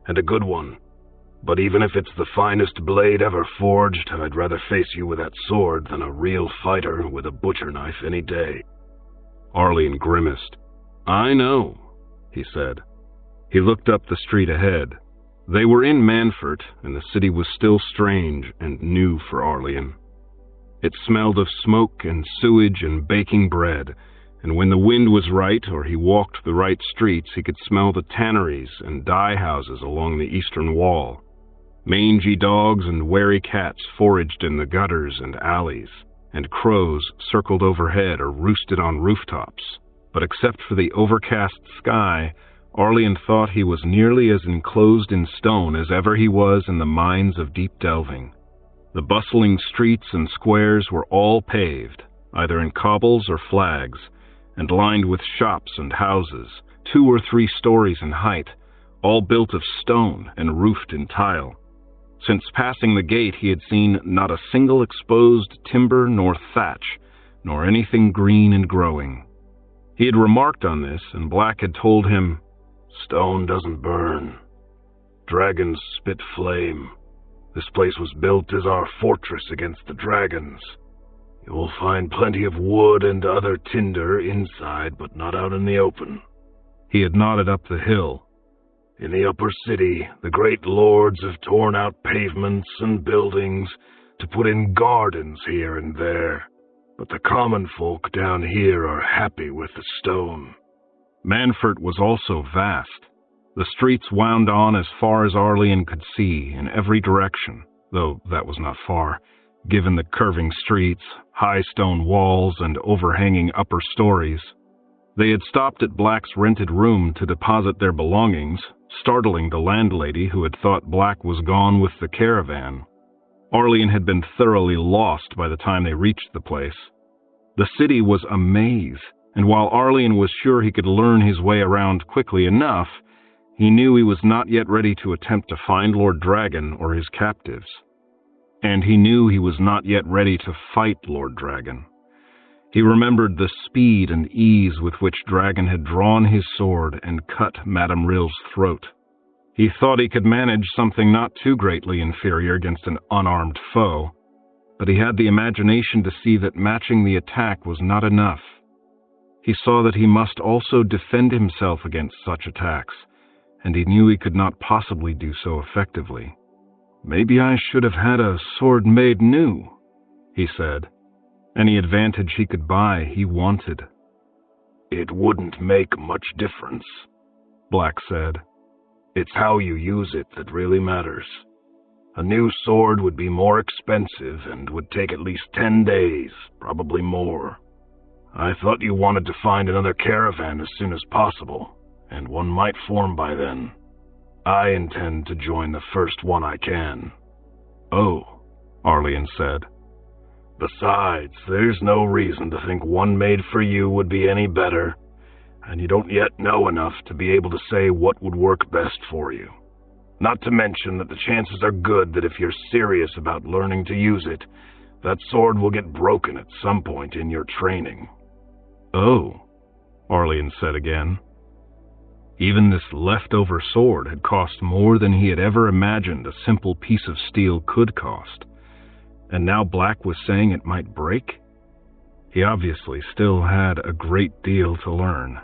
and a good one. But even if it's the finest blade ever forged, I'd rather face you with that sword than a real fighter with a butcher knife any day. Arlian grimaced. I know, he said. He looked up the street ahead. They were in Manfort, and the city was still strange and new for Arlian. It smelled of smoke and sewage and baking bread, and when the wind was right or he walked the right streets, he could smell the tanneries and dye houses along the eastern wall. Mangy dogs and wary cats foraged in the gutters and alleys, and crows circled overhead or roosted on rooftops. But except for the overcast sky, Arlian thought he was nearly as enclosed in stone as ever he was in the mines of deep delving. The bustling streets and squares were all paved, either in cobbles or flags, and lined with shops and houses, 2 or 3 stories in height, all built of stone and roofed in tile. Since passing the gate, he had seen not a single exposed timber nor thatch, nor anything green and growing. He had remarked on this, and Black had told him, Stone doesn't burn. Dragons spit flame. This place was built as our fortress against the dragons. You will find plenty of wood and other tinder inside, but not out in the open. He had nodded up the hill. In the upper city, the great lords have torn out pavements and buildings to put in gardens here and there, but the common folk down here are happy with the stone. Manfort was also vast. The streets wound on as far as Arlian could see in every direction, though that was not far, given the curving streets, high stone walls, and overhanging upper stories. They had stopped at Black's rented room to deposit their belongings, startling the landlady who had thought Black was gone with the caravan. Arlian had been thoroughly lost by the time they reached the place. The city was a maze, and while Arlian was sure he could learn his way around quickly enough, he knew he was not yet ready to attempt to find Lord Dragon or his captives. And he knew he was not yet ready to fight Lord Dragon. He remembered the speed and ease with which Dragon had drawn his sword and cut Madame Rill's throat. He thought he could manage something not too greatly inferior against an unarmed foe, but he had the imagination to see that matching the attack was not enough. He saw that he must also defend himself against such attacks, and he knew he could not possibly do so effectively. Maybe I should have had a sword made new, he said. Any advantage he could buy, he wanted. It wouldn't make much difference, Black said. It's how you use it that really matters. A new sword would be more expensive and would take at least 10 days, probably more. I thought you wanted to find another caravan as soon as possible, and one might form by then. I intend to join the first one I can." "Oh," Arlian said. "Besides, there's no reason to think one made for you would be any better, and you don't yet know enough to be able to say what would work best for you. Not to mention that the chances are good that if you're serious about learning to use it, that sword will get broken at some point in your training." "Oh," Arlian said again. Even this leftover sword had cost more than he had ever imagined a simple piece of steel could cost. And now Black was saying it might break? He obviously still had a great deal to learn.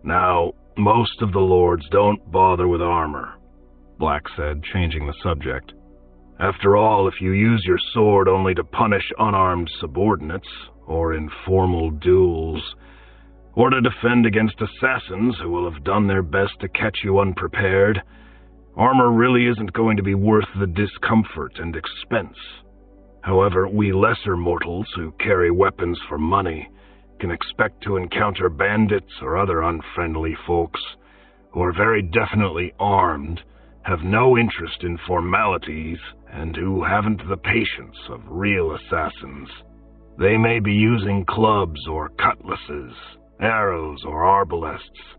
"Now, most of the lords don't bother with armor," Black said, changing the subject. "After all, if you use your sword only to punish unarmed subordinates, or in formal duels, or to defend against assassins who will have done their best to catch you unprepared, armor really isn't going to be worth the discomfort and expense. However, we lesser mortals who carry weapons for money can expect to encounter bandits or other unfriendly folks who are very definitely armed, have no interest in formalities, and who haven't the patience of real assassins. They may be using clubs or cutlasses, arrows or arbalests.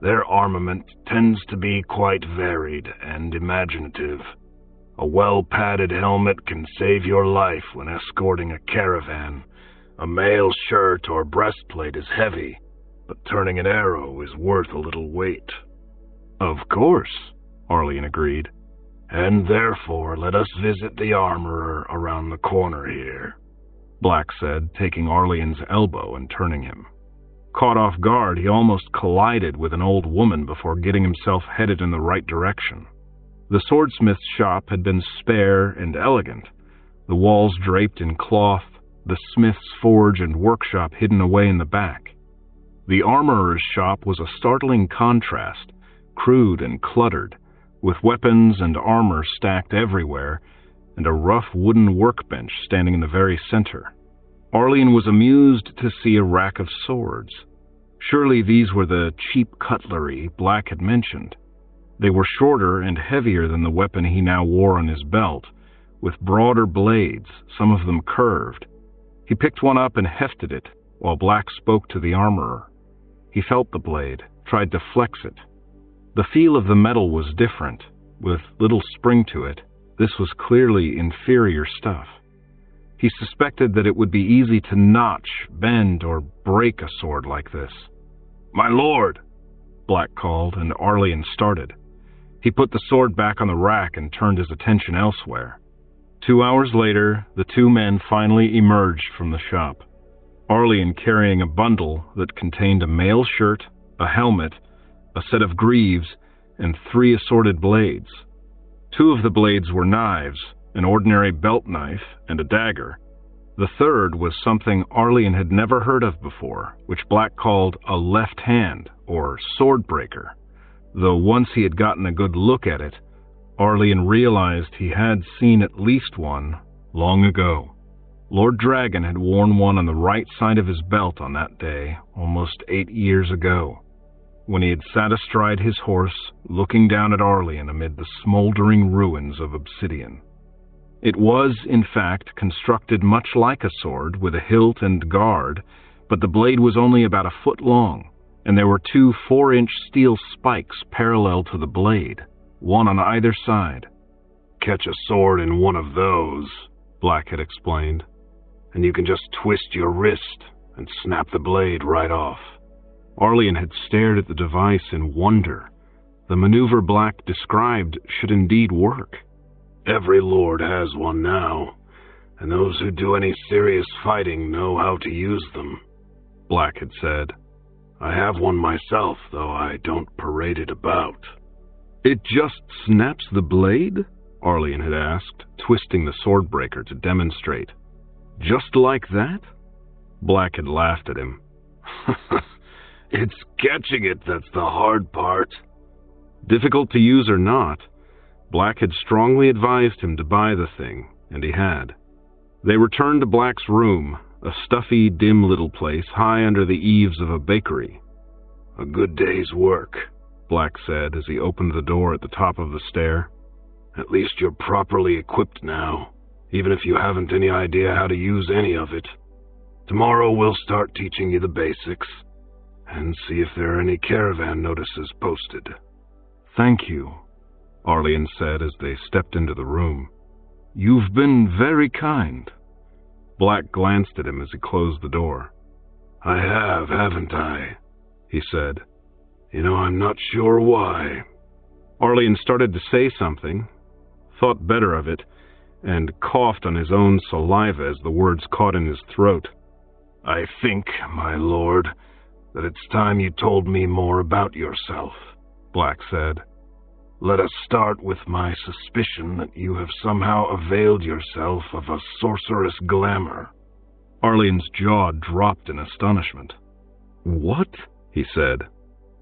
Their armament tends to be quite varied and imaginative. A well-padded helmet can save your life when escorting a caravan. A mail shirt or breastplate is heavy, but turning an arrow is worth a little weight." "Of course," Arlian agreed. "And therefore let us visit the armorer around the corner here," Black said, taking Arlian's elbow and turning him. Caught off guard, he almost collided with an old woman before getting himself headed in the right direction. The swordsmith's shop had been spare and elegant, the walls draped in cloth, the smith's forge and workshop hidden away in the back. The armorer's shop was a startling contrast, crude and cluttered, with weapons and armor stacked everywhere, and a rough wooden workbench standing in the very center. Arlian was amused to see a rack of swords. Surely these were the cheap cutlery Black had mentioned. They were shorter and heavier than the weapon he now wore on his belt, with broader blades, some of them curved. He picked one up and hefted it, while Black spoke to the armorer. He felt the blade, tried to flex it. The feel of the metal was different, with little spring to it. This was clearly inferior stuff. He suspected that it would be easy to notch, bend, or break a sword like this. "My lord!" Black called, and Arlian started. He put the sword back on the rack and turned his attention elsewhere. 2 hours later, the two men finally emerged from the shop. Arlian carrying a bundle that contained a mail shirt, a helmet, a set of greaves, and 3 assorted blades. 2 of the blades were knives, an ordinary belt knife and a dagger. The third was something Arlian had never heard of before, which Black called a left hand, or sword breaker. Though once he had gotten a good look at it, Arlian realized he had seen at least one long ago. Lord Dragon had worn one on the right side of his belt on that day, almost 8 years ago, when he had sat astride his horse, looking down at Arlian amid the smoldering ruins of obsidian. It was, in fact, constructed much like a sword, with a hilt and guard, but the blade was only about a foot long, and there were 2 4-inch steel spikes parallel to the blade, one on either side. "Catch a sword in one of those," Black had explained, "and you can just twist your wrist and snap the blade right off." Arlian had stared at the device in wonder. The maneuver Black described should indeed work. "Every lord has one now, and those who do any serious fighting know how to use them," Black had said. "I have one myself, though I don't parade it about." "It just snaps the blade?" Arlian had asked, twisting the sword breaker to demonstrate. "Just like that?" Black had laughed at him. "It's catching it that's the hard part." Difficult to use or not, Black had strongly advised him to buy the thing, and he had. They returned to Black's room, a stuffy, dim little place high under the eaves of a bakery. "A good day's work," Black said as he opened the door at the top of the stair. "At least you're properly equipped now, even if you haven't any idea how to use any of it. Tomorrow we'll start teaching you the basics, and see if there are any caravan notices posted." "Thank you," Arlian said as they stepped into the room. "You've been very kind." Black glanced at him as he closed the door. "I have, haven't I?" he said. "You know, I'm not sure why." Arlian started to say something, thought better of it, and coughed on his own saliva as the words caught in his throat. "I think, my lord, that it's time you told me more about yourself," Black said. "Let us start with my suspicion that you have somehow availed yourself of a sorceress glamour." Arlian's jaw dropped in astonishment. "What?" he said.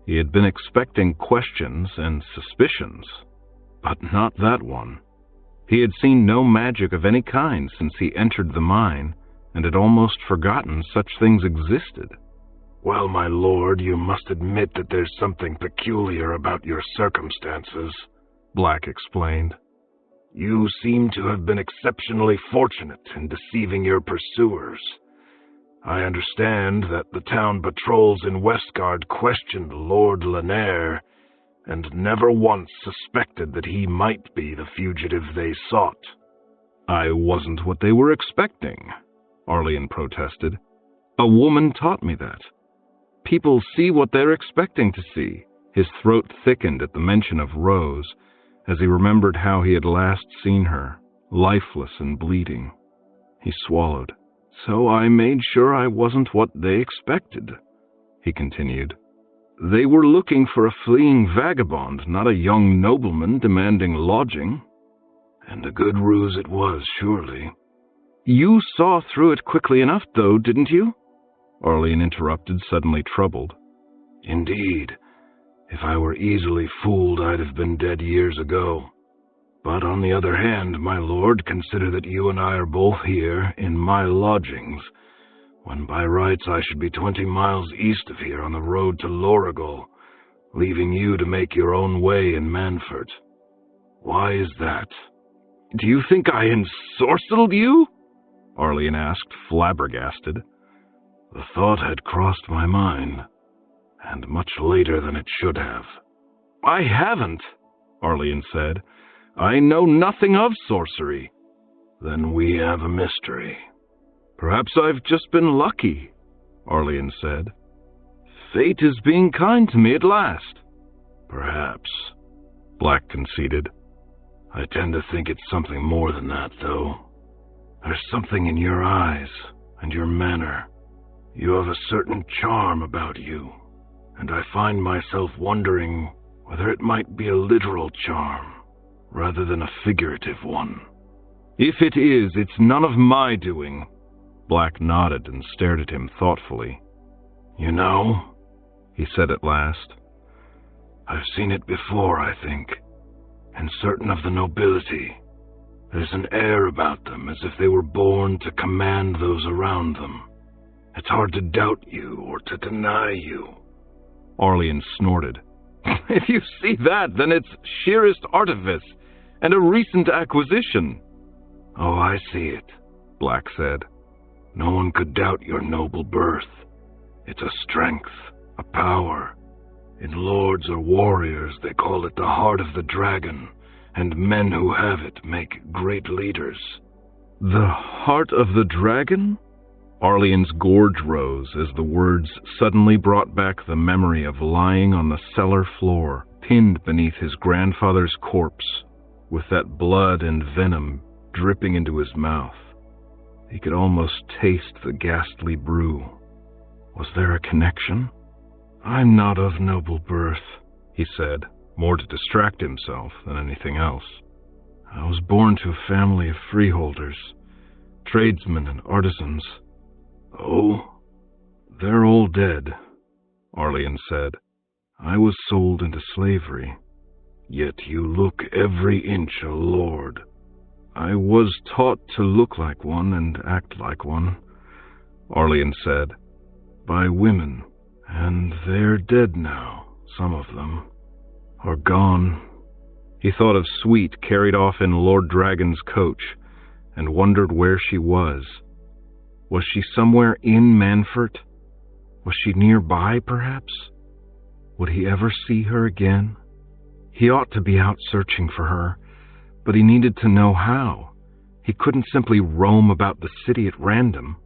He had been expecting questions and suspicions, but not that one. He had seen no magic of any kind since he entered the mine, and had almost forgotten such things existed. "Well, my lord, you must admit that there's something peculiar about your circumstances," Black explained. "You seem to have been exceptionally fortunate in deceiving your pursuers. I understand that the town patrols in Westgard questioned Lord Lanier, and never once suspected that he might be the fugitive they sought." "I wasn't what they were expecting," Arlian protested. "A woman taught me that. People see what they're expecting to see." His throat thickened at the mention of Rose, as he remembered how he had last seen her, lifeless and bleeding. He swallowed. "So I made sure I wasn't what they expected," he continued. "They were looking for a fleeing vagabond, not a young nobleman demanding lodging." "And a good ruse it was, surely." "You saw through it quickly enough, though, didn't you?" Arlian interrupted, suddenly troubled. "Indeed. If I were easily fooled, I'd have been dead years ago. But on the other hand, my lord, consider that you and I are both here in my lodgings, when by rights I should be 20 miles east of here on the road to Lorigol, leaving you to make your own way in Manfort. Why is that?" "Do you think I ensorcelled you?" Arlian asked, flabbergasted. "The thought had crossed my mind, and much later than it should have." "I haven't," Arlian said. "I know nothing of sorcery." "Then we have a mystery." "Perhaps I've just been lucky," Arlian said. "Fate is being kind to me at last." "Perhaps," Black conceded. "I tend to think it's something more than that, though. There's something in your eyes and your manner. You have a certain charm about you, and I find myself wondering whether it might be a literal charm rather than a figurative one." "If it is, it's none of my doing." Black nodded and stared at him thoughtfully. "You know," he said at last, "I've seen it before, I think. In certain of the nobility, there's an air about them as if they were born to command those around them. It's hard to doubt you or to deny you." Arlian snorted. "If you see that, then it's sheerest artifice and a recent acquisition." "Oh, I see it," Black said. "No one could doubt your noble birth. It's a strength, a power. In lords or warriors, they call it the heart of the dragon, and men who have it make great leaders." "The heart of the dragon?" Arlian's gorge rose as the words suddenly brought back the memory of lying on the cellar floor, pinned beneath his grandfather's corpse, with that blood and venom dripping into his mouth. He could almost taste the ghastly brew. Was there a connection? "I'm not of noble birth," he said, more to distract himself than anything else. "I was born to a family of freeholders, tradesmen and artisans." "Oh?" "They're all dead," Arlian said. "I was sold into slavery. Yet you look every inch a lord. I was taught to look like one and act like one, Arlian said, by women, and they're dead now, some of them, or gone. He thought of Sweet carried off in Lord Dragon's coach, and wondered where she was. Was she somewhere in Manfort? Was she nearby, perhaps? Would he ever see her again? He ought to be out searching for her, but he needed to know how. He couldn't simply roam about the city at random.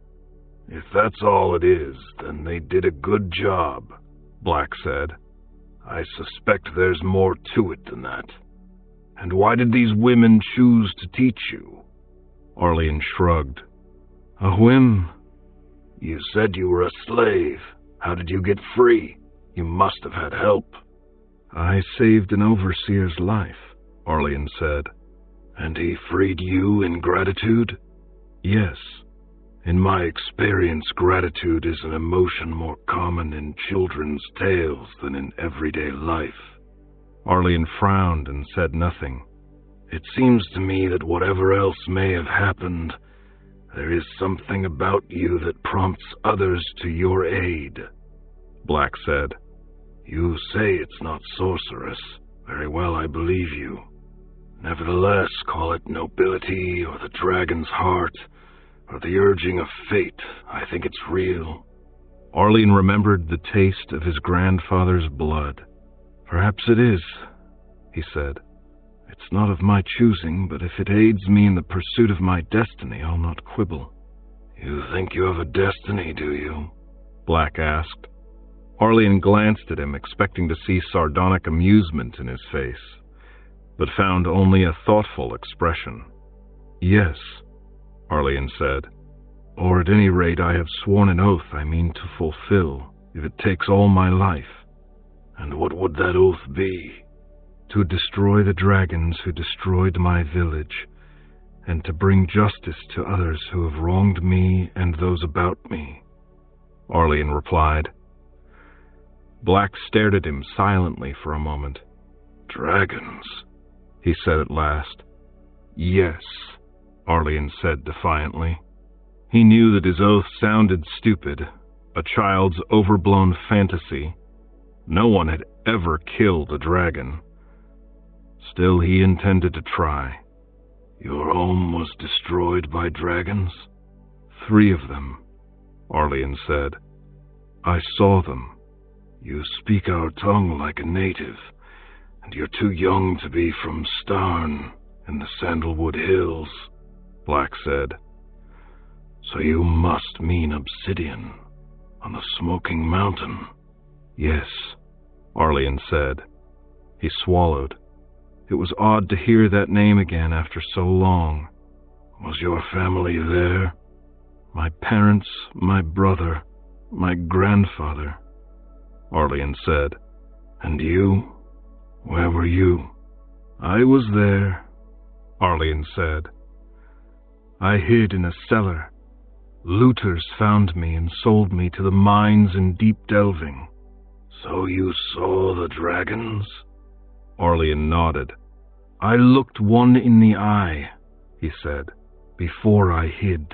If that's all it is, then they did a good job, Black said. I suspect there's more to it than that. And why did these women choose to teach you? Arlian shrugged. A whim. You said you were a slave. How did you get free? You must have had help. I saved an overseer's life, Arlian said. And he freed you in gratitude? Yes. In my experience, gratitude is an emotion more common in children's tales than in everyday life. Arlian frowned and said nothing. It seems to me that whatever else may have happened, there is something about you that prompts others to your aid, Black said. You say it's not sorceress. Very well, I believe you. Nevertheless, call it nobility or the dragon's heart or the urging of fate. I think it's real. Arlian remembered the taste of his grandfather's blood. Perhaps it is, he said. It's not of my choosing, but if it aids me in the pursuit of my destiny, I'll not quibble. You think you have a destiny, do you? Black asked. Arlian glanced at him, expecting to see sardonic amusement in his face, but found only a thoughtful expression. Yes, Arlian said. Or at any rate, I have sworn an oath I mean to fulfill, if it takes all my life. And what would that oath be? To destroy the dragons who destroyed my village, and to bring justice to others who have wronged me and those about me, Arlian replied. Black stared at him silently for a moment. Dragons, he said at last. Yes, Arlian said defiantly. He knew that his oath sounded stupid, a child's overblown fantasy. No one had ever killed a dragon. Still, he intended to try. Your home was destroyed by dragons? 3 of them, Arlian said. I saw them. You speak our tongue like a native, and you're too young to be from Starn in the Sandalwood Hills, Black said. So you must mean Obsidian on the Smoking Mountain. Yes, Arlian said. He swallowed. It was odd to hear that name again after so long. Was your family there? My parents, my brother, my grandfather, Arlian said. And you? Where were you? I was there, Arlian said. I hid in a cellar. Looters found me and sold me to the mines in Deep Delving. So you saw the dragons? Arlian nodded. I looked one in the eye, he said, before I hid.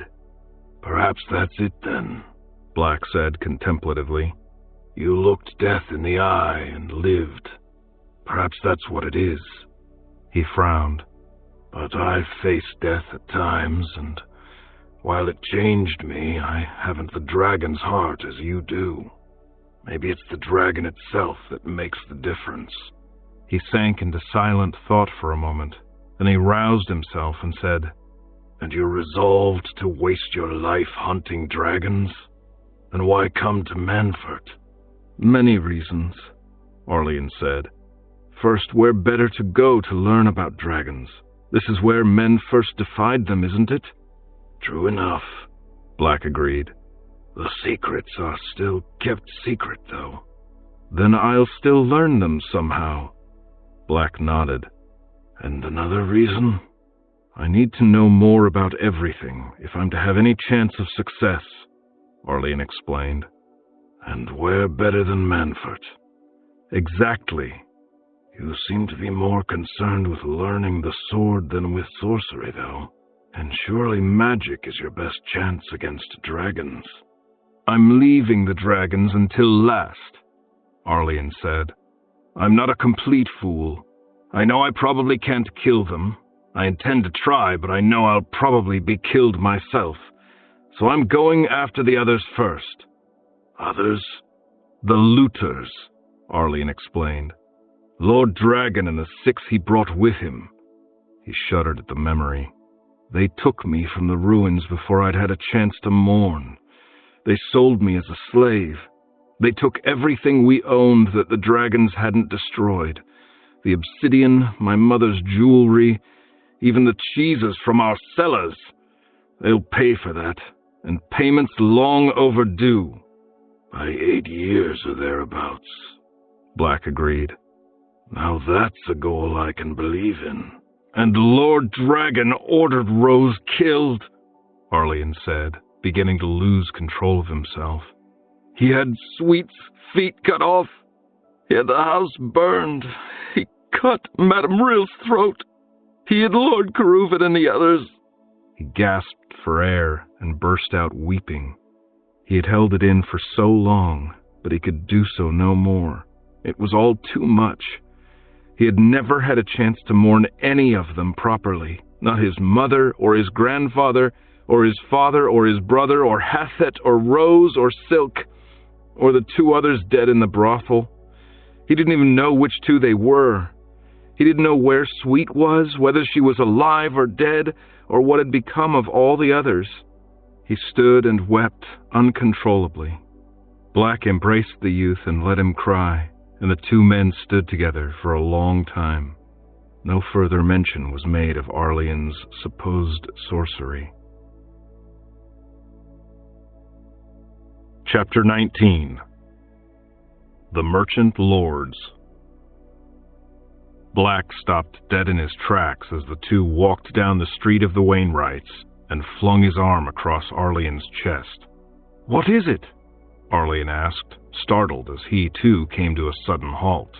Perhaps that's it then, Black said contemplatively. You looked death in the eye and lived. Perhaps that's what it is. He frowned. But I've faced death at times, and while it changed me, I haven't the dragon's heart as you do. Maybe it's the dragon itself that makes the difference. He sank into silent thought for a moment. Then he roused himself and said, And you're resolved to waste your life hunting dragons? Then why come to Manfort? Many reasons, Arlian said. First, where better to go to learn about dragons? This is where men first defied them, isn't it? True enough, Black agreed. The secrets are still kept secret, though. Then I'll still learn them somehow. Black nodded. And another reason? I need to know more about everything if I'm to have any chance of success, Arlian explained. And where better than Manfort? Exactly. You seem to be more concerned with learning the sword than with sorcery, though. And surely magic is your best chance against dragons. I'm leaving the dragons until last, Arlian said. I'm not a complete fool. I know I probably can't kill them. I intend to try, but I know I'll probably be killed myself. So I'm going after the others first. Others? The looters, Arlian explained. Lord Dragon and the 6 he brought with him. He shuddered at the memory. They took me from the ruins before I'd had a chance to mourn. They sold me as a slave. They took everything we owned that the dragons hadn't destroyed. The obsidian, my mother's jewelry, even the cheeses from our cellars. They'll pay for that, and payments long overdue. By 8 years or thereabouts, Black agreed. Now that's a goal I can believe in. And Lord Dragon ordered Rose killed, Arlian said, beginning to lose control of himself. He had Sweet's feet cut off. He had the house burned. He cut Madame Rill's throat. He had Lord Caruvan and the others. He gasped for air and burst out weeping. He had held it in for so long, but he could do so no more. It was all too much. He had never had a chance to mourn any of them properly, not his mother or his grandfather or his father or his brother or Hathet or Rose or Silk or the 2 others dead in the brothel. He didn't even know which 2 they were. He didn't know where Sweet was, whether she was alive or dead, or what had become of all the others. He stood and wept uncontrollably. Black embraced the youth and let him cry, and the 2 men stood together for a long time. No further mention was made of Arlian's supposed sorcery. Chapter 19. The Merchant Lords. Black stopped dead in his tracks as the 2 walked down the street of the Wainwrights and flung his arm across Arlian's chest. "What is it?" Arlian asked, startled as he too came to a sudden halt.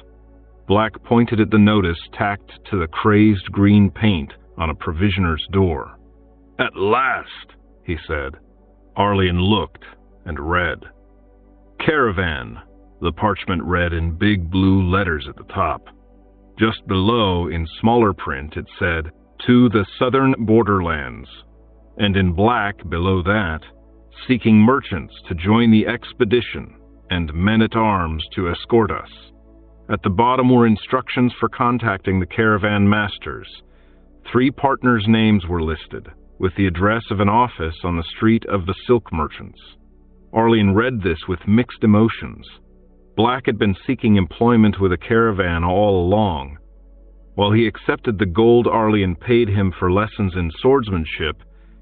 Black pointed at the notice tacked to the crazed green paint on a provisioner's door. "At last," he said. Arlian looked and read. "Caravan," the parchment read in big blue letters at the top. Just below, in smaller print, it said, "To the Southern Borderlands," and in black below that, "Seeking merchants to join the expedition and men-at-arms to escort us." At the bottom were instructions for contacting the caravan masters. 3 partners' names were listed, with the address of an office on the street of the silk merchants. Arlian read this with mixed emotions. Black had been seeking employment with a caravan all along. While he accepted the gold Arlian paid him for lessons in swordsmanship,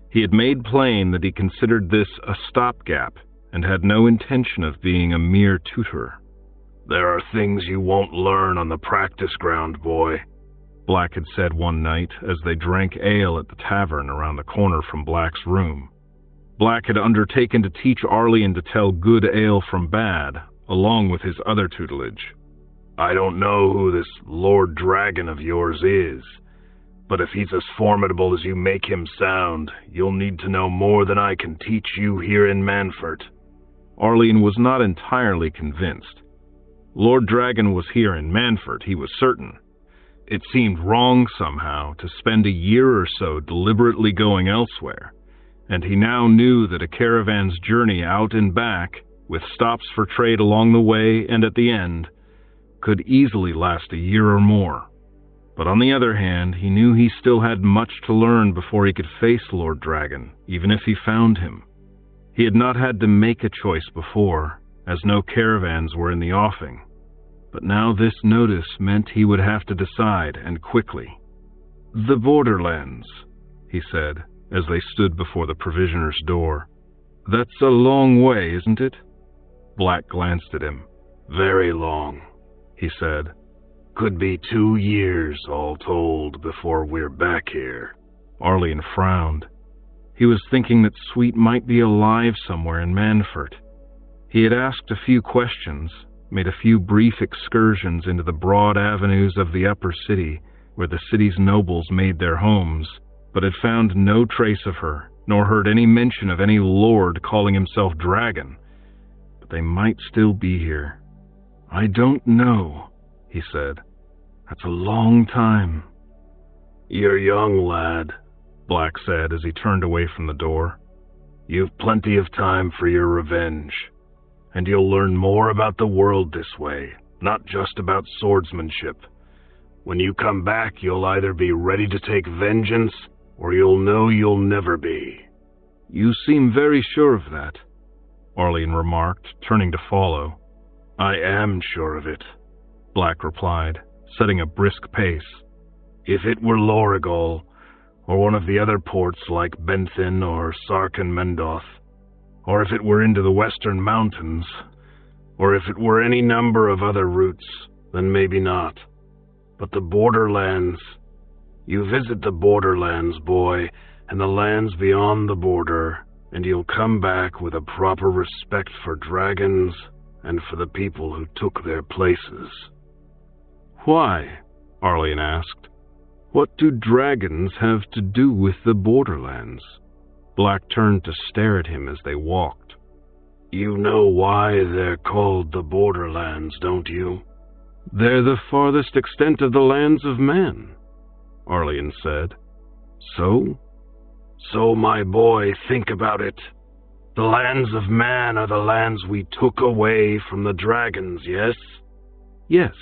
he had made plain that he considered this a stopgap and had no intention of being a mere tutor. "There are things you won't learn on the practice ground, boy," Black had said one night as they drank ale at the tavern around the corner from Black's room. Black had undertaken to teach Arlian to tell good ale from bad, along with his other tutelage. "I don't know who this Lord Dragon of yours is, but if he's as formidable as you make him sound, you'll need to know more than I can teach you here in Manfort." Arlian was not entirely convinced. Lord Dragon was here in Manfort, he was certain. It seemed wrong somehow to spend a year or so deliberately going elsewhere, and he now knew that a caravan's journey out and back, with stops for trade along the way and at the end, could easily last a year or more. But on the other hand, he knew he still had much to learn before he could face Lord Dragon, even if he found him. He had not had to make a choice before, as no caravans were in the offing. But now this notice meant he would have to decide, and quickly. "The Borderlands," he said, as they stood before the provisioner's door. "That's a long way, isn't it?" Black glanced at him. "Very long," he said. "Could be 2 years, all told, before we're back here." Arlian frowned. He was thinking that Sweet might be alive somewhere in Manfort. He had asked a few questions, made a few brief excursions into the broad avenues of the upper city where the city's nobles made their homes, but had found no trace of her, nor heard any mention of any lord calling himself Dragon. But they might still be here. "I don't know," he said. "That's a long time." "You're young, lad," Black said as he turned away from the door. "You've plenty of time for your revenge, and you'll learn more about the world this way, not just about swordsmanship. When you come back, you'll either be ready to take vengeance, or you'll know you'll never be." "You seem very sure of that," Arlian remarked, turning to follow. "I am sure of it," Black replied, setting a brisk pace. "If it were FIREGALE, or one of the other ports like Benthin or Sarkin Mendoth, or if it were into the western mountains, or if it were any number of other routes, then maybe not. But the borderlands, you visit the borderlands, boy, and the lands beyond the border, and you'll come back with a proper respect for dragons and for the people who took their places." "Why?" Arlian asked. "What do dragons have to do with the borderlands?" Black turned to stare at him as they walked. "You know why they're called the borderlands, don't you?" "They're the farthest extent of the lands of man," Arlian said. "So?" "So, my boy, think about it. The lands of man are the lands we took away from the dragons, yes?" "Yes."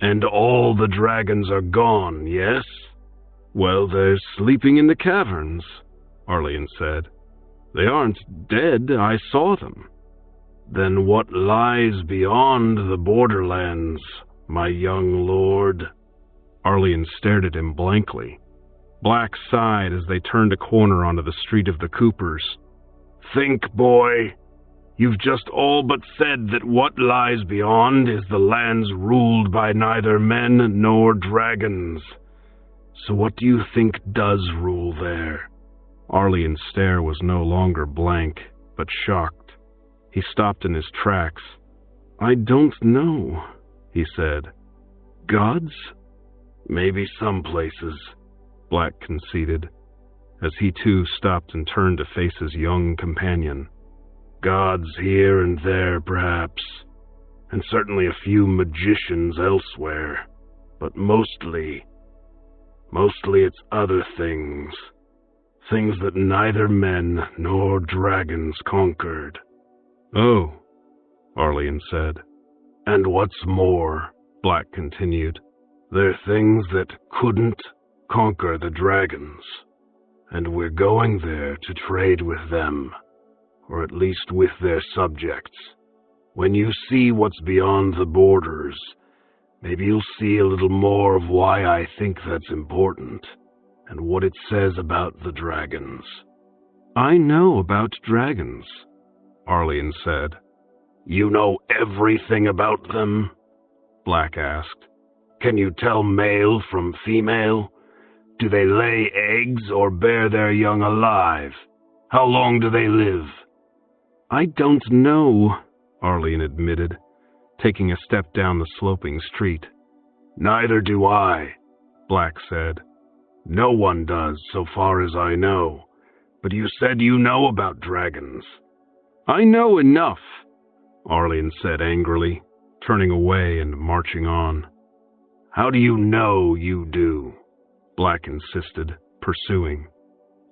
"And all the dragons are gone, yes?" "Well, they're sleeping in the caverns," Arlian said. "They aren't dead. I saw them." "Then what lies beyond the borderlands, my young lord?" Arlian stared at him blankly. Black sighed as they turned a corner onto the street of the Coopers. "Think, boy. You've just all but said that what lies beyond is the lands ruled by neither men nor dragons. So what do you think does rule there?" Arlian's stare was no longer blank, but shocked. He stopped in his tracks. "I don't know," he said. "Gods?" "Maybe some places," Black conceded, as he too stopped and turned to face his young companion. "Gods here and there, perhaps, and certainly a few magicians elsewhere, but mostly it's other things. Things that neither men nor dragons conquered." "Oh," Arlian said. "And what's more," Black continued, "they're things that couldn't conquer the dragons, and we're going there to trade with them, or at least with their subjects. When you see what's beyond the borders, maybe you'll see a little more of why I think that's important, and what it says about the dragons." "I know about dragons," Arlian said. "You know everything about them?" Black asked. "Can you tell male from female? Do they lay eggs or bear their young alive? How long do they live?" "I don't know," Arlian admitted, taking a step down the sloping street. "Neither do I," Black said. "No one does, so far as I know. But you said you know about dragons." "I know enough," Arlian said angrily, turning away and marching on. "How do you know you do?" Black insisted, pursuing.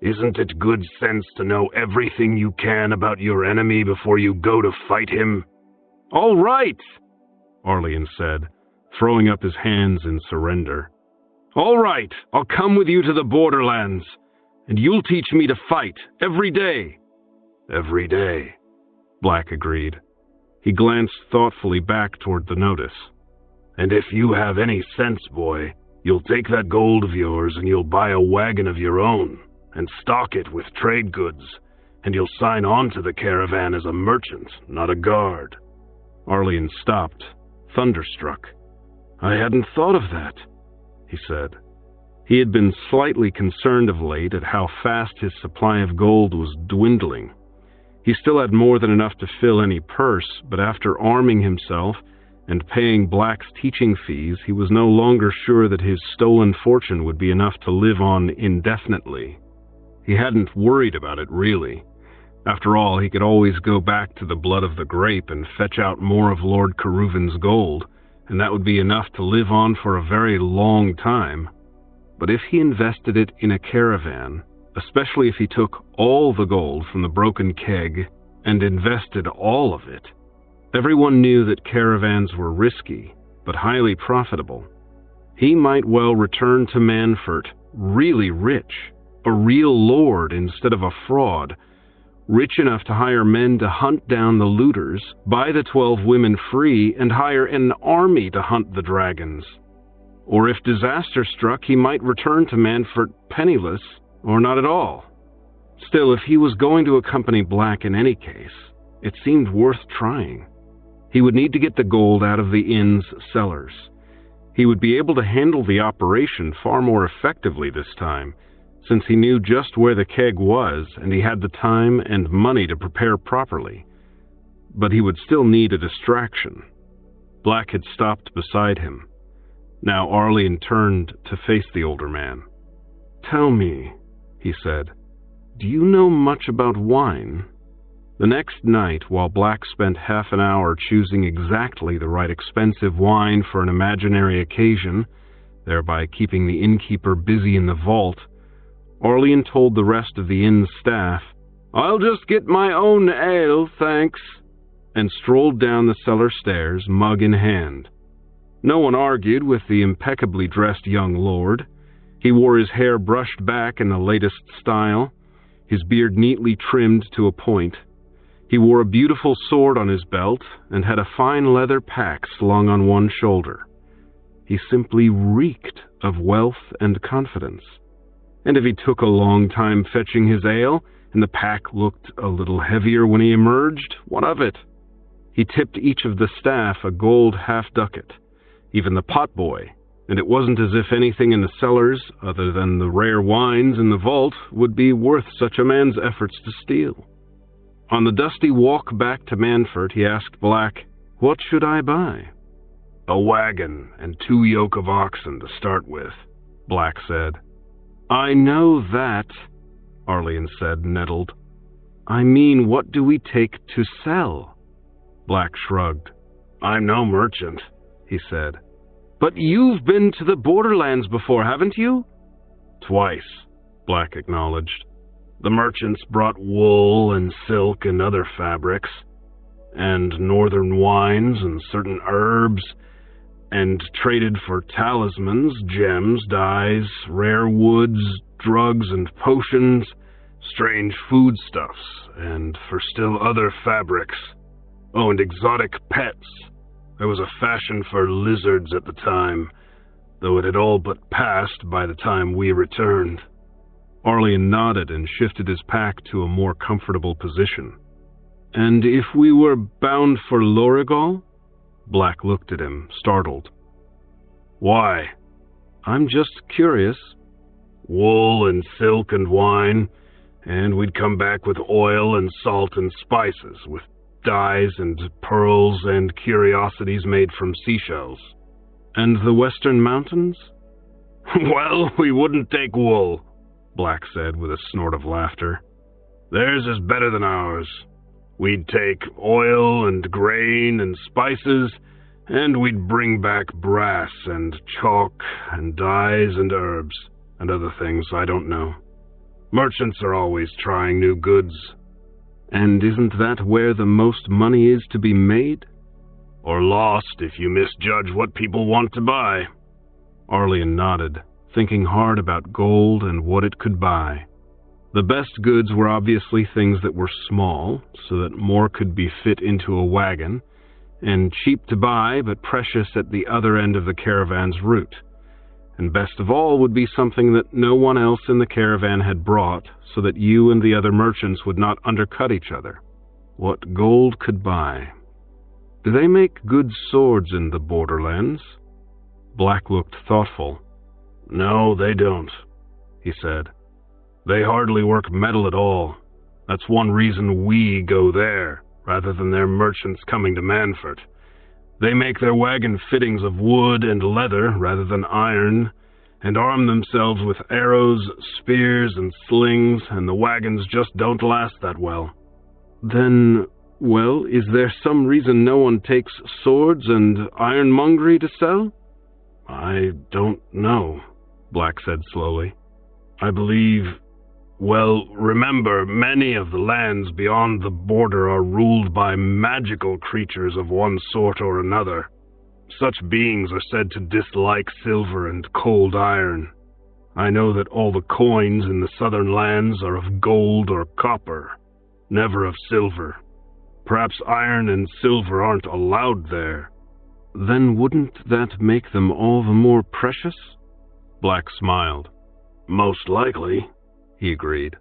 "Isn't it good sense to know everything you can about your enemy before you go to fight him?" "All right," Arlian said, throwing up his hands in surrender. "All right, I'll come with you to the borderlands, and you'll teach me to fight every day." "Every day," Black agreed. He glanced thoughtfully back toward the notice. "And if you have any sense, boy, you'll take that gold of yours and you'll buy a wagon of your own and stock it with trade goods, and you'll sign on to the caravan as a merchant, not a guard." Arlian stopped, thunderstruck. "I hadn't thought of that," he said. He had been slightly concerned of late at how fast his supply of gold was dwindling. He still had more than enough to fill any purse, but after arming himself and paying Black's teaching fees, he was no longer sure that his stolen fortune would be enough to live on indefinitely. He hadn't worried about it, really. After all, he could always go back to the Blood of the Grape and fetch out more of Lord Caruvan's gold, and that would be enough to live on for a very long time. But if he invested it in a caravan, especially if he took all the gold from the broken keg and invested all of it, everyone knew that caravans were risky, but highly profitable. He might well return to Manfort really rich, a real lord instead of a fraud, rich enough to hire men to hunt down the looters, buy the 12 women free, and hire an army to hunt the dragons. Or if disaster struck, he might return to Manfort penniless, or not at all. Still, if he was going to accompany Black in any case, it seemed worth trying. He would need to get the gold out of the inn's cellars. He would be able to handle the operation far more effectively this time, since he knew just where the keg was and he had the time and money to prepare properly. But he would still need a distraction. Black had stopped beside him. Now Arlene turned to face the older man. "Tell me," he said, "do you know much about wine?" The next night, while Black spent half an hour choosing exactly the right expensive wine for an imaginary occasion, thereby keeping the innkeeper busy in the vault, Arlene told the rest of the inn's staff, "I'll just get my own ale, thanks," and strolled down the cellar stairs, mug in hand. No one argued with the impeccably dressed young lord. He wore his hair brushed back in the latest style, his beard neatly trimmed to a point. He wore a beautiful sword on his belt and had a fine leather pack slung on one shoulder. He simply reeked of wealth and confidence. And if he took a long time fetching his ale, and the pack looked a little heavier when he emerged, what of it? He tipped each of the staff a gold half-ducat, even the potboy, and it wasn't as if anything in the cellars, other than the rare wines in the vault, would be worth such a man's efforts to steal. On the dusty walk back to Manfort, he asked Black, "What should I buy?" "A wagon and 2 yoke of oxen to start with," Black said. "I know that," Arlene said, nettled. "I mean, what do we take to sell?" Black shrugged. "I'm no merchant," he said. "But you've been to the borderlands before, haven't you?" "Twice," Black acknowledged. "The merchants brought wool and silk and other fabrics, and northern wines and certain herbs, and traded for talismans, gems, dyes, rare woods, drugs and potions, strange foodstuffs, and for still other fabrics. Oh, and exotic pets. There was a fashion for lizards at the time, though it had all but passed by the time we returned." Arlene nodded and shifted his pack to a more comfortable position. "And if we were bound for FIREGALE?" Black looked at him, startled. "Why?" "I'm just curious." "Wool and silk and wine, and we'd come back with oil and salt and spices, with dyes and pearls and curiosities made from seashells." "And the Western Mountains?" "Well, we wouldn't take wool," Black said with a snort of laughter. "Theirs is better than ours. We'd take oil and grain and spices, and we'd bring back brass and chalk and dyes and herbs, and other things I don't know. Merchants are always trying new goods." "And isn't that where the most money is to be made?" "Or lost if you misjudge what people want to buy." Arlene nodded, thinking hard about gold and what it could buy. The best goods were obviously things that were small, so that more could be fit into a wagon, and cheap to buy but precious at the other end of the caravan's route. And best of all would be something that no one else in the caravan had brought, so that you and the other merchants would not undercut each other. What gold could buy. "Do they make good swords in the borderlands?" Black looked thoughtful. "No, they don't," he said. "They hardly work metal at all. That's one reason we go there, rather than their merchants coming to Manford. They make their wagon fittings of wood and leather rather than iron, and arm themselves with arrows, spears, and slings, and the wagons just don't last that well. Then, well, is there some reason no one takes swords and ironmongery to sell? I don't know, Black said slowly. I believe... Well, remember, many of the lands beyond the border are ruled by magical creatures of one sort or another. Such beings are said to dislike silver and cold iron. I know that all the coins in the southern lands are of gold or copper, never of silver. Perhaps iron and silver aren't allowed there. Then wouldn't that make them all the more precious? Black smiled. Most likely, he agreed.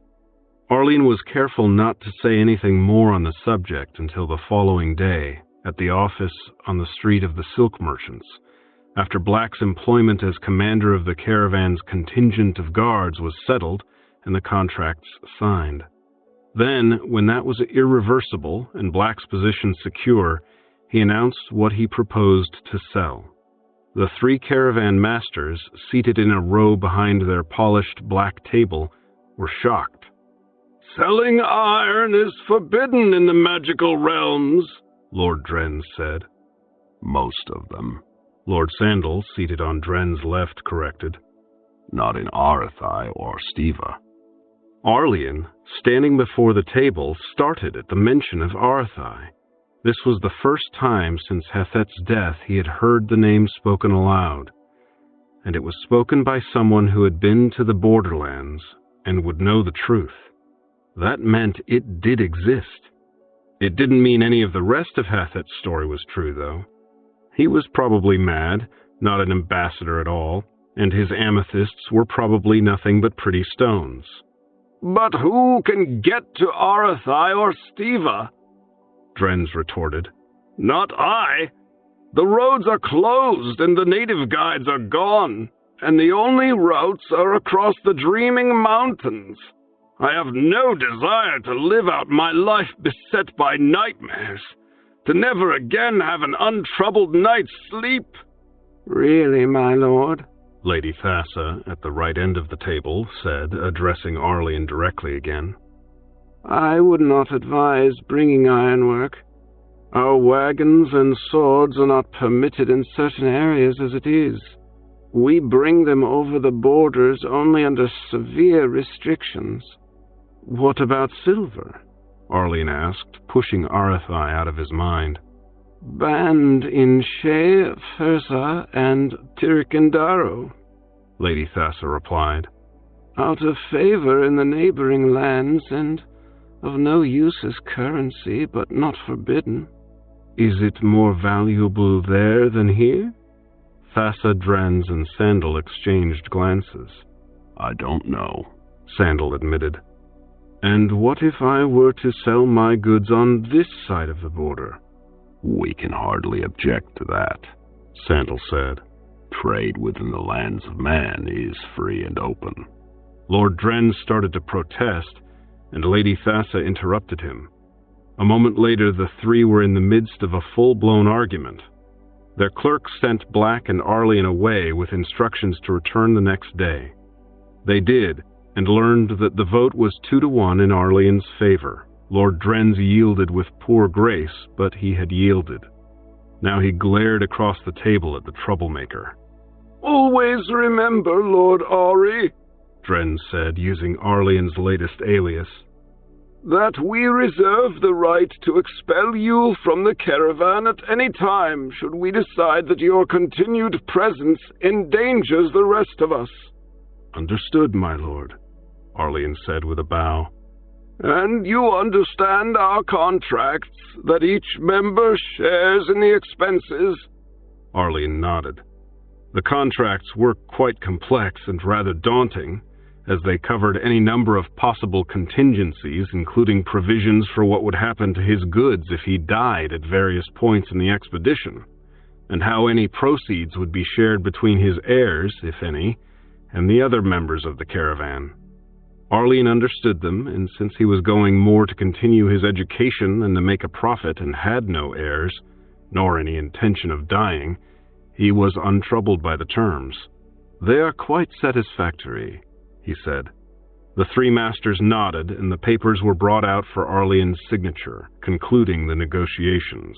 Arlene was careful not to say anything more on the subject until the following day, at the office on the street of the silk merchants, after Black's employment as commander of the caravan's contingent of guards was settled and the contracts signed. Then, when that was irreversible and Black's position secure, he announced what he proposed to sell. The 3 caravan masters, seated in a row behind their polished black table, were shocked. "Selling iron is forbidden in the magical realms," Lord Drenz said. "Most of them," Lord Sandal, seated on Dren's left, corrected. "Not in Arathai or Stiva." Arlian, standing before the table, started at the mention of Arathai. This was the first time since Hethet's death he had heard the name spoken aloud, and it was spoken by someone who had been to the borderlands and would know the truth. That meant it did exist. It didn't mean any of the rest of Hethet's story was true, though. He was probably mad, not an ambassador at all, and his amethysts were probably nothing but pretty stones. "But who can get to Arathai or Stiva?" Drenz retorted. "Not I. The roads are closed and the native guides are gone, and the only routes are across the Dreaming Mountains. I have no desire to live out my life beset by nightmares, to never again have an untroubled night's sleep." "Really, my lord?" Lady Thassa, at the right end of the table, said, addressing Arlian directly again. "I would not advise bringing ironwork. Our wagons and swords are not permitted in certain areas as it is. We bring them over the borders only under severe restrictions." "What about silver?" Arlian asked, pushing Arathai out of his mind. "Banned in Shea, Fursa, and Tirikandaro," Lady Thassa replied. "Out of favor in the neighboring lands, and of no use as currency, but not forbidden." "Is it more valuable there than here?" Thassa, Drenz, and Sandal exchanged glances. "I don't know," Sandal admitted. "And what if I were to sell my goods on this side of the border?" "We can hardly object to that," Sandal said. "Trade within the lands of man is free and open." Lord Drenz started to protest, and Lady Thassa interrupted him. A moment later, the 3 were in the midst of a full-blown argument. Their clerk sent Black and Arlian away with instructions to return the next day. They did, and learned that the vote was 2-1 in Arlian's favor. Lord Drenz yielded with poor grace, but he had yielded. Now he glared across the table at the troublemaker. "Always remember, Lord Ari," Drenz said, using Arlian's latest alias, "that we reserve the right to expel you from the caravan at any time should we decide that your continued presence endangers the rest of us." "Understood, my lord," Arlian said with a bow. "And you understand our contracts, that each member shares in the expenses?" Arlian nodded. The contracts were quite complex and rather daunting, as they covered any number of possible contingencies, including provisions for what would happen to his goods if he died at various points in the expedition, and how any proceeds would be shared between his heirs, if any, and the other members of the caravan. Arlene understood them, and since he was going more to continue his education than to make a profit and had no heirs, nor any intention of dying, he was untroubled by the terms. "They are quite satisfactory," he said. The three masters nodded, and the papers were brought out for Arlene's signature, concluding the negotiations.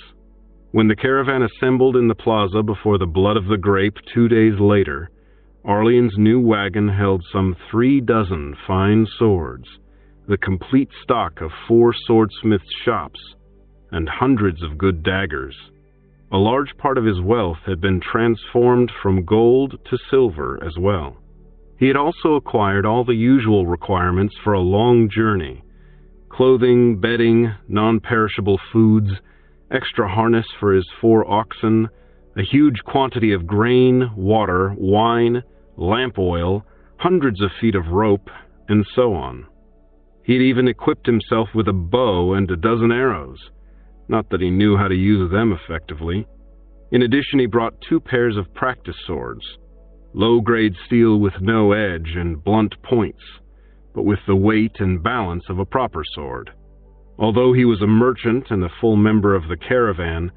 When the caravan assembled in the plaza before the Blood of the Grape 2 days later, Arlene's new wagon held some 36 fine swords, the complete stock of 4 swordsmiths' shops, and hundreds of good daggers. A large part of his wealth had been transformed from gold to silver as well. He had also acquired all the usual requirements for a long journey: clothing, bedding, non-perishable foods, extra harness for his 4 oxen, a huge quantity of grain, water, wine, lamp oil, hundreds of feet of rope, and so on. He had even equipped himself with a bow and a dozen arrows, not that he knew how to use them effectively. In addition, he brought 2 pairs of practice swords, low-grade steel with no edge and blunt points, but with the weight and balance of a proper sword. Although he was a merchant and a full member of the caravan,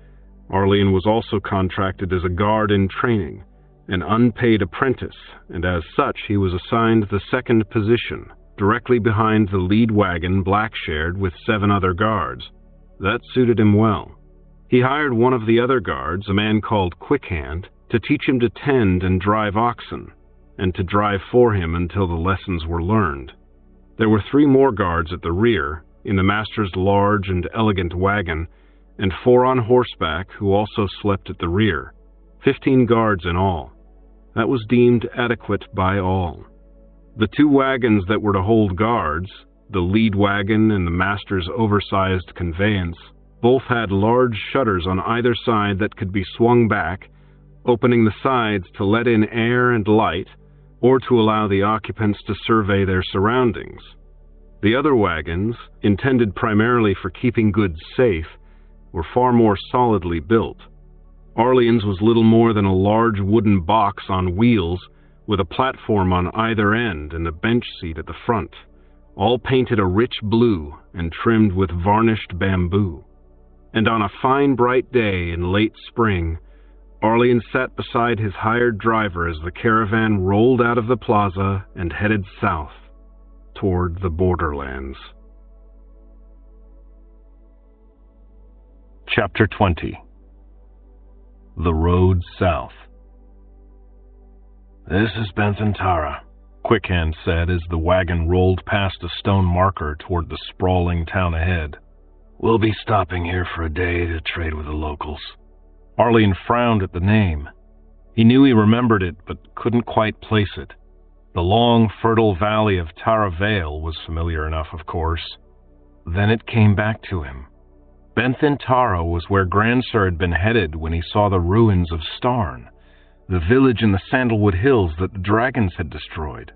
Arlene was also contracted as a guard in training, an unpaid apprentice, and as such he was assigned the second position, directly behind the lead wagon black-shared with 7 other guards. That suited him well. He hired one of the other guards, a man called Quick Hand, to teach him to tend and drive oxen, and to drive for him until the lessons were learned. There were 3 more guards at the rear, in the master's large and elegant wagon, and 4 on horseback who also slept at the rear, 15 guards in all. That was deemed adequate by all. The 2 wagons that were to hold guards, the lead wagon and the master's oversized conveyance, both had large shutters on either side that could be swung back, opening the sides to let in air and light, or to allow the occupants to survey their surroundings. The other wagons, intended primarily for keeping goods safe, were far more solidly built. Arlene's was little more than a large wooden box on wheels with a platform on either end and a bench seat at the front, all painted a rich blue and trimmed with varnished bamboo. And on a fine bright day in late spring, Arlene sat beside his hired driver as the caravan rolled out of the plaza and headed south, toward the borderlands. Chapter 20. The Road South. "This is Bentham Tara," Quick Hand said as the wagon rolled past a stone marker toward the sprawling town ahead. "We'll be stopping here for a day to trade with the locals." Arlene frowned at the name. He knew he remembered it, but couldn't quite place it. The long, fertile valley of Tara Vale was familiar enough, of course. Then it came back to him. Bentham Tara was where Grandsir had been headed when he saw the ruins of Starn, the village in the Sandalwood Hills that the dragons had destroyed.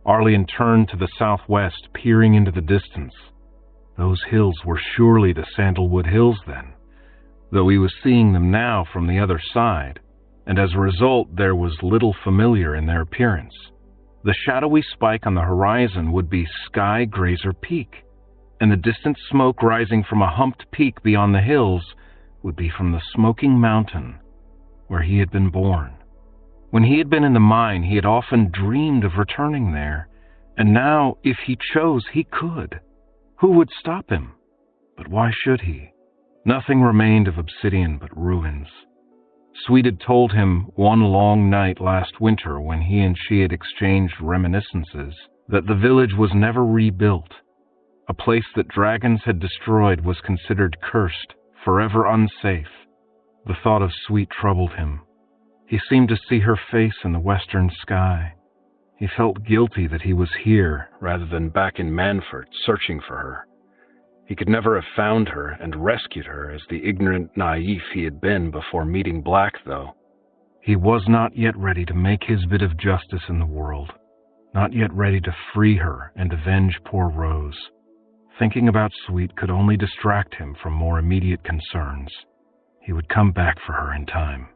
Arlene turned to the southwest, peering into the distance. Those hills were surely the Sandalwood Hills then, though he was seeing them now from the other side, and as a result there was little familiar in their appearance. The shadowy spike on the horizon would be Sky Grazer Peak, and the distant smoke rising from a humped peak beyond the hills would be from the Smoking Mountain, where he had been born. When he had been in the mine, he had often dreamed of returning there, and now, if he chose, he could. Who would stop him? But why should he? Nothing remained of Obsidian but ruins. Sweet had told him one long night last winter when he and she had exchanged reminiscences that the village was never rebuilt. A place that dragons had destroyed was considered cursed, forever unsafe. The thought of Sweet troubled him. He seemed to see her face in the western sky. He felt guilty that he was here rather than back in Manford searching for her. He could never have found her and rescued her as the ignorant naif he had been before meeting Black, though. He was not yet ready to make his bit of justice in the world, not yet ready to free her and avenge poor Rose. Thinking about Sweet could only distract him from more immediate concerns. He would come back for her in time.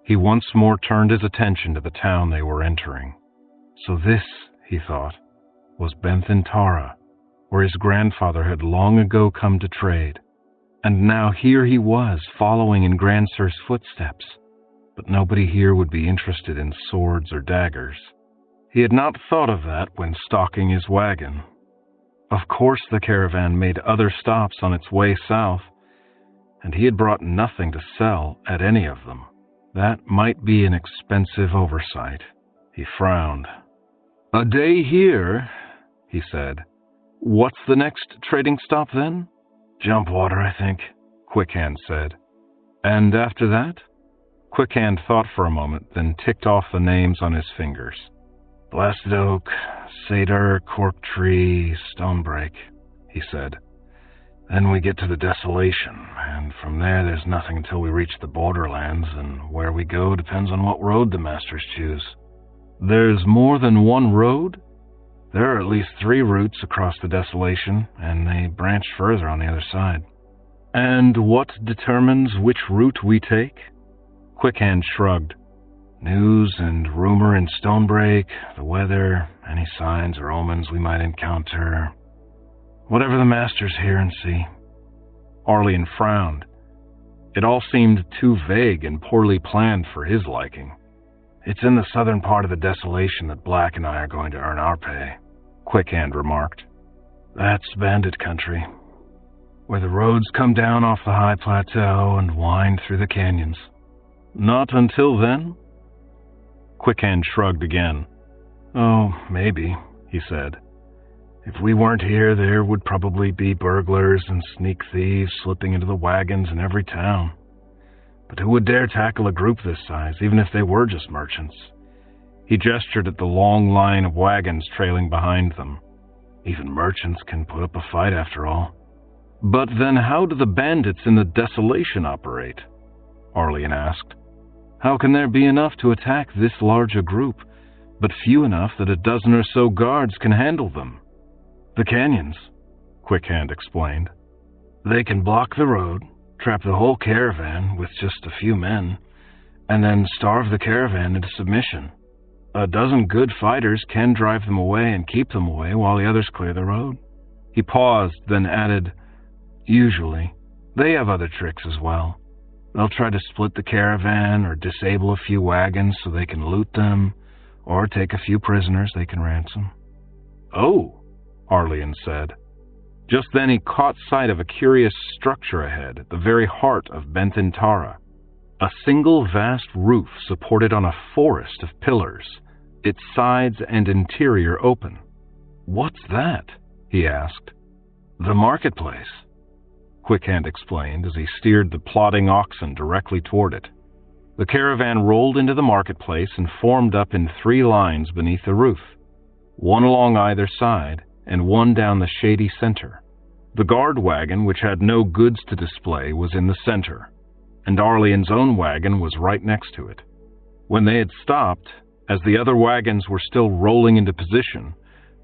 He once more turned his attention to the town they were entering. So this, he thought, was Bentham Tara, where his grandfather had long ago come to trade. And now here he was, following in Grandsir's footsteps. But nobody here would be interested in swords or daggers. He had not thought of that when stalking his wagon. Of course the caravan made other stops on its way south, and he had brought nothing to sell at any of them. That might be an expensive oversight. He frowned. "A day here," he said. "What's the next trading stop then?" "Jumpwater, I think," Quickhand said. "And after that?" Quickhand thought for a moment, then ticked off the names on his fingers. "Blasted Oak, Cedar, Cork Tree, Stonebreak," he said. "Then we get to the Desolation, and from there there's nothing until we reach the borderlands, and where we go depends on what road the masters choose." "There's more than one road?" "There are at least 3 routes across the Desolation, and they branch further on the other side." "And what determines which route we take?" Quickhand shrugged. "News and rumor in Stonebreak, the weather, any signs or omens we might encounter. Whatever the masters hear and see." Arlian frowned. It all seemed too vague and poorly planned for his liking. "It's in the southern part of the Desolation that Black and I are going to earn our pay," Quickhand remarked. "That's bandit country, where the roads come down off the high plateau and wind through the canyons." "Not until then?" Quickhand shrugged again. "Oh, maybe," he said. "If we weren't here, there would probably be burglars and sneak thieves slipping into the wagons in every town. But who would dare tackle a group this size, even if they were just merchants?" He gestured at the long line of wagons trailing behind them. "Even merchants can put up a fight after all." "But then how do the bandits in the Desolation operate?" Arlian asked. "How can there be enough to attack this large a group, but few enough that a dozen or so guards can handle them?" "The canyons," Quickhand explained. "They can block the road, trap the whole caravan with just a few men, and then starve the caravan into submission. A dozen good fighters can drive them away and keep them away while the others clear the road." He paused, then added, "Usually. They have other tricks as well. They'll try to split the caravan or disable a few wagons so they can loot them, or take a few prisoners they can ransom." "Oh," Arlian said. Just then he caught sight of a curious structure ahead at the very heart of Bentham Tara. A single vast roof supported on a forest of pillars, its sides and interior open. "What's that?" he asked. "The marketplace," Quickhand explained as he steered the plodding oxen directly toward it. The caravan rolled into the marketplace and formed up in 3 lines beneath the roof, one along either side and one down the shady center. The guard wagon, which had no goods to display, was in the center, and Arlian's own wagon was right next to it. When they had stopped, as the other wagons were still rolling into position,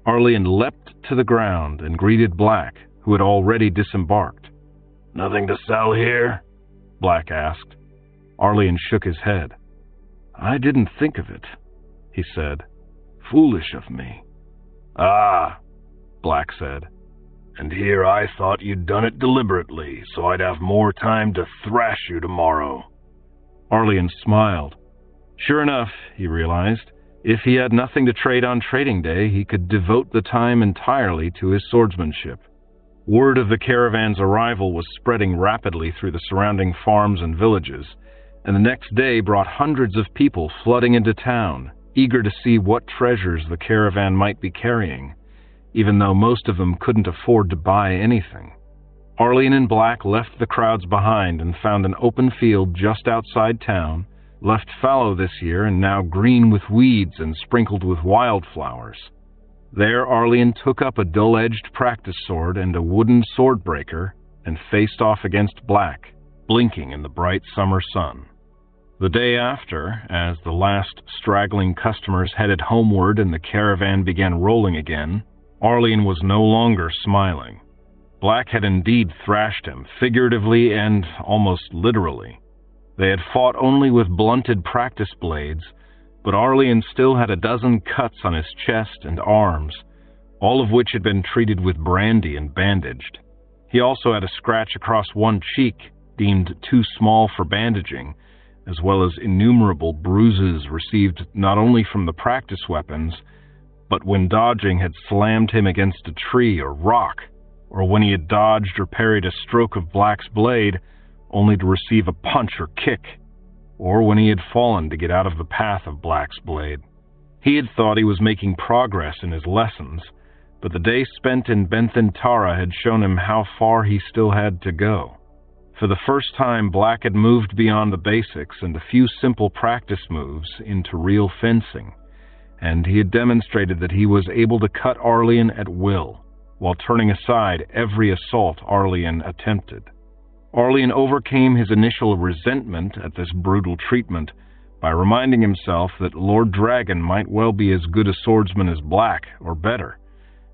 Arlian leapt to the ground and greeted Black, who had already disembarked. "Nothing to sell here?" Black asked. Arlian shook his head. "I didn't think of it," he said. "Foolish of me." "Ah," Black said. "And here I thought you'd done it deliberately, so I'd have more time to thrash you tomorrow." Arlian smiled. Sure enough, he realized, if he had nothing to trade on trading day, he could devote the time entirely to his swordsmanship. Word of the caravan's arrival was spreading rapidly through the surrounding farms and villages, and the next day brought hundreds of people flooding into town, eager to see what treasures the caravan might be carrying, even though most of them couldn't afford to buy anything. Arlian and Black left the crowds behind and found an open field just outside town, left fallow this year and now green with weeds and sprinkled with wildflowers. There Arlian took up a dull-edged practice sword and a wooden sword breaker and faced off against Black, blinking in the bright summer sun. The day after, as the last straggling customers headed homeward and the caravan began rolling again, Arlian was no longer smiling. Black had indeed thrashed him, figuratively and almost literally. They had fought only with blunted practice blades, but Arlian still had a dozen cuts on his chest and arms, all of which had been treated with brandy and bandaged. He also had a scratch across one cheek, deemed too small for bandaging, as well as innumerable bruises received not only from the practice weapons, but when dodging had slammed him against a tree or rock, or when he had dodged or parried a stroke of Black's blade, only to receive a punch or kick, or when he had fallen to get out of the path of Black's blade. He had thought he was making progress in his lessons, but the day spent in Benthintara had shown him how far he still had to go. For the first time, Black had moved beyond the basics and a few simple practice moves into real fencing, and he had demonstrated that he was able to cut Arlian at will, while turning aside every assault Arlian attempted. Arlian overcame his initial resentment at this brutal treatment by reminding himself that Lord Dragon might well be as good a swordsman as Black, or better,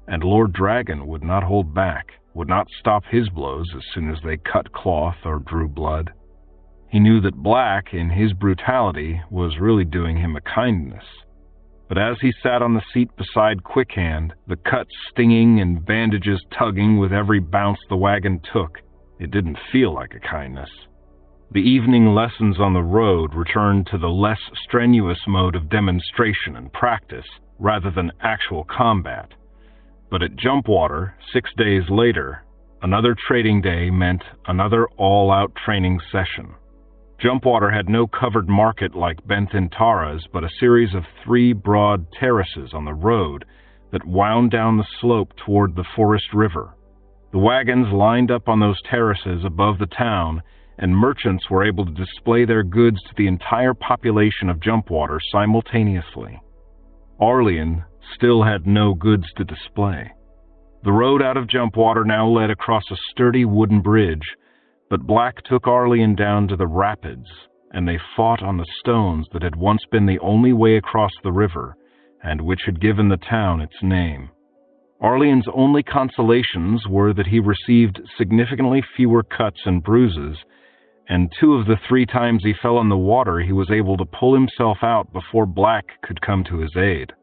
and Lord Dragon would not hold back, would not stop his blows as soon as they cut cloth or drew blood. He knew that Black, in his brutality, was really doing him a kindness. But as he sat on the seat beside Quickhand, the cuts stinging and bandages tugging with every bounce the wagon took, it didn't feel like a kindness. The evening lessons on the road returned to the less strenuous mode of demonstration and practice, rather than actual combat. But at Jumpwater, 6 days later, another trading day meant another all-out training session. Jumpwater had no covered market like Benthintara's, but a series of 3 broad terraces on the road that wound down the slope toward the Forest River. The wagons lined up on those terraces above the town, and merchants were able to display their goods to the entire population of Jumpwater simultaneously. Arlian still had no goods to display. The road out of Jumpwater now led across a sturdy wooden bridge, but Black took Arlian down to the rapids, and they fought on the stones that had once been the only way across the river, and which had given the town its name. Arlian's only consolations were that he received significantly fewer cuts and bruises, and 2 of the 3 times he fell in the water he was able to pull himself out before Black could come to his aid.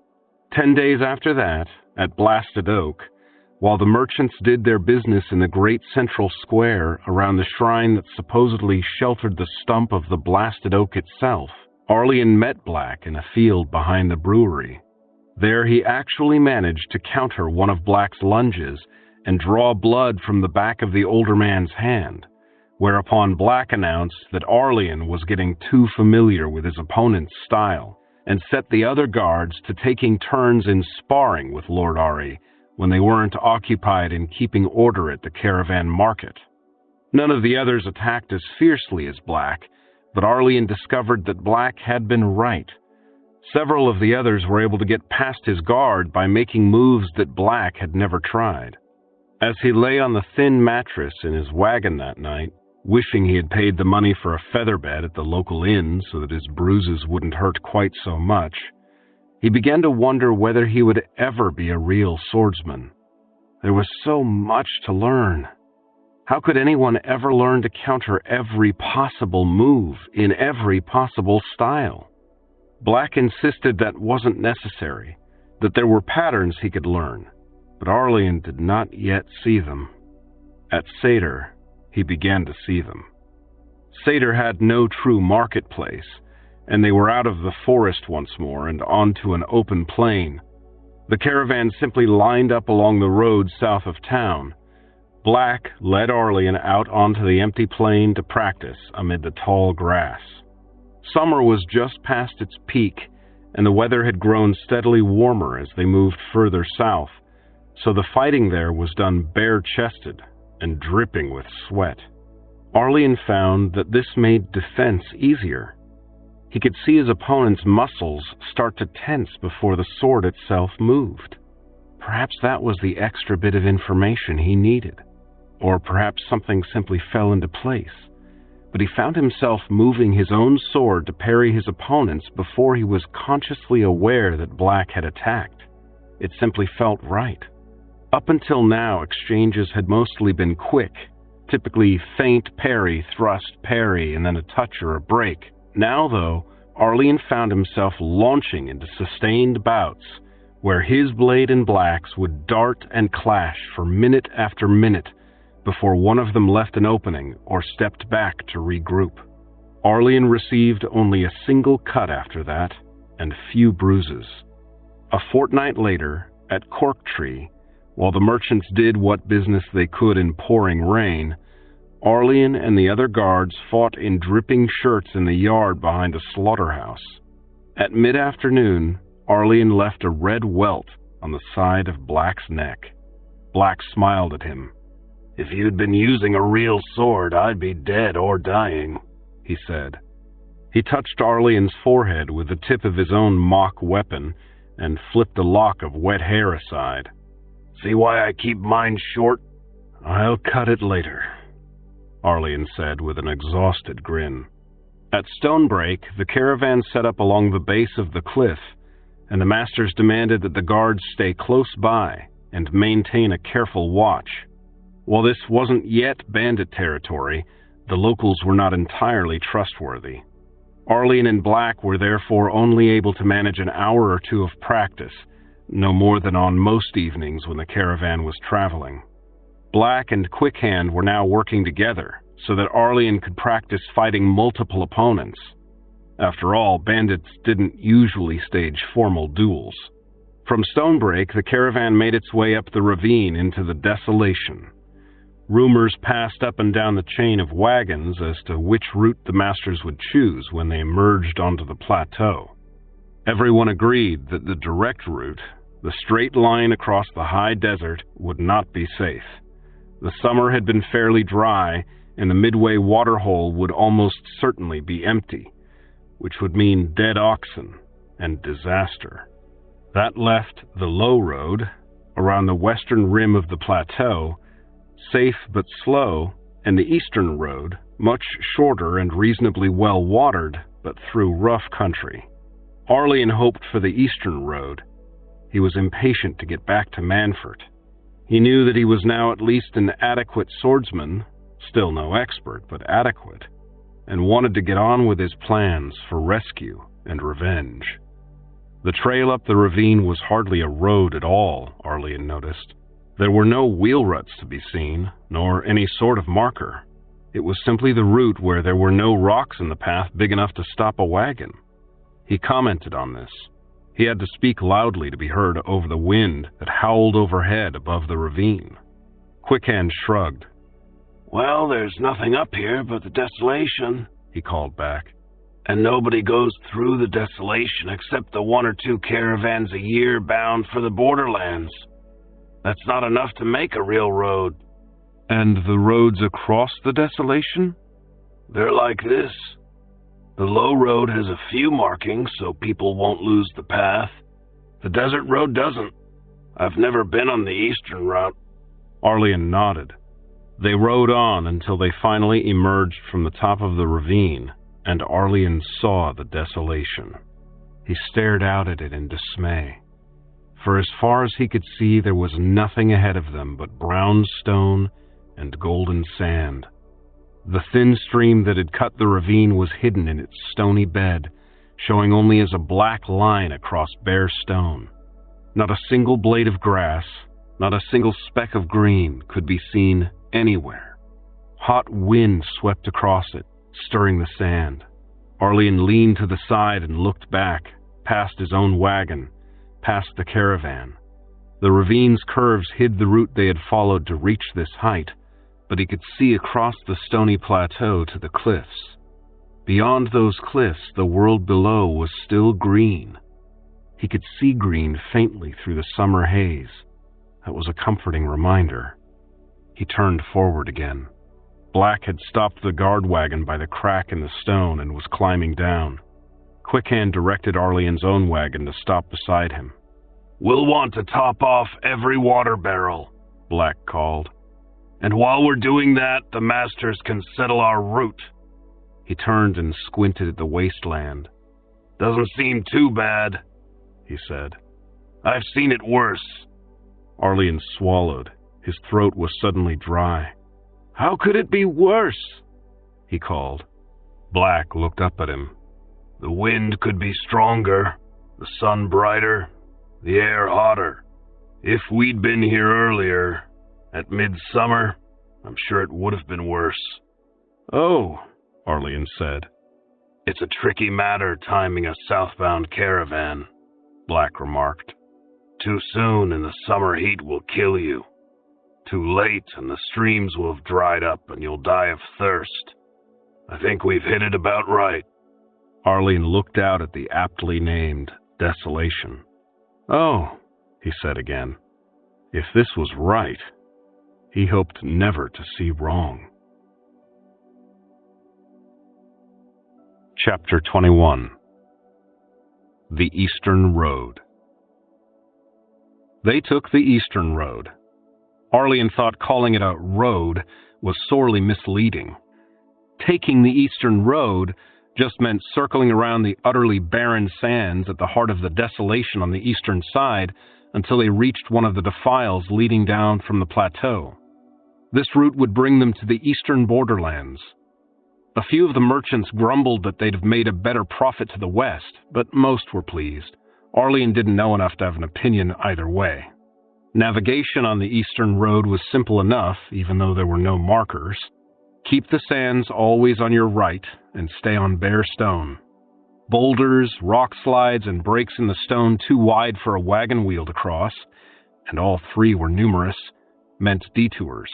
10 days after that, at Blasted Oak, while the merchants did their business in the great central square around the shrine that supposedly sheltered the stump of the Blasted Oak itself, Arlian met Black in a field behind the brewery. There he actually managed to counter one of Black's lunges and draw blood from the back of the older man's hand, whereupon Black announced that Arlian was getting too familiar with his opponent's style, and set the other guards to taking turns in sparring with Lord Ari when they weren't occupied in keeping order at the caravan market. None of the others attacked as fiercely as Black, but Arlian discovered that Black had been right. Several of the others were able to get past his guard by making moves that Black had never tried. As he lay on the thin mattress in his wagon that night, wishing he had paid the money for a feather bed at the local inn so that his bruises wouldn't hurt quite so much, he began to wonder whether he would ever be a real swordsman. There was so much to learn. How could anyone ever learn to counter every possible move in every possible style? Black insisted that wasn't necessary, that there were patterns he could learn, but Arlian did not yet see them. At Seder, he began to see them. Seder had no true marketplace, and they were out of the forest once more and onto an open plain. The caravan simply lined up along the road south of town. Black led Arlian out onto the empty plain to practice amid the tall grass. Summer was just past its peak, and the weather had grown steadily warmer as they moved further south, so the fighting there was done bare-chested and dripping with sweat. Arlian found that this made defense easier. He could see his opponent's muscles start to tense before the sword itself moved. Perhaps that was the extra bit of information he needed, or perhaps something simply fell into place. But he found himself moving his own sword to parry his opponent's before he was consciously aware that Black had attacked. It simply felt right. Up until now, exchanges had mostly been quick, typically feint, parry, thrust, parry, and then a touch or a break. Now, though, Arlian found himself launching into sustained bouts where his blade and Black's would dart and clash for minute after minute before one of them left an opening or stepped back to regroup. Arlian received only a single cut after that, and few bruises. A fortnight later, at Cork Tree, while the merchants did what business they could in pouring rain, Arlian and the other guards fought in dripping shirts in the yard behind a slaughterhouse. At mid-afternoon, Arlian left a red welt on the side of Black's neck. Black smiled at him. "If you'd been using a real sword, I'd be dead or dying," he said. He touched Arlian's forehead with the tip of his own mock weapon and flipped a lock of wet hair aside. "See why I keep mine short?" "I'll cut it later," Arlian said with an exhausted grin. At Stonebreak, the caravan set up along the base of the cliff, and the masters demanded that the guards stay close by and maintain a careful watch. While this wasn't yet bandit territory, the locals were not entirely trustworthy. Arlian and Black were therefore only able to manage an hour or two of practice, no more than on most evenings when the caravan was traveling. Black and Quickhand were now working together so that Arlian could practice fighting multiple opponents. After all, bandits didn't usually stage formal duels. From Stonebreak, the caravan made its way up the ravine into the desolation. Rumors passed up and down the chain of wagons as to which route the masters would choose when they emerged onto the plateau. Everyone agreed that the direct route, the straight line across the high desert, would not be safe. The summer had been fairly dry, and the Midway waterhole would almost certainly be empty, which would mean dead oxen and disaster. That left the low road, around the western rim of the plateau, safe but slow, and the eastern road, much shorter and reasonably well watered, but through rough country. Arlian hoped for the eastern road. He was impatient to get back to Manfort. He knew that he was now at least an adequate swordsman, still no expert, but adequate, and wanted to get on with his plans for rescue and revenge. The trail up the ravine was hardly a road at all, Arlian noticed. There were no wheel ruts to be seen, nor any sort of marker. It was simply the route where there were no rocks in the path big enough to stop a wagon. He commented on this. He had to speak loudly to be heard over the wind that howled overhead above the ravine. Quickhand shrugged. "Well, there's nothing up here but the desolation," he called back. "And nobody goes through the desolation except the one or two caravans a year bound for the borderlands. That's not enough to make a real road." "And the roads across the desolation?" "They're like this. The low road has a few markings so people won't lose the path. The desert road doesn't. I've never been on the eastern route." Arlian nodded. They rode on until they finally emerged from the top of the ravine, and Arlian saw the desolation. He stared out at it in dismay. For as far as he could see, there was nothing ahead of them but brown stone and golden sand. The thin stream that had cut the ravine was hidden in its stony bed, showing only as a black line across bare stone. Not a single blade of grass, not a single speck of green could be seen anywhere. Hot wind swept across it, stirring the sand. Arlian leaned to the side and looked back, past his own wagon, past the caravan. The ravine's curves hid the route they had followed to reach this height, but he could see across the stony plateau to the cliffs. Beyond those cliffs, the world below was still green. He could see green faintly through the summer haze. That was a comforting reminder. He turned forward again. Black had stopped the guard wagon by the crack in the stone and was climbing down. Quickhand directed Arlian's own wagon to stop beside him. "We'll want to top off every water barrel," Black called. "And while we're doing that, the masters can settle our route." He turned and squinted at the wasteland. "Doesn't seem too bad," he said. "I've seen it worse." Arlian swallowed. His throat was suddenly dry. "How could it be worse?" he called. Black looked up at him. "The wind could be stronger, the sun brighter, the air hotter. If we'd been here earlier, at midsummer, I'm sure it would have been worse." "Oh," Arlian said. "It's a tricky matter timing a southbound caravan," Black remarked. "Too soon and the summer heat will kill you. Too late and the streams will have dried up and you'll die of thirst. I think we've hit it about right." Arlian looked out at the aptly named desolation. "Oh," he said again. If this was right, he hoped never to see wrong. Chapter 21. The Eastern Road. They took the Eastern Road. Arlian thought calling it a road was sorely misleading. Taking the Eastern Road just meant circling around the utterly barren sands at the heart of the desolation on the eastern side until they reached one of the defiles leading down from the plateau. This route would bring them to the eastern borderlands. A few of the merchants grumbled that they'd have made a better profit to the west, but most were pleased. Arlian didn't know enough to have an opinion either way. Navigation on the Eastern Road was simple enough, even though there were no markers. Keep the sands always on your right and stay on bare stone. Boulders, rock slides, and breaks in the stone too wide for a wagon wheel to cross, and all three were numerous, meant detours.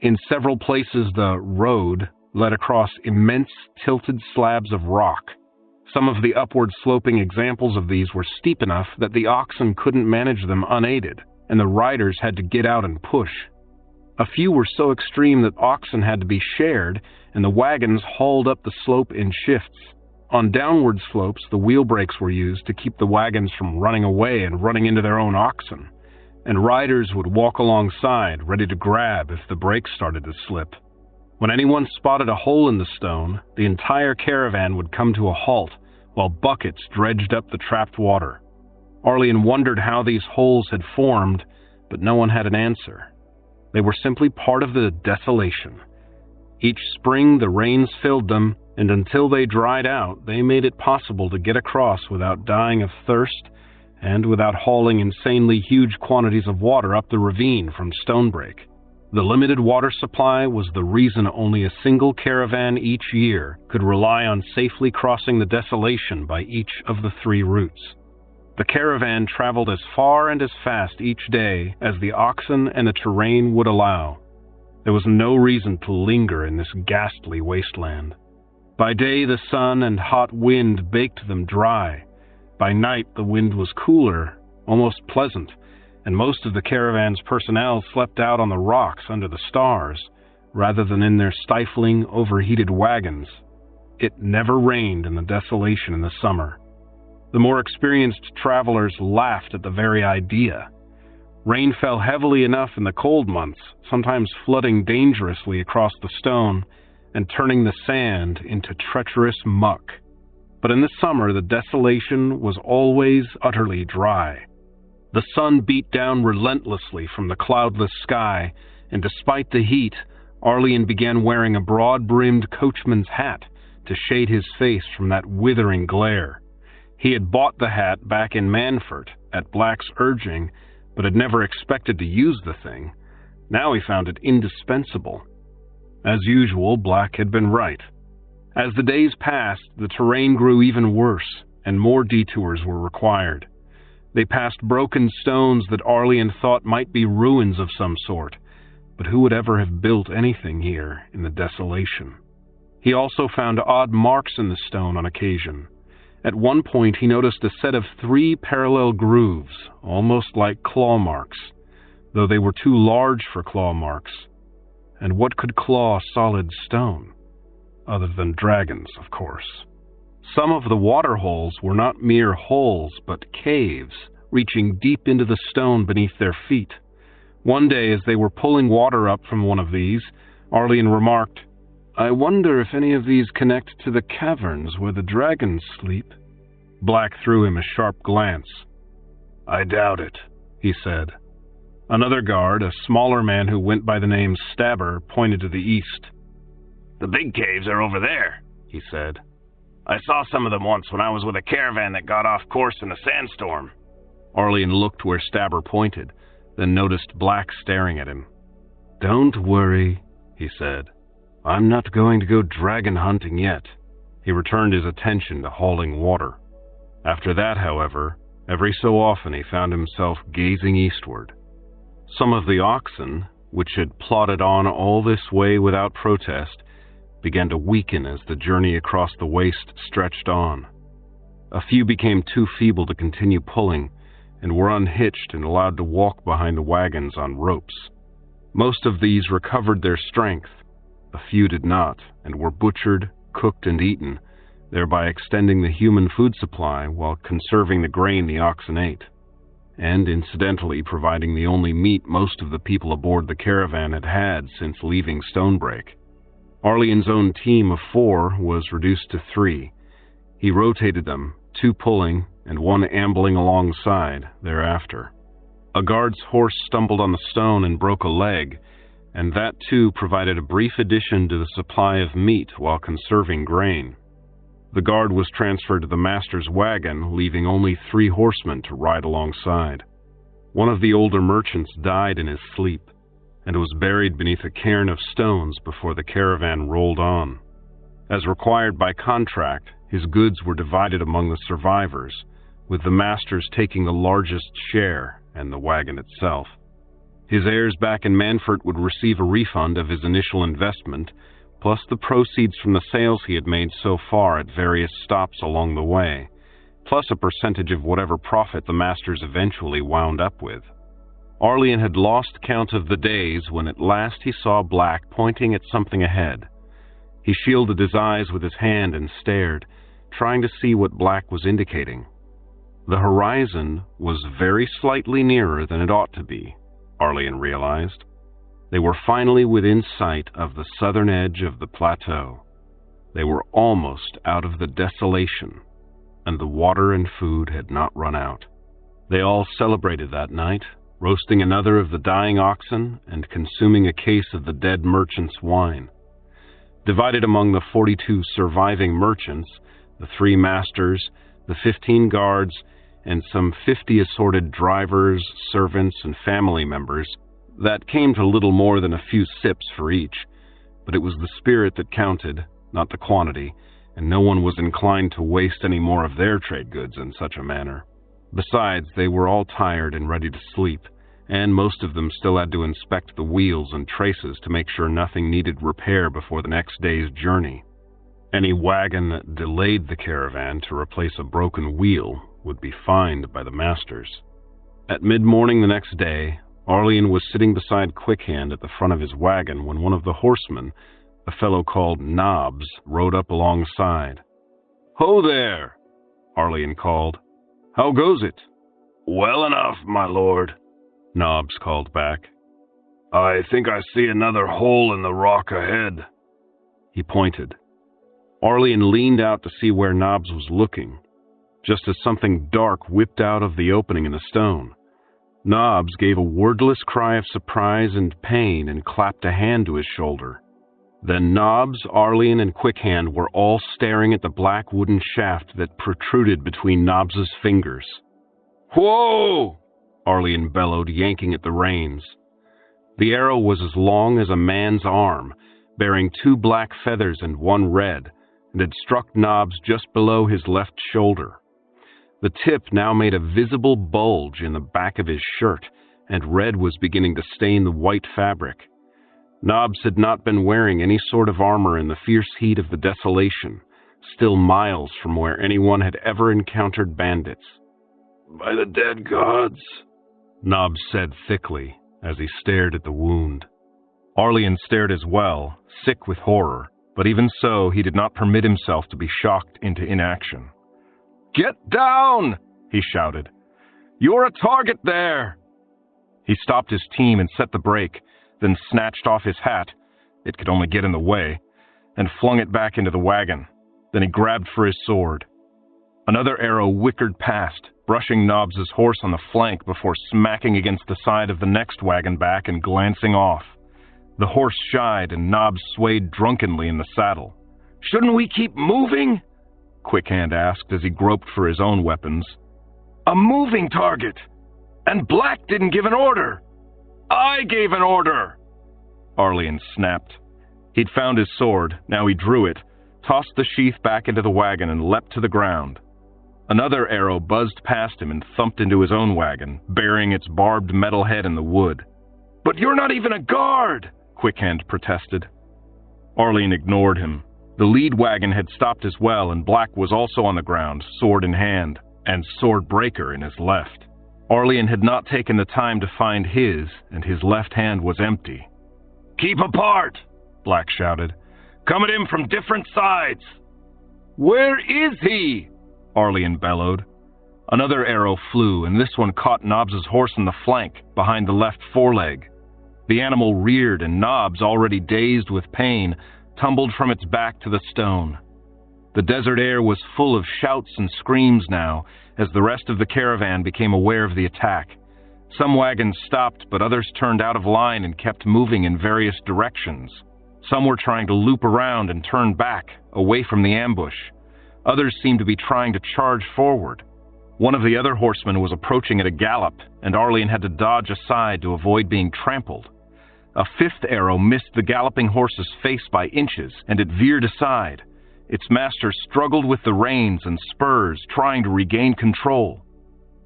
In several places the road led across immense tilted slabs of rock. Some of the upward sloping examples of these were steep enough that the oxen couldn't manage them unaided, and the riders had to get out and push. A few were so extreme that oxen had to be shared, and the wagons hauled up the slope in shifts. On downward slopes, the wheel brakes were used to keep the wagons from running away and running into their own oxen, and riders would walk alongside, ready to grab if the brakes started to slip. When anyone spotted a hole in the stone, the entire caravan would come to a halt, while buckets dredged up the trapped water. Arlian wondered how these holes had formed, but no one had an answer. They were simply part of the desolation. Each spring the rains filled them, and until they dried out, they made it possible to get across without dying of thirst and without hauling insanely huge quantities of water up the ravine from Stonebreak. The limited water supply was the reason only a single caravan each year could rely on safely crossing the desolation by each of the three routes. The caravan traveled as far and as fast each day as the oxen and the terrain would allow. There was no reason to linger in this ghastly wasteland. By day the sun and hot wind baked them dry. By night the wind was cooler, almost pleasant, and most of the caravan's personnel slept out on the rocks under the stars, rather than in their stifling, overheated wagons. It never rained in the desolation in the summer. The more experienced travelers laughed at the very idea. Rain fell heavily enough in the cold months, sometimes flooding dangerously across the stone and turning the sand into treacherous muck. But in the summer, the desolation was always utterly dry. The sun beat down relentlessly from the cloudless sky, and despite the heat, Arlian began wearing a broad-brimmed coachman's hat to shade his face from that withering glare. He had bought the hat back in Manfort, at Black's urging, but had never expected to use the thing. Now he found it indispensable. As usual, Black had been right. As the days passed, the terrain grew even worse, and more detours were required. They passed broken stones that Arlian thought might be ruins of some sort, but who would ever have built anything here in the desolation? He also found odd marks in the stone on occasion. At one point he noticed a set of 3 parallel grooves, almost like claw marks, though they were too large for claw marks. And what could claw solid stone? Other than dragons, of course. Some of the water holes were not mere holes, but caves, reaching deep into the stone beneath their feet. One day, as they were pulling water up from one of these, Arlian remarked, "I wonder if any of these connect to the caverns where the dragons sleep." Black threw him a sharp glance. "I doubt it," he said. Another guard, a smaller man who went by the name Stabber, pointed to the east. "The big caves are over there," he said. "I saw some of them once when I was with a caravan that got off course in a sandstorm. Arlian looked where Stabber pointed, then noticed Black staring at him. "Don't worry," he said. "I'm not going to go dragon hunting yet." He returned his attention to hauling water. After that, however, every so often he found himself gazing eastward. Some of the oxen, which had plodded on all this way without protest, began to weaken as the journey across the waste stretched on. A few became too feeble to continue pulling and were unhitched and allowed to walk behind the wagons on ropes. Most of these recovered their strength. A few did not and were butchered, cooked, and eaten, thereby extending the human food supply while conserving the grain the oxen ate, and incidentally providing the only meat most of the people aboard the caravan had had since leaving Stonebreak. Arlian's own team of 4 was reduced to 3. He rotated them, 2 pulling and 1 ambling alongside thereafter. A guard's horse stumbled on the stone and broke a leg, and that too provided a brief addition to the supply of meat while conserving grain. The guard was transferred to the master's wagon, leaving only 3 horsemen to ride alongside. One of the older merchants died in his sleep, and was buried beneath a cairn of stones before the caravan rolled on. As required by contract, his goods were divided among the survivors, with the masters taking the largest share and the wagon itself. His heirs back in Manfort would receive a refund of his initial investment, plus the proceeds from the sales he had made so far at various stops along the way, plus a percentage of whatever profit the masters eventually wound up with. Arlian had lost count of the days when at last he saw Black pointing at something ahead. He shielded his eyes with his hand and stared, trying to see what Black was indicating. The horizon was very slightly nearer than it ought to be, Arlian realized. They were finally within sight of the southern edge of the plateau. They were almost out of the desolation, and the water and food had not run out. They all celebrated that night, roasting another of the dying oxen and consuming a case of the dead merchant's wine. Divided among the 42 surviving merchants, the 3 masters, the 15 guards, and some 50 assorted drivers, servants, and family members, that came to little more than a few sips for each, but it was the spirit that counted, not the quantity, and no one was inclined to waste any more of their trade goods in such a manner. Besides, they were all tired and ready to sleep, and most of them still had to inspect the wheels and traces to make sure nothing needed repair before the next day's journey. Any wagon that delayed the caravan to replace a broken wheel would be fined by the masters. At mid-morning the next day, Arlian was sitting beside Quickhand at the front of his wagon when one of the horsemen, a fellow called Nobbs, rode up alongside. "Ho there!" Arlian called. "How goes it?" "Well enough, my lord," Nobbs called back. "I think I see another hole in the rock ahead." He pointed. Arlian leaned out to see where Nobbs was looking, just as something dark whipped out of the opening in the stone. Nobbs gave a wordless cry of surprise and pain and clapped a hand to his shoulder. Then Nobbs, Arlian, and Quickhand were all staring at the black wooden shaft that protruded between Nobbs's fingers. "Whoa!" Arlian bellowed, yanking at the reins. The arrow was as long as a man's arm, bearing 2 black feathers and 1 red, and had struck Nobbs just below his left shoulder. The tip now made a visible bulge in the back of his shirt, and red was beginning to stain the white fabric. Nobbs had not been wearing any sort of armor in the fierce heat of the desolation, still miles from where anyone had ever encountered bandits. "By the dead gods," Nobbs said thickly as he stared at the wound. Arlian stared as well, sick with horror, but even so he did not permit himself to be shocked into inaction. "Get down!" he shouted. "You're a target there!" He stopped his team and set the brake, then snatched off his hat, it could only get in the way, and flung it back into the wagon. Then he grabbed for his sword. Another arrow whickered past, brushing Nobbs's horse on the flank before smacking against the side of the next wagon back and glancing off. The horse shied and Nobbs swayed drunkenly in the saddle. "Shouldn't we keep moving?" Quickhand asked as he groped for his own weapons. A moving target! And Black didn't give an order! I gave an order! Arlian snapped. He'd found his sword, now he drew it, tossed the sheath back into the wagon and leapt to the ground. Another arrow buzzed past him and thumped into his own wagon, burying its barbed metal head in the wood. But you're not even a guard! Quickhand protested. Arlian ignored him. The lead wagon had stopped as well, and Black was also on the ground, sword in hand, and sword breaker in his left. Arlian had not taken the time to find his, and his left hand was empty. Keep apart! Black shouted. Come at him from different sides! Where is he? Arlian bellowed. Another arrow flew, and this one caught Nobbs's horse in the flank, behind the left foreleg. The animal reared, and Nobbs, already dazed with pain, tumbled from its back to the stone. The desert air was full of shouts and screams now, as the rest of the caravan became aware of the attack. Some wagons stopped, but others turned out of line and kept moving in various directions. Some were trying to loop around and turn back, away from the ambush. Others seemed to be trying to charge forward. One of the other horsemen was approaching at a gallop, and Arlian had to dodge aside to avoid being trampled. A fifth arrow missed the galloping horse's face by inches, and it veered aside. Its master struggled with the reins and spurs, trying to regain control.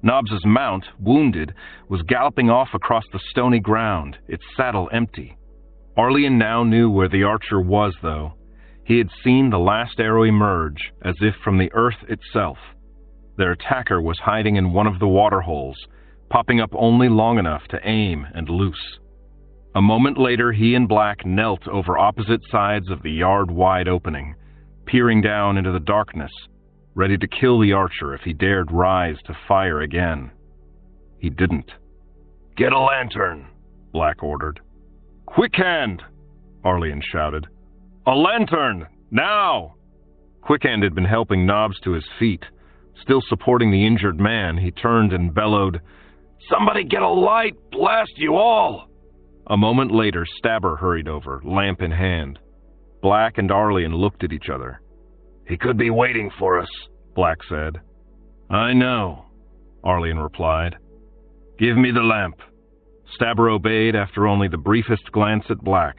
Nobbs's mount, wounded, was galloping off across the stony ground, its saddle empty. Arlian now knew where the archer was, though. He had seen the last arrow emerge, as if from the earth itself. Their attacker was hiding in one of the water holes, popping up only long enough to aim and loose. A moment later, he and Black knelt over opposite sides of the yard-wide opening, peering down into the darkness, ready to kill the archer if he dared rise to fire again. He didn't. Get a lantern, Black ordered. Quick hand, Arlian shouted. A lantern! Now! Quickhand had been helping Nobbs to his feet. Still supporting the injured man, he turned and bellowed, Somebody get a light! Blast you all! A moment later, Stabber hurried over, lamp in hand. Black and Arlian looked at each other. He could be waiting for us, Black said. I know, Arlian replied. Give me the lamp. Stabber obeyed after only the briefest glance at Black.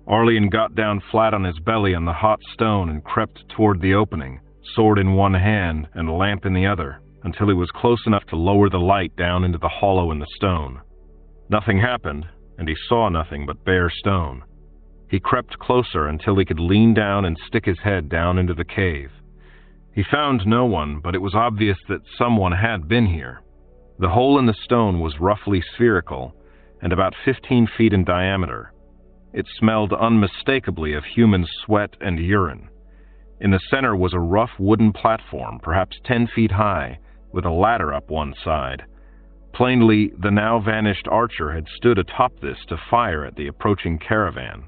Arlian got down flat on his belly on the hot stone and crept toward the opening, sword in one hand and a lamp in the other, until he was close enough to lower the light down into the hollow in the stone. Nothing happened, and he saw nothing but bare stone. He crept closer until he could lean down and stick his head down into the cave. He found no one, but it was obvious that someone had been here. The hole in the stone was roughly spherical and about 15 feet in diameter. It smelled unmistakably of human sweat and urine. In the center was a rough wooden platform, perhaps 10 feet high, with a ladder up one side. Plainly, the now vanished archer had stood atop this to fire at the approaching caravan.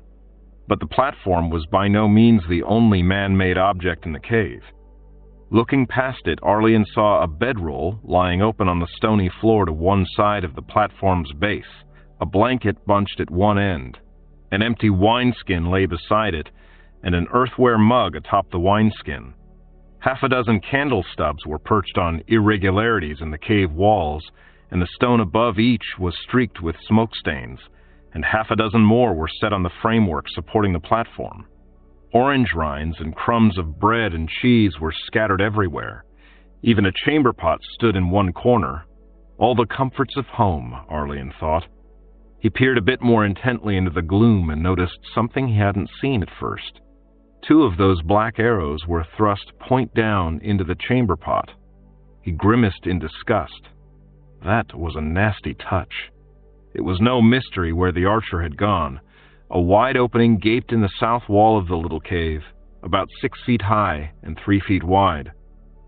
But the platform was by no means the only man-made object in the cave. Looking past it, Arlian saw a bedroll lying open on the stony floor to one side of the platform's base, a blanket bunched at one end. An empty wineskin lay beside it, and an earthenware mug atop the wineskin. Half a dozen candle stubs were perched on irregularities in the cave walls, and the stone above each was streaked with smoke stains, and half a dozen more were set on the framework supporting the platform. Orange rinds and crumbs of bread and cheese were scattered everywhere. Even a chamber pot stood in one corner. All the comforts of home, Arlian thought. He peered a bit more intently into the gloom and noticed something he hadn't seen at first. 2 of those black arrows were thrust point down into the chamber pot. He grimaced in disgust. That was a nasty touch. It was no mystery where the archer had gone. A wide opening gaped in the south wall of the little cave, about 6 feet high and 3 feet wide.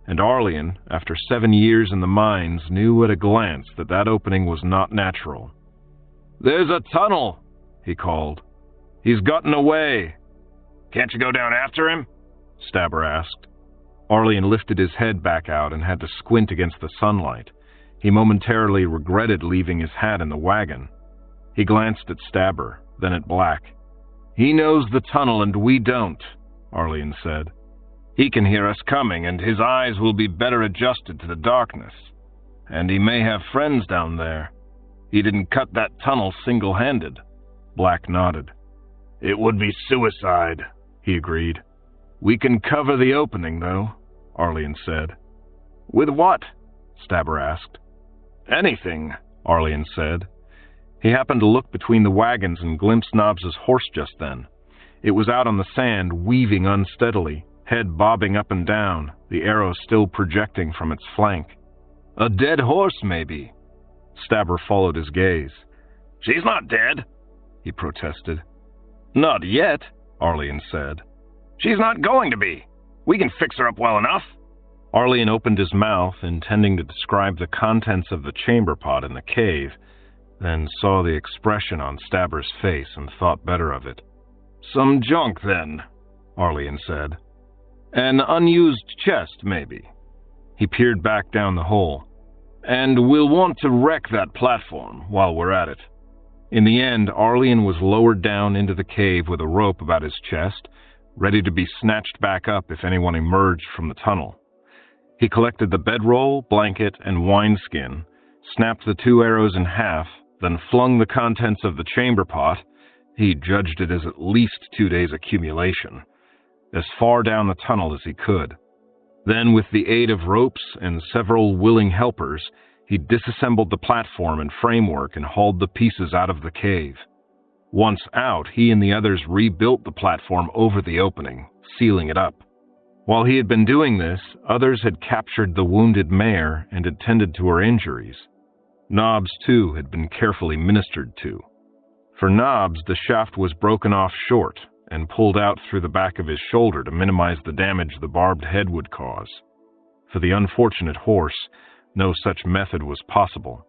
And Arlian, after 7 years in the mines, knew at a glance that that opening was not natural. "There's a tunnel," he called. "He's gotten away." "Can't you go down after him?" Stabber asked. Arlian lifted his head back out and had to squint against the sunlight. He momentarily regretted leaving his hat in the wagon. He glanced at Stabber, then at Black. "He knows the tunnel and we don't," Arlian said. "He can hear us coming and his eyes will be better adjusted to the darkness. And he may have friends down there. He didn't cut that tunnel single-handed. Black nodded. It would be suicide, he agreed. We can cover the opening, though, Arlian said. With what? Stabber asked. Anything, Arlian said. He happened to look between the wagons and glimpsed Nobbs's horse just then. It was out on the sand, weaving unsteadily, head bobbing up and down, the arrow still projecting from its flank. A dead horse, maybe. Stabber followed his gaze. She's not dead, he protested. Not yet, Arlian said. She's not going to be. We can fix her up well enough. Arlian opened his mouth, intending to describe the contents of the chamber pot in the cave, then saw the expression on Stabber's face and thought better of it. Some junk, then, Arlian said. An unused chest, maybe. He peered back down the hole. And we'll want to wreck that platform while we're at it. In the end, Arlian was lowered down into the cave with a rope about his chest, ready to be snatched back up if anyone emerged from the tunnel. He collected the bedroll, blanket, and wineskin, snapped the 2 arrows in half, then flung the contents of the chamber pot, he judged it as at least 2 days' accumulation, as far down the tunnel as he could. Then, with the aid of ropes and several willing helpers, he disassembled the platform and framework and hauled the pieces out of the cave. Once out, he and the others rebuilt the platform over the opening, sealing it up. While he had been doing this, others had captured the wounded mare and attended to her injuries. Nobbs, too, had been carefully ministered to. For Nobbs, the shaft was broken off short and pulled out through the back of his shoulder to minimize the damage the barbed head would cause. For the unfortunate horse, no such method was possible.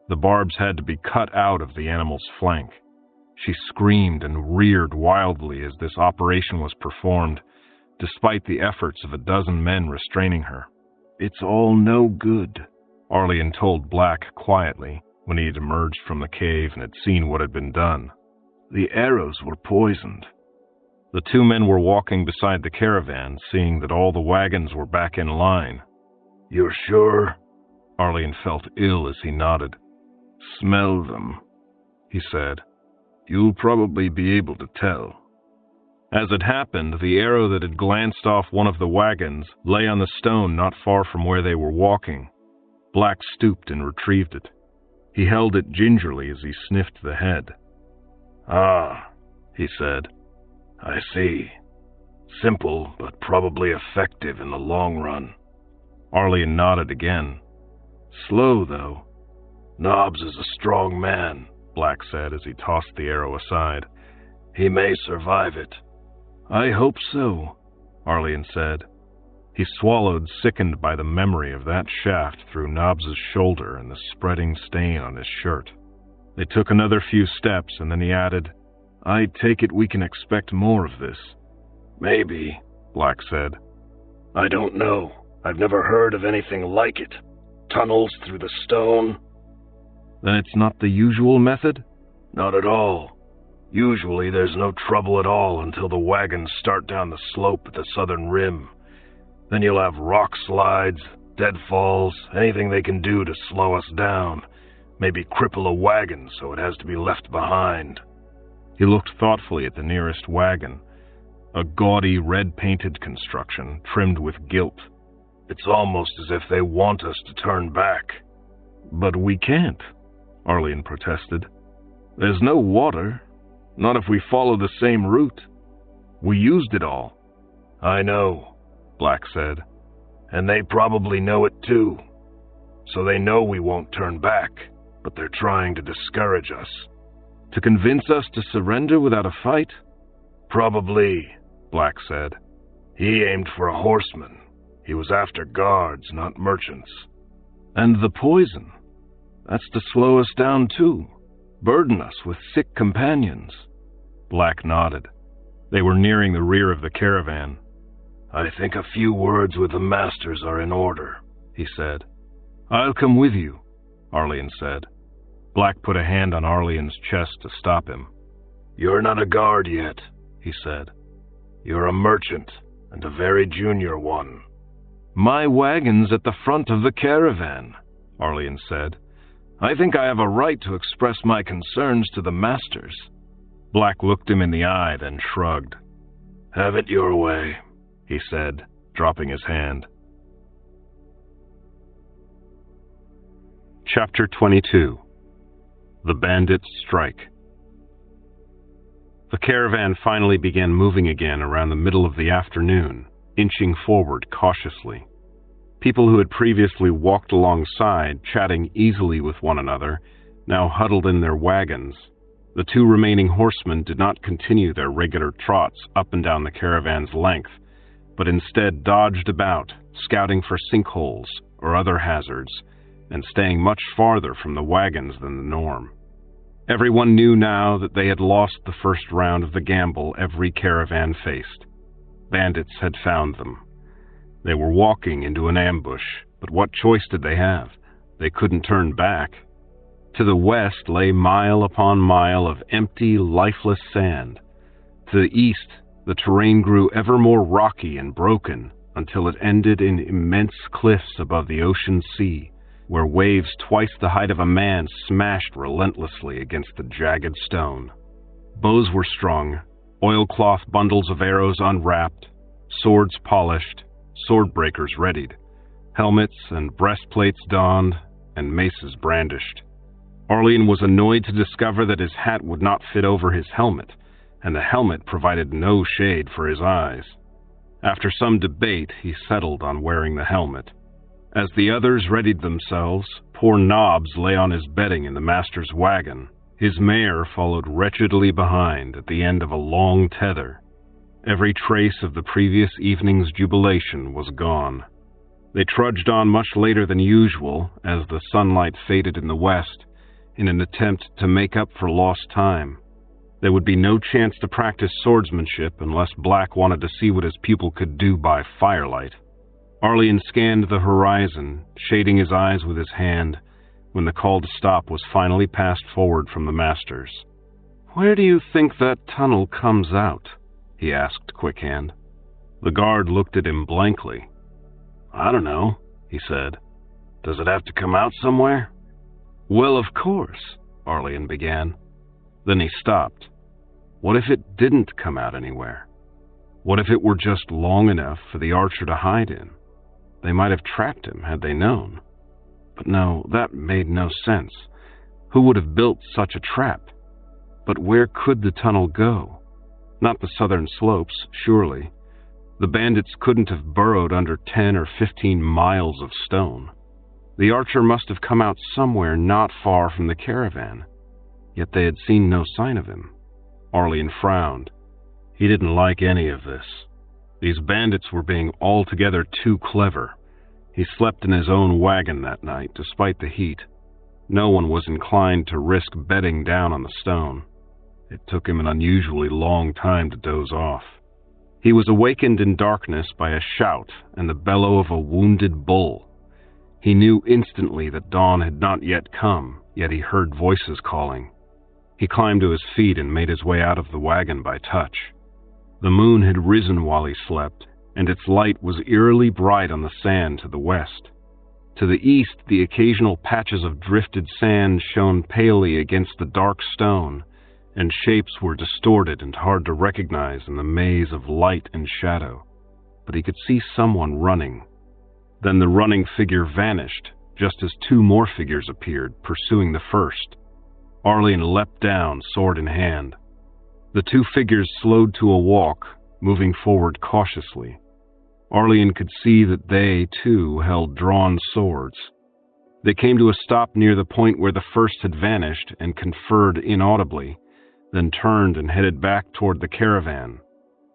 The barbs had to be cut out of the animal's flank. She screamed and reared wildly as this operation was performed, despite the efforts of a dozen men restraining her. It's all no good, Arlian told Black quietly when he had emerged from the cave and had seen what had been done. The arrows were poisoned. The 2 men were walking beside the caravan, seeing that all the wagons were back in line. You're sure? Arlian felt ill as he nodded. Smell them, he said. You'll probably be able to tell. As it happened, the arrow that had glanced off one of the wagons lay on the stone not far from where they were walking. Black stooped and retrieved it. He held it gingerly as he sniffed the head. Ah, he said. I see. Simple, but probably effective in the long run. Arlian nodded again. Slow, though. Nobbs is a strong man, Black said as he tossed the arrow aside. He may survive it. I hope so, Arlian said. He swallowed, sickened by the memory of that shaft through Nobbs's shoulder and the spreading stain on his shirt. They took another few steps, and then he added, I take it we can expect more of this. Maybe, Black said. I don't know. I've never heard of anything like it. Tunnels through the stone. Then it's not the usual method? Not at all. Usually there's no trouble at all until the wagons start down the slope at the southern rim. Then you'll have rock slides, deadfalls, anything they can do to slow us down. Maybe cripple a wagon so it has to be left behind. He looked thoughtfully at the nearest wagon, a gaudy red-painted construction trimmed with gilt. It's almost as if they want us to turn back. But we can't, Arlian protested. There's no water, not if we follow the same route. We used it all. I know, Black said, and they probably know it too. So they know we won't turn back, but they're trying to discourage us. To convince us to surrender without a fight? Probably, Black said. He aimed for a horseman. He was after guards, not merchants. And the poison? That's to slow us down too, burden us with sick companions. Black nodded. They were nearing the rear of the caravan. I think a few words with the masters are in order, he said. I'll come with you, Arlian said. Black put a hand on Arlian's chest to stop him. You're not a guard yet, he said. You're a merchant, and a very junior one. My wagon's at the front of the caravan, Arlian said. "I think I have a right to express my concerns to the masters." Black looked him in the eye, then shrugged. "Have it your way," he said, dropping his hand. Chapter 22. The Bandits Strike. The caravan finally began moving again around the middle of the afternoon, inching forward cautiously. People who had previously walked alongside, chatting easily with one another, now huddled in their wagons. The two remaining horsemen did not continue their regular trots up and down the caravan's length, but instead dodged about, scouting for sinkholes or other hazards, and staying much farther from the wagons than the norm. Everyone knew now that they had lost the first round of the gamble every caravan faced. Bandits had found them. They were walking into an ambush, but what choice did they have? They couldn't turn back. To the west lay mile upon mile of empty, lifeless sand. To the east, the terrain grew ever more rocky and broken until it ended in immense cliffs above the ocean sea, where waves twice the height of a man smashed relentlessly against the jagged stone. Bows were strung, oilcloth bundles of arrows unwrapped, swords polished, sword breakers readied, helmets and breastplates donned, and maces brandished. Arlian was annoyed to discover that his hat would not fit over his helmet, and the helmet provided no shade for his eyes. After some debate, he settled on wearing the helmet. As the others readied themselves, poor Nobbs lay on his bedding in the master's wagon. His mare followed wretchedly behind at the end of a long tether. Every trace of the previous evening's jubilation was gone. They trudged on much later than usual as the sunlight faded in the west, in an attempt to make up for lost time. There would be no chance to practice swordsmanship unless Black wanted to see what his pupil could do by firelight. Arlian scanned the horizon, shading his eyes with his hand, when the call to stop was finally passed forward from the masters. "Where do you think that tunnel comes out?" he asked Quickhand. The guard looked at him blankly. "I don't know," he said. "Does it have to come out somewhere?" "Well, of course," Arlian began. Then he stopped. What if it didn't come out anywhere? What if it were just long enough for the archer to hide in? They might have trapped him had they known. But no, that made no sense. Who would have built such a trap? But where could the tunnel go? Not the southern slopes, surely. The bandits couldn't have burrowed under 10 or 15 miles of stone. The archer must have come out somewhere not far from the caravan. Yet they had seen no sign of him. Arlian frowned. He didn't like any of this. These bandits were being altogether too clever. He slept in his own wagon that night, despite the heat. No one was inclined to risk bedding down on the stone. It took him an unusually long time to doze off. He was awakened in darkness by a shout and the bellow of a wounded bull. He knew instantly that dawn had not yet come, yet he heard voices calling. He climbed to his feet and made his way out of the wagon by touch. The moon had risen while he slept, and its light was eerily bright on the sand to the west. To the east, the occasional patches of drifted sand shone palely against the dark stone, and shapes were distorted and hard to recognize in the maze of light and shadow. But he could see someone running. Then the running figure vanished, just as two more figures appeared, pursuing the first. Arlian leapt down, sword in hand. The two figures slowed to a walk, moving forward cautiously. Arlian could see that they, too, held drawn swords. They came to a stop near the point where the first had vanished and conferred inaudibly, then turned and headed back toward the caravan.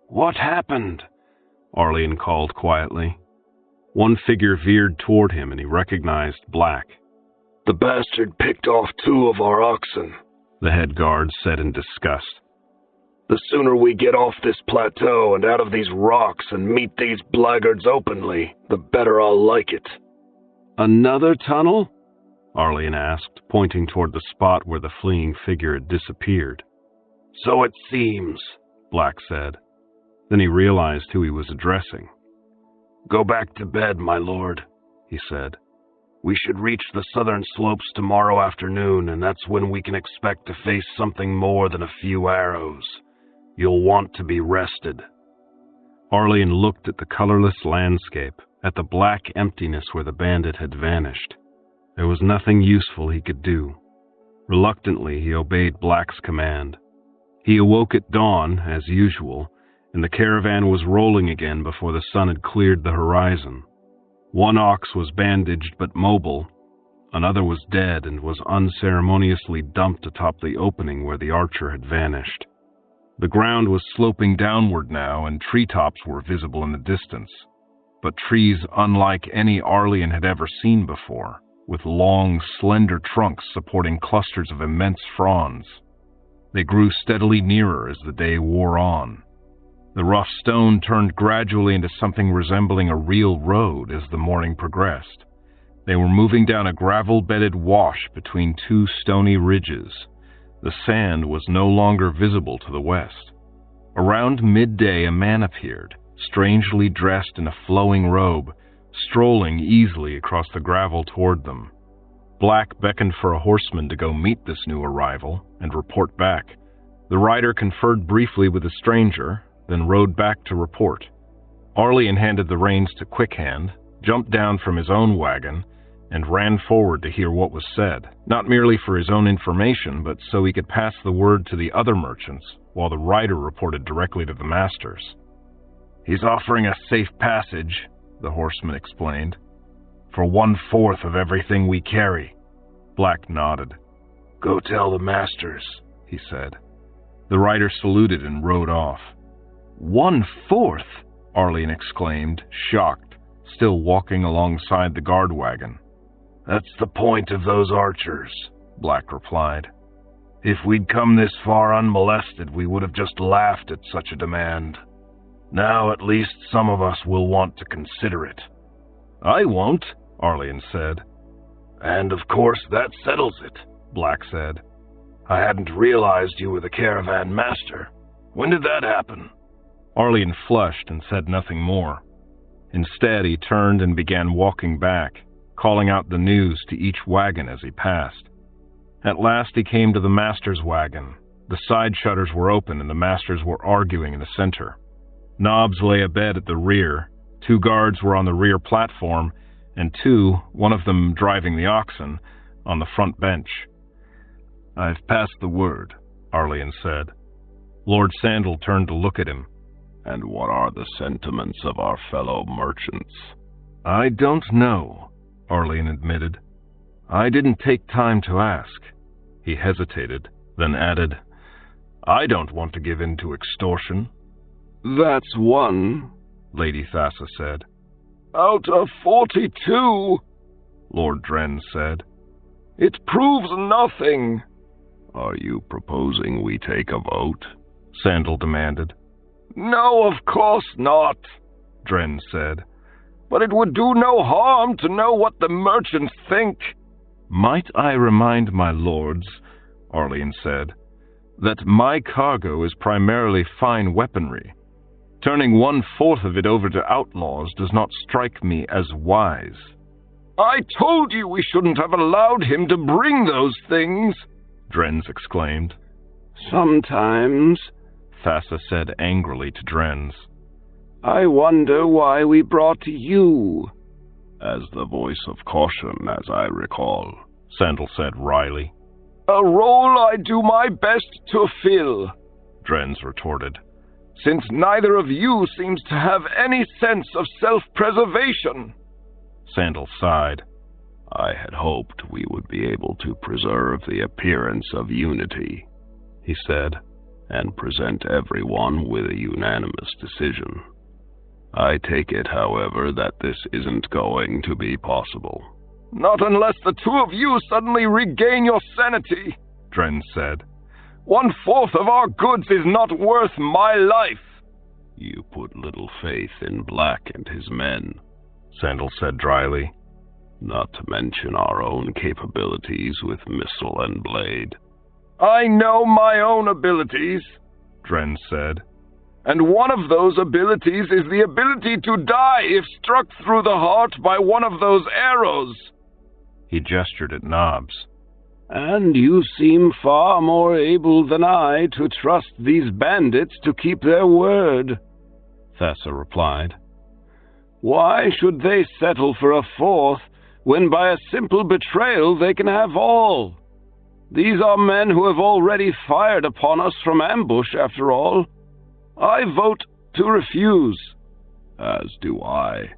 "What happened?" Arlian called quietly. One figure veered toward him and he recognized Black. "The bastard picked off 2 of our oxen," the head guard said in disgust. "The sooner we get off this plateau and out of these rocks and meet these blackguards openly, the better I'll like it." "Another tunnel?" Arlian asked, pointing toward the spot where the fleeing figure had disappeared. "So it seems," Black said. Then he realized who he was addressing. "Go back to bed, my lord," he said. We should reach the southern slopes tomorrow afternoon, and that's when we can expect to face something more than a few arrows. You'll want to be rested." Arlian looked at the colorless landscape, at the black emptiness where the bandit had vanished. There was nothing useful he could do. Reluctantly, he obeyed Black's command. He awoke at dawn, as usual, and the caravan was rolling again before the sun had cleared the horizon. One ox was bandaged but mobile, another was dead and was unceremoniously dumped atop the opening where the archer had vanished. The ground was sloping downward now, and treetops were visible in the distance, but trees unlike any Arlian had ever seen before, with long, slender trunks supporting clusters of immense fronds. They grew steadily nearer as the day wore on. The rough stone turned gradually into something resembling a real road as the morning progressed. They were moving down a gravel-bedded wash between two stony ridges. The sand was no longer visible to the west. Around midday, a man appeared, strangely dressed in a flowing robe, strolling easily across the gravel toward them. Black beckoned for a horseman to go meet this new arrival and report back. The rider conferred briefly with the stranger, then rode back to report. Arlian handed the reins to Quickhand, jumped down from his own wagon, and ran forward to hear what was said, not merely for his own information, but so he could pass the word to the other merchants, while the rider reported directly to the masters. "He's offering us safe passage," the horseman explained, "for 1/4 of everything we carry." Black nodded. "Go tell the masters," he said. The rider saluted and rode off. 1/4? Arlian exclaimed, shocked, still walking alongside the guard wagon. "That's the point of those archers," Black replied. "If we'd come this far unmolested, we would have just laughed at such a demand. Now at least some of us will want to consider it." "I won't," Arlian said. "And of course that settles it," Black said. "I hadn't realized you were the caravan master. When did that happen?" Arlian flushed and said nothing more. Instead, he turned and began walking back, calling out the news to each wagon as he passed. At last he came to the master's wagon. The side shutters were open and the masters were arguing in the center. Nobbs lay abed at the rear. 2 guards were on the rear platform, and 2, one of them driving the oxen, on the front bench. "I've passed the word," Arlian said. Lord Sandal turned to look at him. "And what are the sentiments of our fellow merchants?" "I don't know," Arlian admitted. "I didn't take time to ask." He hesitated, then added, "I don't want to give in to extortion." "That's 1, Lady Thassa said. "Out of 42, Lord Dren said. "It proves nothing." "Are you proposing we take a vote?" Sandal demanded. "No, of course not," Dren said. "But it would do no harm to know what the merchants think." "Might I remind my lords," Arlian said, "that my cargo is primarily fine weaponry. Turning 1/4 of it over to outlaws does not strike me as wise." "I told you we shouldn't have allowed him to bring those things," Drens exclaimed. "Sometimes," Thassa said angrily to Drens, "I wonder why we brought you." "As the voice of caution, as I recall," Sandal said wryly. "A role I do my best to fill," Drens retorted, "since neither of you seems to have any sense of self-preservation." Sandal sighed. "I had hoped we would be able to preserve the appearance of unity," he said, "and present everyone with a unanimous decision. I take it, however, that this isn't going to be possible." "Not unless the 2 of you suddenly regain your sanity," Dren said. 1/4 of our goods is not worth my life." "You put little faith in Black and his men," Sandal said dryly. "Not to mention our own capabilities with missile and blade." "I know my own abilities," Dren said. "And one of those abilities is the ability to die if struck through the heart by one of those arrows." He gestured at Nobbs. "And you seem far more able than I to trust these bandits to keep their word," Thessa replied. "Why should they settle for a fourth when by a simple betrayal they can have all? These are men who have already fired upon us from ambush, after all. I vote to refuse." "As do I,"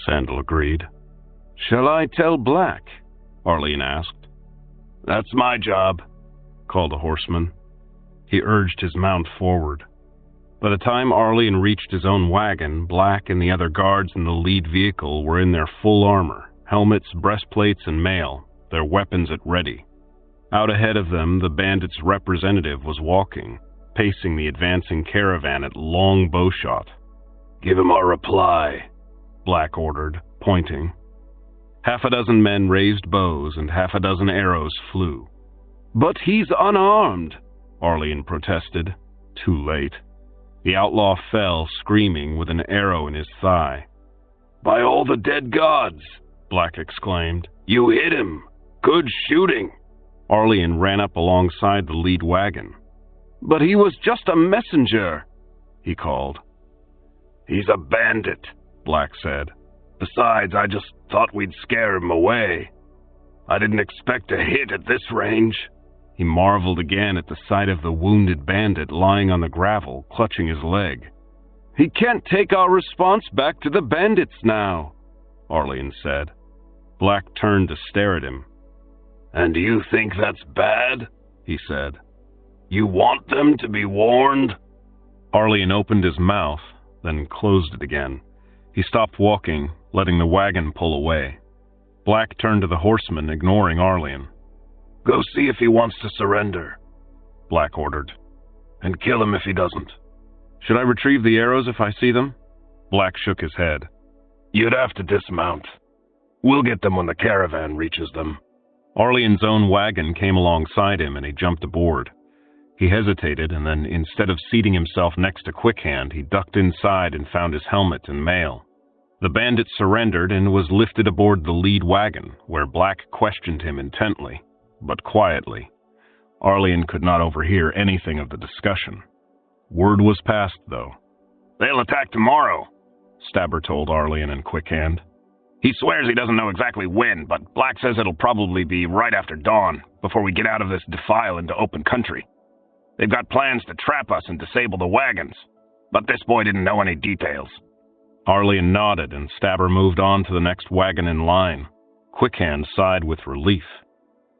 Sandal agreed. "Shall I tell Black?" Arlene asked. "That's my job," called a horseman. He urged his mount forward. By the time Arlene reached his own wagon, Black and the other guards in the lead vehicle were in their full armor, helmets, breastplates, and mail, their weapons at ready. Out ahead of them, the bandits' representative was walking, pacing the advancing caravan at long bowshot. "Give him our reply," Black ordered, pointing. Half a dozen men raised bows and half a dozen arrows flew. "But he's unarmed," Arlene protested. Too late. The outlaw fell, screaming, with an arrow in his thigh. "By all the dead gods," Black exclaimed. "You hit him! Good shooting!" Arlene ran up alongside the lead wagon. "But he was just a messenger," he called. "He's a bandit," Black said. "Besides, I just thought we'd scare him away. I didn't expect a hit at this range." He marveled again at the sight of the wounded bandit lying on the gravel, clutching his leg. "He can't take our response back to the bandits now," Arlene said. Black turned to stare at him. "And you think that's bad?" he said. "You want them to be warned?" Arlene opened his mouth, then closed it again. He stopped walking, letting the wagon pull away. Black turned to the horseman, ignoring Arlene. "Go see if he wants to surrender," Black ordered. "and kill him if he doesn't." "Should I retrieve the arrows if I see them?" Black shook his head. "You'd have to dismount. We'll get them when the caravan reaches them." Arlene's own wagon came alongside him and he jumped aboard. He hesitated, and then instead of seating himself next to Quick Hand, he ducked inside and found his helmet and mail. The bandit surrendered and was lifted aboard the lead wagon, where Black questioned him intently, but quietly. Arlene could not overhear anything of the discussion. Word was passed, though. "They'll attack tomorrow," Stabber told Arlene and Quick Hand. "He swears he doesn't know exactly when, but Black says it'll probably be right after dawn, before we get out of this defile into open country. They've got plans to trap us and disable the wagons, but this boy didn't know any details." Arlene nodded, and Stabber moved on to the next wagon in line. Quick Hand sighed with relief.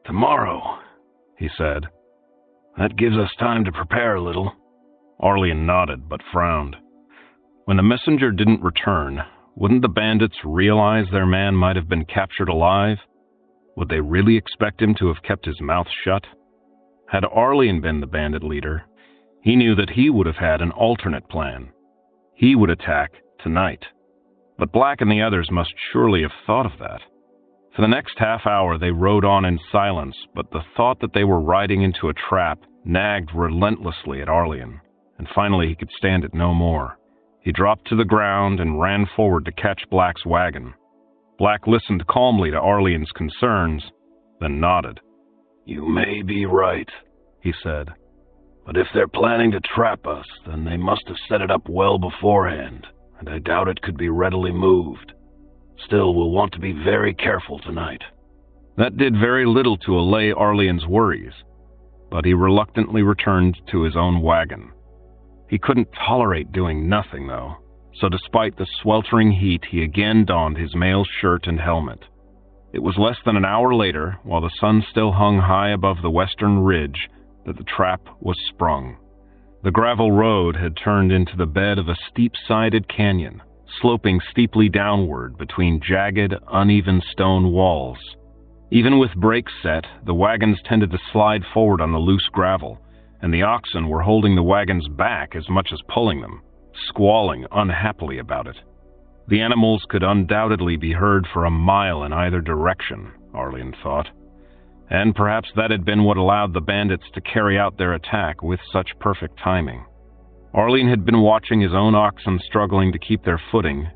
"Tomorrow," he said. "That gives us time to prepare a little." Arlene nodded, but frowned. When the messenger didn't return, wouldn't the bandits realize their man might have been captured alive? Would they really expect him to have kept his mouth shut? Had Arlene been the bandit leader, he knew that he would have had an alternate plan. He would attack tonight. But Black and the others must surely have thought of that. For the next half hour they rode on in silence, but the thought that they were riding into a trap nagged relentlessly at Arlene, and finally he could stand it no more. He dropped to the ground and ran forward to catch Black's wagon. Black listened calmly to Arlene's concerns, then nodded. "You may be right," he said. "But if they're planning to trap us, then they must have set it up well beforehand, and I doubt it could be readily moved. Still, we'll want to be very careful tonight." That did very little to allay Arlene's worries, but he reluctantly returned to his own wagon. He couldn't tolerate doing nothing, though, so despite the sweltering heat, he again donned his mail shirt and helmet. It was less than an hour later, while the sun still hung high above the western ridge, that the trap was sprung. The gravel road had turned into the bed of a steep-sided canyon, sloping steeply downward between jagged, uneven stone walls. Even with brakes set, the wagons tended to slide forward on the loose gravel, and the oxen were holding the wagons back as much as pulling them, squalling unhappily about it. The animals could undoubtedly be heard for a mile in either direction, Arlene thought, and perhaps that had been what allowed the bandits to carry out their attack with such perfect timing. Arlene had been watching his own oxen struggling to keep their footing,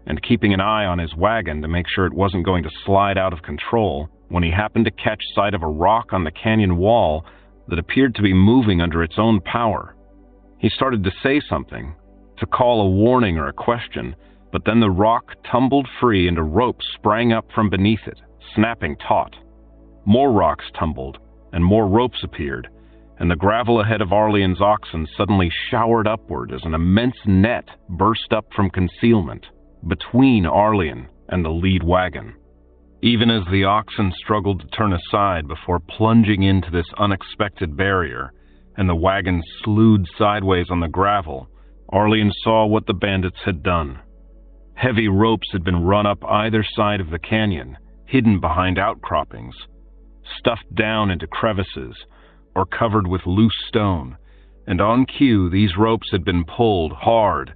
and keeping an eye on his wagon to make sure it wasn't going to slide out of control, when he happened to catch sight of a rock on the canyon wall that appeared to be moving under its own power. He started to say something, to call a warning or a question, but then the rock tumbled free and a rope sprang up from beneath it, snapping taut. More rocks tumbled, and more ropes appeared, and the gravel ahead of Arleon's oxen suddenly showered upward as an immense net burst up from concealment between Arleon and the lead wagon. Even as the oxen struggled to turn aside before plunging into this unexpected barrier, and the wagon slewed sideways on the gravel, Arleon saw what the bandits had done. Heavy ropes had been run up either side of the canyon, hidden behind outcroppings, stuffed down into crevices, or covered with loose stone, and on cue these ropes had been pulled hard,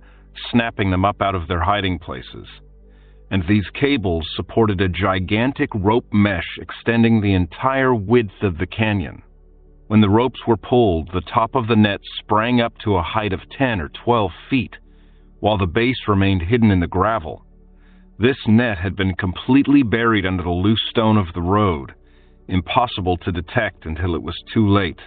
snapping them up out of their hiding places. And these cables supported a gigantic rope mesh extending the entire width of the canyon. When the ropes were pulled, the top of the net sprang up to a height of 10 or 12 feet, while the base remained hidden in the gravel. This net had been completely buried under the loose stone of the road, impossible to detect until it was too late.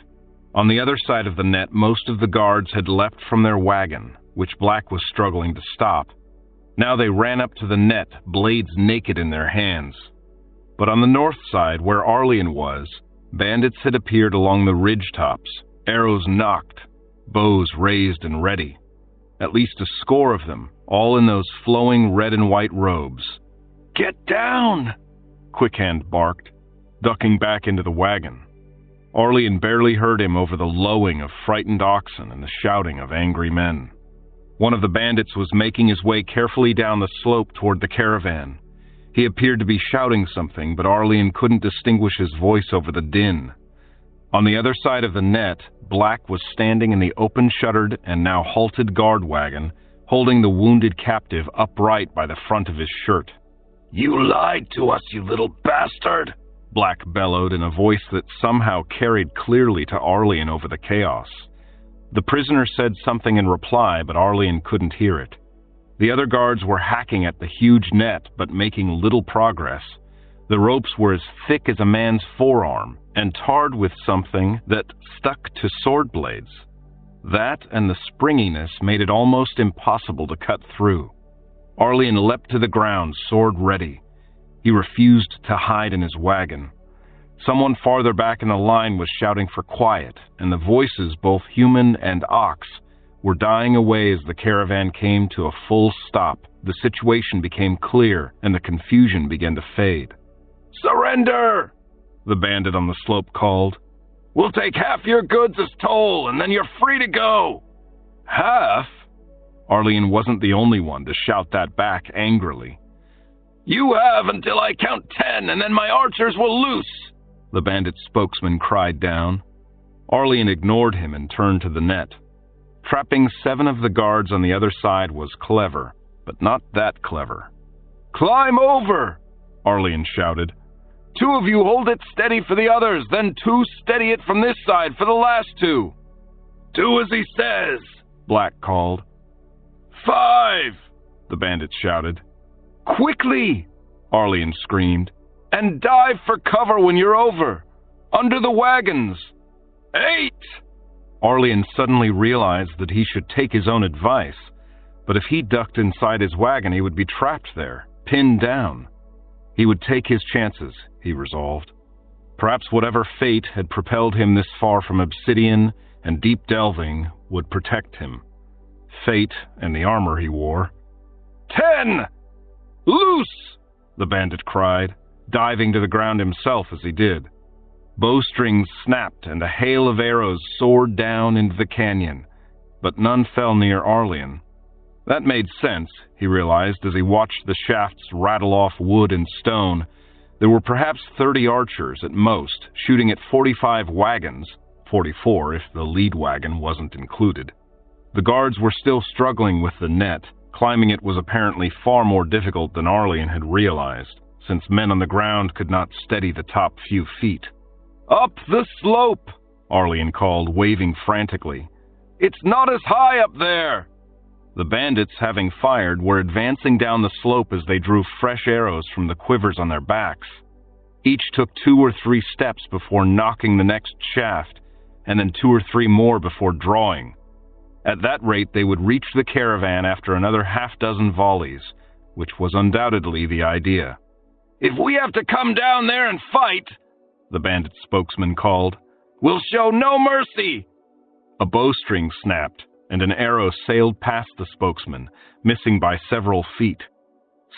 On the other side of the net, most of the guards had leapt from their wagon, which Black was struggling to stop. Now they ran up to the net, blades naked in their hands. But on the north side, where Arleon was, bandits had appeared along the ridge tops, arrows nocked, bows raised and ready. At least a score of them, all in those flowing red and white robes. "Get down!" Quickhand barked, ducking back into the wagon. Arleon barely heard him over the lowing of frightened oxen and the shouting of angry men. One of the bandits was making his way carefully down the slope toward the caravan. He appeared to be shouting something, but Arleon couldn't distinguish his voice over the din. On the other side of the net, Black was standing in the open-shuttered and now halted guard wagon, holding the wounded captive upright by the front of his shirt. "You lied to us, you little bastard!" Black bellowed in a voice that somehow carried clearly to Arleon over the chaos. The prisoner said something in reply, but Arleon couldn't hear it. The other guards were hacking at the huge net, but making little progress. The ropes were as thick as a man's forearm, and tarred with something that stuck to sword blades. That and the springiness made it almost impossible to cut through. Arleon leapt to the ground, sword ready. He refused to hide in his wagon. Someone farther back in the line was shouting for quiet, and the voices, both human and ox, were dying away as the caravan came to a full stop. The situation became clear, and the confusion began to fade. "Surrender!" the bandit on the slope called. "We'll take half your goods as toll, and then you're free to go." "Half?" Arleon wasn't the only one to shout that back angrily. "You have until I count 10, and then my archers will loose," the bandit's spokesman cried down. Arleon ignored him and turned to the net. Trapping 7 of the guards on the other side was clever, but not that clever. "Climb over!" Arleon shouted. "2 of you hold it steady for the others, then 2 steady it from this side for the last 2. "Do as he says," Black called. 5, the bandit shouted. "Quickly!" Arleon screamed. "And dive for cover when you're over. Under the wagons." 8! Arleon suddenly realized that he should take his own advice, but if he ducked inside his wagon, he would be trapped there, pinned down. He would take his chances, he resolved. Perhaps whatever fate had propelled him this far from obsidian and deep delving would protect him. Fate and the armor he wore. 10! "Loose!" the bandit cried, diving to the ground himself as he did. Bowstrings snapped and a hail of arrows soared down into the canyon, but none fell near Arleon. That made sense, he realized as he watched the shafts rattle off wood and stone. There were perhaps 30 archers at most, shooting at 45 wagons, 44 if the lead wagon wasn't included. The guards were still struggling with the net. Climbing it was apparently far more difficult than Arleon had realized, since men on the ground could not steady the top few feet. "Up the slope!" Arleon called, waving frantically. "It's not as high up there!" The bandits, having fired, were advancing down the slope as they drew fresh arrows from the quivers on their backs. Each took 2 or 3 steps before knocking the next shaft, and then 2 or 3 more before drawing. At that rate, they would reach the caravan after another half-dozen volleys, which was undoubtedly the idea. "If we have to come down there and fight," the bandit spokesman called, "we'll show no mercy." A bowstring snapped, and an arrow sailed past the spokesman, missing by several feet.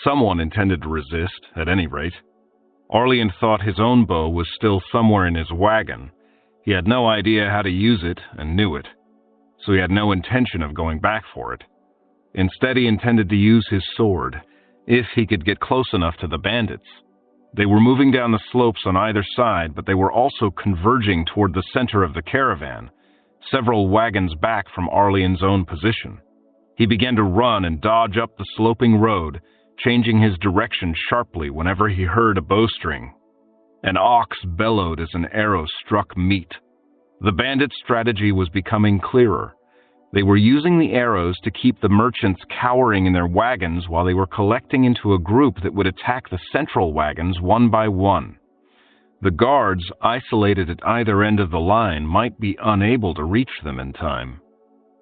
Someone intended to resist, at any rate. Arlian thought his own bow was still somewhere in his wagon. He had no idea how to use it and knew it, so he had no intention of going back for it. Instead, he intended to use his sword, if he could get close enough to the bandits. They were moving down the slopes on either side, but they were also converging toward the center of the caravan, several wagons back from Arlian's own position. He began to run and dodge up the sloping road, changing his direction sharply whenever he heard a bowstring. An ox bellowed as an arrow struck meat. The bandits' strategy was becoming clearer. They were using the arrows to keep the merchants cowering in their wagons while they were collecting into a group that would attack the central wagons one by one. The guards, isolated at either end of the line, might be unable to reach them in time.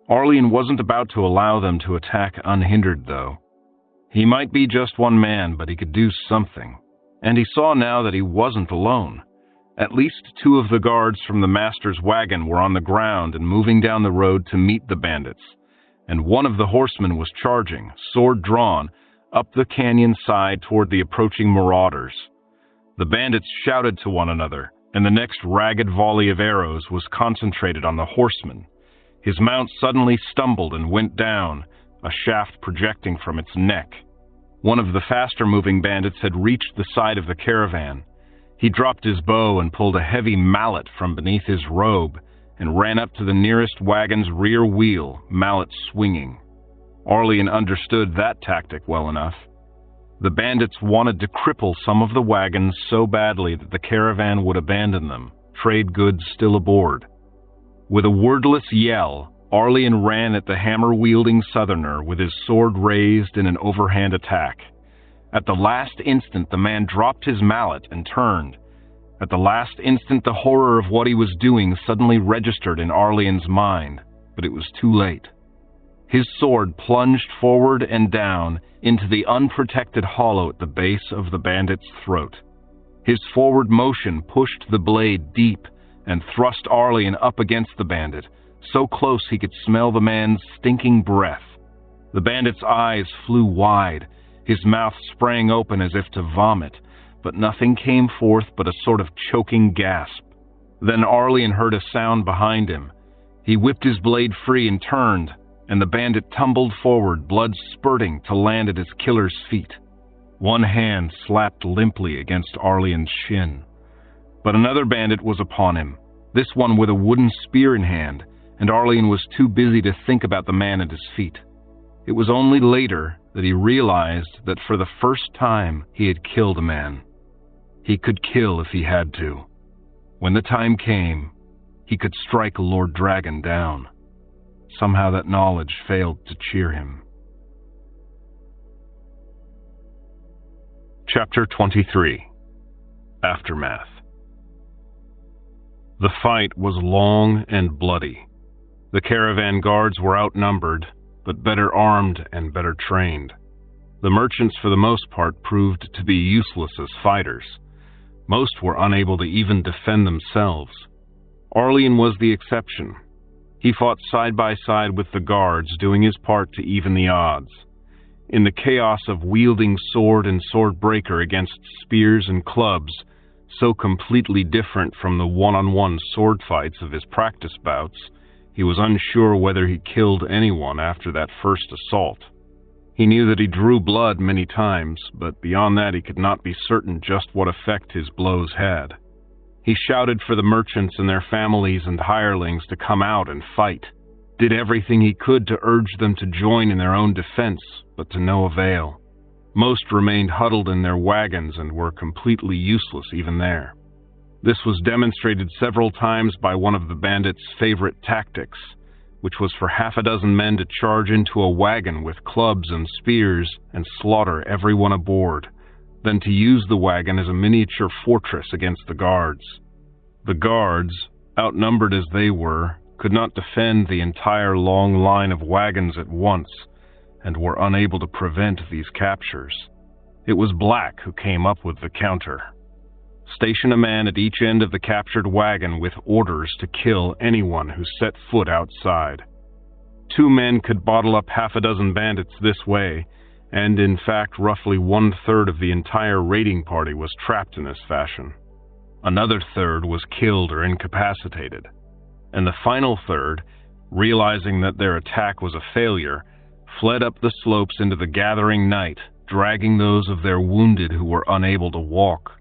Arlian wasn't about to allow them to attack unhindered, though. He might be just one man, but he could do something. And he saw now that he wasn't alone. At least 2 of the guards from the master's wagon were on the ground and moving down the road to meet the bandits, and one of the horsemen was charging, sword drawn, up the canyon side toward the approaching marauders. The bandits shouted to one another, and the next ragged volley of arrows was concentrated on the horseman. His mount suddenly stumbled and went down, a shaft projecting from its neck. One of the faster-moving bandits had reached the side of the caravan. He dropped his bow and pulled a heavy mallet from beneath his robe and ran up to the nearest wagon's rear wheel, mallet swinging. Arlian understood that tactic well enough. The bandits wanted to cripple some of the wagons so badly that the caravan would abandon them, trade goods still aboard. With a wordless yell, Arlian ran at the hammer-wielding southerner with his sword raised in an overhand attack. At the last instant, the man dropped his mallet and turned. At the last instant, the horror of what he was doing suddenly registered in Arlian's mind, but it was too late. His sword plunged forward and down into the unprotected hollow at the base of the bandit's throat. His forward motion pushed the blade deep and thrust Arlian up against the bandit, so close he could smell the man's stinking breath. The bandit's eyes flew wide. His mouth sprang open as if to vomit, but nothing came forth but a sort of choking gasp. Then Arlian heard a sound behind him. He whipped his blade free and turned, and the bandit tumbled forward, blood spurting, to land at his killer's feet. One hand slapped limply against Arlian's shin. But another bandit was upon him, this one with a wooden spear in hand, and Arlian was too busy to think about the man at his feet. It was only later that he realized that for the first time he had killed a man. He could kill if he had to. When the time came, he could strike Lord Dragon down. Somehow that knowledge failed to cheer him. Chapter 23. Aftermath. The fight was long and bloody. The caravan guards were outnumbered, but better armed and better trained. The merchants, for the most part, proved to be useless as fighters. Most were unable to even defend themselves. Arlian was the exception. He fought side by side with the guards, doing his part to even the odds. In the chaos of wielding sword and sword-breaker against spears and clubs, so completely different from the one-on-one sword fights of his practice bouts, he was unsure whether he killed anyone after that first assault. He knew that he drew blood many times, but beyond that he could not be certain just what effect his blows had. He shouted for the merchants and their families and hirelings to come out and fight, did everything he could to urge them to join in their own defense, but to no avail. Most remained huddled in their wagons and were completely useless even there. This was demonstrated several times by one of the bandits' favorite tactics, which was for half a dozen men to charge into a wagon with clubs and spears and slaughter everyone aboard, than to use the wagon as a miniature fortress against the guards. The guards, outnumbered as they were, could not defend the entire long line of wagons at once, and were unable to prevent these captures. It was Black who came up with the counter. Station a man at each end of the captured wagon with orders to kill anyone who set foot outside. 2 men could bottle up half a dozen bandits this way, and in fact roughly 1/3 of the entire raiding party was trapped in this fashion. Another third was killed or incapacitated, and the final third, realizing that their attack was a failure, fled up the slopes into the gathering night, dragging those of their wounded who were unable to walk.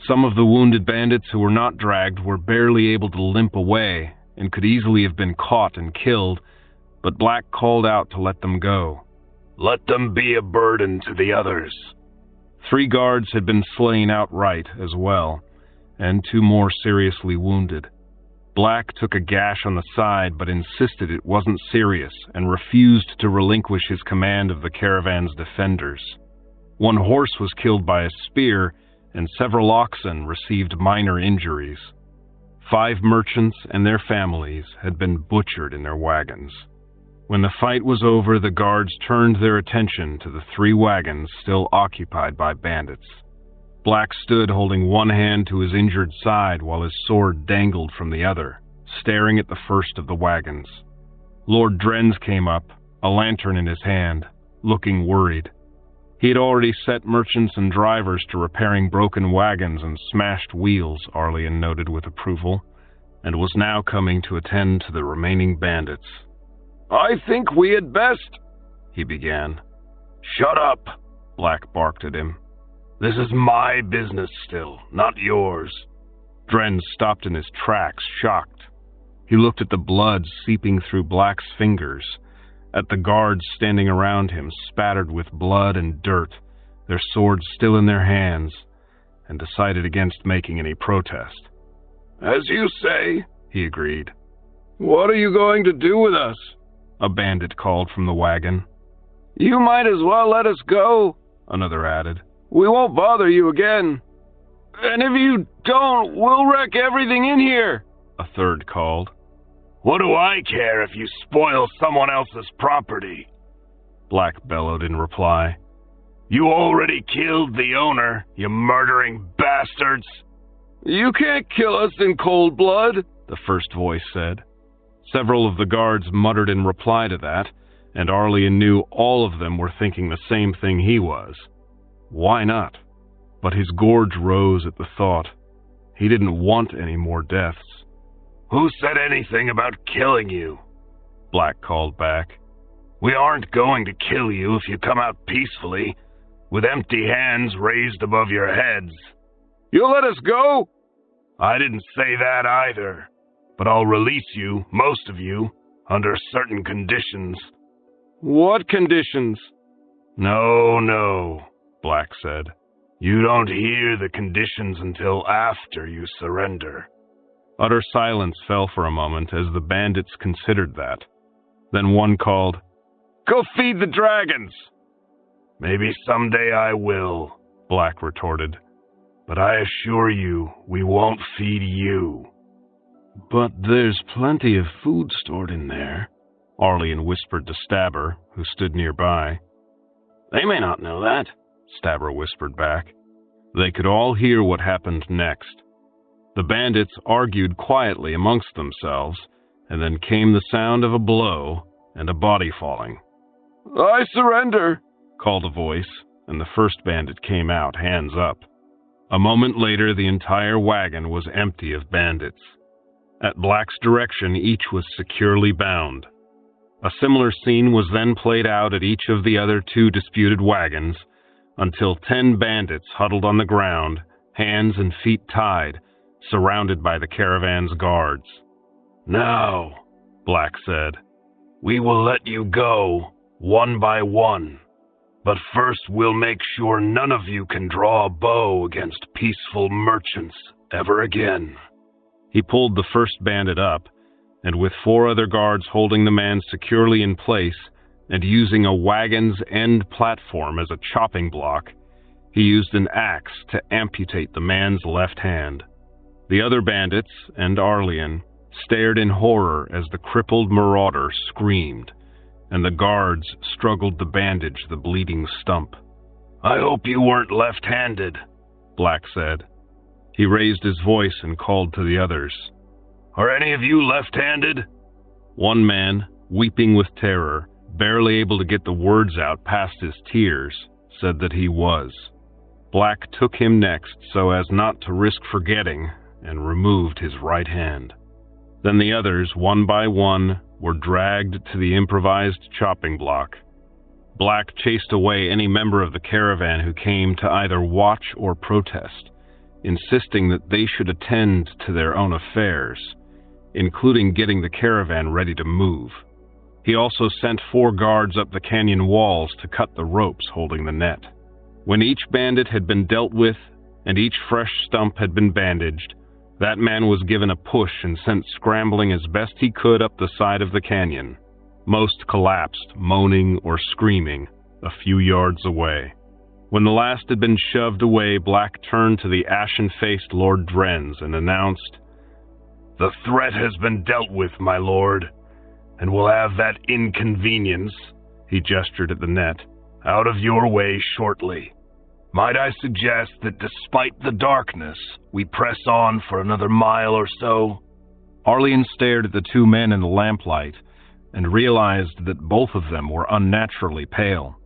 Some of the wounded bandits who were not dragged were barely able to limp away and could easily have been caught and killed, but Black called out to let them go. Let them be a burden to the others. 3 guards had been slain outright as well, and 2 more seriously wounded. Black took a gash on the side but insisted it wasn't serious and refused to relinquish his command of the caravan's defenders. 1 horse was killed by a spear, and several oxen received minor injuries. 5 merchants and their families had been butchered in their wagons. When the fight was over, the guards turned their attention to the 3 wagons still occupied by bandits. Black stood holding one hand to his injured side while his sword dangled from the other, staring at the first of the wagons. Lord Drenz came up, a lantern in his hand, looking worried. He had already set merchants and drivers to repairing broken wagons and smashed wheels, Arlian noted with approval, and was now coming to attend to the remaining bandits. I think we had best, he began. Shut up, Black barked at him. This is my business still, not yours. Drenz stopped in his tracks, shocked. He looked at the blood seeping through Black's fingers, at the guards standing around him, spattered with blood and dirt, their swords still in their hands, and decided against making any protest. As you say, he agreed. What are you going to do with us? A bandit called from the wagon. You might as well let us go, another added. We won't bother you again. And if you don't, we'll wreck everything in here, a third called. What do I care if you spoil someone else's property? Black bellowed in reply. You already killed the owner, you murdering bastards. You can't kill us in cold blood, the first voice said. Several of the guards muttered in reply to that, and Arlian knew all of them were thinking the same thing he was. Why not? But his gorge rose at the thought. He didn't want any more deaths. Who said anything about killing you? Black called back. We aren't going to kill you if you come out peacefully, with empty hands raised above your heads. You'll let us go? I didn't say that either, but I'll release you, most of you, under certain conditions. What conditions? No, Black said. You don't hear the conditions until after you surrender. Utter silence fell for a moment as the bandits considered that. Then one called, Go feed the dragons! Maybe someday I will, Black retorted. But I assure you, we won't feed you. But there's plenty of food stored in there, Arlian whispered to Stabber, who stood nearby. They may not know that, Stabber whispered back. They could all hear what happened next. The bandits argued quietly amongst themselves, and then came the sound of a blow and a body falling. I surrender, called a voice, and the first bandit came out, hands up. A moment later, the entire wagon was empty of bandits. At Black's direction, each was securely bound. A similar scene was then played out at each of the other 2 disputed wagons, until 10 bandits huddled on the ground, hands and feet tied, surrounded by the caravan's guards. Now, Black said, we will let you go, one by one. But first we'll make sure none of you can draw a bow against peaceful merchants ever again. He pulled the first bandit up, and with 4 other guards holding the man securely in place and using a wagon's end platform as a chopping block, He used an axe to amputate the man's left hand. The other bandits and Arlian stared in horror as the crippled marauder screamed, and the guards struggled to bandage the bleeding stump. "I hope you weren't left-handed," Black said. He raised his voice and called to the others. "Are any of you left-handed?" One man, weeping with terror, barely able to get the words out past his tears, said that he was. Black took him next so as not to risk forgetting and removed his right hand. Then the others, one by one, were dragged to the improvised chopping block. Black chased away any member of the caravan who came to either watch or protest, insisting that they should attend to their own affairs, including getting the caravan ready to move. He also sent 4 guards up the canyon walls to cut the ropes holding the net. When each bandit had been dealt with and each fresh stump had been bandaged, that man was given a push and sent scrambling as best he could up the side of the canyon. Most collapsed, moaning or screaming, a few yards away. When the last had been shoved away, Black turned to the ashen-faced Lord Drenz and announced, "The threat has been dealt with, my lord, and we'll have that inconvenience," he gestured at the net, "out of your way shortly. Might I suggest that despite the darkness, we press on for another mile or so?" Arlian stared at the 2 men in the lamplight and realized that both of them were unnaturally pale.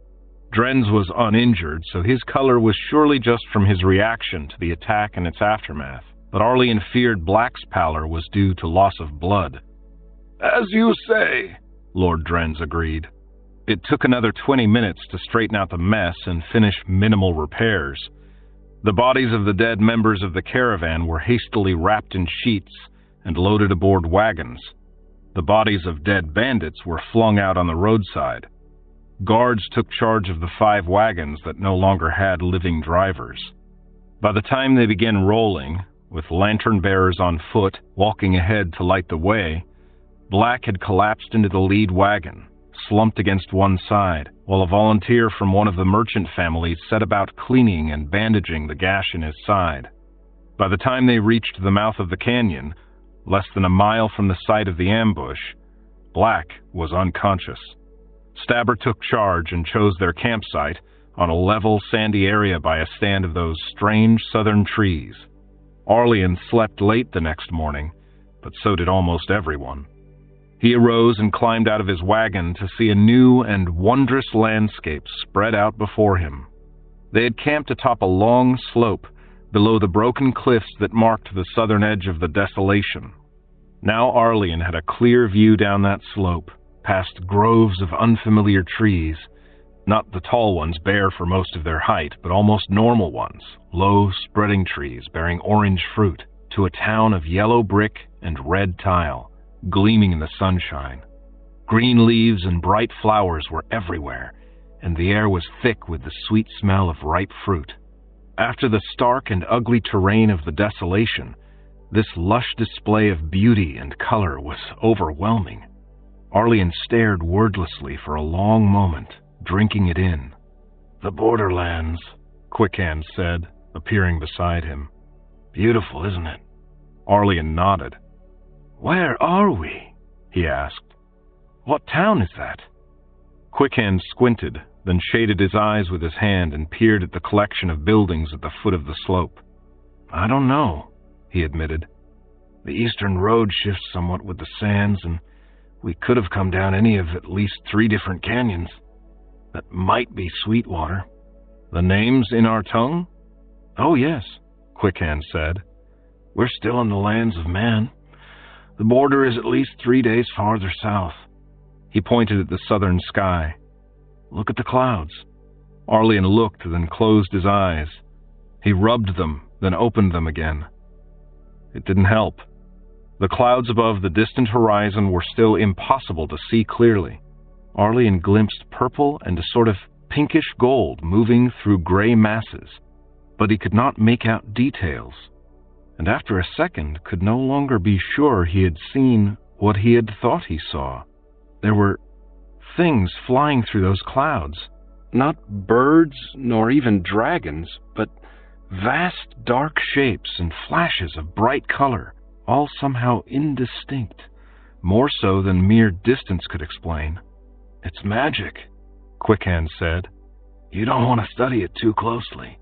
Drenz was uninjured, so his color was surely just from his reaction to the attack and its aftermath, but Arlian feared Black's pallor was due to loss of blood. "As you say," Lord Drenz agreed. It took another 20 minutes to straighten out the mess and finish minimal repairs. The bodies of the dead members of the caravan were hastily wrapped in sheets and loaded aboard wagons. The bodies of dead bandits were flung out on the roadside. Guards took charge of the 5 wagons that no longer had living drivers. By the time they began rolling, with lantern bearers on foot walking ahead to light the way, Black had collapsed into the lead wagon, slumped against one side, while a volunteer from one of the merchant families set about cleaning and bandaging the gash in his side. By the time they reached the mouth of the canyon, less than a mile from the site of the ambush, Black was unconscious. Stabber took charge and chose their campsite on a level, sandy area by a stand of those strange southern trees. Arlian slept late the next morning, but so did almost everyone. He arose and climbed out of his wagon to see a new and wondrous landscape spread out before him. They had camped atop a long slope below the broken cliffs that marked the southern edge of the desolation. Now Arlian had a clear view down that slope, past groves of unfamiliar trees, not the tall ones bare for most of their height, but almost normal ones, low, spreading trees bearing orange fruit, to a town of yellow brick and red tile, gleaming in the sunshine. Green leaves and bright flowers were everywhere, and the air was thick with the sweet smell of ripe fruit. After the stark and ugly terrain of the desolation, this lush display of beauty and color was overwhelming. Arlian stared wordlessly for a long moment, drinking it in. "The borderlands," Quickhand said, appearing beside him. "Beautiful, isn't it?" Arlian nodded. "Where are we?" he asked. "What town is that?" Quickhand squinted, then shaded his eyes with his hand and peered at the collection of buildings at the foot of the slope. "I don't know," he admitted. "The eastern road shifts somewhat with the sands, and we could have come down any of at least 3 different canyons. That might be Sweetwater." "The name's in our tongue?" "Oh, yes," Quickhand said. "We're still in the lands of man. The border is at least 3 days farther south." He pointed at the southern sky. "Look at the clouds." Arlian looked, then closed his eyes. He rubbed them, then opened them again. It didn't help. The clouds above the distant horizon were still impossible to see clearly. Arlian glimpsed purple and a sort of pinkish gold moving through gray masses, but he could not make out details, and after a second could no longer be sure he had seen what he had thought he saw. There were things flying through those clouds, Not birds nor even dragons, but vast dark shapes and flashes of bright color, all somehow indistinct, more so than mere distance could explain. It's magic, Quickhand said. You don't want to study it too closely.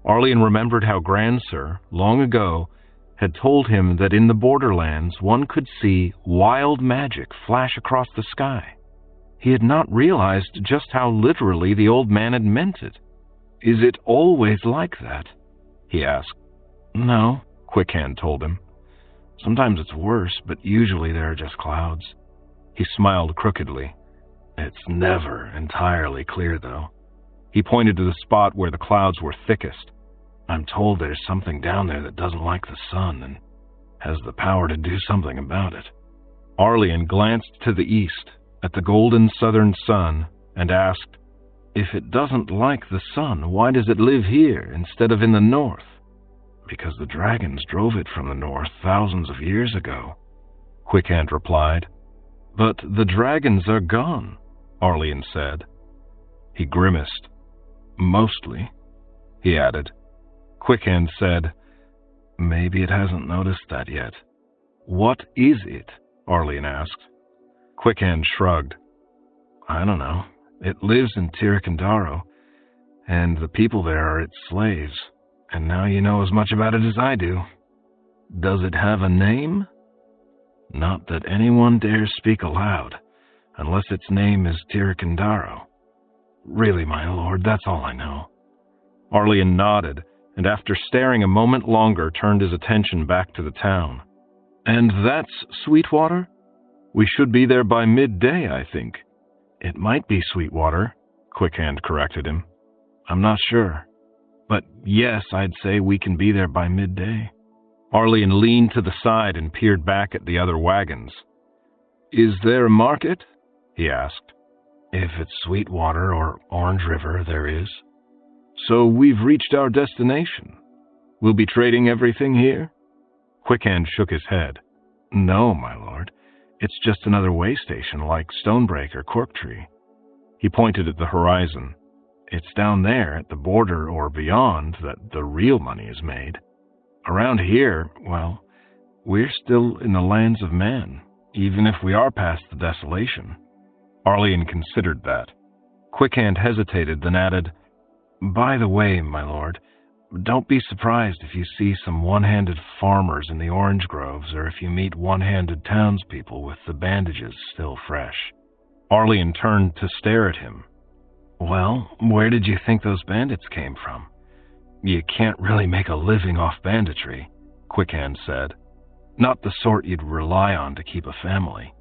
Arlian remembered how Grandsir, long ago, had told him that in the borderlands one could see wild magic flash across the sky. He had not realized just how literally the old man had meant it. Is it always like that? He asked. No, Quickhand told him. Sometimes it's worse, but usually there are just clouds. He smiled crookedly. It's never entirely clear, though. He pointed to the spot where the clouds were thickest. I'm told there's something down there that doesn't like the sun and has the power to do something about it. Arlian glanced to the east, at the golden southern sun, and asked, If it doesn't like the sun, why does it live here instead of in the north? Because the dragons drove it from the north thousands of years ago, Quickhand replied. But the dragons are gone, Arlian said. He grimaced. Mostly, he added. Quickhand said, Maybe it hasn't noticed that yet. What is it? Arlian asked. Quickhand shrugged. I don't know. It lives in Tirikandaro, and the people there are its slaves, and now you know as much about it as I do. Does it have a name? Not that anyone dares speak aloud, unless its name is Tirikandaro. Really, my lord, that's all I know. Arlian nodded, and after staring a moment longer, turned his attention back to the town. And that's Sweetwater? We should be there by midday, I think. It might be Sweetwater, Quickhand corrected him. I'm not sure. But yes, I'd say we can be there by midday. Arlian leaned to the side and peered back at the other wagons. Is there a market? He asked. If it's Sweetwater or Orange River, there is. So we've reached our destination. We'll be trading everything here? Quickhand shook his head. No, my lord. It's just another way station like Stonebreak or Corktree. He pointed at the horizon. It's down there at the border or beyond that the real money is made. Around here, well, we're still in the lands of man, even if we are past the desolation. Arlian considered that. Quickhand hesitated, then added, By the way, my lord, don't be surprised if you see some one-handed farmers in the orange groves or if you meet one-handed townspeople with the bandages still fresh. Arlian turned to stare at him. Well, where did you think those bandits came from? You can't really make a living off banditry, Quickhand said. Not the sort you'd rely on to keep a family.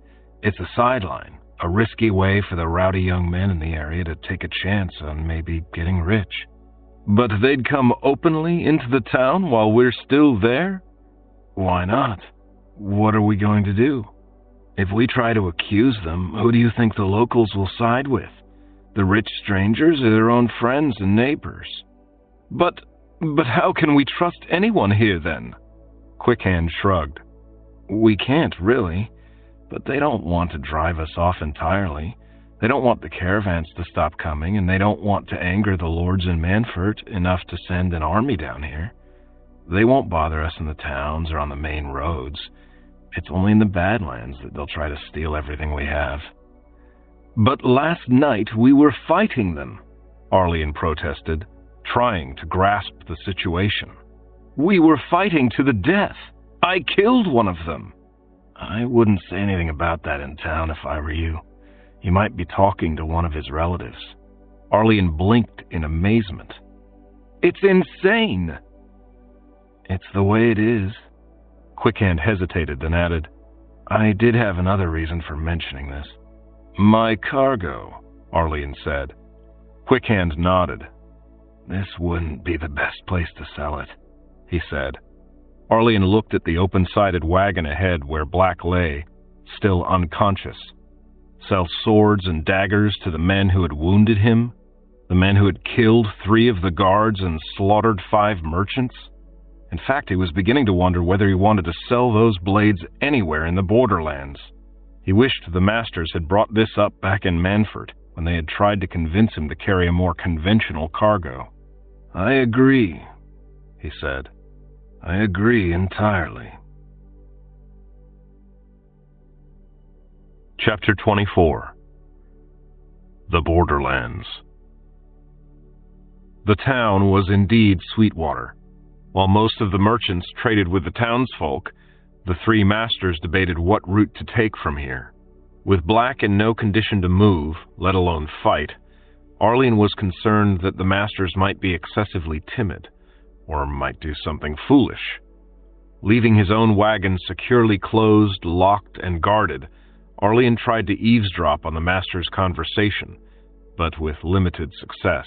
It's a sideline, a risky way for the rowdy young men in the area to take a chance on maybe getting rich. But they'd come openly into the town while we're still there? Why not? What are we going to do? If we try to accuse them, who do you think the locals will side with? The rich strangers or their own friends and neighbors? But how can we trust anyone here then? Quickhand shrugged. We can't really, but they don't want to drive us off entirely. They don't want the caravans to stop coming, and they don't want to anger the lords in Manfort enough to send an army down here. They won't bother us in the towns or on the main roads. It's only in the Badlands that they'll try to steal everything we have. But last night we were fighting them, Arlian protested, trying to grasp the situation. We were fighting to the death. I killed one of them. I wouldn't say anything about that in town if I were you. He might be talking to one of his relatives. Arlian blinked in amazement. It's insane. It's the way it is. Quickhand hesitated, then added, I did have another reason for mentioning this. My cargo, Arlian said. Quickhand nodded. This wouldn't be the best place to sell it, he said. Arlian looked at the open-sided wagon ahead where Black lay, still unconscious. Sell swords and daggers to the men who had wounded him? The men who had killed 3 of the guards and slaughtered 5 merchants? In fact, he was beginning to wonder whether he wanted to sell those blades anywhere in the borderlands. He wished the masters had brought this up back in Manfort, when they had tried to convince him to carry a more conventional cargo. "I agree," he said. "I agree entirely." Chapter 24. The Borderlands. The town was indeed Sweetwater. While most of the merchants traded with the townsfolk, the three masters debated what route to take from here. With Black in no condition to move, let alone fight, Arlene was concerned that the masters might be excessively timid, or might do something foolish. Leaving his own wagon securely closed, locked, and guarded, Arlene tried to eavesdrop on the masters' conversation, but with limited success.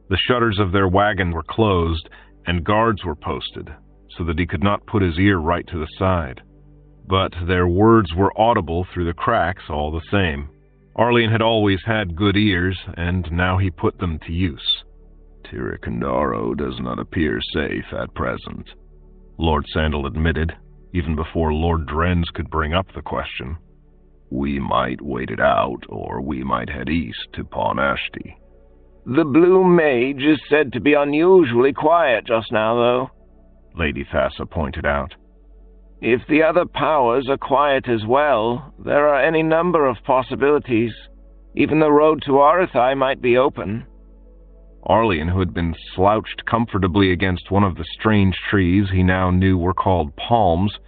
The shutters of their wagon were closed, and guards were posted, so that he could not put his ear right to the side. But their words were audible through the cracks all the same. Arlene had always had good ears, and now he put them to use. "Tiricandaro does not appear safe at present," Lord Sandal admitted, even before Lord Drenz could bring up the question. "We might wait it out, or we might head east to Pawnashti." "The Blue Mage is said to be unusually quiet just now, though," Lady Thassa pointed out. "If the other powers are quiet as well, there are any number of possibilities. Even the road to Arithai might be open." Arlene, who had been slouched comfortably against one of the strange trees he now knew were called palms,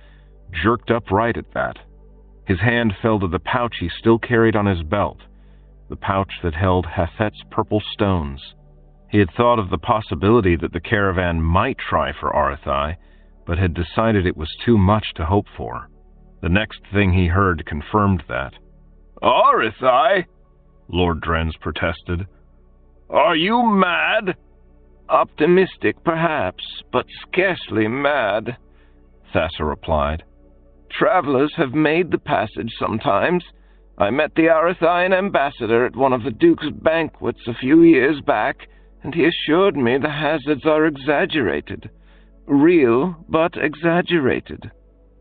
jerked upright at that. His hand fell to the pouch he still carried on his belt, the pouch that held Hathet's purple stones. He had thought of the possibility that the caravan might try for Arithai, but had decided it was too much to hope for. The next thing he heard confirmed that. "Arithai?" Lord Drenz protested. "Are you mad?" "Optimistic, perhaps, but scarcely mad," Thassa replied. "Travelers have made the passage sometimes. I met the Arithian ambassador at one of the Duke's banquets a few years back, and he assured me the hazards are exaggerated. Real, but exaggerated.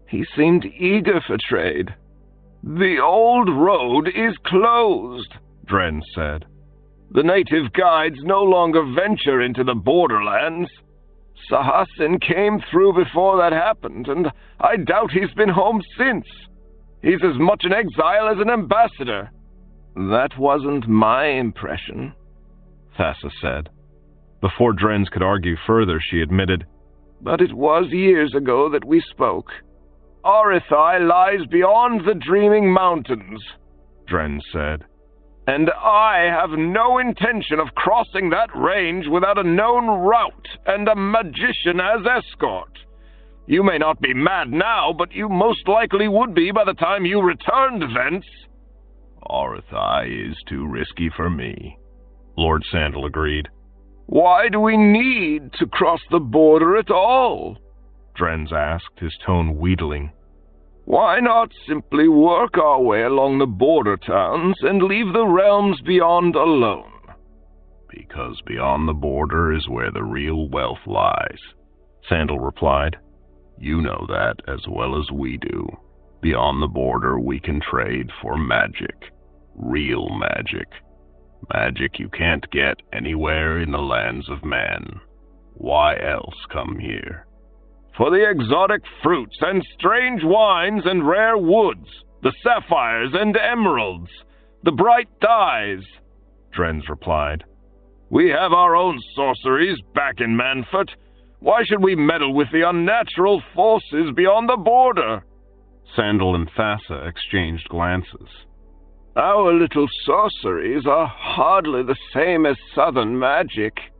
He seemed eager for trade." "The old road is closed," Dren said. "The native guides no longer venture into the borderlands. Sahassin came through before that happened, and I doubt he's been home since. He's as much an exile as an ambassador." "That wasn't my impression," Thassa said. Before Drenz could argue further, she admitted, "But it was years ago that we spoke. Arithai lies beyond the Dreaming Mountains," Dren said. "And I have no intention of crossing that range without a known route and a magician as escort. You may not be mad now, but you most likely would be by the time you returned thence." "Arithai is too risky for me," Lord Sandal agreed. "Why do we need to cross the border at all?" Drenz asked, his tone wheedling. "Why not simply work our way along the border towns and leave the realms beyond alone?" "Because beyond the border is where the real wealth lies," Sandal replied. "You know that as well as we do. Beyond the border we can trade for magic. Real magic. Magic you can't get anywhere in the lands of man. Why else come here?" "For the exotic fruits and strange wines and rare woods, the sapphires and emeralds, the bright dyes," Drenz replied. "We have our own sorceries back in Manfort. Why should we meddle with the unnatural forces beyond the border?" Sandal and Thassa exchanged glances. "Our little sorceries are hardly the same as southern magic,"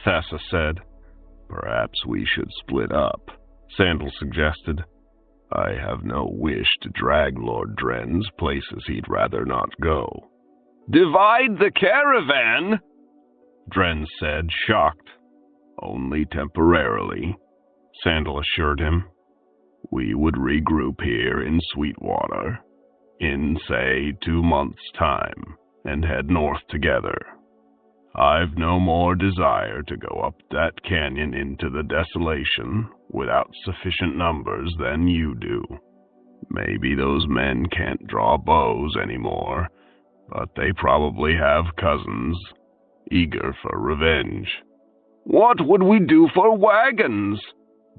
Thassa said. "Perhaps we should split up," Sandal suggested. "I have no wish to drag Lord Drenz places he'd rather not go." "Divide the caravan?" Drenz said, shocked. "Only temporarily," Sandal assured him. "We would regroup here in Sweetwater in, say, 2 months' time, and head north together. I've no more desire to go up that canyon into the desolation without sufficient numbers than you do. Maybe those men can't draw bows anymore, but they probably have cousins, eager for revenge. What would we do for wagons?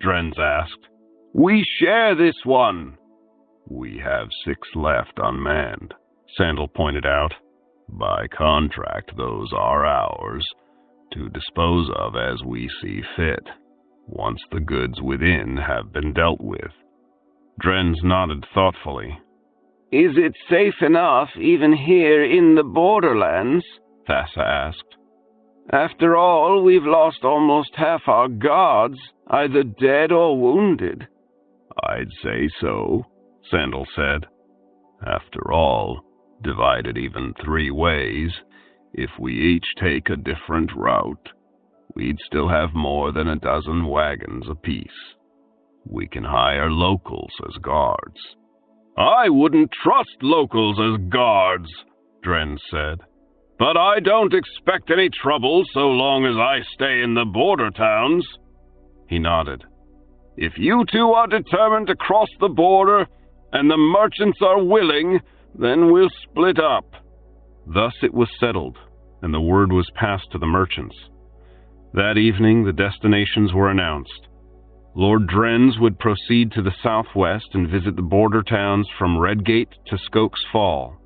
Drenz asked. We share this one. We have 6 left unmanned, Sandal pointed out. By contract, those are ours, to dispose of as we see fit, once the goods within have been dealt with. Drenz nodded thoughtfully. Is it safe enough even here in the borderlands? Thassa asked. After all, we've lost almost half our guards, either dead or wounded. I'd say so, Sandal said. After all, divided even 3 ways, if we each take a different route, we'd still have more than 12 wagons apiece. We can hire locals as guards. I wouldn't trust locals as guards, Drenz said. But I don't expect any trouble so long as I stay in the border towns. He nodded. If you two are determined to cross the border, and the merchants are willing, then we'll split up. Thus it was settled, and the word was passed to the merchants. That evening the destinations were announced. Lord Drenz would proceed to the southwest and visit the border towns from Redgate to Skoke's Fall.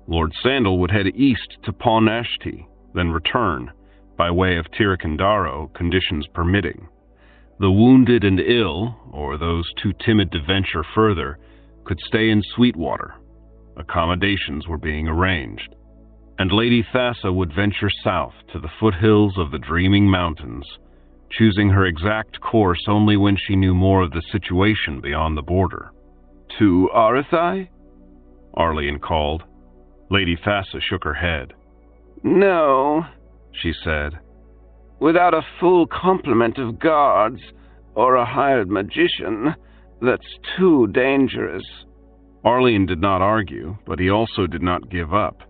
Lord Sandal would head east to Pawnashti, then return, by way of Tirikandaro, conditions permitting. The wounded and ill, or those too timid to venture further, could stay in Sweetwater. Accommodations were being arranged. And Lady Thassa would venture south to the foothills of the Dreaming Mountains, choosing her exact course only when she knew more of the situation beyond the border. To Arathai? Arlian called. Lady Thassa shook her head. No, she said. Without a full complement of guards, or a hired magician, that's too dangerous. Arlian did not argue, but he also did not give up.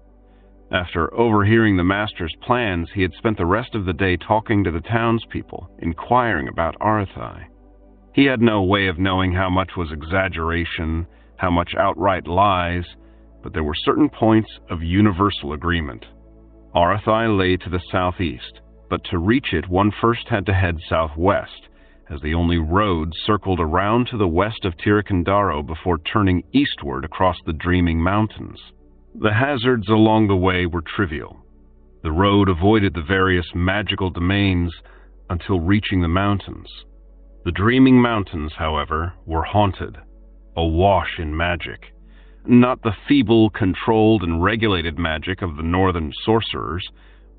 After overhearing the master's plans, he had spent the rest of the day talking to the townspeople, inquiring about Arathai. He had no way of knowing how much was exaggeration, how much outright lies, but there were certain points of universal agreement. Arathai lay to the southeast, but to reach it one first had to head southwest, as the only road circled around to the west of Tirikandaro before turning eastward across the Dreaming Mountains. The hazards along the way were trivial. The road avoided the various magical domains until reaching the mountains. The Dreaming Mountains, however, were haunted, awash in magic. Not the feeble, controlled, and regulated magic of the northern sorcerers,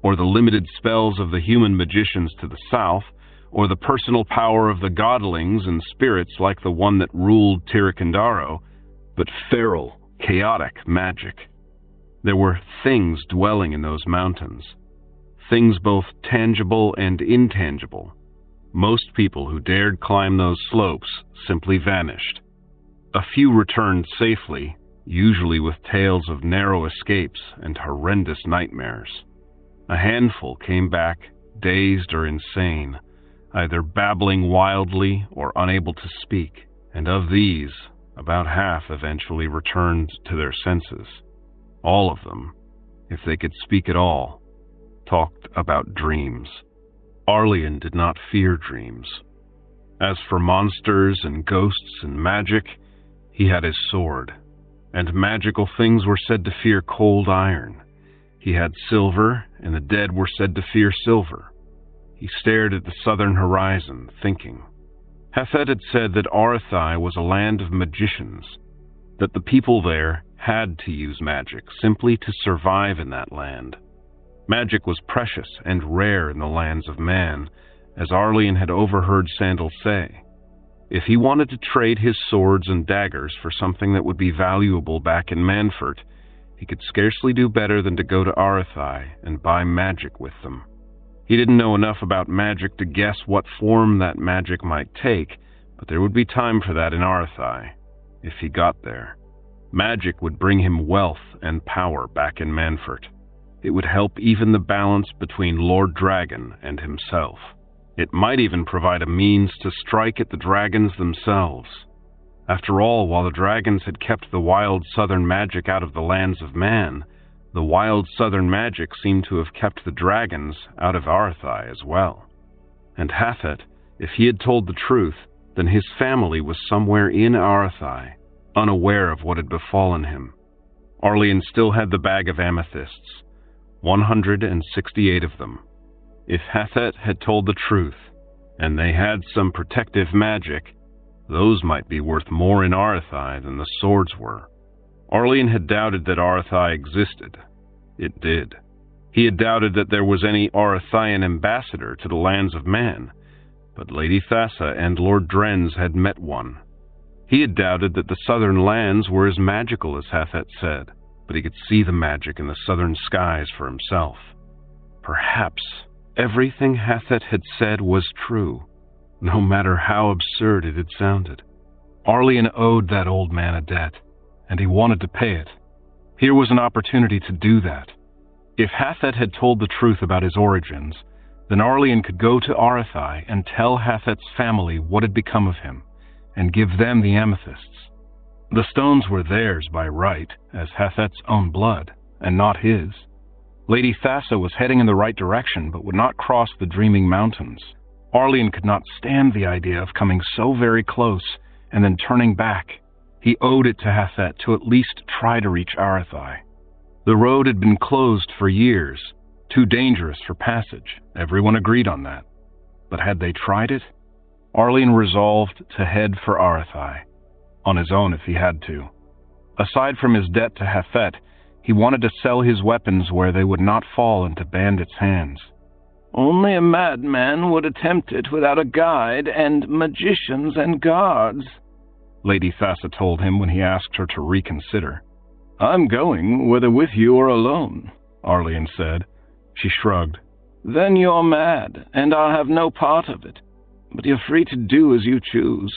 or the limited spells of the human magicians to the south, or the personal power of the godlings and spirits like the one that ruled Tirikandaro, but feral, chaotic magic. There were things dwelling in those mountains, things both tangible and intangible. Most people who dared climb those slopes simply vanished. A few returned safely, usually with tales of narrow escapes and horrendous nightmares. A handful came back dazed or insane, either babbling wildly or unable to speak, and of these, about half eventually returned to their senses. All of them, if they could speak at all, talked about dreams. Arlian did not fear dreams. As for monsters and ghosts and magic, he had his sword, and magical things were said to fear cold iron. He had silver, and the dead were said to fear silver. He stared at the southern horizon, thinking. Hethet had said that Arathai was a land of magicians, that the people there had to use magic simply to survive in that land. Magic was precious and rare in the lands of man, as Arlian had overheard Sandal say. If he wanted to trade his swords and daggers for something that would be valuable back in Manfort, he could scarcely do better than to go to Arathai and buy magic with them. He didn't know enough about magic to guess what form that magic might take, but there would be time for that in Arathai, if he got there. Magic would bring him wealth and power back in Manfort. It would help even the balance between Lord Dragon and himself. It might even provide a means to strike at the dragons themselves. After all, while the dragons had kept the wild southern magic out of the lands of man, The wild southern magic seemed to have kept the dragons out of Arthai as well. And Hathet, if he had told the truth, then his family was somewhere in Arthai, unaware of what had befallen him. Arlian still had the bag of amethysts, 168 of them. If Hathet had told the truth, and they had some protective magic, those might be worth more in Arthai than the swords were. Arlian had doubted that Arthai existed. It did. He had doubted that there was any Arathian ambassador to the lands of man, but Lady Thassa and Lord Drenz had met one. He had doubted that the southern lands were as magical as Hathet said, but he could see the magic in the southern skies for himself. Perhaps everything Hathet had said was true, no matter how absurd it had sounded. Arlian owed that old man a debt, and he wanted to pay it. Here was an opportunity to do that. If Hathet had told the truth about his origins, then Arlian could go to Arthai and tell Hathet's family what had become of him, and give them the amethysts. The stones were theirs by right, as Hathet's own blood, and not his. Lady Thassa was heading in the right direction, but would not cross the Dreaming Mountains. Arlian could not stand the idea of coming so very close and then turning back. He owed it to Hathet to at least try to reach Arthai. The road had been closed for years, too dangerous for passage. Everyone agreed on that. But had they tried it? Arlian resolved to head for Arthai, on his own if he had to. Aside from his debt to Hathet, he wanted to sell his weapons where they would not fall into bandits' hands. Only a madman would attempt it without a guide and magicians and guards, Lady Thassa told him when he asked her to reconsider. I'm going, whether with you or alone, Arlian said. She shrugged. Then you're mad, and I'll have no part of it. But you're free to do as you choose.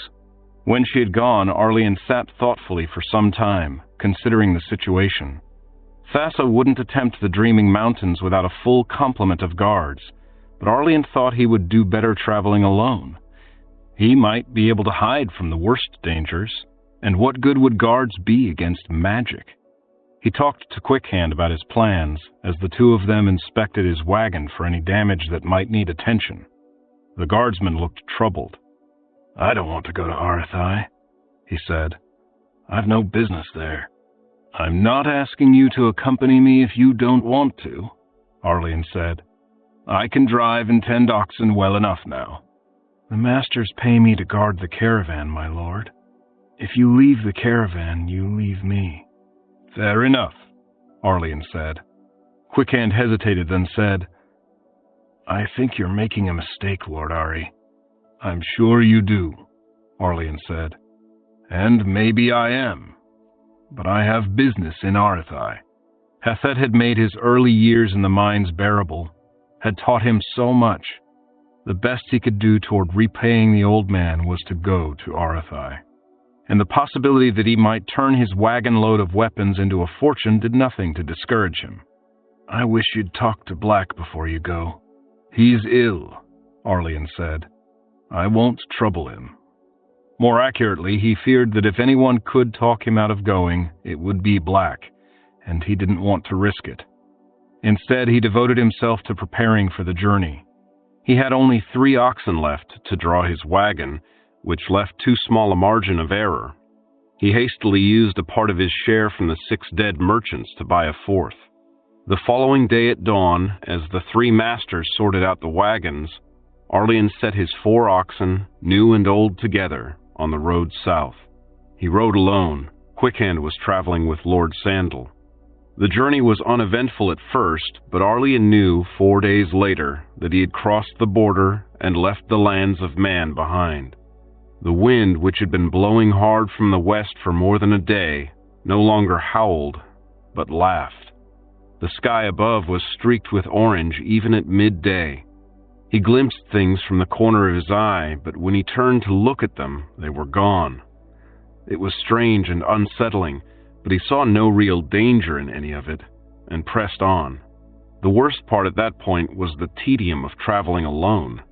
When she had gone, Arlian sat thoughtfully for some time, considering the situation. Thassa wouldn't attempt the Dreaming Mountains without a full complement of guards, but Arlian thought he would do better traveling alone. He might be able to hide from the worst dangers, and what good would guards be against magic? He talked to Quickhand about his plans, as the two of them inspected his wagon for any damage that might need attention. The guardsman looked troubled. I don't want to go to Arthai, he said. I've no business there. I'm not asking you to accompany me if you don't want to, Arlian said. I can drive and tend oxen well enough now. The masters pay me to guard the caravan, my lord. If you leave the caravan, you leave me. Fair enough, Arlian said. Quickhand hesitated, then said, I think you're making a mistake, Lord Ari. I'm sure you do, Arlian said. And maybe I am. But I have business in Arthai. Hathet had made his early years in the mines bearable, had taught him so much. The best he could do toward repaying the old man was to go to Arthai. And the possibility that he might turn his wagon load of weapons into a fortune did nothing to discourage him. I wish you'd talk to Black before you go. He's ill, Arlian said. I won't trouble him. More accurately, he feared that if anyone could talk him out of going, it would be Black, and he didn't want to risk it. Instead, he devoted himself to preparing for the journey. He had only 3 oxen left to draw his wagon, which left too small a margin of error. He hastily used a part of his share from the 6 dead merchants to buy a 4th. The following day at dawn, as the 3 masters sorted out the wagons, Arlian set his 4 oxen, new and old together, on the road south. He rode alone. Quickhand was traveling with Lord Sandal. The journey was uneventful at first, but Arlian knew 4 days later that he had crossed the border and left the lands of man behind. The wind, which had been blowing hard from the west for more than a day, no longer howled, but laughed. The sky above was streaked with orange even at midday. He glimpsed things from the corner of his eye, but when he turned to look at them, they were gone. It was strange and unsettling, but he saw no real danger in any of it, and pressed on. The worst part at that point was the tedium of traveling alone.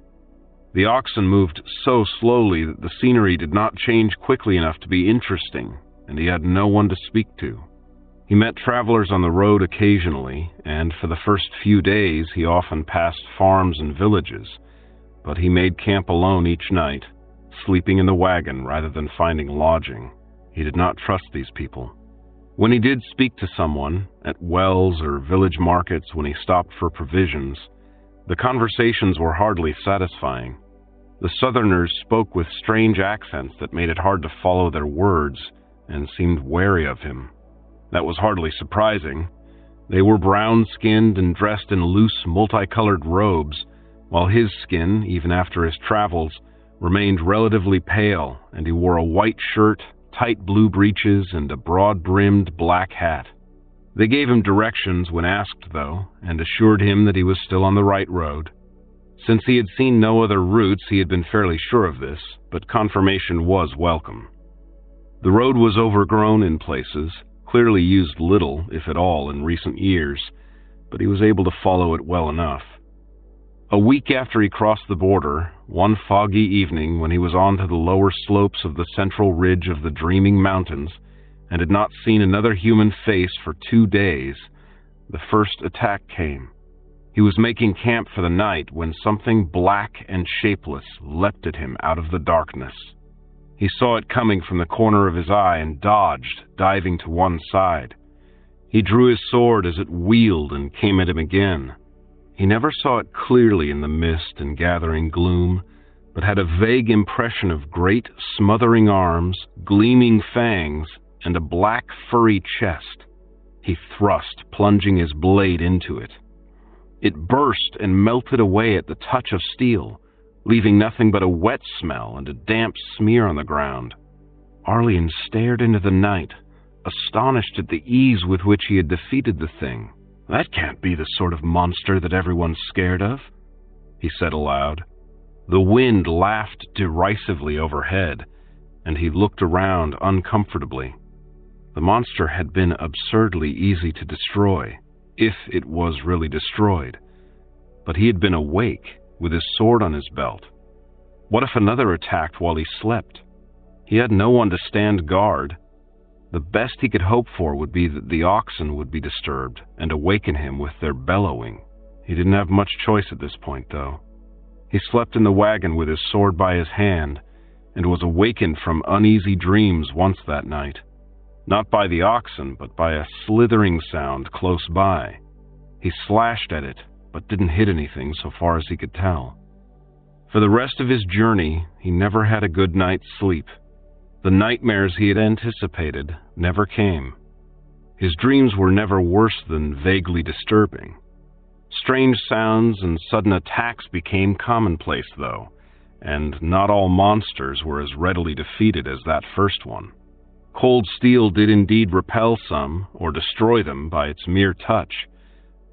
The oxen moved so slowly that the scenery did not change quickly enough to be interesting, and he had no one to speak to. He met travelers on the road occasionally, and for the first few days he often passed farms and villages, but he made camp alone each night, sleeping in the wagon rather than finding lodging. He did not trust these people. When he did speak to someone, at wells or village markets when he stopped for provisions, the conversations were hardly satisfying. The Southerners spoke with strange accents that made it hard to follow their words and seemed wary of him. That was hardly surprising. They were brown-skinned and dressed in loose, multicolored robes, while his skin, even after his travels, remained relatively pale, and he wore a white shirt, tight blue breeches, and a broad-brimmed black hat. They gave him directions when asked, though, and assured him that he was still on the right road. Since he had seen no other routes, he had been fairly sure of this, but confirmation was welcome. The road was overgrown in places, clearly used little, if at all, in recent years, but he was able to follow it well enough. A week after he crossed the border, one foggy evening when he was on to the lower slopes of the central ridge of the Dreaming Mountains and had not seen another human face for 2 days, the first attack came. He was making camp for the night when something black and shapeless leapt at him out of the darkness. He saw it coming from the corner of his eye and dodged, diving to one side. He drew his sword as it wheeled and came at him again. He never saw it clearly in the mist and gathering gloom, but had a vague impression of great, smothering arms, gleaming fangs, and a black, furry chest. He thrust, plunging his blade into it. It burst and melted away at the touch of steel, leaving nothing but a wet smell and a damp smear on the ground. Arlene stared into the night, astonished at the ease with which he had defeated the thing. "That can't be the sort of monster that everyone's scared of," he said aloud. The wind laughed derisively overhead, and he looked around uncomfortably. The monster had been absurdly easy to destroy, if it was really destroyed. But he had been awake, with his sword on his belt. What if another attacked while he slept? He had no one to stand guard. The best he could hope for would be that the oxen would be disturbed and awaken him with their bellowing. He didn't have much choice at this point, though. He slept in the wagon with his sword by his hand and was awakened from uneasy dreams once that night. Not by the oxen, but by a slithering sound close by. He slashed at it, but didn't hit anything so far as he could tell. For the rest of his journey, he never had a good night's sleep. The nightmares he had anticipated never came. His dreams were never worse than vaguely disturbing. Strange sounds and sudden attacks became commonplace, though, and not all monsters were as readily defeated as that first one. Cold steel did indeed repel some, or destroy them by its mere touch,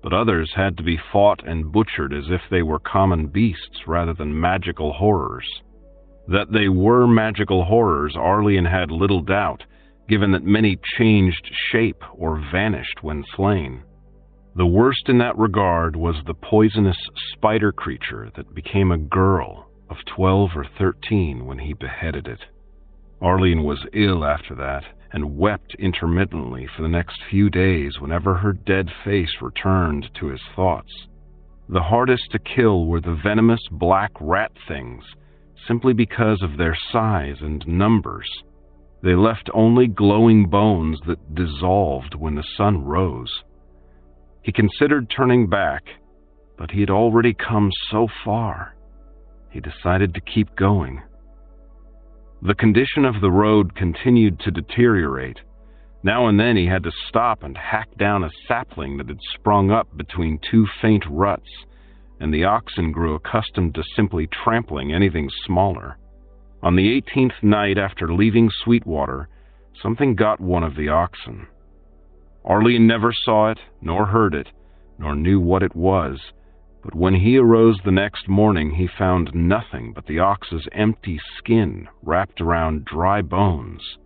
but others had to be fought and butchered as if they were common beasts rather than magical horrors. That they were magical horrors, Arlene had little doubt, given that many changed shape or vanished when slain. The worst in that regard was the poisonous spider creature that became a girl of 12 or 13 when he beheaded it. Arlene was ill after that, and wept intermittently for the next few days whenever her dead face returned to his thoughts. The hardest to kill were the venomous black rat things, simply because of their size and numbers. They left only glowing bones that dissolved when the sun rose. He considered turning back, but he had already come so far. He decided to keep going. The condition of the road continued to deteriorate. Now and then he had to stop and hack down a sapling that had sprung up between two faint ruts, and the oxen grew accustomed to simply trampling anything smaller. On the 18th night after leaving Sweetwater, something got one of the oxen. Arlene never saw it, nor heard it, nor knew what it was, but when he arose the next morning, he found nothing but the ox's empty skin wrapped around dry bones.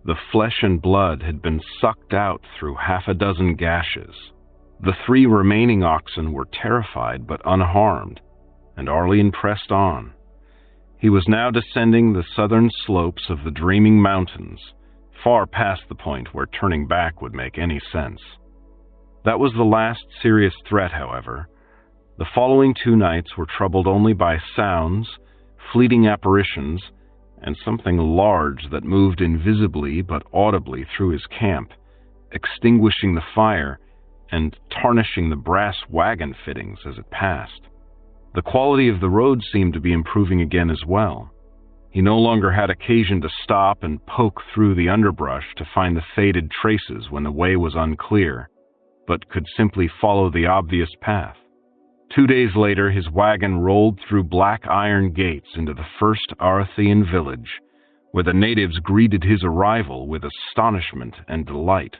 The flesh and blood had been sucked out through half a dozen gashes. The 3 remaining oxen were terrified but unharmed, and Arlene pressed on. He was now descending the southern slopes of the Dreaming Mountains, far past the point where turning back would make any sense. That was the last serious threat, however. The following 2 nights were troubled only by sounds, fleeting apparitions, and something large that moved invisibly but audibly through his camp, extinguishing the fire and tarnishing the brass wagon fittings as it passed. The quality of the road seemed to be improving again as well. He no longer had occasion to stop and poke through the underbrush to find the faded traces when the way was unclear, but could simply follow the obvious path. 2 days later, his wagon rolled through black iron gates into the first Arathian village, where the natives greeted his arrival with astonishment and delight.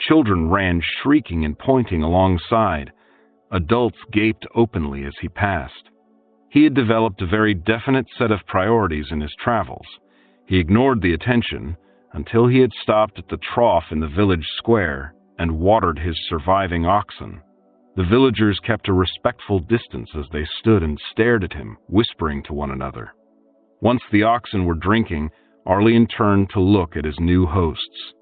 Children ran shrieking and pointing alongside. Adults gaped openly as he passed. He had developed a very definite set of priorities in his travels. He ignored the attention until he had stopped at the trough in the village square and watered his surviving oxen. The villagers kept a respectful distance as they stood and stared at him, whispering to one another. Once the oxen were drinking, Arlian turned to look at his new hosts.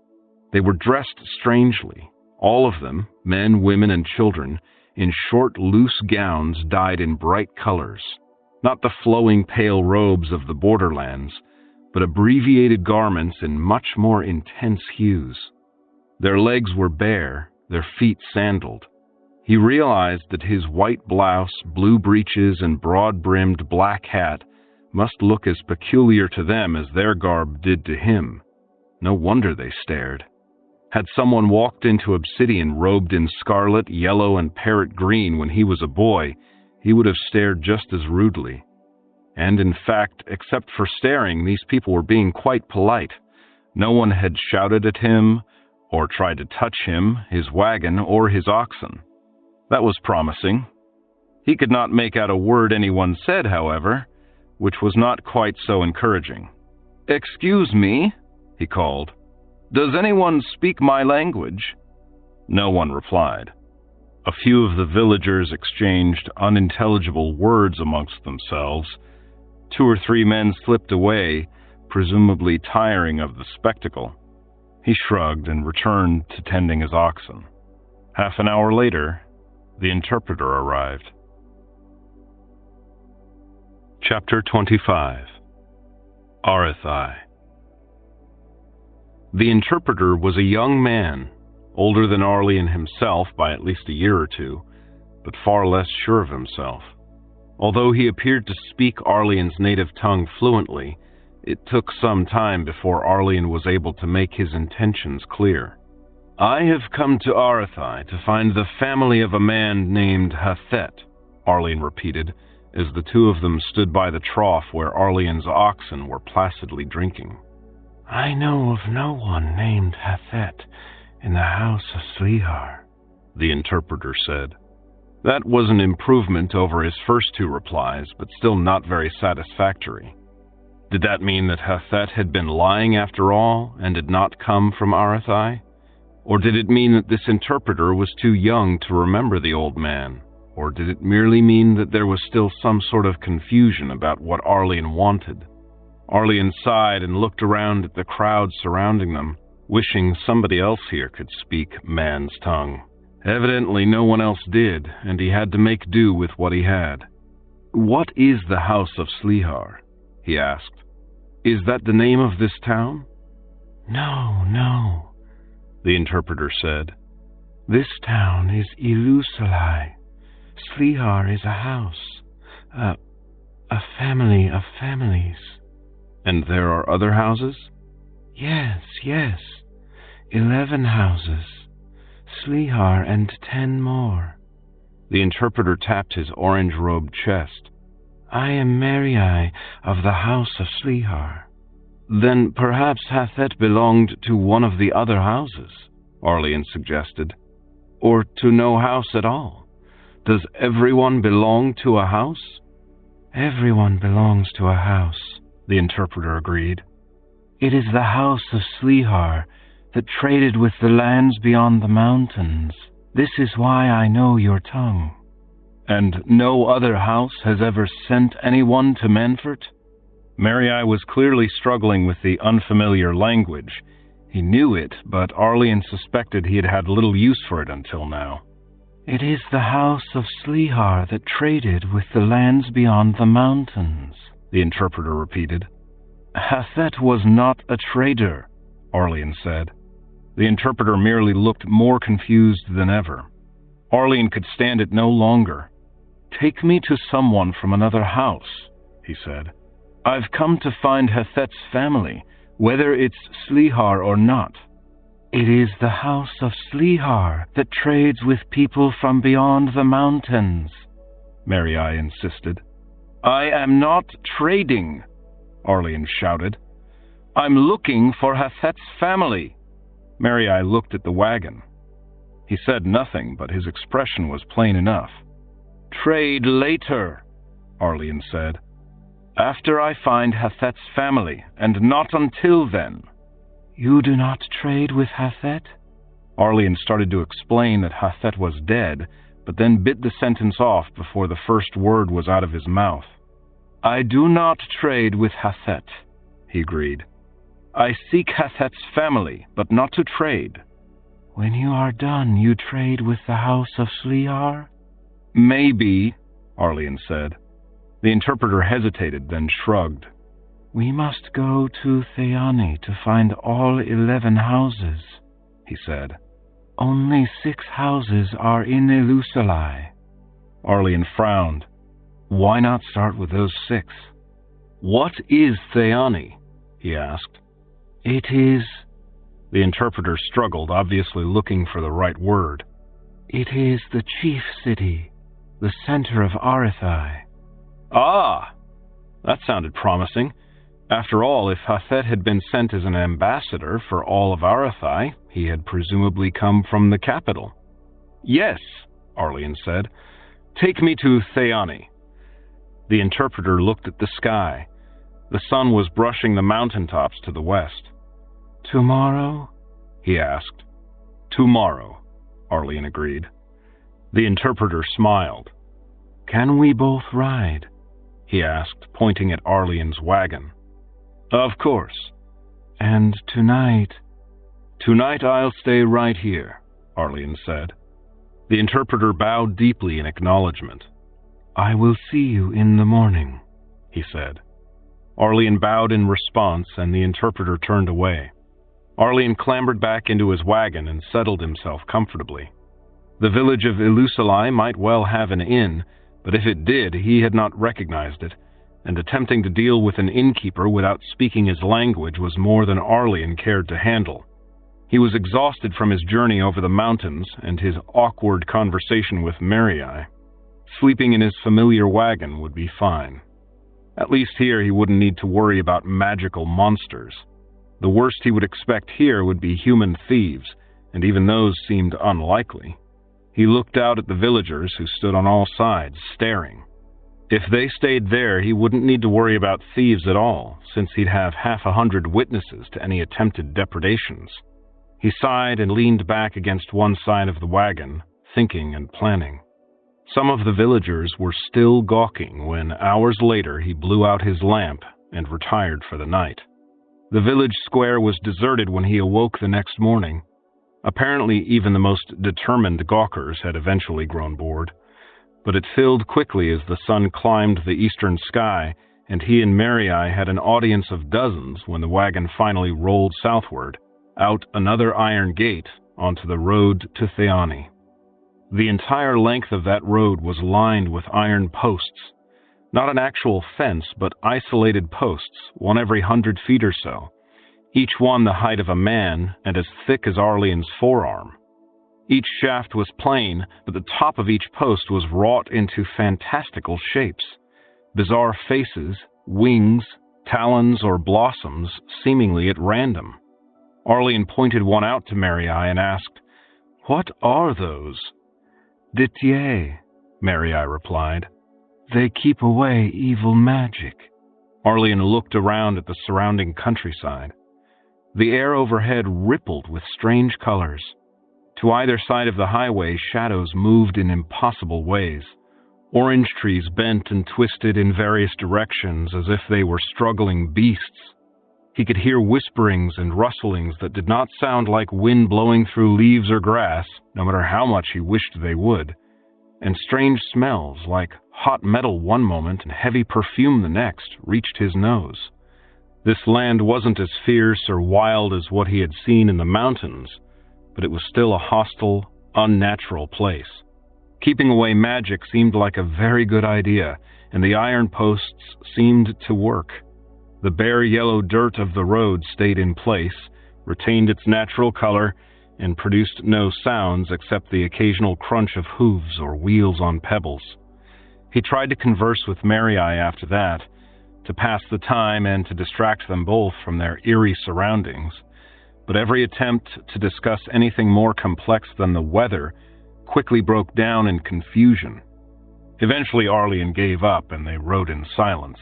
They were dressed strangely, all of them, men, women, and children, in short, loose gowns dyed in bright colors, not the flowing pale robes of the borderlands, but abbreviated garments in much more intense hues. Their legs were bare, their feet sandaled. He realized that his white blouse, blue breeches, and broad-brimmed black hat must look as peculiar to them as their garb did to him. No wonder they stared. Had someone walked into Obsidian robed in scarlet, yellow, and parrot green when he was a boy, he would have stared just as rudely. And in fact, except for staring, these people were being quite polite. No one had shouted at him, or tried to touch him, his wagon, or his oxen. That was promising. He could not make out a word anyone said, however, which was not quite so encouraging. "Excuse me," he called. "Does anyone speak my language?" No one replied. A few of the villagers exchanged unintelligible words amongst themselves. 2 or 3 men slipped away, presumably tiring of the spectacle. He shrugged and returned to tending his oxen. Half an hour later, the interpreter arrived. Chapter 25. Arathi. The interpreter was a young man, older than Arlian himself by at least a year or 2, but far less sure of himself. Although he appeared to speak Arlian's native tongue fluently, it took some time before Arlian was able to make his intentions clear. "I have come to Arathi to find the family of a man named Hathet," Arlian repeated, as the 2 of them stood by the trough where Arlian's oxen were placidly drinking. "I know of no one named Hathet in the house of Slihar," the interpreter said. That was an improvement over his first 2 replies, but still not very satisfactory. Did that mean that Hathet had been lying after all and had not come from Arathi? Or did it mean that this interpreter was too young to remember the old man? Or did it merely mean that there was still some sort of confusion about what Arlian wanted? Arlian sighed and looked around at the crowd surrounding them, wishing somebody else here could speak man's tongue. Evidently no one else did, and he had to make do with what he had. "What is the House of Slihar?" he asked. "Is that the name of this town?" No, the interpreter said. "This town is Ilusalai. Slihar is a house, a family of families." "And there are other houses?" Yes, 11 houses. Slihar and 10 more. The interpreter tapped his orange-robed chest. "I am Merii of the House of Slihar." "Then perhaps Hathet belonged to one of the other houses," Arlian suggested. "Or to no house at all. Does everyone belong to a house?" "Everyone belongs to a house," the interpreter agreed. "It is the House of Slihar that traded with the lands beyond the mountains. This is why I know your tongue." "And no other house has ever sent anyone to Manfort?" Merii was clearly struggling with the unfamiliar language. He knew it, but Arlian suspected he had had little use for it until now. It is the house of Slihar that traded with the lands beyond the mountains, the interpreter repeated. Hathet was not a trader, Arlian said. The interpreter merely looked more confused than ever. Arlian could stand it no longer. Take me to someone from another house, he said. I've come to find Hathet's family, whether it's Slihar or not. It is the house of Slihar that trades with people from beyond the mountains, Mariai insisted. I am not trading, Arlian shouted. I'm looking for Hathet's family. Mariai looked at the wagon. He said nothing, but his expression was plain enough. Trade later, Arlian said. After I find Hathet's family, and not until then. You do not trade with Hathet? Arlian started to explain that Hathet was dead, but then bit the sentence off before the first word was out of his mouth. I do not trade with Hathet, he agreed. I seek Hathet's family, but not to trade. When you are done, you trade with the house of Slihar? Maybe, Arlian said. The interpreter hesitated, then shrugged. We must go to Theani to find all 11 houses, he said. Only 6 houses are in Elusalai. Arlian frowned. Why not start with those 6? What is Theani? He asked. It is... The interpreter struggled, obviously looking for the right word. It is the chief city, the center of Arithai. Ah! That sounded promising. After all, if Hathet had been sent as an ambassador for all of Arithai, he had presumably come from the capital. Yes, Arlian said. Take me to Theani. The interpreter looked at the sky. The sun was brushing the mountaintops to the west. Tomorrow? He asked. Tomorrow, Arlian agreed. The interpreter smiled. Can we both ride? He asked, pointing at Arlian's wagon. Of course. And tonight? Tonight I'll stay right here, Arlian said. The interpreter bowed deeply in acknowledgement. I will see you in the morning, he said. Arlian bowed in response, and the interpreter turned away. Arlian clambered back into his wagon and settled himself comfortably. The village of Elusalai might well have an inn, but if it did, he had not recognized it, and attempting to deal with an innkeeper without speaking his language was more than Arlian cared to handle. He was exhausted from his journey over the mountains and his awkward conversation with Mariai. Sleeping in his familiar wagon would be fine. At least here he wouldn't need to worry about magical monsters. The worst he would expect here would be human thieves, and even those seemed unlikely. He looked out at the villagers who stood on all sides, staring. If they stayed there, he wouldn't need to worry about thieves at all, since he'd have 100 witnesses to any attempted depredations. He sighed and leaned back against one side of the wagon, thinking and planning. Some of the villagers were still gawking when, hours later, he blew out his lamp and retired for the night. The village square was deserted when he awoke the next morning. Apparently, even the most determined gawkers had eventually grown bored. But it filled quickly as the sun climbed the eastern sky, and he and Mariai had an audience of dozens when the wagon finally rolled southward, out another iron gate onto the road to Theani. The entire length of that road was lined with iron posts. Not an actual fence, but isolated posts, one every 100 feet or so, each one the height of a man and as thick as Arlian's forearm. Each shaft was plain, but the top of each post was wrought into fantastical shapes. Bizarre faces, wings, talons, or blossoms, seemingly at random. Arlian pointed one out to Mariai and asked, "What are those?" "Ditye," Mariai replied. "They keep away evil magic." Arlian looked around at the surrounding countryside. The air overhead rippled with strange colors. To either side of the highway, shadows moved in impossible ways. Orange trees bent and twisted in various directions as if they were struggling beasts. He could hear whisperings and rustlings that did not sound like wind blowing through leaves or grass, no matter how much he wished they would, and strange smells like hot metal one moment and heavy perfume the next reached his nose. This land wasn't as fierce or wild as what he had seen in the mountains, but it was still a hostile, unnatural place. Keeping away magic seemed like a very good idea, and the iron posts seemed to work. The bare yellow dirt of the road stayed in place, retained its natural color, and produced no sounds except the occasional crunch of hooves or wheels on pebbles. He tried to converse with Mary-Eye after that, to pass the time and to distract them both from their eerie surroundings, but every attempt to discuss anything more complex than the weather quickly broke down in confusion. Eventually Arlene gave up and they rode in silence.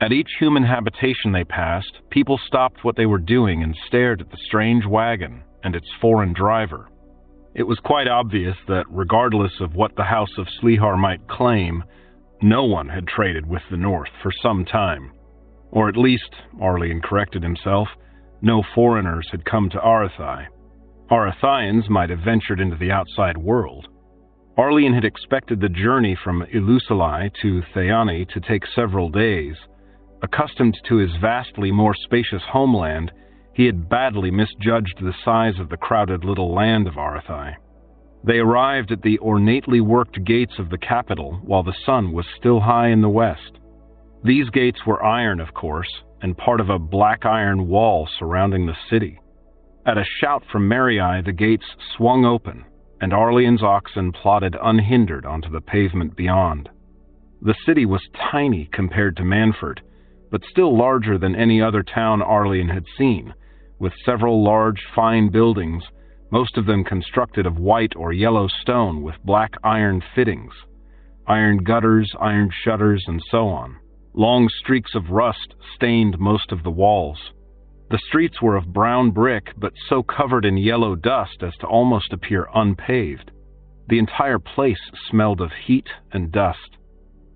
At each human habitation they passed, people stopped what they were doing and stared at the strange wagon and its foreign driver. It was quite obvious that, regardless of what the House of Sleehar might claim, no one had traded with the North for some time. Or at least, Arlene corrected himself, no foreigners had come to Arathai. Arathians might have ventured into the outside world. Arlene had expected the journey from Ilusalai to Thayani to take several days. Accustomed to his vastly more spacious homeland, he had badly misjudged the size of the crowded little land of Arathai. They arrived at the ornately worked gates of the capital while the sun was still high in the west. These gates were iron, of course, and part of a black iron wall surrounding the city. At a shout from Mary-Eye, the gates swung open, and Arlene's oxen plodded unhindered onto the pavement beyond. The city was tiny compared to Manford, but still larger than any other town Arlene had seen, with several large, fine buildings, most of them constructed of white or yellow stone with black iron fittings, iron gutters, iron shutters, and so on. Long streaks of rust stained most of the walls. The streets were of brown brick, but so covered in yellow dust as to almost appear unpaved. The entire place smelled of heat and dust.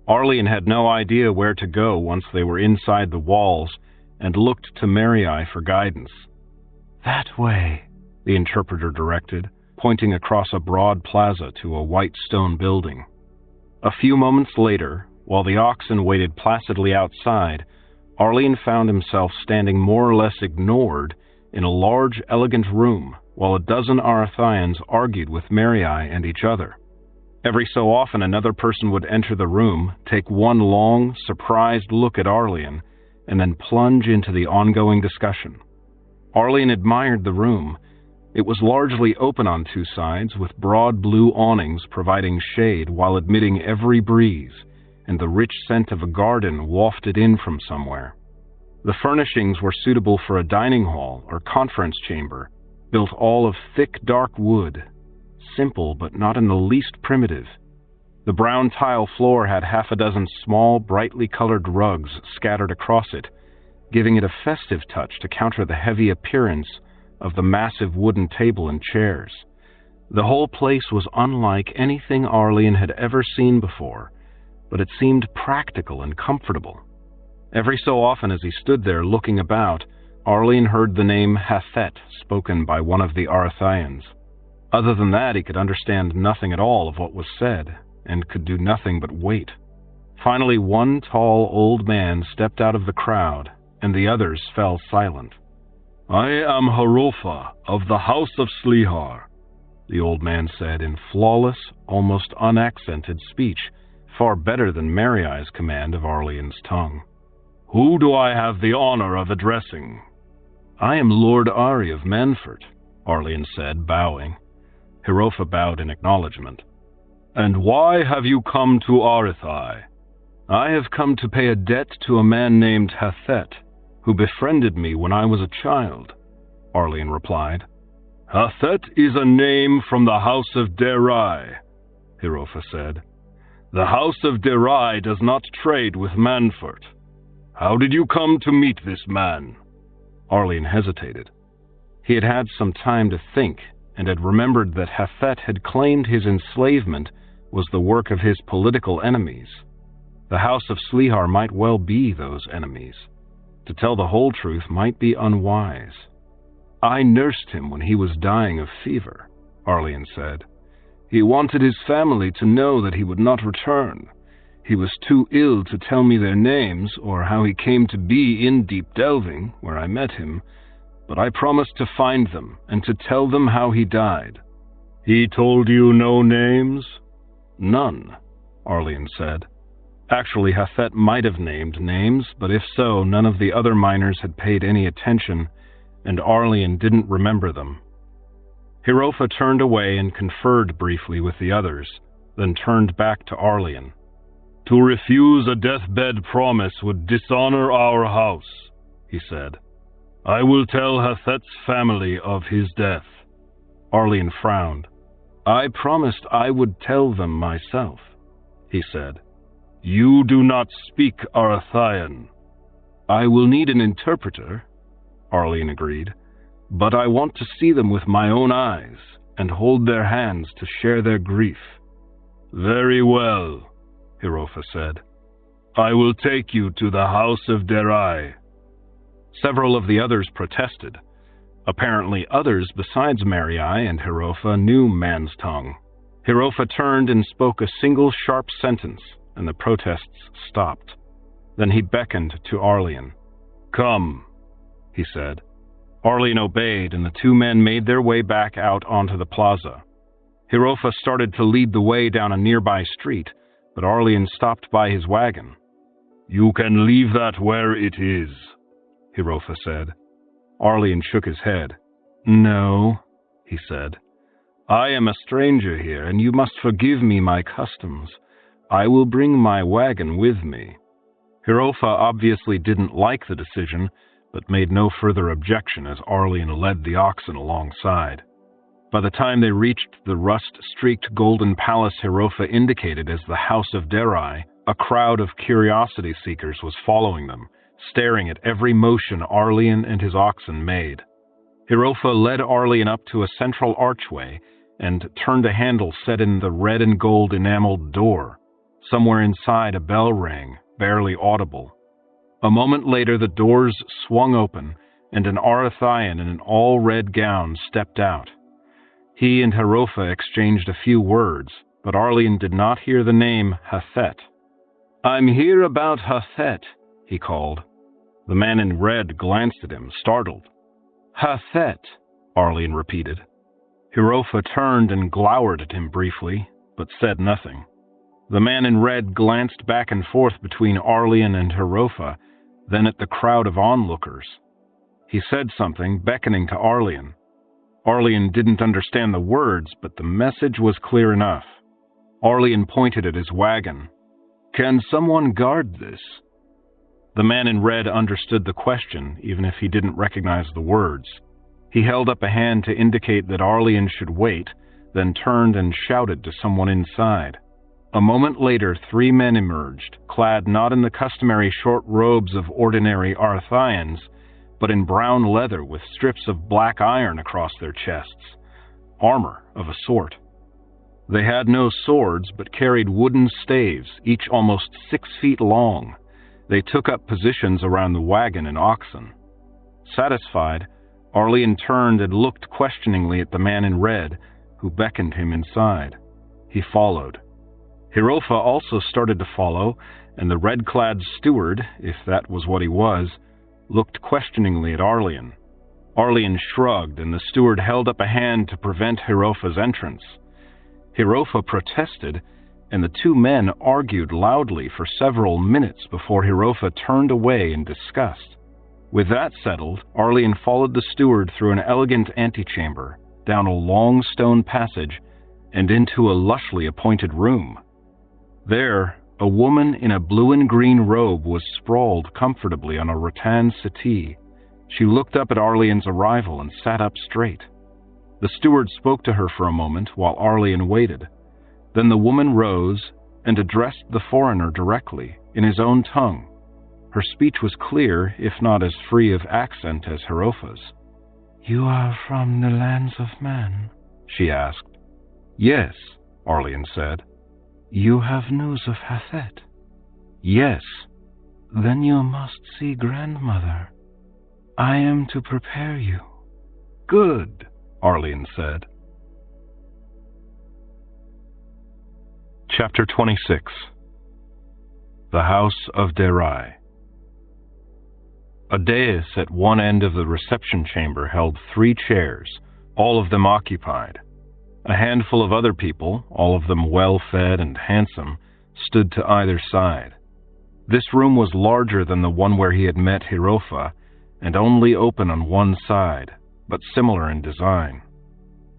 Arlene had no idea where to go once they were inside the walls and looked to Mary-Eye for guidance. "That way," the interpreter directed, pointing across a broad plaza to a white stone building. A few moments later, while the oxen waited placidly outside, Arlene found himself standing more or less ignored in a large, elegant room while a dozen Arathians argued with Mary-Eye and each other. Every so often another person would enter the room, take one long, surprised look at Arlene, and then plunge into the ongoing discussion. Arlene admired the room. It was largely open on two sides, with broad blue awnings providing shade while admitting every breeze, and the rich scent of a garden wafted in from somewhere. The furnishings were suitable for a dining hall or conference chamber, built all of thick, dark wood, simple but not in the least primitive. The brown tile floor had half a dozen small, brightly colored rugs scattered across it, giving it a festive touch to counter the heavy appearance of the massive wooden table and chairs. The whole place was unlike anything Arlene had ever seen before, but it seemed practical and comfortable. Every so often as he stood there looking about, Arlene heard the name Hathet spoken by one of the Arathians. Other than that, he could understand nothing at all of what was said, and could do nothing but wait. Finally, one tall old man stepped out of the crowd, and the others fell silent. "I am Harofa of the House of Sleehar," the old man said in flawless, almost unaccented speech, far better than Mary-Eye's command of Arlene's tongue. "Who do I have the honor of addressing?" "I am Lord Ari of Manford," Arlene said, bowing. Harofa bowed in acknowledgement. "And why have you come to Arathai?" "I have come to pay a debt to a man named Hathet, who befriended me when I was a child," Arlene replied. "Hathet is a name from the House of Derai," Harofa said. "The House of Derai does not trade with Manford. How did you come to meet this man?" Arlene hesitated. He had had some time to think, and had remembered that Hathet had claimed his enslavement was the work of his political enemies. The House of Sleehar might well be those enemies. To tell the whole truth might be unwise. I nursed him when he was dying of fever, Arlian said. He wanted his family to know that he would not return. He was too ill to tell me their names or how he came to be in Deep Delving, where I met him, but I promised to find them and to tell them how he died. He told you no names? None, Arlian said. Actually, Hathet might have named names, but if so, none of the other miners had paid any attention, and Arlian didn't remember them. Hirofa turned away and conferred briefly with the others, then turned back to Arlian. To refuse a deathbed promise would dishonor our house, he said. I will tell Hathet's family of his death. Arlian frowned. I promised I would tell them myself, he said. You do not speak Arathian. I will need an interpreter, Arlian agreed, but I want to see them with my own eyes and hold their hands to share their grief. Very well, Hirofa said. I will take you to the house of Derai. Several of the others protested. Apparently others besides Marii and Hirofa knew man's tongue. Hirofa turned and spoke a single sharp sentence, and the protests stopped. Then he beckoned to Arlian. Come, he said. Arlian obeyed, and the two men made their way back out onto the plaza. Hirofa started to lead the way down a nearby street, but Arlian stopped by his wagon. You can leave that where it is, Hirofa said. Arlian shook his head. No, he said. I am a stranger here, and you must forgive me my customs. I will bring my wagon with me. Hirofa obviously didn't like the decision, but made no further objection as Arlian led the oxen alongside. By the time they reached the rust-streaked golden palace Hirofa indicated as the House of Derai, a crowd of curiosity seekers was following them, staring at every motion Arlian and his oxen made. Hirofa led Arlian up to a central archway and turned a handle set in the red and gold enameled door. Somewhere inside a bell rang, barely audible. A moment later the doors swung open, and an Arathian in an all-red gown stepped out. He and Hirofa exchanged a few words, but Arlian did not hear the name Hathet. I'm here about Hathet, he called. The man in red glanced at him, startled. Hathet, Arlian repeated. Hirofa turned and glowered at him briefly, but said nothing. The man in red glanced back and forth between Arlian and Hirofa, then at the crowd of onlookers. He said something, beckoning to Arlian. Arlian didn't understand the words, but the message was clear enough. Arlian pointed at his wagon. Can someone guard this? The man in red understood the question, even if he didn't recognize the words. He held up a hand to indicate that Arlian should wait, then turned and shouted to someone inside. A moment later, 3 men emerged, clad not in the customary short robes of ordinary Arathians, but in brown leather with strips of black iron across their chests, armor of a sort. They had no swords, but carried wooden staves, each almost 6 feet long. They took up positions around the wagon and oxen. Satisfied, Arlian turned and looked questioningly at the man in red, who beckoned him inside. He followed. Hirofa also started to follow, and the red-clad steward, if that was what he was, looked questioningly at Arlian. Arlian shrugged, and the steward held up a hand to prevent Hirofa's entrance. Hirofa protested, and the 2 men argued loudly for several minutes before Hirofa turned away in disgust. With that settled, Arlian followed the steward through an elegant antechamber, down a long stone passage, and into a lushly appointed room. There, a woman in a blue and green robe was sprawled comfortably on a rattan settee. She looked up at Arlian's arrival and sat up straight. The steward spoke to her for a moment while Arlian waited. Then the woman rose and addressed the foreigner directly, in his own tongue. Her speech was clear, if not as free of accent as Hirofa's. You are from the lands of man? She asked. Yes, Arlian said. You have news of Hathet? Yes. Then you must see grandmother. I am to prepare you. Good, Arlene said. Chapter 26. The House of Derai. A dais at one end of the reception chamber held 3 chairs, all of them occupied. A handful of other people, all of them well-fed and handsome, stood to either side. This room was larger than the one where he had met Hirofa, and only open on one side, but similar in design.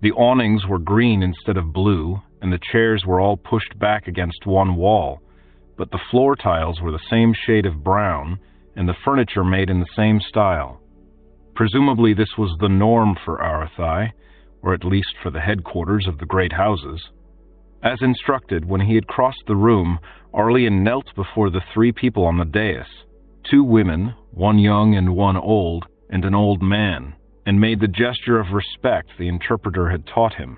The awnings were green instead of blue, and the chairs were all pushed back against one wall, but the floor tiles were the same shade of brown, and the furniture made in the same style. Presumably this was the norm for Arathai, or at least for the headquarters of the great houses. As instructed, when he had crossed the room, Arlene knelt before the 3 people on the dais, 2 women, one young and one old, and an old man, and made the gesture of respect the interpreter had taught him.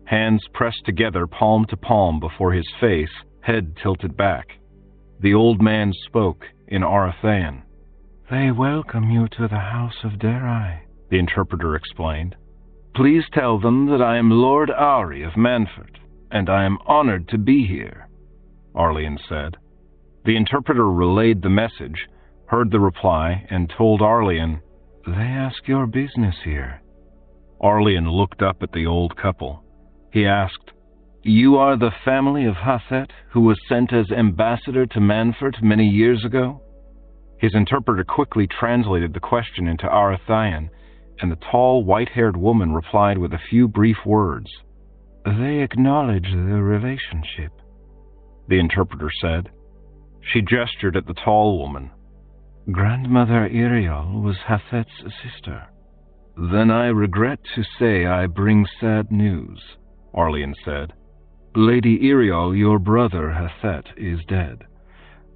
Hands pressed together palm to palm before his face, head tilted back. The old man spoke in Arathaean. They welcome you to the House of Derai, the interpreter explained. Please tell them that I am Lord Ari of Manford, and I am honored to be here, Arlene said. The interpreter relayed the message, heard the reply, and told Arlene, They ask your business here. Arlene looked up at the old couple. He asked, You are the family of Hathet, who was sent as ambassador to Manford many years ago? His interpreter quickly translated the question into Arathaean, and the tall, white-haired woman replied with a few brief words. They acknowledge the relationship, the interpreter said. She gestured at the tall woman. Grandmother Iriol was Hathet's sister. Then I regret to say I bring sad news, Arlene said. Lady Iriol, your brother Hathet, is dead.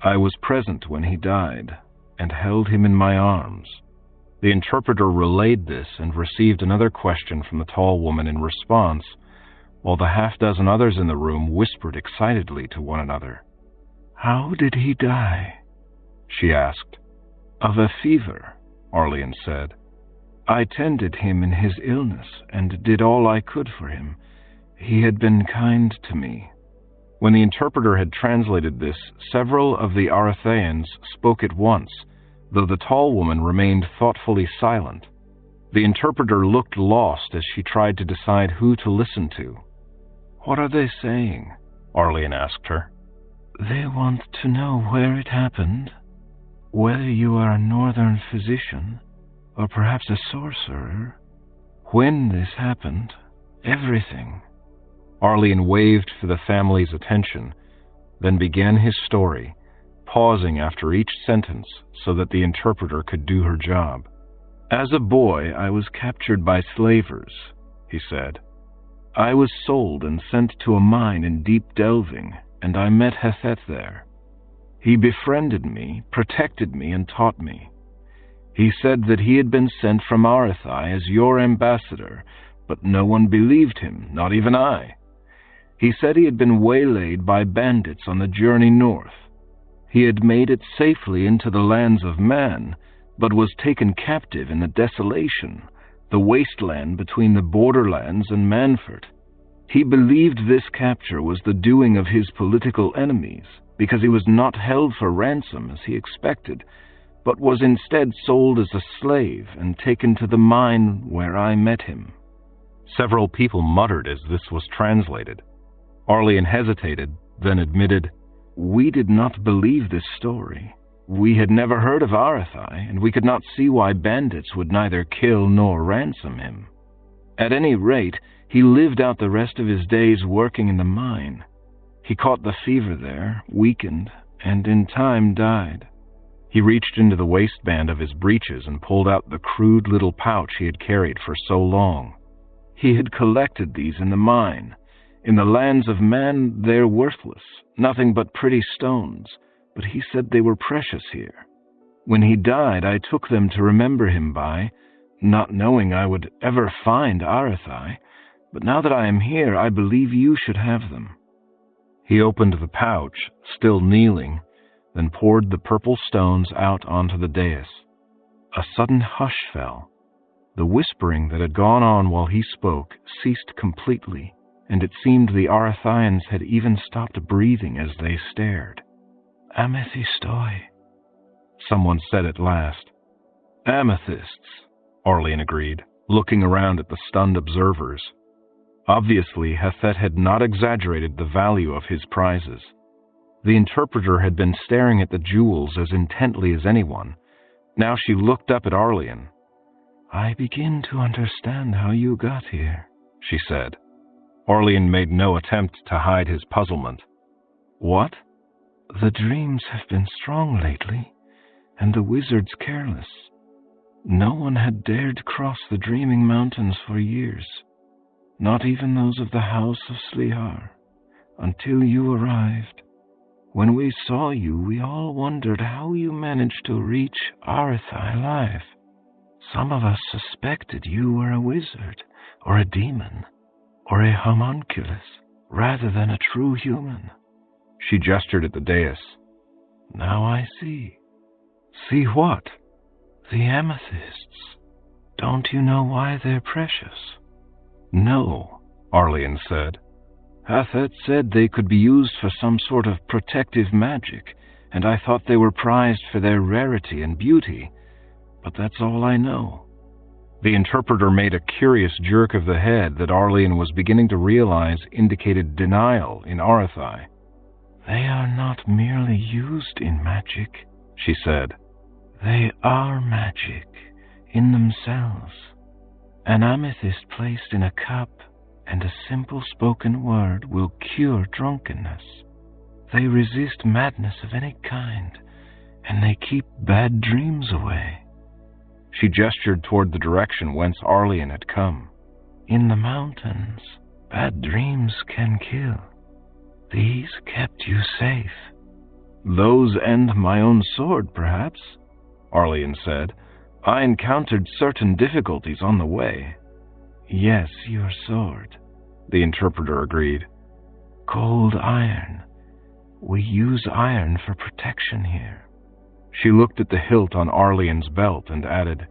I was present when he died, and held him in my arms. The interpreter relayed this and received another question from the tall woman in response, while the half-dozen others in the room whispered excitedly to one another. How did he die? She asked. Of a fever, Arlene said. I tended him in his illness and did all I could for him. He had been kind to me. When the interpreter had translated this, several of the Arathaeans spoke at once, though the tall woman remained thoughtfully silent. The interpreter looked lost as she tried to decide who to listen to. What are they saying? Arlene asked her. They want to know where it happened, whether you are a northern physician, or perhaps a sorcerer, when this happened, everything. Arlene waved for the family's attention, then began his story, pausing after each sentence so that the interpreter could do her job. As a boy, I was captured by slavers, he said. I was sold and sent to a mine in deep delving, and I met Hathet there. He befriended me, protected me, and taught me. He said that he had been sent from Arathai as your ambassador, but no one believed him, not even I. He said he had been waylaid by bandits on the journey north. He had made it safely into the lands of man, but was taken captive in the desolation, the wasteland between the borderlands and Manford. He believed this capture was the doing of his political enemies, because he was not held for ransom as he expected, but was instead sold as a slave and taken to the mine where I met him. Several people muttered as this was translated. Arlene hesitated, then admitted, We did not believe this story. We had never heard of Arathai, and we could not see why bandits would neither kill nor ransom him. At any rate, he lived out the rest of his days working in the mine. He caught the fever there, weakened, and in time died. He reached into the waistband of his breeches and pulled out the crude little pouch he had carried for so long. He had collected these in the mine. In the lands of man, they're worthless, nothing but pretty stones, but he said they were precious here. When he died, I took them to remember him by, not knowing I would ever find Arathai, but now that I am here, I believe you should have them. He opened the pouch, still kneeling, then poured the purple stones out onto the dais. A sudden hush fell. The whispering that had gone on while he spoke ceased completely, and it seemed the Arathians had even stopped breathing as they stared. Amethystoi, someone said at last. Amethysts, Arlian agreed, looking around at the stunned observers. Obviously, Hethet had not exaggerated the value of his prizes. The interpreter had been staring at the jewels as intently as anyone. Now she looked up at Arlian. I begin to understand how you got here, she said. Arlian made no attempt to hide his puzzlement. What? The dreams have been strong lately, and the wizards careless. No one had dared cross the Dreaming Mountains for years, not even those of the House of Slihar, until you arrived. When we saw you, we all wondered how you managed to reach Arathai alive. Some of us suspected you were a wizard, or a demon, or a homunculus, rather than a true human. She gestured at the dais. Now I see. See what? The amethysts. Don't you know why they're precious? No, Arlian said. Hethet said they could be used for some sort of protective magic, and I thought they were prized for their rarity and beauty, but that's all I know. The interpreter made a curious jerk of the head that Arlian was beginning to realize indicated denial in Arathai. They are not merely used in magic, she said. They are magic in themselves. An amethyst placed in a cup and a simple spoken word will cure drunkenness. They resist madness of any kind, and they keep bad dreams away. She gestured toward the direction whence Arlian had come. In the mountains, bad dreams can kill. These kept you safe. Those and my own sword, perhaps, Arlian said. I encountered certain difficulties on the way. Yes, your sword, the interpreter agreed. Cold iron. We use iron for protection here. She looked at the hilt on Arlian's belt and added,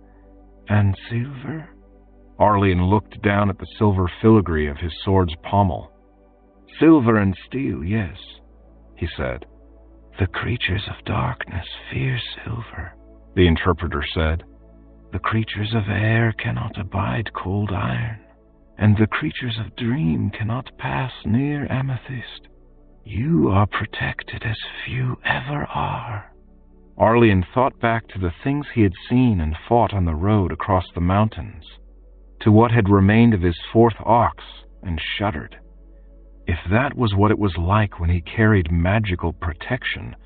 And silver? Arlian looked down at the silver filigree of his sword's pommel. Silver and steel, yes, he said. The creatures of darkness fear silver, the interpreter said. The creatures of air cannot abide cold iron, and the creatures of dream cannot pass near amethyst. You are protected as few ever are. Arlian thought back to the things he had seen and fought on the road across the mountains, to what had remained of his fourth ox, and shuddered. If that was what it was like when he carried magical protection,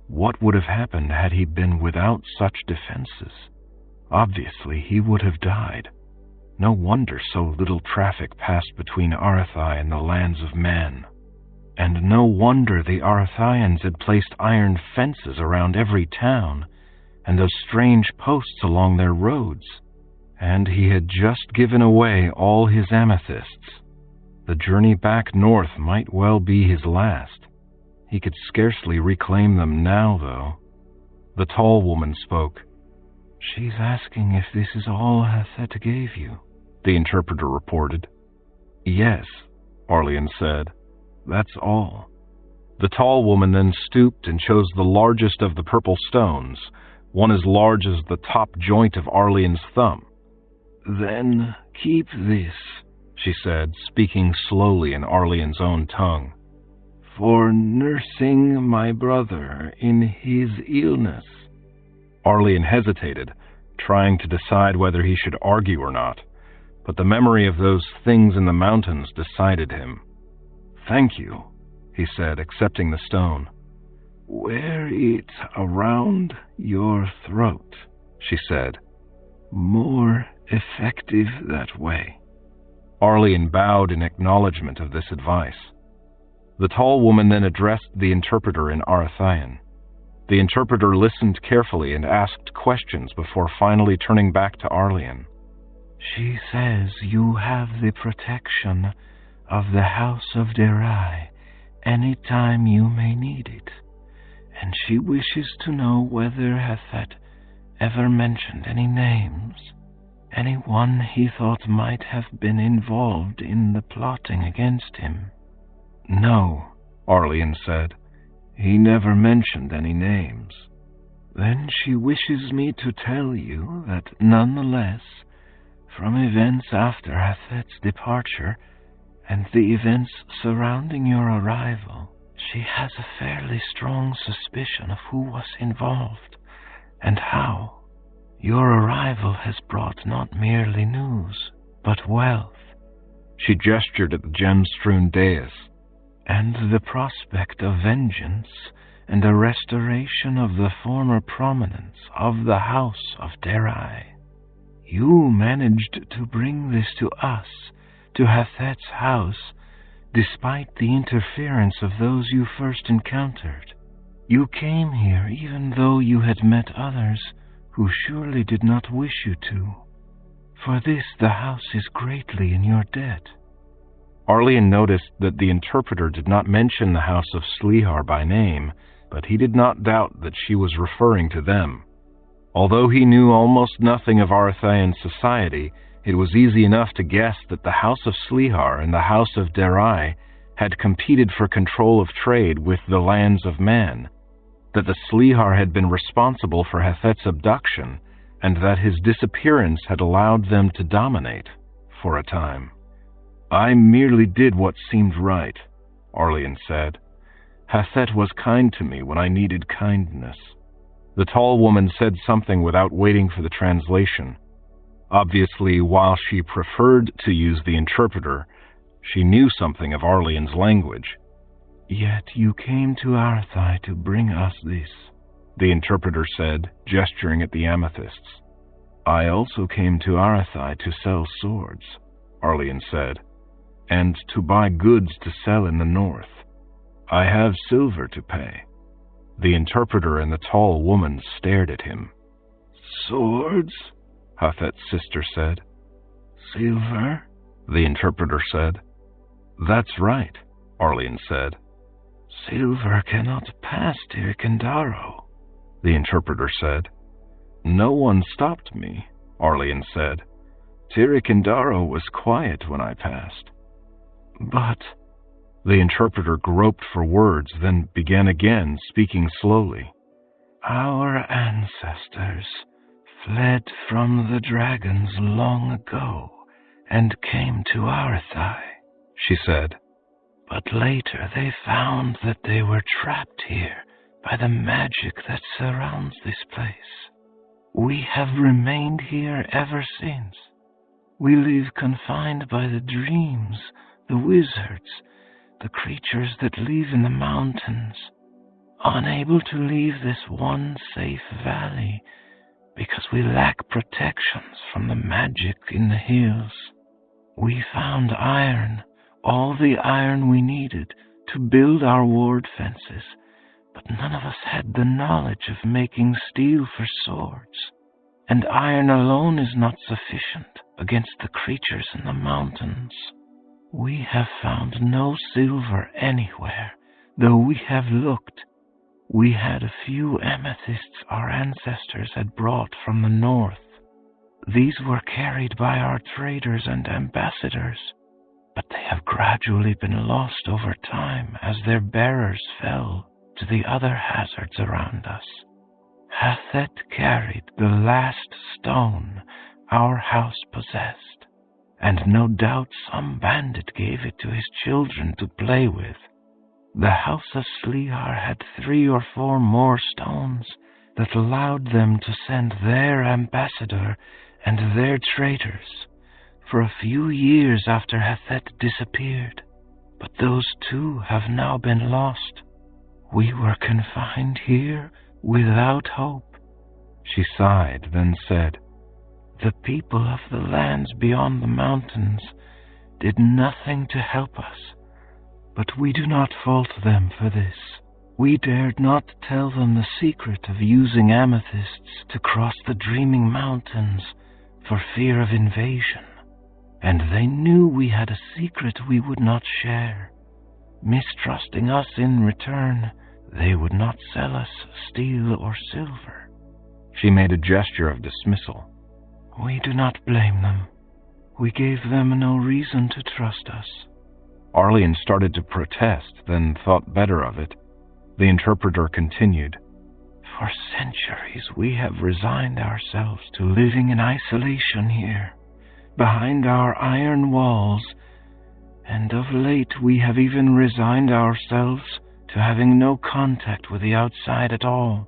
what would have happened had he been without such defenses? Obviously, he would have died. No wonder so little traffic passed between Arathai and the lands of men. And no wonder the Arathians had placed iron fences around every town, and those strange posts along their roads. And he had just given away all his amethysts. The journey back north might well be his last. He could scarcely reclaim them now, though. The tall woman spoke. She's asking if this is all Hethet gave you, the interpreter reported. Yes, Arlian said. That's all. The tall woman then stooped and chose the largest of the purple stones, one as large as the top joint of Arlian's thumb. Then keep this, she said, speaking slowly in Arlian's own tongue, for nursing my brother in his illness. Arlian hesitated, trying to decide whether he should argue or not, but the memory of those things in the mountains decided him. Thank you, he said, accepting the stone. Wear it around your throat, she said. More effective that way. Arlian bowed in acknowledgement of this advice. The tall woman then addressed the interpreter in Arathian. The interpreter listened carefully and asked questions before finally turning back to Arlian. She says you have the protection of the House of Derai any time you may need it, and she wishes to know whether Hafet ever mentioned any names, anyone he thought might have been involved in the plotting against him. No, Arlian said. He never mentioned any names. Then she wishes me to tell you that nonetheless, from events after Hafet's departure and the events surrounding your arrival, she has a fairly strong suspicion of who was involved and how. Your arrival has brought not merely news, but wealth. She gestured at the gem-strewn dais. And the prospect of vengeance and a restoration of the former prominence of the House of Derai. You managed to bring this to us, to Hafet's house, despite the interference of those you first encountered. You came here even though you had met others who surely did not wish you to. For this the house is greatly in your debt. Arlian noticed that the interpreter did not mention the House of Slihar by name, but he did not doubt that she was referring to them. Although he knew almost nothing of Arathaean society, it was easy enough to guess that the House of Slihar and the House of Derai had competed for control of trade with the lands of man, that the Slihar had been responsible for Hafet's abduction, and that his disappearance had allowed them to dominate, for a time. I merely did what seemed right, Arlian said. Hafet was kind to me when I needed kindness. The tall woman said something without waiting for the translation. Obviously, while she preferred to use the interpreter, she knew something of Arlian's language. Yet you came to Arthai to bring us this, the interpreter said, gesturing at the amethysts. I also came to Arthai to sell swords, Arlian said, and to buy goods to sell in the north. I have silver to pay. The interpreter and the tall woman stared at him. Swords? Hafet's sister said. Silver? The interpreter said. That's right, Arlian said. Silver cannot pass Tirikandaro, the interpreter said. No one stopped me, Arlian said. Tirikandaro was quiet when I passed. But... The interpreter groped for words, then began again, speaking slowly. Our ancestors fled from the dragons long ago and came to Arthai, she said. But later they found that they were trapped here by the magic that surrounds this place. We have remained here ever since. We live confined by the dreams, the wizards, the creatures that live in the mountains, unable to leave this one safe valley because we lack protections from the magic in the hills. We found iron, all the iron we needed to build our ward fences, but none of us had the knowledge of making steel for swords, and iron alone is not sufficient against the creatures in the mountains. We have found no silver anywhere, though we have looked. We had a few amethysts our ancestors had brought from the north. These were carried by our traders and ambassadors, but they have gradually been lost over time as their bearers fell to the other hazards around us. Hafet carried the last stone our house possessed, and no doubt some bandit gave it to his children to play with. The House of Slihar had 3 or 4 more stones that allowed them to send their ambassador and their traitors for a few years after Hafet disappeared, but those too have now been lost. We were confined here without hope. She sighed, then said, The people of the lands beyond the mountains did nothing to help us, but we do not fault them for this. We dared not tell them the secret of using amethysts to cross the dreaming mountains for fear of invasion, and they knew we had a secret we would not share. Mistrusting us in return, They would not sell us steel or silver." She made a gesture of dismissal. "We do not blame them. We gave them no reason to trust us." Arlene started to protest, then thought better of it. The interpreter continued. "For centuries we have resigned ourselves to living in isolation here, behind our iron walls, and of late we have even resigned ourselves to having no contact with the outside at all.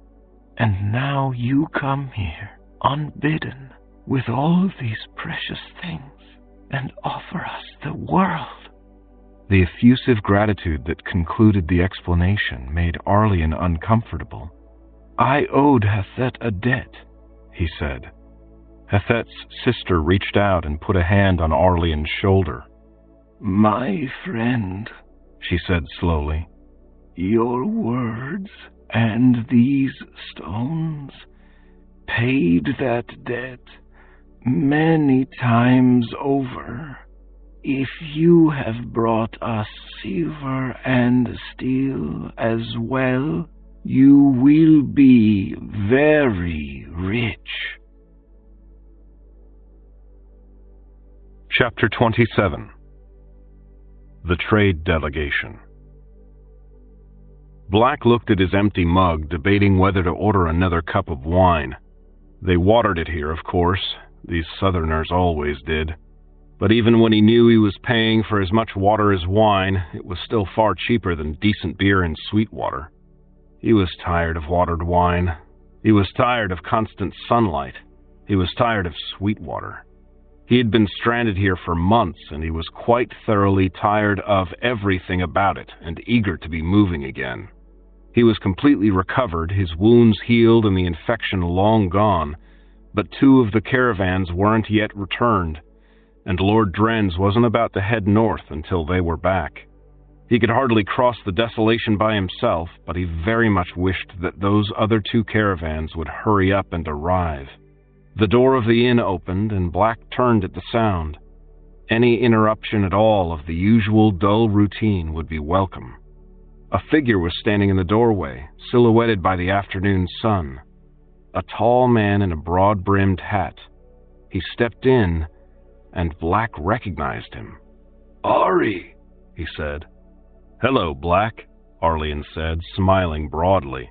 And now you come here, unbidden, with all these precious things, and offer us the world." The effusive gratitude that concluded the explanation made Arlene uncomfortable. "I owed Hethet a debt," he said. Hethet's sister reached out and put a hand on Arlene's shoulder. "My friend," she said slowly, "your words and these stones paid that debt many times over. If you have brought us silver and steel as well, you will be very rich." Chapter 27. The Trade Delegation. Black looked at his empty mug, debating whether to order another cup of wine. They watered it here, of course. These Southerners always did. But even when he knew he was paying for as much water as wine, it was still far cheaper than decent beer and Sweetwater. He was tired of watered wine. He was tired of constant sunlight. He was tired of Sweetwater. He had been stranded here for months, and he was quite thoroughly tired of everything about it and eager to be moving again. He was completely recovered, his wounds healed and the infection long gone, but 2 of the caravans weren't yet returned, and Lord Dren's wasn't about to head north until they were back. He could hardly cross the desolation by himself, but he very much wished that those other 2 caravans would hurry up and arrive. The door of the inn opened, and Black turned at the sound. Any interruption at all of the usual dull routine would be welcome. A figure was standing in the doorway, silhouetted by the afternoon sun. A tall man in a broad-brimmed hat. He stepped in, and Black recognized him. "Ari," he said. "Hello, Black," Arlene said, smiling broadly.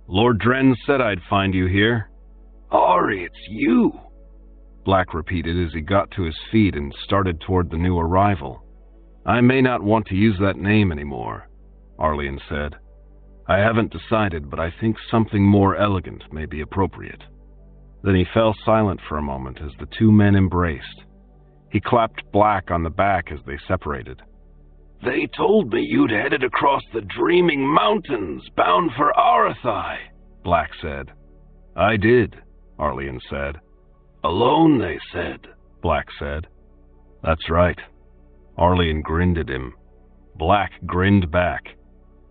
"Lord Dren said I'd find you here." "Ari, it's you," Black repeated as he got to his feet and started toward the new arrival. "I may not want to use that name anymore," Arlene said. "I haven't decided, but I think something more elegant may be appropriate." Then he fell silent for a moment as the 2 men embraced. He clapped Black on the back as they separated. "They told me you'd headed across the Dreaming Mountains, bound for Arathai," Black said. "I did," Arlene said. "Alone, they said," Black said. "That's right." Arlene grinned at him. Black grinned back.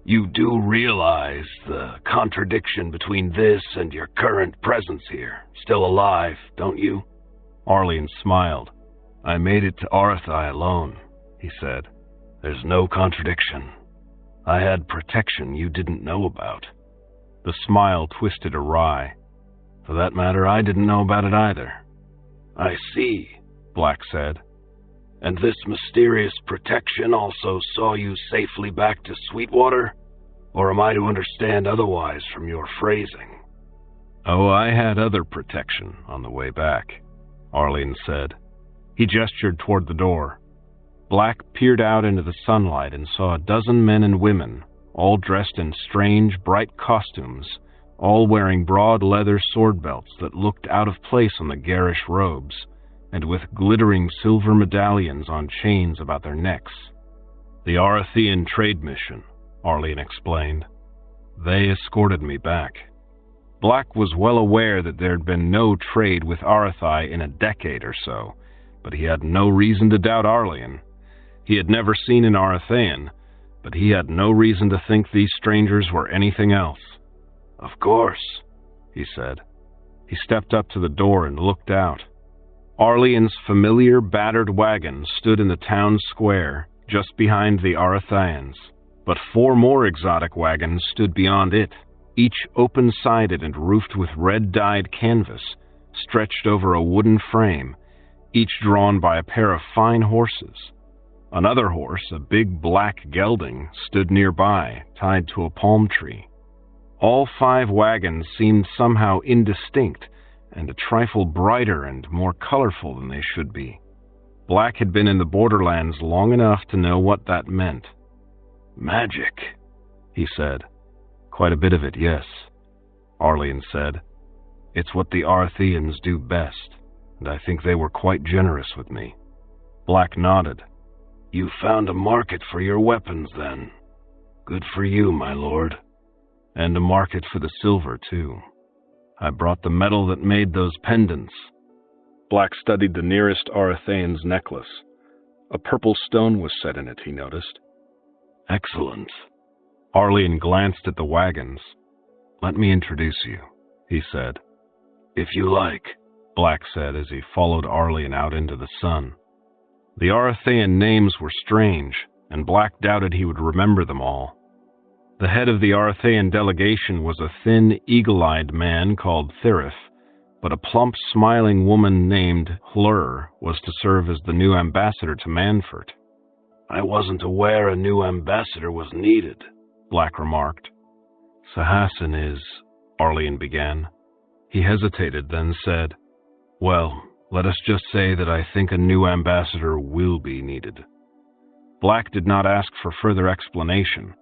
"You do realize the contradiction between this and your current presence here, still alive, don't you?" Arlene smiled. "I made it to Arathai alone," he said. "There's no contradiction. I had protection you didn't know about." The smile twisted awry. "For that matter, I didn't know about it either." "I see," Black said. "And this mysterious protection also saw you safely back to Sweetwater? Or am I to understand otherwise from your phrasing?" "Oh, I had other protection on the way back," Arlene said. He gestured toward the door. Black peered out into the sunlight and saw a dozen men and women, all dressed in strange, bright costumes, all wearing broad leather sword belts that looked out of place on the garish robes, and with glittering silver medallions on chains about their necks. "The Arathian trade mission," Arlene explained. "They escorted me back." Black was well aware that there had been no trade with Arathai in a decade or so, but he had no reason to doubt Arlene. He had never seen an Arathian, but he had no reason to think these strangers were anything else. "Of course," he said. He stepped up to the door and looked out. Arlene's familiar battered wagon stood in the town square, just behind the Arathians. But 4 more exotic wagons stood beyond it, each open-sided and roofed with red-dyed canvas, stretched over a wooden frame, each drawn by a pair of fine horses. Another horse, a big black gelding, stood nearby, tied to a palm tree. All 5 wagons seemed somehow indistinct and a trifle brighter and more colorful than they should be. Black had been in the borderlands long enough to know what that meant. Magic, he said. Quite a bit of it, yes, Arlene said. It's what the Artheans do best, and I think they were quite generous with me. Black nodded. You found a market for your weapons, then. Good for you, my lord. And a market for the silver, too. I brought the metal that made those pendants. Black studied the nearest Arthean's necklace. A purple stone was set in it, he noticed. Excellent. Arlene glanced at the wagons. Let me introduce you, he said. If you like, Black said as he followed Arlene out into the sun. The Arthean names were strange, and Black doubted he would remember them all. The head of the Arthean delegation was a thin, eagle-eyed man called Thirif, but a plump, smiling woman named Hlur was to serve as the new ambassador to Manfort. I wasn't aware a new ambassador was needed, Black remarked. Sahassin is, Arlene began. He hesitated, then said, Well, let us just say that I think a new ambassador will be needed. Black did not ask for further explanation.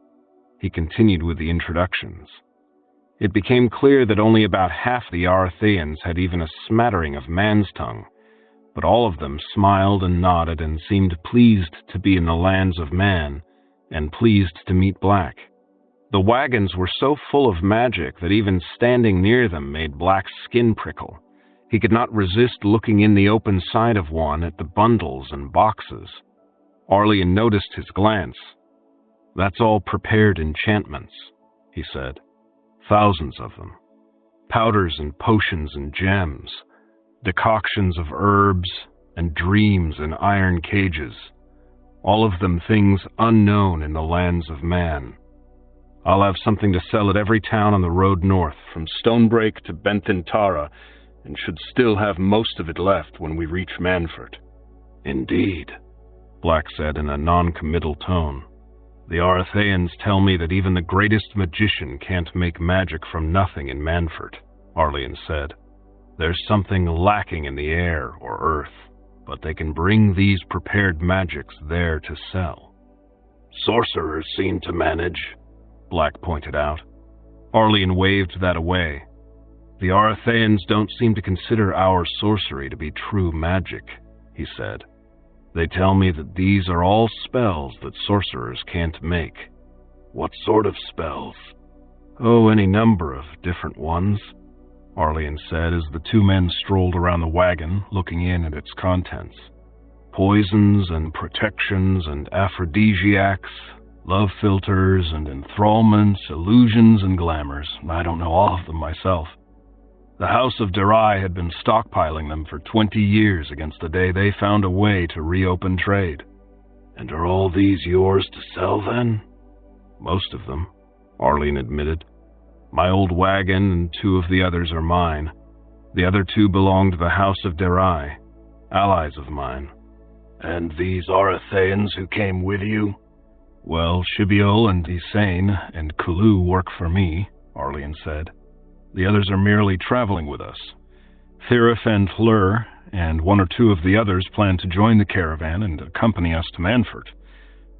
He continued with the introductions. It became clear that only about half the Artheans had even a smattering of man's tongue, but all of them smiled and nodded and seemed pleased to be in the lands of man, and pleased to meet Black. The wagons were so full of magic that even standing near them made Black's skin prickle. He could not resist looking in the open side of one at the bundles and boxes. Arlene noticed his glance. That's all prepared enchantments, he said. Thousands of them. Powders and potions and gems. Decoctions of herbs and dreams in iron cages. All of them things unknown in the lands of man. I'll have something to sell at every town on the road north, from Stonebreak to Benthintara, and should still have most of it left when we reach Manfort. Indeed, Black said in a non-committal tone. The Artheans tell me that even the greatest magician can't make magic from nothing in Manfort, Arlene said. There's something lacking in the air or earth, but they can bring these prepared magics there to sell. Sorcerers seem to manage, Black pointed out. Arlene waved that away. The Artheans don't seem to consider our sorcery to be true magic, he said. They tell me that these are all spells that sorcerers can't make. What sort of spells? Oh, any number of different ones, Arlene said as the 2 men strolled around the wagon, looking in at its contents. Poisons and protections and aphrodisiacs, love filters and enthrallments, illusions and glamours. I don't know all of them myself. The House of Derai had been stockpiling them for 20 years against the day they found a way to reopen trade. And are all these yours to sell, then? Most of them, Arlene admitted. My old wagon and 2 of the others are mine. The other 2 belong to the House of Derai, allies of mine. And these Artheans who came with you? Well, Shibiol and Isane and Kulu work for me, Arlene said. The others are merely traveling with us. Thirif and Hlur and 1 or 2 of the others plan to join the caravan and accompany us to Manfort.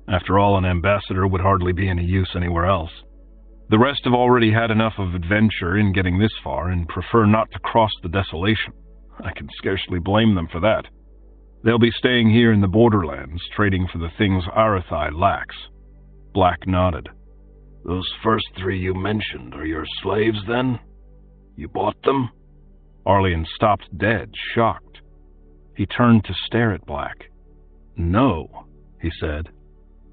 After all, an ambassador would hardly be any use anywhere else. The rest have already had enough of adventure in getting this far and prefer not to cross the desolation. I can scarcely blame them for that. They'll be staying here in the borderlands, trading for the things Arathai lacks. Black nodded. Those first 3 you mentioned are your slaves, then? You bought them? Arlene stopped dead, shocked. He turned to stare at Black. No, he said.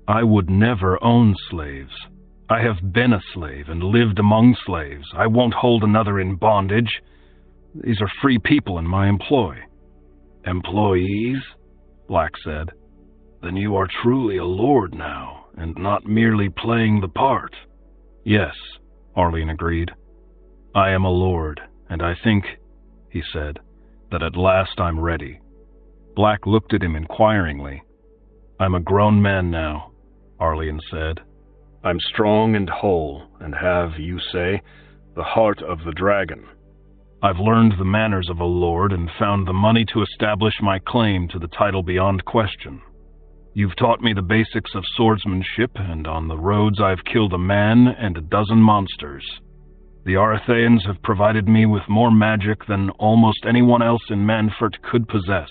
I would never own slaves. I have been a slave and lived among slaves. I won't hold another in bondage. These are free people in my employ. Employees? Black said. Then you are truly a lord now, and not merely playing the part. Yes, Arlene agreed. I am a lord, and I think, he said, that at last I'm ready. Black looked at him inquiringly. I'm a grown man now, Arlene said. I'm strong and whole, and have, you say, the heart of the dragon. I've learned the manners of a lord and found the money to establish my claim to the title beyond question. You've taught me the basics of swordsmanship, and on the roads I've killed a man and a dozen monsters. The Aratheans have provided me with more magic than almost anyone else in Manfort could possess.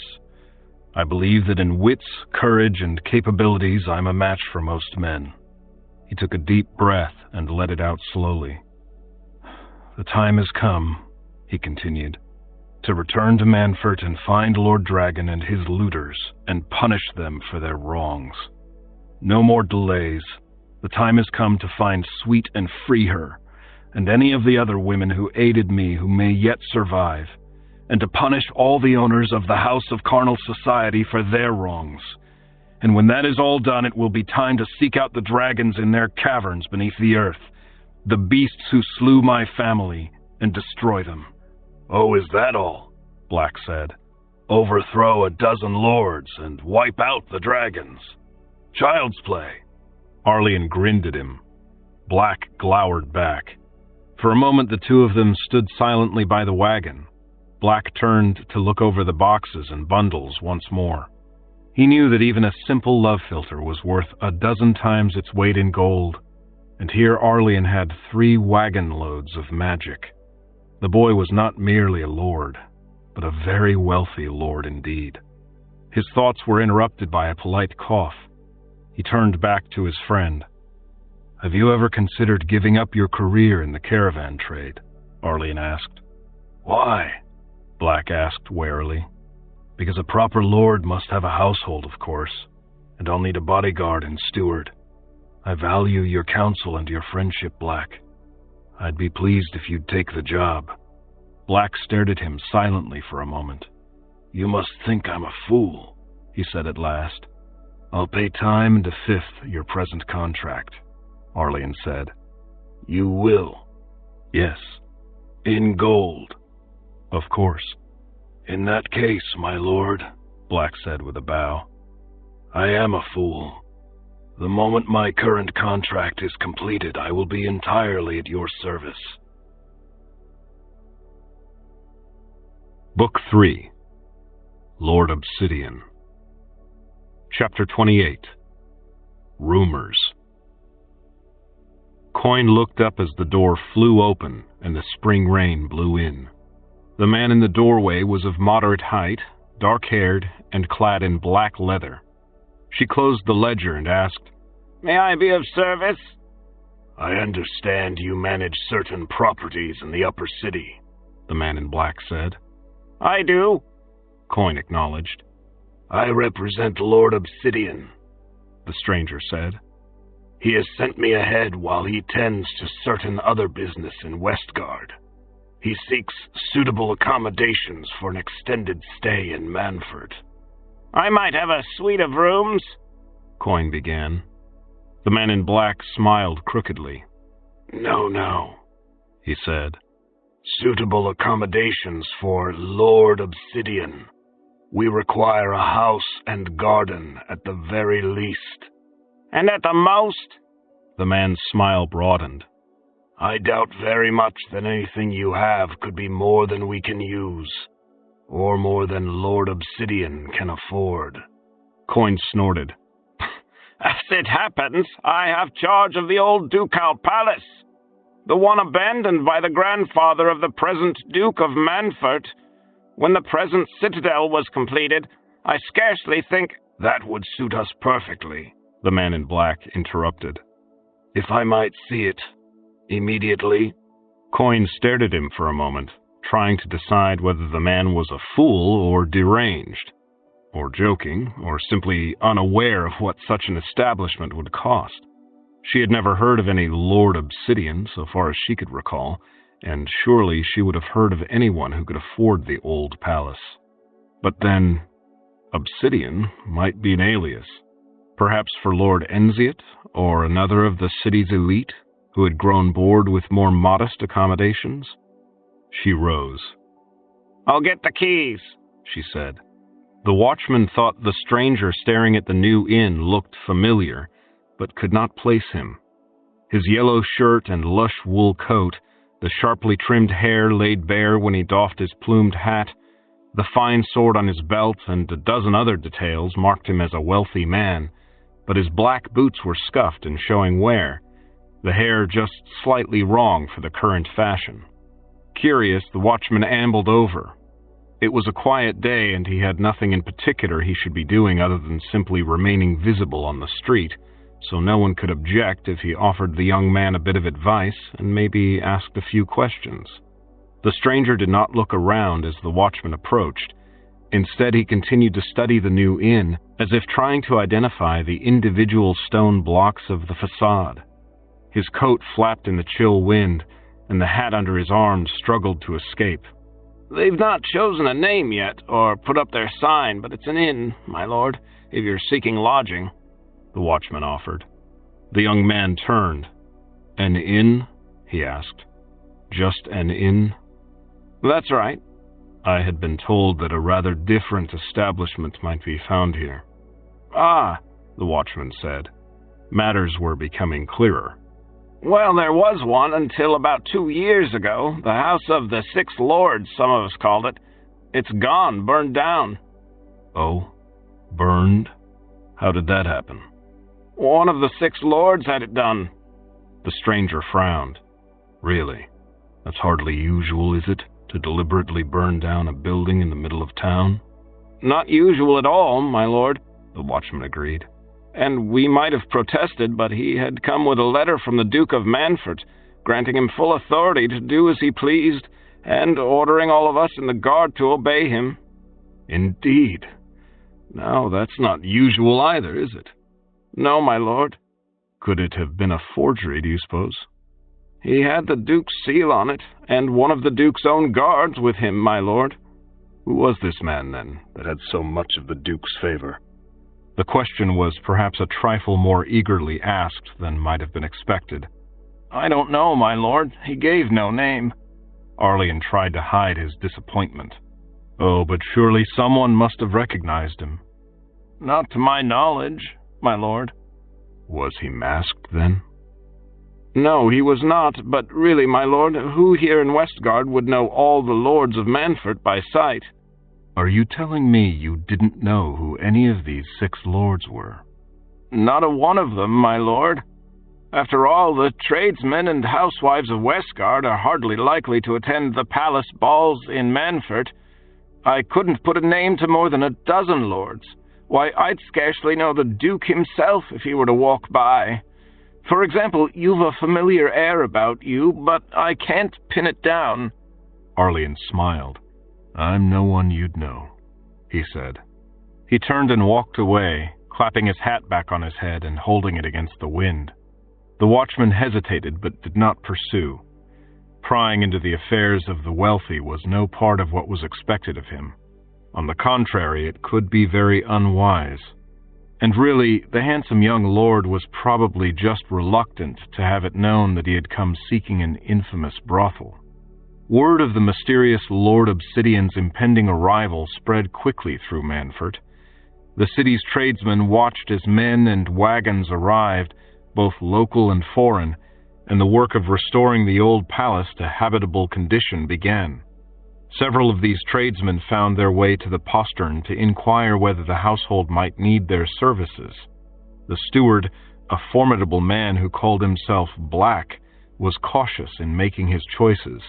I believe that in wits, courage, and capabilities I'm a match for most men. He took a deep breath and let it out slowly. The time has come, he continued, to return to Manfort and find Lord Dragon and his looters and punish them for their wrongs. No more delays. The time has come to find Sweet and free her, and any of the other women who aided me who may yet survive, and to punish all the owners of the House of Carnal Society for their wrongs. And when that is all done, it will be time to seek out the dragons in their caverns beneath the earth, the beasts who slew my family, and destroy them. Oh, is that all? Black said. Overthrow a dozen lords and wipe out the dragons. Child's play. Arlene grinned at him. Black glowered back. For a moment the two of them stood silently by the wagon. Black turned to look over the boxes and bundles once more. He knew that even a simple love philter was worth a dozen times its weight in gold, and here Arlene had 3 wagon loads of magic. The boy was not merely a lord, but a very wealthy lord indeed. His thoughts were interrupted by a polite cough. He turned back to his friend. Have you ever considered giving up your career in the caravan trade? Arlene asked. Why? Black asked warily. Because a proper lord must have a household, of course, and I'll need a bodyguard and steward. I value your counsel and your friendship, Black. I'd be pleased if you'd take the job. Black stared at him silently for a moment. You must think I'm a fool, he said at last. I'll pay time and a fifth your present contract, Arlene said. You will? Yes. In gold? Of course. In that case, my lord, Black said with a bow, I am a fool. The moment my current contract is completed, I will be entirely at your service. Book 3. Lord Obsidian. Chapter 28. Rumors. Coin looked up as the door flew open and the spring rain blew in. The man in the doorway was of moderate height, dark-haired, and clad in black leather. She closed the ledger and asked, May I be of service? I understand you manage certain properties in the upper city, the man in black said. I do, Coin acknowledged. I represent Lord Obsidian, the stranger said. He has sent me ahead while he tends to certain other business in Westgard. He seeks suitable accommodations for an extended stay in Manfort. I might have a suite of rooms, Coin began. The man in black smiled crookedly. No, he said. Suitable accommodations for Lord Obsidian. We require a house and garden at the very least. And at the most? The man's smile broadened. I doubt very much that anything you have could be more than we can use, or more than Lord Obsidian can afford. Coin snorted. As it happens, I have charge of the old ducal palace, the one abandoned by the grandfather of the present Duke of Manfort. When the present citadel was completed, I scarcely think— That would suit us perfectly, the man in black interrupted. If I might see it, immediately. Coin stared at him for a moment, trying to decide whether the man was a fool or deranged, or joking, or simply unaware of what such an establishment would cost. She had never heard of any Lord Obsidian, so far as she could recall, and surely she would have heard of anyone who could afford the old palace. But then, Obsidian might be an alias. Perhaps for Lord Enziat, or another of the city's elite, who had grown bored with more modest accommodations? She rose. "I'll get the keys," she said. The watchman thought the stranger staring at the new inn looked familiar, but could not place him. His yellow shirt and lush wool coat, the sharply trimmed hair laid bare when he doffed his plumed hat, the fine sword on his belt, and a dozen other details marked him as a wealthy man, but his black boots were scuffed and showing wear, the hair just slightly wrong for the current fashion. Curious, the watchman ambled over. It was a quiet day, and he had nothing in particular he should be doing other than simply remaining visible on the street, so no one could object if he offered the young man a bit of advice and maybe asked a few questions. The stranger did not look around as the watchman approached. Instead, he continued to study the new inn, as if trying to identify the individual stone blocks of the facade. His coat flapped in the chill wind, and the hat under his arm struggled to escape. "They've not chosen a name yet, or put up their sign, but it's an inn, my lord, if you're seeking lodging," the watchman offered. The young man turned. "An inn?" he asked. "Just an inn?" "That's right." I had been told that a rather different establishment might be found here. "Ah," the watchman said. Matters were becoming clearer. "Well, there was one until about 2 years ago. The House of the Six Lords, some of us called it. It's gone, burned down." "Oh? Burned? How did that happen?" "One of the Six Lords had it done." The stranger frowned. "Really? That's hardly usual, is it, to deliberately burn down a building in the middle of town?" "Not usual at all, my lord," the watchman agreed. "And we might have protested, but he had come with a letter from the Duke of Manfort, granting him full authority to do as he pleased, and ordering all of us in the guard to obey him." "Indeed. Now, that's not usual either, is it?" "No, my lord." "Could it have been a forgery, do you suppose?" "He had the Duke's seal on it, and one of the Duke's own guards with him, my lord." Who was this man, then, that had so much of the Duke's favor? The question was perhaps a trifle more eagerly asked than might have been expected. "I don't know, my lord. He gave no name." Arlian tried to hide his disappointment. "Oh, but surely someone must have recognized him." "Not to my knowledge, my lord." "Was he masked, then?" "No, he was not, but really, my lord, who here in Westgard would know all the lords of Manfort by sight?" "Are you telling me you didn't know who any of these 6 lords were?" "Not a one of them, my lord. After all, the tradesmen and housewives of Westgard are hardly likely to attend the palace balls in Manfort. I couldn't put a name to more than a dozen lords. Why, I'd scarcely know the Duke himself if he were to walk by. For example, you've a familiar air about you, but I can't pin it down." Arlian smiled. "I'm no one you'd know," he said. He turned and walked away, clapping his hat back on his head and holding it against the wind. The watchman hesitated but did not pursue. Prying into the affairs of the wealthy was no part of what was expected of him. On the contrary, it could be very unwise. And really, the handsome young lord was probably just reluctant to have it known that he had come seeking an infamous brothel. Word of the mysterious Lord Obsidian's impending arrival spread quickly through Manfort. The city's tradesmen watched as men and wagons arrived, both local and foreign, and the work of restoring the old palace to habitable condition began. Several of these tradesmen found their way to the postern to inquire whether the household might need their services. The steward, a formidable man who called himself Black, was cautious in making his choices.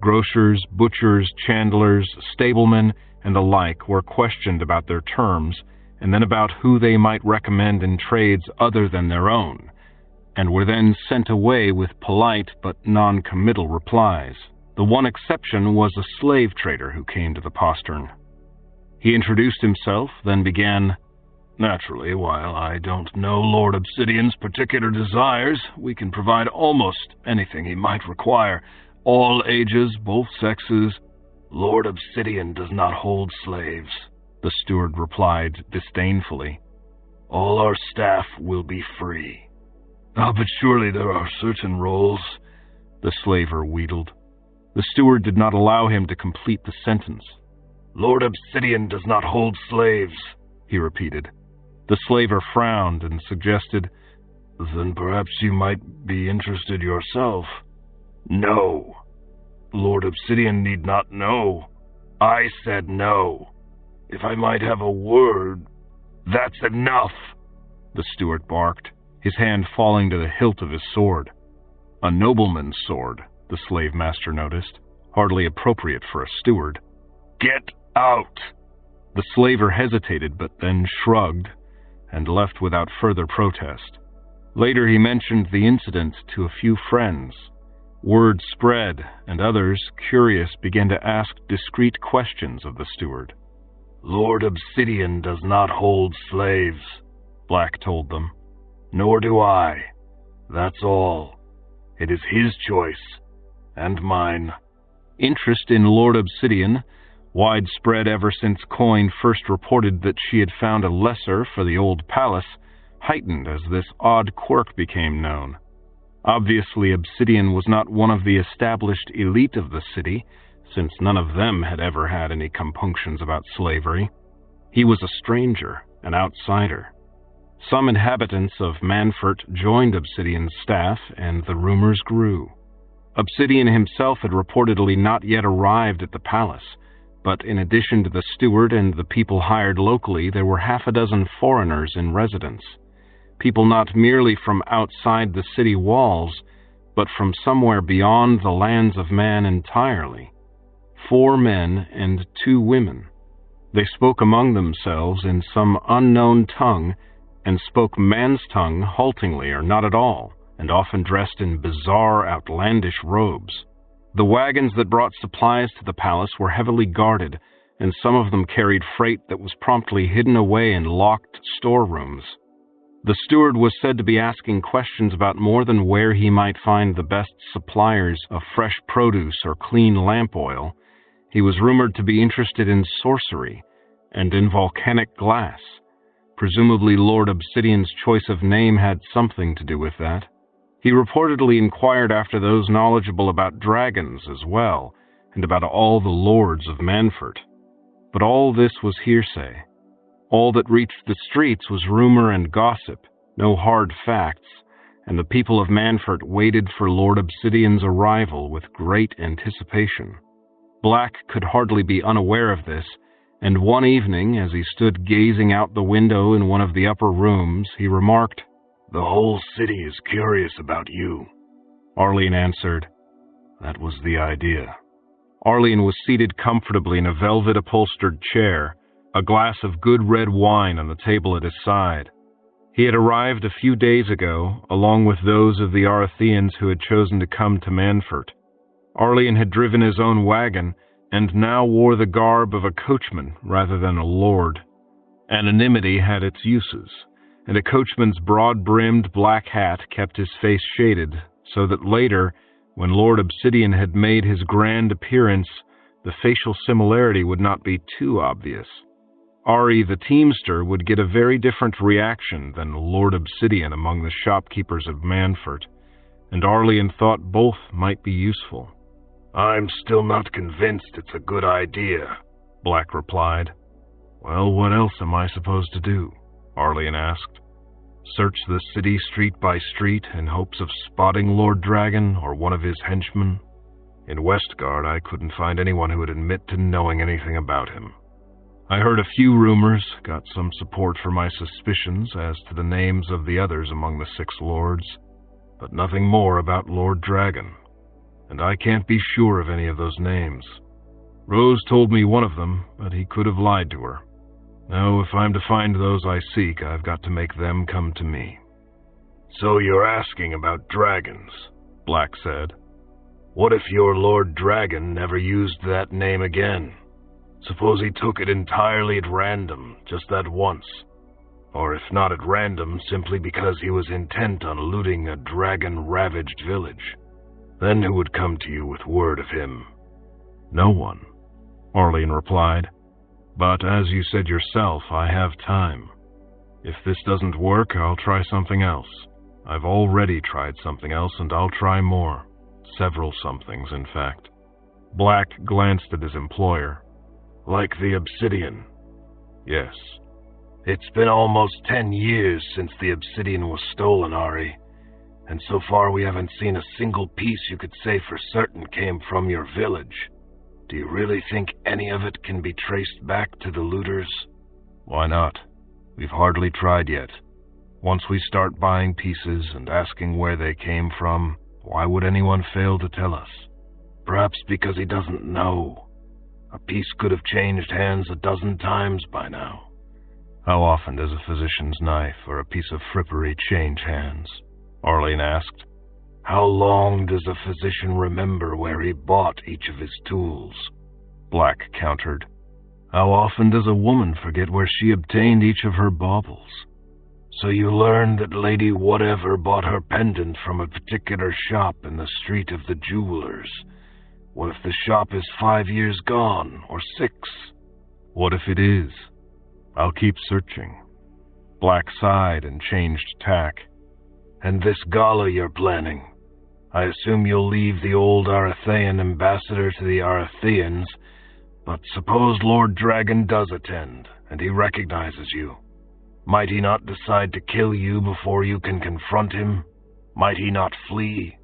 Grocers, butchers, chandlers, stablemen, and the like were questioned about their terms, and then about who they might recommend in trades other than their own, and were then sent away with polite but non-committal replies. The one exception was a slave trader who came to the postern. He introduced himself, then began, "Naturally, while I don't know Lord Obsidian's particular desires, we can provide almost anything he might require. All ages, both sexes." "Lord Obsidian does not hold slaves," the steward replied disdainfully. all our staff will be free. Ah, but surely there are certain roles, the slaver wheedled. The steward did not allow him to complete the sentence. Lord Obsidian does not hold slaves, he repeated. The slaver frowned and suggested, Then perhaps you might be interested yourself. No. Lord Obsidian need not know. I said no. If I might have a word, that's enough, the steward barked, his hand falling to the hilt of his sword. A nobleman's sword, the slave master noticed, hardly appropriate for a steward. Get out! The slaver hesitated, but then shrugged and left without further protest. Later he mentioned the incident to a few friends. Word spread, and others, curious, began to ask discreet questions of the steward. Lord Obsidian does not hold slaves, Black told them. Nor do I. That's all. It is his choice, and mine. Interest in Lord Obsidian, widespread ever since Coin first reported that she had found a lesser for the old palace, heightened as this odd quirk became known. Obviously, Obsidian was not one of the established elite of the city, since none of them had ever had any compunctions about slavery. He was a stranger, an outsider. Some inhabitants of Manfort joined Obsidian's staff, and the rumors grew. Obsidian himself had reportedly not yet arrived at the palace, but in addition to the steward and the people hired locally, there were half a dozen foreigners in residence. People not merely from outside the city walls, but from somewhere beyond the lands of man entirely. 4 men and 2 women. They spoke among themselves in some unknown tongue, and spoke man's tongue haltingly or not at all, and often dressed in bizarre, outlandish robes. The wagons that brought supplies to the palace were heavily guarded, and some of them carried freight that was promptly hidden away in locked storerooms. The steward was said to be asking questions about more than where he might find the best suppliers of fresh produce or clean lamp oil. He was rumored to be interested in sorcery and in volcanic glass. Presumably Lord Obsidian's choice of name had something to do with that. He reportedly inquired after those knowledgeable about dragons as well, and about all the lords of Manfort. But all this was hearsay. All that reached the streets was rumor and gossip, no hard facts, and the people of Manfort waited for Lord Obsidian's arrival with great anticipation. Black could hardly be unaware of this, and one evening, as he stood gazing out the window in one of the upper rooms, he remarked, The whole city is curious about you. Arlene answered, That was the idea. Arlene was seated comfortably in a velvet-upholstered chair, a glass of good red wine on the table at his side. He had arrived a few days ago, along with those of the Arathians who had chosen to come to Manfort. Arlene had driven his own wagon, and now wore the garb of a coachman rather than a lord. Anonymity had its uses, and a coachman's broad-brimmed black hat kept his face shaded, so that later, when Lord Obsidian had made his grand appearance, the facial similarity would not be too obvious. Ari the teamster would get a very different reaction than Lord Obsidian among the shopkeepers of Manfort, and Arlene thought both might be useful. I'm still not convinced it's a good idea, Black replied. Well, what else am I supposed to do? Arlene asked. Search the city street by street in hopes of spotting Lord Dragon or one of his henchmen? In Westgard, I couldn't find anyone who would admit to knowing anything about him. I heard a few rumors, got some support for my suspicions as to the names of the others among the 6 lords, but nothing more about Lord Dragon, and I can't be sure of any of those names. Rose told me one of them, but he could have lied to her. Now, if I'm to find those I seek, I've got to make them come to me. So you're asking about dragons, Black said. What if your Lord Dragon never used that name again? Suppose he took it entirely at random, just that once. Or if not at random, simply because he was intent on looting a dragon-ravaged village. Then who would come to you with word of him? No one, Arlene replied. But as you said yourself, I have time. If this doesn't work, I'll try something else. I've already tried something else, and I'll try more. Several somethings, in fact. Black glanced at his employer. Like the obsidian? Yes. It's been almost 10 years since the obsidian was stolen, Ari. And so far we haven't seen a single piece you could say for certain came from your village. Do you really think any of it can be traced back to the looters? Why not? We've hardly tried yet. Once we start buying pieces and asking where they came from, why would anyone fail to tell us? Perhaps because he doesn't know. A piece could have changed hands a dozen times by now. How often does a physician's knife or a piece of frippery change hands? Arlene asked. How long does a physician remember where he bought each of his tools? Black countered. How often does a woman forget where she obtained each of her baubles? So you learned that Lady Whatever bought her pendant from a particular shop in the Street of the Jewelers. What if the shop is 5 years gone, or 6? What if it is? I'll keep searching. Black sighed and changed tack. And this gala you're planning? I assume you'll leave the old Arathean ambassador to the Aratheans, but suppose Lord Dragon does attend, and he recognizes you. Might he not decide to kill you before you can confront him? Might he not flee?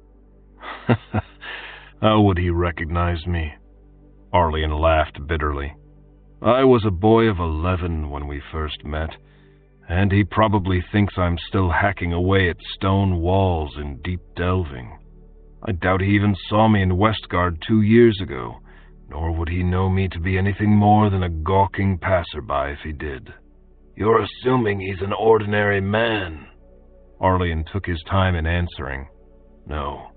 How would he recognize me? Arlene laughed bitterly. I was a boy of 11 when we first met, and he probably thinks I'm still hacking away at stone walls in deep delving. I doubt he even saw me in Westgard 2 years ago, nor would he know me to be anything more than a gawking passerby if he did. You're assuming he's an ordinary man. Arlene took his time in answering. No.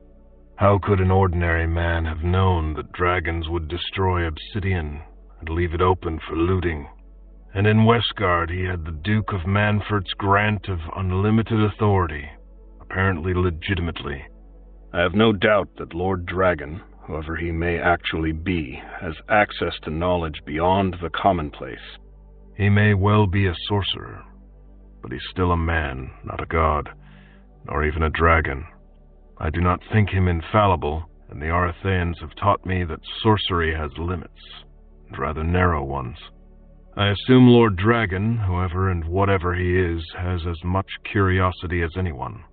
How could an ordinary man have known that dragons would destroy obsidian and leave it open for looting? And in Westgard he had the Duke of Manford's grant of unlimited authority, apparently legitimately. I have no doubt that Lord Dragon, whoever he may actually be, has access to knowledge beyond the commonplace. He may well be a sorcerer, but he's still a man, not a god, nor even a dragon. I do not think him infallible, and the Aratheans have taught me that sorcery has limits, and rather narrow ones. I assume Lord Dragon, whoever and whatever he is, has as much curiosity as anyone.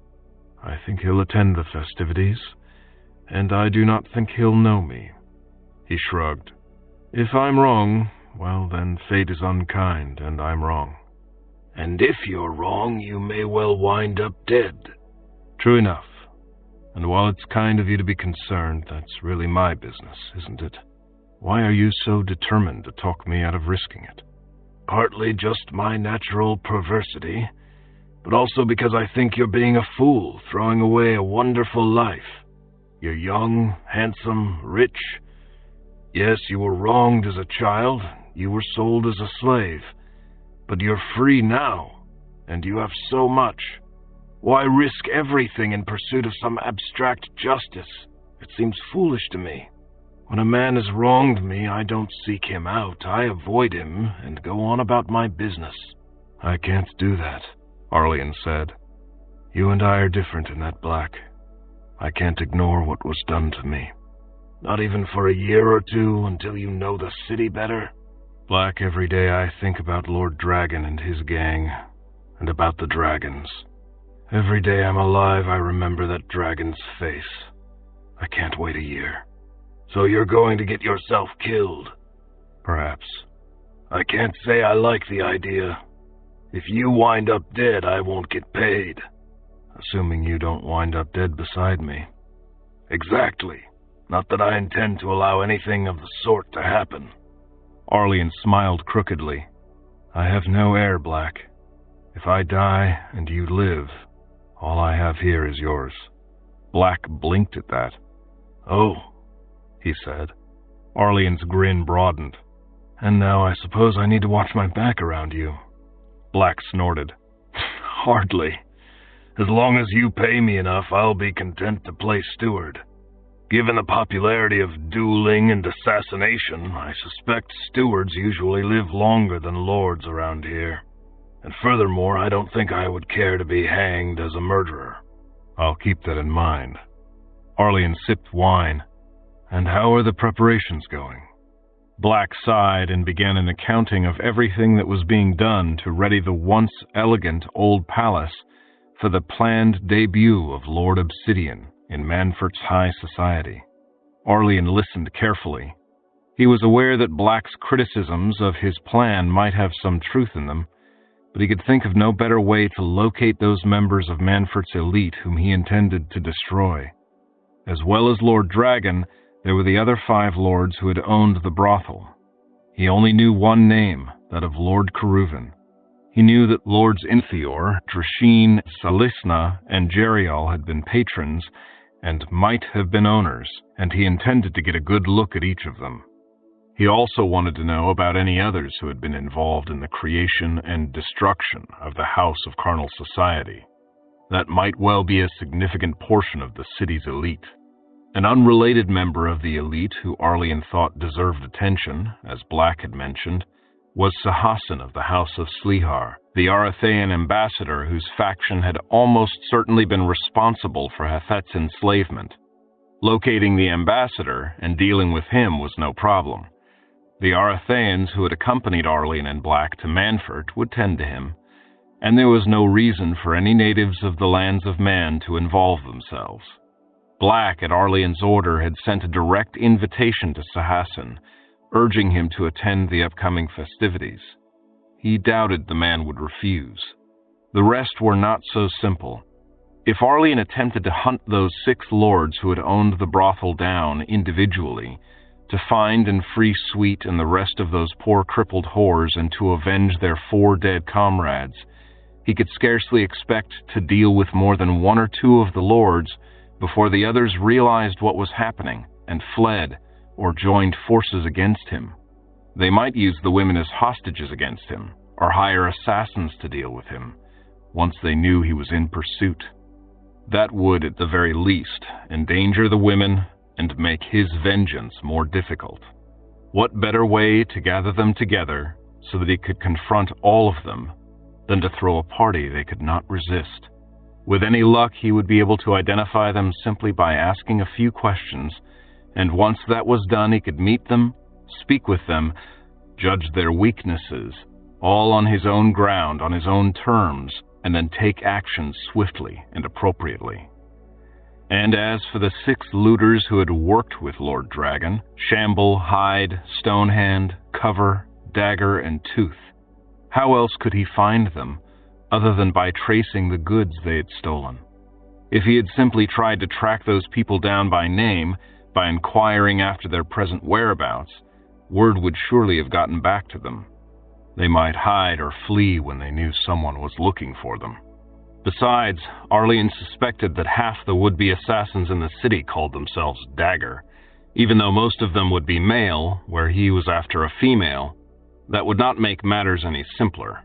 I think he'll attend the festivities, and I do not think he'll know me. He shrugged. If I'm wrong, well then fate is unkind, and I'm wrong. And if you're wrong, you may well wind up dead. True enough. And while it's kind of you to be concerned, that's really my business, isn't it? Why are you so determined to talk me out of risking it? Partly just my natural perversity, but also because I think you're being a fool, throwing away a wonderful life. You're young, handsome, rich. Yes, you were wronged as a child, you were sold as a slave, but you're free now, and you have so much. Why risk everything in pursuit of some abstract justice? It seems foolish to me. When a man has wronged me, I don't seek him out. I avoid him and go on about my business. I can't do that, Arlene said. You and I are different in that, Black. I can't ignore what was done to me. Not even for a year or two until you know the city better? Black, every day I think about Lord Dragon and his gang, and about the dragons. Every day I'm alive, I remember that dragon's face. I can't wait a year. So you're going to get yourself killed? Perhaps. I can't say I like the idea. If you wind up dead, I won't get paid. Assuming you don't wind up dead beside me. Exactly. Not that I intend to allow anything of the sort to happen. Arlene smiled crookedly. I have no heir, Black. If I die and you live, all I have here is yours. Black blinked at that. Oh, he said. Arlene's grin broadened. And now I suppose I need to watch my back around you. Black snorted. Hardly. As long as you pay me enough, I'll be content to play steward. Given the popularity of dueling and assassination, I suspect stewards usually live longer than lords around here. And furthermore, I don't think I would care to be hanged as a murderer. I'll keep that in mind. Arlian sipped wine. And how are the preparations going? Black sighed and began an accounting of everything that was being done to ready the once elegant old palace for the planned debut of Lord Obsidian in Manfort's high society. Arlian listened carefully. He was aware that Black's criticisms of his plan might have some truth in them, but he could think of no better way to locate those members of Manfort's elite whom he intended to destroy. As well as Lord Dragon, there were the other 5 lords who had owned the brothel. He only knew one name, that of Lord Keruvan. He knew that Lords Inthior, Drasheen, Salisna, and Jerial had been patrons and might have been owners, and he intended to get a good look at each of them. He also wanted to know about any others who had been involved in the creation and destruction of the House of Carnal Society. That might well be a significant portion of the city's elite. An unrelated member of the elite who Arlian thought deserved attention, as Black had mentioned, was Sahassin of the House of Slihar, the Arathaean ambassador whose faction had almost certainly been responsible for Hafet's enslavement. Locating the ambassador and dealing with him was no problem. The Arathaeans who had accompanied Arlian and Black to Manfort would tend to him, and there was no reason for any natives of the lands of Man to involve themselves. Black, at Arlian's order, had sent a direct invitation to Sahassin, urging him to attend the upcoming festivities. He doubted the man would refuse. The rest were not so simple. If Arlian attempted to hunt those 6 lords who had owned the brothel down individually, to find and free Sweet and the rest of those poor crippled whores and to avenge their 4 dead comrades, he could scarcely expect to deal with more than 1 or 2 of the lords before the others realized what was happening and fled or joined forces against him. They might use the women as hostages against him or hire assassins to deal with him once they knew he was in pursuit. That would, at the very least, endanger the women and make his vengeance more difficult. What better way to gather them together so that he could confront all of them than to throw a party they could not resist? With any luck, he would be able to identify them simply by asking a few questions, and once that was done, he could meet them, speak with them, judge their weaknesses, all on his own ground, on his own terms, and then take action swiftly and appropriately. And as for the 6 looters who had worked with Lord Dragon, Shamble, Hide, Stonehand, Cover, Dagger, and Tooth, how else could he find them other than by tracing the goods they had stolen? If he had simply tried to track those people down by name, by inquiring after their present whereabouts, word would surely have gotten back to them. They might hide or flee when they knew someone was looking for them. Besides, Arlian suspected that half the would-be assassins in the city called themselves Dagger. Even though most of them would be male, where he was after a female, that would not make matters any simpler.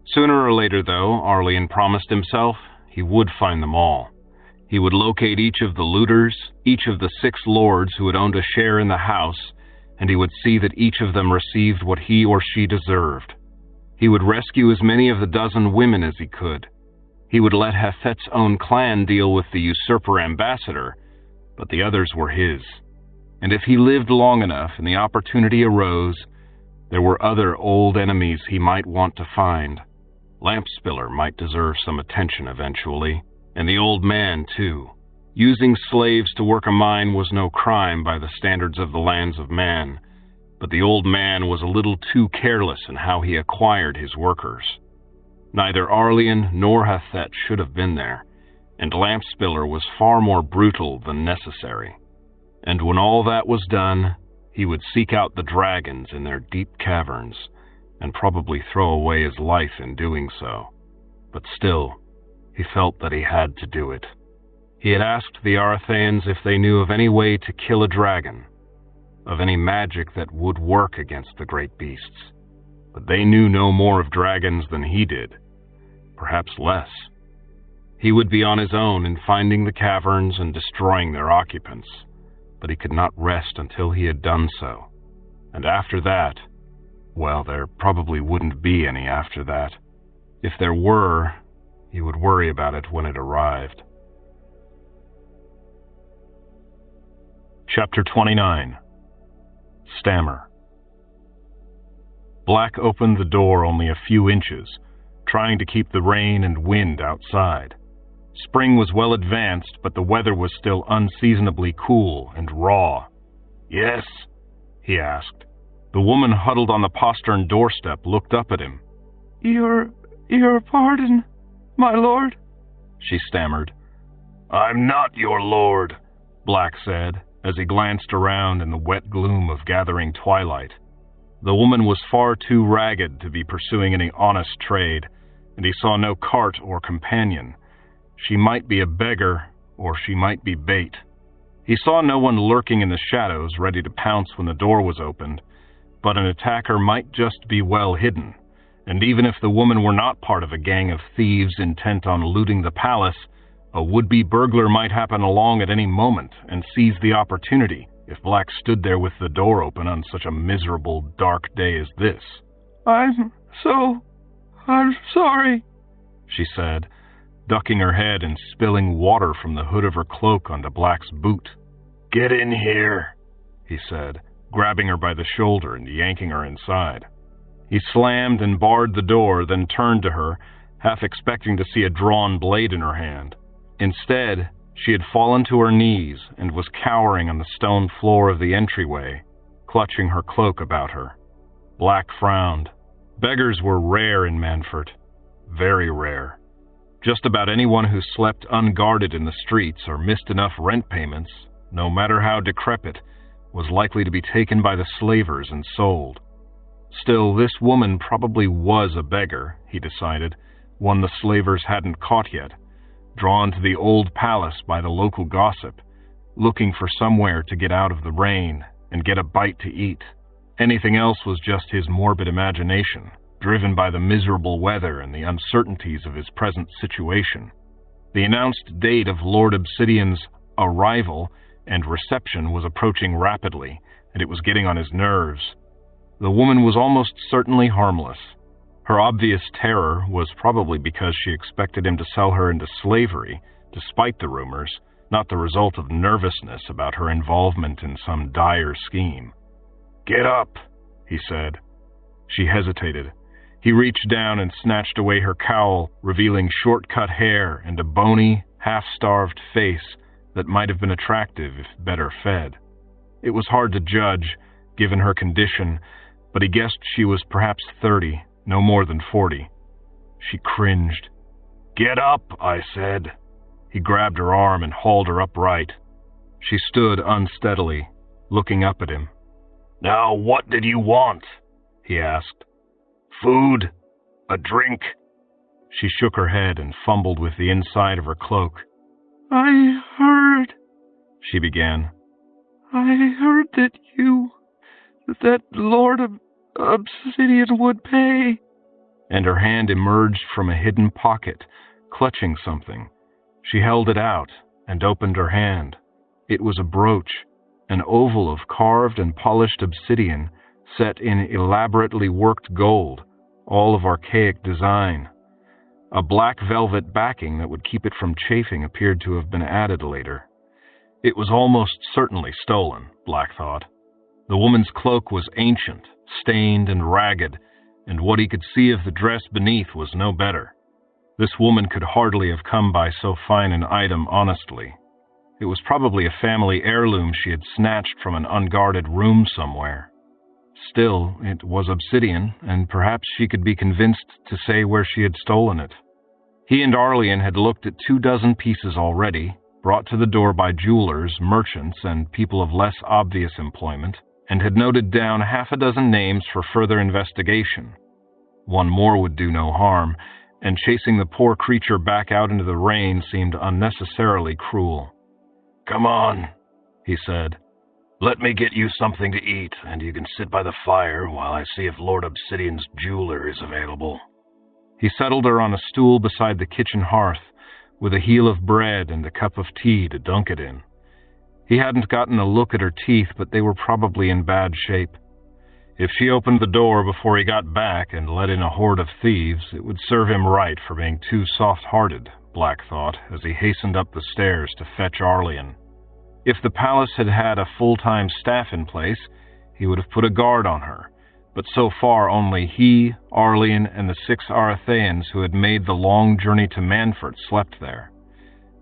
Sooner or later, though, Arlian promised himself, he would find them all. He would locate each of the looters, each of the 6 lords who had owned a share in the house, and he would see that each of them received what he or she deserved. He would rescue as many of the dozen women as he could. He would let Hafet's own clan deal with the usurper ambassador, but the others were his. And if he lived long enough and the opportunity arose, there were other old enemies he might want to find. Lampspiller might deserve some attention eventually, and the old man, too. Using slaves to work a mine was no crime by the standards of the lands of Man, but the old man was a little too careless in how he acquired his workers. Neither Arlian nor Hafet should have been there, and Lampspiller was far more brutal than necessary. And when all that was done, he would seek out the dragons in their deep caverns, and probably throw away his life in doing so. But still, he felt that he had to do it. He had asked the Arathaeans if they knew of any way to kill a dragon, of any magic that would work against the great beasts. But they knew no more of dragons than he did, perhaps less. He would be on his own in finding the caverns and destroying their occupants, but he could not rest until he had done so. And after that, well, there probably wouldn't be any after that. If there were, he would worry about it when it arrived. Chapter 29. Stammer. Black opened the door only a few inches, trying to keep the rain and wind outside. Spring was well advanced, but the weather was still unseasonably cool and raw. Yes? He asked. The woman huddled on the postern doorstep looked up at him. Your pardon, my lord, she stammered. I'm not your lord, Black said, as he glanced around in the wet gloom of gathering twilight. The woman was far too ragged to be pursuing any honest trade, and he saw no cart or companion. She might be a beggar, or she might be bait. He saw no one lurking in the shadows, ready to pounce when the door was opened, but an attacker might just be well hidden, and even if the woman were not part of a gang of thieves intent on looting the palace, a would-be burglar might happen along at any moment and seize the opportunity if Black stood there with the door open on such a miserable, dark day as this. I'm sorry, she said, ducking her head and spilling water from the hood of her cloak onto Black's boot. Get in here, he said, grabbing her by the shoulder and yanking her inside. He slammed and barred the door, then turned to her, half expecting to see a drawn blade in her hand. Instead, she had fallen to her knees and was cowering on the stone floor of the entryway, clutching her cloak about her. Black frowned. Beggars were rare in Manfort. Very rare. Just about anyone who slept unguarded in the streets or missed enough rent payments, no matter how decrepit, was likely to be taken by the slavers and sold. Still, this woman probably was a beggar, he decided, one the slavers hadn't caught yet, drawn to the old palace by the local gossip, looking for somewhere to get out of the rain and get a bite to eat. Anything else was just his morbid imagination, driven by the miserable weather and the uncertainties of his present situation. The announced date of Lord Obsidian's arrival and reception was approaching rapidly, and it was getting on his nerves. The woman was almost certainly harmless. Her obvious terror was probably because she expected him to sell her into slavery, despite the rumors, not the result of nervousness about her involvement in some dire scheme. Get up, he said. She hesitated. He reached down and snatched away her cowl, revealing short-cut hair and a bony, half-starved face that might have been attractive if better fed. It was hard to judge, given her condition, but he guessed she was perhaps 30, no more than 40. She cringed. Get up, I said. He grabbed her arm and hauled her upright. She stood unsteadily, looking up at him. Now, what did you want? He asked. Food? A drink? She shook her head and fumbled with the inside of her cloak. I heard, she began. I heard that Lord Obsidian would pay. And her hand emerged from a hidden pocket, clutching something. She held it out and opened her hand. It was a brooch, an oval of carved and polished obsidian set in elaborately worked gold, all of archaic design. A black velvet backing that would keep it from chafing appeared to have been added later. It was almost certainly stolen, Black thought. The woman's cloak was ancient, stained and ragged, and what he could see of the dress beneath was no better. This woman could hardly have come by so fine an item honestly. It was probably a family heirloom she had snatched from an unguarded room somewhere. Still, it was obsidian, and perhaps she could be convinced to say where she had stolen it. He and Arlian had looked at 24 pieces already, brought to the door by jewelers, merchants, and people of less obvious employment, and had noted down 6 names for further investigation. One more would do no harm, and chasing the poor creature back out into the rain seemed unnecessarily cruel. Come on, he said. Let me get you something to eat, and you can sit by the fire while I see if Lord Obsidian's jeweler is available. He settled her on a stool beside the kitchen hearth, with a heel of bread and a cup of tea to dunk it in. He hadn't gotten a look at her teeth, but they were probably in bad shape. If she opened the door before he got back and let in a horde of thieves, it would serve him right for being too soft-hearted, Black thought, as he hastened up the stairs to fetch Arlian. If the palace had had a full-time staff in place, he would have put a guard on her, but so far only he, Arlian, and the 6 Aratheans who had made the long journey to Manfort slept there.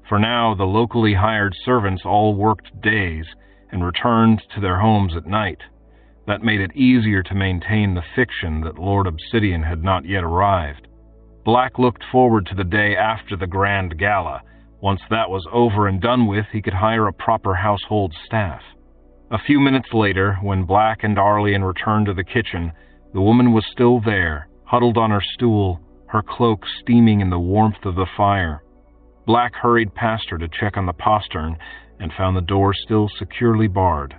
For now, the locally hired servants all worked days and returned to their homes at night. That made it easier to maintain the fiction that Lord Obsidian had not yet arrived. Black looked forward to the day after the grand gala. Once that was over and done with, he could hire a proper household staff. A few minutes later, when Black and Arlian returned to the kitchen, the woman was still there, huddled on her stool, her cloak steaming in the warmth of the fire. Black hurried past her to check on the postern and found the door still securely barred.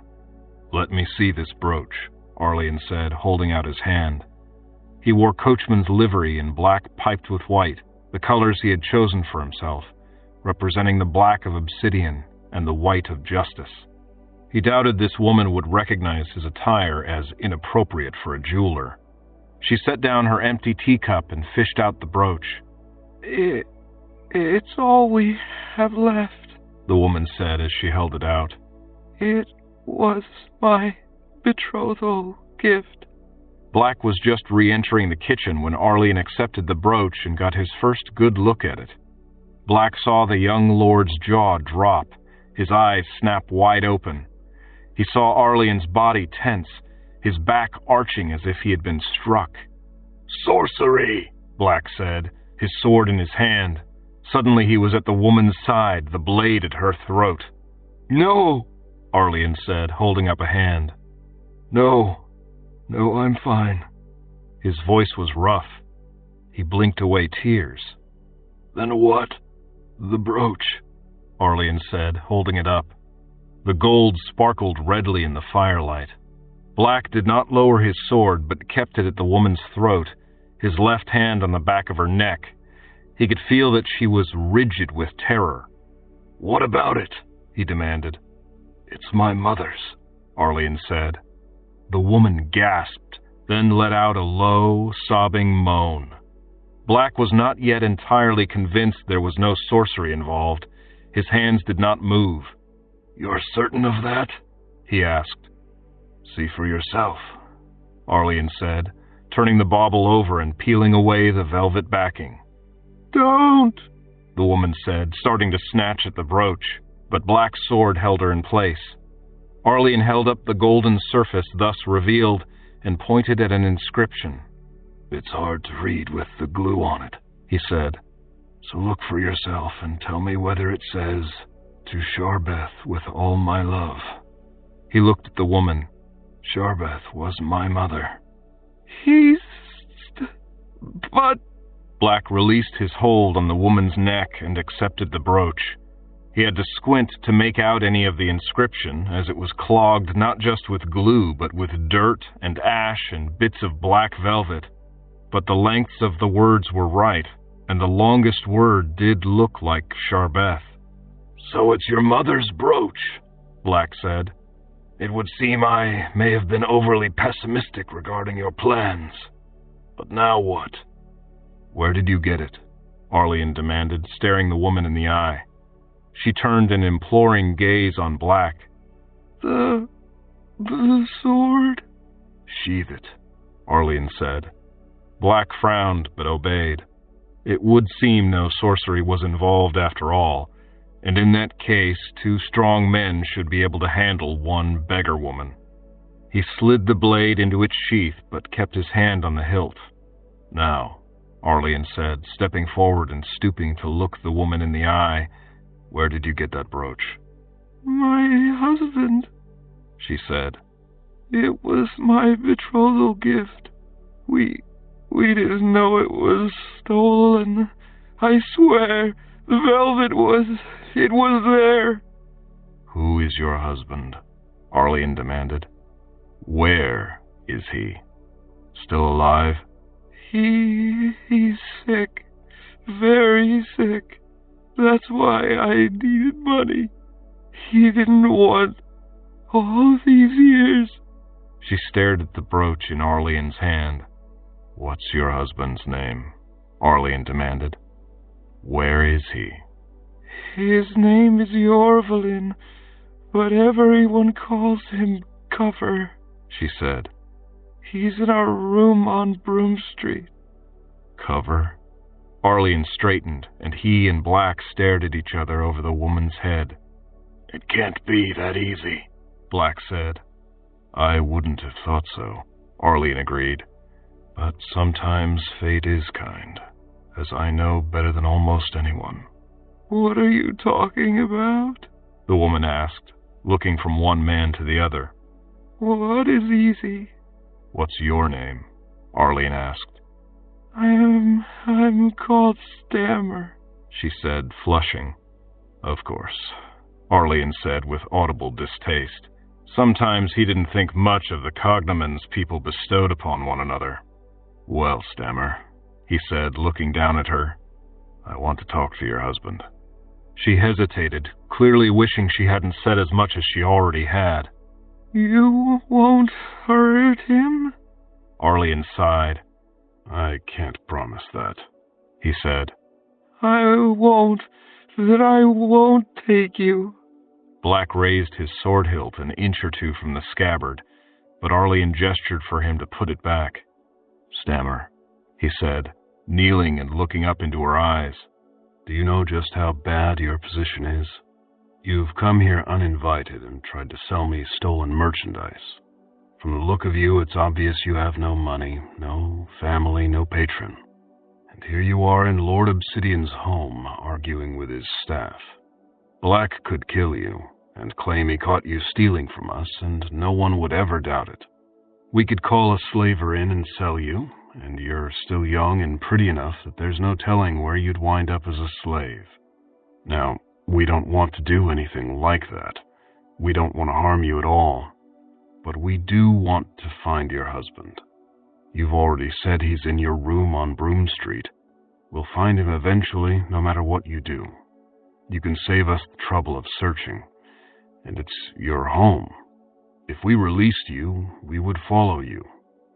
"Let me see this brooch," Arlian said, holding out his hand. He wore coachman's livery in black piped with white, the colors he had chosen for himself, representing the black of obsidian and the white of justice. He doubted this woman would recognize his attire as inappropriate for a jeweler. She set down her empty teacup and fished out the brooch. It's all we have left," the woman said as she held it out. "It was my betrothal gift." Black was just re-entering the kitchen when Arlian accepted the brooch and got his first good look at it. Black saw the young lord's jaw drop, his eyes snap wide open. He saw Arlian's body tense, his back arching as if he had been struck. "Sorcery," Black said, his sword in his hand. Suddenly he was at the woman's side, the blade at her throat. "No," Arlian said, holding up a hand. No, I'm fine." His voice was rough. He blinked away tears. "Then what?" "The brooch," Arlian said, holding it up. The gold sparkled redly in the firelight. Black did not lower his sword, but kept it at the woman's throat, his left hand on the back of her neck. He could feel that she was rigid with terror. "What about it?" he demanded. "It's my mother's," Arlian said. The woman gasped, then let out a low, sobbing moan. Black was not yet entirely convinced there was no sorcery involved. His hands did not move. "You're certain of that?" he asked. "See for yourself," Arlian said, turning the bauble over and peeling away the velvet backing. "Don't," the woman said, starting to snatch at the brooch, but Black's sword held her in place. Arlian held up the golden surface thus revealed and pointed at an inscription. "It's hard to read with the glue on it," he said. "So look for yourself and tell me whether it says, 'To Sharbeth with all my love.'" He looked at the woman. "Sharbeth was my mother." But... Black released his hold on the woman's neck and accepted the brooch. He had to squint to make out any of the inscription, as it was clogged not just with glue, but with dirt and ash and bits of black velvet. But the lengths of the words were right, and the longest word did look like Sharbeth. "So it's your mother's brooch," Black said. "It would seem I may have been overly pessimistic regarding your plans. But now what?" "Where did you get it?" Arlian demanded, staring the woman in the eye. She turned an imploring gaze on Black. The sword." "Sheath it," Arlian said. Black frowned, but obeyed. It would seem no sorcery was involved after all, and in that case 2 strong men should be able to handle 1 beggar woman. He slid the blade into its sheath, but kept his hand on the hilt. "Now," Arlian said, stepping forward and stooping to look the woman in the eye, "where did you get that brooch?" "My husband," she said. "It was my betrothal gift. We didn't know it was stolen. I swear, the velvet it was there." "Who is your husband?" Arlian demanded. "Where is he? Still alive?" He's sick. Very sick. That's why I needed money. He didn't want all these years. She stared at the brooch in Arlene's hand. "What's your husband's name?" Arlene demanded. "Where is he?" His name is Yorvelin, but everyone calls him Cover," she said. "He's in our room on Broom Street." Cover? Arlene straightened, and he and Black stared at each other over the woman's head. "It can't be that easy," Black said. "I wouldn't have thought so," Arlene agreed. "But sometimes fate is kind, as I know better than almost anyone." "What are you talking about?" the woman asked, looking from one man to the other. "What is easy?" "What's your name?" Arlene asked. I'm called Stammer," she said, flushing. "Of course," Arlene said with audible distaste. Sometimes he didn't think much of the cognomens people bestowed upon one another. "Well, Stammer," he said, looking down at her, "I want to talk to your husband." She hesitated, clearly wishing she hadn't said as much as she already had. "You won't hurt him?" Arlene sighed. "I can't promise that," he said. I won't take you." Black raised his sword hilt an inch or two from the scabbard, but Arlene gestured for him to put it back. "Stammer," he said, kneeling and looking up into her eyes, "do you know just how bad your position is? You've come here uninvited and tried to sell me stolen merchandise. From the look of you, it's obvious you have no money, no family, no patron. And here you are in Lord Obsidian's home, arguing with his staff. Black could kill you, and claim he caught you stealing from us, and no one would ever doubt it. We could call a slaver in and sell you, and you're still young and pretty enough that there's no telling where you'd wind up as a slave. Now, we don't want to do anything like that. We don't want to harm you at all. But we do want to find your husband. You've already said he's in your room on Broom Street. We'll find him eventually, no matter what you do. You can save us the trouble of searching, and it's your home. If we released you, we would follow you,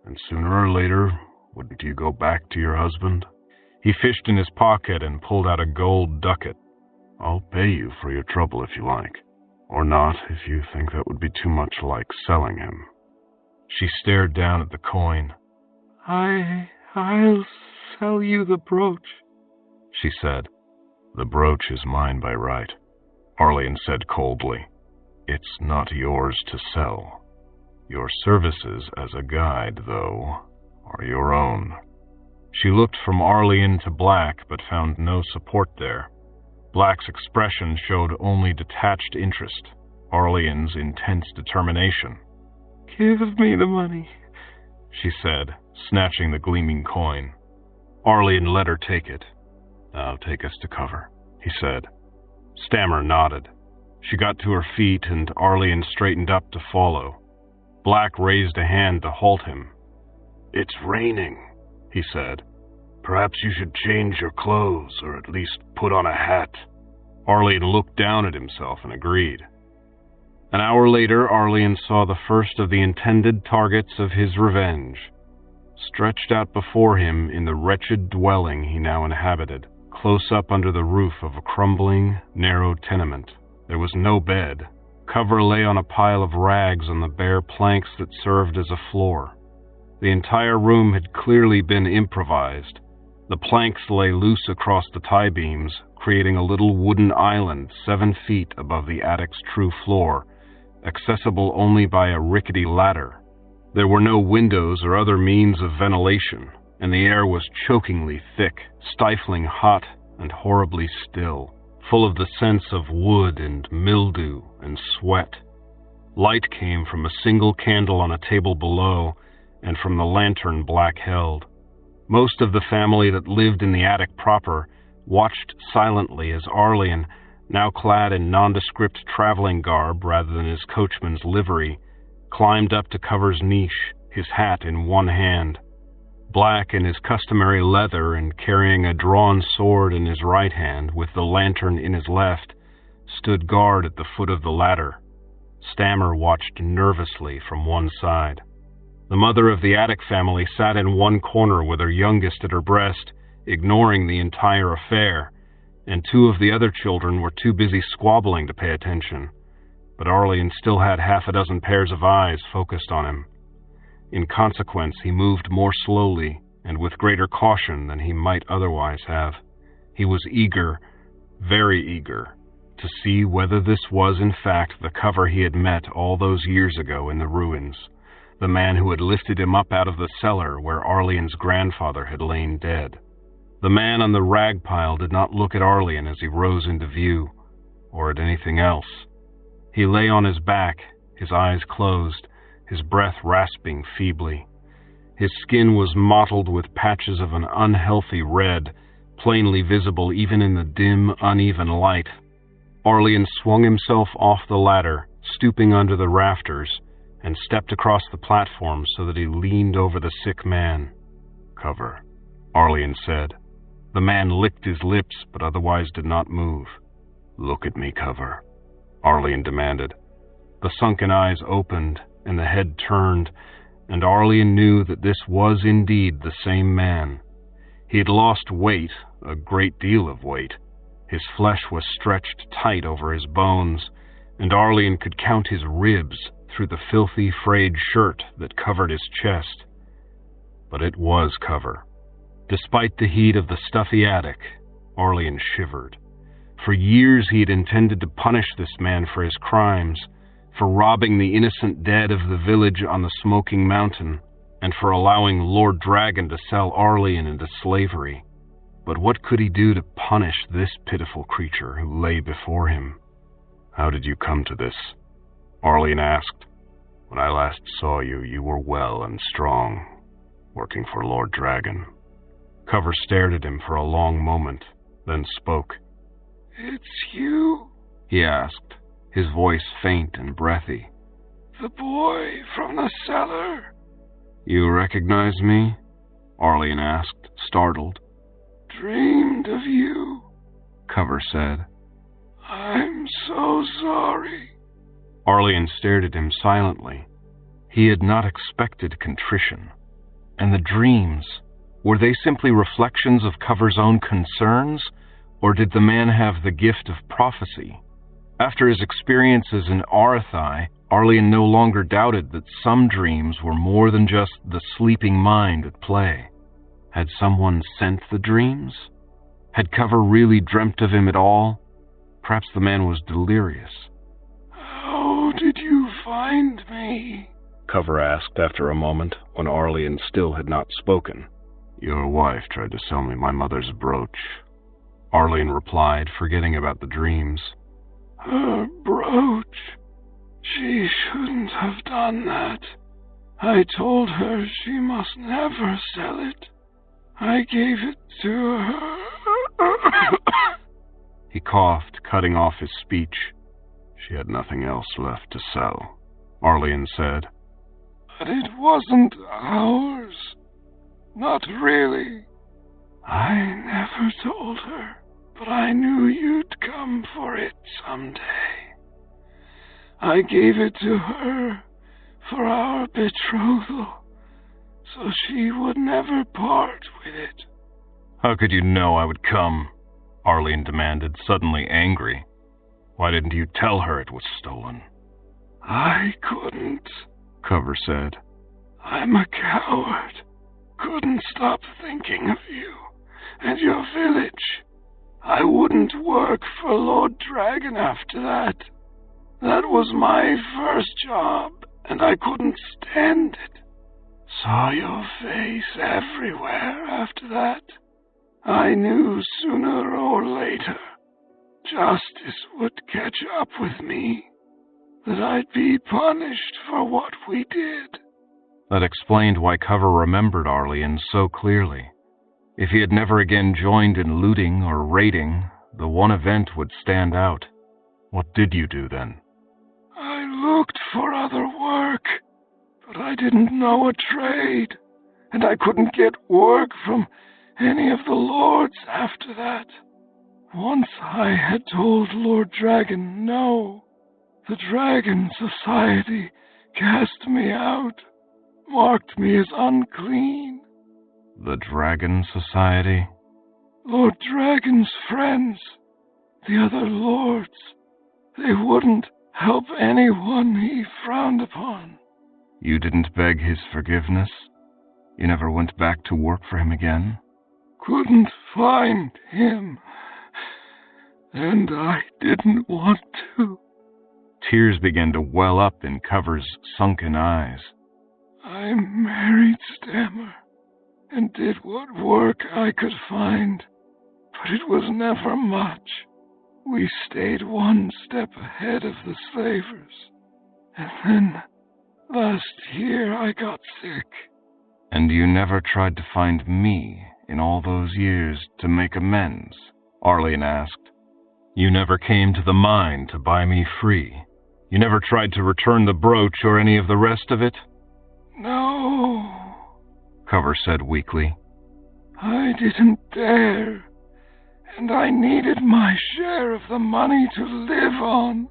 and sooner or later, wouldn't you go back to your husband?" He fished in his pocket and pulled out a gold ducat. "I'll pay you for your trouble if you like. Or not, if you think that would be too much like selling him." She stared down at the coin. I'll sell you the brooch," she said. "The brooch is mine by right," Arlene said coldly. "It's not yours to sell. Your services as a guide, though, are your own." She looked from Arlene to Black, but found no support there. Black's expression showed only detached interest, Arlene's intense determination. "Give me the money," she said, snatching the gleaming coin. Arlene let her take it. "Now take us to cover," he said. Stammer nodded. She got to her feet, and Arlene straightened up to follow. Black raised a hand to halt him. "It's raining," he said. "Perhaps you should change your clothes, or at least put on a hat." Arlene looked down at himself and agreed. An hour later, Arlene saw the first of the intended targets of his revenge. Stretched out before him in the wretched dwelling he now inhabited, close up under the roof of a crumbling, narrow tenement. There was no bed. Cover lay on a pile of rags on the bare planks that served as a floor. The entire room had clearly been improvised. The planks lay loose across the tie beams, creating a little wooden island 7 feet above the attic's true floor, accessible only by a rickety ladder. There were no windows or other means of ventilation, and the air was chokingly thick, stifling hot and horribly still, full of the sense of wood and mildew and sweat. Light came from a single candle on a table below, and from the lantern Black held. Most of the family that lived in the attic proper watched silently as Arlene, now clad in nondescript traveling garb rather than his coachman's livery, climbed up to Cover's niche, his hat in one hand. Black in his customary leather and carrying a drawn sword in his right hand with the lantern in his left, stood guard at the foot of the ladder. Stammer watched nervously from one side. The mother of the Attic family sat in one corner with her youngest at her breast, ignoring the entire affair, and two of the other children were too busy squabbling to pay attention. But Arlian still had half a dozen pairs of eyes focused on him. In consequence, he moved more slowly and with greater caution than he might otherwise have. He was eager, very eager, to see whether this was in fact the Cover he had met all those years ago in the ruins, the man who had lifted him up out of the cellar where Arlian's grandfather had lain dead. The man on the rag pile did not look at Arlian as he rose into view, or at anything else. He lay on his back, his eyes closed, his breath rasping feebly. His skin was mottled with patches of an unhealthy red, plainly visible even in the dim, uneven light. Arlian swung himself off the ladder, stooping under the rafters, and stepped across the platform so that he leaned over the sick man. "Cover," Arlian said. The man licked his lips, but otherwise did not move. "Look at me, Cover," Arlian demanded. The sunken eyes opened, and the head turned, and Arlian knew that this was indeed the same man. He had lost weight, a great deal of weight. His flesh was stretched tight over his bones, and Arlian could count his ribs through the filthy, frayed shirt that covered his chest. But it was Cover. Despite the heat of the stuffy attic, Arlian shivered. For years he had intended to punish this man for his crimes, for robbing the innocent dead of the village on the Smoking Mountain, and for allowing Lord Dragon to sell Arlian into slavery. But what could he do to punish this pitiful creature who lay before him? "How did you come to this?" Arlian asked. "When I last saw you, you were well and strong, working for Lord Dragon." Cover stared at him for a long moment, then spoke. "It's you?" he asked, his voice faint and breathy. "The boy from the cellar?" "You recognize me?" Arlian asked, startled. "Dreamed of you," Cover said. "I'm so sorry." Arlian stared at him silently. He had not expected contrition. And the dreams, were they simply reflections of Cover's own concerns, or did the man have the gift of prophecy? After his experiences in Arathai, Arlian no longer doubted that some dreams were more than just the sleeping mind at play. Had someone sent the dreams? Had Cover really dreamt of him at all? Perhaps the man was delirious. "How did you find me?" Cover asked after a moment, when Arlian still had not spoken. "Your wife tried to sell me my mother's brooch," Arlian replied, forgetting about the dreams. "Her brooch? She shouldn't have done that. I told her she must never sell it. I gave it to her." He coughed, cutting off his speech. "She had nothing else left to sell," Arlian said. "But it wasn't ours. Not really. I never told her, but I knew you'd come for it someday. I gave it to her for our betrothal, so she would never part with it." "How could you know I would come?" Arlian demanded, suddenly angry. "Why didn't you tell her it was stolen?" "I couldn't," Cover said. "I'm a coward. Couldn't stop thinking of you and your village. I wouldn't work for Lord Dragon after that. That was my first job, and I couldn't stand it. Saw your face everywhere after that. I knew sooner or later justice would catch up with me, that I'd be punished for what we did." That explained why Cover remembered Arlian so clearly. If he had never again joined in looting or raiding, the one event would stand out. "What did you do then?" "I looked for other work, but I didn't know a trade, and I couldn't get work from any of the lords after that. Once I had told Lord Dragon no, the Dragon Society cast me out. marked me as unclean. The Dragon Society? Lord Dragon's friends, the other lords, they wouldn't help anyone he frowned upon. You didn't beg his forgiveness? You never went back to work for him again? Couldn't find him, and I didn't want to. Tears began to well up in Cover's sunken eyes. I married Stammer and did what work I could find, but it was never much. We stayed one step ahead of the slavers, and then last year I got sick. And you never tried to find me in all those years to make amends? Arlene asked. You never came to the mine to buy me free? You never tried to return the brooch or any of the rest of it? No, Cover said weakly. I didn't dare, and I needed my share of the money to live on.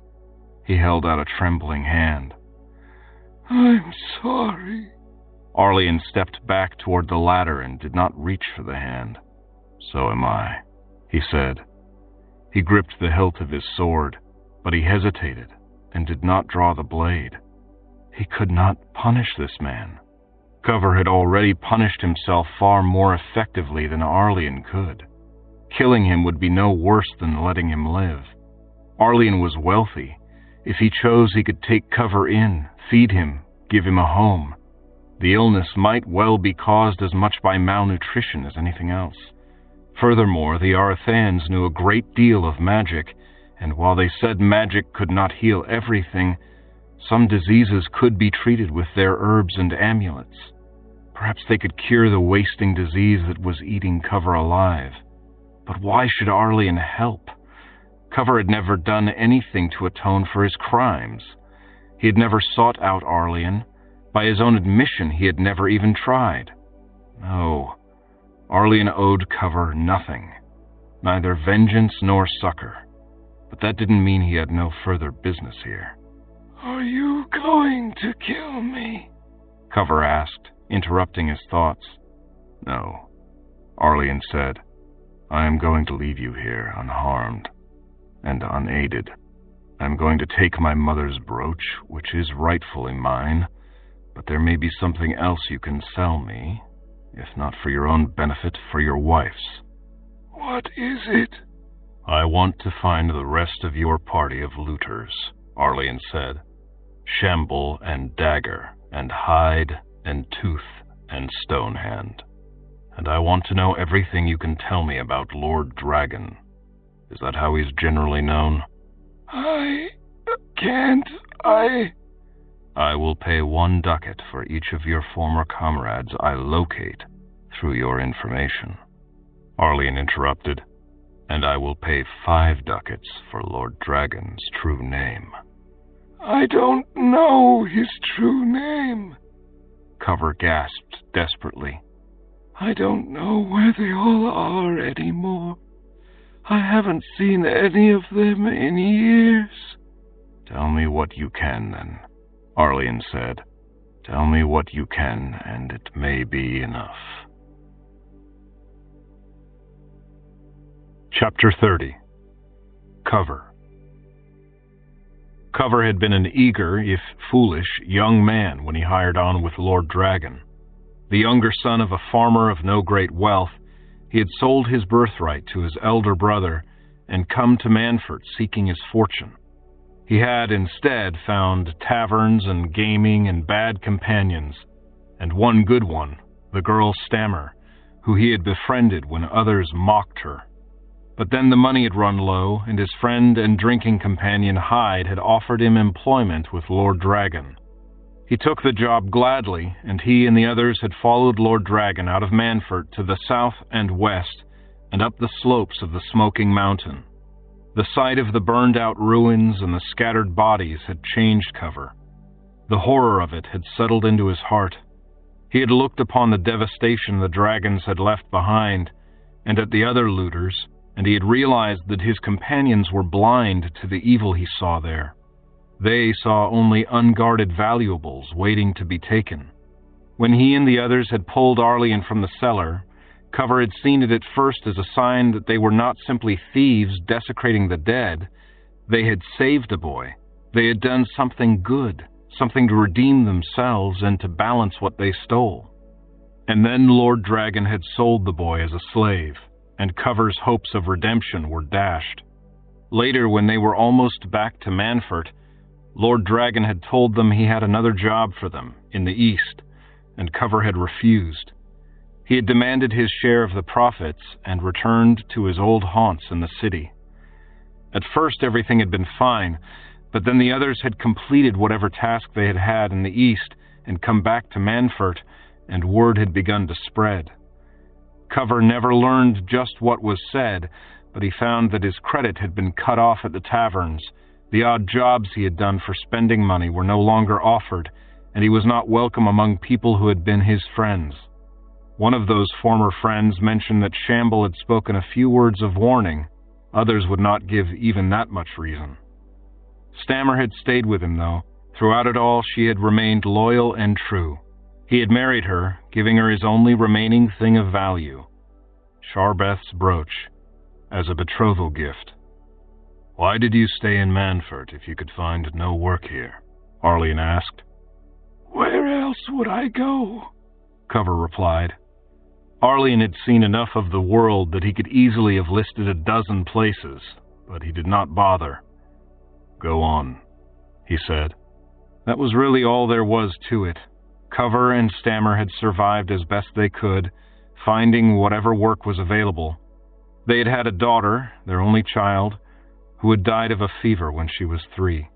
He held out a trembling hand. I'm sorry. Arlene stepped back toward the ladder and did not reach for the hand. So am I, he said. He gripped the hilt of his sword, but he hesitated and did not draw the blade. He could not punish this man. Cover had already punished himself far more effectively than Arlene could. Killing him would be no worse than letting him live. Arlene was wealthy. If he chose, he could take Cover in, feed him, give him a home. The illness might well be caused as much by malnutrition as anything else. Furthermore, the Arathans knew a great deal of magic, and while they said magic could not heal everything, some diseases could be treated with their herbs and amulets. Perhaps they could cure the wasting disease that was eating Cover alive. But why should Arlene help? Cover had never done anything to atone for his crimes. He had never sought out Arlene. By his own admission, he had never even tried. No, Arlene owed Cover nothing, neither vengeance nor succor. But that didn't mean he had no further business here. Are you going to kill me? Cover asked, interrupting his thoughts. No, Arlene said. I am going to leave you here unharmed and unaided. I am going to take my mother's brooch, which is rightfully mine, but there may be something else you can sell me, if not for your own benefit, for your wife's. What is it? I want to find the rest of your party of looters, Arlene said. Shamble and Dagger and Hide and Tooth and Stonehand. And I want to know everything you can tell me about Lord Dragon. Is that how he's generally known? I can't. I will pay 1 ducat for each of your former comrades I locate through your information. Arlene interrupted. And I will pay 5 ducats for Lord Dragon's true name. I don't know his true name. Cover gasped desperately. I don't know where they all are anymore. I haven't seen any of them in years. Tell me what you can, then, Arlene said. Tell me what you can, and it may be enough. Chapter 30. Cover. Cover had been an eager, if foolish, young man when he hired on with Lord Dragon. The younger son of a farmer of no great wealth, he had sold his birthright to his elder brother and come to Manford seeking his fortune. He had instead found taverns and gaming and bad companions, and one good one, the girl Stammer, who he had befriended when others mocked her. But then the money had run low, and his friend and drinking companion Hyde had offered him employment with Lord Dragon. He took the job gladly, and he and the others had followed Lord Dragon out of Manford to the south and west, and up the slopes of the Smoking Mountain. The sight of the burned-out ruins and the scattered bodies had changed Cover. The horror of it had settled into his heart. He had looked upon the devastation the dragons had left behind, and at the other looters, and he had realized that his companions were blind to the evil he saw there. They saw only unguarded valuables waiting to be taken. When he and the others had pulled Arlene from the cellar, Cover had seen it at first as a sign that they were not simply thieves desecrating the dead. They had saved the boy. They had done something good, something to redeem themselves and to balance what they stole. And then Lord Dragon had sold the boy as a slave, and Cover's hopes of redemption were dashed. Later, when they were almost back to Manfort, Lord Dragon had told them he had another job for them in the east, and Cover had refused. He had demanded his share of the profits and returned to his old haunts in the city. At first everything had been fine, but then the others had completed whatever task they had had in the east and come back to Manfort, and word had begun to spread. Cover never learned just what was said, but he found that his credit had been cut off at the taverns. The odd jobs he had done for spending money were no longer offered, and he was not welcome among people who had been his friends. One of those former friends mentioned that Shamble had spoken a few words of warning. Others would not give even that much reason. Stammer had stayed with him, though. Throughout it all, she had remained loyal and true. He had married her, giving her his only remaining thing of value, Sharbeth's brooch, as a betrothal gift. "Why did you stay in Manfort if you could find no work here?" Arlene asked. "Where else would I go?" Cover replied. Arlene had seen enough of the world that he could easily have listed a dozen places, but he did not bother. "Go on," he said. That was really all there was to it. Cover and Stammer had survived as best they could, finding whatever work was available. They had had a daughter, their only child, who had died of a fever when she was 3.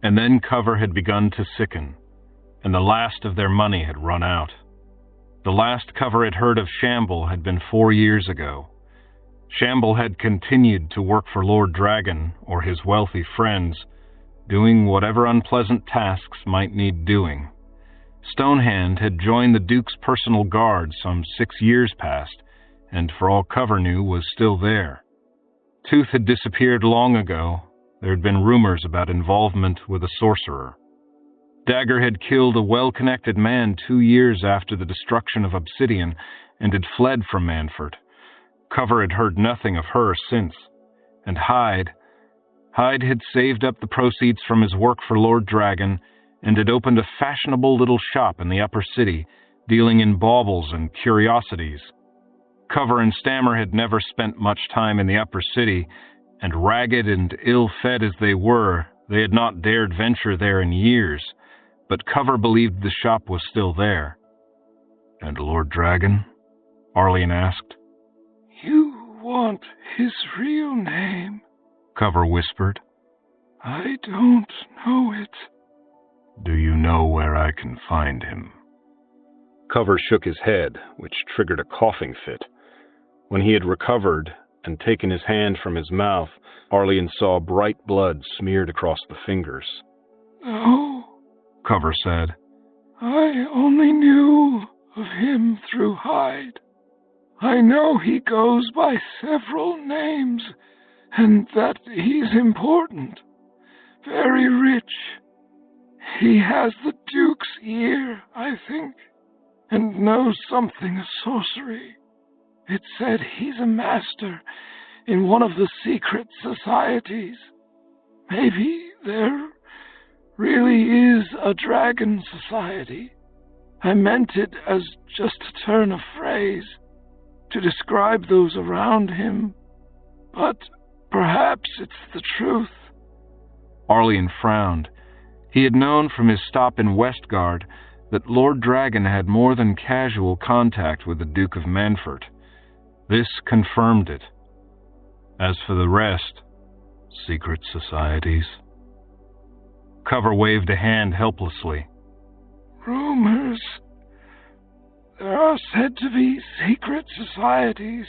And then Cover had begun to sicken, and the last of their money had run out. The last Cover had heard of Shamble had been 4 years ago. Shamble had continued to work for Lord Dragon or his wealthy friends, doing whatever unpleasant tasks might need doing. Stonehand had joined the Duke's personal guard some 6 years past, and for all Cover knew was still there. Tooth had disappeared long ago. There had been rumors about involvement with a sorcerer. Dagger had killed a well-connected man 2 years after the destruction of Obsidian and had fled from Manfort. Cover had heard nothing of her since. And Hyde had saved up the proceeds from his work for Lord Dragon and had opened a fashionable little shop in the upper city, dealing in baubles and curiosities. Cover and Stammer had never spent much time in the upper city, and ragged and ill-fed as they were, they had not dared venture there in years. But Cover believed the shop was still there. "And Lord Dragon?" Arlene asked. "You want his real name?" Cover whispered. "I don't know it." "Do you know where I can find him?" Cover shook his head, which triggered a coughing fit. When he had recovered and taken his hand from his mouth, Arlene saw bright blood smeared across the fingers. "No," Cover said. "I only knew of him through Hyde. I know he goes by several names, and that he's important, very rich. He has the Duke's ear, I think, and knows something of sorcery. It said he's a master in one of the secret societies. Maybe there really is a dragon society. I meant it as just a turn of phrase to describe those around him, but perhaps it's the truth." Arlene frowned. He had known from his stop in Westgard that Lord Dragon had more than casual contact with the Duke of Manfort. This confirmed it. As for the rest, secret societies. Cover waved a hand helplessly. "Rumors. There are said to be secret societies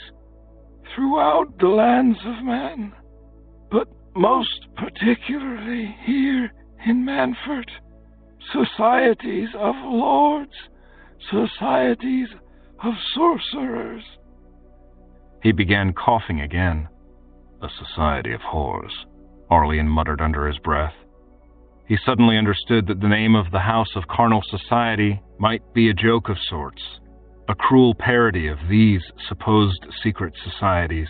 throughout the lands of men, but most particularly here in Manfort. Societies of lords, societies of sorcerers." He began coughing again. "A society of whores," Arlene muttered under his breath. He suddenly understood that the name of the House of Carnal Society might be a joke of sorts, a cruel parody of these supposed secret societies.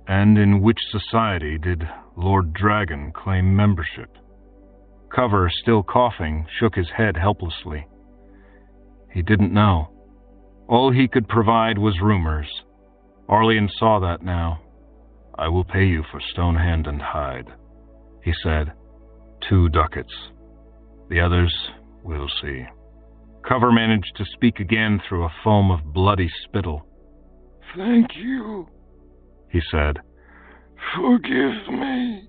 And in which society did Lord Dragon claim membership? Cover, still coughing, shook his head helplessly. He didn't know. All he could provide was rumors. Arlian saw that now. "I will pay you for stone hand and hide," he said. 2 ducats. The others, we'll see. Cover managed to speak again through a foam of bloody spittle. "Thank you," he said. "Forgive me."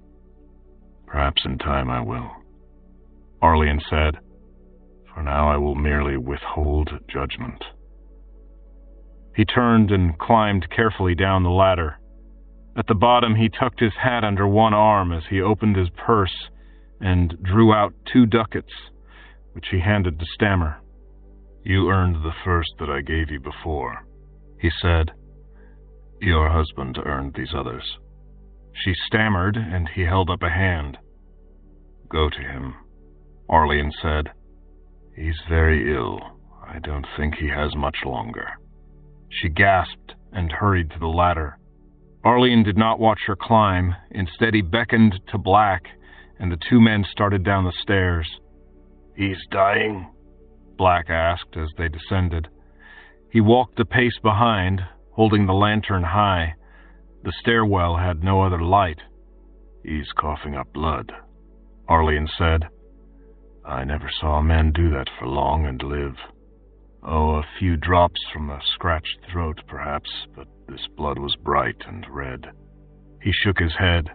"Perhaps in time I will," Arlian said. "For now I will merely withhold judgment." He turned and climbed carefully down the ladder. At the bottom, he tucked his hat under one arm as he opened his purse and drew out 2 ducats, which he handed to Stammer. "You earned the first that I gave you before," he said. "Your husband earned these others." She stammered, and he held up a hand. "Go to him," Arlian said. "He's very ill. I don't think he has much longer." She gasped and hurried to the ladder. Arlian did not watch her climb. Instead, he beckoned to Black, and the 2 men started down the stairs. "He's dying?" Black asked as they descended. He walked a pace behind, holding the lantern high. The stairwell had no other light. "He's coughing up blood," Arlian said. "I never saw a man do that for long and live. Oh, a few drops from a scratched throat, perhaps, but this blood was bright and red." He shook his head.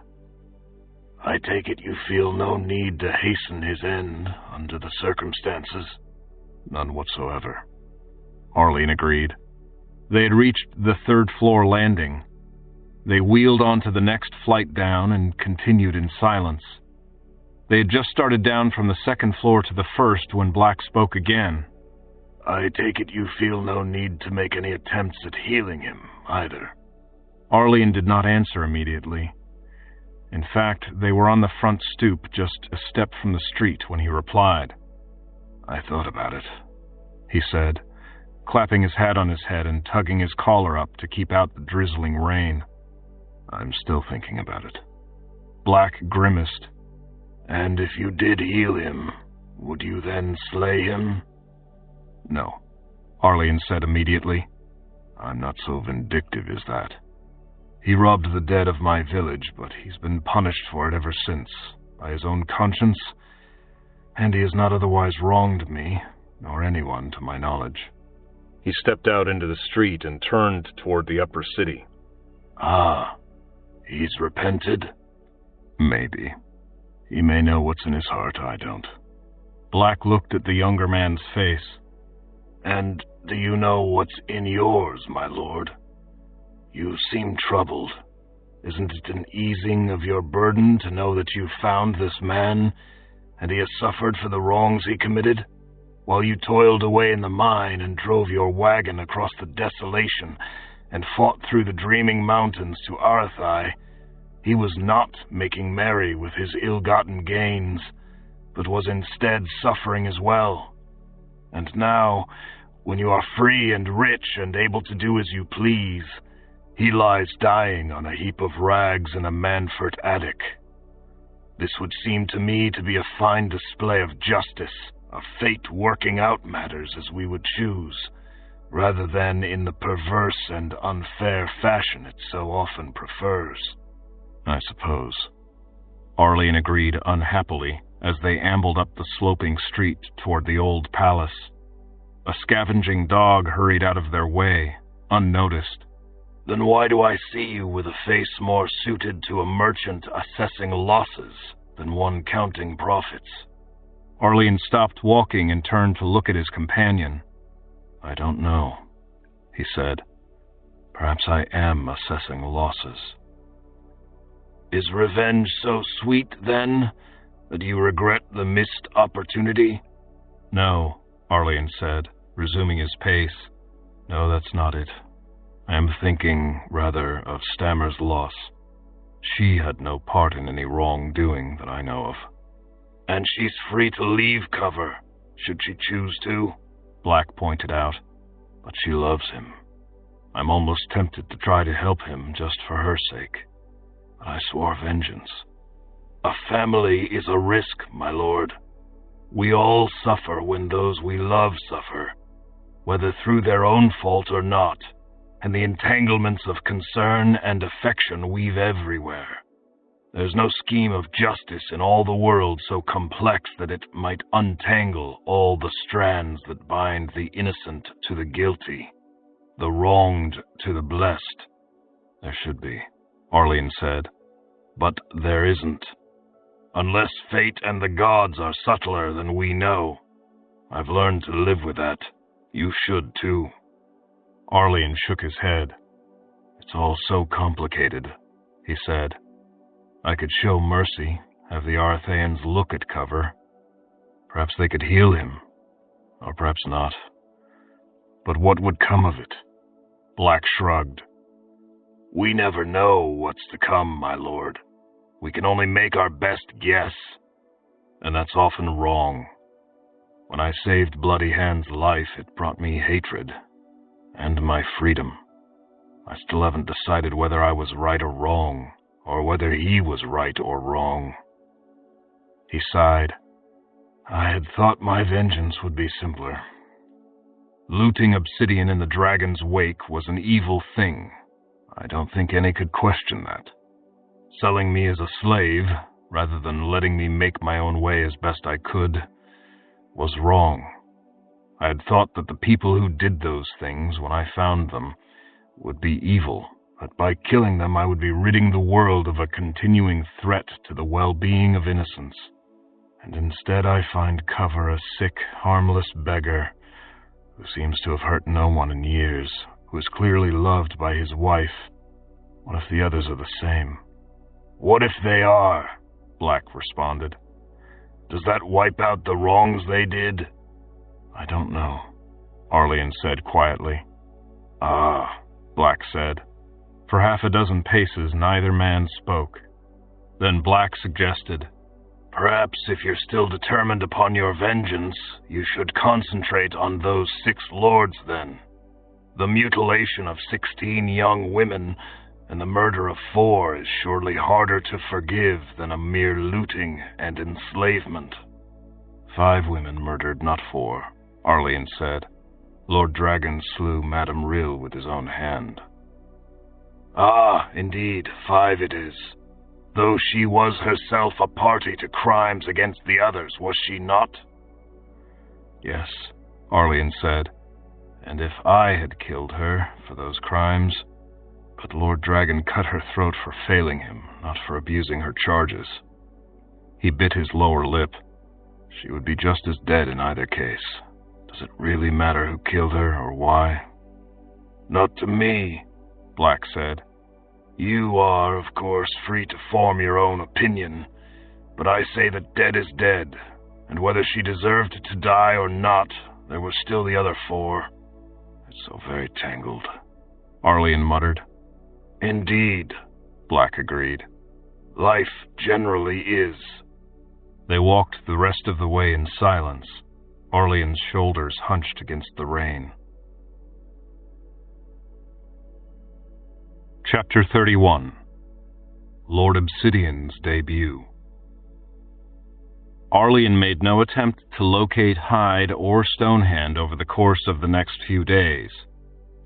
"I take it you feel no need to hasten his end under the circumstances?" "None whatsoever," Arlian agreed. They had reached the 3rd-floor landing. They wheeled onto the next flight down and continued in silence. They had just started down from the 2nd floor to the 1st when Black spoke again. "I take it you feel no need to make any attempts at healing him, either?" Arlian did not answer immediately. In fact, they were on the front stoop, just a step from the street, when he replied. "I thought about it," he said, clapping his hat on his head and tugging his collar up to keep out the drizzling rain. "I'm still thinking about it." Black grimaced. "And if you did heal him, would you then slay him?" "No," Arlian said immediately. "I'm not so vindictive as that. He robbed the dead of my village, but he's been punished for it ever since, by his own conscience, and he has not otherwise wronged me, nor anyone to my knowledge." He stepped out into the street and turned toward the upper city. "Ah, he's repented?" "Maybe. He may know what's in his heart, I don't." Black looked at the younger man's face. "And do you know what's in yours, my lord? You seem troubled. Isn't it an easing of your burden to know that you found this man, and he has suffered for the wrongs he committed? While you toiled away in the mine and drove your wagon across the desolation and fought through the dreaming mountains to Arthai, he was not making merry with his ill-gotten gains, but was instead suffering as well. And now, when you are free and rich and able to do as you please, he lies dying on a heap of rags in a Manfort attic. This would seem to me to be a fine display of justice, of fate working out matters as we would choose, rather than in the perverse and unfair fashion it so often prefers." "I suppose," Arlian agreed unhappily as they ambled up the sloping street toward the old palace. A scavenging dog hurried out of their way, unnoticed. "Then why do I see you with a face more suited to a merchant assessing losses than one counting profits?" Arlian stopped walking and turned to look at his companion. "I don't know," he said. "Perhaps I am assessing losses." "Is revenge so sweet, then, that you regret the missed opportunity?" "No," Arlian said, resuming his pace. "No, that's not it. I am thinking, rather, of Stammer's loss. She had no part in any wrongdoing that I know of." "And she's free to leave Cover, should she choose to?" Black pointed out. But she loves him. I'm almost tempted to try to help him just for her sake. But I swore vengeance. A family is a risk, my lord. We all suffer when those we love suffer, whether through their own fault or not, and the entanglements of concern and affection weave everywhere. There's no scheme of justice in all the world so complex that it might untangle all the strands that bind the innocent to the guilty, the wronged to the blessed. There should be, Arlene said, but there isn't. Unless fate and the gods are subtler than we know. I've learned to live with that. You should too. Arlene shook his head. It's all so complicated, he said. I could show mercy, have the Arthayans look at Cover. Perhaps they could heal him, or perhaps not. But what would come of it? Black shrugged. We never know what's to come, my lord. We can only make our best guess, and that's often wrong. When I saved Bloody Hand's life, it brought me hatred, and my freedom. I still haven't decided whether I was right or wrong, or whether he was right or wrong. He sighed. I had thought my vengeance would be simpler. Looting obsidian in the dragon's wake was an evil thing. I don't think any could question that. Selling me as a slave, rather than letting me make my own way as best I could, was wrong. I had thought that the people who did those things, when I found them, would be evil, that by killing them I would be ridding the world of a continuing threat to the well-being of innocence. And instead I find Cover a sick, harmless beggar who seems to have hurt no one in years, who is clearly loved by his wife. What if the others are the same? What if they are? Black responded. Does that wipe out the wrongs they did? I don't know, Arlene said quietly. Ah, Black said. For half a dozen paces, neither man spoke. Then Black suggested, perhaps if you're still determined upon your vengeance, you should concentrate on those 6 lords then. The mutilation of 16 young women and the murder of 4 is surely harder to forgive than a mere looting and enslavement. 5 women murdered, not 4, Arlene said. Lord Dragon slew Madame Rill with his own hand. Ah, indeed, 5 it is. Though she was herself a party to crimes against the others, was she not? Yes, Arlene said. And if I had killed her for those crimes, but Lord Dragon cut her throat for failing him, not for abusing her charges. He bit his lower lip. She would be just as dead in either case. Does it really matter who killed her or why? Not to me, Black said. You are, of course, free to form your own opinion, but I say that dead is dead, and whether she deserved to die or not, there were still the other 4. It's so very tangled, Arlene muttered. Indeed, Black agreed. Life generally is. They walked the rest of the way in silence, Arlene's shoulders hunched against the rain. Chapter 31. Lord Obsidian's Debut. Arlene made no attempt to locate Hyde or Stonehand over the course of the next few days.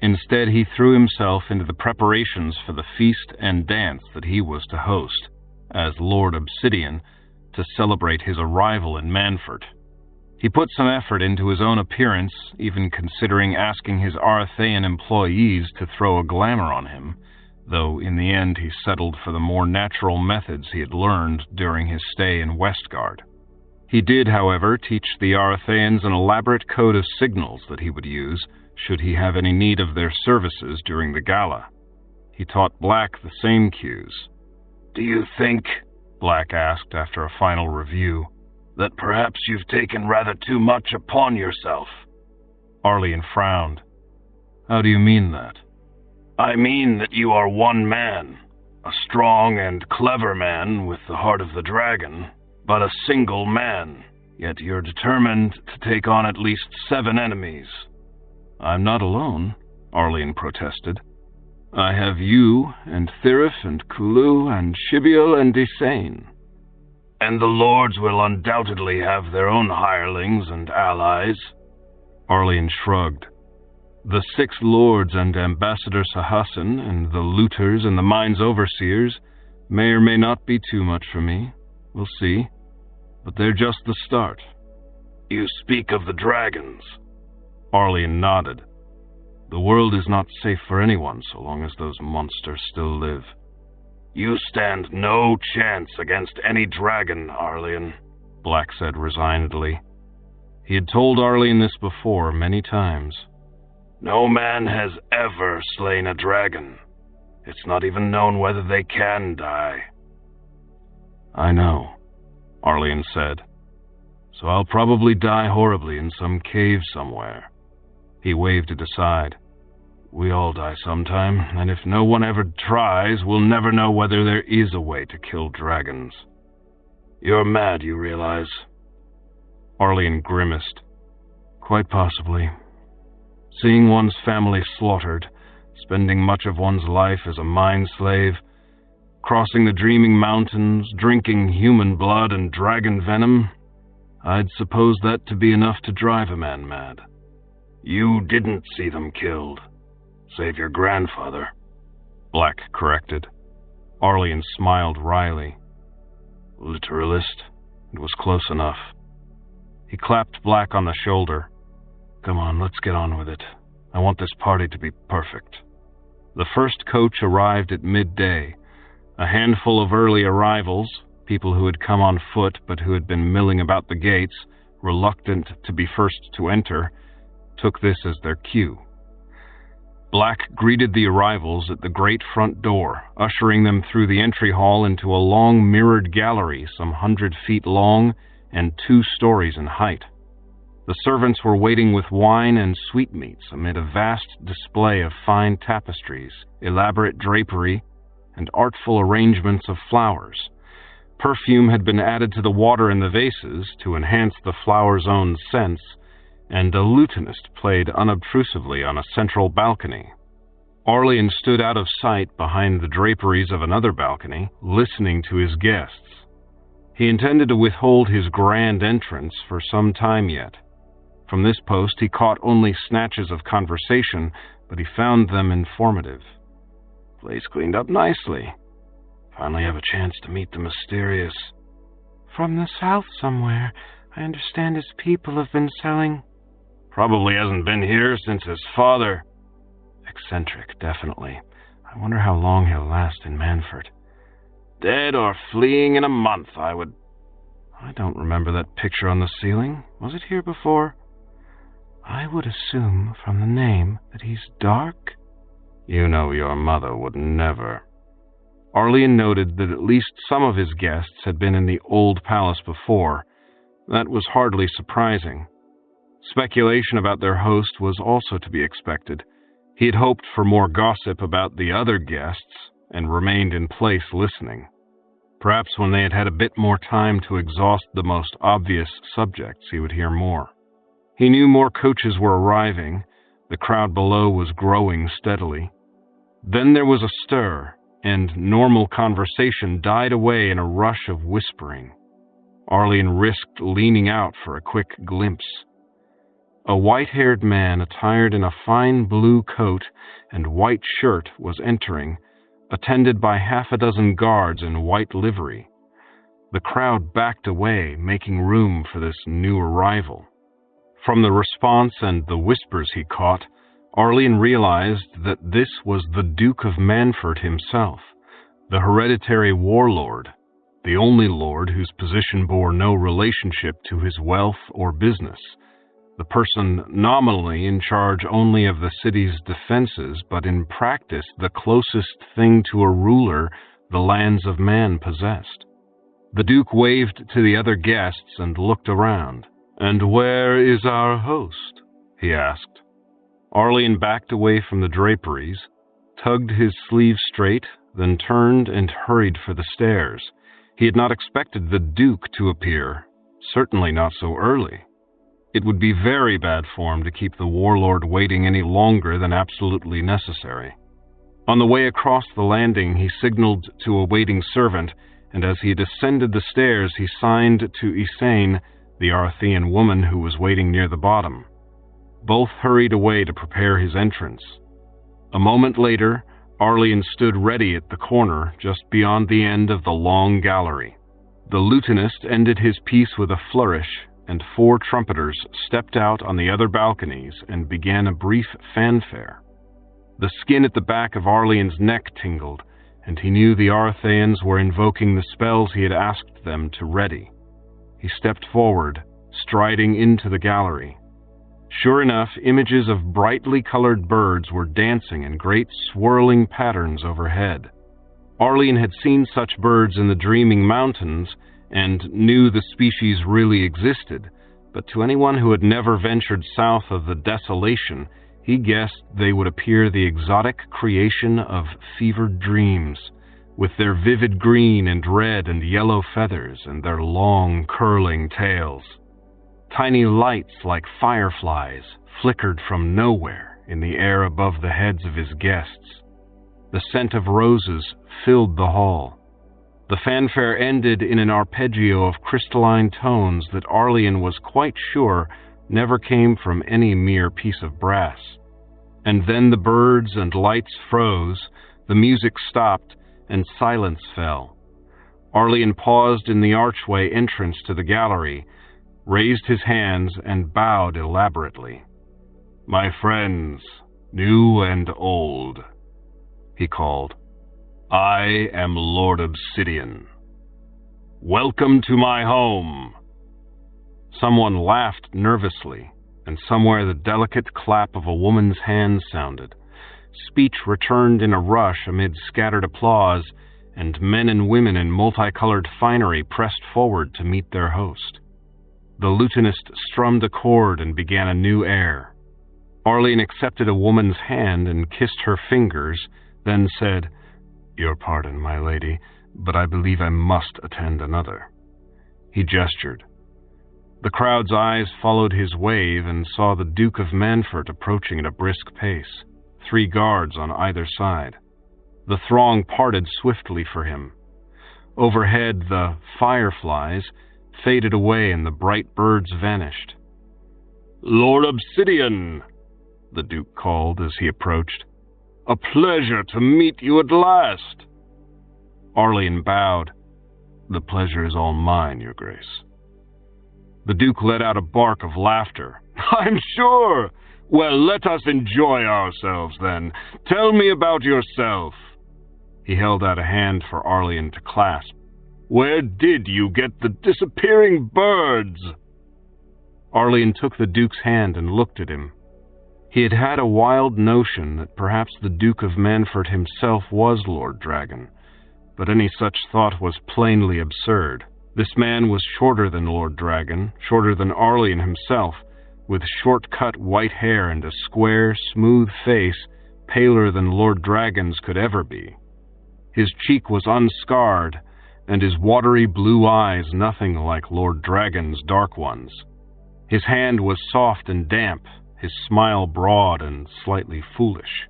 Instead, he threw himself into the preparations for the feast and dance that he was to host, as Lord Obsidian, to celebrate his arrival in Manfort. He put some effort into his own appearance, even considering asking his Arthaean employees to throw a glamour on him, though in the end he settled for the more natural methods he had learned during his stay in Westgard. He did, however, teach the Arthaeans an elaborate code of signals that he would use should he have any need of their services during the gala. He taught Black the same cues. Do you think, Black asked after a final review, that perhaps you've taken rather too much upon yourself? Arlene frowned. How do you mean that? I mean that you are one man, a strong and clever man with the heart of the dragon, but a single man, Yet you're determined to take on at least 7 enemies. I'm not alone, Arlene protested. I have you, and Thirif, and Kulu, and Shibiel, and Desane. And the lords will undoubtedly have their own hirelings and allies. Arlene shrugged. The 6 lords and Ambassador Sahassan, and the looters and the mine's overseers may or may not be too much for me. We'll see. But they're just the start. You speak of the dragons. Arlene nodded. The world is not safe for anyone so long as those monsters still live. You stand no chance against any dragon, Arlene, Black said resignedly. He had told Arlene this before many times. No man has ever slain a dragon. It's not even known whether they can die. I know, Arlene said. So I'll probably die horribly in some cave somewhere. He waved it aside. We all die sometime, and if no one ever tries, we'll never know whether there is a way to kill dragons. You're mad, you realize? Arlene grimaced. Quite possibly. Seeing one's family slaughtered, spending much of one's life as a mine slave, crossing the dreaming mountains, drinking human blood and dragon venom, I'd suppose that to be enough to drive a man mad. You didn't see them killed. Save your grandfather, Black corrected. Arlene smiled wryly. Literalist. It was close enough. He clapped Black on the shoulder. Come on, let's get on with it. I want this party to be perfect. The first coach arrived at midday. A handful of early arrivals, people who had come on foot but who had been milling about the gates, reluctant to be first to enter, took this as their cue. Black greeted the arrivals at the great front door, ushering them through the entry hall into a long mirrored gallery some 100 feet long and 2 stories in height. The servants were waiting with wine and sweetmeats amid a vast display of fine tapestries, elaborate drapery, and artful arrangements of flowers. Perfume had been added to the water in the vases to enhance the flowers' own scents, and a lutenist played unobtrusively on a central balcony. Arlene stood out of sight behind the draperies of another balcony, listening to his guests. He intended to withhold his grand entrance for some time yet. From this post he caught only snatches of conversation, but he found them informative. Place cleaned up nicely. Finally have a chance to meet the mysterious. From the south somewhere. I understand his people have been selling. Probably hasn't been here since his father. Eccentric, definitely. I wonder how long he'll last in Manford. Dead or fleeing in a month, I would... I don't remember that picture on the ceiling. Was it here before? I would assume from the name that he's dark. You know your mother would never. Arlene noted that at least some of his guests had been in the old palace before. That was hardly surprising. Speculation about their host was also to be expected. He had hoped for more gossip about the other guests and remained in place listening. Perhaps when they had had a bit more time to exhaust the most obvious subjects, he would hear more. He knew more coaches were arriving. The crowd below was growing steadily. Then there was a stir, and normal conversation died away in a rush of whispering. Arlene risked leaning out for a quick glimpse. A white-haired man attired in a fine blue coat and white shirt was entering, attended by half a dozen guards in white livery. The crowd backed away, making room for this new arrival. From the response and the whispers he caught, Arlene realized that this was the Duke of Manford himself, the hereditary warlord, the only lord whose position bore no relationship to his wealth or business, the person nominally in charge only of the city's defenses, but in practice the closest thing to a ruler the lands of man possessed. The Duke waved to the other guests and looked around. "And where is our host?" he asked. Arlene backed away from the draperies, tugged his sleeve straight, then turned and hurried for the stairs. He had not expected the Duke to appear, certainly not so early. It would be very bad form to keep the warlord waiting any longer than absolutely necessary. On the way across the landing, he signaled to a waiting servant, and as he descended the stairs, he signed to Isaine, the Arthian woman who was waiting near the bottom. Both hurried away to prepare his entrance. A moment later, Arlian stood ready at the corner just beyond the end of the long gallery. The lutenist ended his piece with a flourish, and 4 trumpeters stepped out on the other balconies and began a brief fanfare. The skin at the back of Arlian's neck tingled, and he knew the Arthians were invoking the spells he had asked them to ready. He stepped forward, striding into the gallery. Sure enough, images of brightly colored birds were dancing in great swirling patterns overhead. Arlian had seen such birds in the Dreaming Mountains and knew the species really existed, but to anyone who had never ventured south of the Desolation, he guessed they would appear the exotic creation of fevered dreams, with their vivid green and red and yellow feathers and their long, curling tails. Tiny lights like fireflies flickered from nowhere in the air above the heads of his guests. The scent of roses filled the hall. The fanfare ended in an arpeggio of crystalline tones that Arlian was quite sure never came from any mere piece of brass. And then the birds and lights froze, the music stopped, and silence fell. Arlian paused in the archway entrance to the gallery, raised his hands, and bowed elaborately. "My friends, new and old," he called, "I am Lord Obsidian. Welcome to my home." Someone laughed nervously, and somewhere the delicate clap of a woman's hand sounded. Speech returned in a rush amid scattered applause, and men and women in multicolored finery pressed forward to meet their host. The lutenist strummed a chord and began a new air. Arlian accepted a woman's hand and kissed her fingers, then said, "Your pardon, my lady, but I believe I must attend another." He gestured. The crowd's eyes followed his wave and saw the Duke of Manfort approaching at a brisk pace, 3 guards on either side. The throng parted swiftly for him. Overhead, the fireflies faded away and the bright birds vanished. "Lord Obsidian," the Duke called as he approached. "A pleasure to meet you at last." Arlian bowed. "The pleasure is all mine, Your Grace." The Duke let out a bark of laughter. "I'm sure. Well, let us enjoy ourselves, then. Tell me about yourself." He held out a hand for Arlian to clasp. "Where did you get the disappearing birds?" Arlian took the Duke's hand and looked at him. He had had a wild notion that perhaps the Duke of Manfort himself was Lord Dragon, but any such thought was plainly absurd. This man was shorter than Lord Dragon, shorter than Arlian himself, with short-cut white hair and a square, smooth face paler than Lord Dragon's could ever be. His cheek was unscarred, and his watery blue eyes nothing like Lord Dragon's dark ones. His hand was soft and damp, his smile broad and slightly foolish.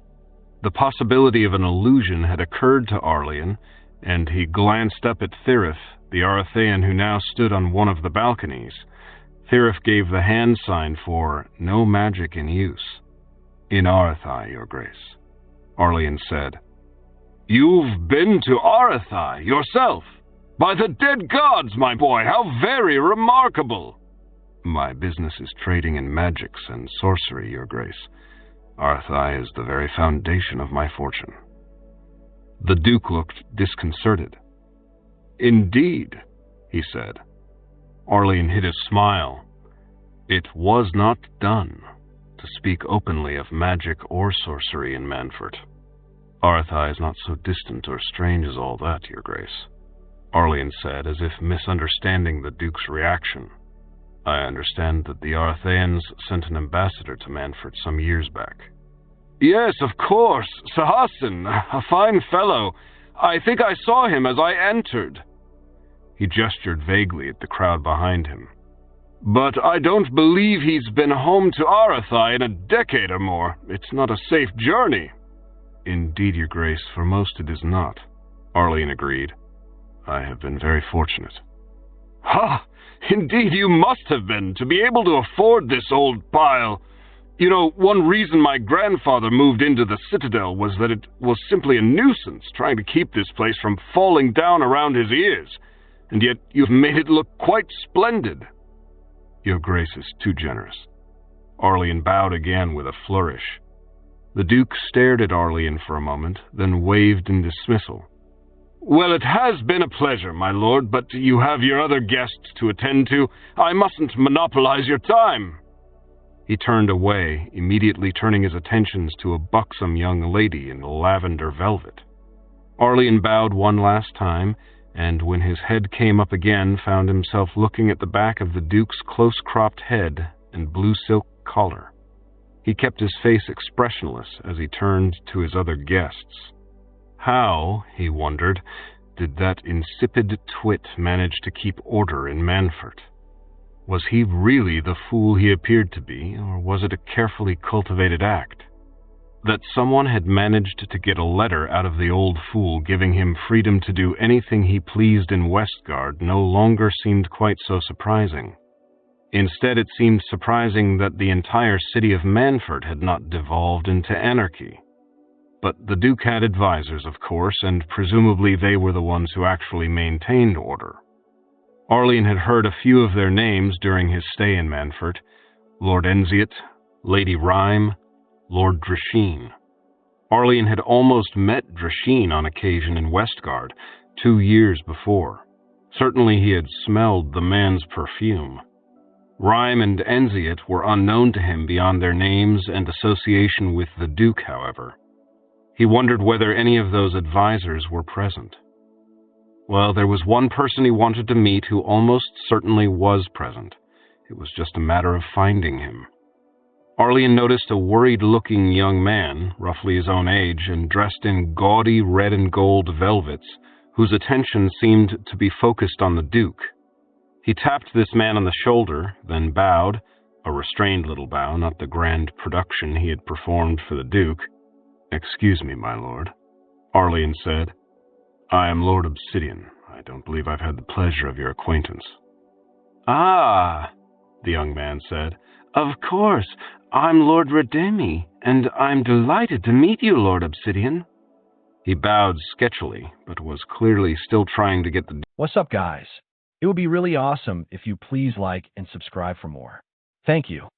The possibility of an illusion had occurred to Arlian, and he glanced up at Thirith, the Arthian who now stood on one of the balconies. Thirith gave the hand sign for "no magic in use." "In Arthai, Your Grace," Arlian said. "You've been to Arthai yourself? By the dead gods, my boy, how very remarkable!" "My business is trading in magics and sorcery, Your Grace. Arthai is the very foundation of my fortune." The Duke looked disconcerted. "Indeed," he said. Arlian hid a smile. It was not done to speak openly of magic or sorcery in Manfort. "Arthai is not so distant or strange as all that, Your Grace," Arlian said, as if misunderstanding the Duke's reaction. "I understand that the Arthians sent an ambassador to Manfort some years back." "Yes, of course, Sahasin, a fine fellow. I think I saw him as I entered." He gestured vaguely at the crowd behind him. But I don't believe he's been home to Arathai in a decade or more. It's not a safe journey." "Indeed, Your Grace, for most it is not," Arlene agreed. "I have been very fortunate." "Ha! Indeed you must have been, to be able to afford this old pile. You know, one reason my grandfather moved into the Citadel was that it was simply a nuisance trying to keep this place from falling down around his ears, and yet you've made it look quite splendid." "Your Grace is too generous." Arlene bowed again with a flourish. The Duke stared at Arlene for a moment, then waved in dismissal. "Well, it has been a pleasure, my lord, but you have your other guests to attend to. I mustn't monopolize your time." He turned away, immediately turning his attentions to a buxom young lady in lavender velvet. Arlene bowed one last time, and when his head came up again, found himself looking at the back of the Duke's close-cropped head and blue silk collar. He kept his face expressionless as he turned to his other guests. How, he wondered, did that insipid twit manage to keep order in Manfort? Was he really the fool he appeared to be, or was it a carefully cultivated act? That someone had managed to get a letter out of the old fool giving him freedom to do anything he pleased in Westgard no longer seemed quite so surprising. Instead, it seemed surprising that the entire city of Manfort had not devolved into anarchy. But the Duke had advisors, of course, and presumably they were the ones who actually maintained order. Arlene had heard a few of their names during his stay in Manfort: Lord Enziat, Lady Rhyme, Lord Drasheen. Arlene had almost met Drasheen on occasion in Westgard 2 years before. Certainly he had smelled the man's perfume. Rhyme and Enziat were unknown to him beyond their names and association with the Duke, however. He wondered whether any of those advisors were present. Well, there was one person he wanted to meet who almost certainly was present. It was just a matter of finding him. Arlene noticed a worried-looking young man, roughly his own age, and dressed in gaudy red and gold velvets, whose attention seemed to be focused on the Duke. He tapped this man on the shoulder, then bowed, a restrained little bow, not the grand production he had performed for the Duke. "Excuse me, my lord," Arlene said. "I am Lord Obsidian. I don't believe I've had the pleasure of your acquaintance." "Ah," the young man said. "Of course. I'm Lord Redemi, and I'm delighted to meet you, Lord Obsidian." He bowed sketchily, but was clearly still trying to get the... What's up, guys? It would be really awesome if you please like and subscribe for more. Thank you.